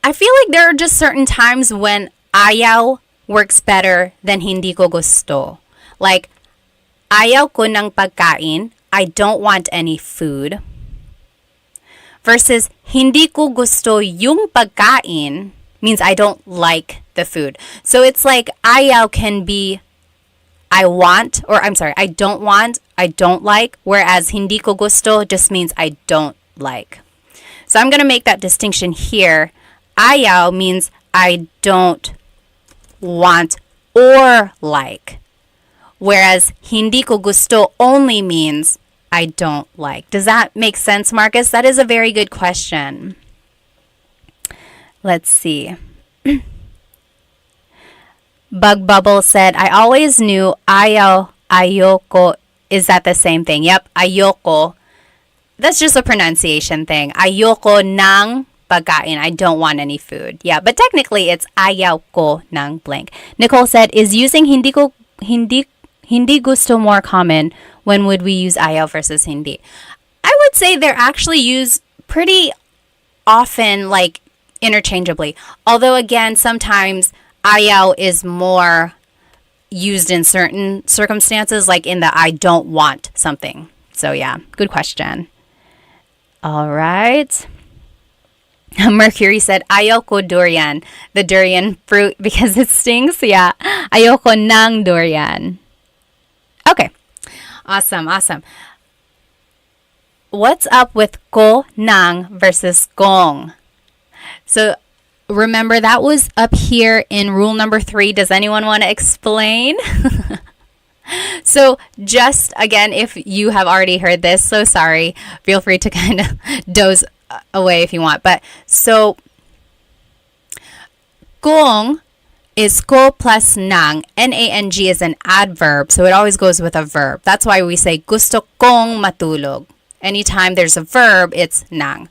I feel like there are just certain times when ayaw works better than hindi ko gusto. Like, ayaw ko ng pagkain. I don't want any food. Versus, hindi ko gusto yung pagkain means I don't like the food. So it's like ayaw can be I want, or I'm sorry, I don't want, I don't like, whereas hindi ko gusto just means I don't like. So I'm going to make that distinction here. Ayaw means I don't want or like, whereas hindi ko gusto only means I don't like. Does that make sense, Marcus? That is a very good question. Let's see. Bug Bubble said, I always knew ayaw, ayoko. Is that the same thing? Yep, ayoko. That's just a pronunciation thing. Ayoko ng pagkain. I don't want any food. Yeah, but technically it's ayaw ko ng blank. Nicole said, is using hindi gusto more common? When would we use ayaw versus hindi? I would say they're actually used pretty often, like interchangeably. Although again, sometimes ayaw is more used in certain circumstances, like in the I don't want something. So yeah, good question. All right. Mercury said, ayoko durian, the durian fruit because it stings. Yeah, ayoko ng durian. Okay, awesome. What's up with ko ng versus gong? So remember that was up here in rule number 3. Does anyone want to explain? So just again, if you have already heard this, so sorry, feel free to kind of doze away if you want. But so kung is ko plus nang. N-A-N-G is an adverb, so it always goes with a verb. That's why we say gusto kong matulog. Anytime there's a verb, it's nang.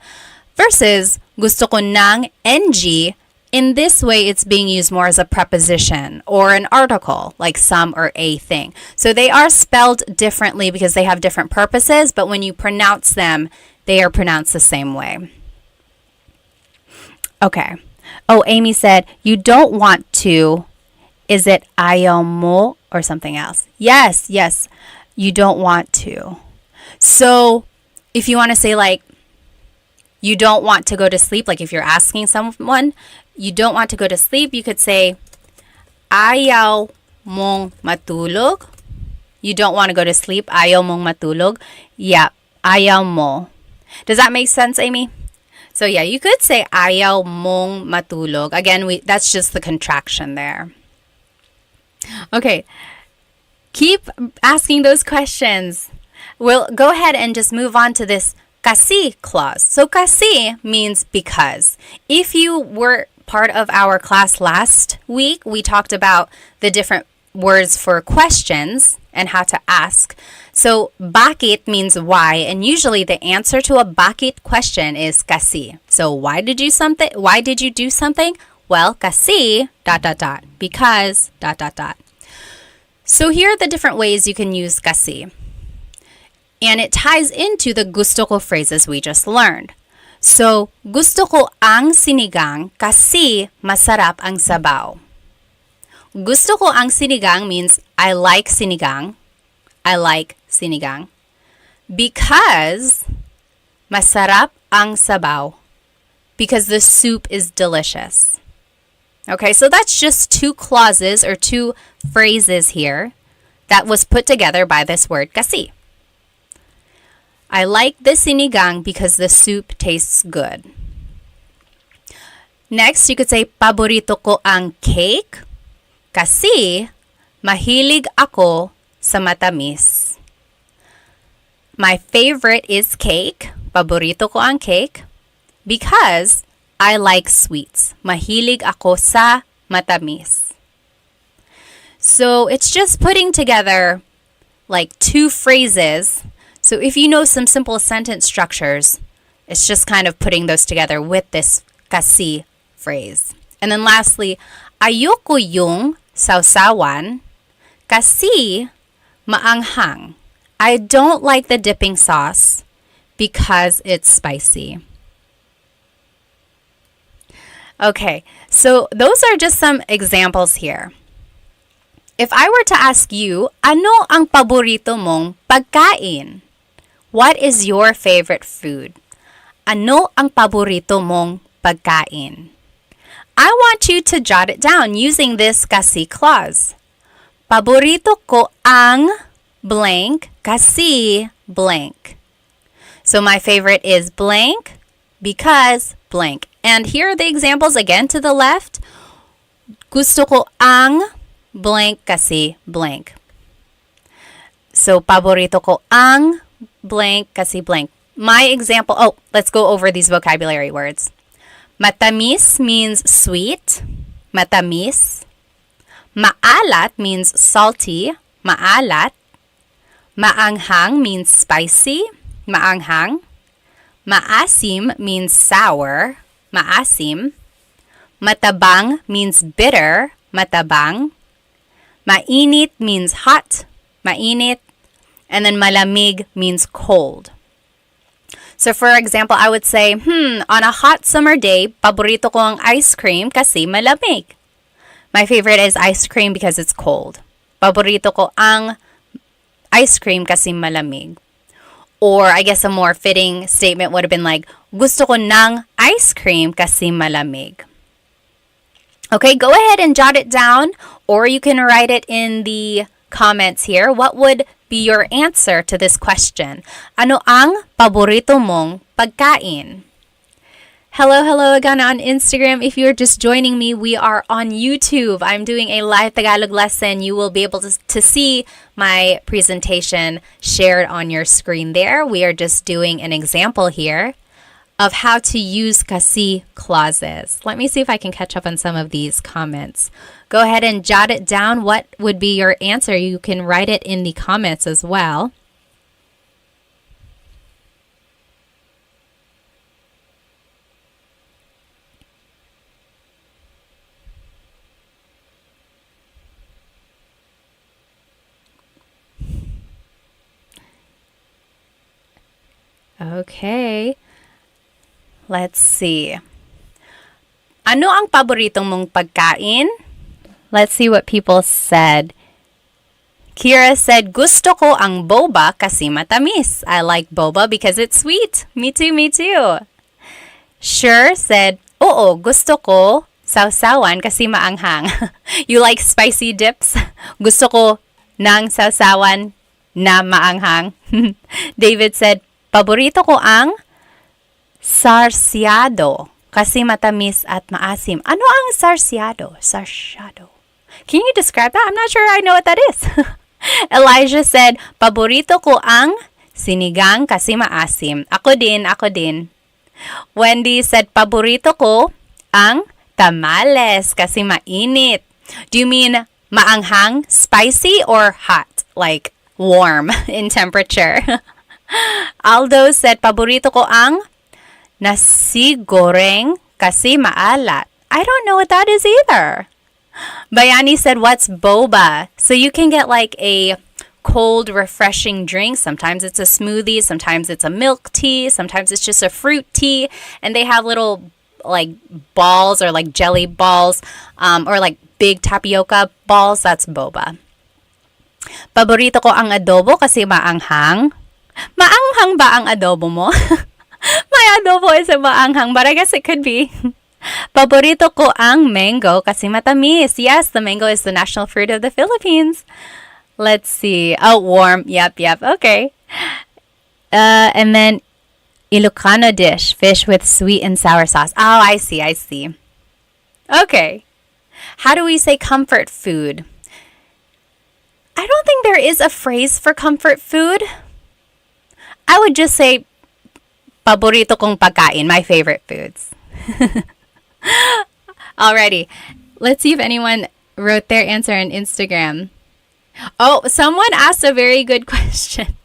Versus gusto ko nang ng. In this way, it's being used more as a preposition or an article, like some or a thing. So they are spelled differently because they have different purposes, but when you pronounce them, they are pronounced the same way. Okay. Oh, Amy said, you don't want to. Is it ayaw mo or something else? Yes. You don't want to. So if you want to say like, you don't want to go to sleep, like if you're asking someone, you don't want to go to sleep, you could say, ayaw mong matulog. You don't want to go to sleep, ayaw mong matulog. Yeah, ayaw mo. Does that make sense, Amy? So yeah, you could say ayaw mong matulog. Again, that's just the contraction there. Okay, keep asking those questions. We'll go ahead and just move on to this kasi clause. So kasi means because. If you were part of our class last week, we talked about the different words for questions and how to ask. So bakit means why, and usually the answer to a bakit question is kasi. So why did you do something? Well, kasi ... because ... So here are the different ways you can use kasi. And it ties into the gusto ko phrases we just learned. So, gusto ko ang sinigang kasi masarap ang sabaw. Gusto ko ang sinigang means I like sinigang. Because masarap ang sabaw. Because the soup is delicious. Okay, so that's just 2 clauses or 2 phrases here that was put together by this word kasi. I like the sinigang because the soup tastes good. Next, you could say, paborito ko ang cake kasi mahilig ako sa matamis. My favorite is cake. Paborito ko ang cake because I like sweets. Mahilig ako sa matamis. So it's just putting together like 2 phrases. So if you know some simple sentence structures, it's just kind of putting those together with this kasi phrase. And then lastly, ayoko yung sausawan kasi maanghang. I don't like the dipping sauce because it's spicy. Okay, so those are just some examples here. If I were to ask you, ano ang paborito mong pagkain? What is your favorite food? Ano ang paborito mong pagkain? I want you to jot it down using this kasi clause. Paborito ko ang blank kasi blank. So my favorite is blank because blank. And here are the examples again to the left. Gusto ko ang blank kasi blank. So paborito ko ang blank kasi blank. My example, let's go over these vocabulary words. Matamis means sweet. Matamis. Maalat means salty. Maalat. Maanghang means spicy. Maanghang. Maasim means sour. Maasim. Matabang means bitter. Matabang. Mainit means hot. Mainit. And then malamig means cold. So for example, I would say, on a hot summer day, paborito ko ang ice cream kasi malamig. My favorite is ice cream because it's cold. Paborito ko ang ice cream kasi malamig. Or I guess a more fitting statement would have been like, gusto ko ng ice cream kasi malamig. Okay, go ahead and jot it down, or you can write it in the comments here. What would be your answer to this question? Ano ang paborito mong pagkain? Hello again on Instagram. If you're just joining me, we are on YouTube. I'm doing a live Tagalog lesson. You will be able to see my presentation shared on your screen there. We are just doing an example here of how to use kasi clauses. Let me see if I can catch up on some of these comments. Go ahead and jot it down. What would be your answer? You can write it in the comments as well. Okay. Let's see. Ano ang paboritong mong pagkain? Let's see what people said. Kira said, gusto ko ang boba kasi matamis. I like boba because it's sweet. Me too, me too. Sure said, oo, gusto ko sawsawan kasi maanghang. You like spicy dips? Gusto ko ng sawsawan na maanghang. David said, paborito ko ang sarsyado kasi matamis at maasim. Ano ang sarsyado? Sarsyado. Can you describe that? I'm not sure I know what that is. Elijah said, paborito ko ang sinigang kasi maasim. Ako din. Wendy said, paborito ko ang tamales kasi mainit. Do you mean maanghang, spicy, or hot? Like warm in temperature? Aldo said, paborito ko ang nasi goreng kasi maalat. I don't know what that is either. Bayani said, what's boba? So you can get like a cold, refreshing drink. Sometimes it's a smoothie. Sometimes it's a milk tea. Sometimes it's just a fruit tea. And they have little like balls or like jelly balls or like big tapioca balls. That's boba. Paborito ko ang adobo kasi maanghang. Maanghang ba ang adobo mo? My adobo isn't maanghang, but I guess it could be. Paborito ko ang mango kasi matamis. Yes, the mango is the national fruit of the Philippines. Let's see. Oh, warm. Yep. Okay. And then Ilocano dish, fish with sweet and sour sauce. Oh, I see. Okay. How do we say comfort food? I don't think there is a phrase for comfort food. I would just say paborito kong pagkain, my favorite foods. Alrighty. Let's see if anyone wrote their answer on Instagram. Oh, someone asked a very good question.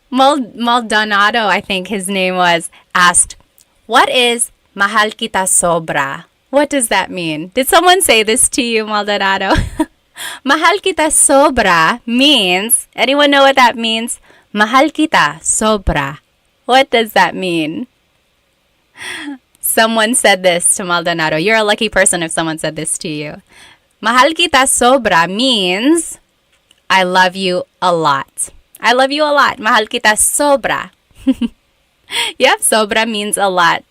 Maldonado, I think his name was, asked, what is mahal kita sobra? What does that mean? Did someone say this to you, Maldonado? Mahal kita sobra means, anyone know what that means? Mahal kita sobra. What does that mean? Someone said this to Maldonado. You're a lucky person if someone said this to you. Mahal kita sobra means I love you a lot. I love you a lot. Mahal kita sobra. Yep, sobra means a lot.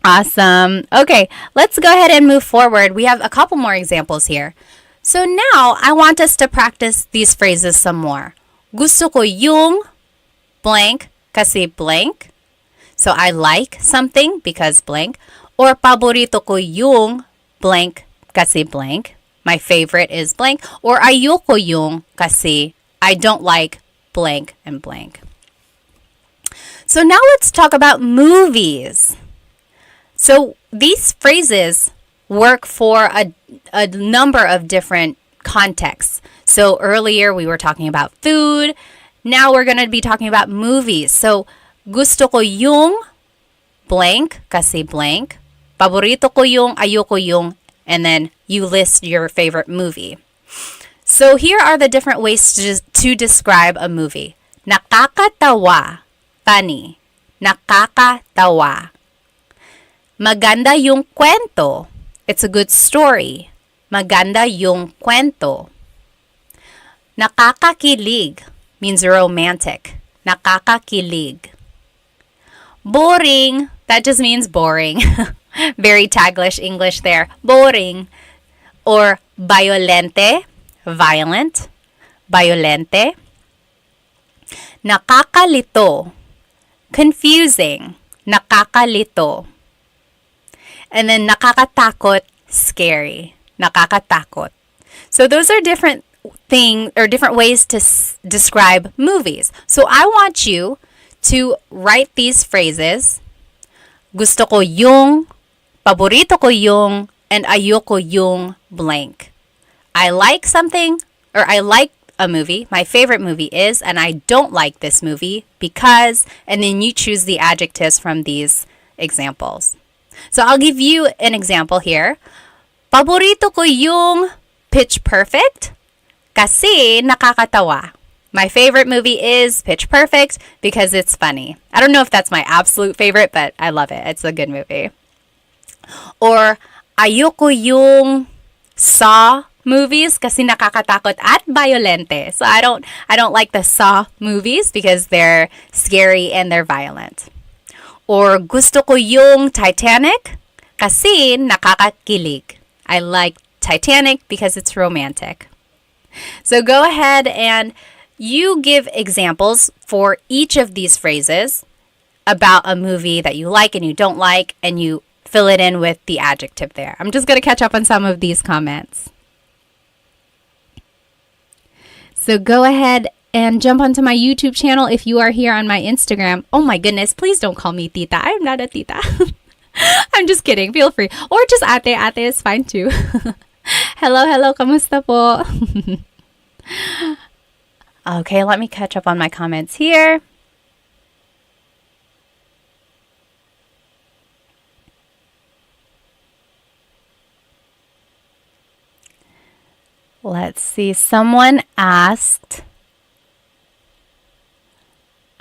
Awesome. Okay, let's go ahead and move forward. We have a couple more examples here. So now I want us to practice these phrases some more. Gusto ko yung blank kasi blank. So I like something because blank. Or paborito ko yung blank kasi blank. My favorite is blank. Or ayoko yung kasi I don't like blank and blank. So now let's talk about movies. So these phrases work for a number of different contexts. So earlier we were talking about food. Now we're going to be talking about movies. So gusto ko yung blank kasi blank. Paborito ko yung, ayoko yung, and then you list your favorite movie. So here are the different ways to describe a movie. Nakakatawa. Funny. Nakakatawa. Maganda yung kwento. It's a good story. Maganda yung kwento. Nakakakilig means romantic. Nakakakilig. Boring. That just means boring. Very Taglish English there. Boring. Or violente. Violent. Violente. Nakakalito. Confusing. Nakakalito. And then nakakatakot, scary. Nakakatakot. So those are different things or different ways to describe movies. So I want you to write these phrases. Gusto ko yung, paborito ko yung, and ayoko yung blank. I like something, or I like a movie. My favorite movie is, and I don't like this movie because, and then you choose the adjectives from these examples. So I'll give you an example here. Paborito ko yung Pitch Perfect kasi nakakatawa. My favorite movie is Pitch Perfect because it's funny. I don't know if that's my absolute favorite, but I love it. It's a good movie. Or ayoko yung Saw movies kasi nakakatakot at violente. So I don't like the Saw movies because they're scary and they're violent. Or gusto ko yung Titanic kasi nakakakilig. I like Titanic because it's romantic. So go ahead and you give examples for each of these phrases about a movie that you like and you don't like, and you fill it in with the adjective there. I'm just going to catch up on some of these comments. So go ahead and jump onto my YouTube channel if you are here on my Instagram. Oh my goodness, please don't call me tita. I'm not a tita. I'm just kidding. Feel free. Or just ate. Ate is fine too. Hello. Kamusta po? Okay, let me catch up on my comments here. Let's see. Someone asked,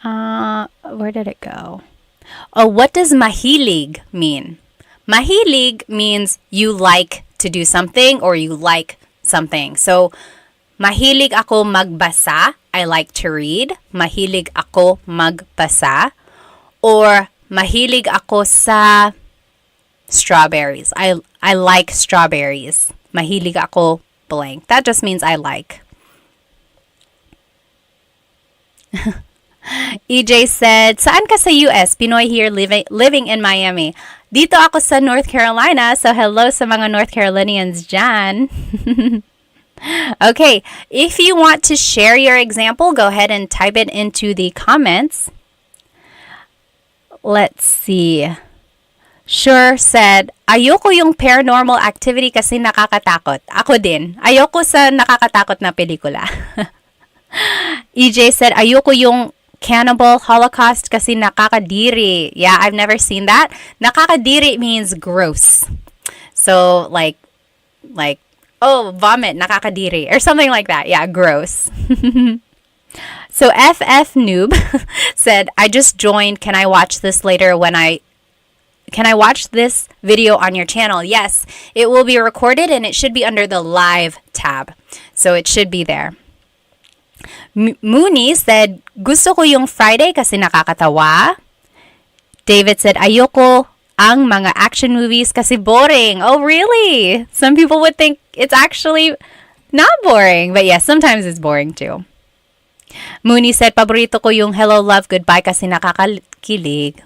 where did it go? Oh, what does mahilig mean? Mahilig means you like to do something or you like something. So, mahilig ako magbasa. I like to read. Mahilig ako magbasa. Or mahilig ako sa strawberries. I like strawberries. Mahilig ako blank. That just means I like. EJ said, saan ka sa US? Pinoy here living in Miami. Dito ako sa North Carolina. So hello sa mga North Carolinians dyan. Okay, if you want to share your example, go ahead and type it into the comments. Let's see. Sure said, ayoko yung paranormal activity kasi nakakatakot. Ako din. Ayoko sa nakakatakot na pelikula. EJ said, ayoko yung Cannibal Holocaust kasi nakakadiri. Yeah, I've never seen that. Nakakadiri means gross. So, like, oh, vomit, nakakadiri, or something like that. Yeah, gross. So FF Noob said, I just joined. Can I watch this later when I Can I watch this video on your channel? Yes, it will be recorded and it should be under the live tab. So it should be there. Mooney said, gusto ko yung Friday kasi nakakatawa. David said, ayoko ang mga action movies kasi boring. Oh, really? Some people would think it's actually not boring. But yes, sometimes it's boring too. Mooney said, paborito ko yung Hello, Love, Goodbye kasi nakakakilig.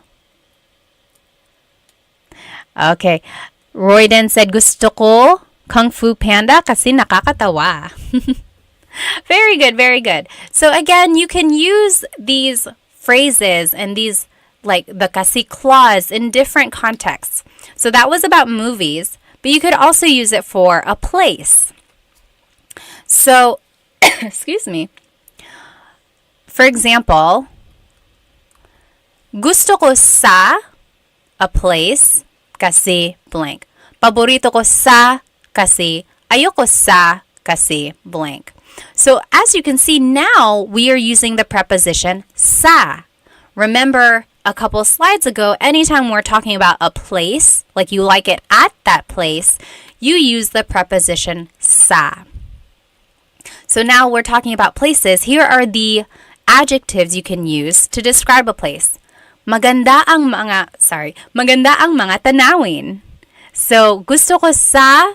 Okay. Royden said, gusto ko Kung Fu Panda kasi nakakatawa. Very good, very good. So again, you can use these phrases and these, like the kasi clause, in different contexts. So that was about movies, but you could also use it for a place. So, excuse me. For example, gusto ko sa a place kasi blank. Paborito ko sa kasi ayoko sa kasi blank. So as you can see now, we are using the preposition sa. Remember a couple slides ago, anytime we're talking about a place, like you like it at that place, you use the preposition sa. So now we're talking about places. Here are the adjectives you can use to describe a place. Maganda ang mga tanawin. So gusto ko sa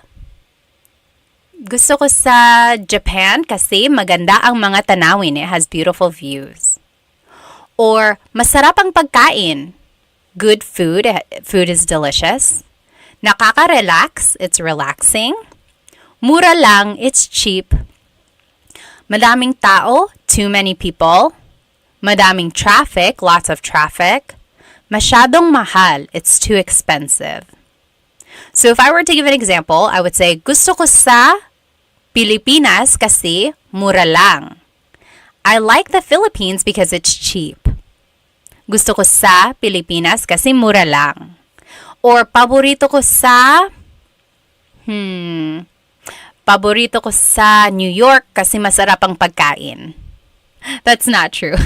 Japan kasi maganda ang mga tanawin. It has beautiful views. Or masarap ang pagkain. Good food. Food is delicious. Nakaka-relax. It's relaxing. Mura lang. It's cheap. Madaming tao. Too many people. Madaming traffic. Lots of traffic. Masyadong mahal. It's too expensive. So if I were to give an example, I would say, gusto ko sa Pilipinas kasi mura lang. I like the Philippines because it's cheap. Gusto ko sa Pilipinas kasi mura lang. Or paborito ko sa New York kasi masarap ang pagkain. That's not true.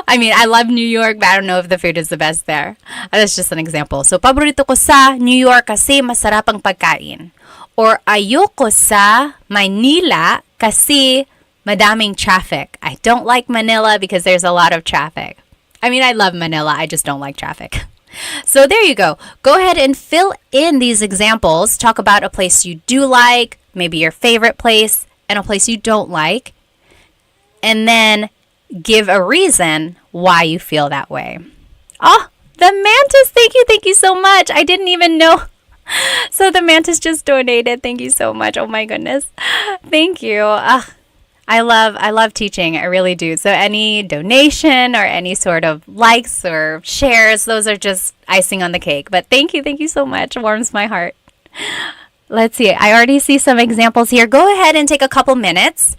I mean, I love New York, but I don't know if the food is the best there. That's just an example. So, paborito ko sa New York kasi masarap ang pagkain. Or ayoko sa Maynila kasi madaming traffic. I don't like Manila because there's a lot of traffic. I mean, I love Manila. I just don't like traffic. So there you go. Go ahead and fill in these examples. Talk about a place you do like, maybe your favorite place, and a place you don't like. And then give a reason why you feel that way. Oh, the mantis. Thank you so much. I didn't even know. So the mantis just donated. Thank you so much. Oh my goodness. Thank you. I love teaching. I really do. So any donation or any sort of likes or shares, those are just icing on the cake. But thank you so much. It warms my heart. Let's see. I already see some examples here. Go ahead and take a couple minutes.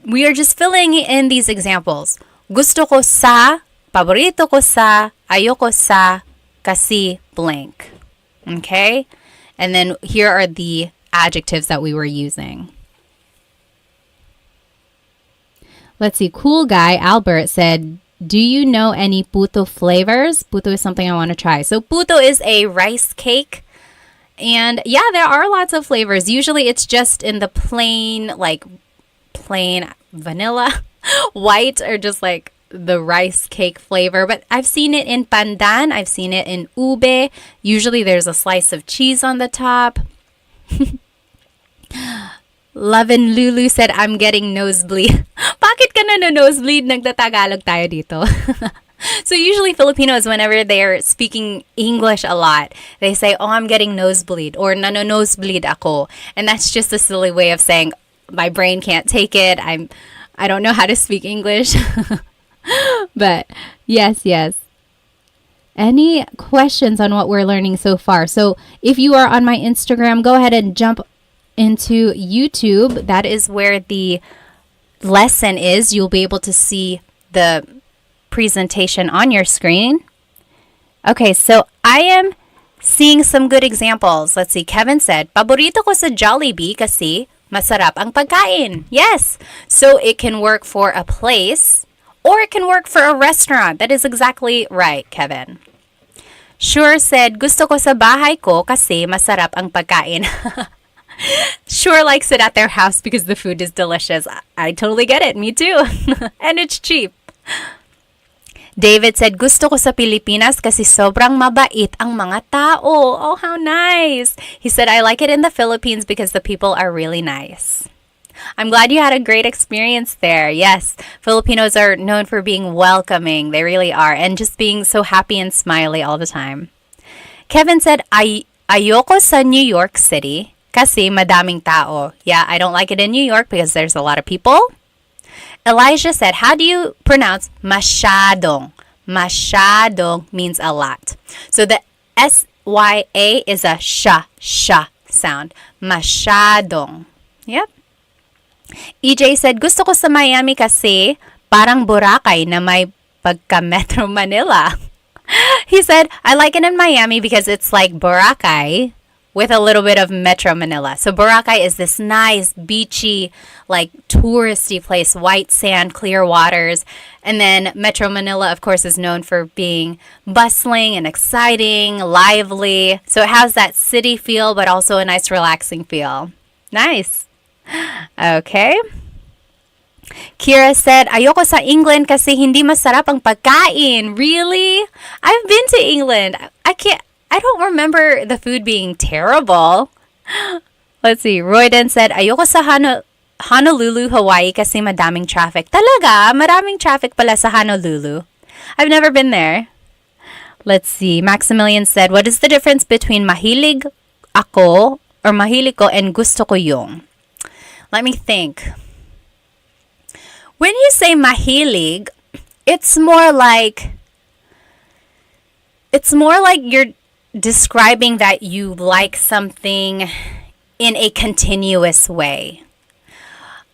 We are just filling in these examples. Gusto ko sa, paborito ko sa, ayoko sa, kasi blank. Okay? And then here are the adjectives that we were using. Let's see. Cool guy, Albert, said, do you know any puto flavors? Puto is something I want to try. So puto is a rice cake. And yeah, there are lots of flavors. Usually it's just in the plain vanilla, white, or just like the rice cake flavor. But I've seen it in pandan. I've seen it in ube. Usually there's a slice of cheese on the top. Love and Lulu said, I'm getting nosebleed. Bakit ka na nosebleed? Nagtatagalog tayo dito. So usually Filipinos, whenever they're speaking English a lot, they say, oh, I'm getting nosebleed, or nosebleed ako. And that's just a silly way of saying, my brain can't take it. I don't know how to speak English. But yes. Any questions on what we're learning so far? So if you are on my Instagram, go ahead and jump into YouTube. That is where the lesson is. You'll be able to see the presentation on your screen. Okay, so I am seeing some good examples. Let's see. Kevin said, paborito ko sa Jollibee kasi masarap ang pagkain. Yes. So it can work for a place or it can work for a restaurant. That is exactly right, Kevin. Sure said, gusto ko sa bahay ko kasi masarap ang pagkain. Sure likes it at their house because the food is delicious. I totally get it. Me too. And it's cheap. David said, gusto ko sa Pilipinas kasi sobrang mabait ang mga tao. Oh, how nice. He said, I like it in the Philippines because the people are really nice. I'm glad you had a great experience there. Yes, Filipinos are known for being welcoming. They really are. And just being so happy and smiley all the time. Kevin said, ayoko sa New York City kasi madaming tao. Yeah, I don't like it in New York because there's a lot of people. Elijah said, how do you pronounce masyadong? Masyadong means a lot. So the S-Y-A is a sha sound. Masyadong. Yep. EJ said, gusto ko sa Miami kasi parang Boracay na may pagka Metro Manila. He said, I like it in Miami because it's like Boracay with a little bit of Metro Manila. So Boracay is this nice, beachy, like touristy place, white sand, clear waters. And then Metro Manila, of course, is known for being bustling and exciting, lively. So it has that city feel, but also a nice, relaxing feel. Nice. Okay. Kira said, ayoko sa England kasi hindi masarap ang pagkain. Really? I've been to England. I don't remember the food being terrible. Let's see. Royden said, ayoko sa Honolulu, Hawaii kasi madaming traffic. Talaga? Maraming traffic pala sa Honolulu. I've never been there. Let's see. Maximilian said, what is the difference between mahilig ako or mahilig ko and gusto ko yung? Let me think. When you say mahilig, it's more like you're describing that you like something in a continuous way.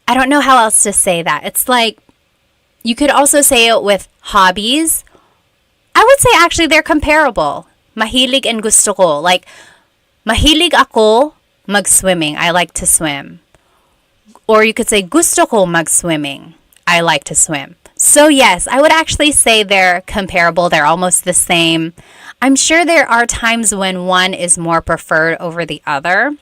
I don't know how else to say that. It's like you could also say it with hobbies. I would say actually they're comparable. Mahilig and gusto ko. Like, mahilig ako mag-swimming. I like to swim. Or you could say gusto ko mag-swimming. I like to swim. So yes, I would actually say they're comparable. They're almost the same. I'm sure there are times when one is more preferred over the other.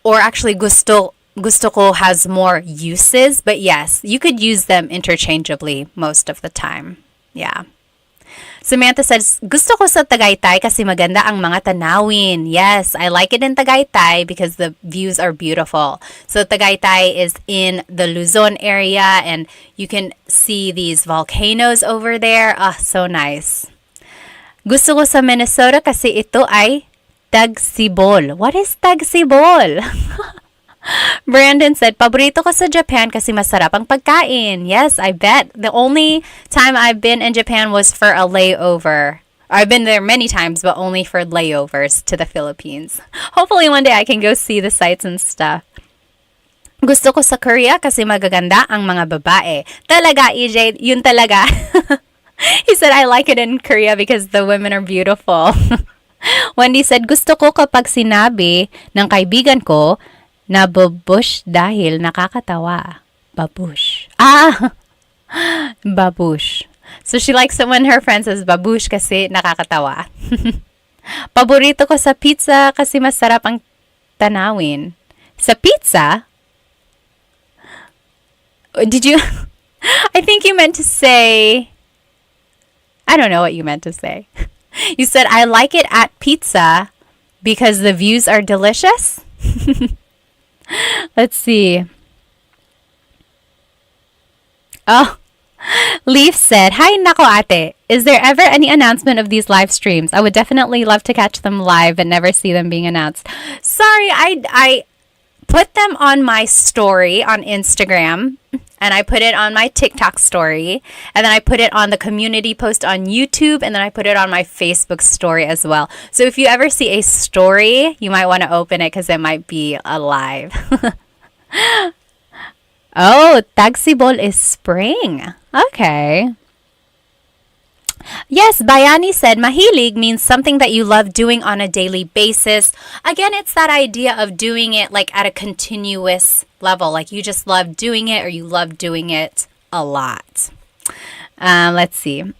Or actually gusto ko has more uses. But yes, you could use them interchangeably most of the time. Yeah. Samantha says, gusto ko sa Tagaytay kasi maganda ang mga tanawin. Yes, I like it in Tagaytay because the views are beautiful. So Tagaytay is in the Luzon area and you can see these volcanoes over there. Ah, so nice. Gusto ko sa Minnesota kasi ito ay tagsibol. What is tagsibol? Brandon said, paborito ko sa Japan kasi masarap ang pagkain. Yes, I bet. The only time I've been in Japan was for a layover. I've been there many times, but only for layovers to the Philippines. Hopefully one day I can go see the sights and stuff. Gusto ko sa Korea kasi magaganda ang mga babae. Talaga, EJ, yun talaga. He said, I like it in Korea because the women are beautiful. Wendy said, gusto ko kapag sinabi ng kaibigan ko, na babush dahil nakakatawa. Babush. Ah! Babush. So she likes it when her friend says babush kasi nakakatawa. Paborito ko sa pizza kasi masarap ang tanawin. Sa pizza? Did you... I think you meant to say... I don't know what you meant to say. You said, I like it at pizza because the views are delicious? Let's see. Oh, Leaf said, hi, nako ate. Is there ever any announcement of these live streams? I would definitely love to catch them live and never see them being announced. Sorry, I put them on my story on Instagram, and I put it on my TikTok story, and then I put it on the community post on YouTube, and then I put it on my Facebook story as well. So if you ever see a story, you might want to open it because it might be alive. Oh, tagsibol is spring. Okay. Yes, Bayani said, mahilig means something that you love doing on a daily basis. Again, it's that idea of doing it like at a continuous level. Like you just love doing it or you love doing it a lot. Let's see.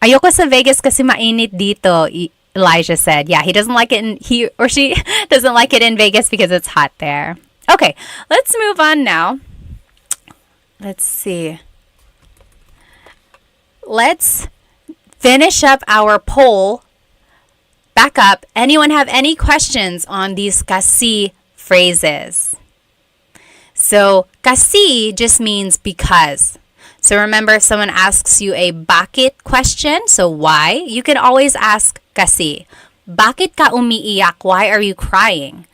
Ayoko sa Vegas kasi mainit dito, Elijah said. Yeah, he doesn't like it he or she doesn't like it in Vegas because it's hot there. Okay, let's move on now. Let's see. Let's finish up our poll. Back up. Anyone have any questions on these kasi phrases? So, kasi just means because. So remember, if someone asks you a bakit question, so why, you can always ask kasi. Bakit ka umiiyak? Why are you crying?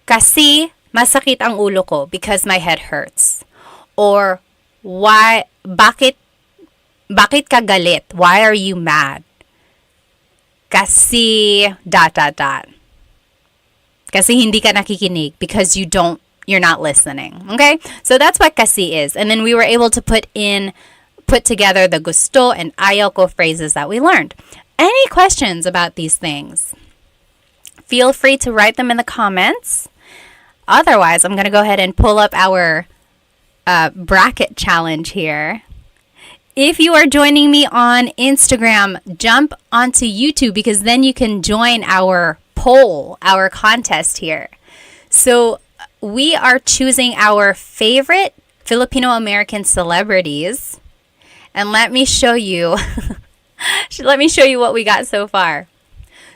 Kasi masakit ang ulo ko because my head hurts. Or why bakit ka galit? Why are you mad? Kasi dot dot dot. Kasi hindi ka nakikinig because you're not listening. Okay? So that's what kasi is. And then we were able to put together the gusto and ayoko phrases that we learned. Any questions about these things? Feel free to write them in the comments. Otherwise, I'm going to go ahead and pull up our bracket challenge here. If you are joining me on Instagram, jump onto YouTube because then you can join our poll, our contest here. So we are choosing our favorite Filipino American celebrities. And let me show you what we got so far.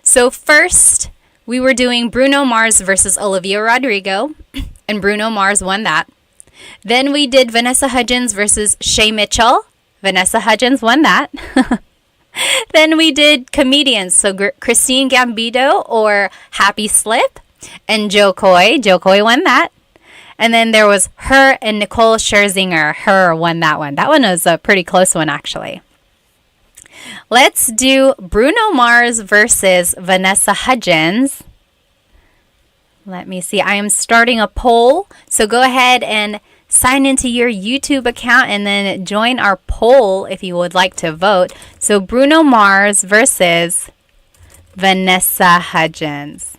So first, we were doing Bruno Mars versus Olivia Rodrigo, and Bruno Mars won that. Then we did Vanessa Hudgens versus Shay Mitchell. Vanessa Hudgens won that. Then we did comedians, so Christine Gambino or Happy Slip, and Joe Coy. Joe Coy won that. And then there was her and Nicole Scherzinger. Her won that one. That one was a pretty close one, actually. Let's do Bruno Mars versus Vanessa Hudgens. Let me see. I am starting a poll. So go ahead and sign into your YouTube account and then join our poll if you would like to vote. So Bruno Mars versus Vanessa Hudgens.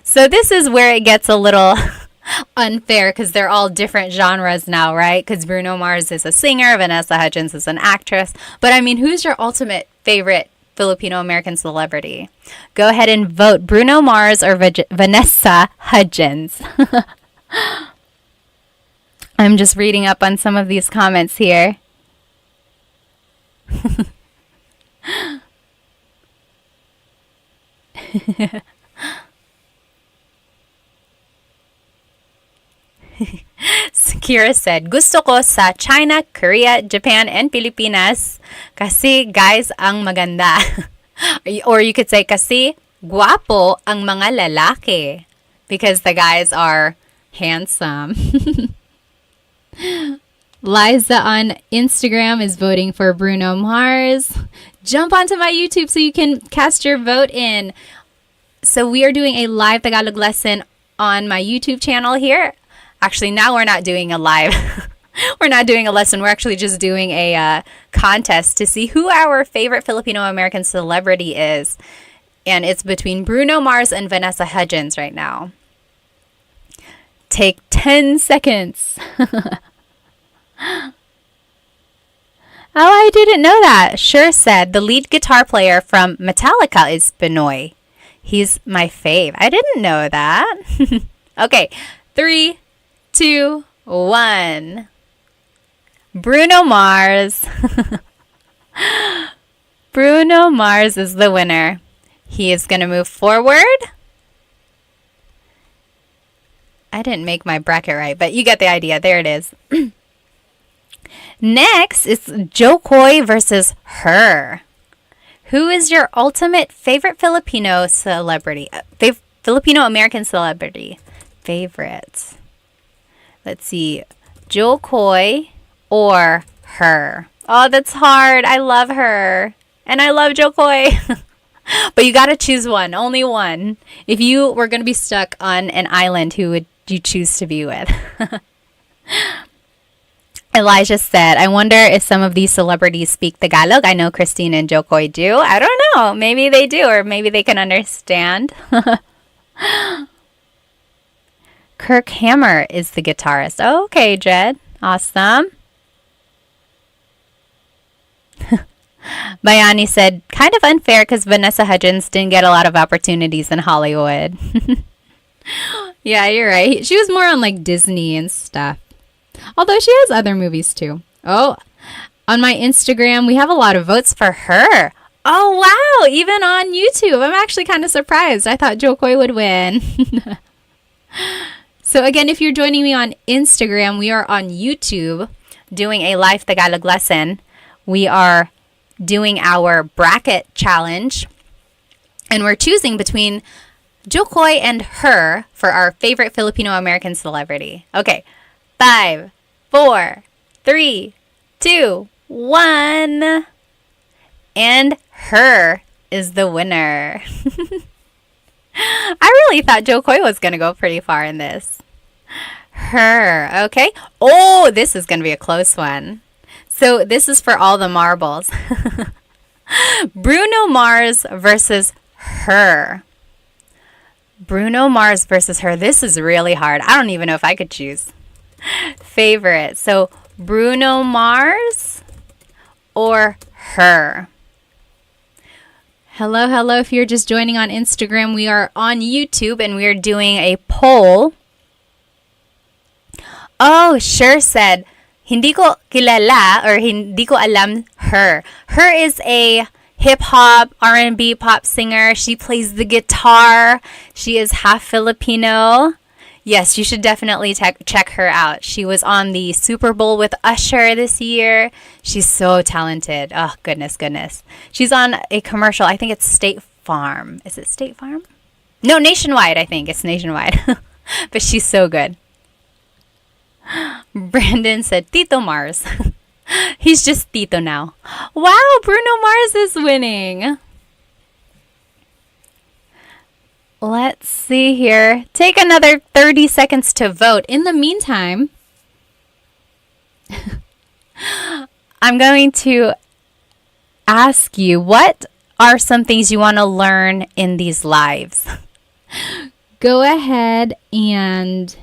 So this is where it gets a little unfair because they're all different genres now, right? Because Bruno Mars is a singer, Vanessa Hudgens is an actress. But I mean, who's your ultimate favorite Filipino American celebrity? Go ahead and vote Bruno Mars or Vanessa Hudgens. I'm just reading up on some of these comments here. Kira said, gusto ko sa China, Korea, Japan, and Pilipinas kasi guys ang maganda. Or you could say kasi guwapo ang mga lalaki because the guys are handsome. Liza on Instagram is voting for Bruno Mars. Jump onto my YouTube so you can cast your vote in. So we are doing a live Tagalog lesson on my YouTube channel here. Actually, now we're not doing a live. We're not doing a lesson. We're actually just doing a contest to see who our favorite Filipino American celebrity is. And it's between Bruno Mars and Vanessa Hudgens right now. Take 10 seconds. Oh, I didn't know that. Sure said the lead guitar player from Metallica is Benoy. He's my fave. I didn't know that. Okay, 3, 2, 1. Bruno Mars. Bruno Mars is the winner. He is going to move forward. I didn't make my bracket right, but you get the idea. There it is. Next is Joe Coy versus her. Who is your ultimate favorite Filipino celebrity? Filipino American celebrity. Favorites. Let's see. Joe Coy or her. Oh, that's hard. I love her. And I love Joe Coy. But you got to choose one. Only one. If you were going to be stuck on an island, who would you choose to be with? Elijah said, I wonder if some of these celebrities speak Tagalog. I know Christine and Joe Coy do. I don't know. Maybe they do, or maybe they can understand. Kirk Hammer is the guitarist. Oh, okay, Jed. Awesome. Bayani said, kind of unfair because Vanessa Hudgens didn't get a lot of opportunities in Hollywood. Yeah, you're right. She was more on like Disney and stuff. Although she has other movies too. Oh, on my Instagram, we have a lot of votes for her. Oh, wow. Even on YouTube. I'm actually kind of surprised. I thought Jo Koy would win. So again, if you're joining me on Instagram, we are on YouTube doing a live Tagalog lesson. We are doing our bracket challenge. And we're choosing between Jo Koy and her for our favorite Filipino-American celebrity. Okay. 5, 4, 3, 2, 1. And her is the winner. I really thought Jo Koy was going to go pretty far in this. Her. Okay. Oh, this is going to be a close one. So this is for all the marbles. Bruno Mars versus her. Bruno Mars versus her. This is really hard. I don't even know if I could choose. Favorite. So Bruno Mars or her. Hello, hello. If you're just joining on Instagram, we are on YouTube and we are doing a poll. Oh, sure said, hindi ko kilala or hindi ko alam her. Her is a hip-hop, R&B pop singer. She plays the guitar. She is half Filipino. Yes, you should definitely check her out. She was on the Super Bowl with Usher this year. She's so talented. Oh, goodness, goodness. She's on a commercial. I think it's State Farm. Is it State Farm? No, Nationwide, I think. It's Nationwide. But she's so good. Brandon said, Tito Mars. He's just Tito now. Wow, Bruno Mars is winning. Let's see here. Take another 30 seconds to vote. In the meantime, I'm going to ask you, what are some things you want to learn in these lives? Go ahead and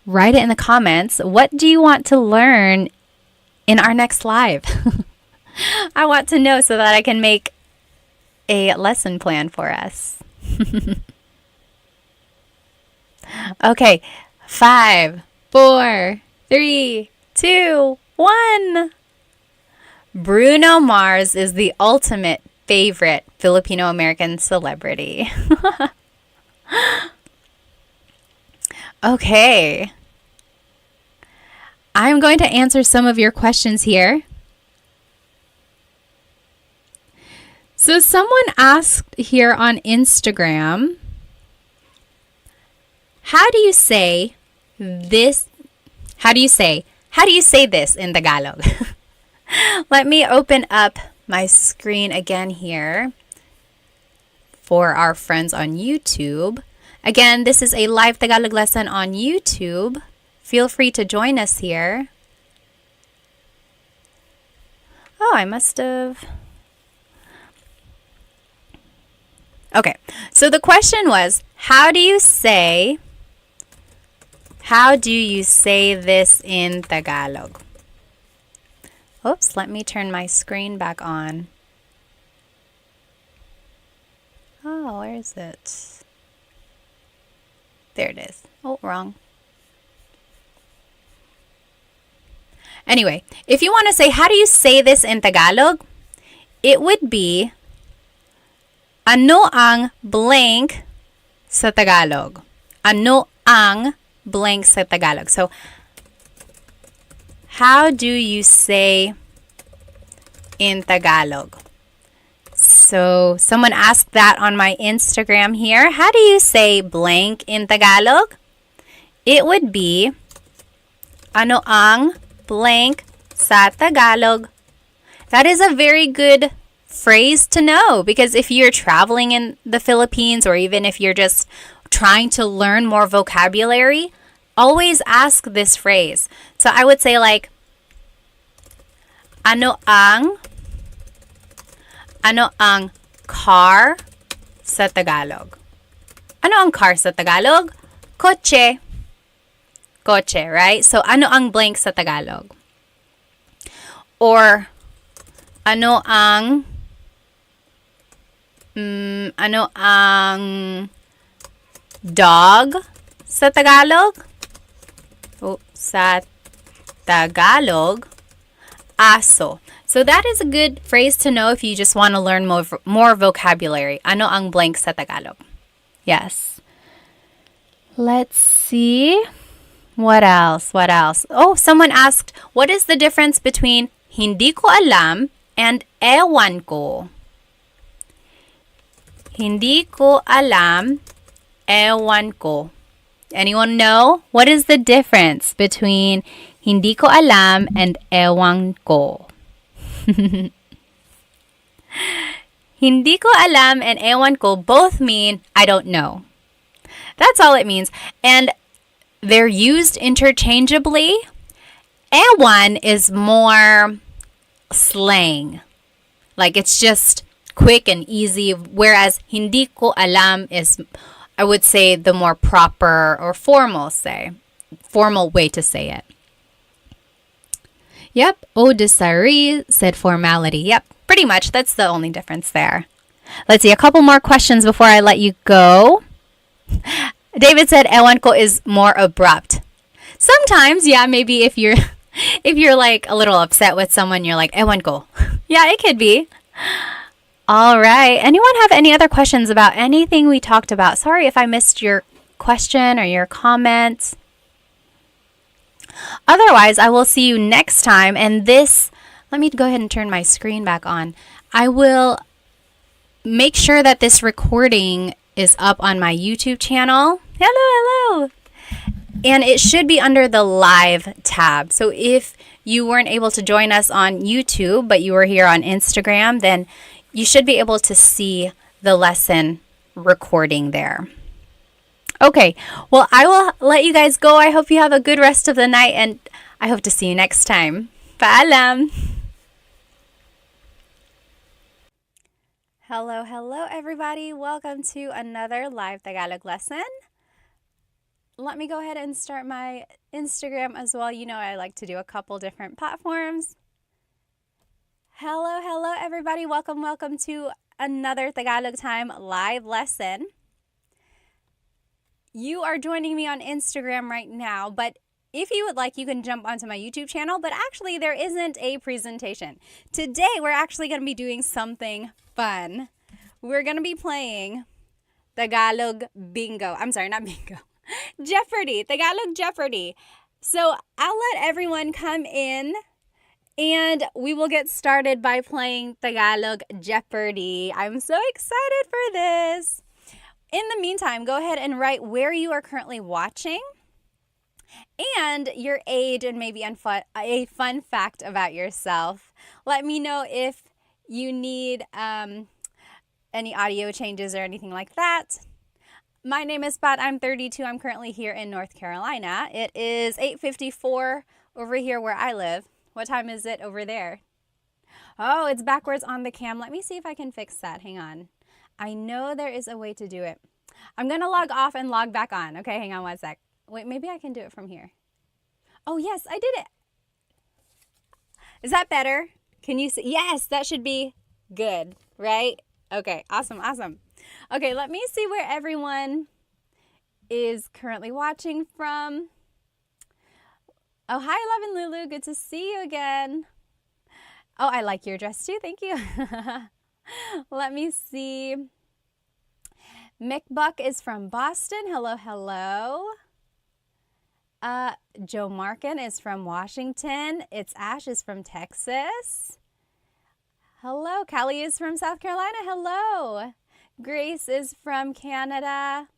write it in the comments. What do you want to learn in our next live? I want to know so that I can make a lesson plan for us. Okay, 5, 4, 3, 2, 1. Bruno Mars is the ultimate favorite Filipino-American celebrity. Okay. I'm going to answer some of your questions here. So someone asked here on Instagram, how do you say this? How do you say this in Tagalog? Let me open up my screen again here for our friends on YouTube. Again, this is a live Tagalog lesson on YouTube. Feel free to join us here. Oh, I must have... Okay, so the question was, how do you say this in Tagalog? Oops, let me turn my screen back on. Oh, where is it? There it is. Oh, wrong. Anyway, if you want to say, how do you say this in Tagalog? It would be, ano ang blank sa Tagalog? Ano ang blank sa Tagalog? So, how do you say in Tagalog? So, someone asked that on my Instagram here. How do you say blank in Tagalog? It would be, ano ang blank sa Tagalog? That is a very good phrase to know, because if you're traveling in the Philippines or even if you're just trying to learn more vocabulary, always ask this phrase. So I would say like, ano ang car sa Tagalog? Ano ang car sa Tagalog? Kotse. Kotse, right? So ano ang blank sa Tagalog? Or ano ang Ano ang dog sa Tagalog? Oh, sa Tagalog, aso. So that is a good phrase to know if you just want to learn more vocabulary. Ano ang blank sa Tagalog? Yes. Let's see. What else? What else? Oh, someone asked, what is the difference between hindi ko alam and ewan ko? Hindi ko alam, ewan ko. Anyone know? What is the difference between hindi ko alam and ewan ko? Hindi ko alam and ewan ko both mean I don't know. That's all it means. And they're used interchangeably. Ewan is more slang. Like it's just quick and easy, whereas hindi ko alam is, I would say, the more proper or formal way to say it. Yep, Odisari said formality. Yep, pretty much. That's the only difference there. Let's see, a couple more questions before I let you go. David said ewan ko is more abrupt. Sometimes, yeah, maybe if you're like a little upset with someone, you're like ewan ko. Yeah, it could be. All right. Anyone have any other questions about anything we talked about? Sorry if I missed your question or your comment. Otherwise, I will see you next time. And this, let me go ahead and turn my screen back on. I will make sure that this recording is up on my YouTube channel. Hello. And it should be under the live tab. So if you weren't able to join us on YouTube, but you were here on Instagram, then you should be able to see the lesson recording there. Okay, well, I will let you guys go. I hope you have a good rest of the night, and I hope to see you next time. Paalam! Hello, everybody. Welcome to another live Tagalog lesson. Let me go ahead and start my Instagram as well. You know I like to do a couple different platforms. Hello, everybody. Welcome to another Tagalog Time live lesson. You are joining me on Instagram right now, but if you would like, you can jump onto my YouTube channel, but actually there isn't a presentation. Today, we're actually going to be doing something fun. We're going to be playing Tagalog Bingo. I'm sorry, not Bingo. Jeopardy, Tagalog Jeopardy. So I'll let everyone come in and we will get started by playing Tagalog Jeopardy. I'm so excited for this. In the meantime, go ahead and write where you are currently watching and your age and maybe a fun fact about yourself. Let me know if you need any audio changes or anything like that. My name is Pat. I'm 32. I'm currently here in North Carolina. It is 8:54 over here where I live. What time is it over there? Oh, it's backwards on the cam. Let me see if I can fix that. Hang on. I know there is a way to do it. I'm going to log off and log back on. Okay, hang on one sec. Wait, maybe I can do it from here. Oh, yes, I did it. Is that better? Can you see? Yes, that should be good, right? Okay, awesome. Okay, let me see where everyone is currently watching from. Oh, hi, Love and Lulu. Good to see you again. Oh, I like your dress too. Thank you. Let me see. Mick Buck is from Boston. Hello. Joe Markin is from Washington. It's Ash is from Texas. Hello. Callie is from South Carolina. Hello. Grace is from Canada.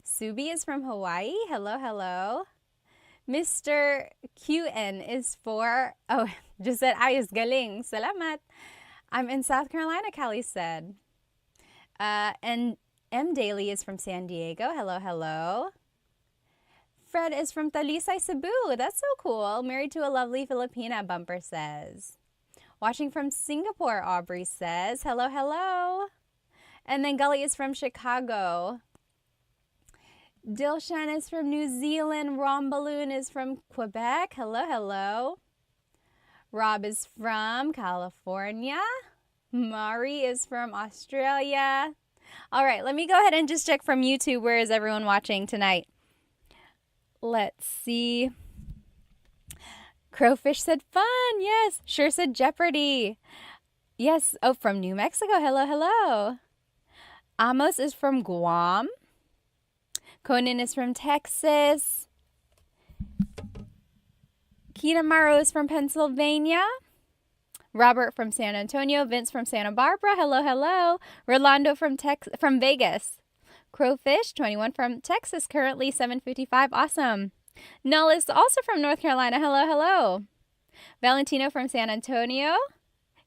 Subi is from Hawaii. Hello. Mr. QN is for, just said, ayos galing. Salamat. I'm in South Carolina, Callie said. And M. Daly is from San Diego. Hello. Fred is from Talisay, Cebu. That's so cool. Married to a lovely Filipina, Bumper says. Watching from Singapore, Aubrey says. Hello. And then Gully is from Chicago. Dilshan is from New Zealand. Rombaloon is from Quebec. Hello. Rob is from California. Mari is from Australia. All right, let me go ahead and just check from YouTube. Where is everyone watching tonight? Let's see. Crowfish said fun. Yes. Sure said Jeopardy. Yes. Oh, from New Mexico. Hello, hello. Amos is from Guam. Conan is from Texas. Kinamaro is from Pennsylvania. Robert from San Antonio. Vince from Santa Barbara. Hello, hello. Rolando from Vegas. Crowfish, 21 from Texas. Currently 7:55. Awesome. Null is also from North Carolina. Hello, hello. Valentino from San Antonio.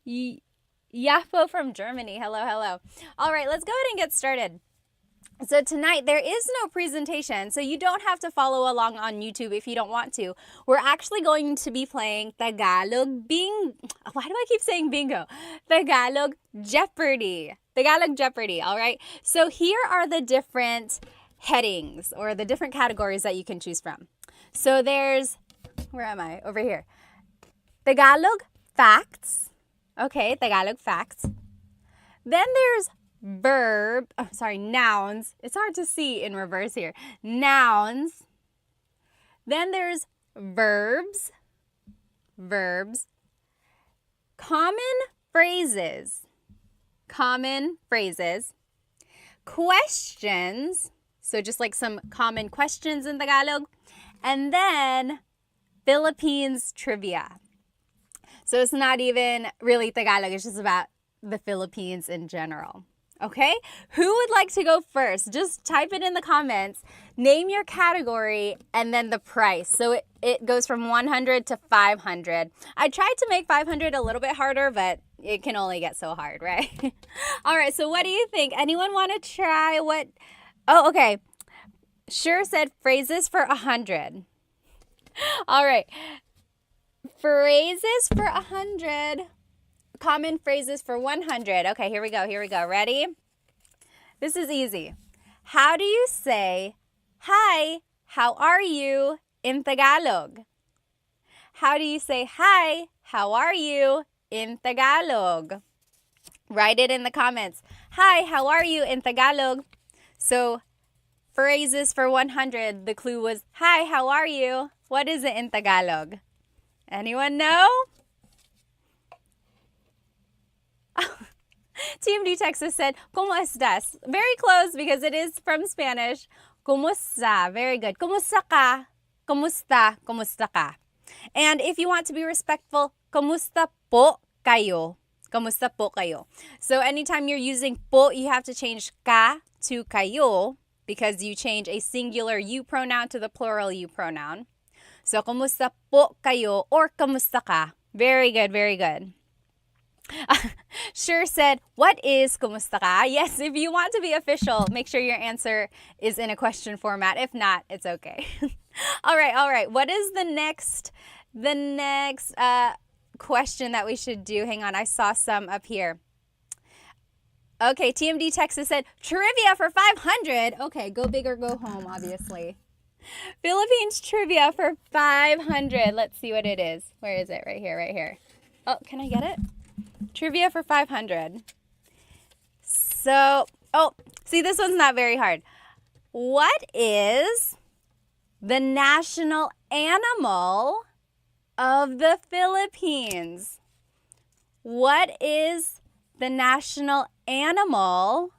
Yafo from Germany. Hello, hello. All right, let's go ahead and get started. So tonight there is no presentation, so you don't have to follow along on YouTube if you don't want to. We're actually going to be playing Tagalog Why do I keep saying bingo? Tagalog Jeopardy. Tagalog Jeopardy, all right? So here are the different headings or the different categories that you can choose from. So there's, where am I? Over here. Tagalog facts. Okay, Tagalog facts. Then there's nouns. It's hard to see in reverse here. Nouns. Then there's verbs. Common phrases. Questions. So just like some common questions in Tagalog. And then Philippines trivia. So it's not even really Tagalog. It's just about the Philippines in general. Okay? Who would like to go first? Just type it in the comments. Name your category and then the price. So it goes from 100 to 500. I tried to make 500 a little bit harder, but it can only get so hard, right? All right, so what do you think? Anyone want to try what? Oh, okay. Sure said phrases for 100. All right. Phrases for 100. Common phrases for 100. Okay, here we go. Ready? This is easy. How do you say, hi, how are you in Tagalog? How do you say, hi, how are you in Tagalog? Write it in the comments. Hi, how are you in Tagalog? So, phrases for 100. The clue was, hi, how are you? What is it in Tagalog? Anyone know? TMD Texas said, ¿Cómo estás? Very close because it is from Spanish. ¿Cómo está? Very good. ¿Cómo ka? ¿Cómo ka? And if you want to be respectful, ¿Cómo po kayo? ¿Cómo po kayo? So anytime you're using po, you have to change ka to kayo because you change a singular you pronoun to the plural you pronoun. So, ¿Cómo po kayo or ¿Cómo ka? Very good. Sure said, what is kumusta ka? Yes, if you want to be official, make sure your answer is in a question format. If not, it's okay. All right. What is the next question that we should do? Hang on, I saw some up here. Okay, TMD Texas said, trivia for 500. Okay, go big or go home, obviously. Philippines trivia for 500. Let's see what it is. Where is it? Right here. Oh, can I get it? Trivia for 500. So, see, this one's not very hard. What is the national animal of the Philippines? What is the national animal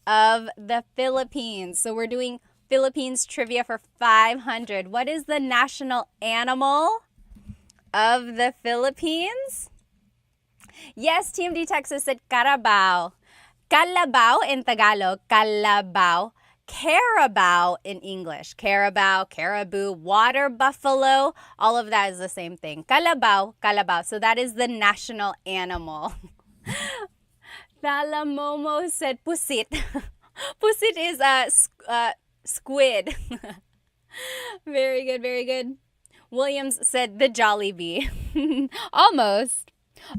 of the Philippines? So we're doing Philippines trivia for 500. What is the national animal of the Philippines? Yes, TMD Texas said carabao. Calabao in Tagalog, calabao. Carabao in English. Carabao, caribou, water buffalo, all of that is the same thing. Calabao. So that is the national animal. Thalamomo said pusit. Pusit is squid. Very good. Williams said the Jollibee. Almost.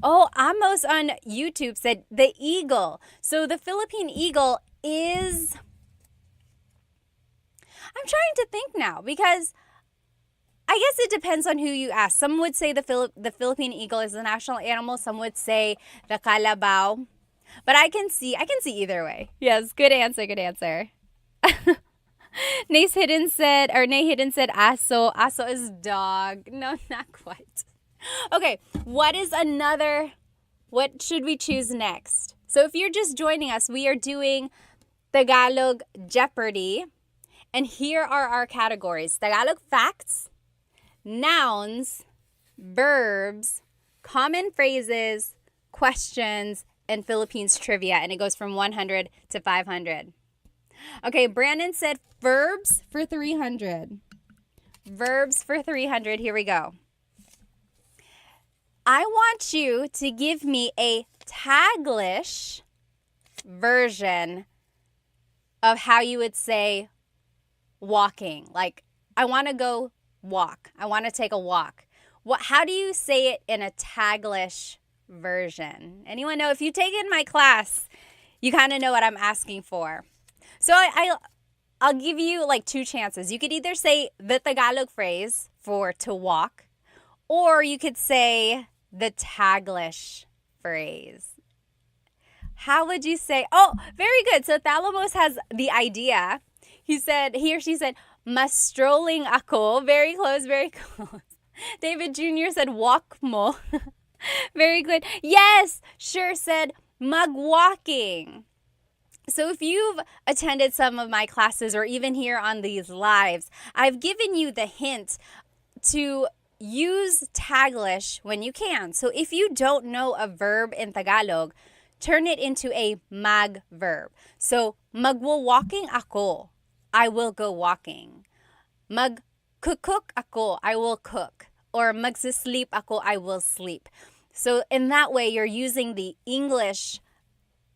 Oh, Amos on YouTube said the eagle. So the Philippine eagle is... I'm trying to think now because I guess it depends on who you ask. Some would say the Philippine eagle is the national animal. Some would say the kalabaw. But I can see either way. Yes, good answer, good answer. Nay Hidden said aso. Aso is dog. No, not quite. Okay, what should we choose next? So if you're just joining us, we are doing Tagalog Jeopardy. And here are our categories: Tagalog facts, nouns, verbs, common phrases, questions, and Philippines trivia. And it goes from 100 to 500. Okay, Brandon said verbs for 300. Verbs for 300. Here we go. I want you to give me a Taglish version of how you would say walking. Like, I want to go walk. I want to take a walk. How do you say it in a Taglish version? Anyone know? If you've taken my class, you kind of know what I'm asking for. So I'll give you like two chances. You could either say the Tagalog phrase for to walk, or you could say the Taglish phrase. How would you say? Oh, very good. So Thalamos has the idea. He or she said, mas strolling ako. Very close, very close. David Jr. said, walk mo. Very good. Yes, sure said, magwalking. So if you've attended some of my classes or even here on these lives, I've given you the hint to use Taglish when you can. So if you don't know a verb in Tagalog, turn it into a mag verb. So magwo-walking ako. I will go walking. Mag-cook ako. I will cook. Or magsisleep ako. I will sleep. So in that way, you're using the English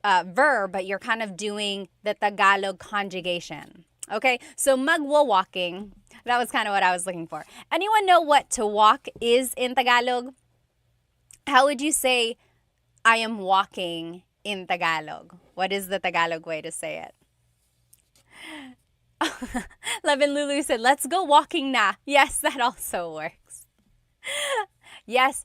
verb, but you're kind of doing the Tagalog conjugation. Okay, so magwo-walking. That was kind of what I was looking for. Anyone know what to walk is in Tagalog? How would you say I am walking in Tagalog? What is the Tagalog way to say it? Levin Lulu said, let's go walking na. Yes, that also works. Yes.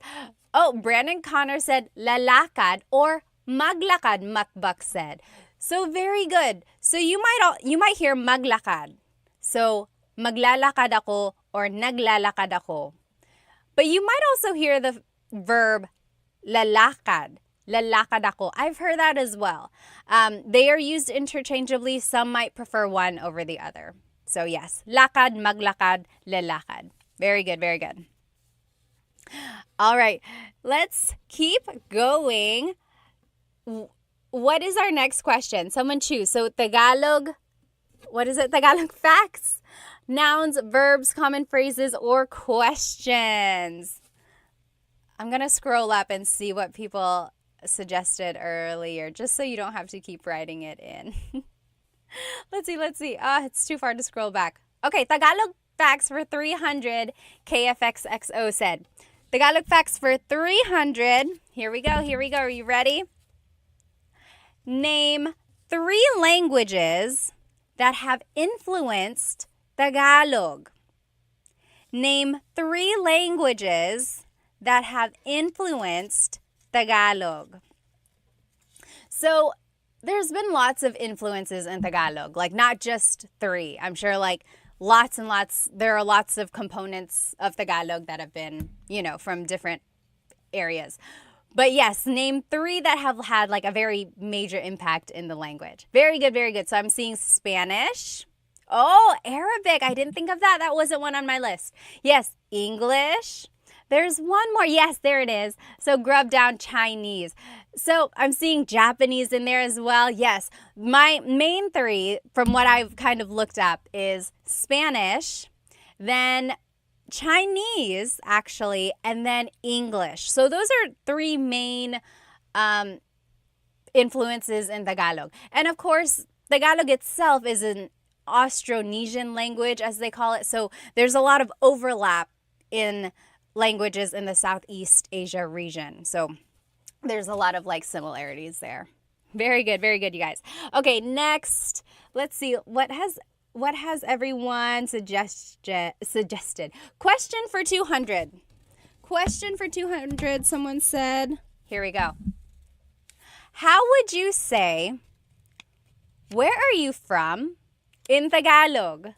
Oh, Brandon Connor said, lalakad or maglakad, Makbak said. So very good. So you might hear maglakad. So maglalakad ako or naglalakad ako. But you might also hear the verb lalakad. Lalakad ako. I've heard that as well. They are used interchangeably. Some might prefer one over the other. So yes, lakad, maglakad, lalakad. Very good, very good. All right, let's keep going. What is our next question? Someone choose. So Tagalog, what is it? Tagalog facts, nouns, verbs, common phrases, or questions. I'm going to scroll up and see what people suggested earlier, just so you don't have to keep writing it in. Let's see. It's too far to scroll back. Okay, Tagalog facts for 300, KFXXO said. Tagalog facts for 300. Here we go. Are you ready? Name 3 languages that have influenced Tagalog. Name 3 languages that have influenced Tagalog. So there's been lots of influences in Tagalog, like not just 3. I'm sure like lots and lots, there are lots of components of Tagalog that have been, from different areas. But yes, name 3 that have had like a very major impact in the language. Very good, very good. So I'm seeing Spanish. Oh, Arabic. I didn't think of that. That wasn't one on my list. Yes, English. There's one more. Yes, there it is. So grub down Chinese. So I'm seeing Japanese in there as well. Yes, my main 3 from what I've kind of looked up is Spanish, then Chinese actually, and then English. So those are 3 main influences in Tagalog. And of course, Tagalog itself is an Austronesian language, as they call it. So there's a lot of overlap in languages in the Southeast Asia region. So there's a lot of like similarities there. Very good, you guys. Okay, next, let's see. What has What has everyone suggested? Question for 200. Question for 200, someone said. Here we go. How would you say, where are you from in Tagalog?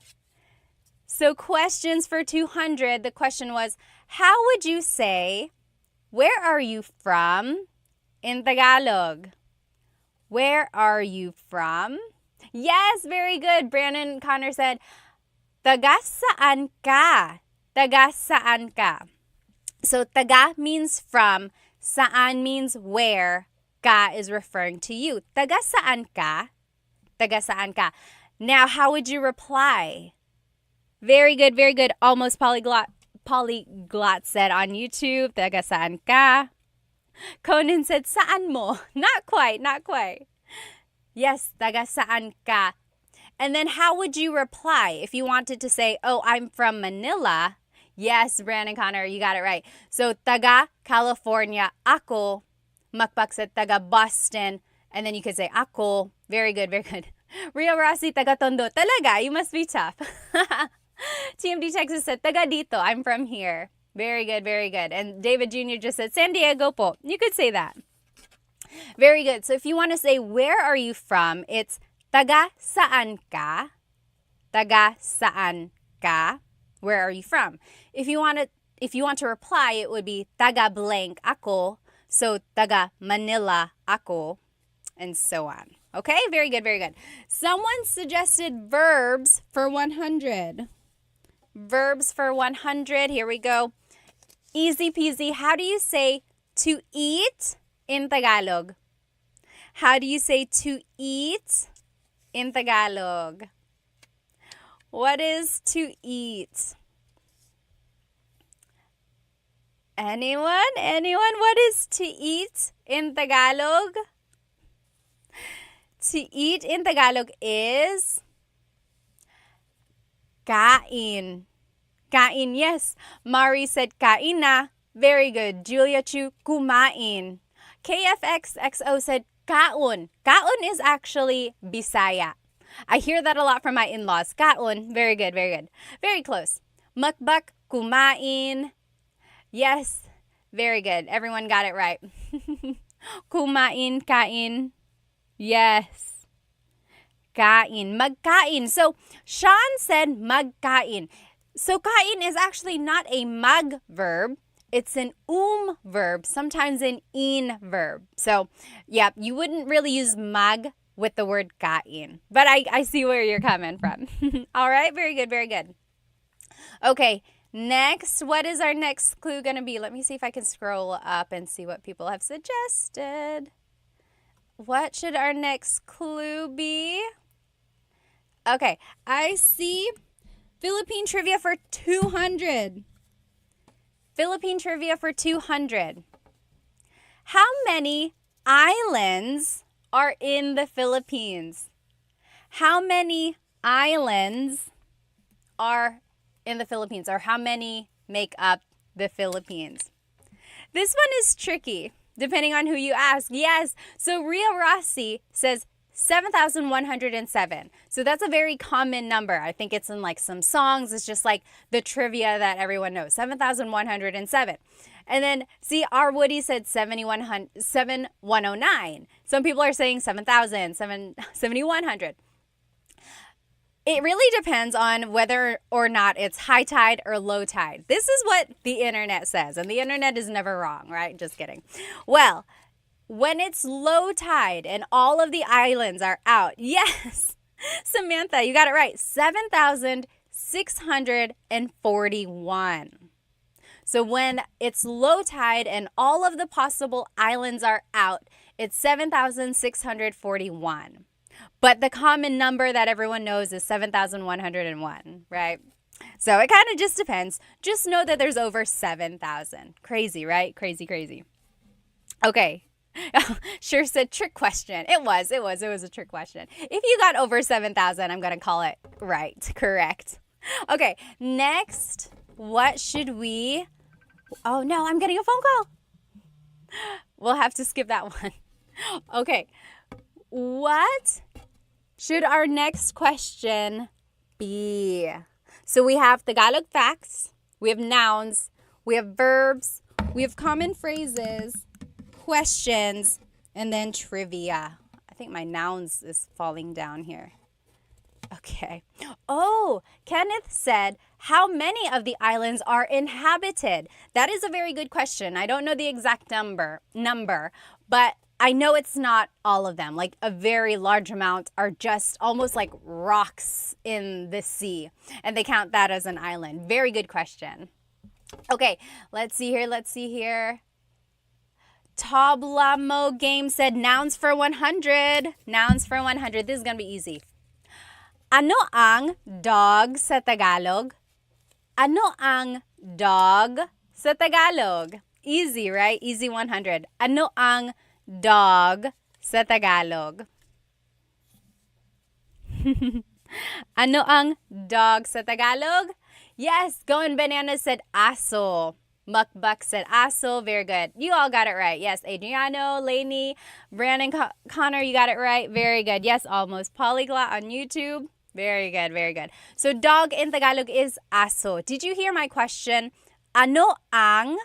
So questions for 200, the question was, how would you say, where are you from in Tagalog? Where are you from? Yes, very good. Brandon Connor said, taga saan ka? Taga saan ka? So taga means from, saan means where, ka is referring to you. Taga saan ka? Taga saan ka? Now, how would you reply? Very good, very good. Almost polyglot said on YouTube, taga saan ka? Conan said, saan mo? Not quite, not quite. Yes, taga saan ka? And then how would you reply if you wanted to say, oh, I'm from Manila? Yes, Brandon Connor, you got it right. So, taga California ako. Makpak said taga Boston. And then you could say ako. Very good, very good. Rio Rossi, taga Tondo. Talaga, you must be tough. TMD Texas said, taga dito. I'm from here. Very good, very good. And David Jr. just said, San Diego po. You could say that. Very good. So if you want to say, where are you from? It's taga saan ka? Taga saan ka? Where are you from? If you want to reply, it would be taga blank ako. So taga Manila ako, and so on. Okay, very good, very good. Someone suggested verbs for 100. Verbs for 100. Here we go. Easy peasy. How do you say to eat in Tagalog? How do you say to eat in Tagalog? What is to eat? Anyone? Anyone? What is to eat in Tagalog? To eat in Tagalog is kain. Kain, yes. Mari said kain na. Very good. Julia Chu, kumain. KFXXO said kaun. Kaun is actually Bisaya. I hear that a lot from my in-laws. Kaun. Very good, very good. Very close. Mukbak, kumain. Yes, very good. Everyone got it right. Kumain, kain. Yes. Kain, magkain. So, Sean said magkain. So, kain is actually not a mag verb. It's an verb, sometimes an in verb. So, yeah, you wouldn't really use mag with the word kain. But I see where you're coming from. All right, very good, very good. Okay, next, what is our next clue going to be? Let me see if I can scroll up and see what people have suggested. What should our next clue be? Okay, I see Philippine trivia for 200. Philippine trivia for 200. How many islands are in the Philippines? How many islands are in the Philippines, or how many make up the Philippines? This one is tricky, depending on who you ask. Yes, so Ria Rossi says 7,107. So that's a very common number. I think it's in like some songs. It's just like the trivia that everyone knows. 7,107. And then see, R. Woody said 7,109. Some people are saying 7,000, 7,100. It really depends on whether or not it's high tide or low tide. This is what the internet says, and the internet is never wrong, right? Just kidding. Well, when it's low tide and all of the islands are out, yes, Samantha, you got it right, 7,641. So when it's low tide and all of the possible islands are out, it's 7,641. But the common number that everyone knows is 7,101, right? So it kind of just depends. Just know that there's over 7,000. Crazy, right? Crazy, crazy. Okay. Sure said trick question. It was a trick question. If you got over 7,000, I'm going to call it right, correct. Okay, next, what should we... Oh no, I'm getting a phone call. We'll have to skip that one. Okay, what should our next question B. So we have Tagalog facts, we have nouns, we have verbs, we have common phrases, questions, and then trivia. I think my nouns is falling down here. Okay. Oh, Kenneth said, how many of the islands are inhabited? That is a very good question. I don't know the exact number, but I know it's not all of them. Like a very large amount are just almost like rocks in the sea, and they count that as an island. Very good question. Okay, let's see here. Tablamo Game said nouns for 100. Nouns for 100. This is going to be easy. Ano ang dog sa Tagalog? Ano ang dog sa Tagalog? Easy, right? Easy 100. Ano ang dog sa Tagalog? Ano ang dog sa Tagalog? Yes, Going Banana said aso. Mukbuk said aso. Very good. You all got it right. Yes, Adriano, Lainey, Brandon, Connor, you got it right. Very good. Yes, almost polyglot on YouTube. Very good, very good. So dog in Tagalog is aso. Did you hear my question? Ano ang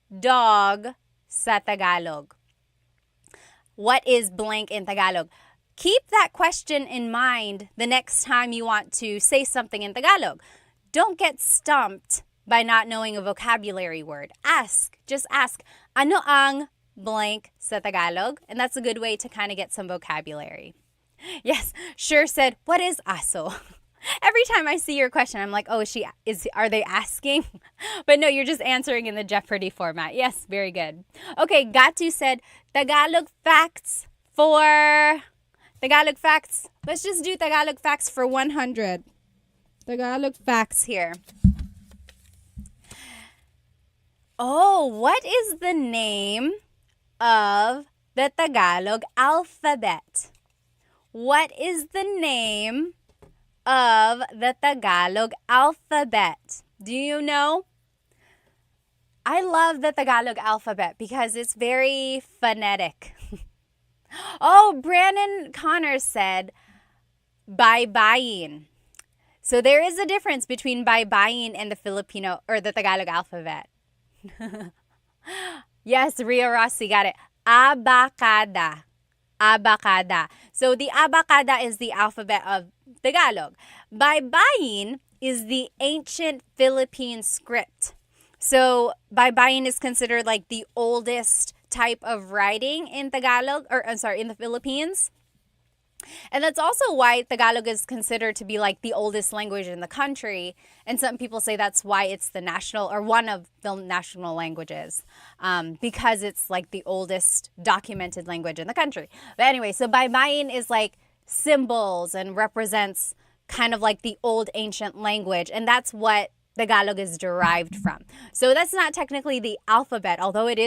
dog sa Tagalog? What is blank in Tagalog? Keep that question in mind the next time you want to say something in Tagalog. Don't get stumped by not knowing a vocabulary word. Just ask, ano ang blank sa Tagalog? And that's a good way to kind of get some vocabulary. Yes, Sure said, what is aso? Every time I see your question, I'm like, oh, are they asking? But no, you're just answering in the Jeopardy format. Yes, very good. Okay, Gatu said, Tagalog facts. Let's just do Tagalog facts for 100. Tagalog facts here. Oh, what is the name of the Tagalog alphabet? What is the name of the Tagalog alphabet? Do you know? I love the Tagalog alphabet because it's very phonetic. Oh, Brandon Connor said, baybayin. So there is a difference between baybayin and the Filipino or the Tagalog alphabet. Yes, Rio Rossi got it. Abacada. So the abacada is the alphabet of Tagalog. Baybayin is the ancient Philippine script. So baybayin is considered like the oldest type of writing in Tagalog, in the Philippines. And that's also why Tagalog is considered to be like the oldest language in the country. And some people say that's why it's the national or one of the national languages, because it's like the oldest documented language in the country. But anyway, so baybayin is like symbols and represents kind of like the old ancient language. And that's what Tagalog is derived from. So that's not technically the alphabet, although it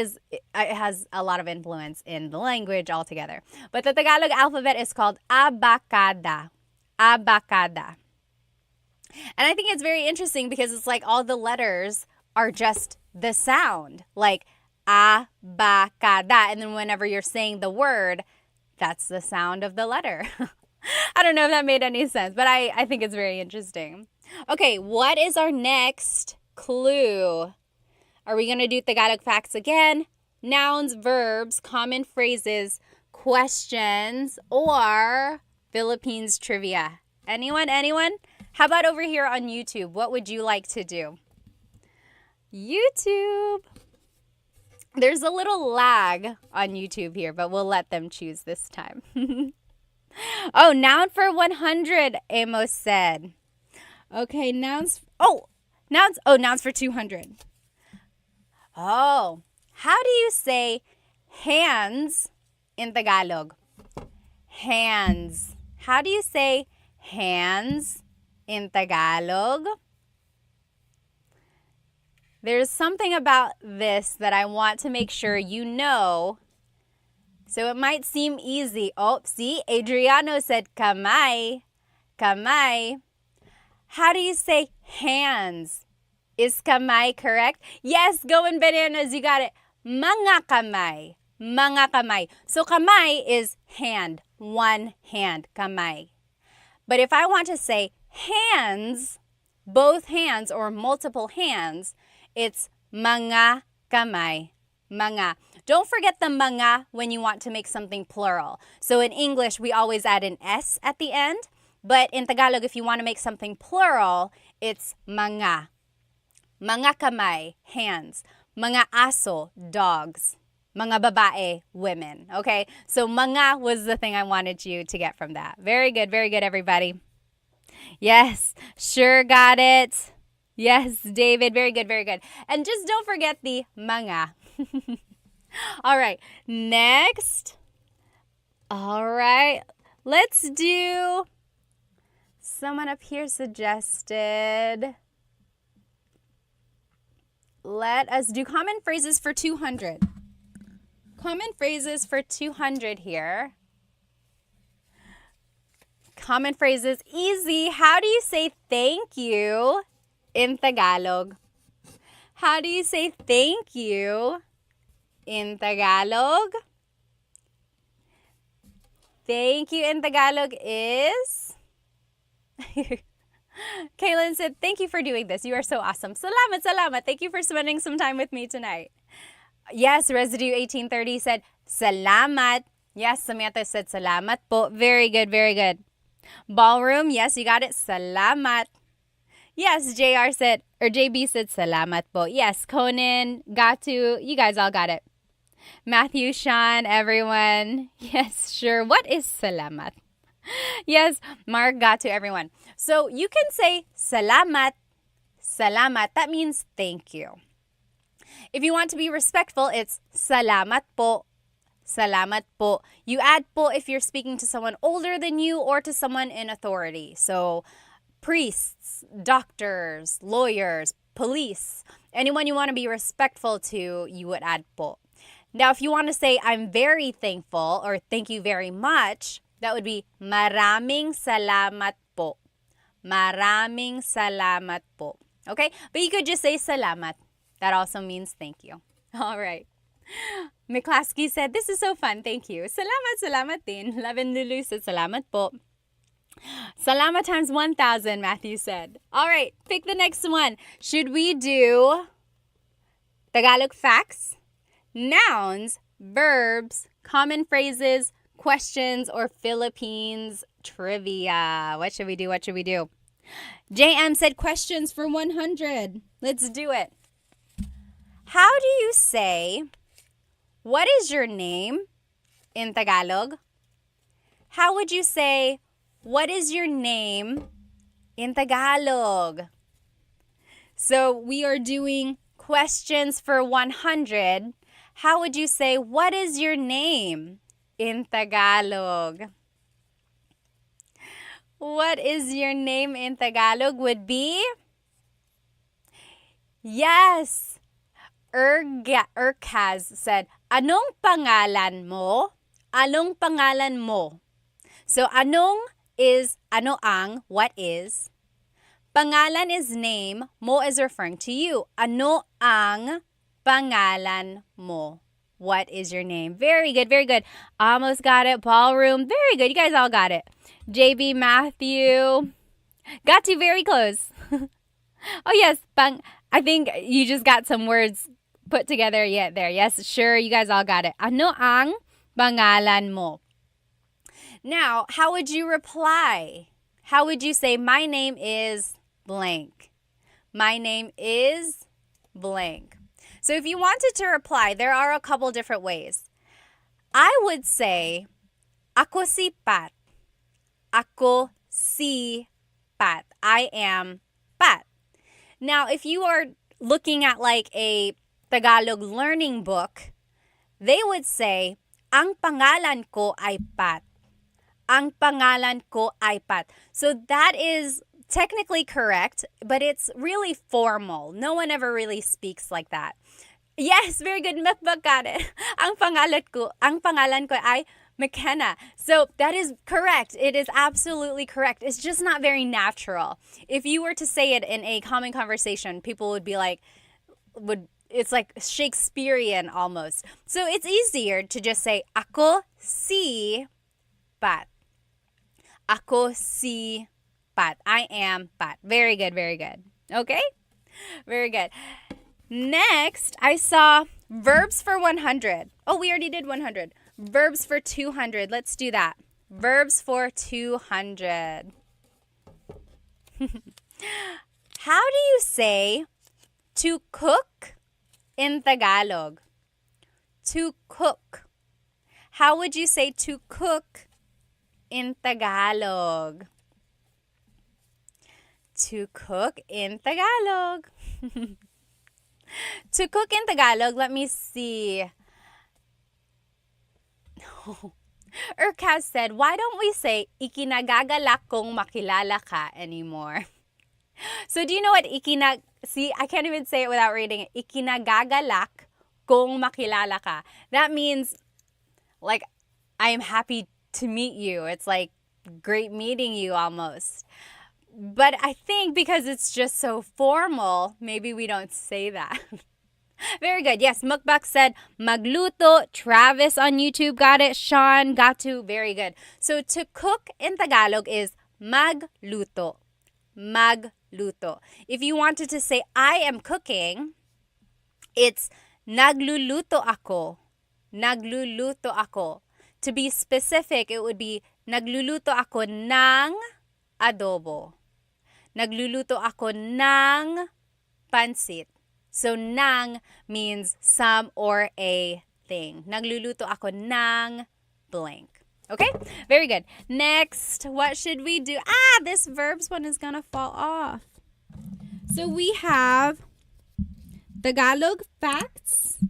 has a lot of influence in the language altogether. But the Tagalog alphabet is called abacada. Abacada. And I think it's very interesting because it's like all the letters are just the sound, like abacada. And then whenever you're saying the word, that's the sound of the letter. I don't know if that made any sense, but I think it's very interesting. Okay, what is our next clue? Are we going to do Tagalog facts again? Nouns, verbs, common phrases, questions, or Philippines trivia? Anyone? How about over here on YouTube? What would you like to do? YouTube. There's a little lag on YouTube here, but we'll let them choose this time. Oh, noun for 100, Amos said. Okay, nouns for 200. Oh, how do you say hands in Tagalog? Hands. How do you say hands in Tagalog? There's something about this that I want to make sure you know. So it might seem easy. Oh, see, Adriano said kamay. Kamay. How do you say hands? Is kamay correct? Yes, Going Bananas, you got it. Mga kamay. Mga kamay. So kamay is hand. One hand, kamay. But if I want to say hands, both hands or multiple hands, it's mga kamay. Mga. Don't forget the mga when you want to make something plural. So in English, we always add an S at the end. But in Tagalog, if you want to make something plural, it's mga. Mga kamay, hands. Mga aso, dogs. Mga babae, women. Okay? So mga was the thing I wanted you to get from that. Very good, everybody. Yes, sure got it. Yes, David, very good, very good. And just don't forget the mga. All right, next. All right, let's do, someone up here suggested, let us do common phrases for 200. Common phrases for 200 here. Common phrases, easy. How do you say thank you in Tagalog? How do you say thank you in Tagalog? Thank you in Tagalog is... Kaylin said, thank you for doing this. You are so awesome. Salamat, salamat. Thank you for spending some time with me tonight. Yes, Residue 1830 said, salamat. Yes, Samantha said, salamat po. Very good, very good. Ballroom, yes, you got it. Salamat. Yes, JR said, or JB said, salamat po. Yes, Conan, Gatu, you guys all got it. Matthew, Sean, everyone. Yes, sure. What is salamat? Yes, Mark, Gatu, everyone. So you can say salamat, salamat. That means thank you. If you want to be respectful, it's salamat po. Salamat po. You add po if you're speaking to someone older than you or to someone in authority. So priests, doctors, lawyers, police, anyone you want to be respectful to, you would add po. Now, if you want to say I'm very thankful or thank you very much, that would be maraming salamat po. Maraming salamat po. Okay? But you could just say salamat. That also means thank you. All right. McClaskey said, this is so fun. Thank you. Salamat, salamat din. Levin Lulu said, salamat po. Salamat times 1,000, Matthew said. All right, pick the next one. Should we do Tagalog facts, nouns, verbs, common phrases, questions, or Philippines trivia? What should we do? What should we do? JM said questions for 100. Let's do it. How do you say, what is your name in Tagalog? How would you say, what is your name in Tagalog? So we are doing questions for 100. How would you say, what is your name in Tagalog? What is your name in Tagalog would be? Yes. Urkaz said, anong pangalan mo? Anong pangalan mo? So, anong is ano ang, what is. Pangalan is name, mo is referring to you. Ano ang pangalan mo? What is your name? Very good, very good. Almost got it. Ballroom, very good. You guys all got it. JB, Matthew, got to very close. Oh yes, I think you just got some words put together yet there. Yes, sure, you guys all got it. Ano ang pangalan mo? Now, how would you reply? How would you say, my name is blank? My name is blank. So if you wanted to reply, there are a couple different ways. I would say, ako si Pat. Ako si Pat. I am Pat. Now, if you are looking at like a Tagalog learning book, they would say, ang pangalan ko ay Pat. Ang pangalan ko ay Pat. So that is technically correct, but it's really formal. No one ever really speaks like that. Yes, very good. Mepbag got it. Ang pangalan ko ay McKenna. So that is correct. It is absolutely correct. It's just not very natural. If you were to say it in a common conversation, people would be like, it's like Shakespearean almost. So it's easier to just say, ako si Pat. Ako si pat. I am pat. Very good, very good. Okay? Very good. Next, I saw verbs for 100. Oh, we already did 100. Verbs for 200. Let's do that. Verbs for 200. How do you say to cook in Tagalog? To cook. How would you say to cook in Tagalog? To cook in Tagalog. To cook in Tagalog, let me see. Urkaz said, why don't we say, ikinagagalak kong makilala ka anymore? So do you know what see, I can't even say it without reading it. Ikinagagalak kong makilala ka. That means, like, I am happy to meet you. It's like great meeting you almost. But I think because it's just so formal, maybe we don't say that. Very good. Yes, Mukbak said magluto. Travis on YouTube got it. Sean got to. Very good. So to cook in Tagalog is magluto. Magluto. If you wanted to say I am cooking, it's nagluluto ako. Nagluluto ako. To be specific, it would be nagluluto ako ng adobo. Nagluluto ako ng pansit. So, nang means some or a thing. Nagluluto ako ng blank. Okay? Very good. Next, what should we do? This verbs one is gonna fall off. So, we have Tagalog facts,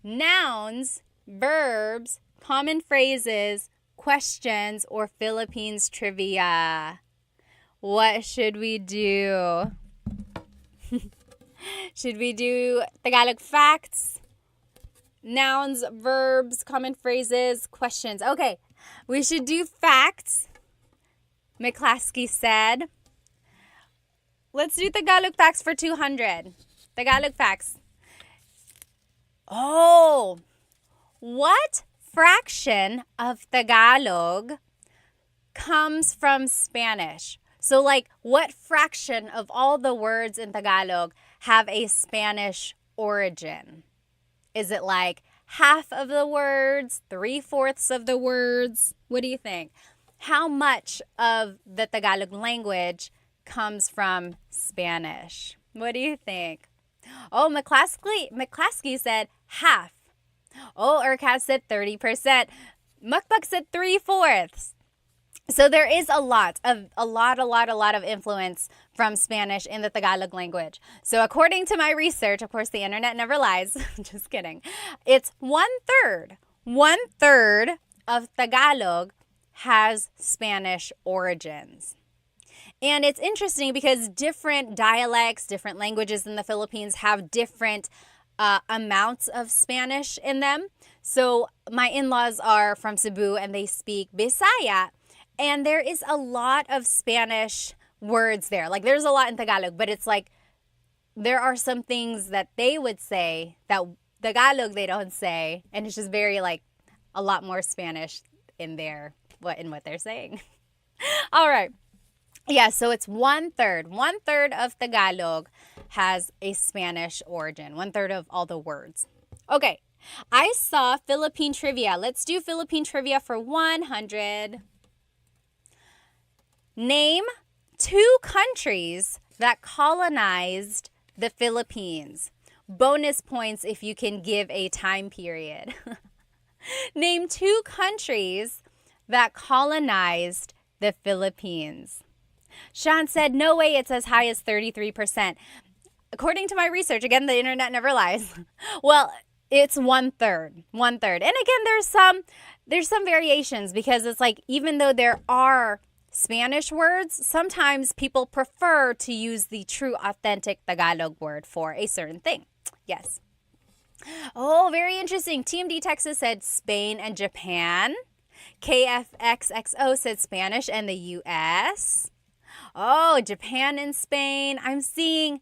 nouns, verbs, common phrases, questions, or Philippines trivia. What should we do? Should we do Tagalog facts, nouns, verbs, common phrases, questions? Okay, we should do facts. McClaskey said. Let's do Tagalog facts for 200. Tagalog facts. Oh, what fraction of Tagalog comes from Spanish? So, like, what fraction of all the words in Tagalog have a Spanish origin? Is it like half of the words, 3/4 of the words? What do you think? How much of the Tagalog language comes from Spanish? What do you think? Oh, McClaskey said half. Oh, Urkat said 30%. Mukbak said 3/4. So there is a lot of influence from Spanish in the Tagalog language. So according to my research, of course, the internet never lies. Just kidding. It's 1/3. 1/3 of Tagalog has Spanish origins. And it's interesting because different dialects, different languages in the Philippines have different amounts of Spanish in them. So my in-laws are from Cebu and they speak Bisaya. And there is a lot of Spanish words there. Like, there's a lot in Tagalog, but it's like there are some things that they would say that Tagalog they don't say. And it's just very, like, a lot more Spanish in what they're saying. All right. Yeah, so it's 1/3. 1/3 of Tagalog has a Spanish origin. 1/3 of all the words. Okay. I saw Philippine trivia. Let's do Philippine trivia for 100. Name 2 countries that colonized the Philippines. Bonus points if you can give a time period. Name 2 countries that colonized the Philippines. Sean said, no way, it's as high as 33%. According to my research, again, the internet never lies. Well, it's 1/3. 1/3. And again, there's some variations because it's like, even though there are Spanish words, sometimes people prefer to use the true authentic Tagalog word for a certain thing. Yes. Oh, very interesting. TMD Texas said Spain and Japan. KFXXO said Spanish and the US. Oh, Japan and Spain. I'm seeing,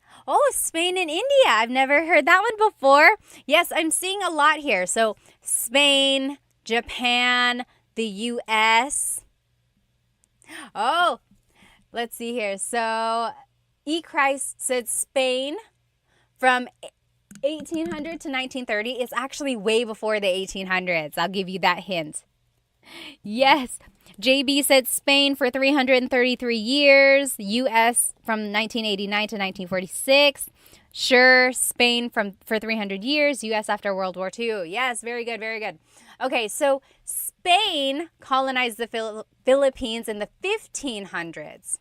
Spain and India. I've never heard that one before. Yes, I'm seeing a lot here. So Spain, Japan, the US. Oh, Let's see here. So, E. Christ said Spain from 1800 to 1930 is actually way before the 1800s. I'll give you that hint. Yes. JB said Spain for 333 years, US from 1989 to 1946. Sure, Spain for 300 years, US after World War II. Yes, very good, very good. Okay, so Spain colonized the Philippines in the 1500s.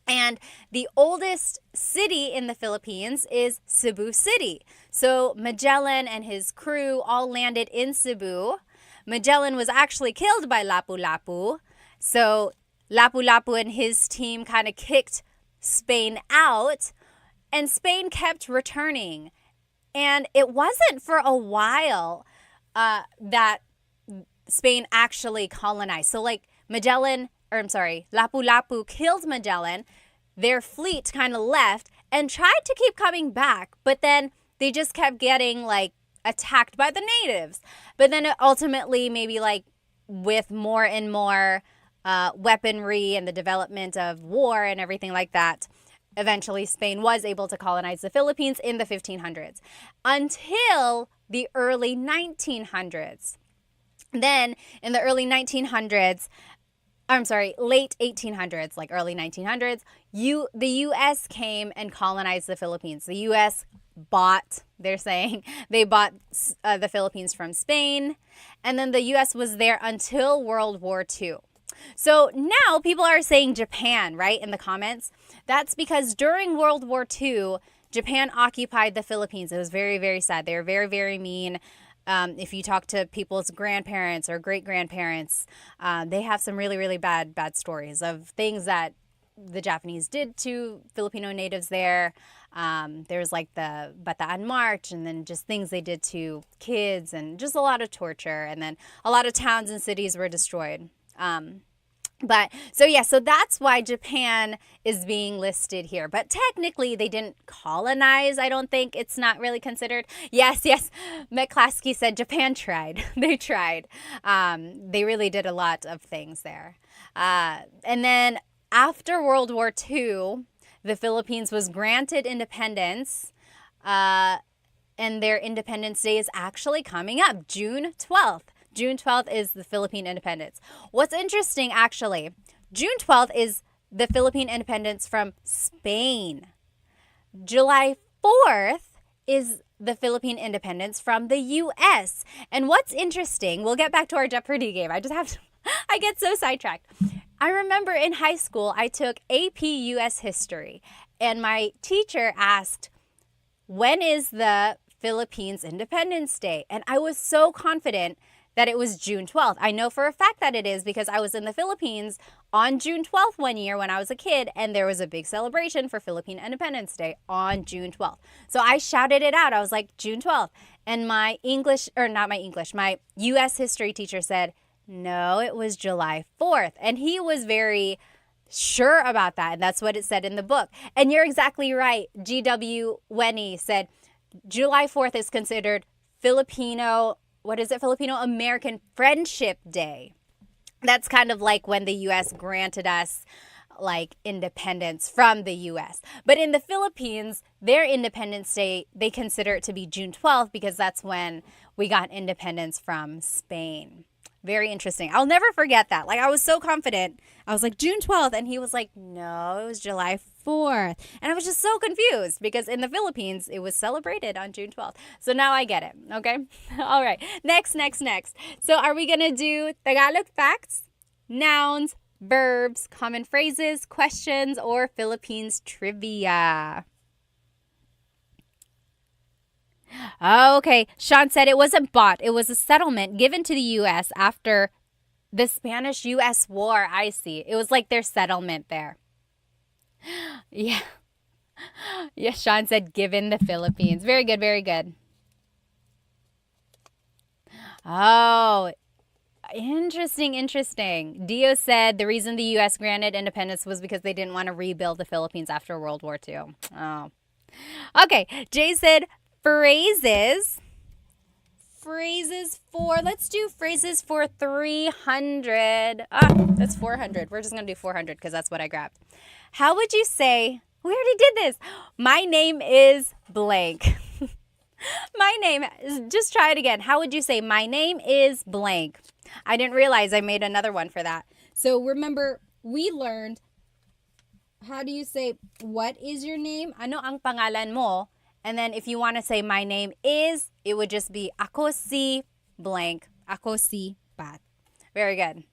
And the oldest city in the Philippines is Cebu City. So Magellan and his crew all landed in Cebu. Magellan was actually killed by Lapu-Lapu. So Lapu-Lapu and his team kind of kicked Spain out. And Spain kept returning. And it wasn't for a while that Spain actually colonized. So like Lapu-Lapu killed Magellan. Their fleet kind of left and tried to keep coming back. But then they just kept getting like attacked by the natives. But then ultimately, maybe like with more and more weaponry and the development of war and everything like that, eventually Spain was able to colonize the Philippines in the 1500s until the early 1900s. Then in the early 1900s, late 1800s, like early 1900s, the U.S. came and colonized the Philippines. The U.S. they bought the Philippines from Spain, and then the U.S. was there until World War II. So now people are saying Japan, right, in the comments. That's because during World War II, Japan occupied the Philippines. It was very, very sad. They were very, very mean. If you talk to people's grandparents or great-grandparents, they have some really, really bad stories of things that the Japanese did to Filipino natives there. There's like the Bataan March, and then just things they did to kids, and just a lot of torture. And then a lot of towns and cities were destroyed. So that's why Japan is being listed here. But technically, they didn't colonize. I don't think it's not really considered. Yes. McClaskey said Japan tried. They tried. They really did a lot of things there. And then after World War II, the Philippines was granted independence. And their Independence Day is actually coming up, June 12th. June 12th is the Philippine independence. What's interesting, actually, June 12th is the Philippine independence from Spain. July 4th is the Philippine independence from the U.S. And what's interesting, we'll get back to our Jeopardy game. I get so sidetracked. I remember in high school, I took AP U.S. history, and my teacher asked, when is the Philippines Independence Day? And I was so confident that it was June 12th. I know for a fact that it is because I was in the Philippines on June 12th one year when I was a kid, and there was a big celebration for Philippine Independence Day on June 12th. So I shouted it out. I was like, June 12th. And my U.S. history teacher said, no, it was July 4th. And he was very sure about that, and that's what it said in the book. And you're exactly right. G.W. Wenny said July 4th is considered Filipino American Friendship Day. That's kind of like when the U.S. granted us like independence from the U.S. But in the Philippines, their Independence Day, they consider it to be June 12th because that's when we got independence from Spain. Very interesting. I'll never forget that. Like, I was so confident. I was like, June 12th. And he was like, no, it was July 4th. And I was just so confused because in the Philippines, it was celebrated on June 12th. So now I get it. Okay. All right. Next. So are we going to do Tagalog facts, nouns, verbs, common phrases, questions, or Philippines trivia? Okay. Sean said it wasn't bought. It was a settlement given to the U.S. after the Spanish-U.S. War. I see. It was like their settlement there. Yeah. Yes, Sean said given the Philippines. Very good, very good. Oh, interesting. Dio said the reason the U.S. granted independence was because they didn't want to rebuild the Philippines after World War II. Oh. Okay. Jay said phrases phrases for, let's do phrases for 300. That's 400. We're just going to do 400 because that's what I grabbed. How would you say, we already did this. My name is blank. My name, just try it again. How would you say, my name is blank? I didn't realize I made another one for that. So remember, we learned, how do you say, what is your name? Ano ang pangalan mo? And then if you want to say my name is, it would just be ako si blank. Ako si Pat. Very good.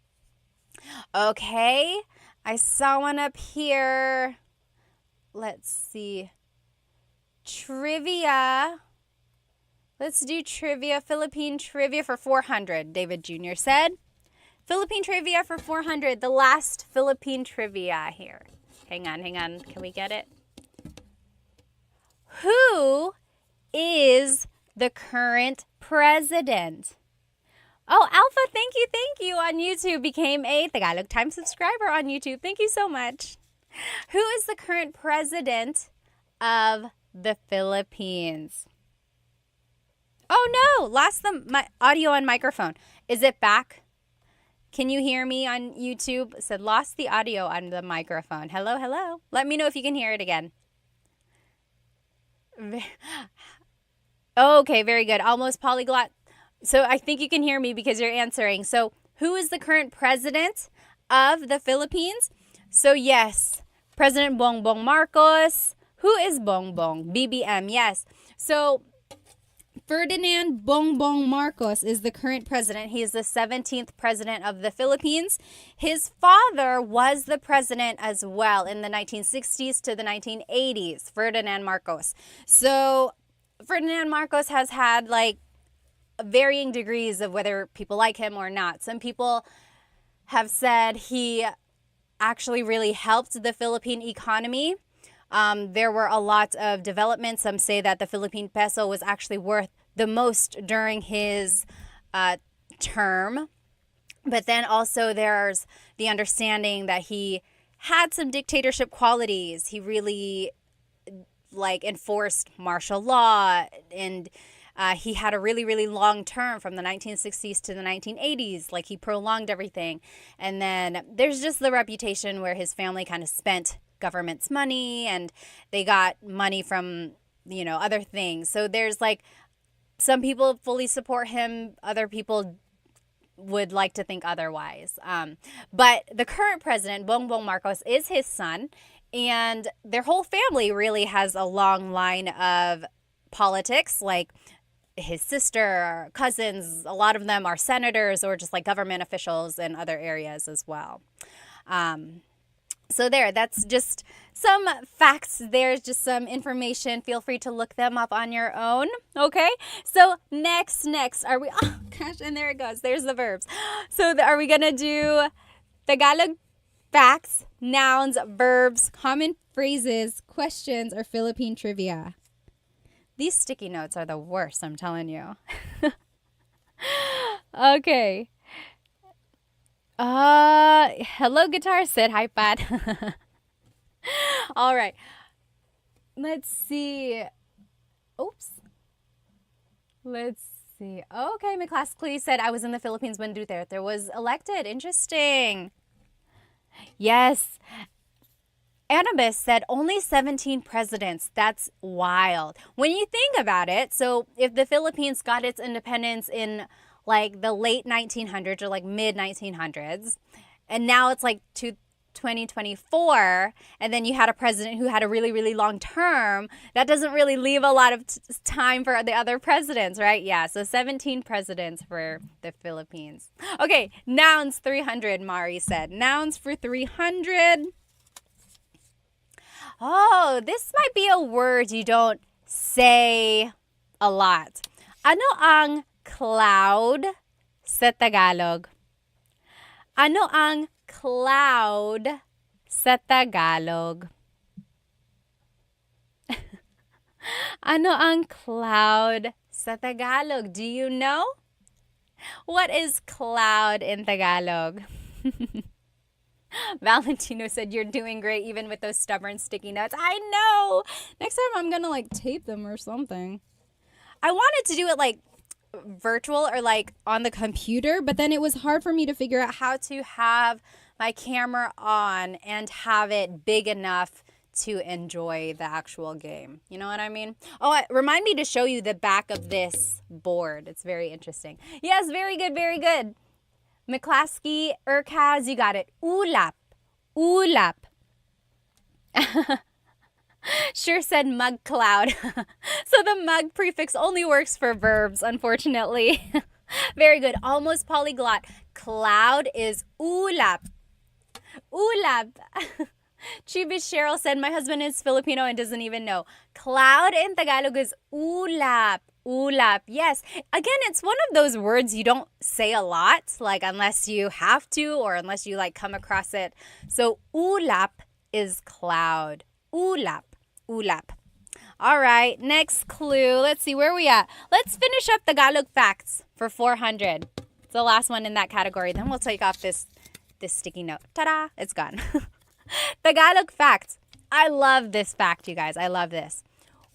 Okay. I saw one up here. Let's see. Trivia. Let's do trivia. Philippine trivia for 400, David Jr. said. Philippine trivia for 400. The last Philippine trivia here. Hang on. Can we get it? Who is the current president? Oh, Alpha, thank you on YouTube. Became a Tagalog Time subscriber on YouTube. Thank you so much. Who is the current president of the Philippines? Oh no, lost my audio and microphone. Is it back? Can you hear me on YouTube? It said lost the audio on the microphone. Hello. Let me know if you can hear it again. Okay, very good. Almost polyglot. So I think you can hear me because you're answering. So who is the current president of the Philippines? So yes, President Bongbong Marcos. Who is Bongbong? BBM, yes. So Ferdinand Bongbong Marcos is the current president. He is the 17th president of the Philippines. His father was the president as well in the 1960s to the 1980s, Ferdinand Marcos. So Ferdinand Marcos has had like varying degrees of whether people like him or not. Some people have said he actually really helped the Philippine economy. There were a lot of developments. Some say that the Philippine peso was actually worth the most during his term. But then also there's the understanding that he had some dictatorship qualities. He really enforced martial law, and he had a really, really long term from the 1960s to the 1980s. Like, he prolonged everything. And then there's just the reputation where his family kind of spent government's money and they got money from, other things. So there's some people fully support him. Other people would like to think otherwise. But the current president, Bongbong Marcos, is his son. And their whole family really has a long line of politics, like his sister, cousins. A lot of them are senators or just government officials in other areas as well. So that's just some facts. There's just some information. Feel free to look them up on your own. Okay. So next are we, oh gosh, and there it goes. There's the verbs. So are we going to do Tagalog facts, nouns, verbs, common phrases, questions, or Philippine trivia? These sticky notes are the worst, I'm telling you. Okay. Hello, guitar. Said hi, Pat. All right. Let's see. Oops. Let's see. Okay, my class Clee said I was in the Philippines when Duterte was elected. Interesting. Yes. Annabis said only 17 presidents. That's wild. When you think about it, so if the Philippines got its independence in the late 1900s or mid 1900s, and now it's 2024, and then you had a president who had a really, really long term, that doesn't really leave a lot of time for the other presidents, right? Yeah, so 17 presidents for the Philippines. Okay, nouns 300, Mari said. Nouns for 300. Oh, this might be a word you don't say a lot. Ano ang cloud sa Tagalog? Ano ang cloud sa Tagalog? Ano ang cloud sa Tagalog? Do you know? What is cloud in Tagalog? Valentino said, you're doing great even with those stubborn sticky notes. I know. Next time I'm going to tape them or something. I wanted to do it virtual or like on the computer, but then it was hard for me to figure out how to have my camera on and have it big enough to enjoy the actual game. You know what I mean? Oh, remind me to show you the back of this board. It's very interesting. Yes, very good, very good. McClaskey, Urkaz, you got it. Ulap. Ulap. Sure said mug cloud. So the mug prefix only works for verbs, unfortunately. Very good. Almost polyglot. Cloud is ulap. Ulap. Chibis Cheryl said, my husband is Filipino and doesn't even know. Cloud in Tagalog is ulap. Ulap. Yes. Again, it's one of those words you don't say a lot, like unless you have to or unless you like come across it. So ulap is cloud. Ulap. Ulap. All right, next clue. Let's see, where are we at? Let's finish up Tagalog facts for 400. It's the last one in that category. Then we'll take off this sticky note. Ta-da! It's gone. Tagalog facts. I love this fact, you guys. I love this.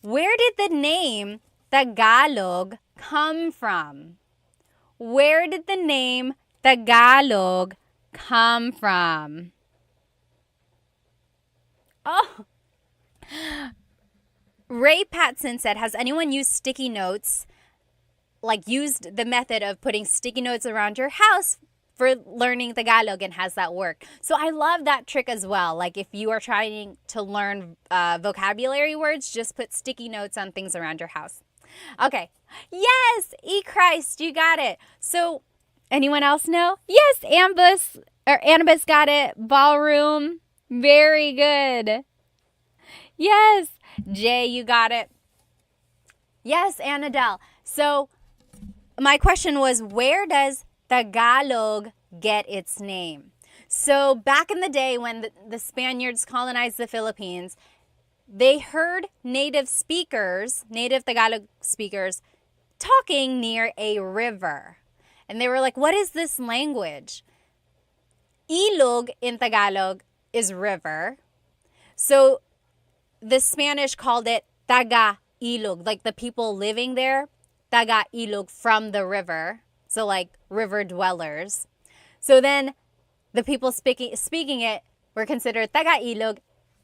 Where did the name Tagalog come from? Where did the name Tagalog come from? Oh. Ray Patson said, has anyone used sticky notes, like used the method of putting sticky notes around your house for learning Tagalog, and has that worked? So I love that trick as well. Like if you are trying to learn vocabulary words, just put sticky notes on things around your house. Okay. Yes, Christ, you got it. So anyone else know? Yes, Annabus got it. Ballroom. Very good. Yes. Jay, you got it. Yes, Annadelle. So my question was, where does Tagalog get its name? So back in the day when the Spaniards colonized the Philippines, they heard native Tagalog speakers, talking near a river. And they were like, what is this language? Ilog in Tagalog is river. So the Spanish called it Taga-ilog, like the people living there, Taga-ilog, from the river. So like river dwellers. So then the people speaking it were considered Taga-ilog,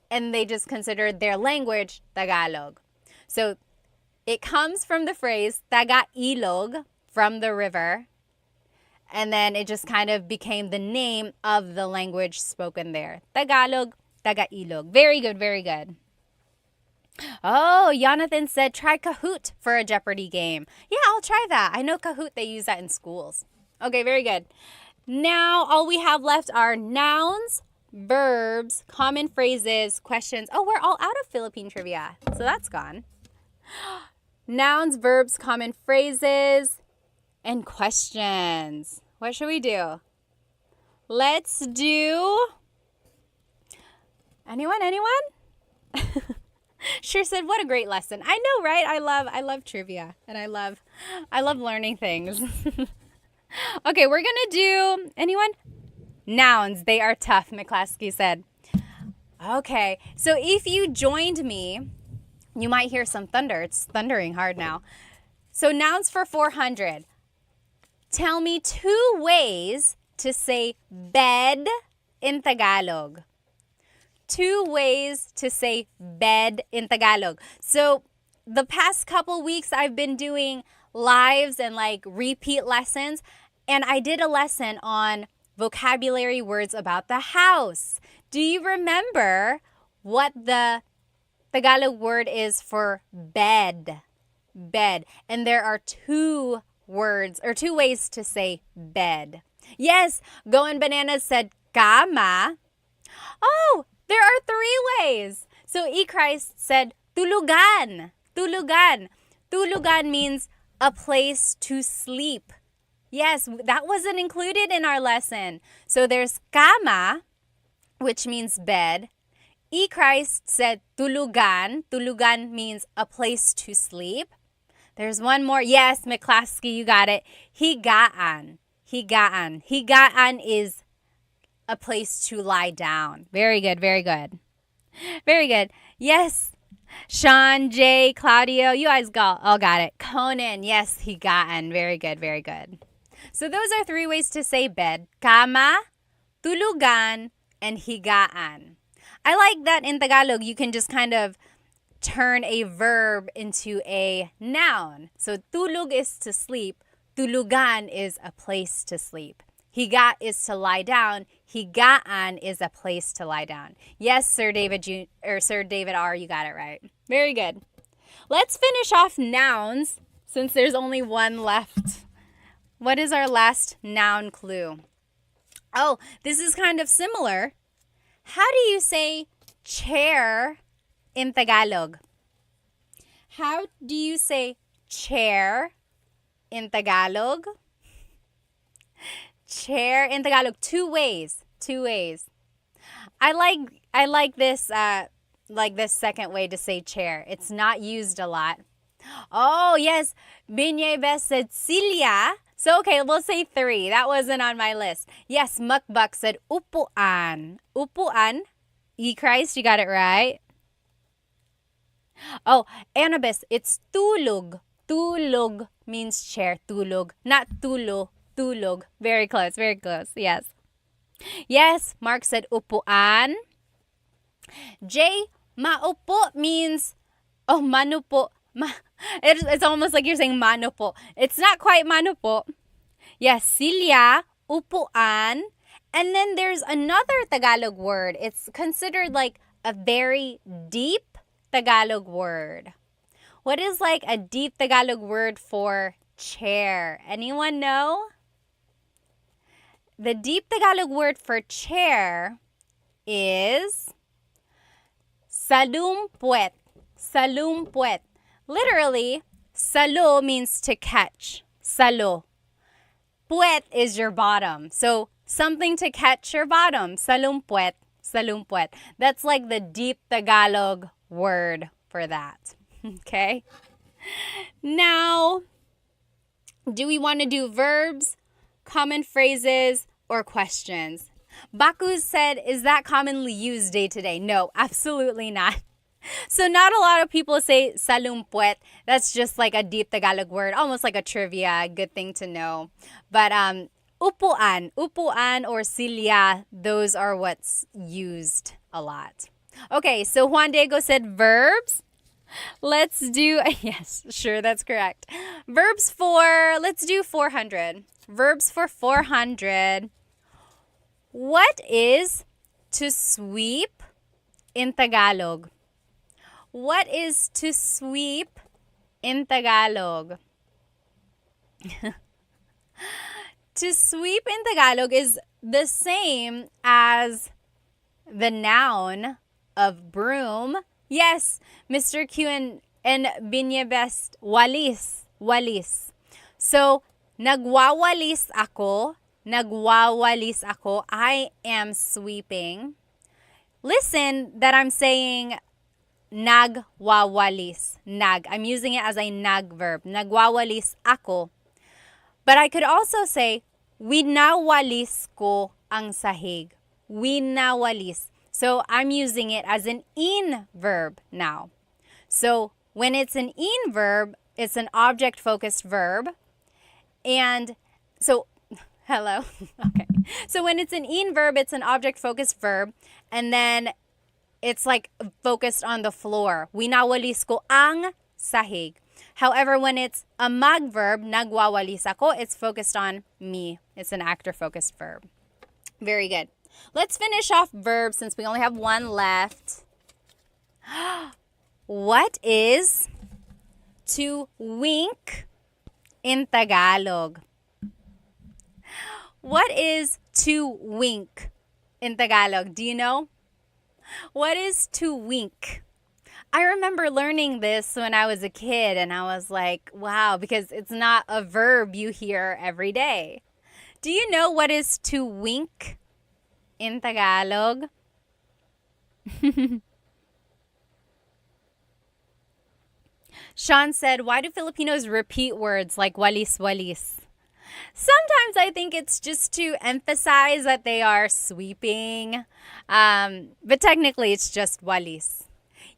and they just considered their language Tagalog. So it comes from the phrase Taga-ilog, from the river, and then it just kind of became the name of the language spoken there. Tagalog, Taga-ilog. Very good, very good. Oh, Jonathan said try Kahoot for a Jeopardy game. Yeah, I'll try that. I know Kahoot, they use that in schools. Okay, very good. Now, all we have left are nouns, verbs, common phrases, questions. Oh, we're all out of Philippine trivia, so that's gone. Nouns, verbs, common phrases, and questions. What should we do? Let's do... Anyone? Sure said, what a great lesson. I know, right? I love trivia, and I love learning things. Okay, we're gonna do, anyone? Nouns, they are tough, McClaskey said. Okay, so if you joined me, you might hear some thunder. It's thundering hard now. So nouns for 400. Tell me 2 ways to say bed in Tagalog. 2 ways to say bed in Tagalog. So the past couple weeks I've been doing lives and like repeat lessons, and I did a lesson on vocabulary words about the house. Do you remember what the Tagalog word is for bed? Bed. And there are 2 words or 2 ways to say bed. Yes, Going Bananas said kama. Oh, there are 3 ways. So Christ said tulugan. Tulugan. Tulugan means a place to sleep. Yes, that wasn't included in our lesson. So there's kama, which means bed. Christ said tulugan. Tulugan means a place to sleep. There's one more. Yes, McClaskey, you got it. Higaan. Higaan. Higaan is a place to lie down. Very good, very good. Very good. Yes. Sean, Jay, Claudio, you guys all got it. Conan, yes, higaan. Very good, very good. So those are 3 ways to say bed. Kama, tulugan, and higaan. I like that in Tagalog, you can just kind of turn a verb into a noun. So tulog is to sleep. Tulugan is a place to sleep. Higa is to lie down. Higaan is a place to lie down. Yes, Sir David Sir David R, you got it right. Very good. Let's finish off nouns since there's only one left. What is our last noun clue? Oh, this is kind of similar. How do you say chair in Tagalog? How do you say chair in Tagalog? Chair in Tagalog, 2 ways. 2 ways. I like this second way to say chair. It's not used a lot. Oh, yes. Binyeves said silya. So, okay, we'll say 3. That wasn't on my list. Yes, Mukbak said upuan. Upuan. Christ, you got it right. Oh, Annabis, it's tulog. Tulog means chair. Tulog. Not tulo. Tulog. Very close. Very close. Yes. Yes, Mark said upuan. Jay, maupo means, oh, manupo. It's almost like you're saying manupo. It's not quite manupo. Yes, silya, upuan. And then there's another Tagalog word. It's considered like a very deep Tagalog word. What is like a deep Tagalog word for chair? Anyone know? The deep Tagalog word for chair is salumpuet. Salumpuet. Literally, salo means to catch. Salo. Puet is your bottom. So something to catch your bottom. Salumpuet. Salumpuet. That's like the deep Tagalog word for that. Okay? Now, do we want to do verbs, common phrases, or questions? Baku said, is that commonly used day to day? No, absolutely not. So not a lot of people say salumpuet. That's just like a deep Tagalog word, almost like a trivia, good thing to know. But upuan or silya, those are what's used a lot. Okay, so Juan Diego said verbs. Let's do, yes, sure, that's correct. Verbs for, let's do 400. Verbs for 400. What is to sweep in Tagalog? What is to sweep in Tagalog? To sweep in Tagalog is the same as the noun of broom. Yes, Mr. Q and Binyebest, walis. Walis. So, nagwawalis ako. Nagwawalis ako. I am sweeping. Listen that I'm saying nagwawalis. Nag. I'm using it as a nag verb. Nagwawalis ako. But I could also say, winawalis ko ang sahig. Winawalis. So I'm using it as an in verb now. So when it's an in verb, it's an object-focused verb. And so, hello? Okay. So when it's an in verb, it's an object-focused verb. And then it's like focused on the floor. Winawalis ko ang sahig. However, when it's a mag verb, nagwawalis ako, it's focused on me. It's an actor-focused verb. Very good. Let's finish off verbs since we only have one left. What is to wink in Tagalog? What is to wink in Tagalog? Do you know? What is to wink? I remember learning this when I was a kid and I was like, wow, because it's not a verb you hear every day. Do you know what is to wink in Tagalog? Sean said, why do Filipinos repeat words like walis-walis? Sometimes I think it's just to emphasize that they are sweeping, but technically it's just walis.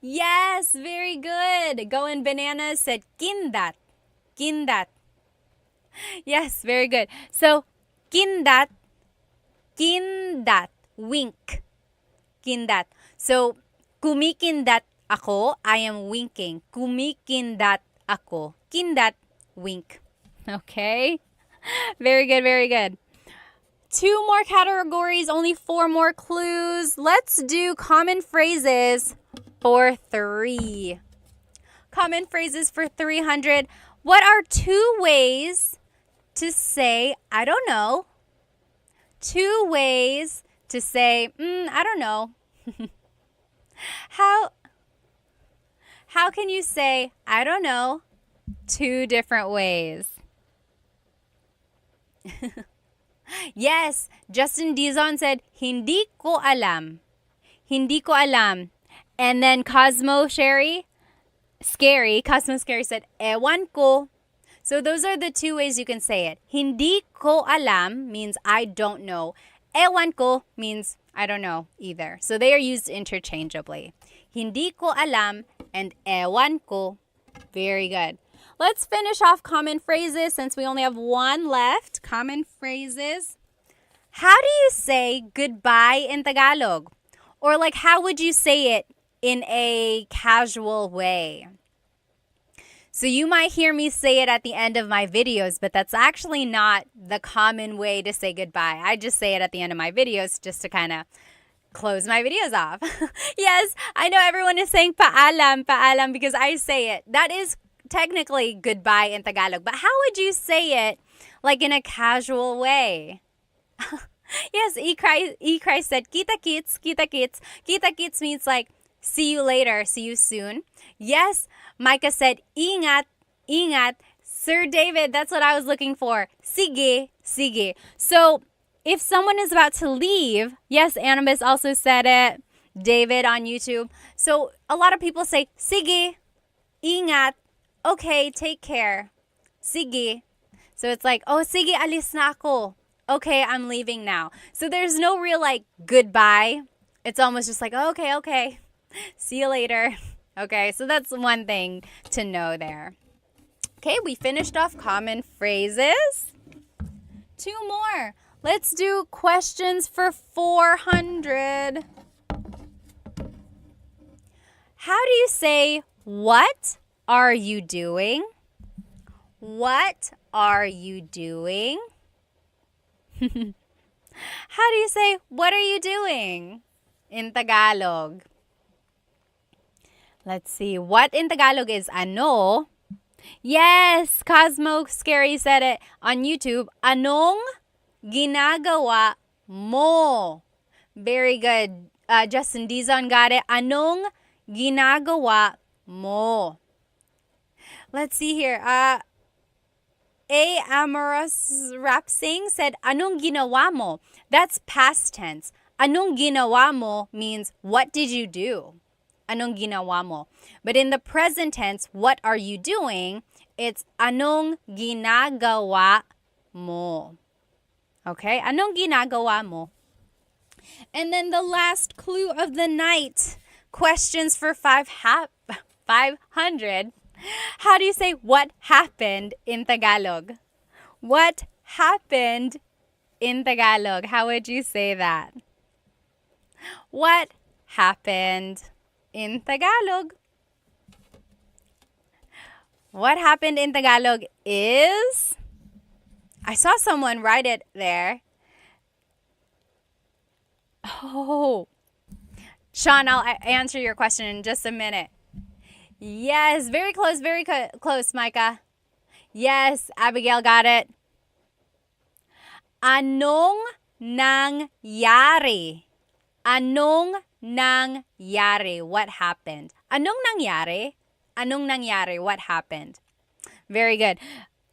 Yes, very good. Going Bananas said kindat. Kindat. Yes, very good. So, kindat, kindat, wink. Kindat. So, kumikindat ako, I am winking. Kumikindat ako. Kindat, wink. Okay? Very good, very good. 2 more categories, only 4 more clues. Let's do common phrases for 3. Common phrases for 300. What are 2 ways to say, I don't know? 2 ways to say, I don't know. How can you say, I don't know, 2 different ways? Yes, Justin Dizon said, hindi ko alam. Hindi ko alam. And then Cosmo Scary said, ewan ko. So those are the 2 ways you can say it. Hindi ko alam means I don't know. Ewan ko means I don't know either. So they are used interchangeably. Hindi ko alam and ewan ko. Very good. Let's finish off common phrases since we only have 1 left. Common phrases. How do you say goodbye in Tagalog? Or like how would you say it in a casual way? So you might hear me say it at the end of my videos, but that's actually not the common way to say goodbye. I just say it at the end of my videos just to kind of close my videos off. Yes, I know everyone is saying paalam, paalam because I say it. That is technically goodbye in Tagalog, but how would you say it like in a casual way? Yes, E-Cry said, kita kits, kita kits. Kita kits means like, see you later, see you soon. Yes, Micah said, ingat, ingat. Sir David, that's what I was looking for. Sige, sige. So, if someone is about to leave, yes, Annabis also said it. David on YouTube. So, a lot of people say, sige, ingat. Okay, take care. Sige. So, it's like, oh, sige, alis na ako. Okay, I'm leaving now. So, there's no real like goodbye. It's almost just like, okay, okay. See you later. Okay, so that's one thing to know there. Okay, we finished off common phrases. 2 more. Let's do questions for 400. How do you say, what are you doing? What are you doing? How do you say, what are you doing in Tagalog? Let's see. What in Tagalog is ano? Yes, Cosmo Scary said it on YouTube. Anong ginagawa mo? Very good. Justin Dizon got it. Anong ginagawa mo? Let's see here. A Amorous Rap Sing said, anong ginawa mo? That's past tense. Anong ginawa mo means, what did you do? Anong ginawa mo? But in the present tense, what are you doing? It's anong ginagawa mo. Okay? Anong ginagawa mo? And then the last clue of the night. Questions for 500. How do you say what happened in Tagalog? What happened in Tagalog? How would you say that? What happened in Tagalog? What happened in Tagalog is... I saw someone write it there. Oh. Sean, I'll answer your question in just a minute. Yes, very close, close, Micah. Yes, Abigail got it. Anong nangyari? Anong nangyari? What happened? Anong nangyari? Anong nangyari? What happened? Very good.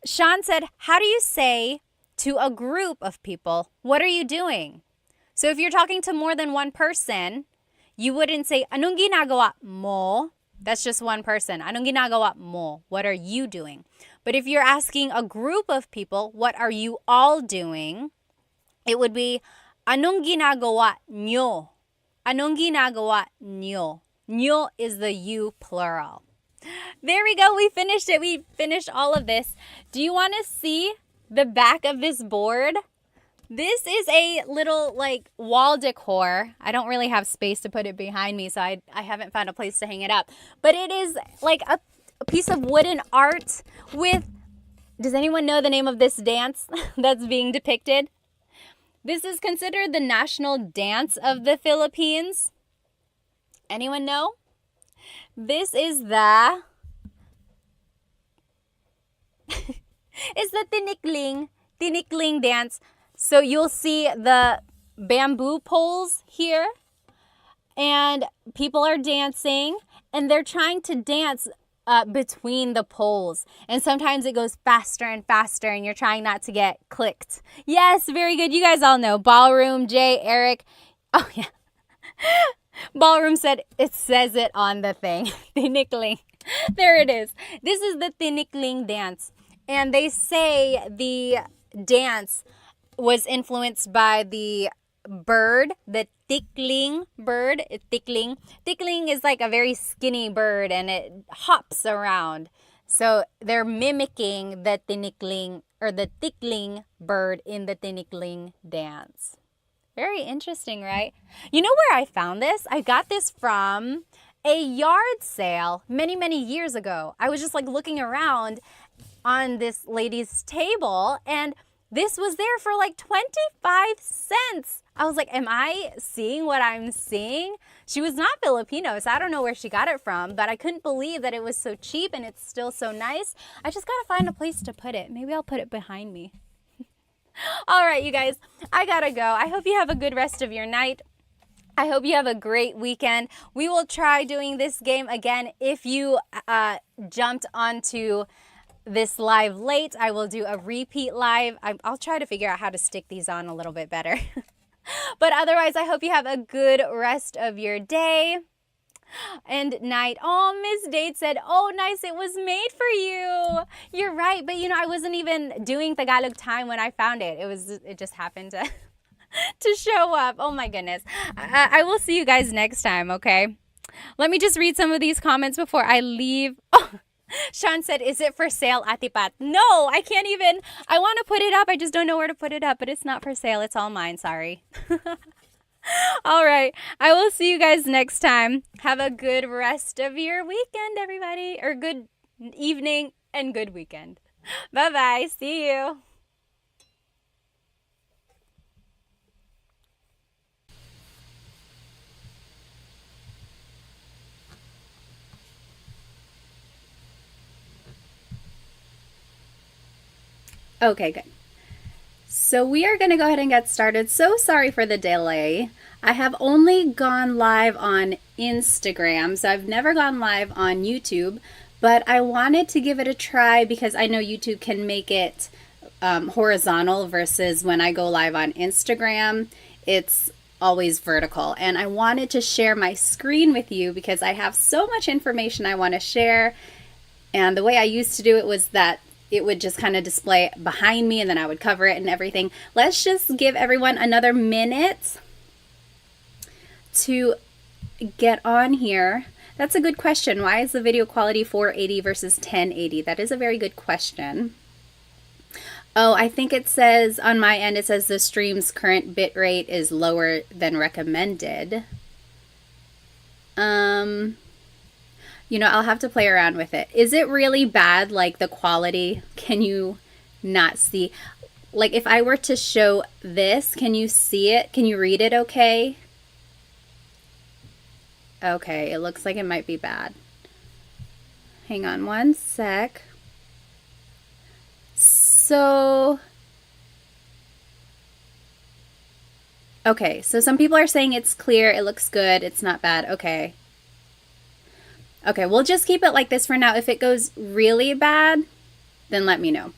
Sean said, how do you say to a group of people, what are you doing? So if you're talking to more than one person, you wouldn't say, anong ginagawa mo? That's just one person. Anong ginagawa mo? What are you doing? But if you're asking a group of people, what are you all doing? It would be, anong ginagawa nyo? Anong ginagawa nyo? Nyo is the you plural. There we go. We finished it. We finished all of this. Do you want to see the back of this board? This is a little like wall decor. I don't really have space to put it behind me, so I haven't found a place to hang it up. But it is like a piece of wooden art with, does anyone know the name of this dance that's being depicted? This is considered the national dance of the Philippines. Anyone know? This is the it's the tinikling dance. So you'll see the bamboo poles here, and people are dancing, and they're trying to dance between the poles. And sometimes it goes faster and faster, and you're trying not to get clicked. Yes, very good. You guys all know. Ballroom, Jay, Eric. Oh, yeah. Ballroom said, it says it on the thing. Tinikling. There it is. This is the tinikling dance. And they say the dance was influenced by the bird, the tickling bird. Tickling is like a very skinny bird, and it hops around. So they're mimicking the tinikling or the tickling bird in the tinikling dance. Very interesting, right? You know where I found this? I got this from a yard sale many, many years ago. I was just like looking around on this lady's table, and this was there for like 25 cents. I was like, am I seeing what I'm seeing? She was not Filipino, so I don't know where she got it from, but I couldn't believe that it was so cheap and it's still so nice. I just gotta find a place to put it. Maybe I'll put it behind me. All right, you guys, I gotta go. I hope you have a good rest of your night. I hope you have a great weekend. We will try doing this game again. If you jumped onto this live late, I will do a repeat live. I'll try to figure out how to stick these on a little bit better. But otherwise, I hope you have a good rest of your day and night. Oh, Miss Date said, oh, nice, it was made for you. You're right, but you know, I wasn't even doing Tagalog time when I found it. It just happened to to show up. Oh my goodness. I will see you guys next time, okay? Let me just read some of these comments before I leave. Oh, Sean said, is it for sale, Ate Pat? No, I can't even. I want to put it up. I just don't know where to put it up, but it's not for sale. It's all mine. Sorry. All right. I will see you guys next time. Have a good rest of your weekend, everybody, or good evening and good weekend. Bye-bye. See you. Okay, good. So we are going to go ahead and get started. So sorry for the delay. I have only gone live on Instagram, so I've never gone live on YouTube, but I wanted to give it a try because I know YouTube can make it horizontal versus when I go live on Instagram, it's always vertical. And I wanted to share my screen with you because I have so much information I want to share. And the way I used to do it was that it would just kind of display behind me and then I would cover it and everything. Let's just give everyone another minute to get on here. That's a good question. Why is the video quality 480 versus 1080? That is a very good question. Oh, I think it says on my end, it says the stream's current bit rate is lower than recommended. You know, I'll have to play around with it. Is it really bad, like the quality? Can you not see? Like if I were to show this, can you see it? Can you read it okay? Okay, it looks like it might be bad. Hang on one sec. So, okay, so some people are saying it's clear, it looks good, it's not bad. Okay. Okay, we'll just keep it like this for now. If it goes really bad, then let me know.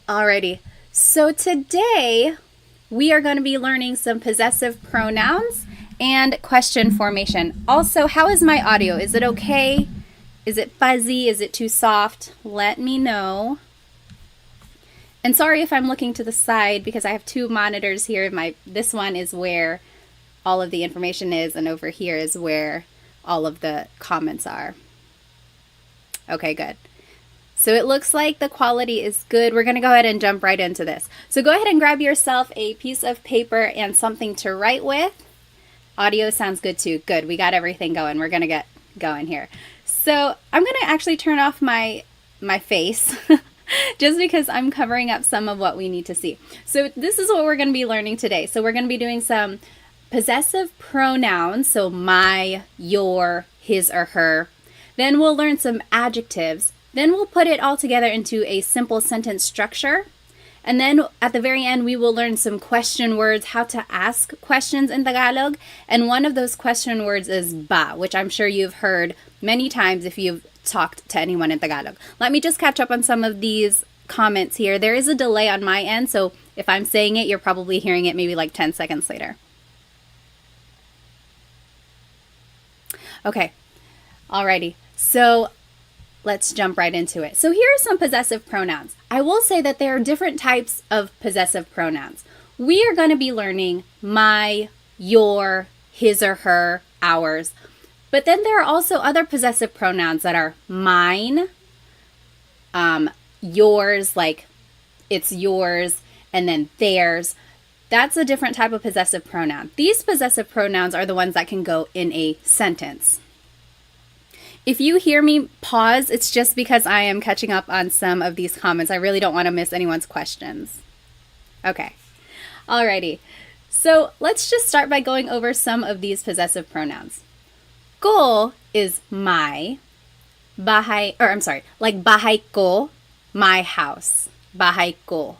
Alrighty, so today we are going to be learning some possessive pronouns and question formation. Also, how is my audio? Is it okay? Is it fuzzy? Is it too soft? Let me know. And sorry if I'm looking to the side because I have two monitors here. This one is where all of the information is, and over here is where all of the comments are. Okay, good. So it looks like the quality is good. We're going to go ahead and jump right into this. So go ahead and grab yourself a piece of paper and something to write with. Audio sounds good too. Good. We got everything going. We're going to get going here. So I'm going to actually turn off my face just because I'm covering up some of what we need to see. So this is what we're going to be learning today. So we're going to be doing some possessive pronouns. So my, your, his or her. Then we'll learn some adjectives. Then we'll put it all together into a simple sentence structure. And then at the very end, we will learn some question words, how to ask questions in Tagalog. And one of those question words is ba, which I'm sure you've heard many times if you've talked to anyone in Tagalog. Let me just catch up on some of these comments here. There is a delay on my end, so if I'm saying it, you're probably hearing it maybe like 10 seconds later. Okay, alrighty. So let's jump right into it. So here are some possessive pronouns. I will say that there are different types of possessive pronouns. We are going to be learning my, your, his or her, ours. But then there are also other possessive pronouns that are mine, yours, like it's yours, and then theirs. That's a different type of possessive pronoun. These possessive pronouns are the ones that can go in a sentence. If you hear me pause, it's just because I am catching up on some of these comments. I really don't want to miss anyone's questions. Okay, alrighty. So let's just start by going over some of these possessive pronouns. Ko is my, bahay, or I'm sorry, like bahay ko, my house, bahay ko.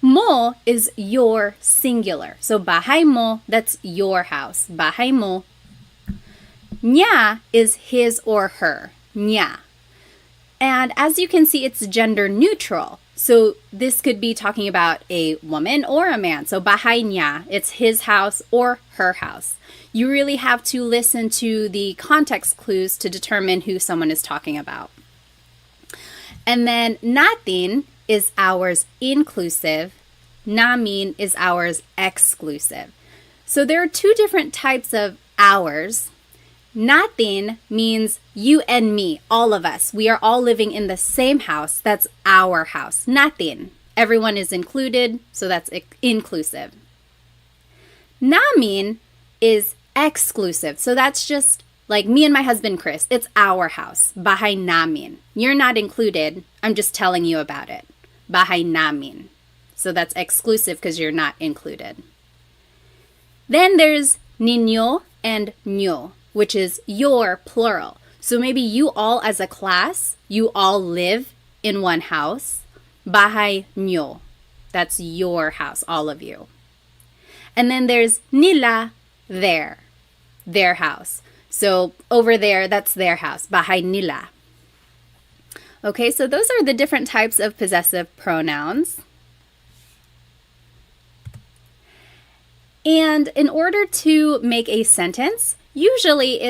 Mo is your singular. So bahay mo, that's your house, bahay mo. Nya is his or her, nya. And as you can see, it's gender neutral. So this could be talking about a woman or a man. So bahay nya, it's his house or her house. You really have to listen to the context clues to determine who someone is talking about. And then natin is ours inclusive, namin is ours exclusive. So there are two different types of ours. Natin means you and me, all of us. We are all living in the same house. That's our house. Natin. Everyone is included, so that's inclusive. Namin is exclusive. So that's just like me and my husband, Chris. It's our house. Bahay namin. You're not included. I'm just telling you about it. Bahay namin. So that's exclusive because you're not included. Then there's ninyo and nyo, which is your plural. So maybe you all as a class, you all live in one house. Bahay nyo. That's your house, all of you. And then there's nila, their house. So over there, that's their house. Bahay nila. Okay, so those are the different types of possessive pronouns. And in order to make a sentence, usually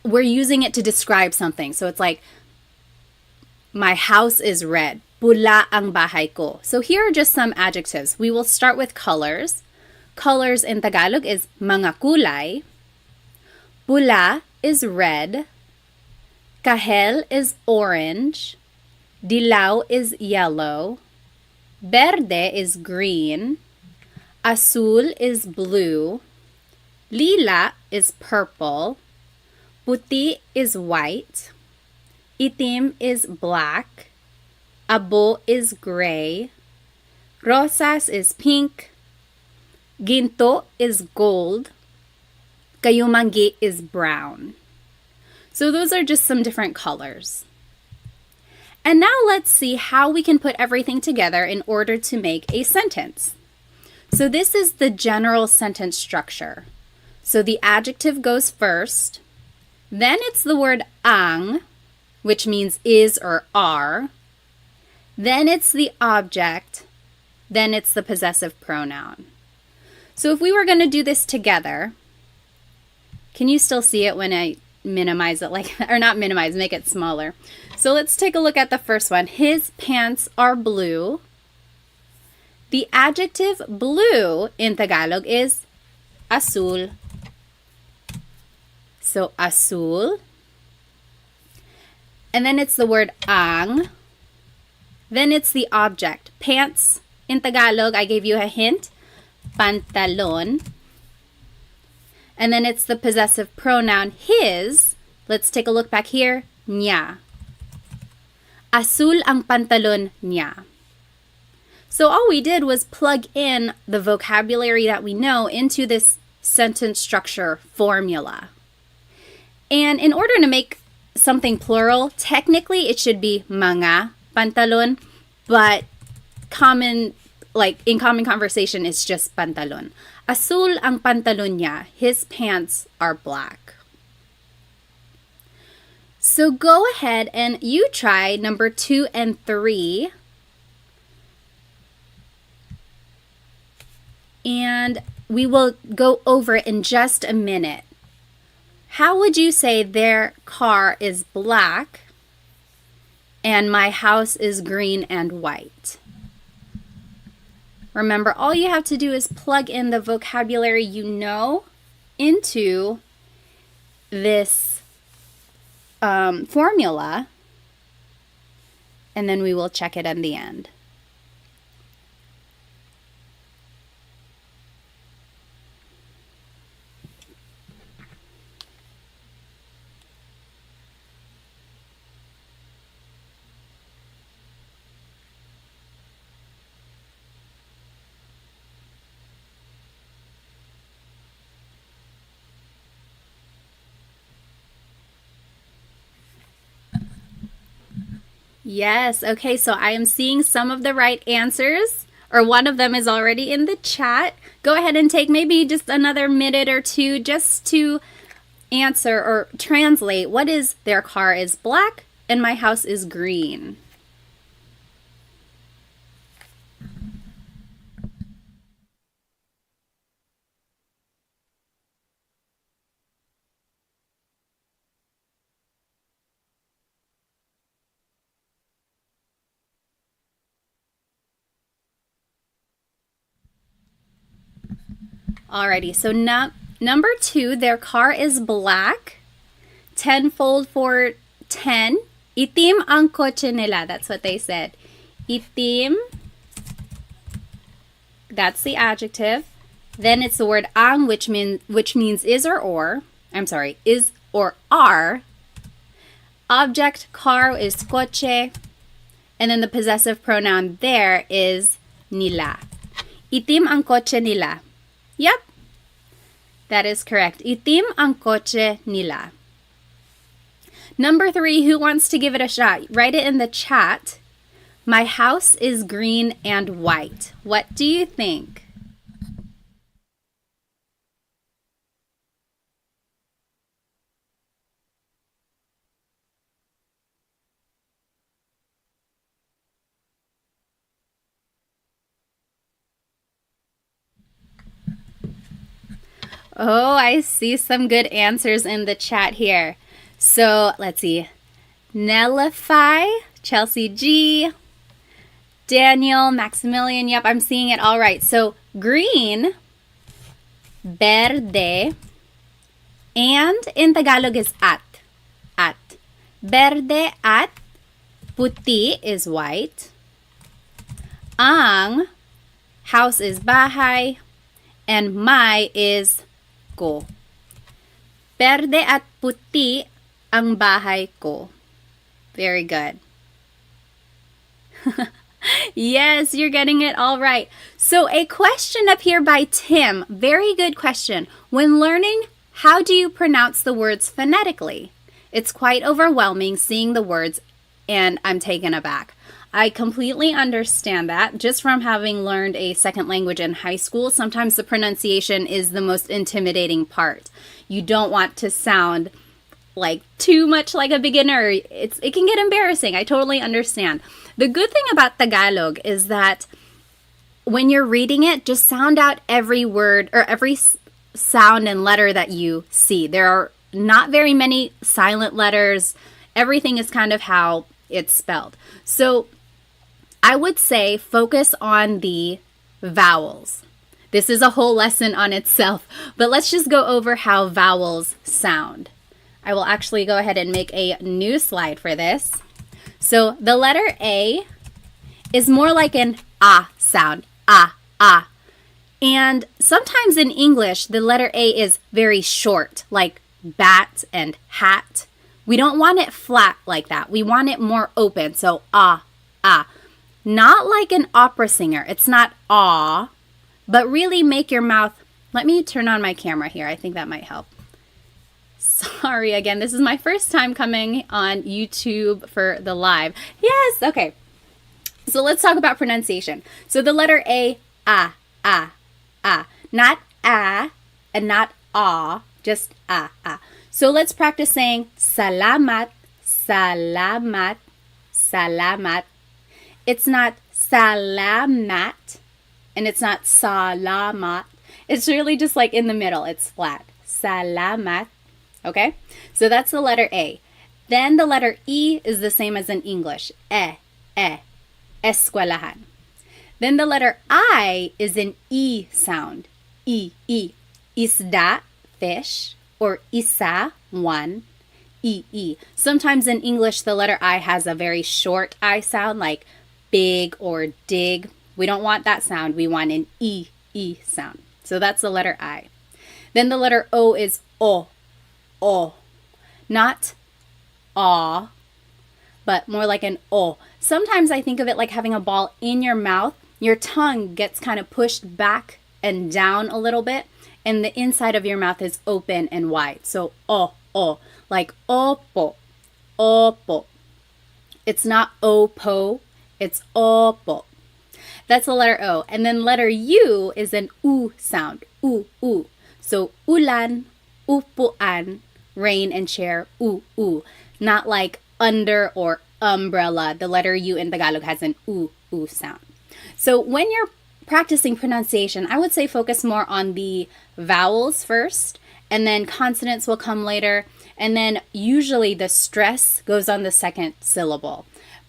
we're using it to describe something. So it's like, my house is red. Pula ang bahay ko. So here are just some adjectives. We will start with colors. Colors in Tagalog is mga kulay. Pula is red. Kahel is orange. Dilaw is yellow. Verde is green. Azul is blue. Lila is purple. Puti is white. Itim is black. Abo is gray. Rosas is pink. Ginto is gold. Kayumangi is brown. So those are just some different colors. And now let's see how we can put everything together in order to make a sentence. So this is the general sentence structure. So the adjective goes first. Then it's the word ang, which means is or are. Then it's the object. Then it's the possessive pronoun. So if we were going to do this together, can you still see it when I minimize it, or not minimize, make it smaller? So let's take a look at the first one. His pants are blue. The adjective blue in Tagalog is azul. So azul. And then it's the word ang. Then it's the object. Pants, in Tagalog, I gave you a hint. Pantalon. And then it's the possessive pronoun his. Let's take a look back here. Niya. Azul ang pantalon niya. So all we did was plug in the vocabulary that we know into this sentence structure formula. And in order to make something plural, technically it should be mga pantalon, but in common conversation, it's just pantalon. Azul ang pantalon niya. His pants are black. So go ahead and you try number 2 and 3. And we will go over it in just a minute. How would you say their car is black and my house is green and white? Remember, all you have to do is plug in the vocabulary you know into this formula, and then we will check it in the end. Yes, okay, so I am seeing some of the right answers, or one of them is already in the chat. Go ahead and take maybe just another minute or two just to answer or translate what is their car is black and my house is green. Alrighty, so number 2, their car is black. Tenfold for 10. Itim ang kotse nila. That's what they said. Itim. That's the adjective. Then it's the word ang, which means is or. I'm sorry, is or are. Object car is kotse. And then the possessive pronoun there is nila. Itim ang kotse nila. Yep, that is correct. Itim ang kotse nila. Number 3, who wants to give it a shot? Write it in the chat. My house is green and white. What do you think? Oh, I see some good answers in the chat here. So let's see. Nellify, Chelsea G, Daniel, Maximilian. Yep, I'm seeing it all right. So green, verde, and in Tagalog is at. At. Verde at, puti is white. Ang, house is bahay, and my is ko. Verde at puti ang bahay ko. Very good. Yes, you're getting it all right. So a question up here by Tim. Very good question. When learning, how do you pronounce the words phonetically? It's quite overwhelming seeing the words, and I'm taken aback. I completely understand that. Just from having learned a second language in high school, sometimes the pronunciation is the most intimidating part. You don't want to sound like too much like a beginner. It can get embarrassing. I totally understand. The good thing about Tagalog is that when you're reading it, just sound out every word or every sound and letter that you see. There are not very many silent letters. Everything is kind of how it's spelled. So I would say focus on the vowels. This is a whole lesson on itself, but let's just go over how vowels sound. I will actually go ahead and make a new slide for this. So the letter A is more like an ah sound, ah, ah. And sometimes in English, the letter A is very short, like bat and hat. We don't want it flat like that. We want it more open, so ah, ah. Not like an opera singer. It's not ah, but really make your mouth. Let me turn on my camera here. I think that might help. Sorry again, this is my first time coming on YouTube for the live. Yes, okay. So let's talk about pronunciation. So the letter A, ah, ah, ah. Not ah and not ah, just ah, ah. So let's practice saying salamat, salamat, salamat. It's not salamat and it's not salamat. It's really just like in the middle. It's flat. Salamat. Okay? So that's the letter A. Then the letter E is the same as in English. Eskwelahan. Then the letter I is an E sound. E. Isda, fish, or isa, one. E. Sometimes in English, the letter I has a very short I sound, like big or dig. We don't want that sound. We want an E sound. So that's the letter I. Then the letter O is O. Not aw, but more like an O. Sometimes I think of it like having a ball in your mouth. Your tongue gets kind of pushed back and down a little bit, and the inside of your mouth is open and wide. So O, like opo. It's not opo, it's opo. That's the letter O. And then letter U is an U sound, U. So ulan, upuan, rain and chair, U. Not like under or umbrella. The letter U in Tagalog has an U sound. So when you're practicing pronunciation, I would say focus more on the vowels first, and then consonants will come later, and then usually the stress goes on the second syllable.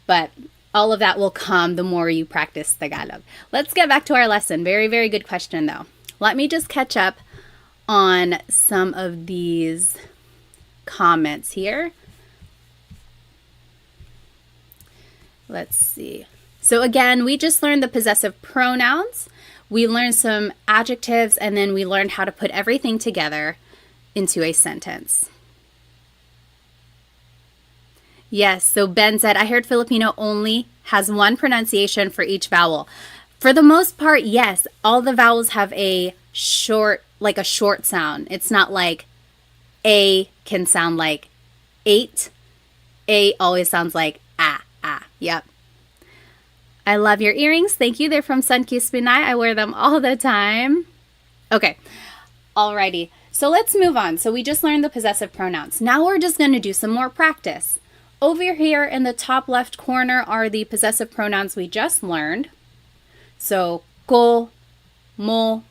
But all of that will come the more you practice Tagalog. Let's get back to our lesson. Very, very good question though. Let me just catch up on some of these comments here. Let's see. So again, we just learned the possessive pronouns. We learned some adjectives, and then we learned how to put everything together into a sentence. Yes, so Ben said, I heard Filipino only has one pronunciation for each vowel. For the most part, yes, all the vowels have a short sound. It's not like A can sound like 8. A always sounds like ah. Yep. I love your earrings. Thank you. They're from Sunkissed Pinay. I wear them all the time. Okay. Alrighty. So let's move on. So we just learned the possessive pronouns. Now we're just going to do some more practice. Over here in the top left corner are the possessive pronouns we just learned. So ko, mo,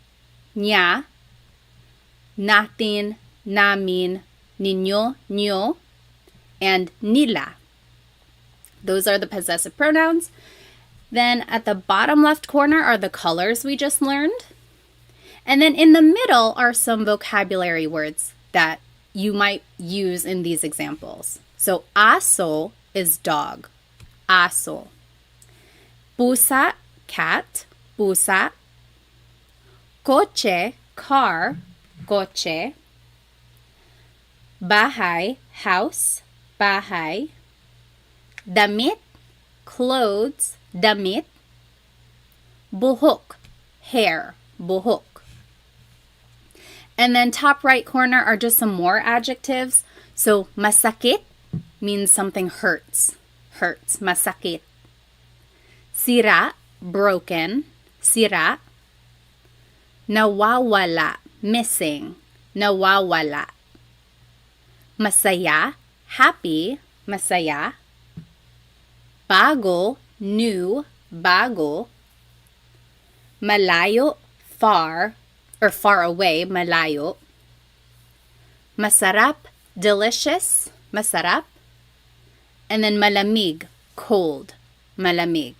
niya, natin, namin, ninyo, nyo, and nila. Those are the possessive pronouns. Then at the bottom left corner are the colors we just learned. And then in the middle are some vocabulary words that you might use in these examples. So aso is dog. Aso. Pusa, cat. Pusa. Coche, car. Coche. Bahay, house. Bahay. Damit, clothes. Damit. Buhok, hair. Buhok. And then top right corner are just some more adjectives. So masakit means something hurts. Hurts. Masakit. Sira, broken. Sira. Nawawala, missing. Nawawala. Masaya, happy. Masaya. Bago, new. Bago. Malayo, far, or far away. Malayo. Masarap, delicious. Masarap. And then malamig, cold. Malamig.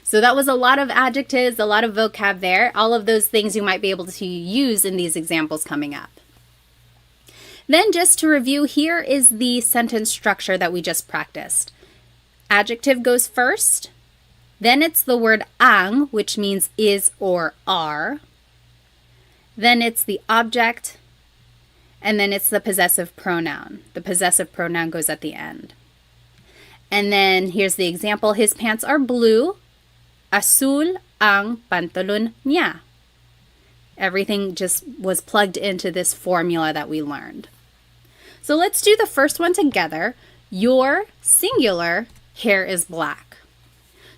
So that was a lot of adjectives, a lot of vocab there. All of those things you might be able to use in these examples coming up. Then just to review, here is the sentence structure that we just practiced. Adjective goes first. Then it's the word ang, which means is or are. Then it's the object. And then it's the possessive pronoun. The possessive pronoun goes at the end. And then here's the example. His pants are blue. Azul ang pantalon niya. Everything just was plugged into this formula that we learned. So let's do the first one together. Your singular hair is black.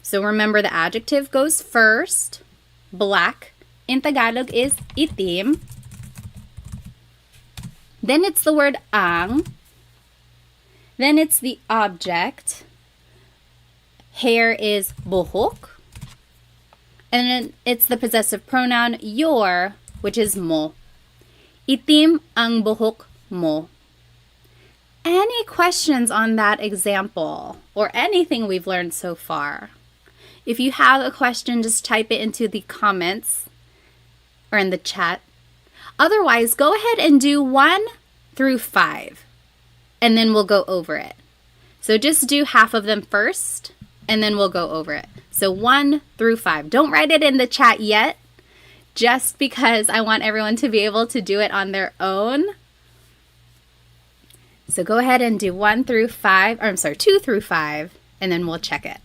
So remember the adjective goes first. Black in Tagalog is itim. Then it's the word ang. Then it's the object. Hair is buhok. And then it's the possessive pronoun your, which is mo. Itim ang buhok mo. Any questions on that example or anything we've learned so far? If you have a question, just type it into the comments or in the chat. Otherwise, go ahead and do 1 through 5, and then we'll go over it. So just do half of them first, and then we'll go over it. So 1 through 5. Don't write it in the chat yet, just because I want everyone to be able to do it on their own. So go ahead and do 1 through 5, or I'm sorry, 2 through 5, and then we'll check it.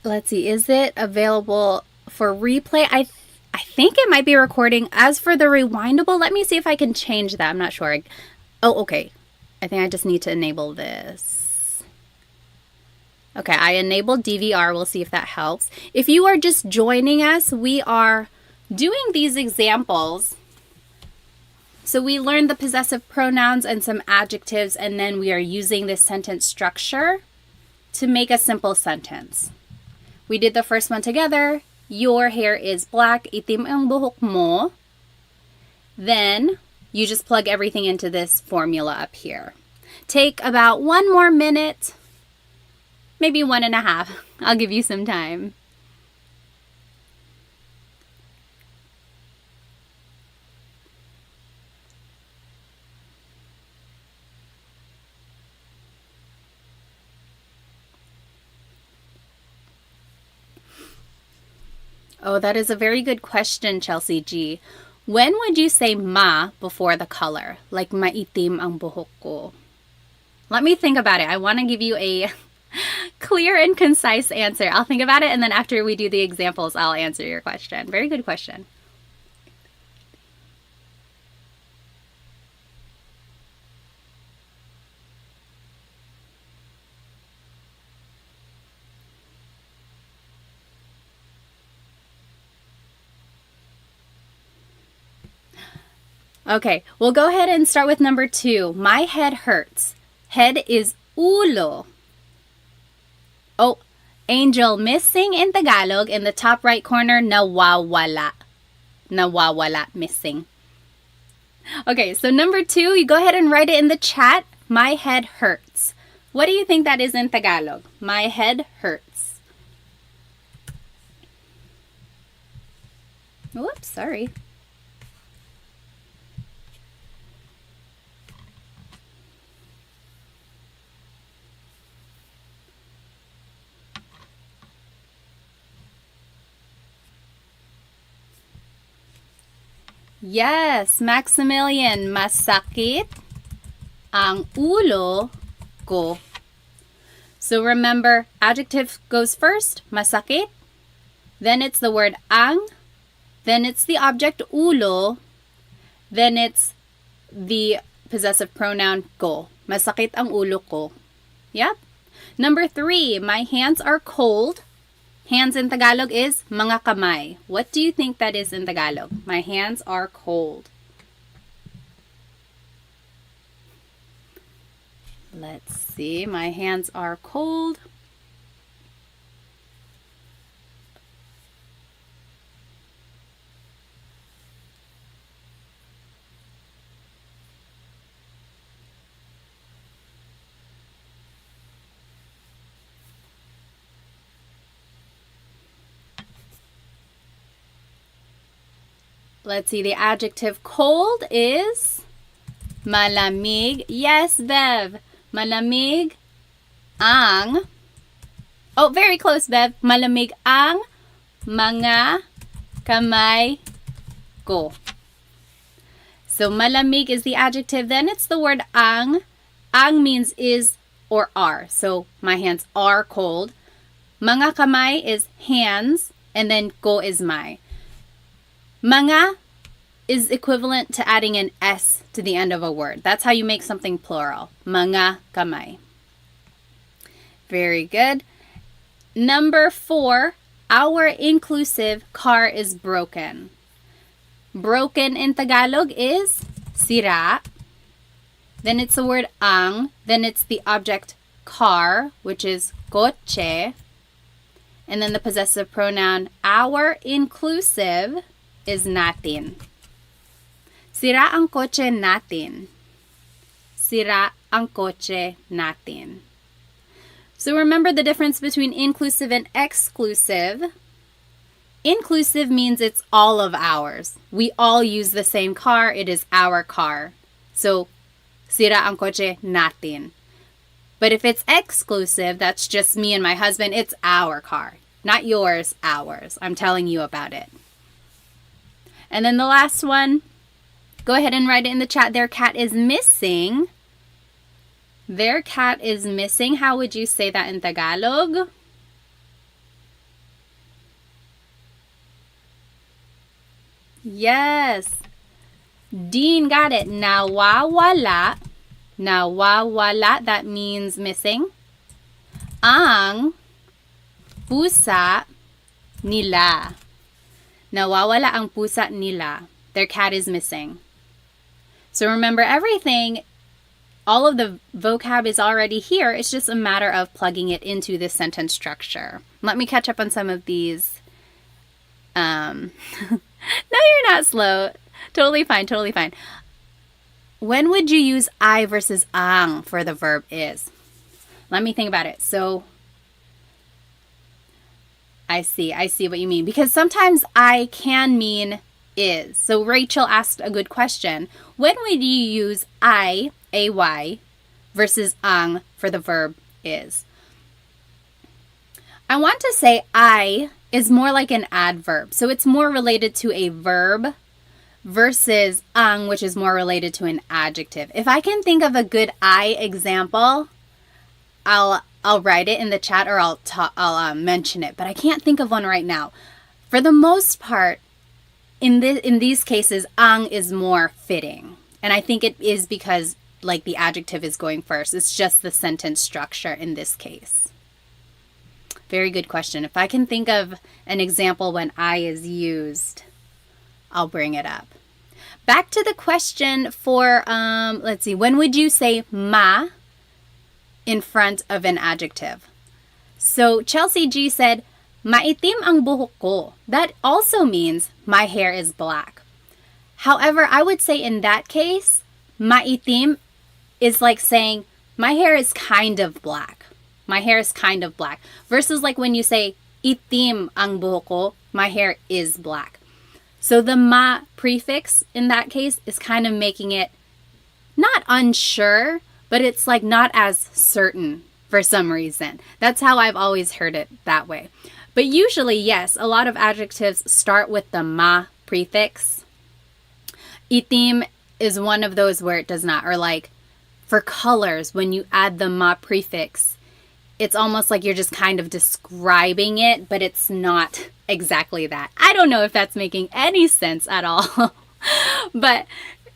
Let's see, is it available for replay? I think it might be recording. As for the rewindable, let me see if I can change that. I'm not sure. Oh, okay. I think I just need to enable this. Okay, I enabled DVR. We'll see if that helps. If you are just joining us, we are doing these examples. So we learned the possessive pronouns and some adjectives, and then we are using this sentence structure to make a simple sentence. We did the first one together. Your hair is black. Itim ang buhok mo. Then you just plug everything into this formula up here. Take about 1 more minute, maybe 1.5. I'll give you some time. Oh, that is a very good question, Chelsea G. When would you say ma before the color? Like maitim ang buhok ko. Let me think about it. I want to give you a clear and concise answer. I'll think about it, and then after we do the examples, I'll answer your question. Very good question. Okay, we'll go ahead and start with number 2. My head hurts. Head is ulo. Oh, Angel, missing in Tagalog in the top right corner, nawawala. Nawawala, missing. Okay, so number 2, you go ahead and write it in the chat. My head hurts. What do you think that is in Tagalog? My head hurts. Whoops, sorry. Yes, Maximilian, masakit ang ulo ko. So remember, adjective goes first, masakit. Then it's the word ang. Then it's the object ulo. Then it's the possessive pronoun ko. Masakit ang ulo ko. Yep. Number 3, my hands are cold. Hands in Tagalog is mga kamay. What do you think that is in Tagalog? My hands are cold. Let's see. My hands are cold. Let's see, the adjective cold is malamig. Yes, Bev. Malamig ang. Oh, very close, Bev. Malamig ang mga kamay ko. So malamig is the adjective. Then it's the word ang. Ang means is or are. So my hands are cold. Mga kamay is hands. And then ko is my. Mga is equivalent to adding an S to the end of a word. That's how you make something plural. Mga kamay. Very good. Number 4, our inclusive car is broken. Broken in Tagalog is sira. Then it's the word ang. Then it's the object car, which is kotse. And then the possessive pronoun our inclusive is natin. Sira ang kotse natin. Sira ang kotse natin. So remember the difference between inclusive and exclusive. Inclusive means it's all of ours. We all use the same car. It is our car. So, sira ang kotse natin. But if it's exclusive, that's just me and my husband, it's our car. Not yours, ours. I'm telling you about it. And then the last one, go ahead and write it in the chat. Their cat is missing. Their cat is missing. How would you say that in Tagalog? Yes. Dean got it. Nawawala. Nawawala, that means missing. Ang pusa nila. Nawawala ang pusa nila. Their cat is missing. So remember everything, all of the vocab is already here. It's just a matter of plugging it into the sentence structure. Let me catch up on some of these. No, you're not slow. Totally fine, totally fine. When would you use I versus ang for the verb is? Let me think about it. So, I see what you mean. Because sometimes I can mean is. So Rachel asked a good question. When would you use I, ay, versus ang for the verb is? I want to say I is more like an adverb. So it's more related to a verb versus ang, which is more related to an adjective. If I can think of a good I example, I'll write it in the chat or I'll mention it, but I can't think of one right now. For the most part, in these cases, ang is more fitting. And I think it is because like the adjective is going first. It's just the sentence structure in this case. Very good question. If I can think of an example when I is used, I'll bring it up. Back to the question for, let's see, when would you say ma in front of an adjective? So Chelsea G said, maitim ang buhok ko. That also means my hair is black. However, I would say in that case, maitim is like saying my hair is kind of black. My hair is kind of black. Versus like when you say itim ang buhok ko, my hair is black. So the ma prefix in that case is kind of making it not unsure, but it's like not as certain for some reason. That's how I've always heard it that way. But usually, yes, a lot of adjectives start with the ma prefix. Itim is one of those where it does not. Or like for colors, when you add the ma prefix, it's almost like you're just kind of describing it, but it's not exactly that. I don't know if that's making any sense at all. But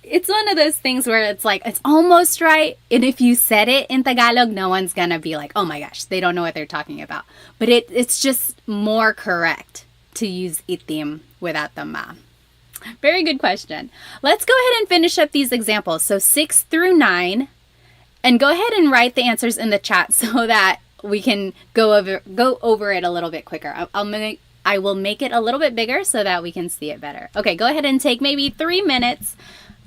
it's one of those things where it's like, it's almost right. And if you said it in Tagalog, no one's going to be like, oh my gosh, they don't know what they're talking about. But it's just more correct to use itim without the ma. Very good question. Let's go ahead and finish up these examples. So 6 through 9. And go ahead and write the answers in the chat so that we can go over it a little bit quicker. I will make it a little bit bigger so that we can see it better. Okay, go ahead and take maybe 3 minutes.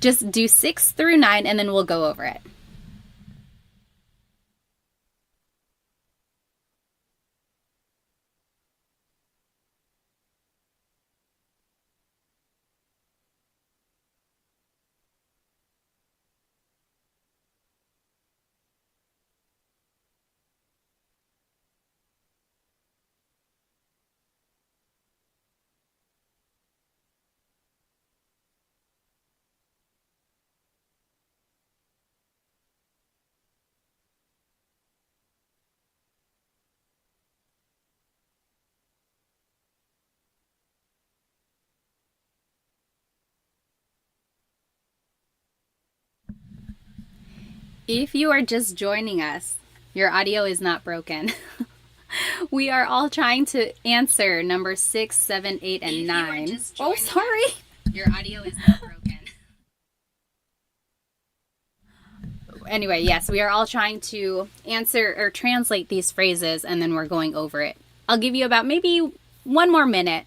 Just do 6 through 9 and then we'll go over it. If you are just joining us, your audio is not broken. We are all trying to answer number 6, 7, 8, and 9. Oh, sorry. Your audio is not broken. Anyway, yes, we are all trying to answer or translate these phrases, and then we're going over it. I'll give you about maybe 1 more minute.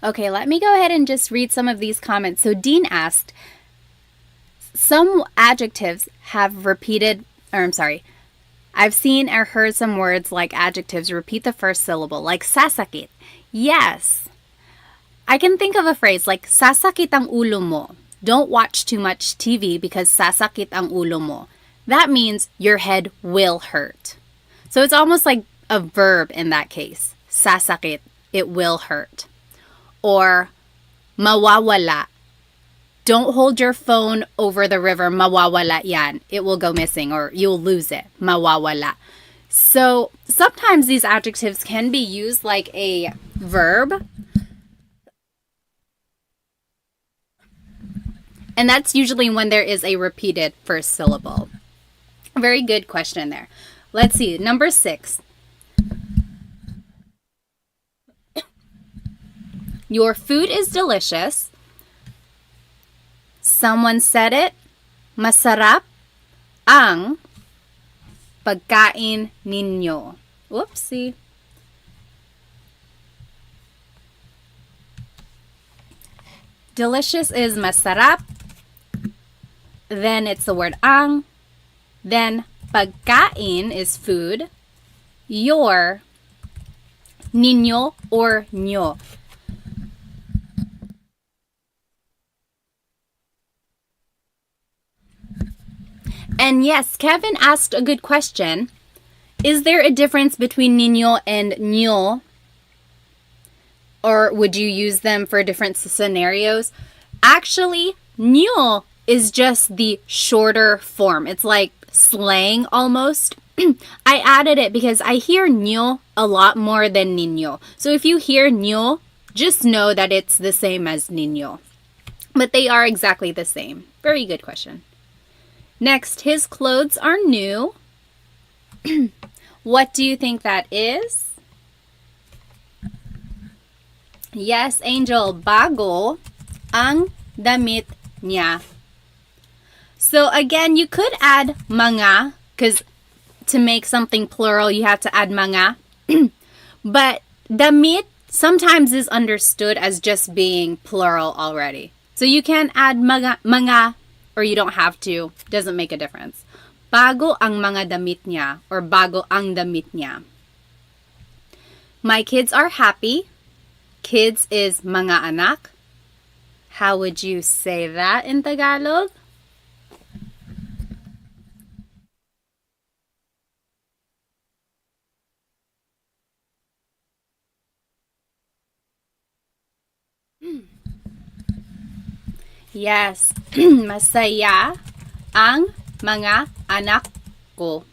Okay, let me go ahead and just read some of these comments. So Dean asked, some adjectives have repeated, I've seen or heard some words like adjectives repeat the first syllable, like sasakit. Yes. I can think of a phrase like sasakit ang ulo mo. Don't watch too much TV because sasakit ang ulo mo. That means your head will hurt. So it's almost like a verb in that case. Sasakit, it will hurt. Or mawawala. Don't hold your phone over the river. Mawawala yan. It will go missing or you'll lose it. Mawawala. So sometimes these adjectives can be used like a verb. And that's usually when there is a repeated first syllable. Very good question there. Let's see. Number 6. Your food is delicious. Someone said it. Masarap ang pagkain ninyo. Whoopsie. Delicious is masarap. Then it's the word ang. Then pagkain is food. Your, ninyo or nyo. And yes, Kevin asked a good question. Is there a difference between niño and ño? Or would you use them for different scenarios? Actually, ño is just the shorter form. It's like slang almost. I added it because I hear nyo a lot more than niño. So if you hear nyo, just know that it's the same as niño. But they are exactly the same. Very good question. Next, his clothes are new. What do you think that is? Yes, Angel, bago ang damit niya. So again, you could add mga, because to make something plural, you have to add mga. But damit sometimes is understood as just being plural already. So you can add mga, or you don't have to. Doesn't make a difference. Bago ang mga damit niya, or bago ang damit niya. My kids are happy. Kids is mga anak. How would you say that in Tagalog? Yes, masaya ang mga anak ko.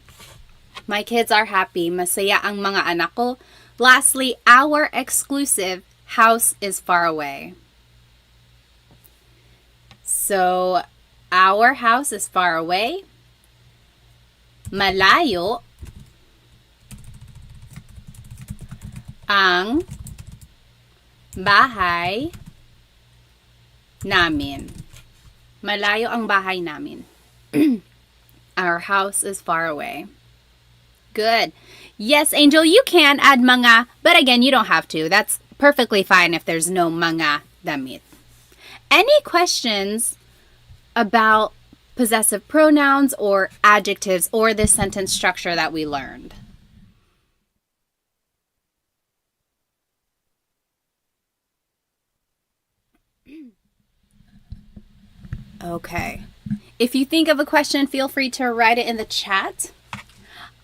My kids are happy. Masaya ang mga anak ko. Lastly, our exclusive house is far away. So, our house is far away. Malayo ang bahay namin. Malayo ang bahay namin. Our house is far away. Good. Yes, Angel, you can add mga, but again, you don't have to. That's perfectly fine if there's no mga damit. Any questions about possessive pronouns or adjectives or this sentence structure that we learned? Okay. If you think of a question, feel free to write it in the chat.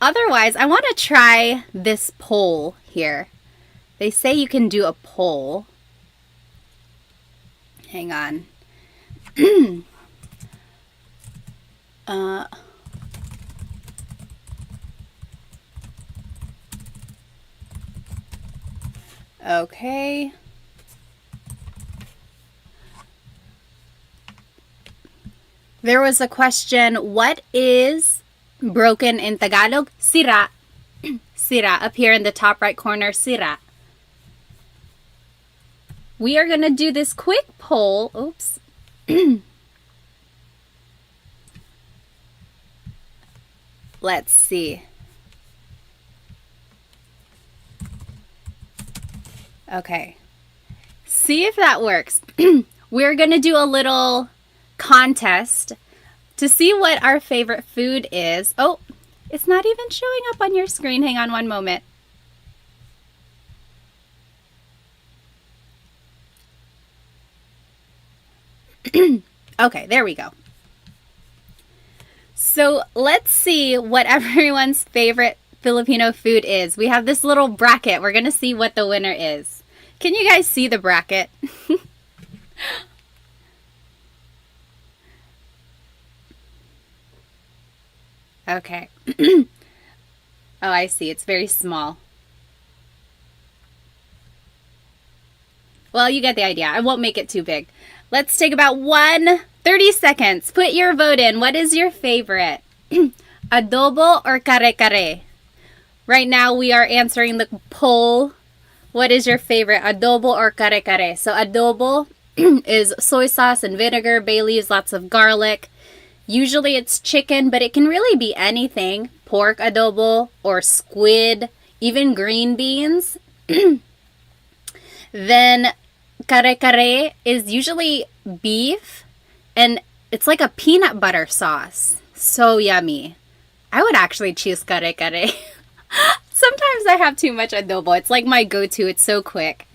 Otherwise, I want to try this poll here. They say you can do a poll. Hang on. Okay. There was a question, what is broken in Tagalog? Sira. Sira, up here in the top right corner, sira. We are going to do this quick poll. Oops. Let's see. Okay. See if that works. We're going to do a little contest to see what our favorite food is. Oh, it's not even showing up on your screen. Hang on one moment. Okay, there we go. So let's see what everyone's favorite Filipino food is. We have this little bracket. We're going to see what the winner is. Can you guys see the bracket? Okay. Oh, I see. It's very small. Well, you get the idea. I won't make it too big. Let's take about 30 seconds. Put your vote in. What is your favorite? Adobo or kare-kare? Right now, we are answering the poll. What is your favorite, adobo or kare-kare? So adobo is soy sauce and vinegar, bay leaves, lots of garlic. Usually it's chicken, but it can really be anything. Pork adobo or squid, even green beans. Then kare-kare is usually beef, and it's like a peanut butter sauce. So yummy. I would actually choose kare-kare. Sometimes I have too much adobo. It's like my go-to. It's so quick.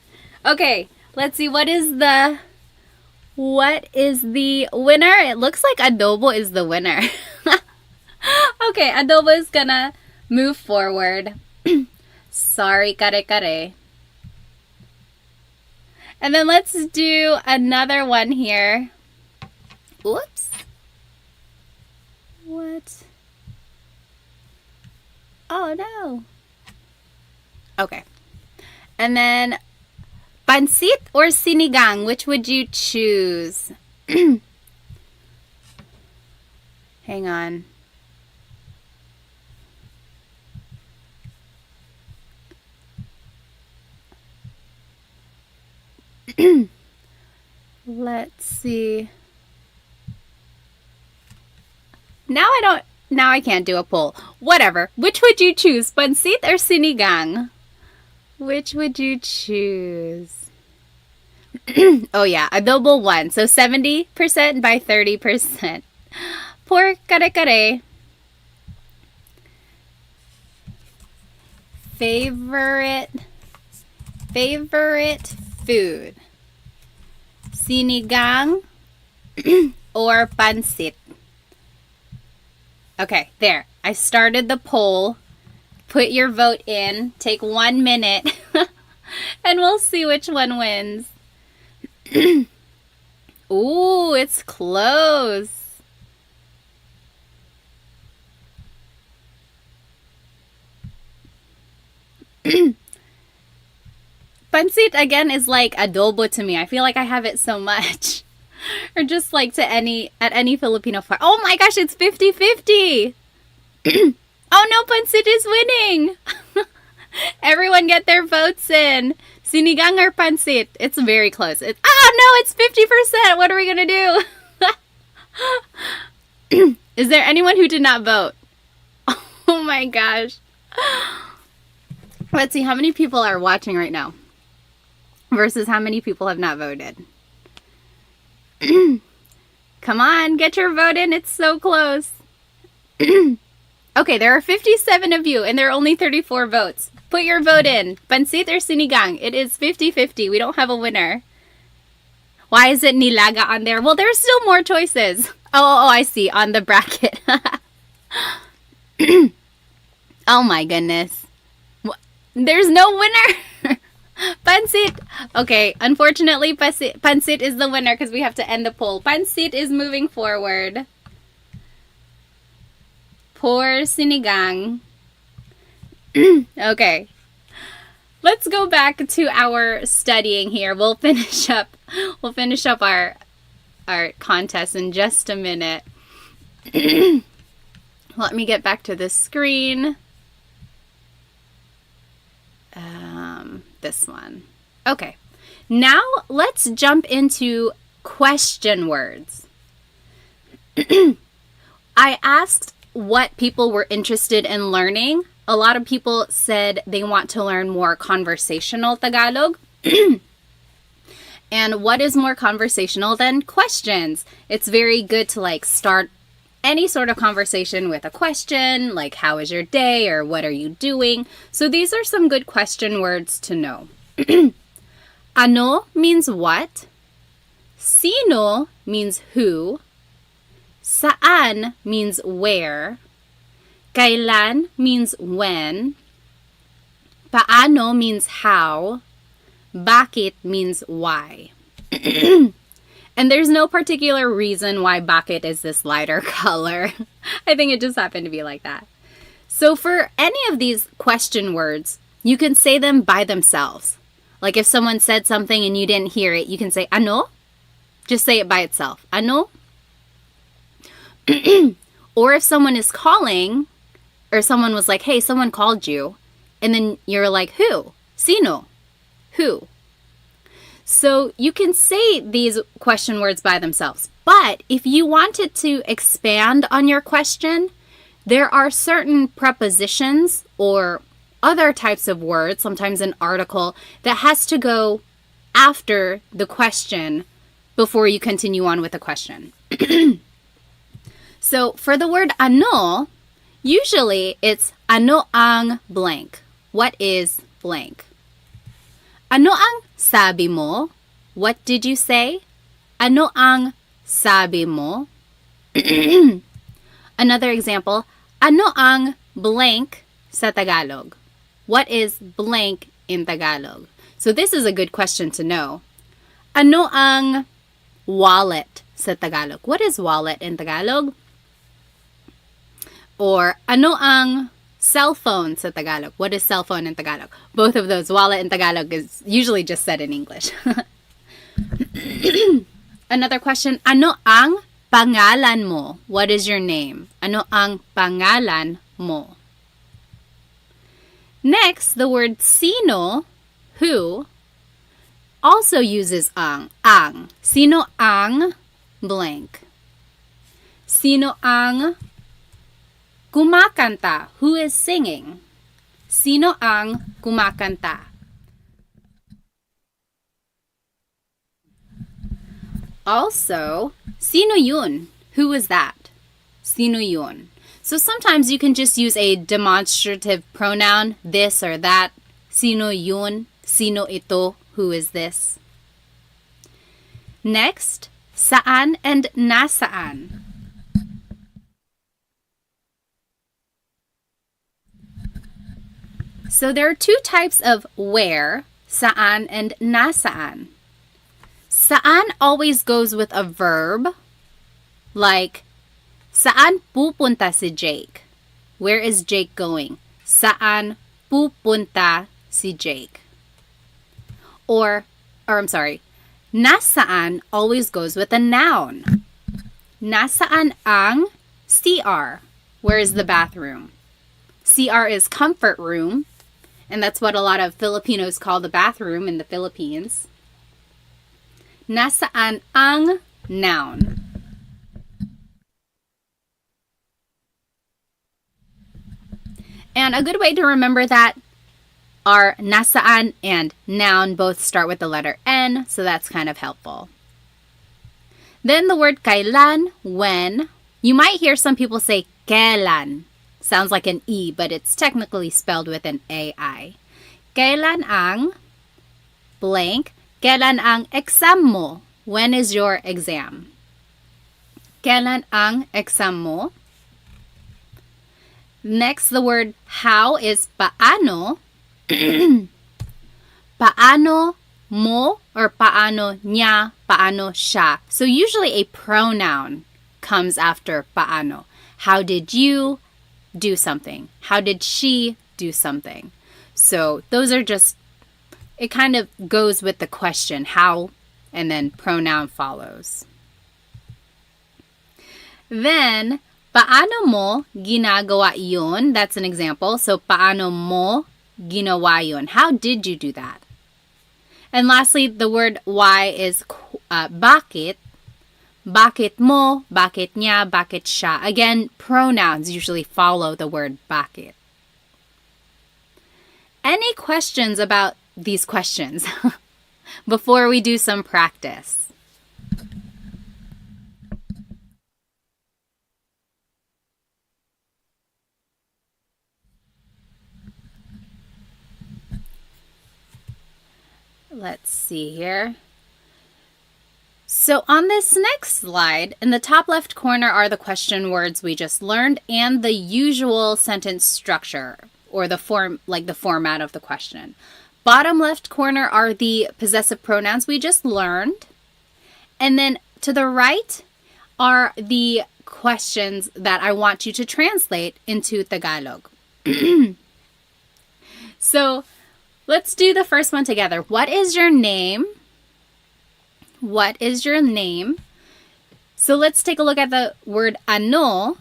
Okay, let's see. What is the winner? It looks like adobo is the winner. Okay, adobo is gonna move forward. Sorry, kare-kare. And then let's do another one here. Oops. What? Oh, no. Okay. And then, pansit or sinigang, which would you choose? Hang on. Let's see. Now I can't do a poll. Whatever. Which would you choose? Pansit or sinigang? Which would you choose? Oh yeah, adobo 1. So 70% by 30%. Por kare-kare. Favorite food. Sinigang or pansit? Okay, there. I started the poll. Put your vote in. Take 1 minute. And we'll see which one wins. Ooh, it's close. Pansit, again, is like adobo to me. I feel like I have it so much. Or just like at any Filipino farm. Oh my gosh, it's 50-50. Oh no, pansit is winning. Everyone get their votes in. Sinigang or pansit? It's very close. No, it's 50%. What are we going to do? Is there anyone who did not vote? Oh my gosh. Let's see how many people are watching right now versus how many people have not voted. Come on, get your vote in. It's so close. Okay, there are 57 of you and there are only 34 votes. Put your vote in. Pansit or sinigang? It is 50-50. We don't have a winner. Why is it nilaga on there? Well, there's still more choices. Oh, I see. On the bracket. Oh my goodness. There's no winner. Pansit. Okay, unfortunately, pansit is the winner because we have to end the poll. Pansit is moving forward. Poor sinigang. Okay. Let's go back to our studying here. We'll finish up our contest in just a minute. Let me get back to this screen. This one. Okay. Now let's jump into question words. I asked what people were interested in learning. A lot of people said they want to learn more conversational Tagalog. And what is more conversational than questions? It's very good to start any sort of conversation with a question, like how is your day or what are you doing? So these are some good question words to know. Ano means what? Sino means who. Saan means where. Kailan means when. Paano means how. Bakit means why. And there's no particular reason why bakit is this lighter color. I think it just happened to be like that. So for any of these question words, you can say them by themselves. Like if someone said something and you didn't hear it, you can say ano. Just say it by itself. Ano. Or if someone is calling, or someone was like, hey, someone called you, and then you're like, who? Sino? Who? So you can say these question words by themselves. But if you wanted to expand on your question, there are certain prepositions or other types of words, sometimes an article, that has to go after the question before you continue on with the question. So for the word ano, usually it's ano ang blank. What is blank? Ano ang sabi mo? What did you say? Ano ang sabi mo? Another example, ano ang blank sa Tagalog? What is blank in Tagalog? So this is a good question to know. Ano ang wallet sa Tagalog? What is wallet in Tagalog? Or ano ang Cell phone sa Tagalog. What is cell phone in Tagalog? Both of those. Wallet in Tagalog is usually just said in English. Another question. Ano ang pangalan mo? What is your name? Ano ang pangalan mo? Next, the word sino, who, also uses ang. Ang. Sino ang blank? Sino ang kumakanta? Who is singing? Sino ang kumakanta? Also, sino yun? Who is that? Sino yun? So sometimes you can just use a demonstrative pronoun, this or that. Sino yun? Sino ito? Who is this? Next, saan and nasaan. So there are two types of where, saan and nasaan. Saan always goes with a verb, like, saan pupunta si Jake? Where is Jake going? Saan pupunta si Jake? Or I'm sorry, nasaan always goes with a noun. Nasaan ang CR? Where is the bathroom? CR is comfort room, and that's what a lot of Filipinos call the bathroom in the Philippines. Nasaan ang noun? And a good way to remember that are nasaan and noun both start with the letter N, so that's kind of helpful. Then the word kailan, when. You might hear some people say kailan. Sounds like an E, but it's technically spelled with an AI. Kailan ang blank. Kailan ang exam mo? When is your exam? Kailan ang exam mo? Next, the word how is paano. Paano mo or paano niya, paano siya. So usually a pronoun comes after paano. How did you do something? How did she do something? So those are just, it kind of goes with the question, how, and then pronoun follows. Then, paano mo ginagawa yun? That's an example. So, paano mo ginawa yun? How did you do that? And lastly, the word why is bakit. Bakit mo, bakit niya, bakit siya. Again, pronouns usually follow the word bakit. Any questions about these questions before we do some practice? Let's see here. So on this next slide, in the top left corner are the question words we just learned and the usual sentence structure or the format of the question. Bottom left corner are the possessive pronouns we just learned. And then to the right are the questions that I want you to translate into Tagalog. So let's do the first one together. What is your name? What is your name? So let's take a look at the word ano.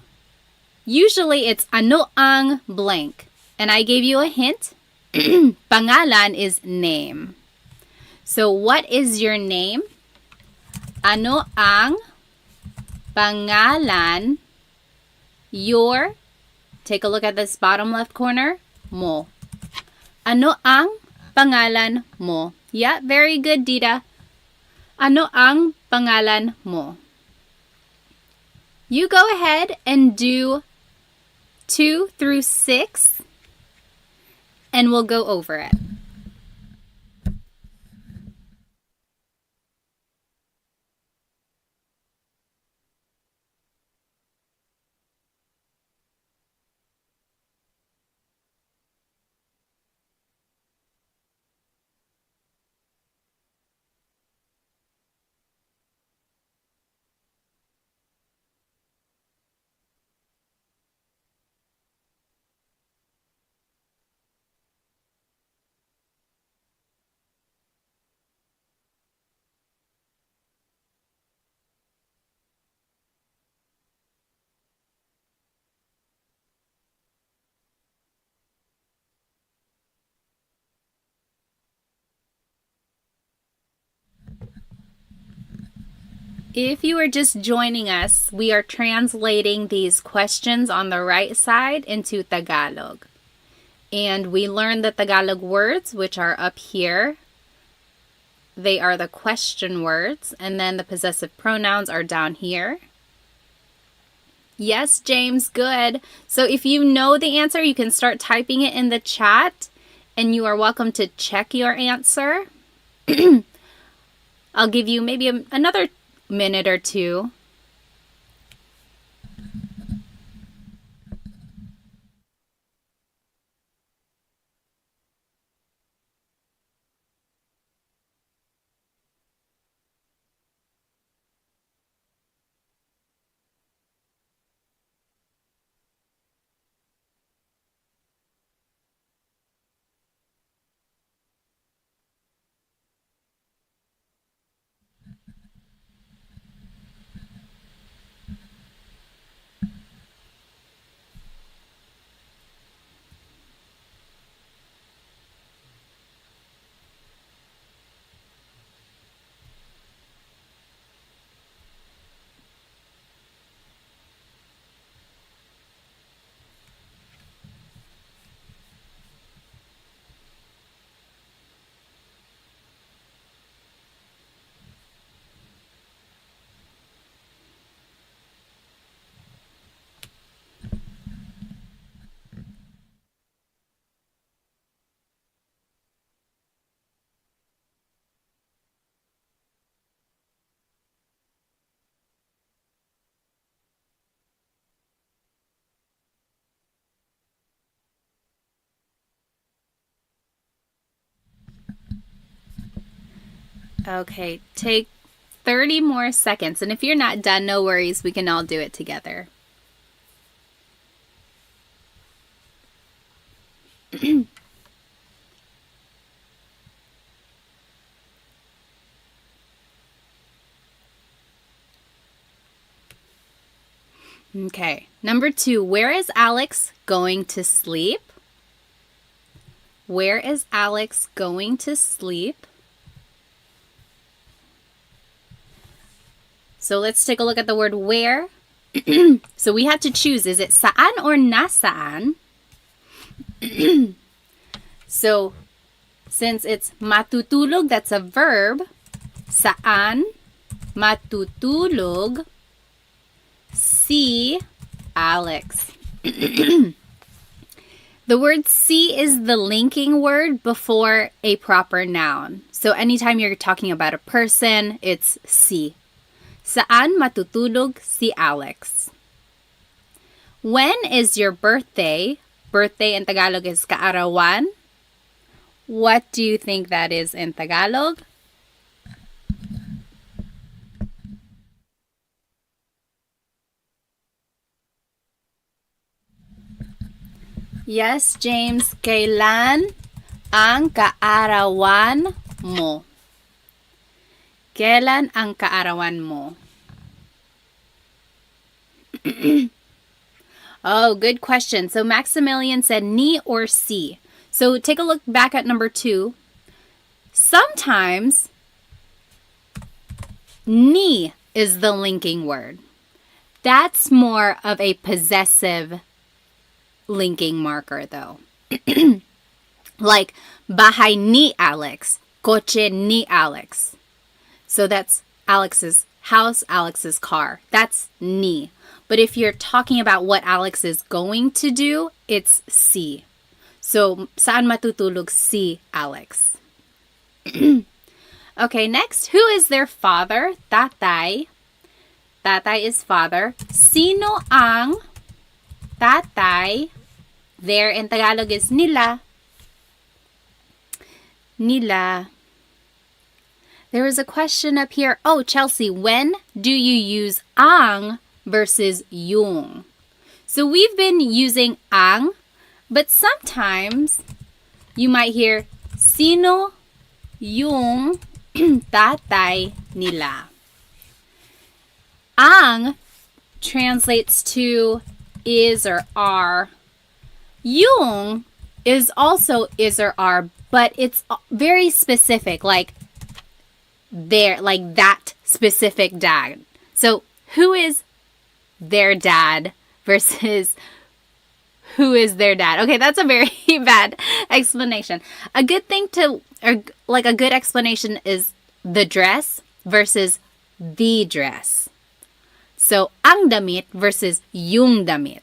Usually it's ano ang blank. And I gave you a hint. Pangalan is name. So what is your name? Ano ang pangalan? Your, take a look at this bottom left corner, mo. Ano ang pangalan mo? Yeah, very good, Dita. Ano ang pangalan mo? You go ahead and do 2 through 6, and we'll go over it. If you are just joining us, we are translating these questions on the right side into Tagalog. And we learned the Tagalog words, which are up here. They are the question words, and then the possessive pronouns are down here. Yes, James, good. So if you know the answer, you can start typing it in the chat, and you are welcome to check your answer. I'll give you maybe another minute or two. Okay, take 30 more seconds. And if you're not done, no worries. We can all do it together. Okay, number 2. Where is Alex going to sleep? Where is Alex going to sleep? So let's take a look at the word where. So we have to choose, is it saan or nasaan? So since it's matutulog, that's a verb. Saan matutulog si Alex. The word si is the linking word before a proper noun. So anytime you're talking about a person, it's si. Saan matutulog si Alex? When is your birthday? Birthday in Tagalog is kaarawan. What do you think that is in Tagalog? Yes, James. Kailan ang kaarawan mo? Kailan ang kaarawan mo? Oh, good question. So Maximilian said ni or si. So take a look back at number 2. Sometimes ni is the linking word. That's more of a possessive linking marker though. Like bahay ni Alex, coche ni Alex. So that's Alex's house, Alex's car. That's ni. But if you're talking about what Alex is going to do, it's si. So, saan matutulog si Alex? Okay, next. Who is their father? Tatay. Tatay is father. Sino ang tatay? There in Tagalog is nila. Nila. There is a question up here. Oh, Chelsea, when do you use ang versus yung? So we've been using ang, but sometimes you might hear sino yung tatay nila. Ang translates to is or are. Yung is also is or are, but it's very specific, like there, like that specific dad. So who is their dad versus who is their dad? Okay, that's a very bad explanation. A good thing to, or like a good explanation is the dress versus the dress. So, ang damit versus yung damit.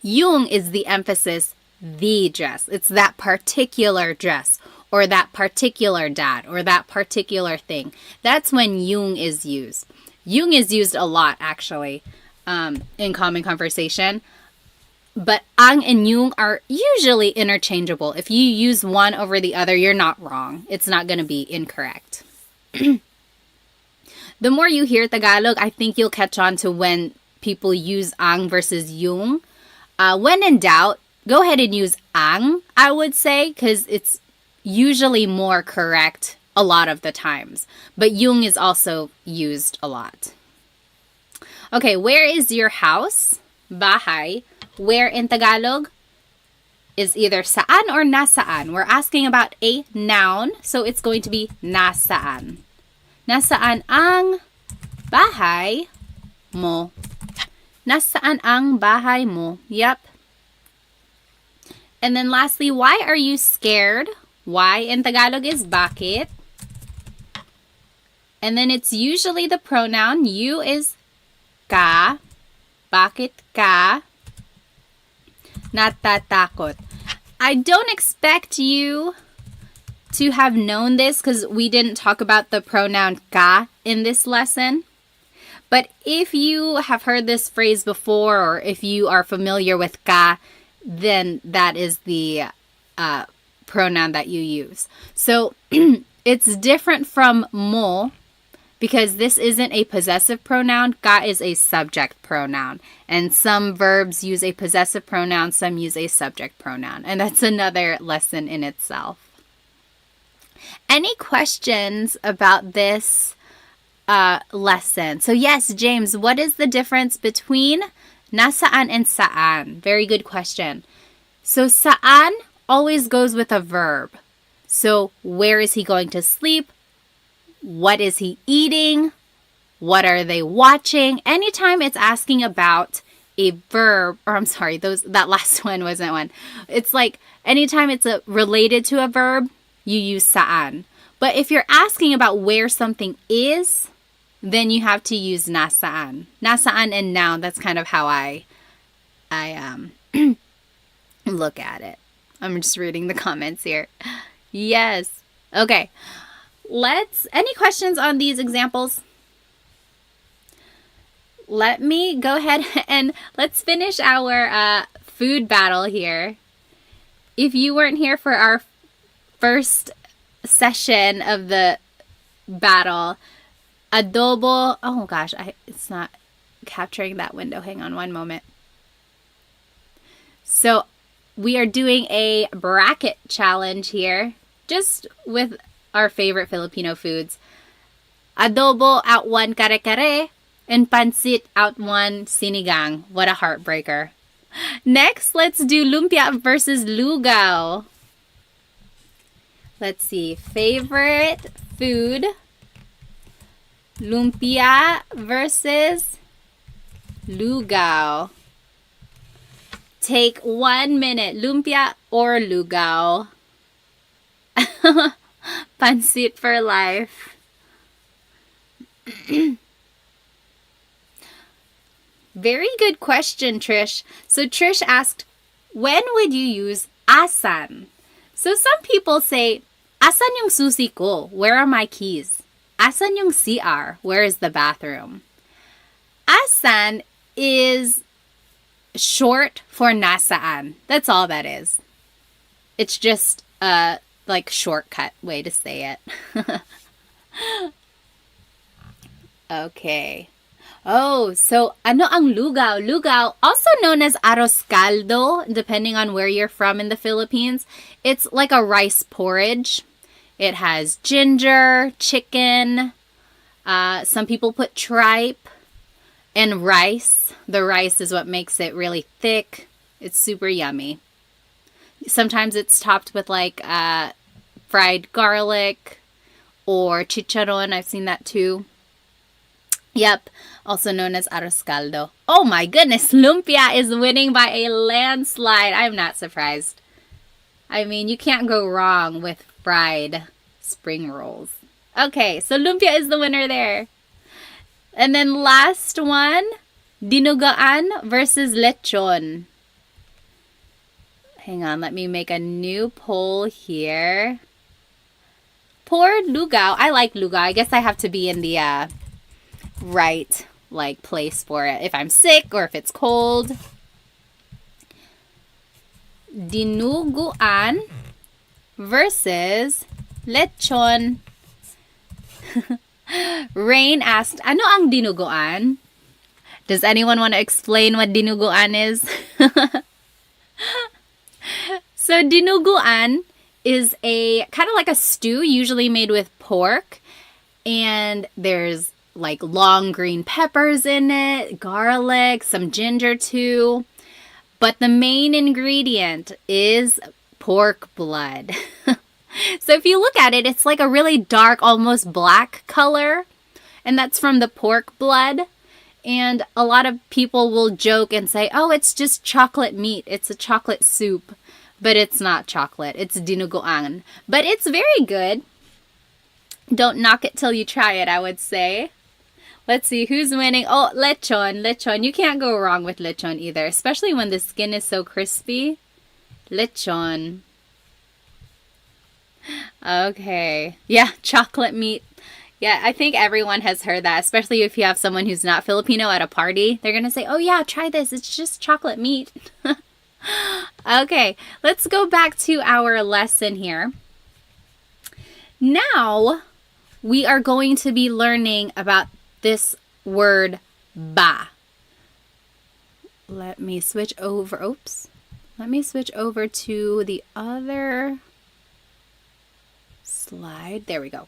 Yung is the emphasis, the dress. It's that particular dress or that particular dad or that particular thing. That's when yung is used. Yung is used a lot, actually, in common conversation. But ang and yung are usually interchangeable. If you use one over the other, you're not wrong. It's not going to be incorrect. The more you hear Tagalog, I think you'll catch on to when people use ang versus yung. When in doubt, go ahead and use ang, I would say, because it's usually more correct a lot of the times. But yung is also used a lot. Okay, where is your house? Bahay. Where in Tagalog is either saan or nasaan. We're asking about a noun, so it's going to be nasaan. Nasaan ang bahay mo? Nasaan ang bahay mo? Yep. And then lastly, why are you scared? Why in Tagalog is bakit. And then it's usually the pronoun. You is ka. Bakit ka natatakot? I don't expect you to have known this because we didn't talk about the pronoun ka in this lesson. But if you have heard this phrase before or if you are familiar with ka, then that is the pronoun that you use. So it's different from mo because this isn't a possessive pronoun. Ka is a subject pronoun. And some verbs use a possessive pronoun, some use a subject pronoun. And that's another lesson in itself. Any questions about this lesson? So yes, James, what is the difference between nasaan and saan? Very good question. So saan always goes with a verb. So where is he going to sleep? What is he eating? What are they watching? Anytime it's asking about a verb, or I'm sorry, that last one wasn't one. It's like anytime it's related to a verb, you use saan. But if you're asking about where something is, then you have to use nasaan. Nasaan and noun, that's kind of how I look at it. I'm just reading the comments here. Yes. Okay. Any questions on these examples? Let me go ahead and let's finish our food battle here. If you weren't here for our first session of the battle, adobo, oh gosh, it's not capturing that window. Hang on one moment. So we are doing a bracket challenge here, just with our favorite Filipino foods. Adobo out one kare-kare, and pansit out one sinigang. What a heartbreaker. Next, let's do lumpia versus lugaw. Let's see. Favorite food. Lumpia versus lugaw. Take 1 minute. Lumpia or lugaw? Pansit for life. Very good question, Trish. So Trish asked, when would you use asan? So some people say, asan yung susi ko? Where are my keys? Asan yung CR? Where is the bathroom? Asan is short for nasaan. That's all that is. It's just a shortcut way to say it. Okay. Oh, so ano ang lugaw? Lugaw, also known as arroz caldo, depending on where you're from in the Philippines. It's like a rice porridge. It has ginger, chicken. Some people put tripe and rice. The rice is what makes it really thick. It's super yummy. Sometimes it's topped with fried garlic or chicharon. I've seen that too. Yep, also known as arroz caldo. Oh my goodness, lumpia is winning by a landslide. I'm not surprised. I mean, you can't go wrong with fried spring rolls. Okay, so lumpia is the winner there. And then last one, dinugaan versus lechon. Hang on, let me make a new poll here. Poor lugaw. I like lugaw. I guess I have to be in the right place for it. If I'm sick or if it's cold. Dinuguan versus lechon. Rain asked, ano ang dinuguan? Does anyone want to explain what dinuguan is? So dinuguan is a kind of like a stew, usually made with pork. And there's like long green peppers in it, garlic, some ginger too. But the main ingredient is pork blood. So if you look at it, it's like a really dark, almost black color. And that's from the pork blood. And a lot of people will joke and say, oh, it's just chocolate meat. It's a chocolate soup. But it's not chocolate. It's dinuguan. But it's very good. Don't knock it till you try it, I would say. Let's see, who's winning? Oh, lechon. Lechon. You can't go wrong with lechon either, especially when the skin is so crispy. Lechon. Okay. Yeah, chocolate meat. Yeah, I think everyone has heard that, especially if you have someone who's not Filipino at a party. They're going to say, oh yeah, try this. It's just chocolate meat. Okay, let's go back to our lesson here. Now, we are going to be learning about this word ba. Let me switch over. Oops. Let me switch over to the other slide. There we go.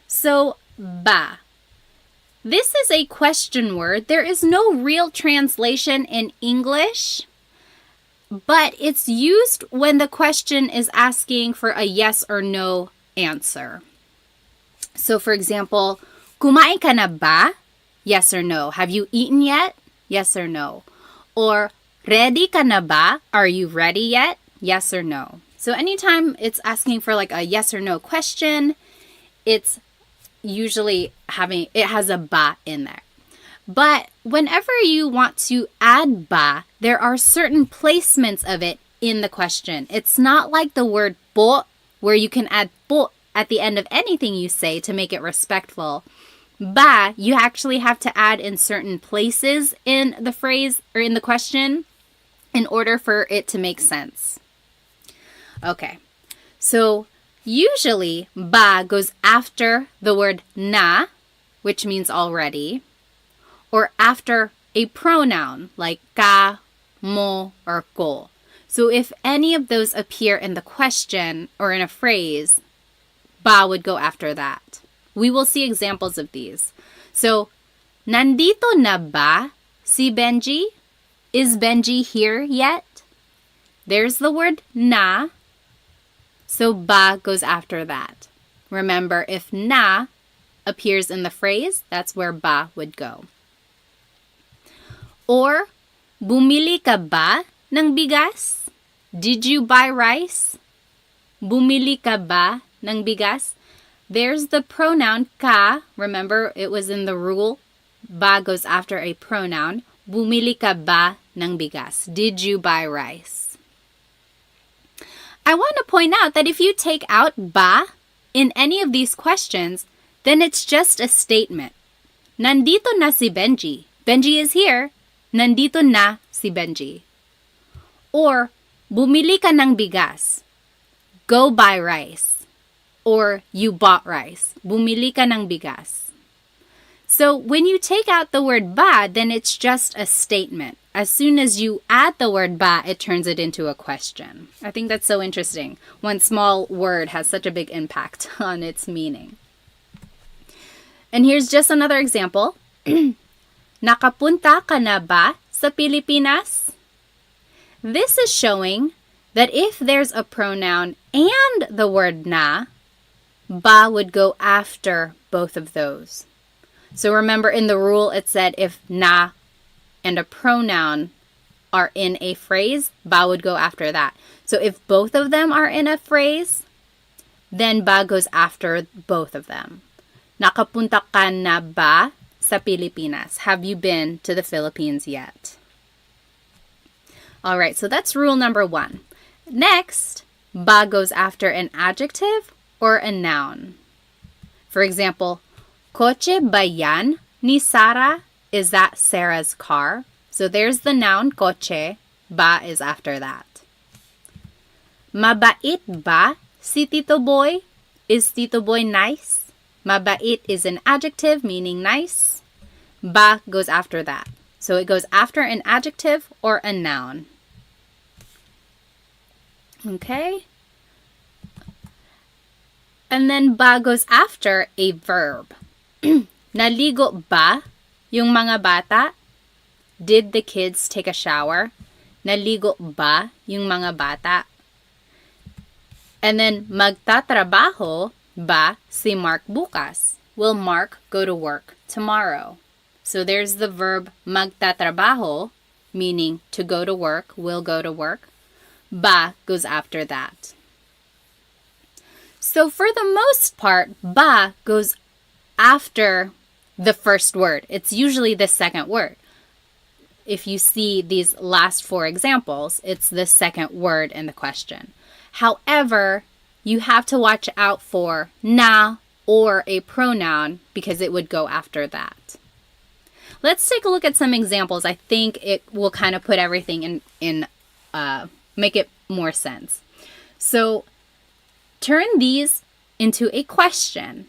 So, ba. This is a question word. There is no real translation in English, but it's used when the question is asking for a yes or no answer. So, for example, kumain ka na ba? Yes or no. Have you eaten yet? Yes or no. Or, ready ka na ba? Are you ready yet? Yes or no. So, anytime it's asking for like a yes or no question, it's usually it has a ba in there. But whenever you want to add ba, there are certain placements of it in the question. It's not like the word po, where you can add po at the end of anything you say to make it respectful. Ba, you actually have to add in certain places in the phrase or in the question in order for it to make sense. Okay, so usually, ba goes after the word na, which means already, or after a pronoun like ka, mo, or ko. So if any of those appear in the question or in a phrase, ba would go after that. We will see examples of these. So, nandito na ba si Benji? Is Benji here yet? There's the word na. So ba goes after that. Remember, if na appears in the phrase, that's where ba would go. Or, bumili ka ba ng bigas? Did you buy rice? Bumili ka ba ng bigas? There's the pronoun ka. Remember, it was in the rule. Ba goes after a pronoun. Bumili ka ba ng bigas? Did you buy rice? I want to point out that if you take out ba in any of these questions, then it's just a statement. Nandito na si Benji. Benji is here. Nandito na si Benji. Or, bumili ka ng bigas. Go buy rice. Or, you bought rice. Bumili ka ng bigas. So, when you take out the word ba, then it's just a statement. As soon as you add the word ba, it turns it into a question. I think that's so interesting. One small word has such a big impact on its meaning. And here's just another example. Nakapunta ka na ba sa Pilipinas? This is showing that if there's a pronoun and the word na, ba would go after both of those. So remember in the rule it said if na and a pronoun are in a phrase, ba would go after that. So if both of them are in a phrase, then ba goes after both of them. Nakapunta ka na ba sa Pilipinas? Have you been to the Philippines yet? All right, so that's rule number 1. Next, ba goes after an adjective or a noun. For example, Kotse ba yan ni Sarah? Is that Sarah's car? So there's the noun kotse. Ba is after that. Mabait ba si Tito Boy? Is Tito Boy nice? Mabait is an adjective meaning nice. Ba goes after that. So it goes after an adjective or a noun. Okay? And then ba goes after a verb. Naligo ba yung mga bata? Did the kids take a shower? Naligo ba yung mga bata? And then magtatrabaho ba si Mark bukas? Will Mark go to work tomorrow? So there's the verb magtatrabaho, meaning to go to work, will go to work. Ba goes after that. So for the most part, ba goes after the first word. It's usually the second word. If you see these last 4 examples, it's the second word in the question. However, you have to watch out for na or a pronoun because it would go after that. Let's take a look at some examples. I think it will kind of put everything in make it more sense. So turn these into a question.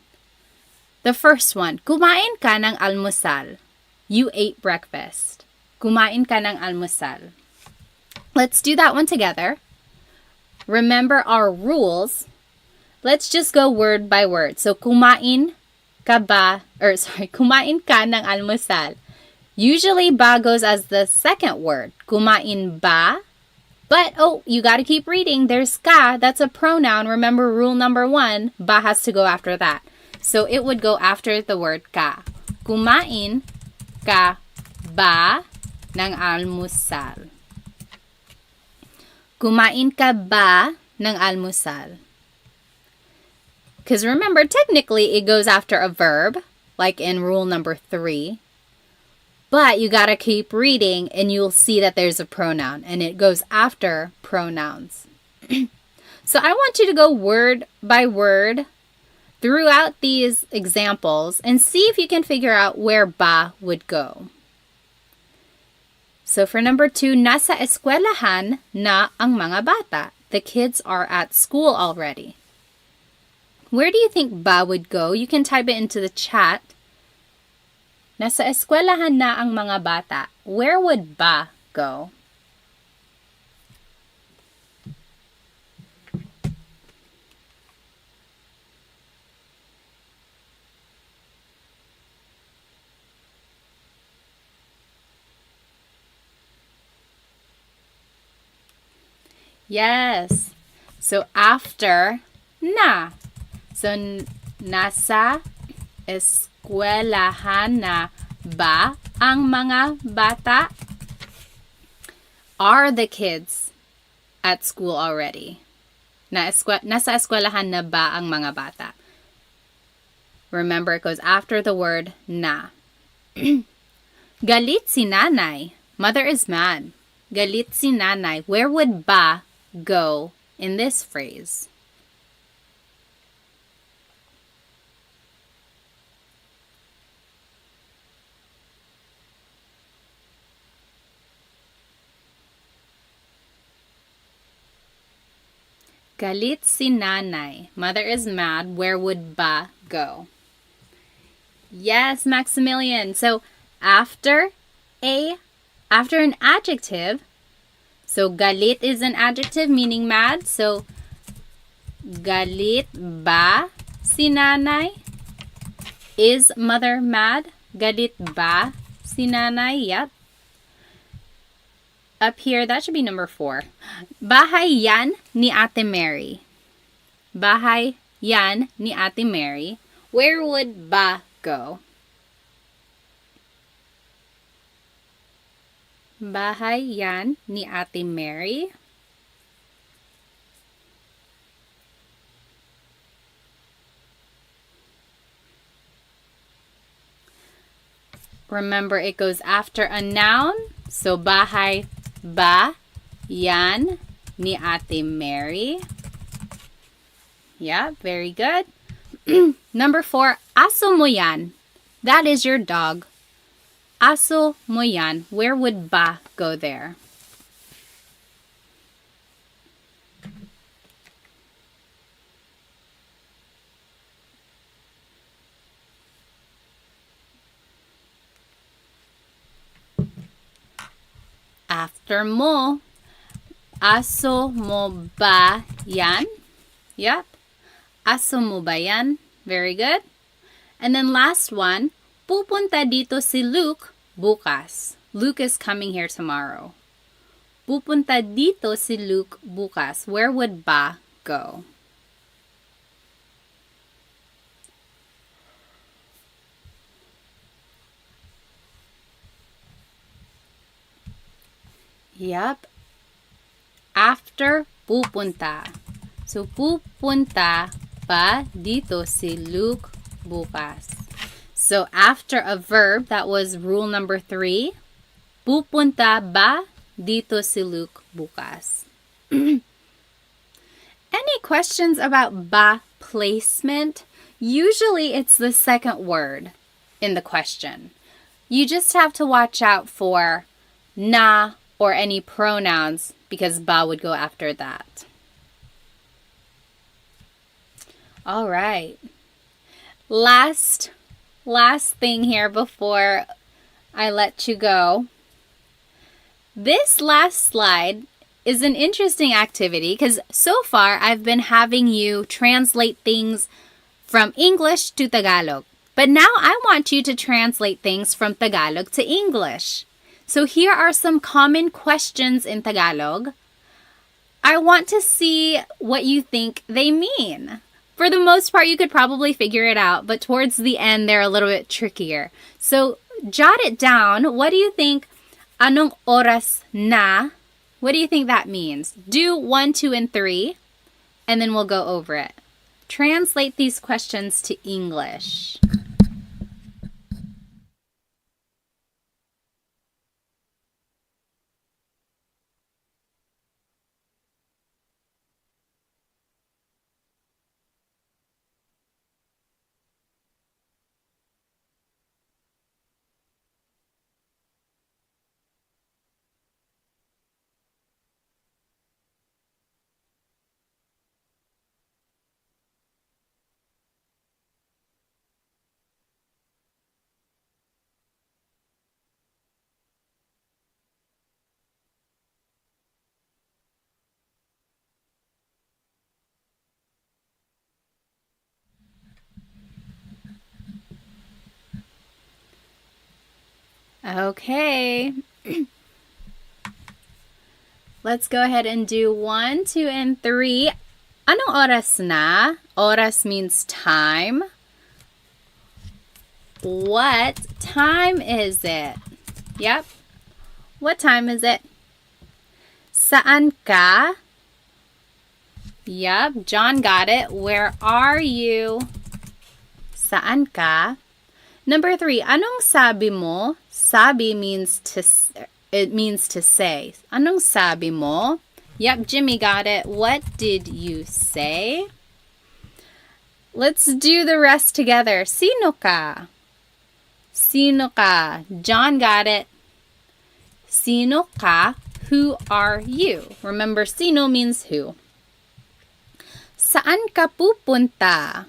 The first one, kumain ka ng almusal. You ate breakfast. Kumain ka ng almusal. Let's do that one together. Remember our rules. Let's just go word by word. So kumain ka ng almusal. Usually ba goes as the second word. Kumain ba? But, you got to keep reading. There's ka. That's a pronoun. Remember rule number 1. Ba has to go after that. So it would go after the word ka. Kumain ka ba ng almusal? Kumain ka ba ng almusal? Because remember, technically it goes after a verb, like in rule number 3. But you got to keep reading and you'll see that there's a pronoun and it goes after pronouns. So I want you to go word by word throughout these examples and see if you can figure out where ba would go. So for number 2, nasa eskwelahan na ang mga bata. The kids are at school already. Where do you think ba would go? You can type it into the chat. Nasa eskwelahan na ang mga bata. Where would ba go? Yes. So after na. So nasa eskwelahan na ba ang mga bata? Are the kids at school already? Nasa eskwelahan na ba ang mga bata? Remember, it goes after the word na. Galit si nanay. Mother is mad. Galit si nanay. Where would ba go in this phrase? Galit si nanay. Mother is mad. Where would ba go? Yes, Maximilian. So after an adjective, so galit is an adjective meaning mad. So galit ba si nanay? Is mother mad? Galit ba si nanay? Yep. Up here, that should be number 4. Bahay yan ni Ate Mary. Bahay yan ni Ate Mary, where would ba go? Bahay yan ni Ate Mary. Remember, it goes after a noun. So, bahay ba yan ni Ate Mary. Yeah, very good. Number 4, aso mo yan. That is your dog. Aso mo yan. Where would ba go there? After mo. Aso mo ba yan? Yep. Aso mo ba yan? Very good. And then last one, pupunta dito si Luke bukas. Luke is coming here tomorrow. Pupunta dito si Luke bukas. Where would ba go? Yep. After pupunta. So, pupunta pa dito si Luke bukas. So, after a verb, that was rule number 3. Pupunta ba dito si Luke bukas? Any questions about ba placement? Usually, it's the second word in the question. You just have to watch out for na or any pronouns because ba would go after that. All right. Last thing here before I let you go. This last slide is an interesting activity because so far I've been having you translate things from English to Tagalog. But now I want you to translate things from Tagalog to English. So here are some common questions in Tagalog. I want to see what you think they mean. For the most part, you could probably figure it out, but towards the end, they're a little bit trickier. So jot it down. What do you think? Anong oras na? What do you think that means? Do 1, 2, and 3, and then we'll go over it. Translate these questions to English. Okay. Let's go ahead and do 1, 2, and 3. Anong oras na? Oras means time. What time is it? Yep. What time is it? Saan ka? Yep, John got it. Where are you? Saan ka? Number 3, anong sabi mo? Sabi means to say. Anong sabi mo? Yep, Jimmy got it. What did you say? Let's do the rest together. Sino ka? Sino ka? John got it. Sino ka? Who are you? Remember, sino means who. Saan ka pupunta?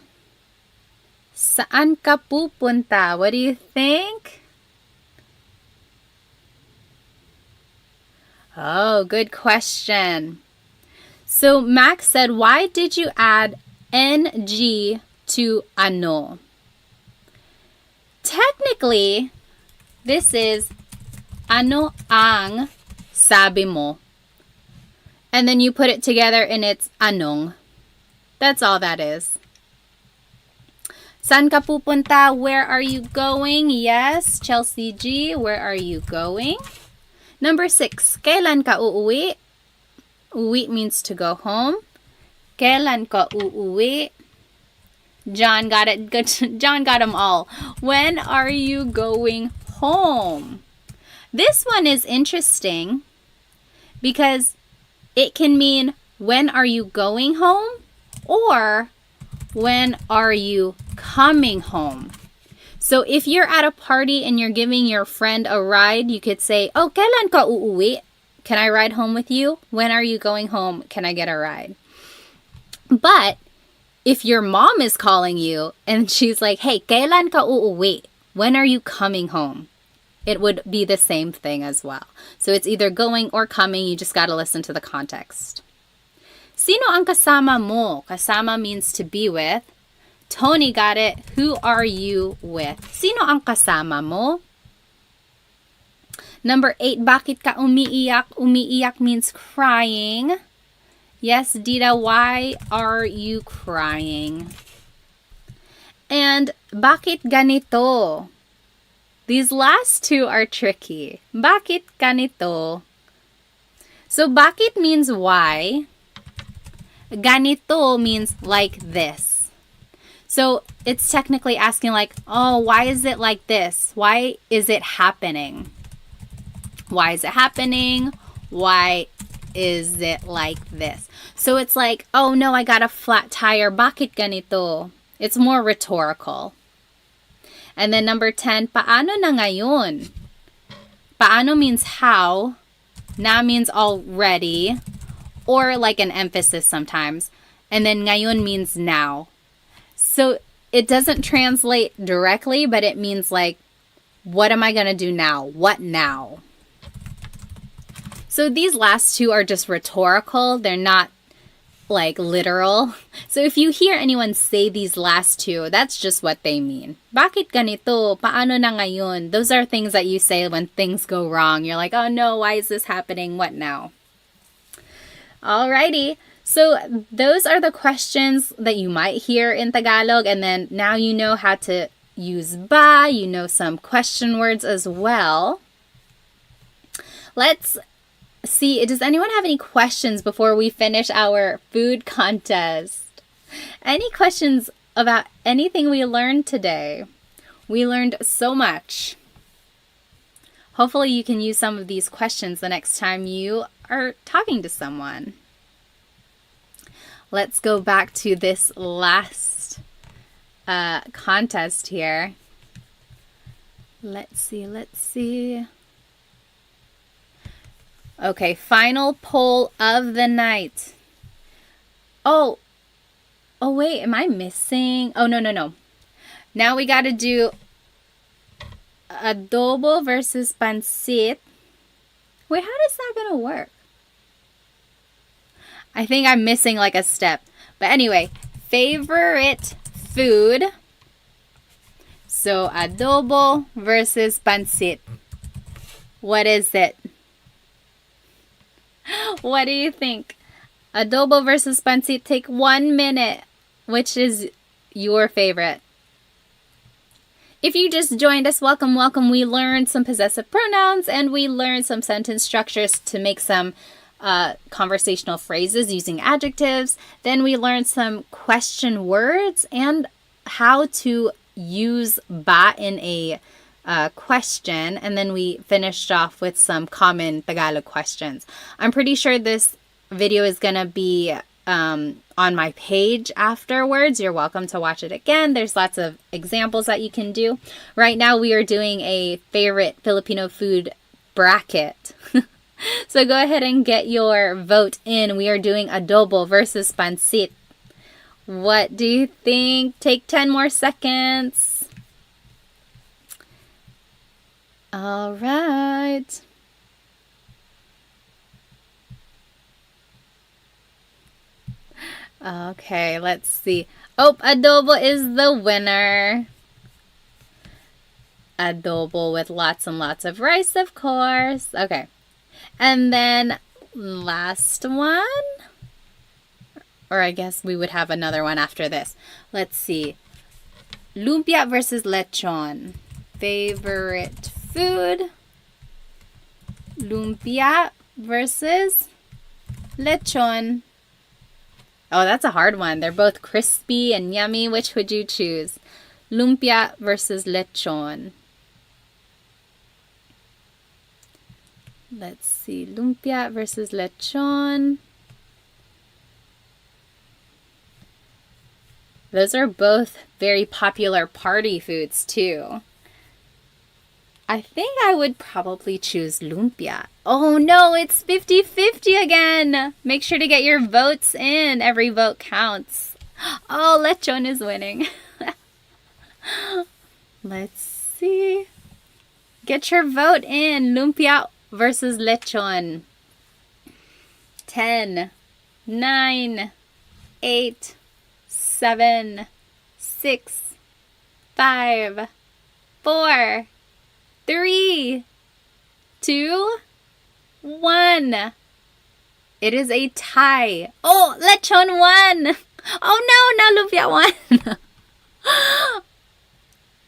Saan ka pupunta? What do you think? Oh, good question. So Max said, why did you add ng to ano? Technically, this is ano ang sabi mo. And then you put it together and it's anong. That's all that is. Saan ka pupunta? Where are you going? Yes, Chelsea G, where are you going? Number 6, kailan ka uuwi? Uwi means to go home. Kailan ka uuwi? John got it. Good. John got them all. When are you going home? This one is interesting because it can mean when are you going home or when are you coming home. So if you're at a party and you're giving your friend a ride, you could say, oh, kailan ka uuwi? Can I ride home with you? When are you going home? Can I get a ride? But if your mom is calling you and she's like, hey, kailan ka uuwi? When are you coming home? It would be the same thing as well. So it's either going or coming. You just got to listen to the context. Sino ang kasama mo? Kasama means to be with. Tony got it. Who are you with? Sino ang kasama mo? Number 8, bakit ka umiiyak? Umiiyak means crying. Yes, Dita, why are you crying? And bakit ganito? These last two are tricky. Bakit ganito? So bakit means why. Ganito means like this. So it's technically asking like, oh, why is it like this? Why is it happening? Why is it happening? Why is it like this? So it's like, oh no, I got a flat tire. Bakit ganito? It's more rhetorical. And then number 10, paano na ngayon? Paano means how. Na means already. Or like an emphasis sometimes. And then ngayon means now. So it doesn't translate directly, but it means like, what am I going to do now? What now? So these last two are just rhetorical. They're not like literal. So if you hear anyone say these last two, that's just what they mean. Bakit ganito? Paano na ngayon? Those are things that you say when things go wrong. You're like, oh no, why is this happening? What now? Alrighty. So those are the questions that you might hear in Tagalog. And then now you know how to use ba. You know some question words as well. Let's see, does anyone have any questions before we finish our food contest? Any questions about anything we learned today? We learned so much. Hopefully you can use some of these questions the next time you are talking to someone. Let's go back to this last contest here. Let's see. Okay, final poll of the night. Oh wait, am I missing? Oh, no. Now we got to do adobo versus pancit. Wait, how is that going to work? I think I'm missing like a step. But anyway, favorite food. So adobo versus pancit. What is it? What do you think? Adobo versus pancit. Take 1 minute. Which is your favorite? If you just joined us, welcome. We learned some possessive pronouns and we learned some sentence structures to make some conversational phrases using adjectives. Then we learned some question words and how to use ba in a question. And then we finished off with some common Tagalog questions. I'm pretty sure this video is going to be on my page afterwards. You're welcome to watch it again. There's lots of examples that you can do. Right now we are doing a favorite Filipino food bracket. So go ahead and get your vote in. We are doing adobo versus pancit. What do you think? Take 10 more seconds. All right. Okay, let's see. Oh, adobo is the winner. Adobo with lots and lots of rice, of course. Okay. And then last one. Or I guess we would have another one after this. Let's see. Lumpia versus lechon. Favorite food. Lumpia versus lechon. Oh, that's a hard one. They're both crispy and yummy. Which would you choose? Lumpia versus lechon. Let's see. Lumpia versus lechon. Those are both very popular party foods, too. I think I would probably choose lumpia. Oh no, it's 50-50 again. Make sure to get your votes in. Every vote counts. Oh, lechon is winning. Let's see. Get your vote in. Lumpia versus lechon. 10, 9, 8, 7, 6, 5, 4, 3, 2, 1. It is a tie. Oh, lechon won. Oh no, now lumpia won.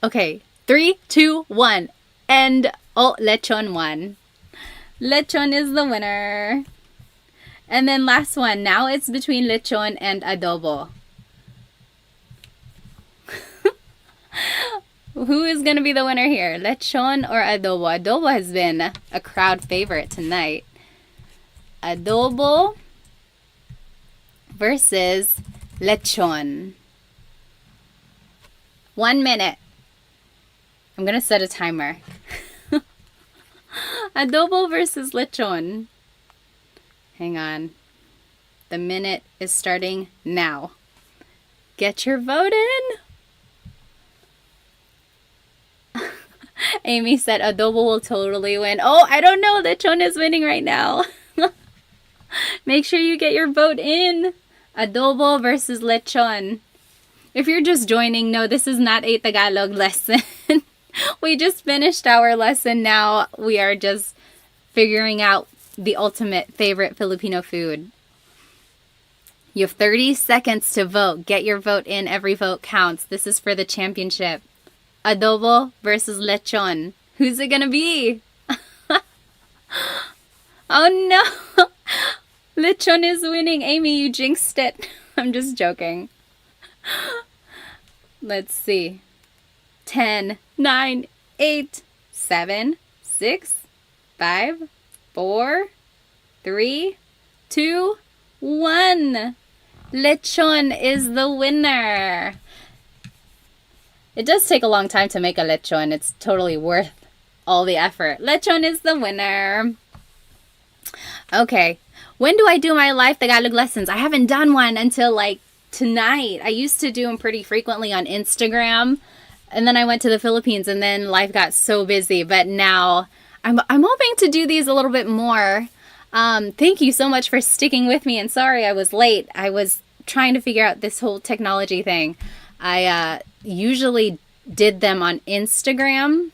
Okay, 3, 2, 1. And oh, lechon won. Lechon is the winner. And then last one. Now it's between lechon and adobo. Who is going to be the winner here? Lechon or adobo? Adobo has been a crowd favorite tonight. Adobo versus lechon. 1 minute. I'm going to set a timer. Adobo versus lechon. Hang on. The minute is starting now. Get your vote in. Amy said adobo will totally win. Oh, I don't know. Lechon is winning right now. Make sure you get your vote in. Adobo versus lechon. If you're just joining, no, this is not a Tagalog lesson. We just finished our lesson. Now we are just figuring out the ultimate favorite Filipino food. You have 30 seconds to vote. Get your vote in. Every vote counts. This is for the championship. Adobo versus lechon. Who's it gonna be? Oh no! Lechon is winning. Amy, you jinxed it. I'm just joking. Let's see. 10, 9, 8, 7, 6, 5, 4, 3, 2, 1. Lechon is the winner. It does take a long time to make a lechon. It's totally worth all the effort. Lechon is the winner. Okay. When do I do my live Tagalog lessons? I haven't done one until like tonight. I used to do them pretty frequently on Instagram. And then I went to the Philippines and then life got so busy. But now I'm hoping to do these a little bit more. Thank you so much for sticking with me. And sorry I was late. I was trying to figure out this whole technology thing. I usually did them on Instagram.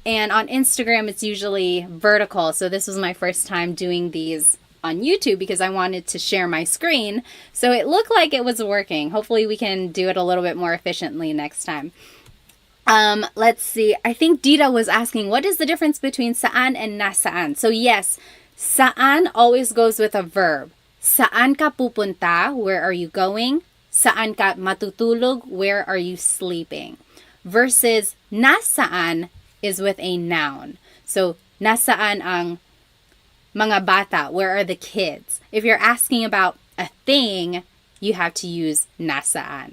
And on Instagram, it's usually vertical. So this was my first time doing these on YouTube because I wanted to share my screen. So it looked like it was working. Hopefully we can do it a little bit more efficiently next time. Let's see. I think Dita was asking, what is the difference between saan and nasaan? So yes, saan always goes with a verb. Saan ka pupunta? Where are you going? Saan ka matutulog? Where are you sleeping? Versus nasaan is with a noun. So nasaan ang mga bata? Where are the kids? If you're asking about a thing, you have to use nasaan.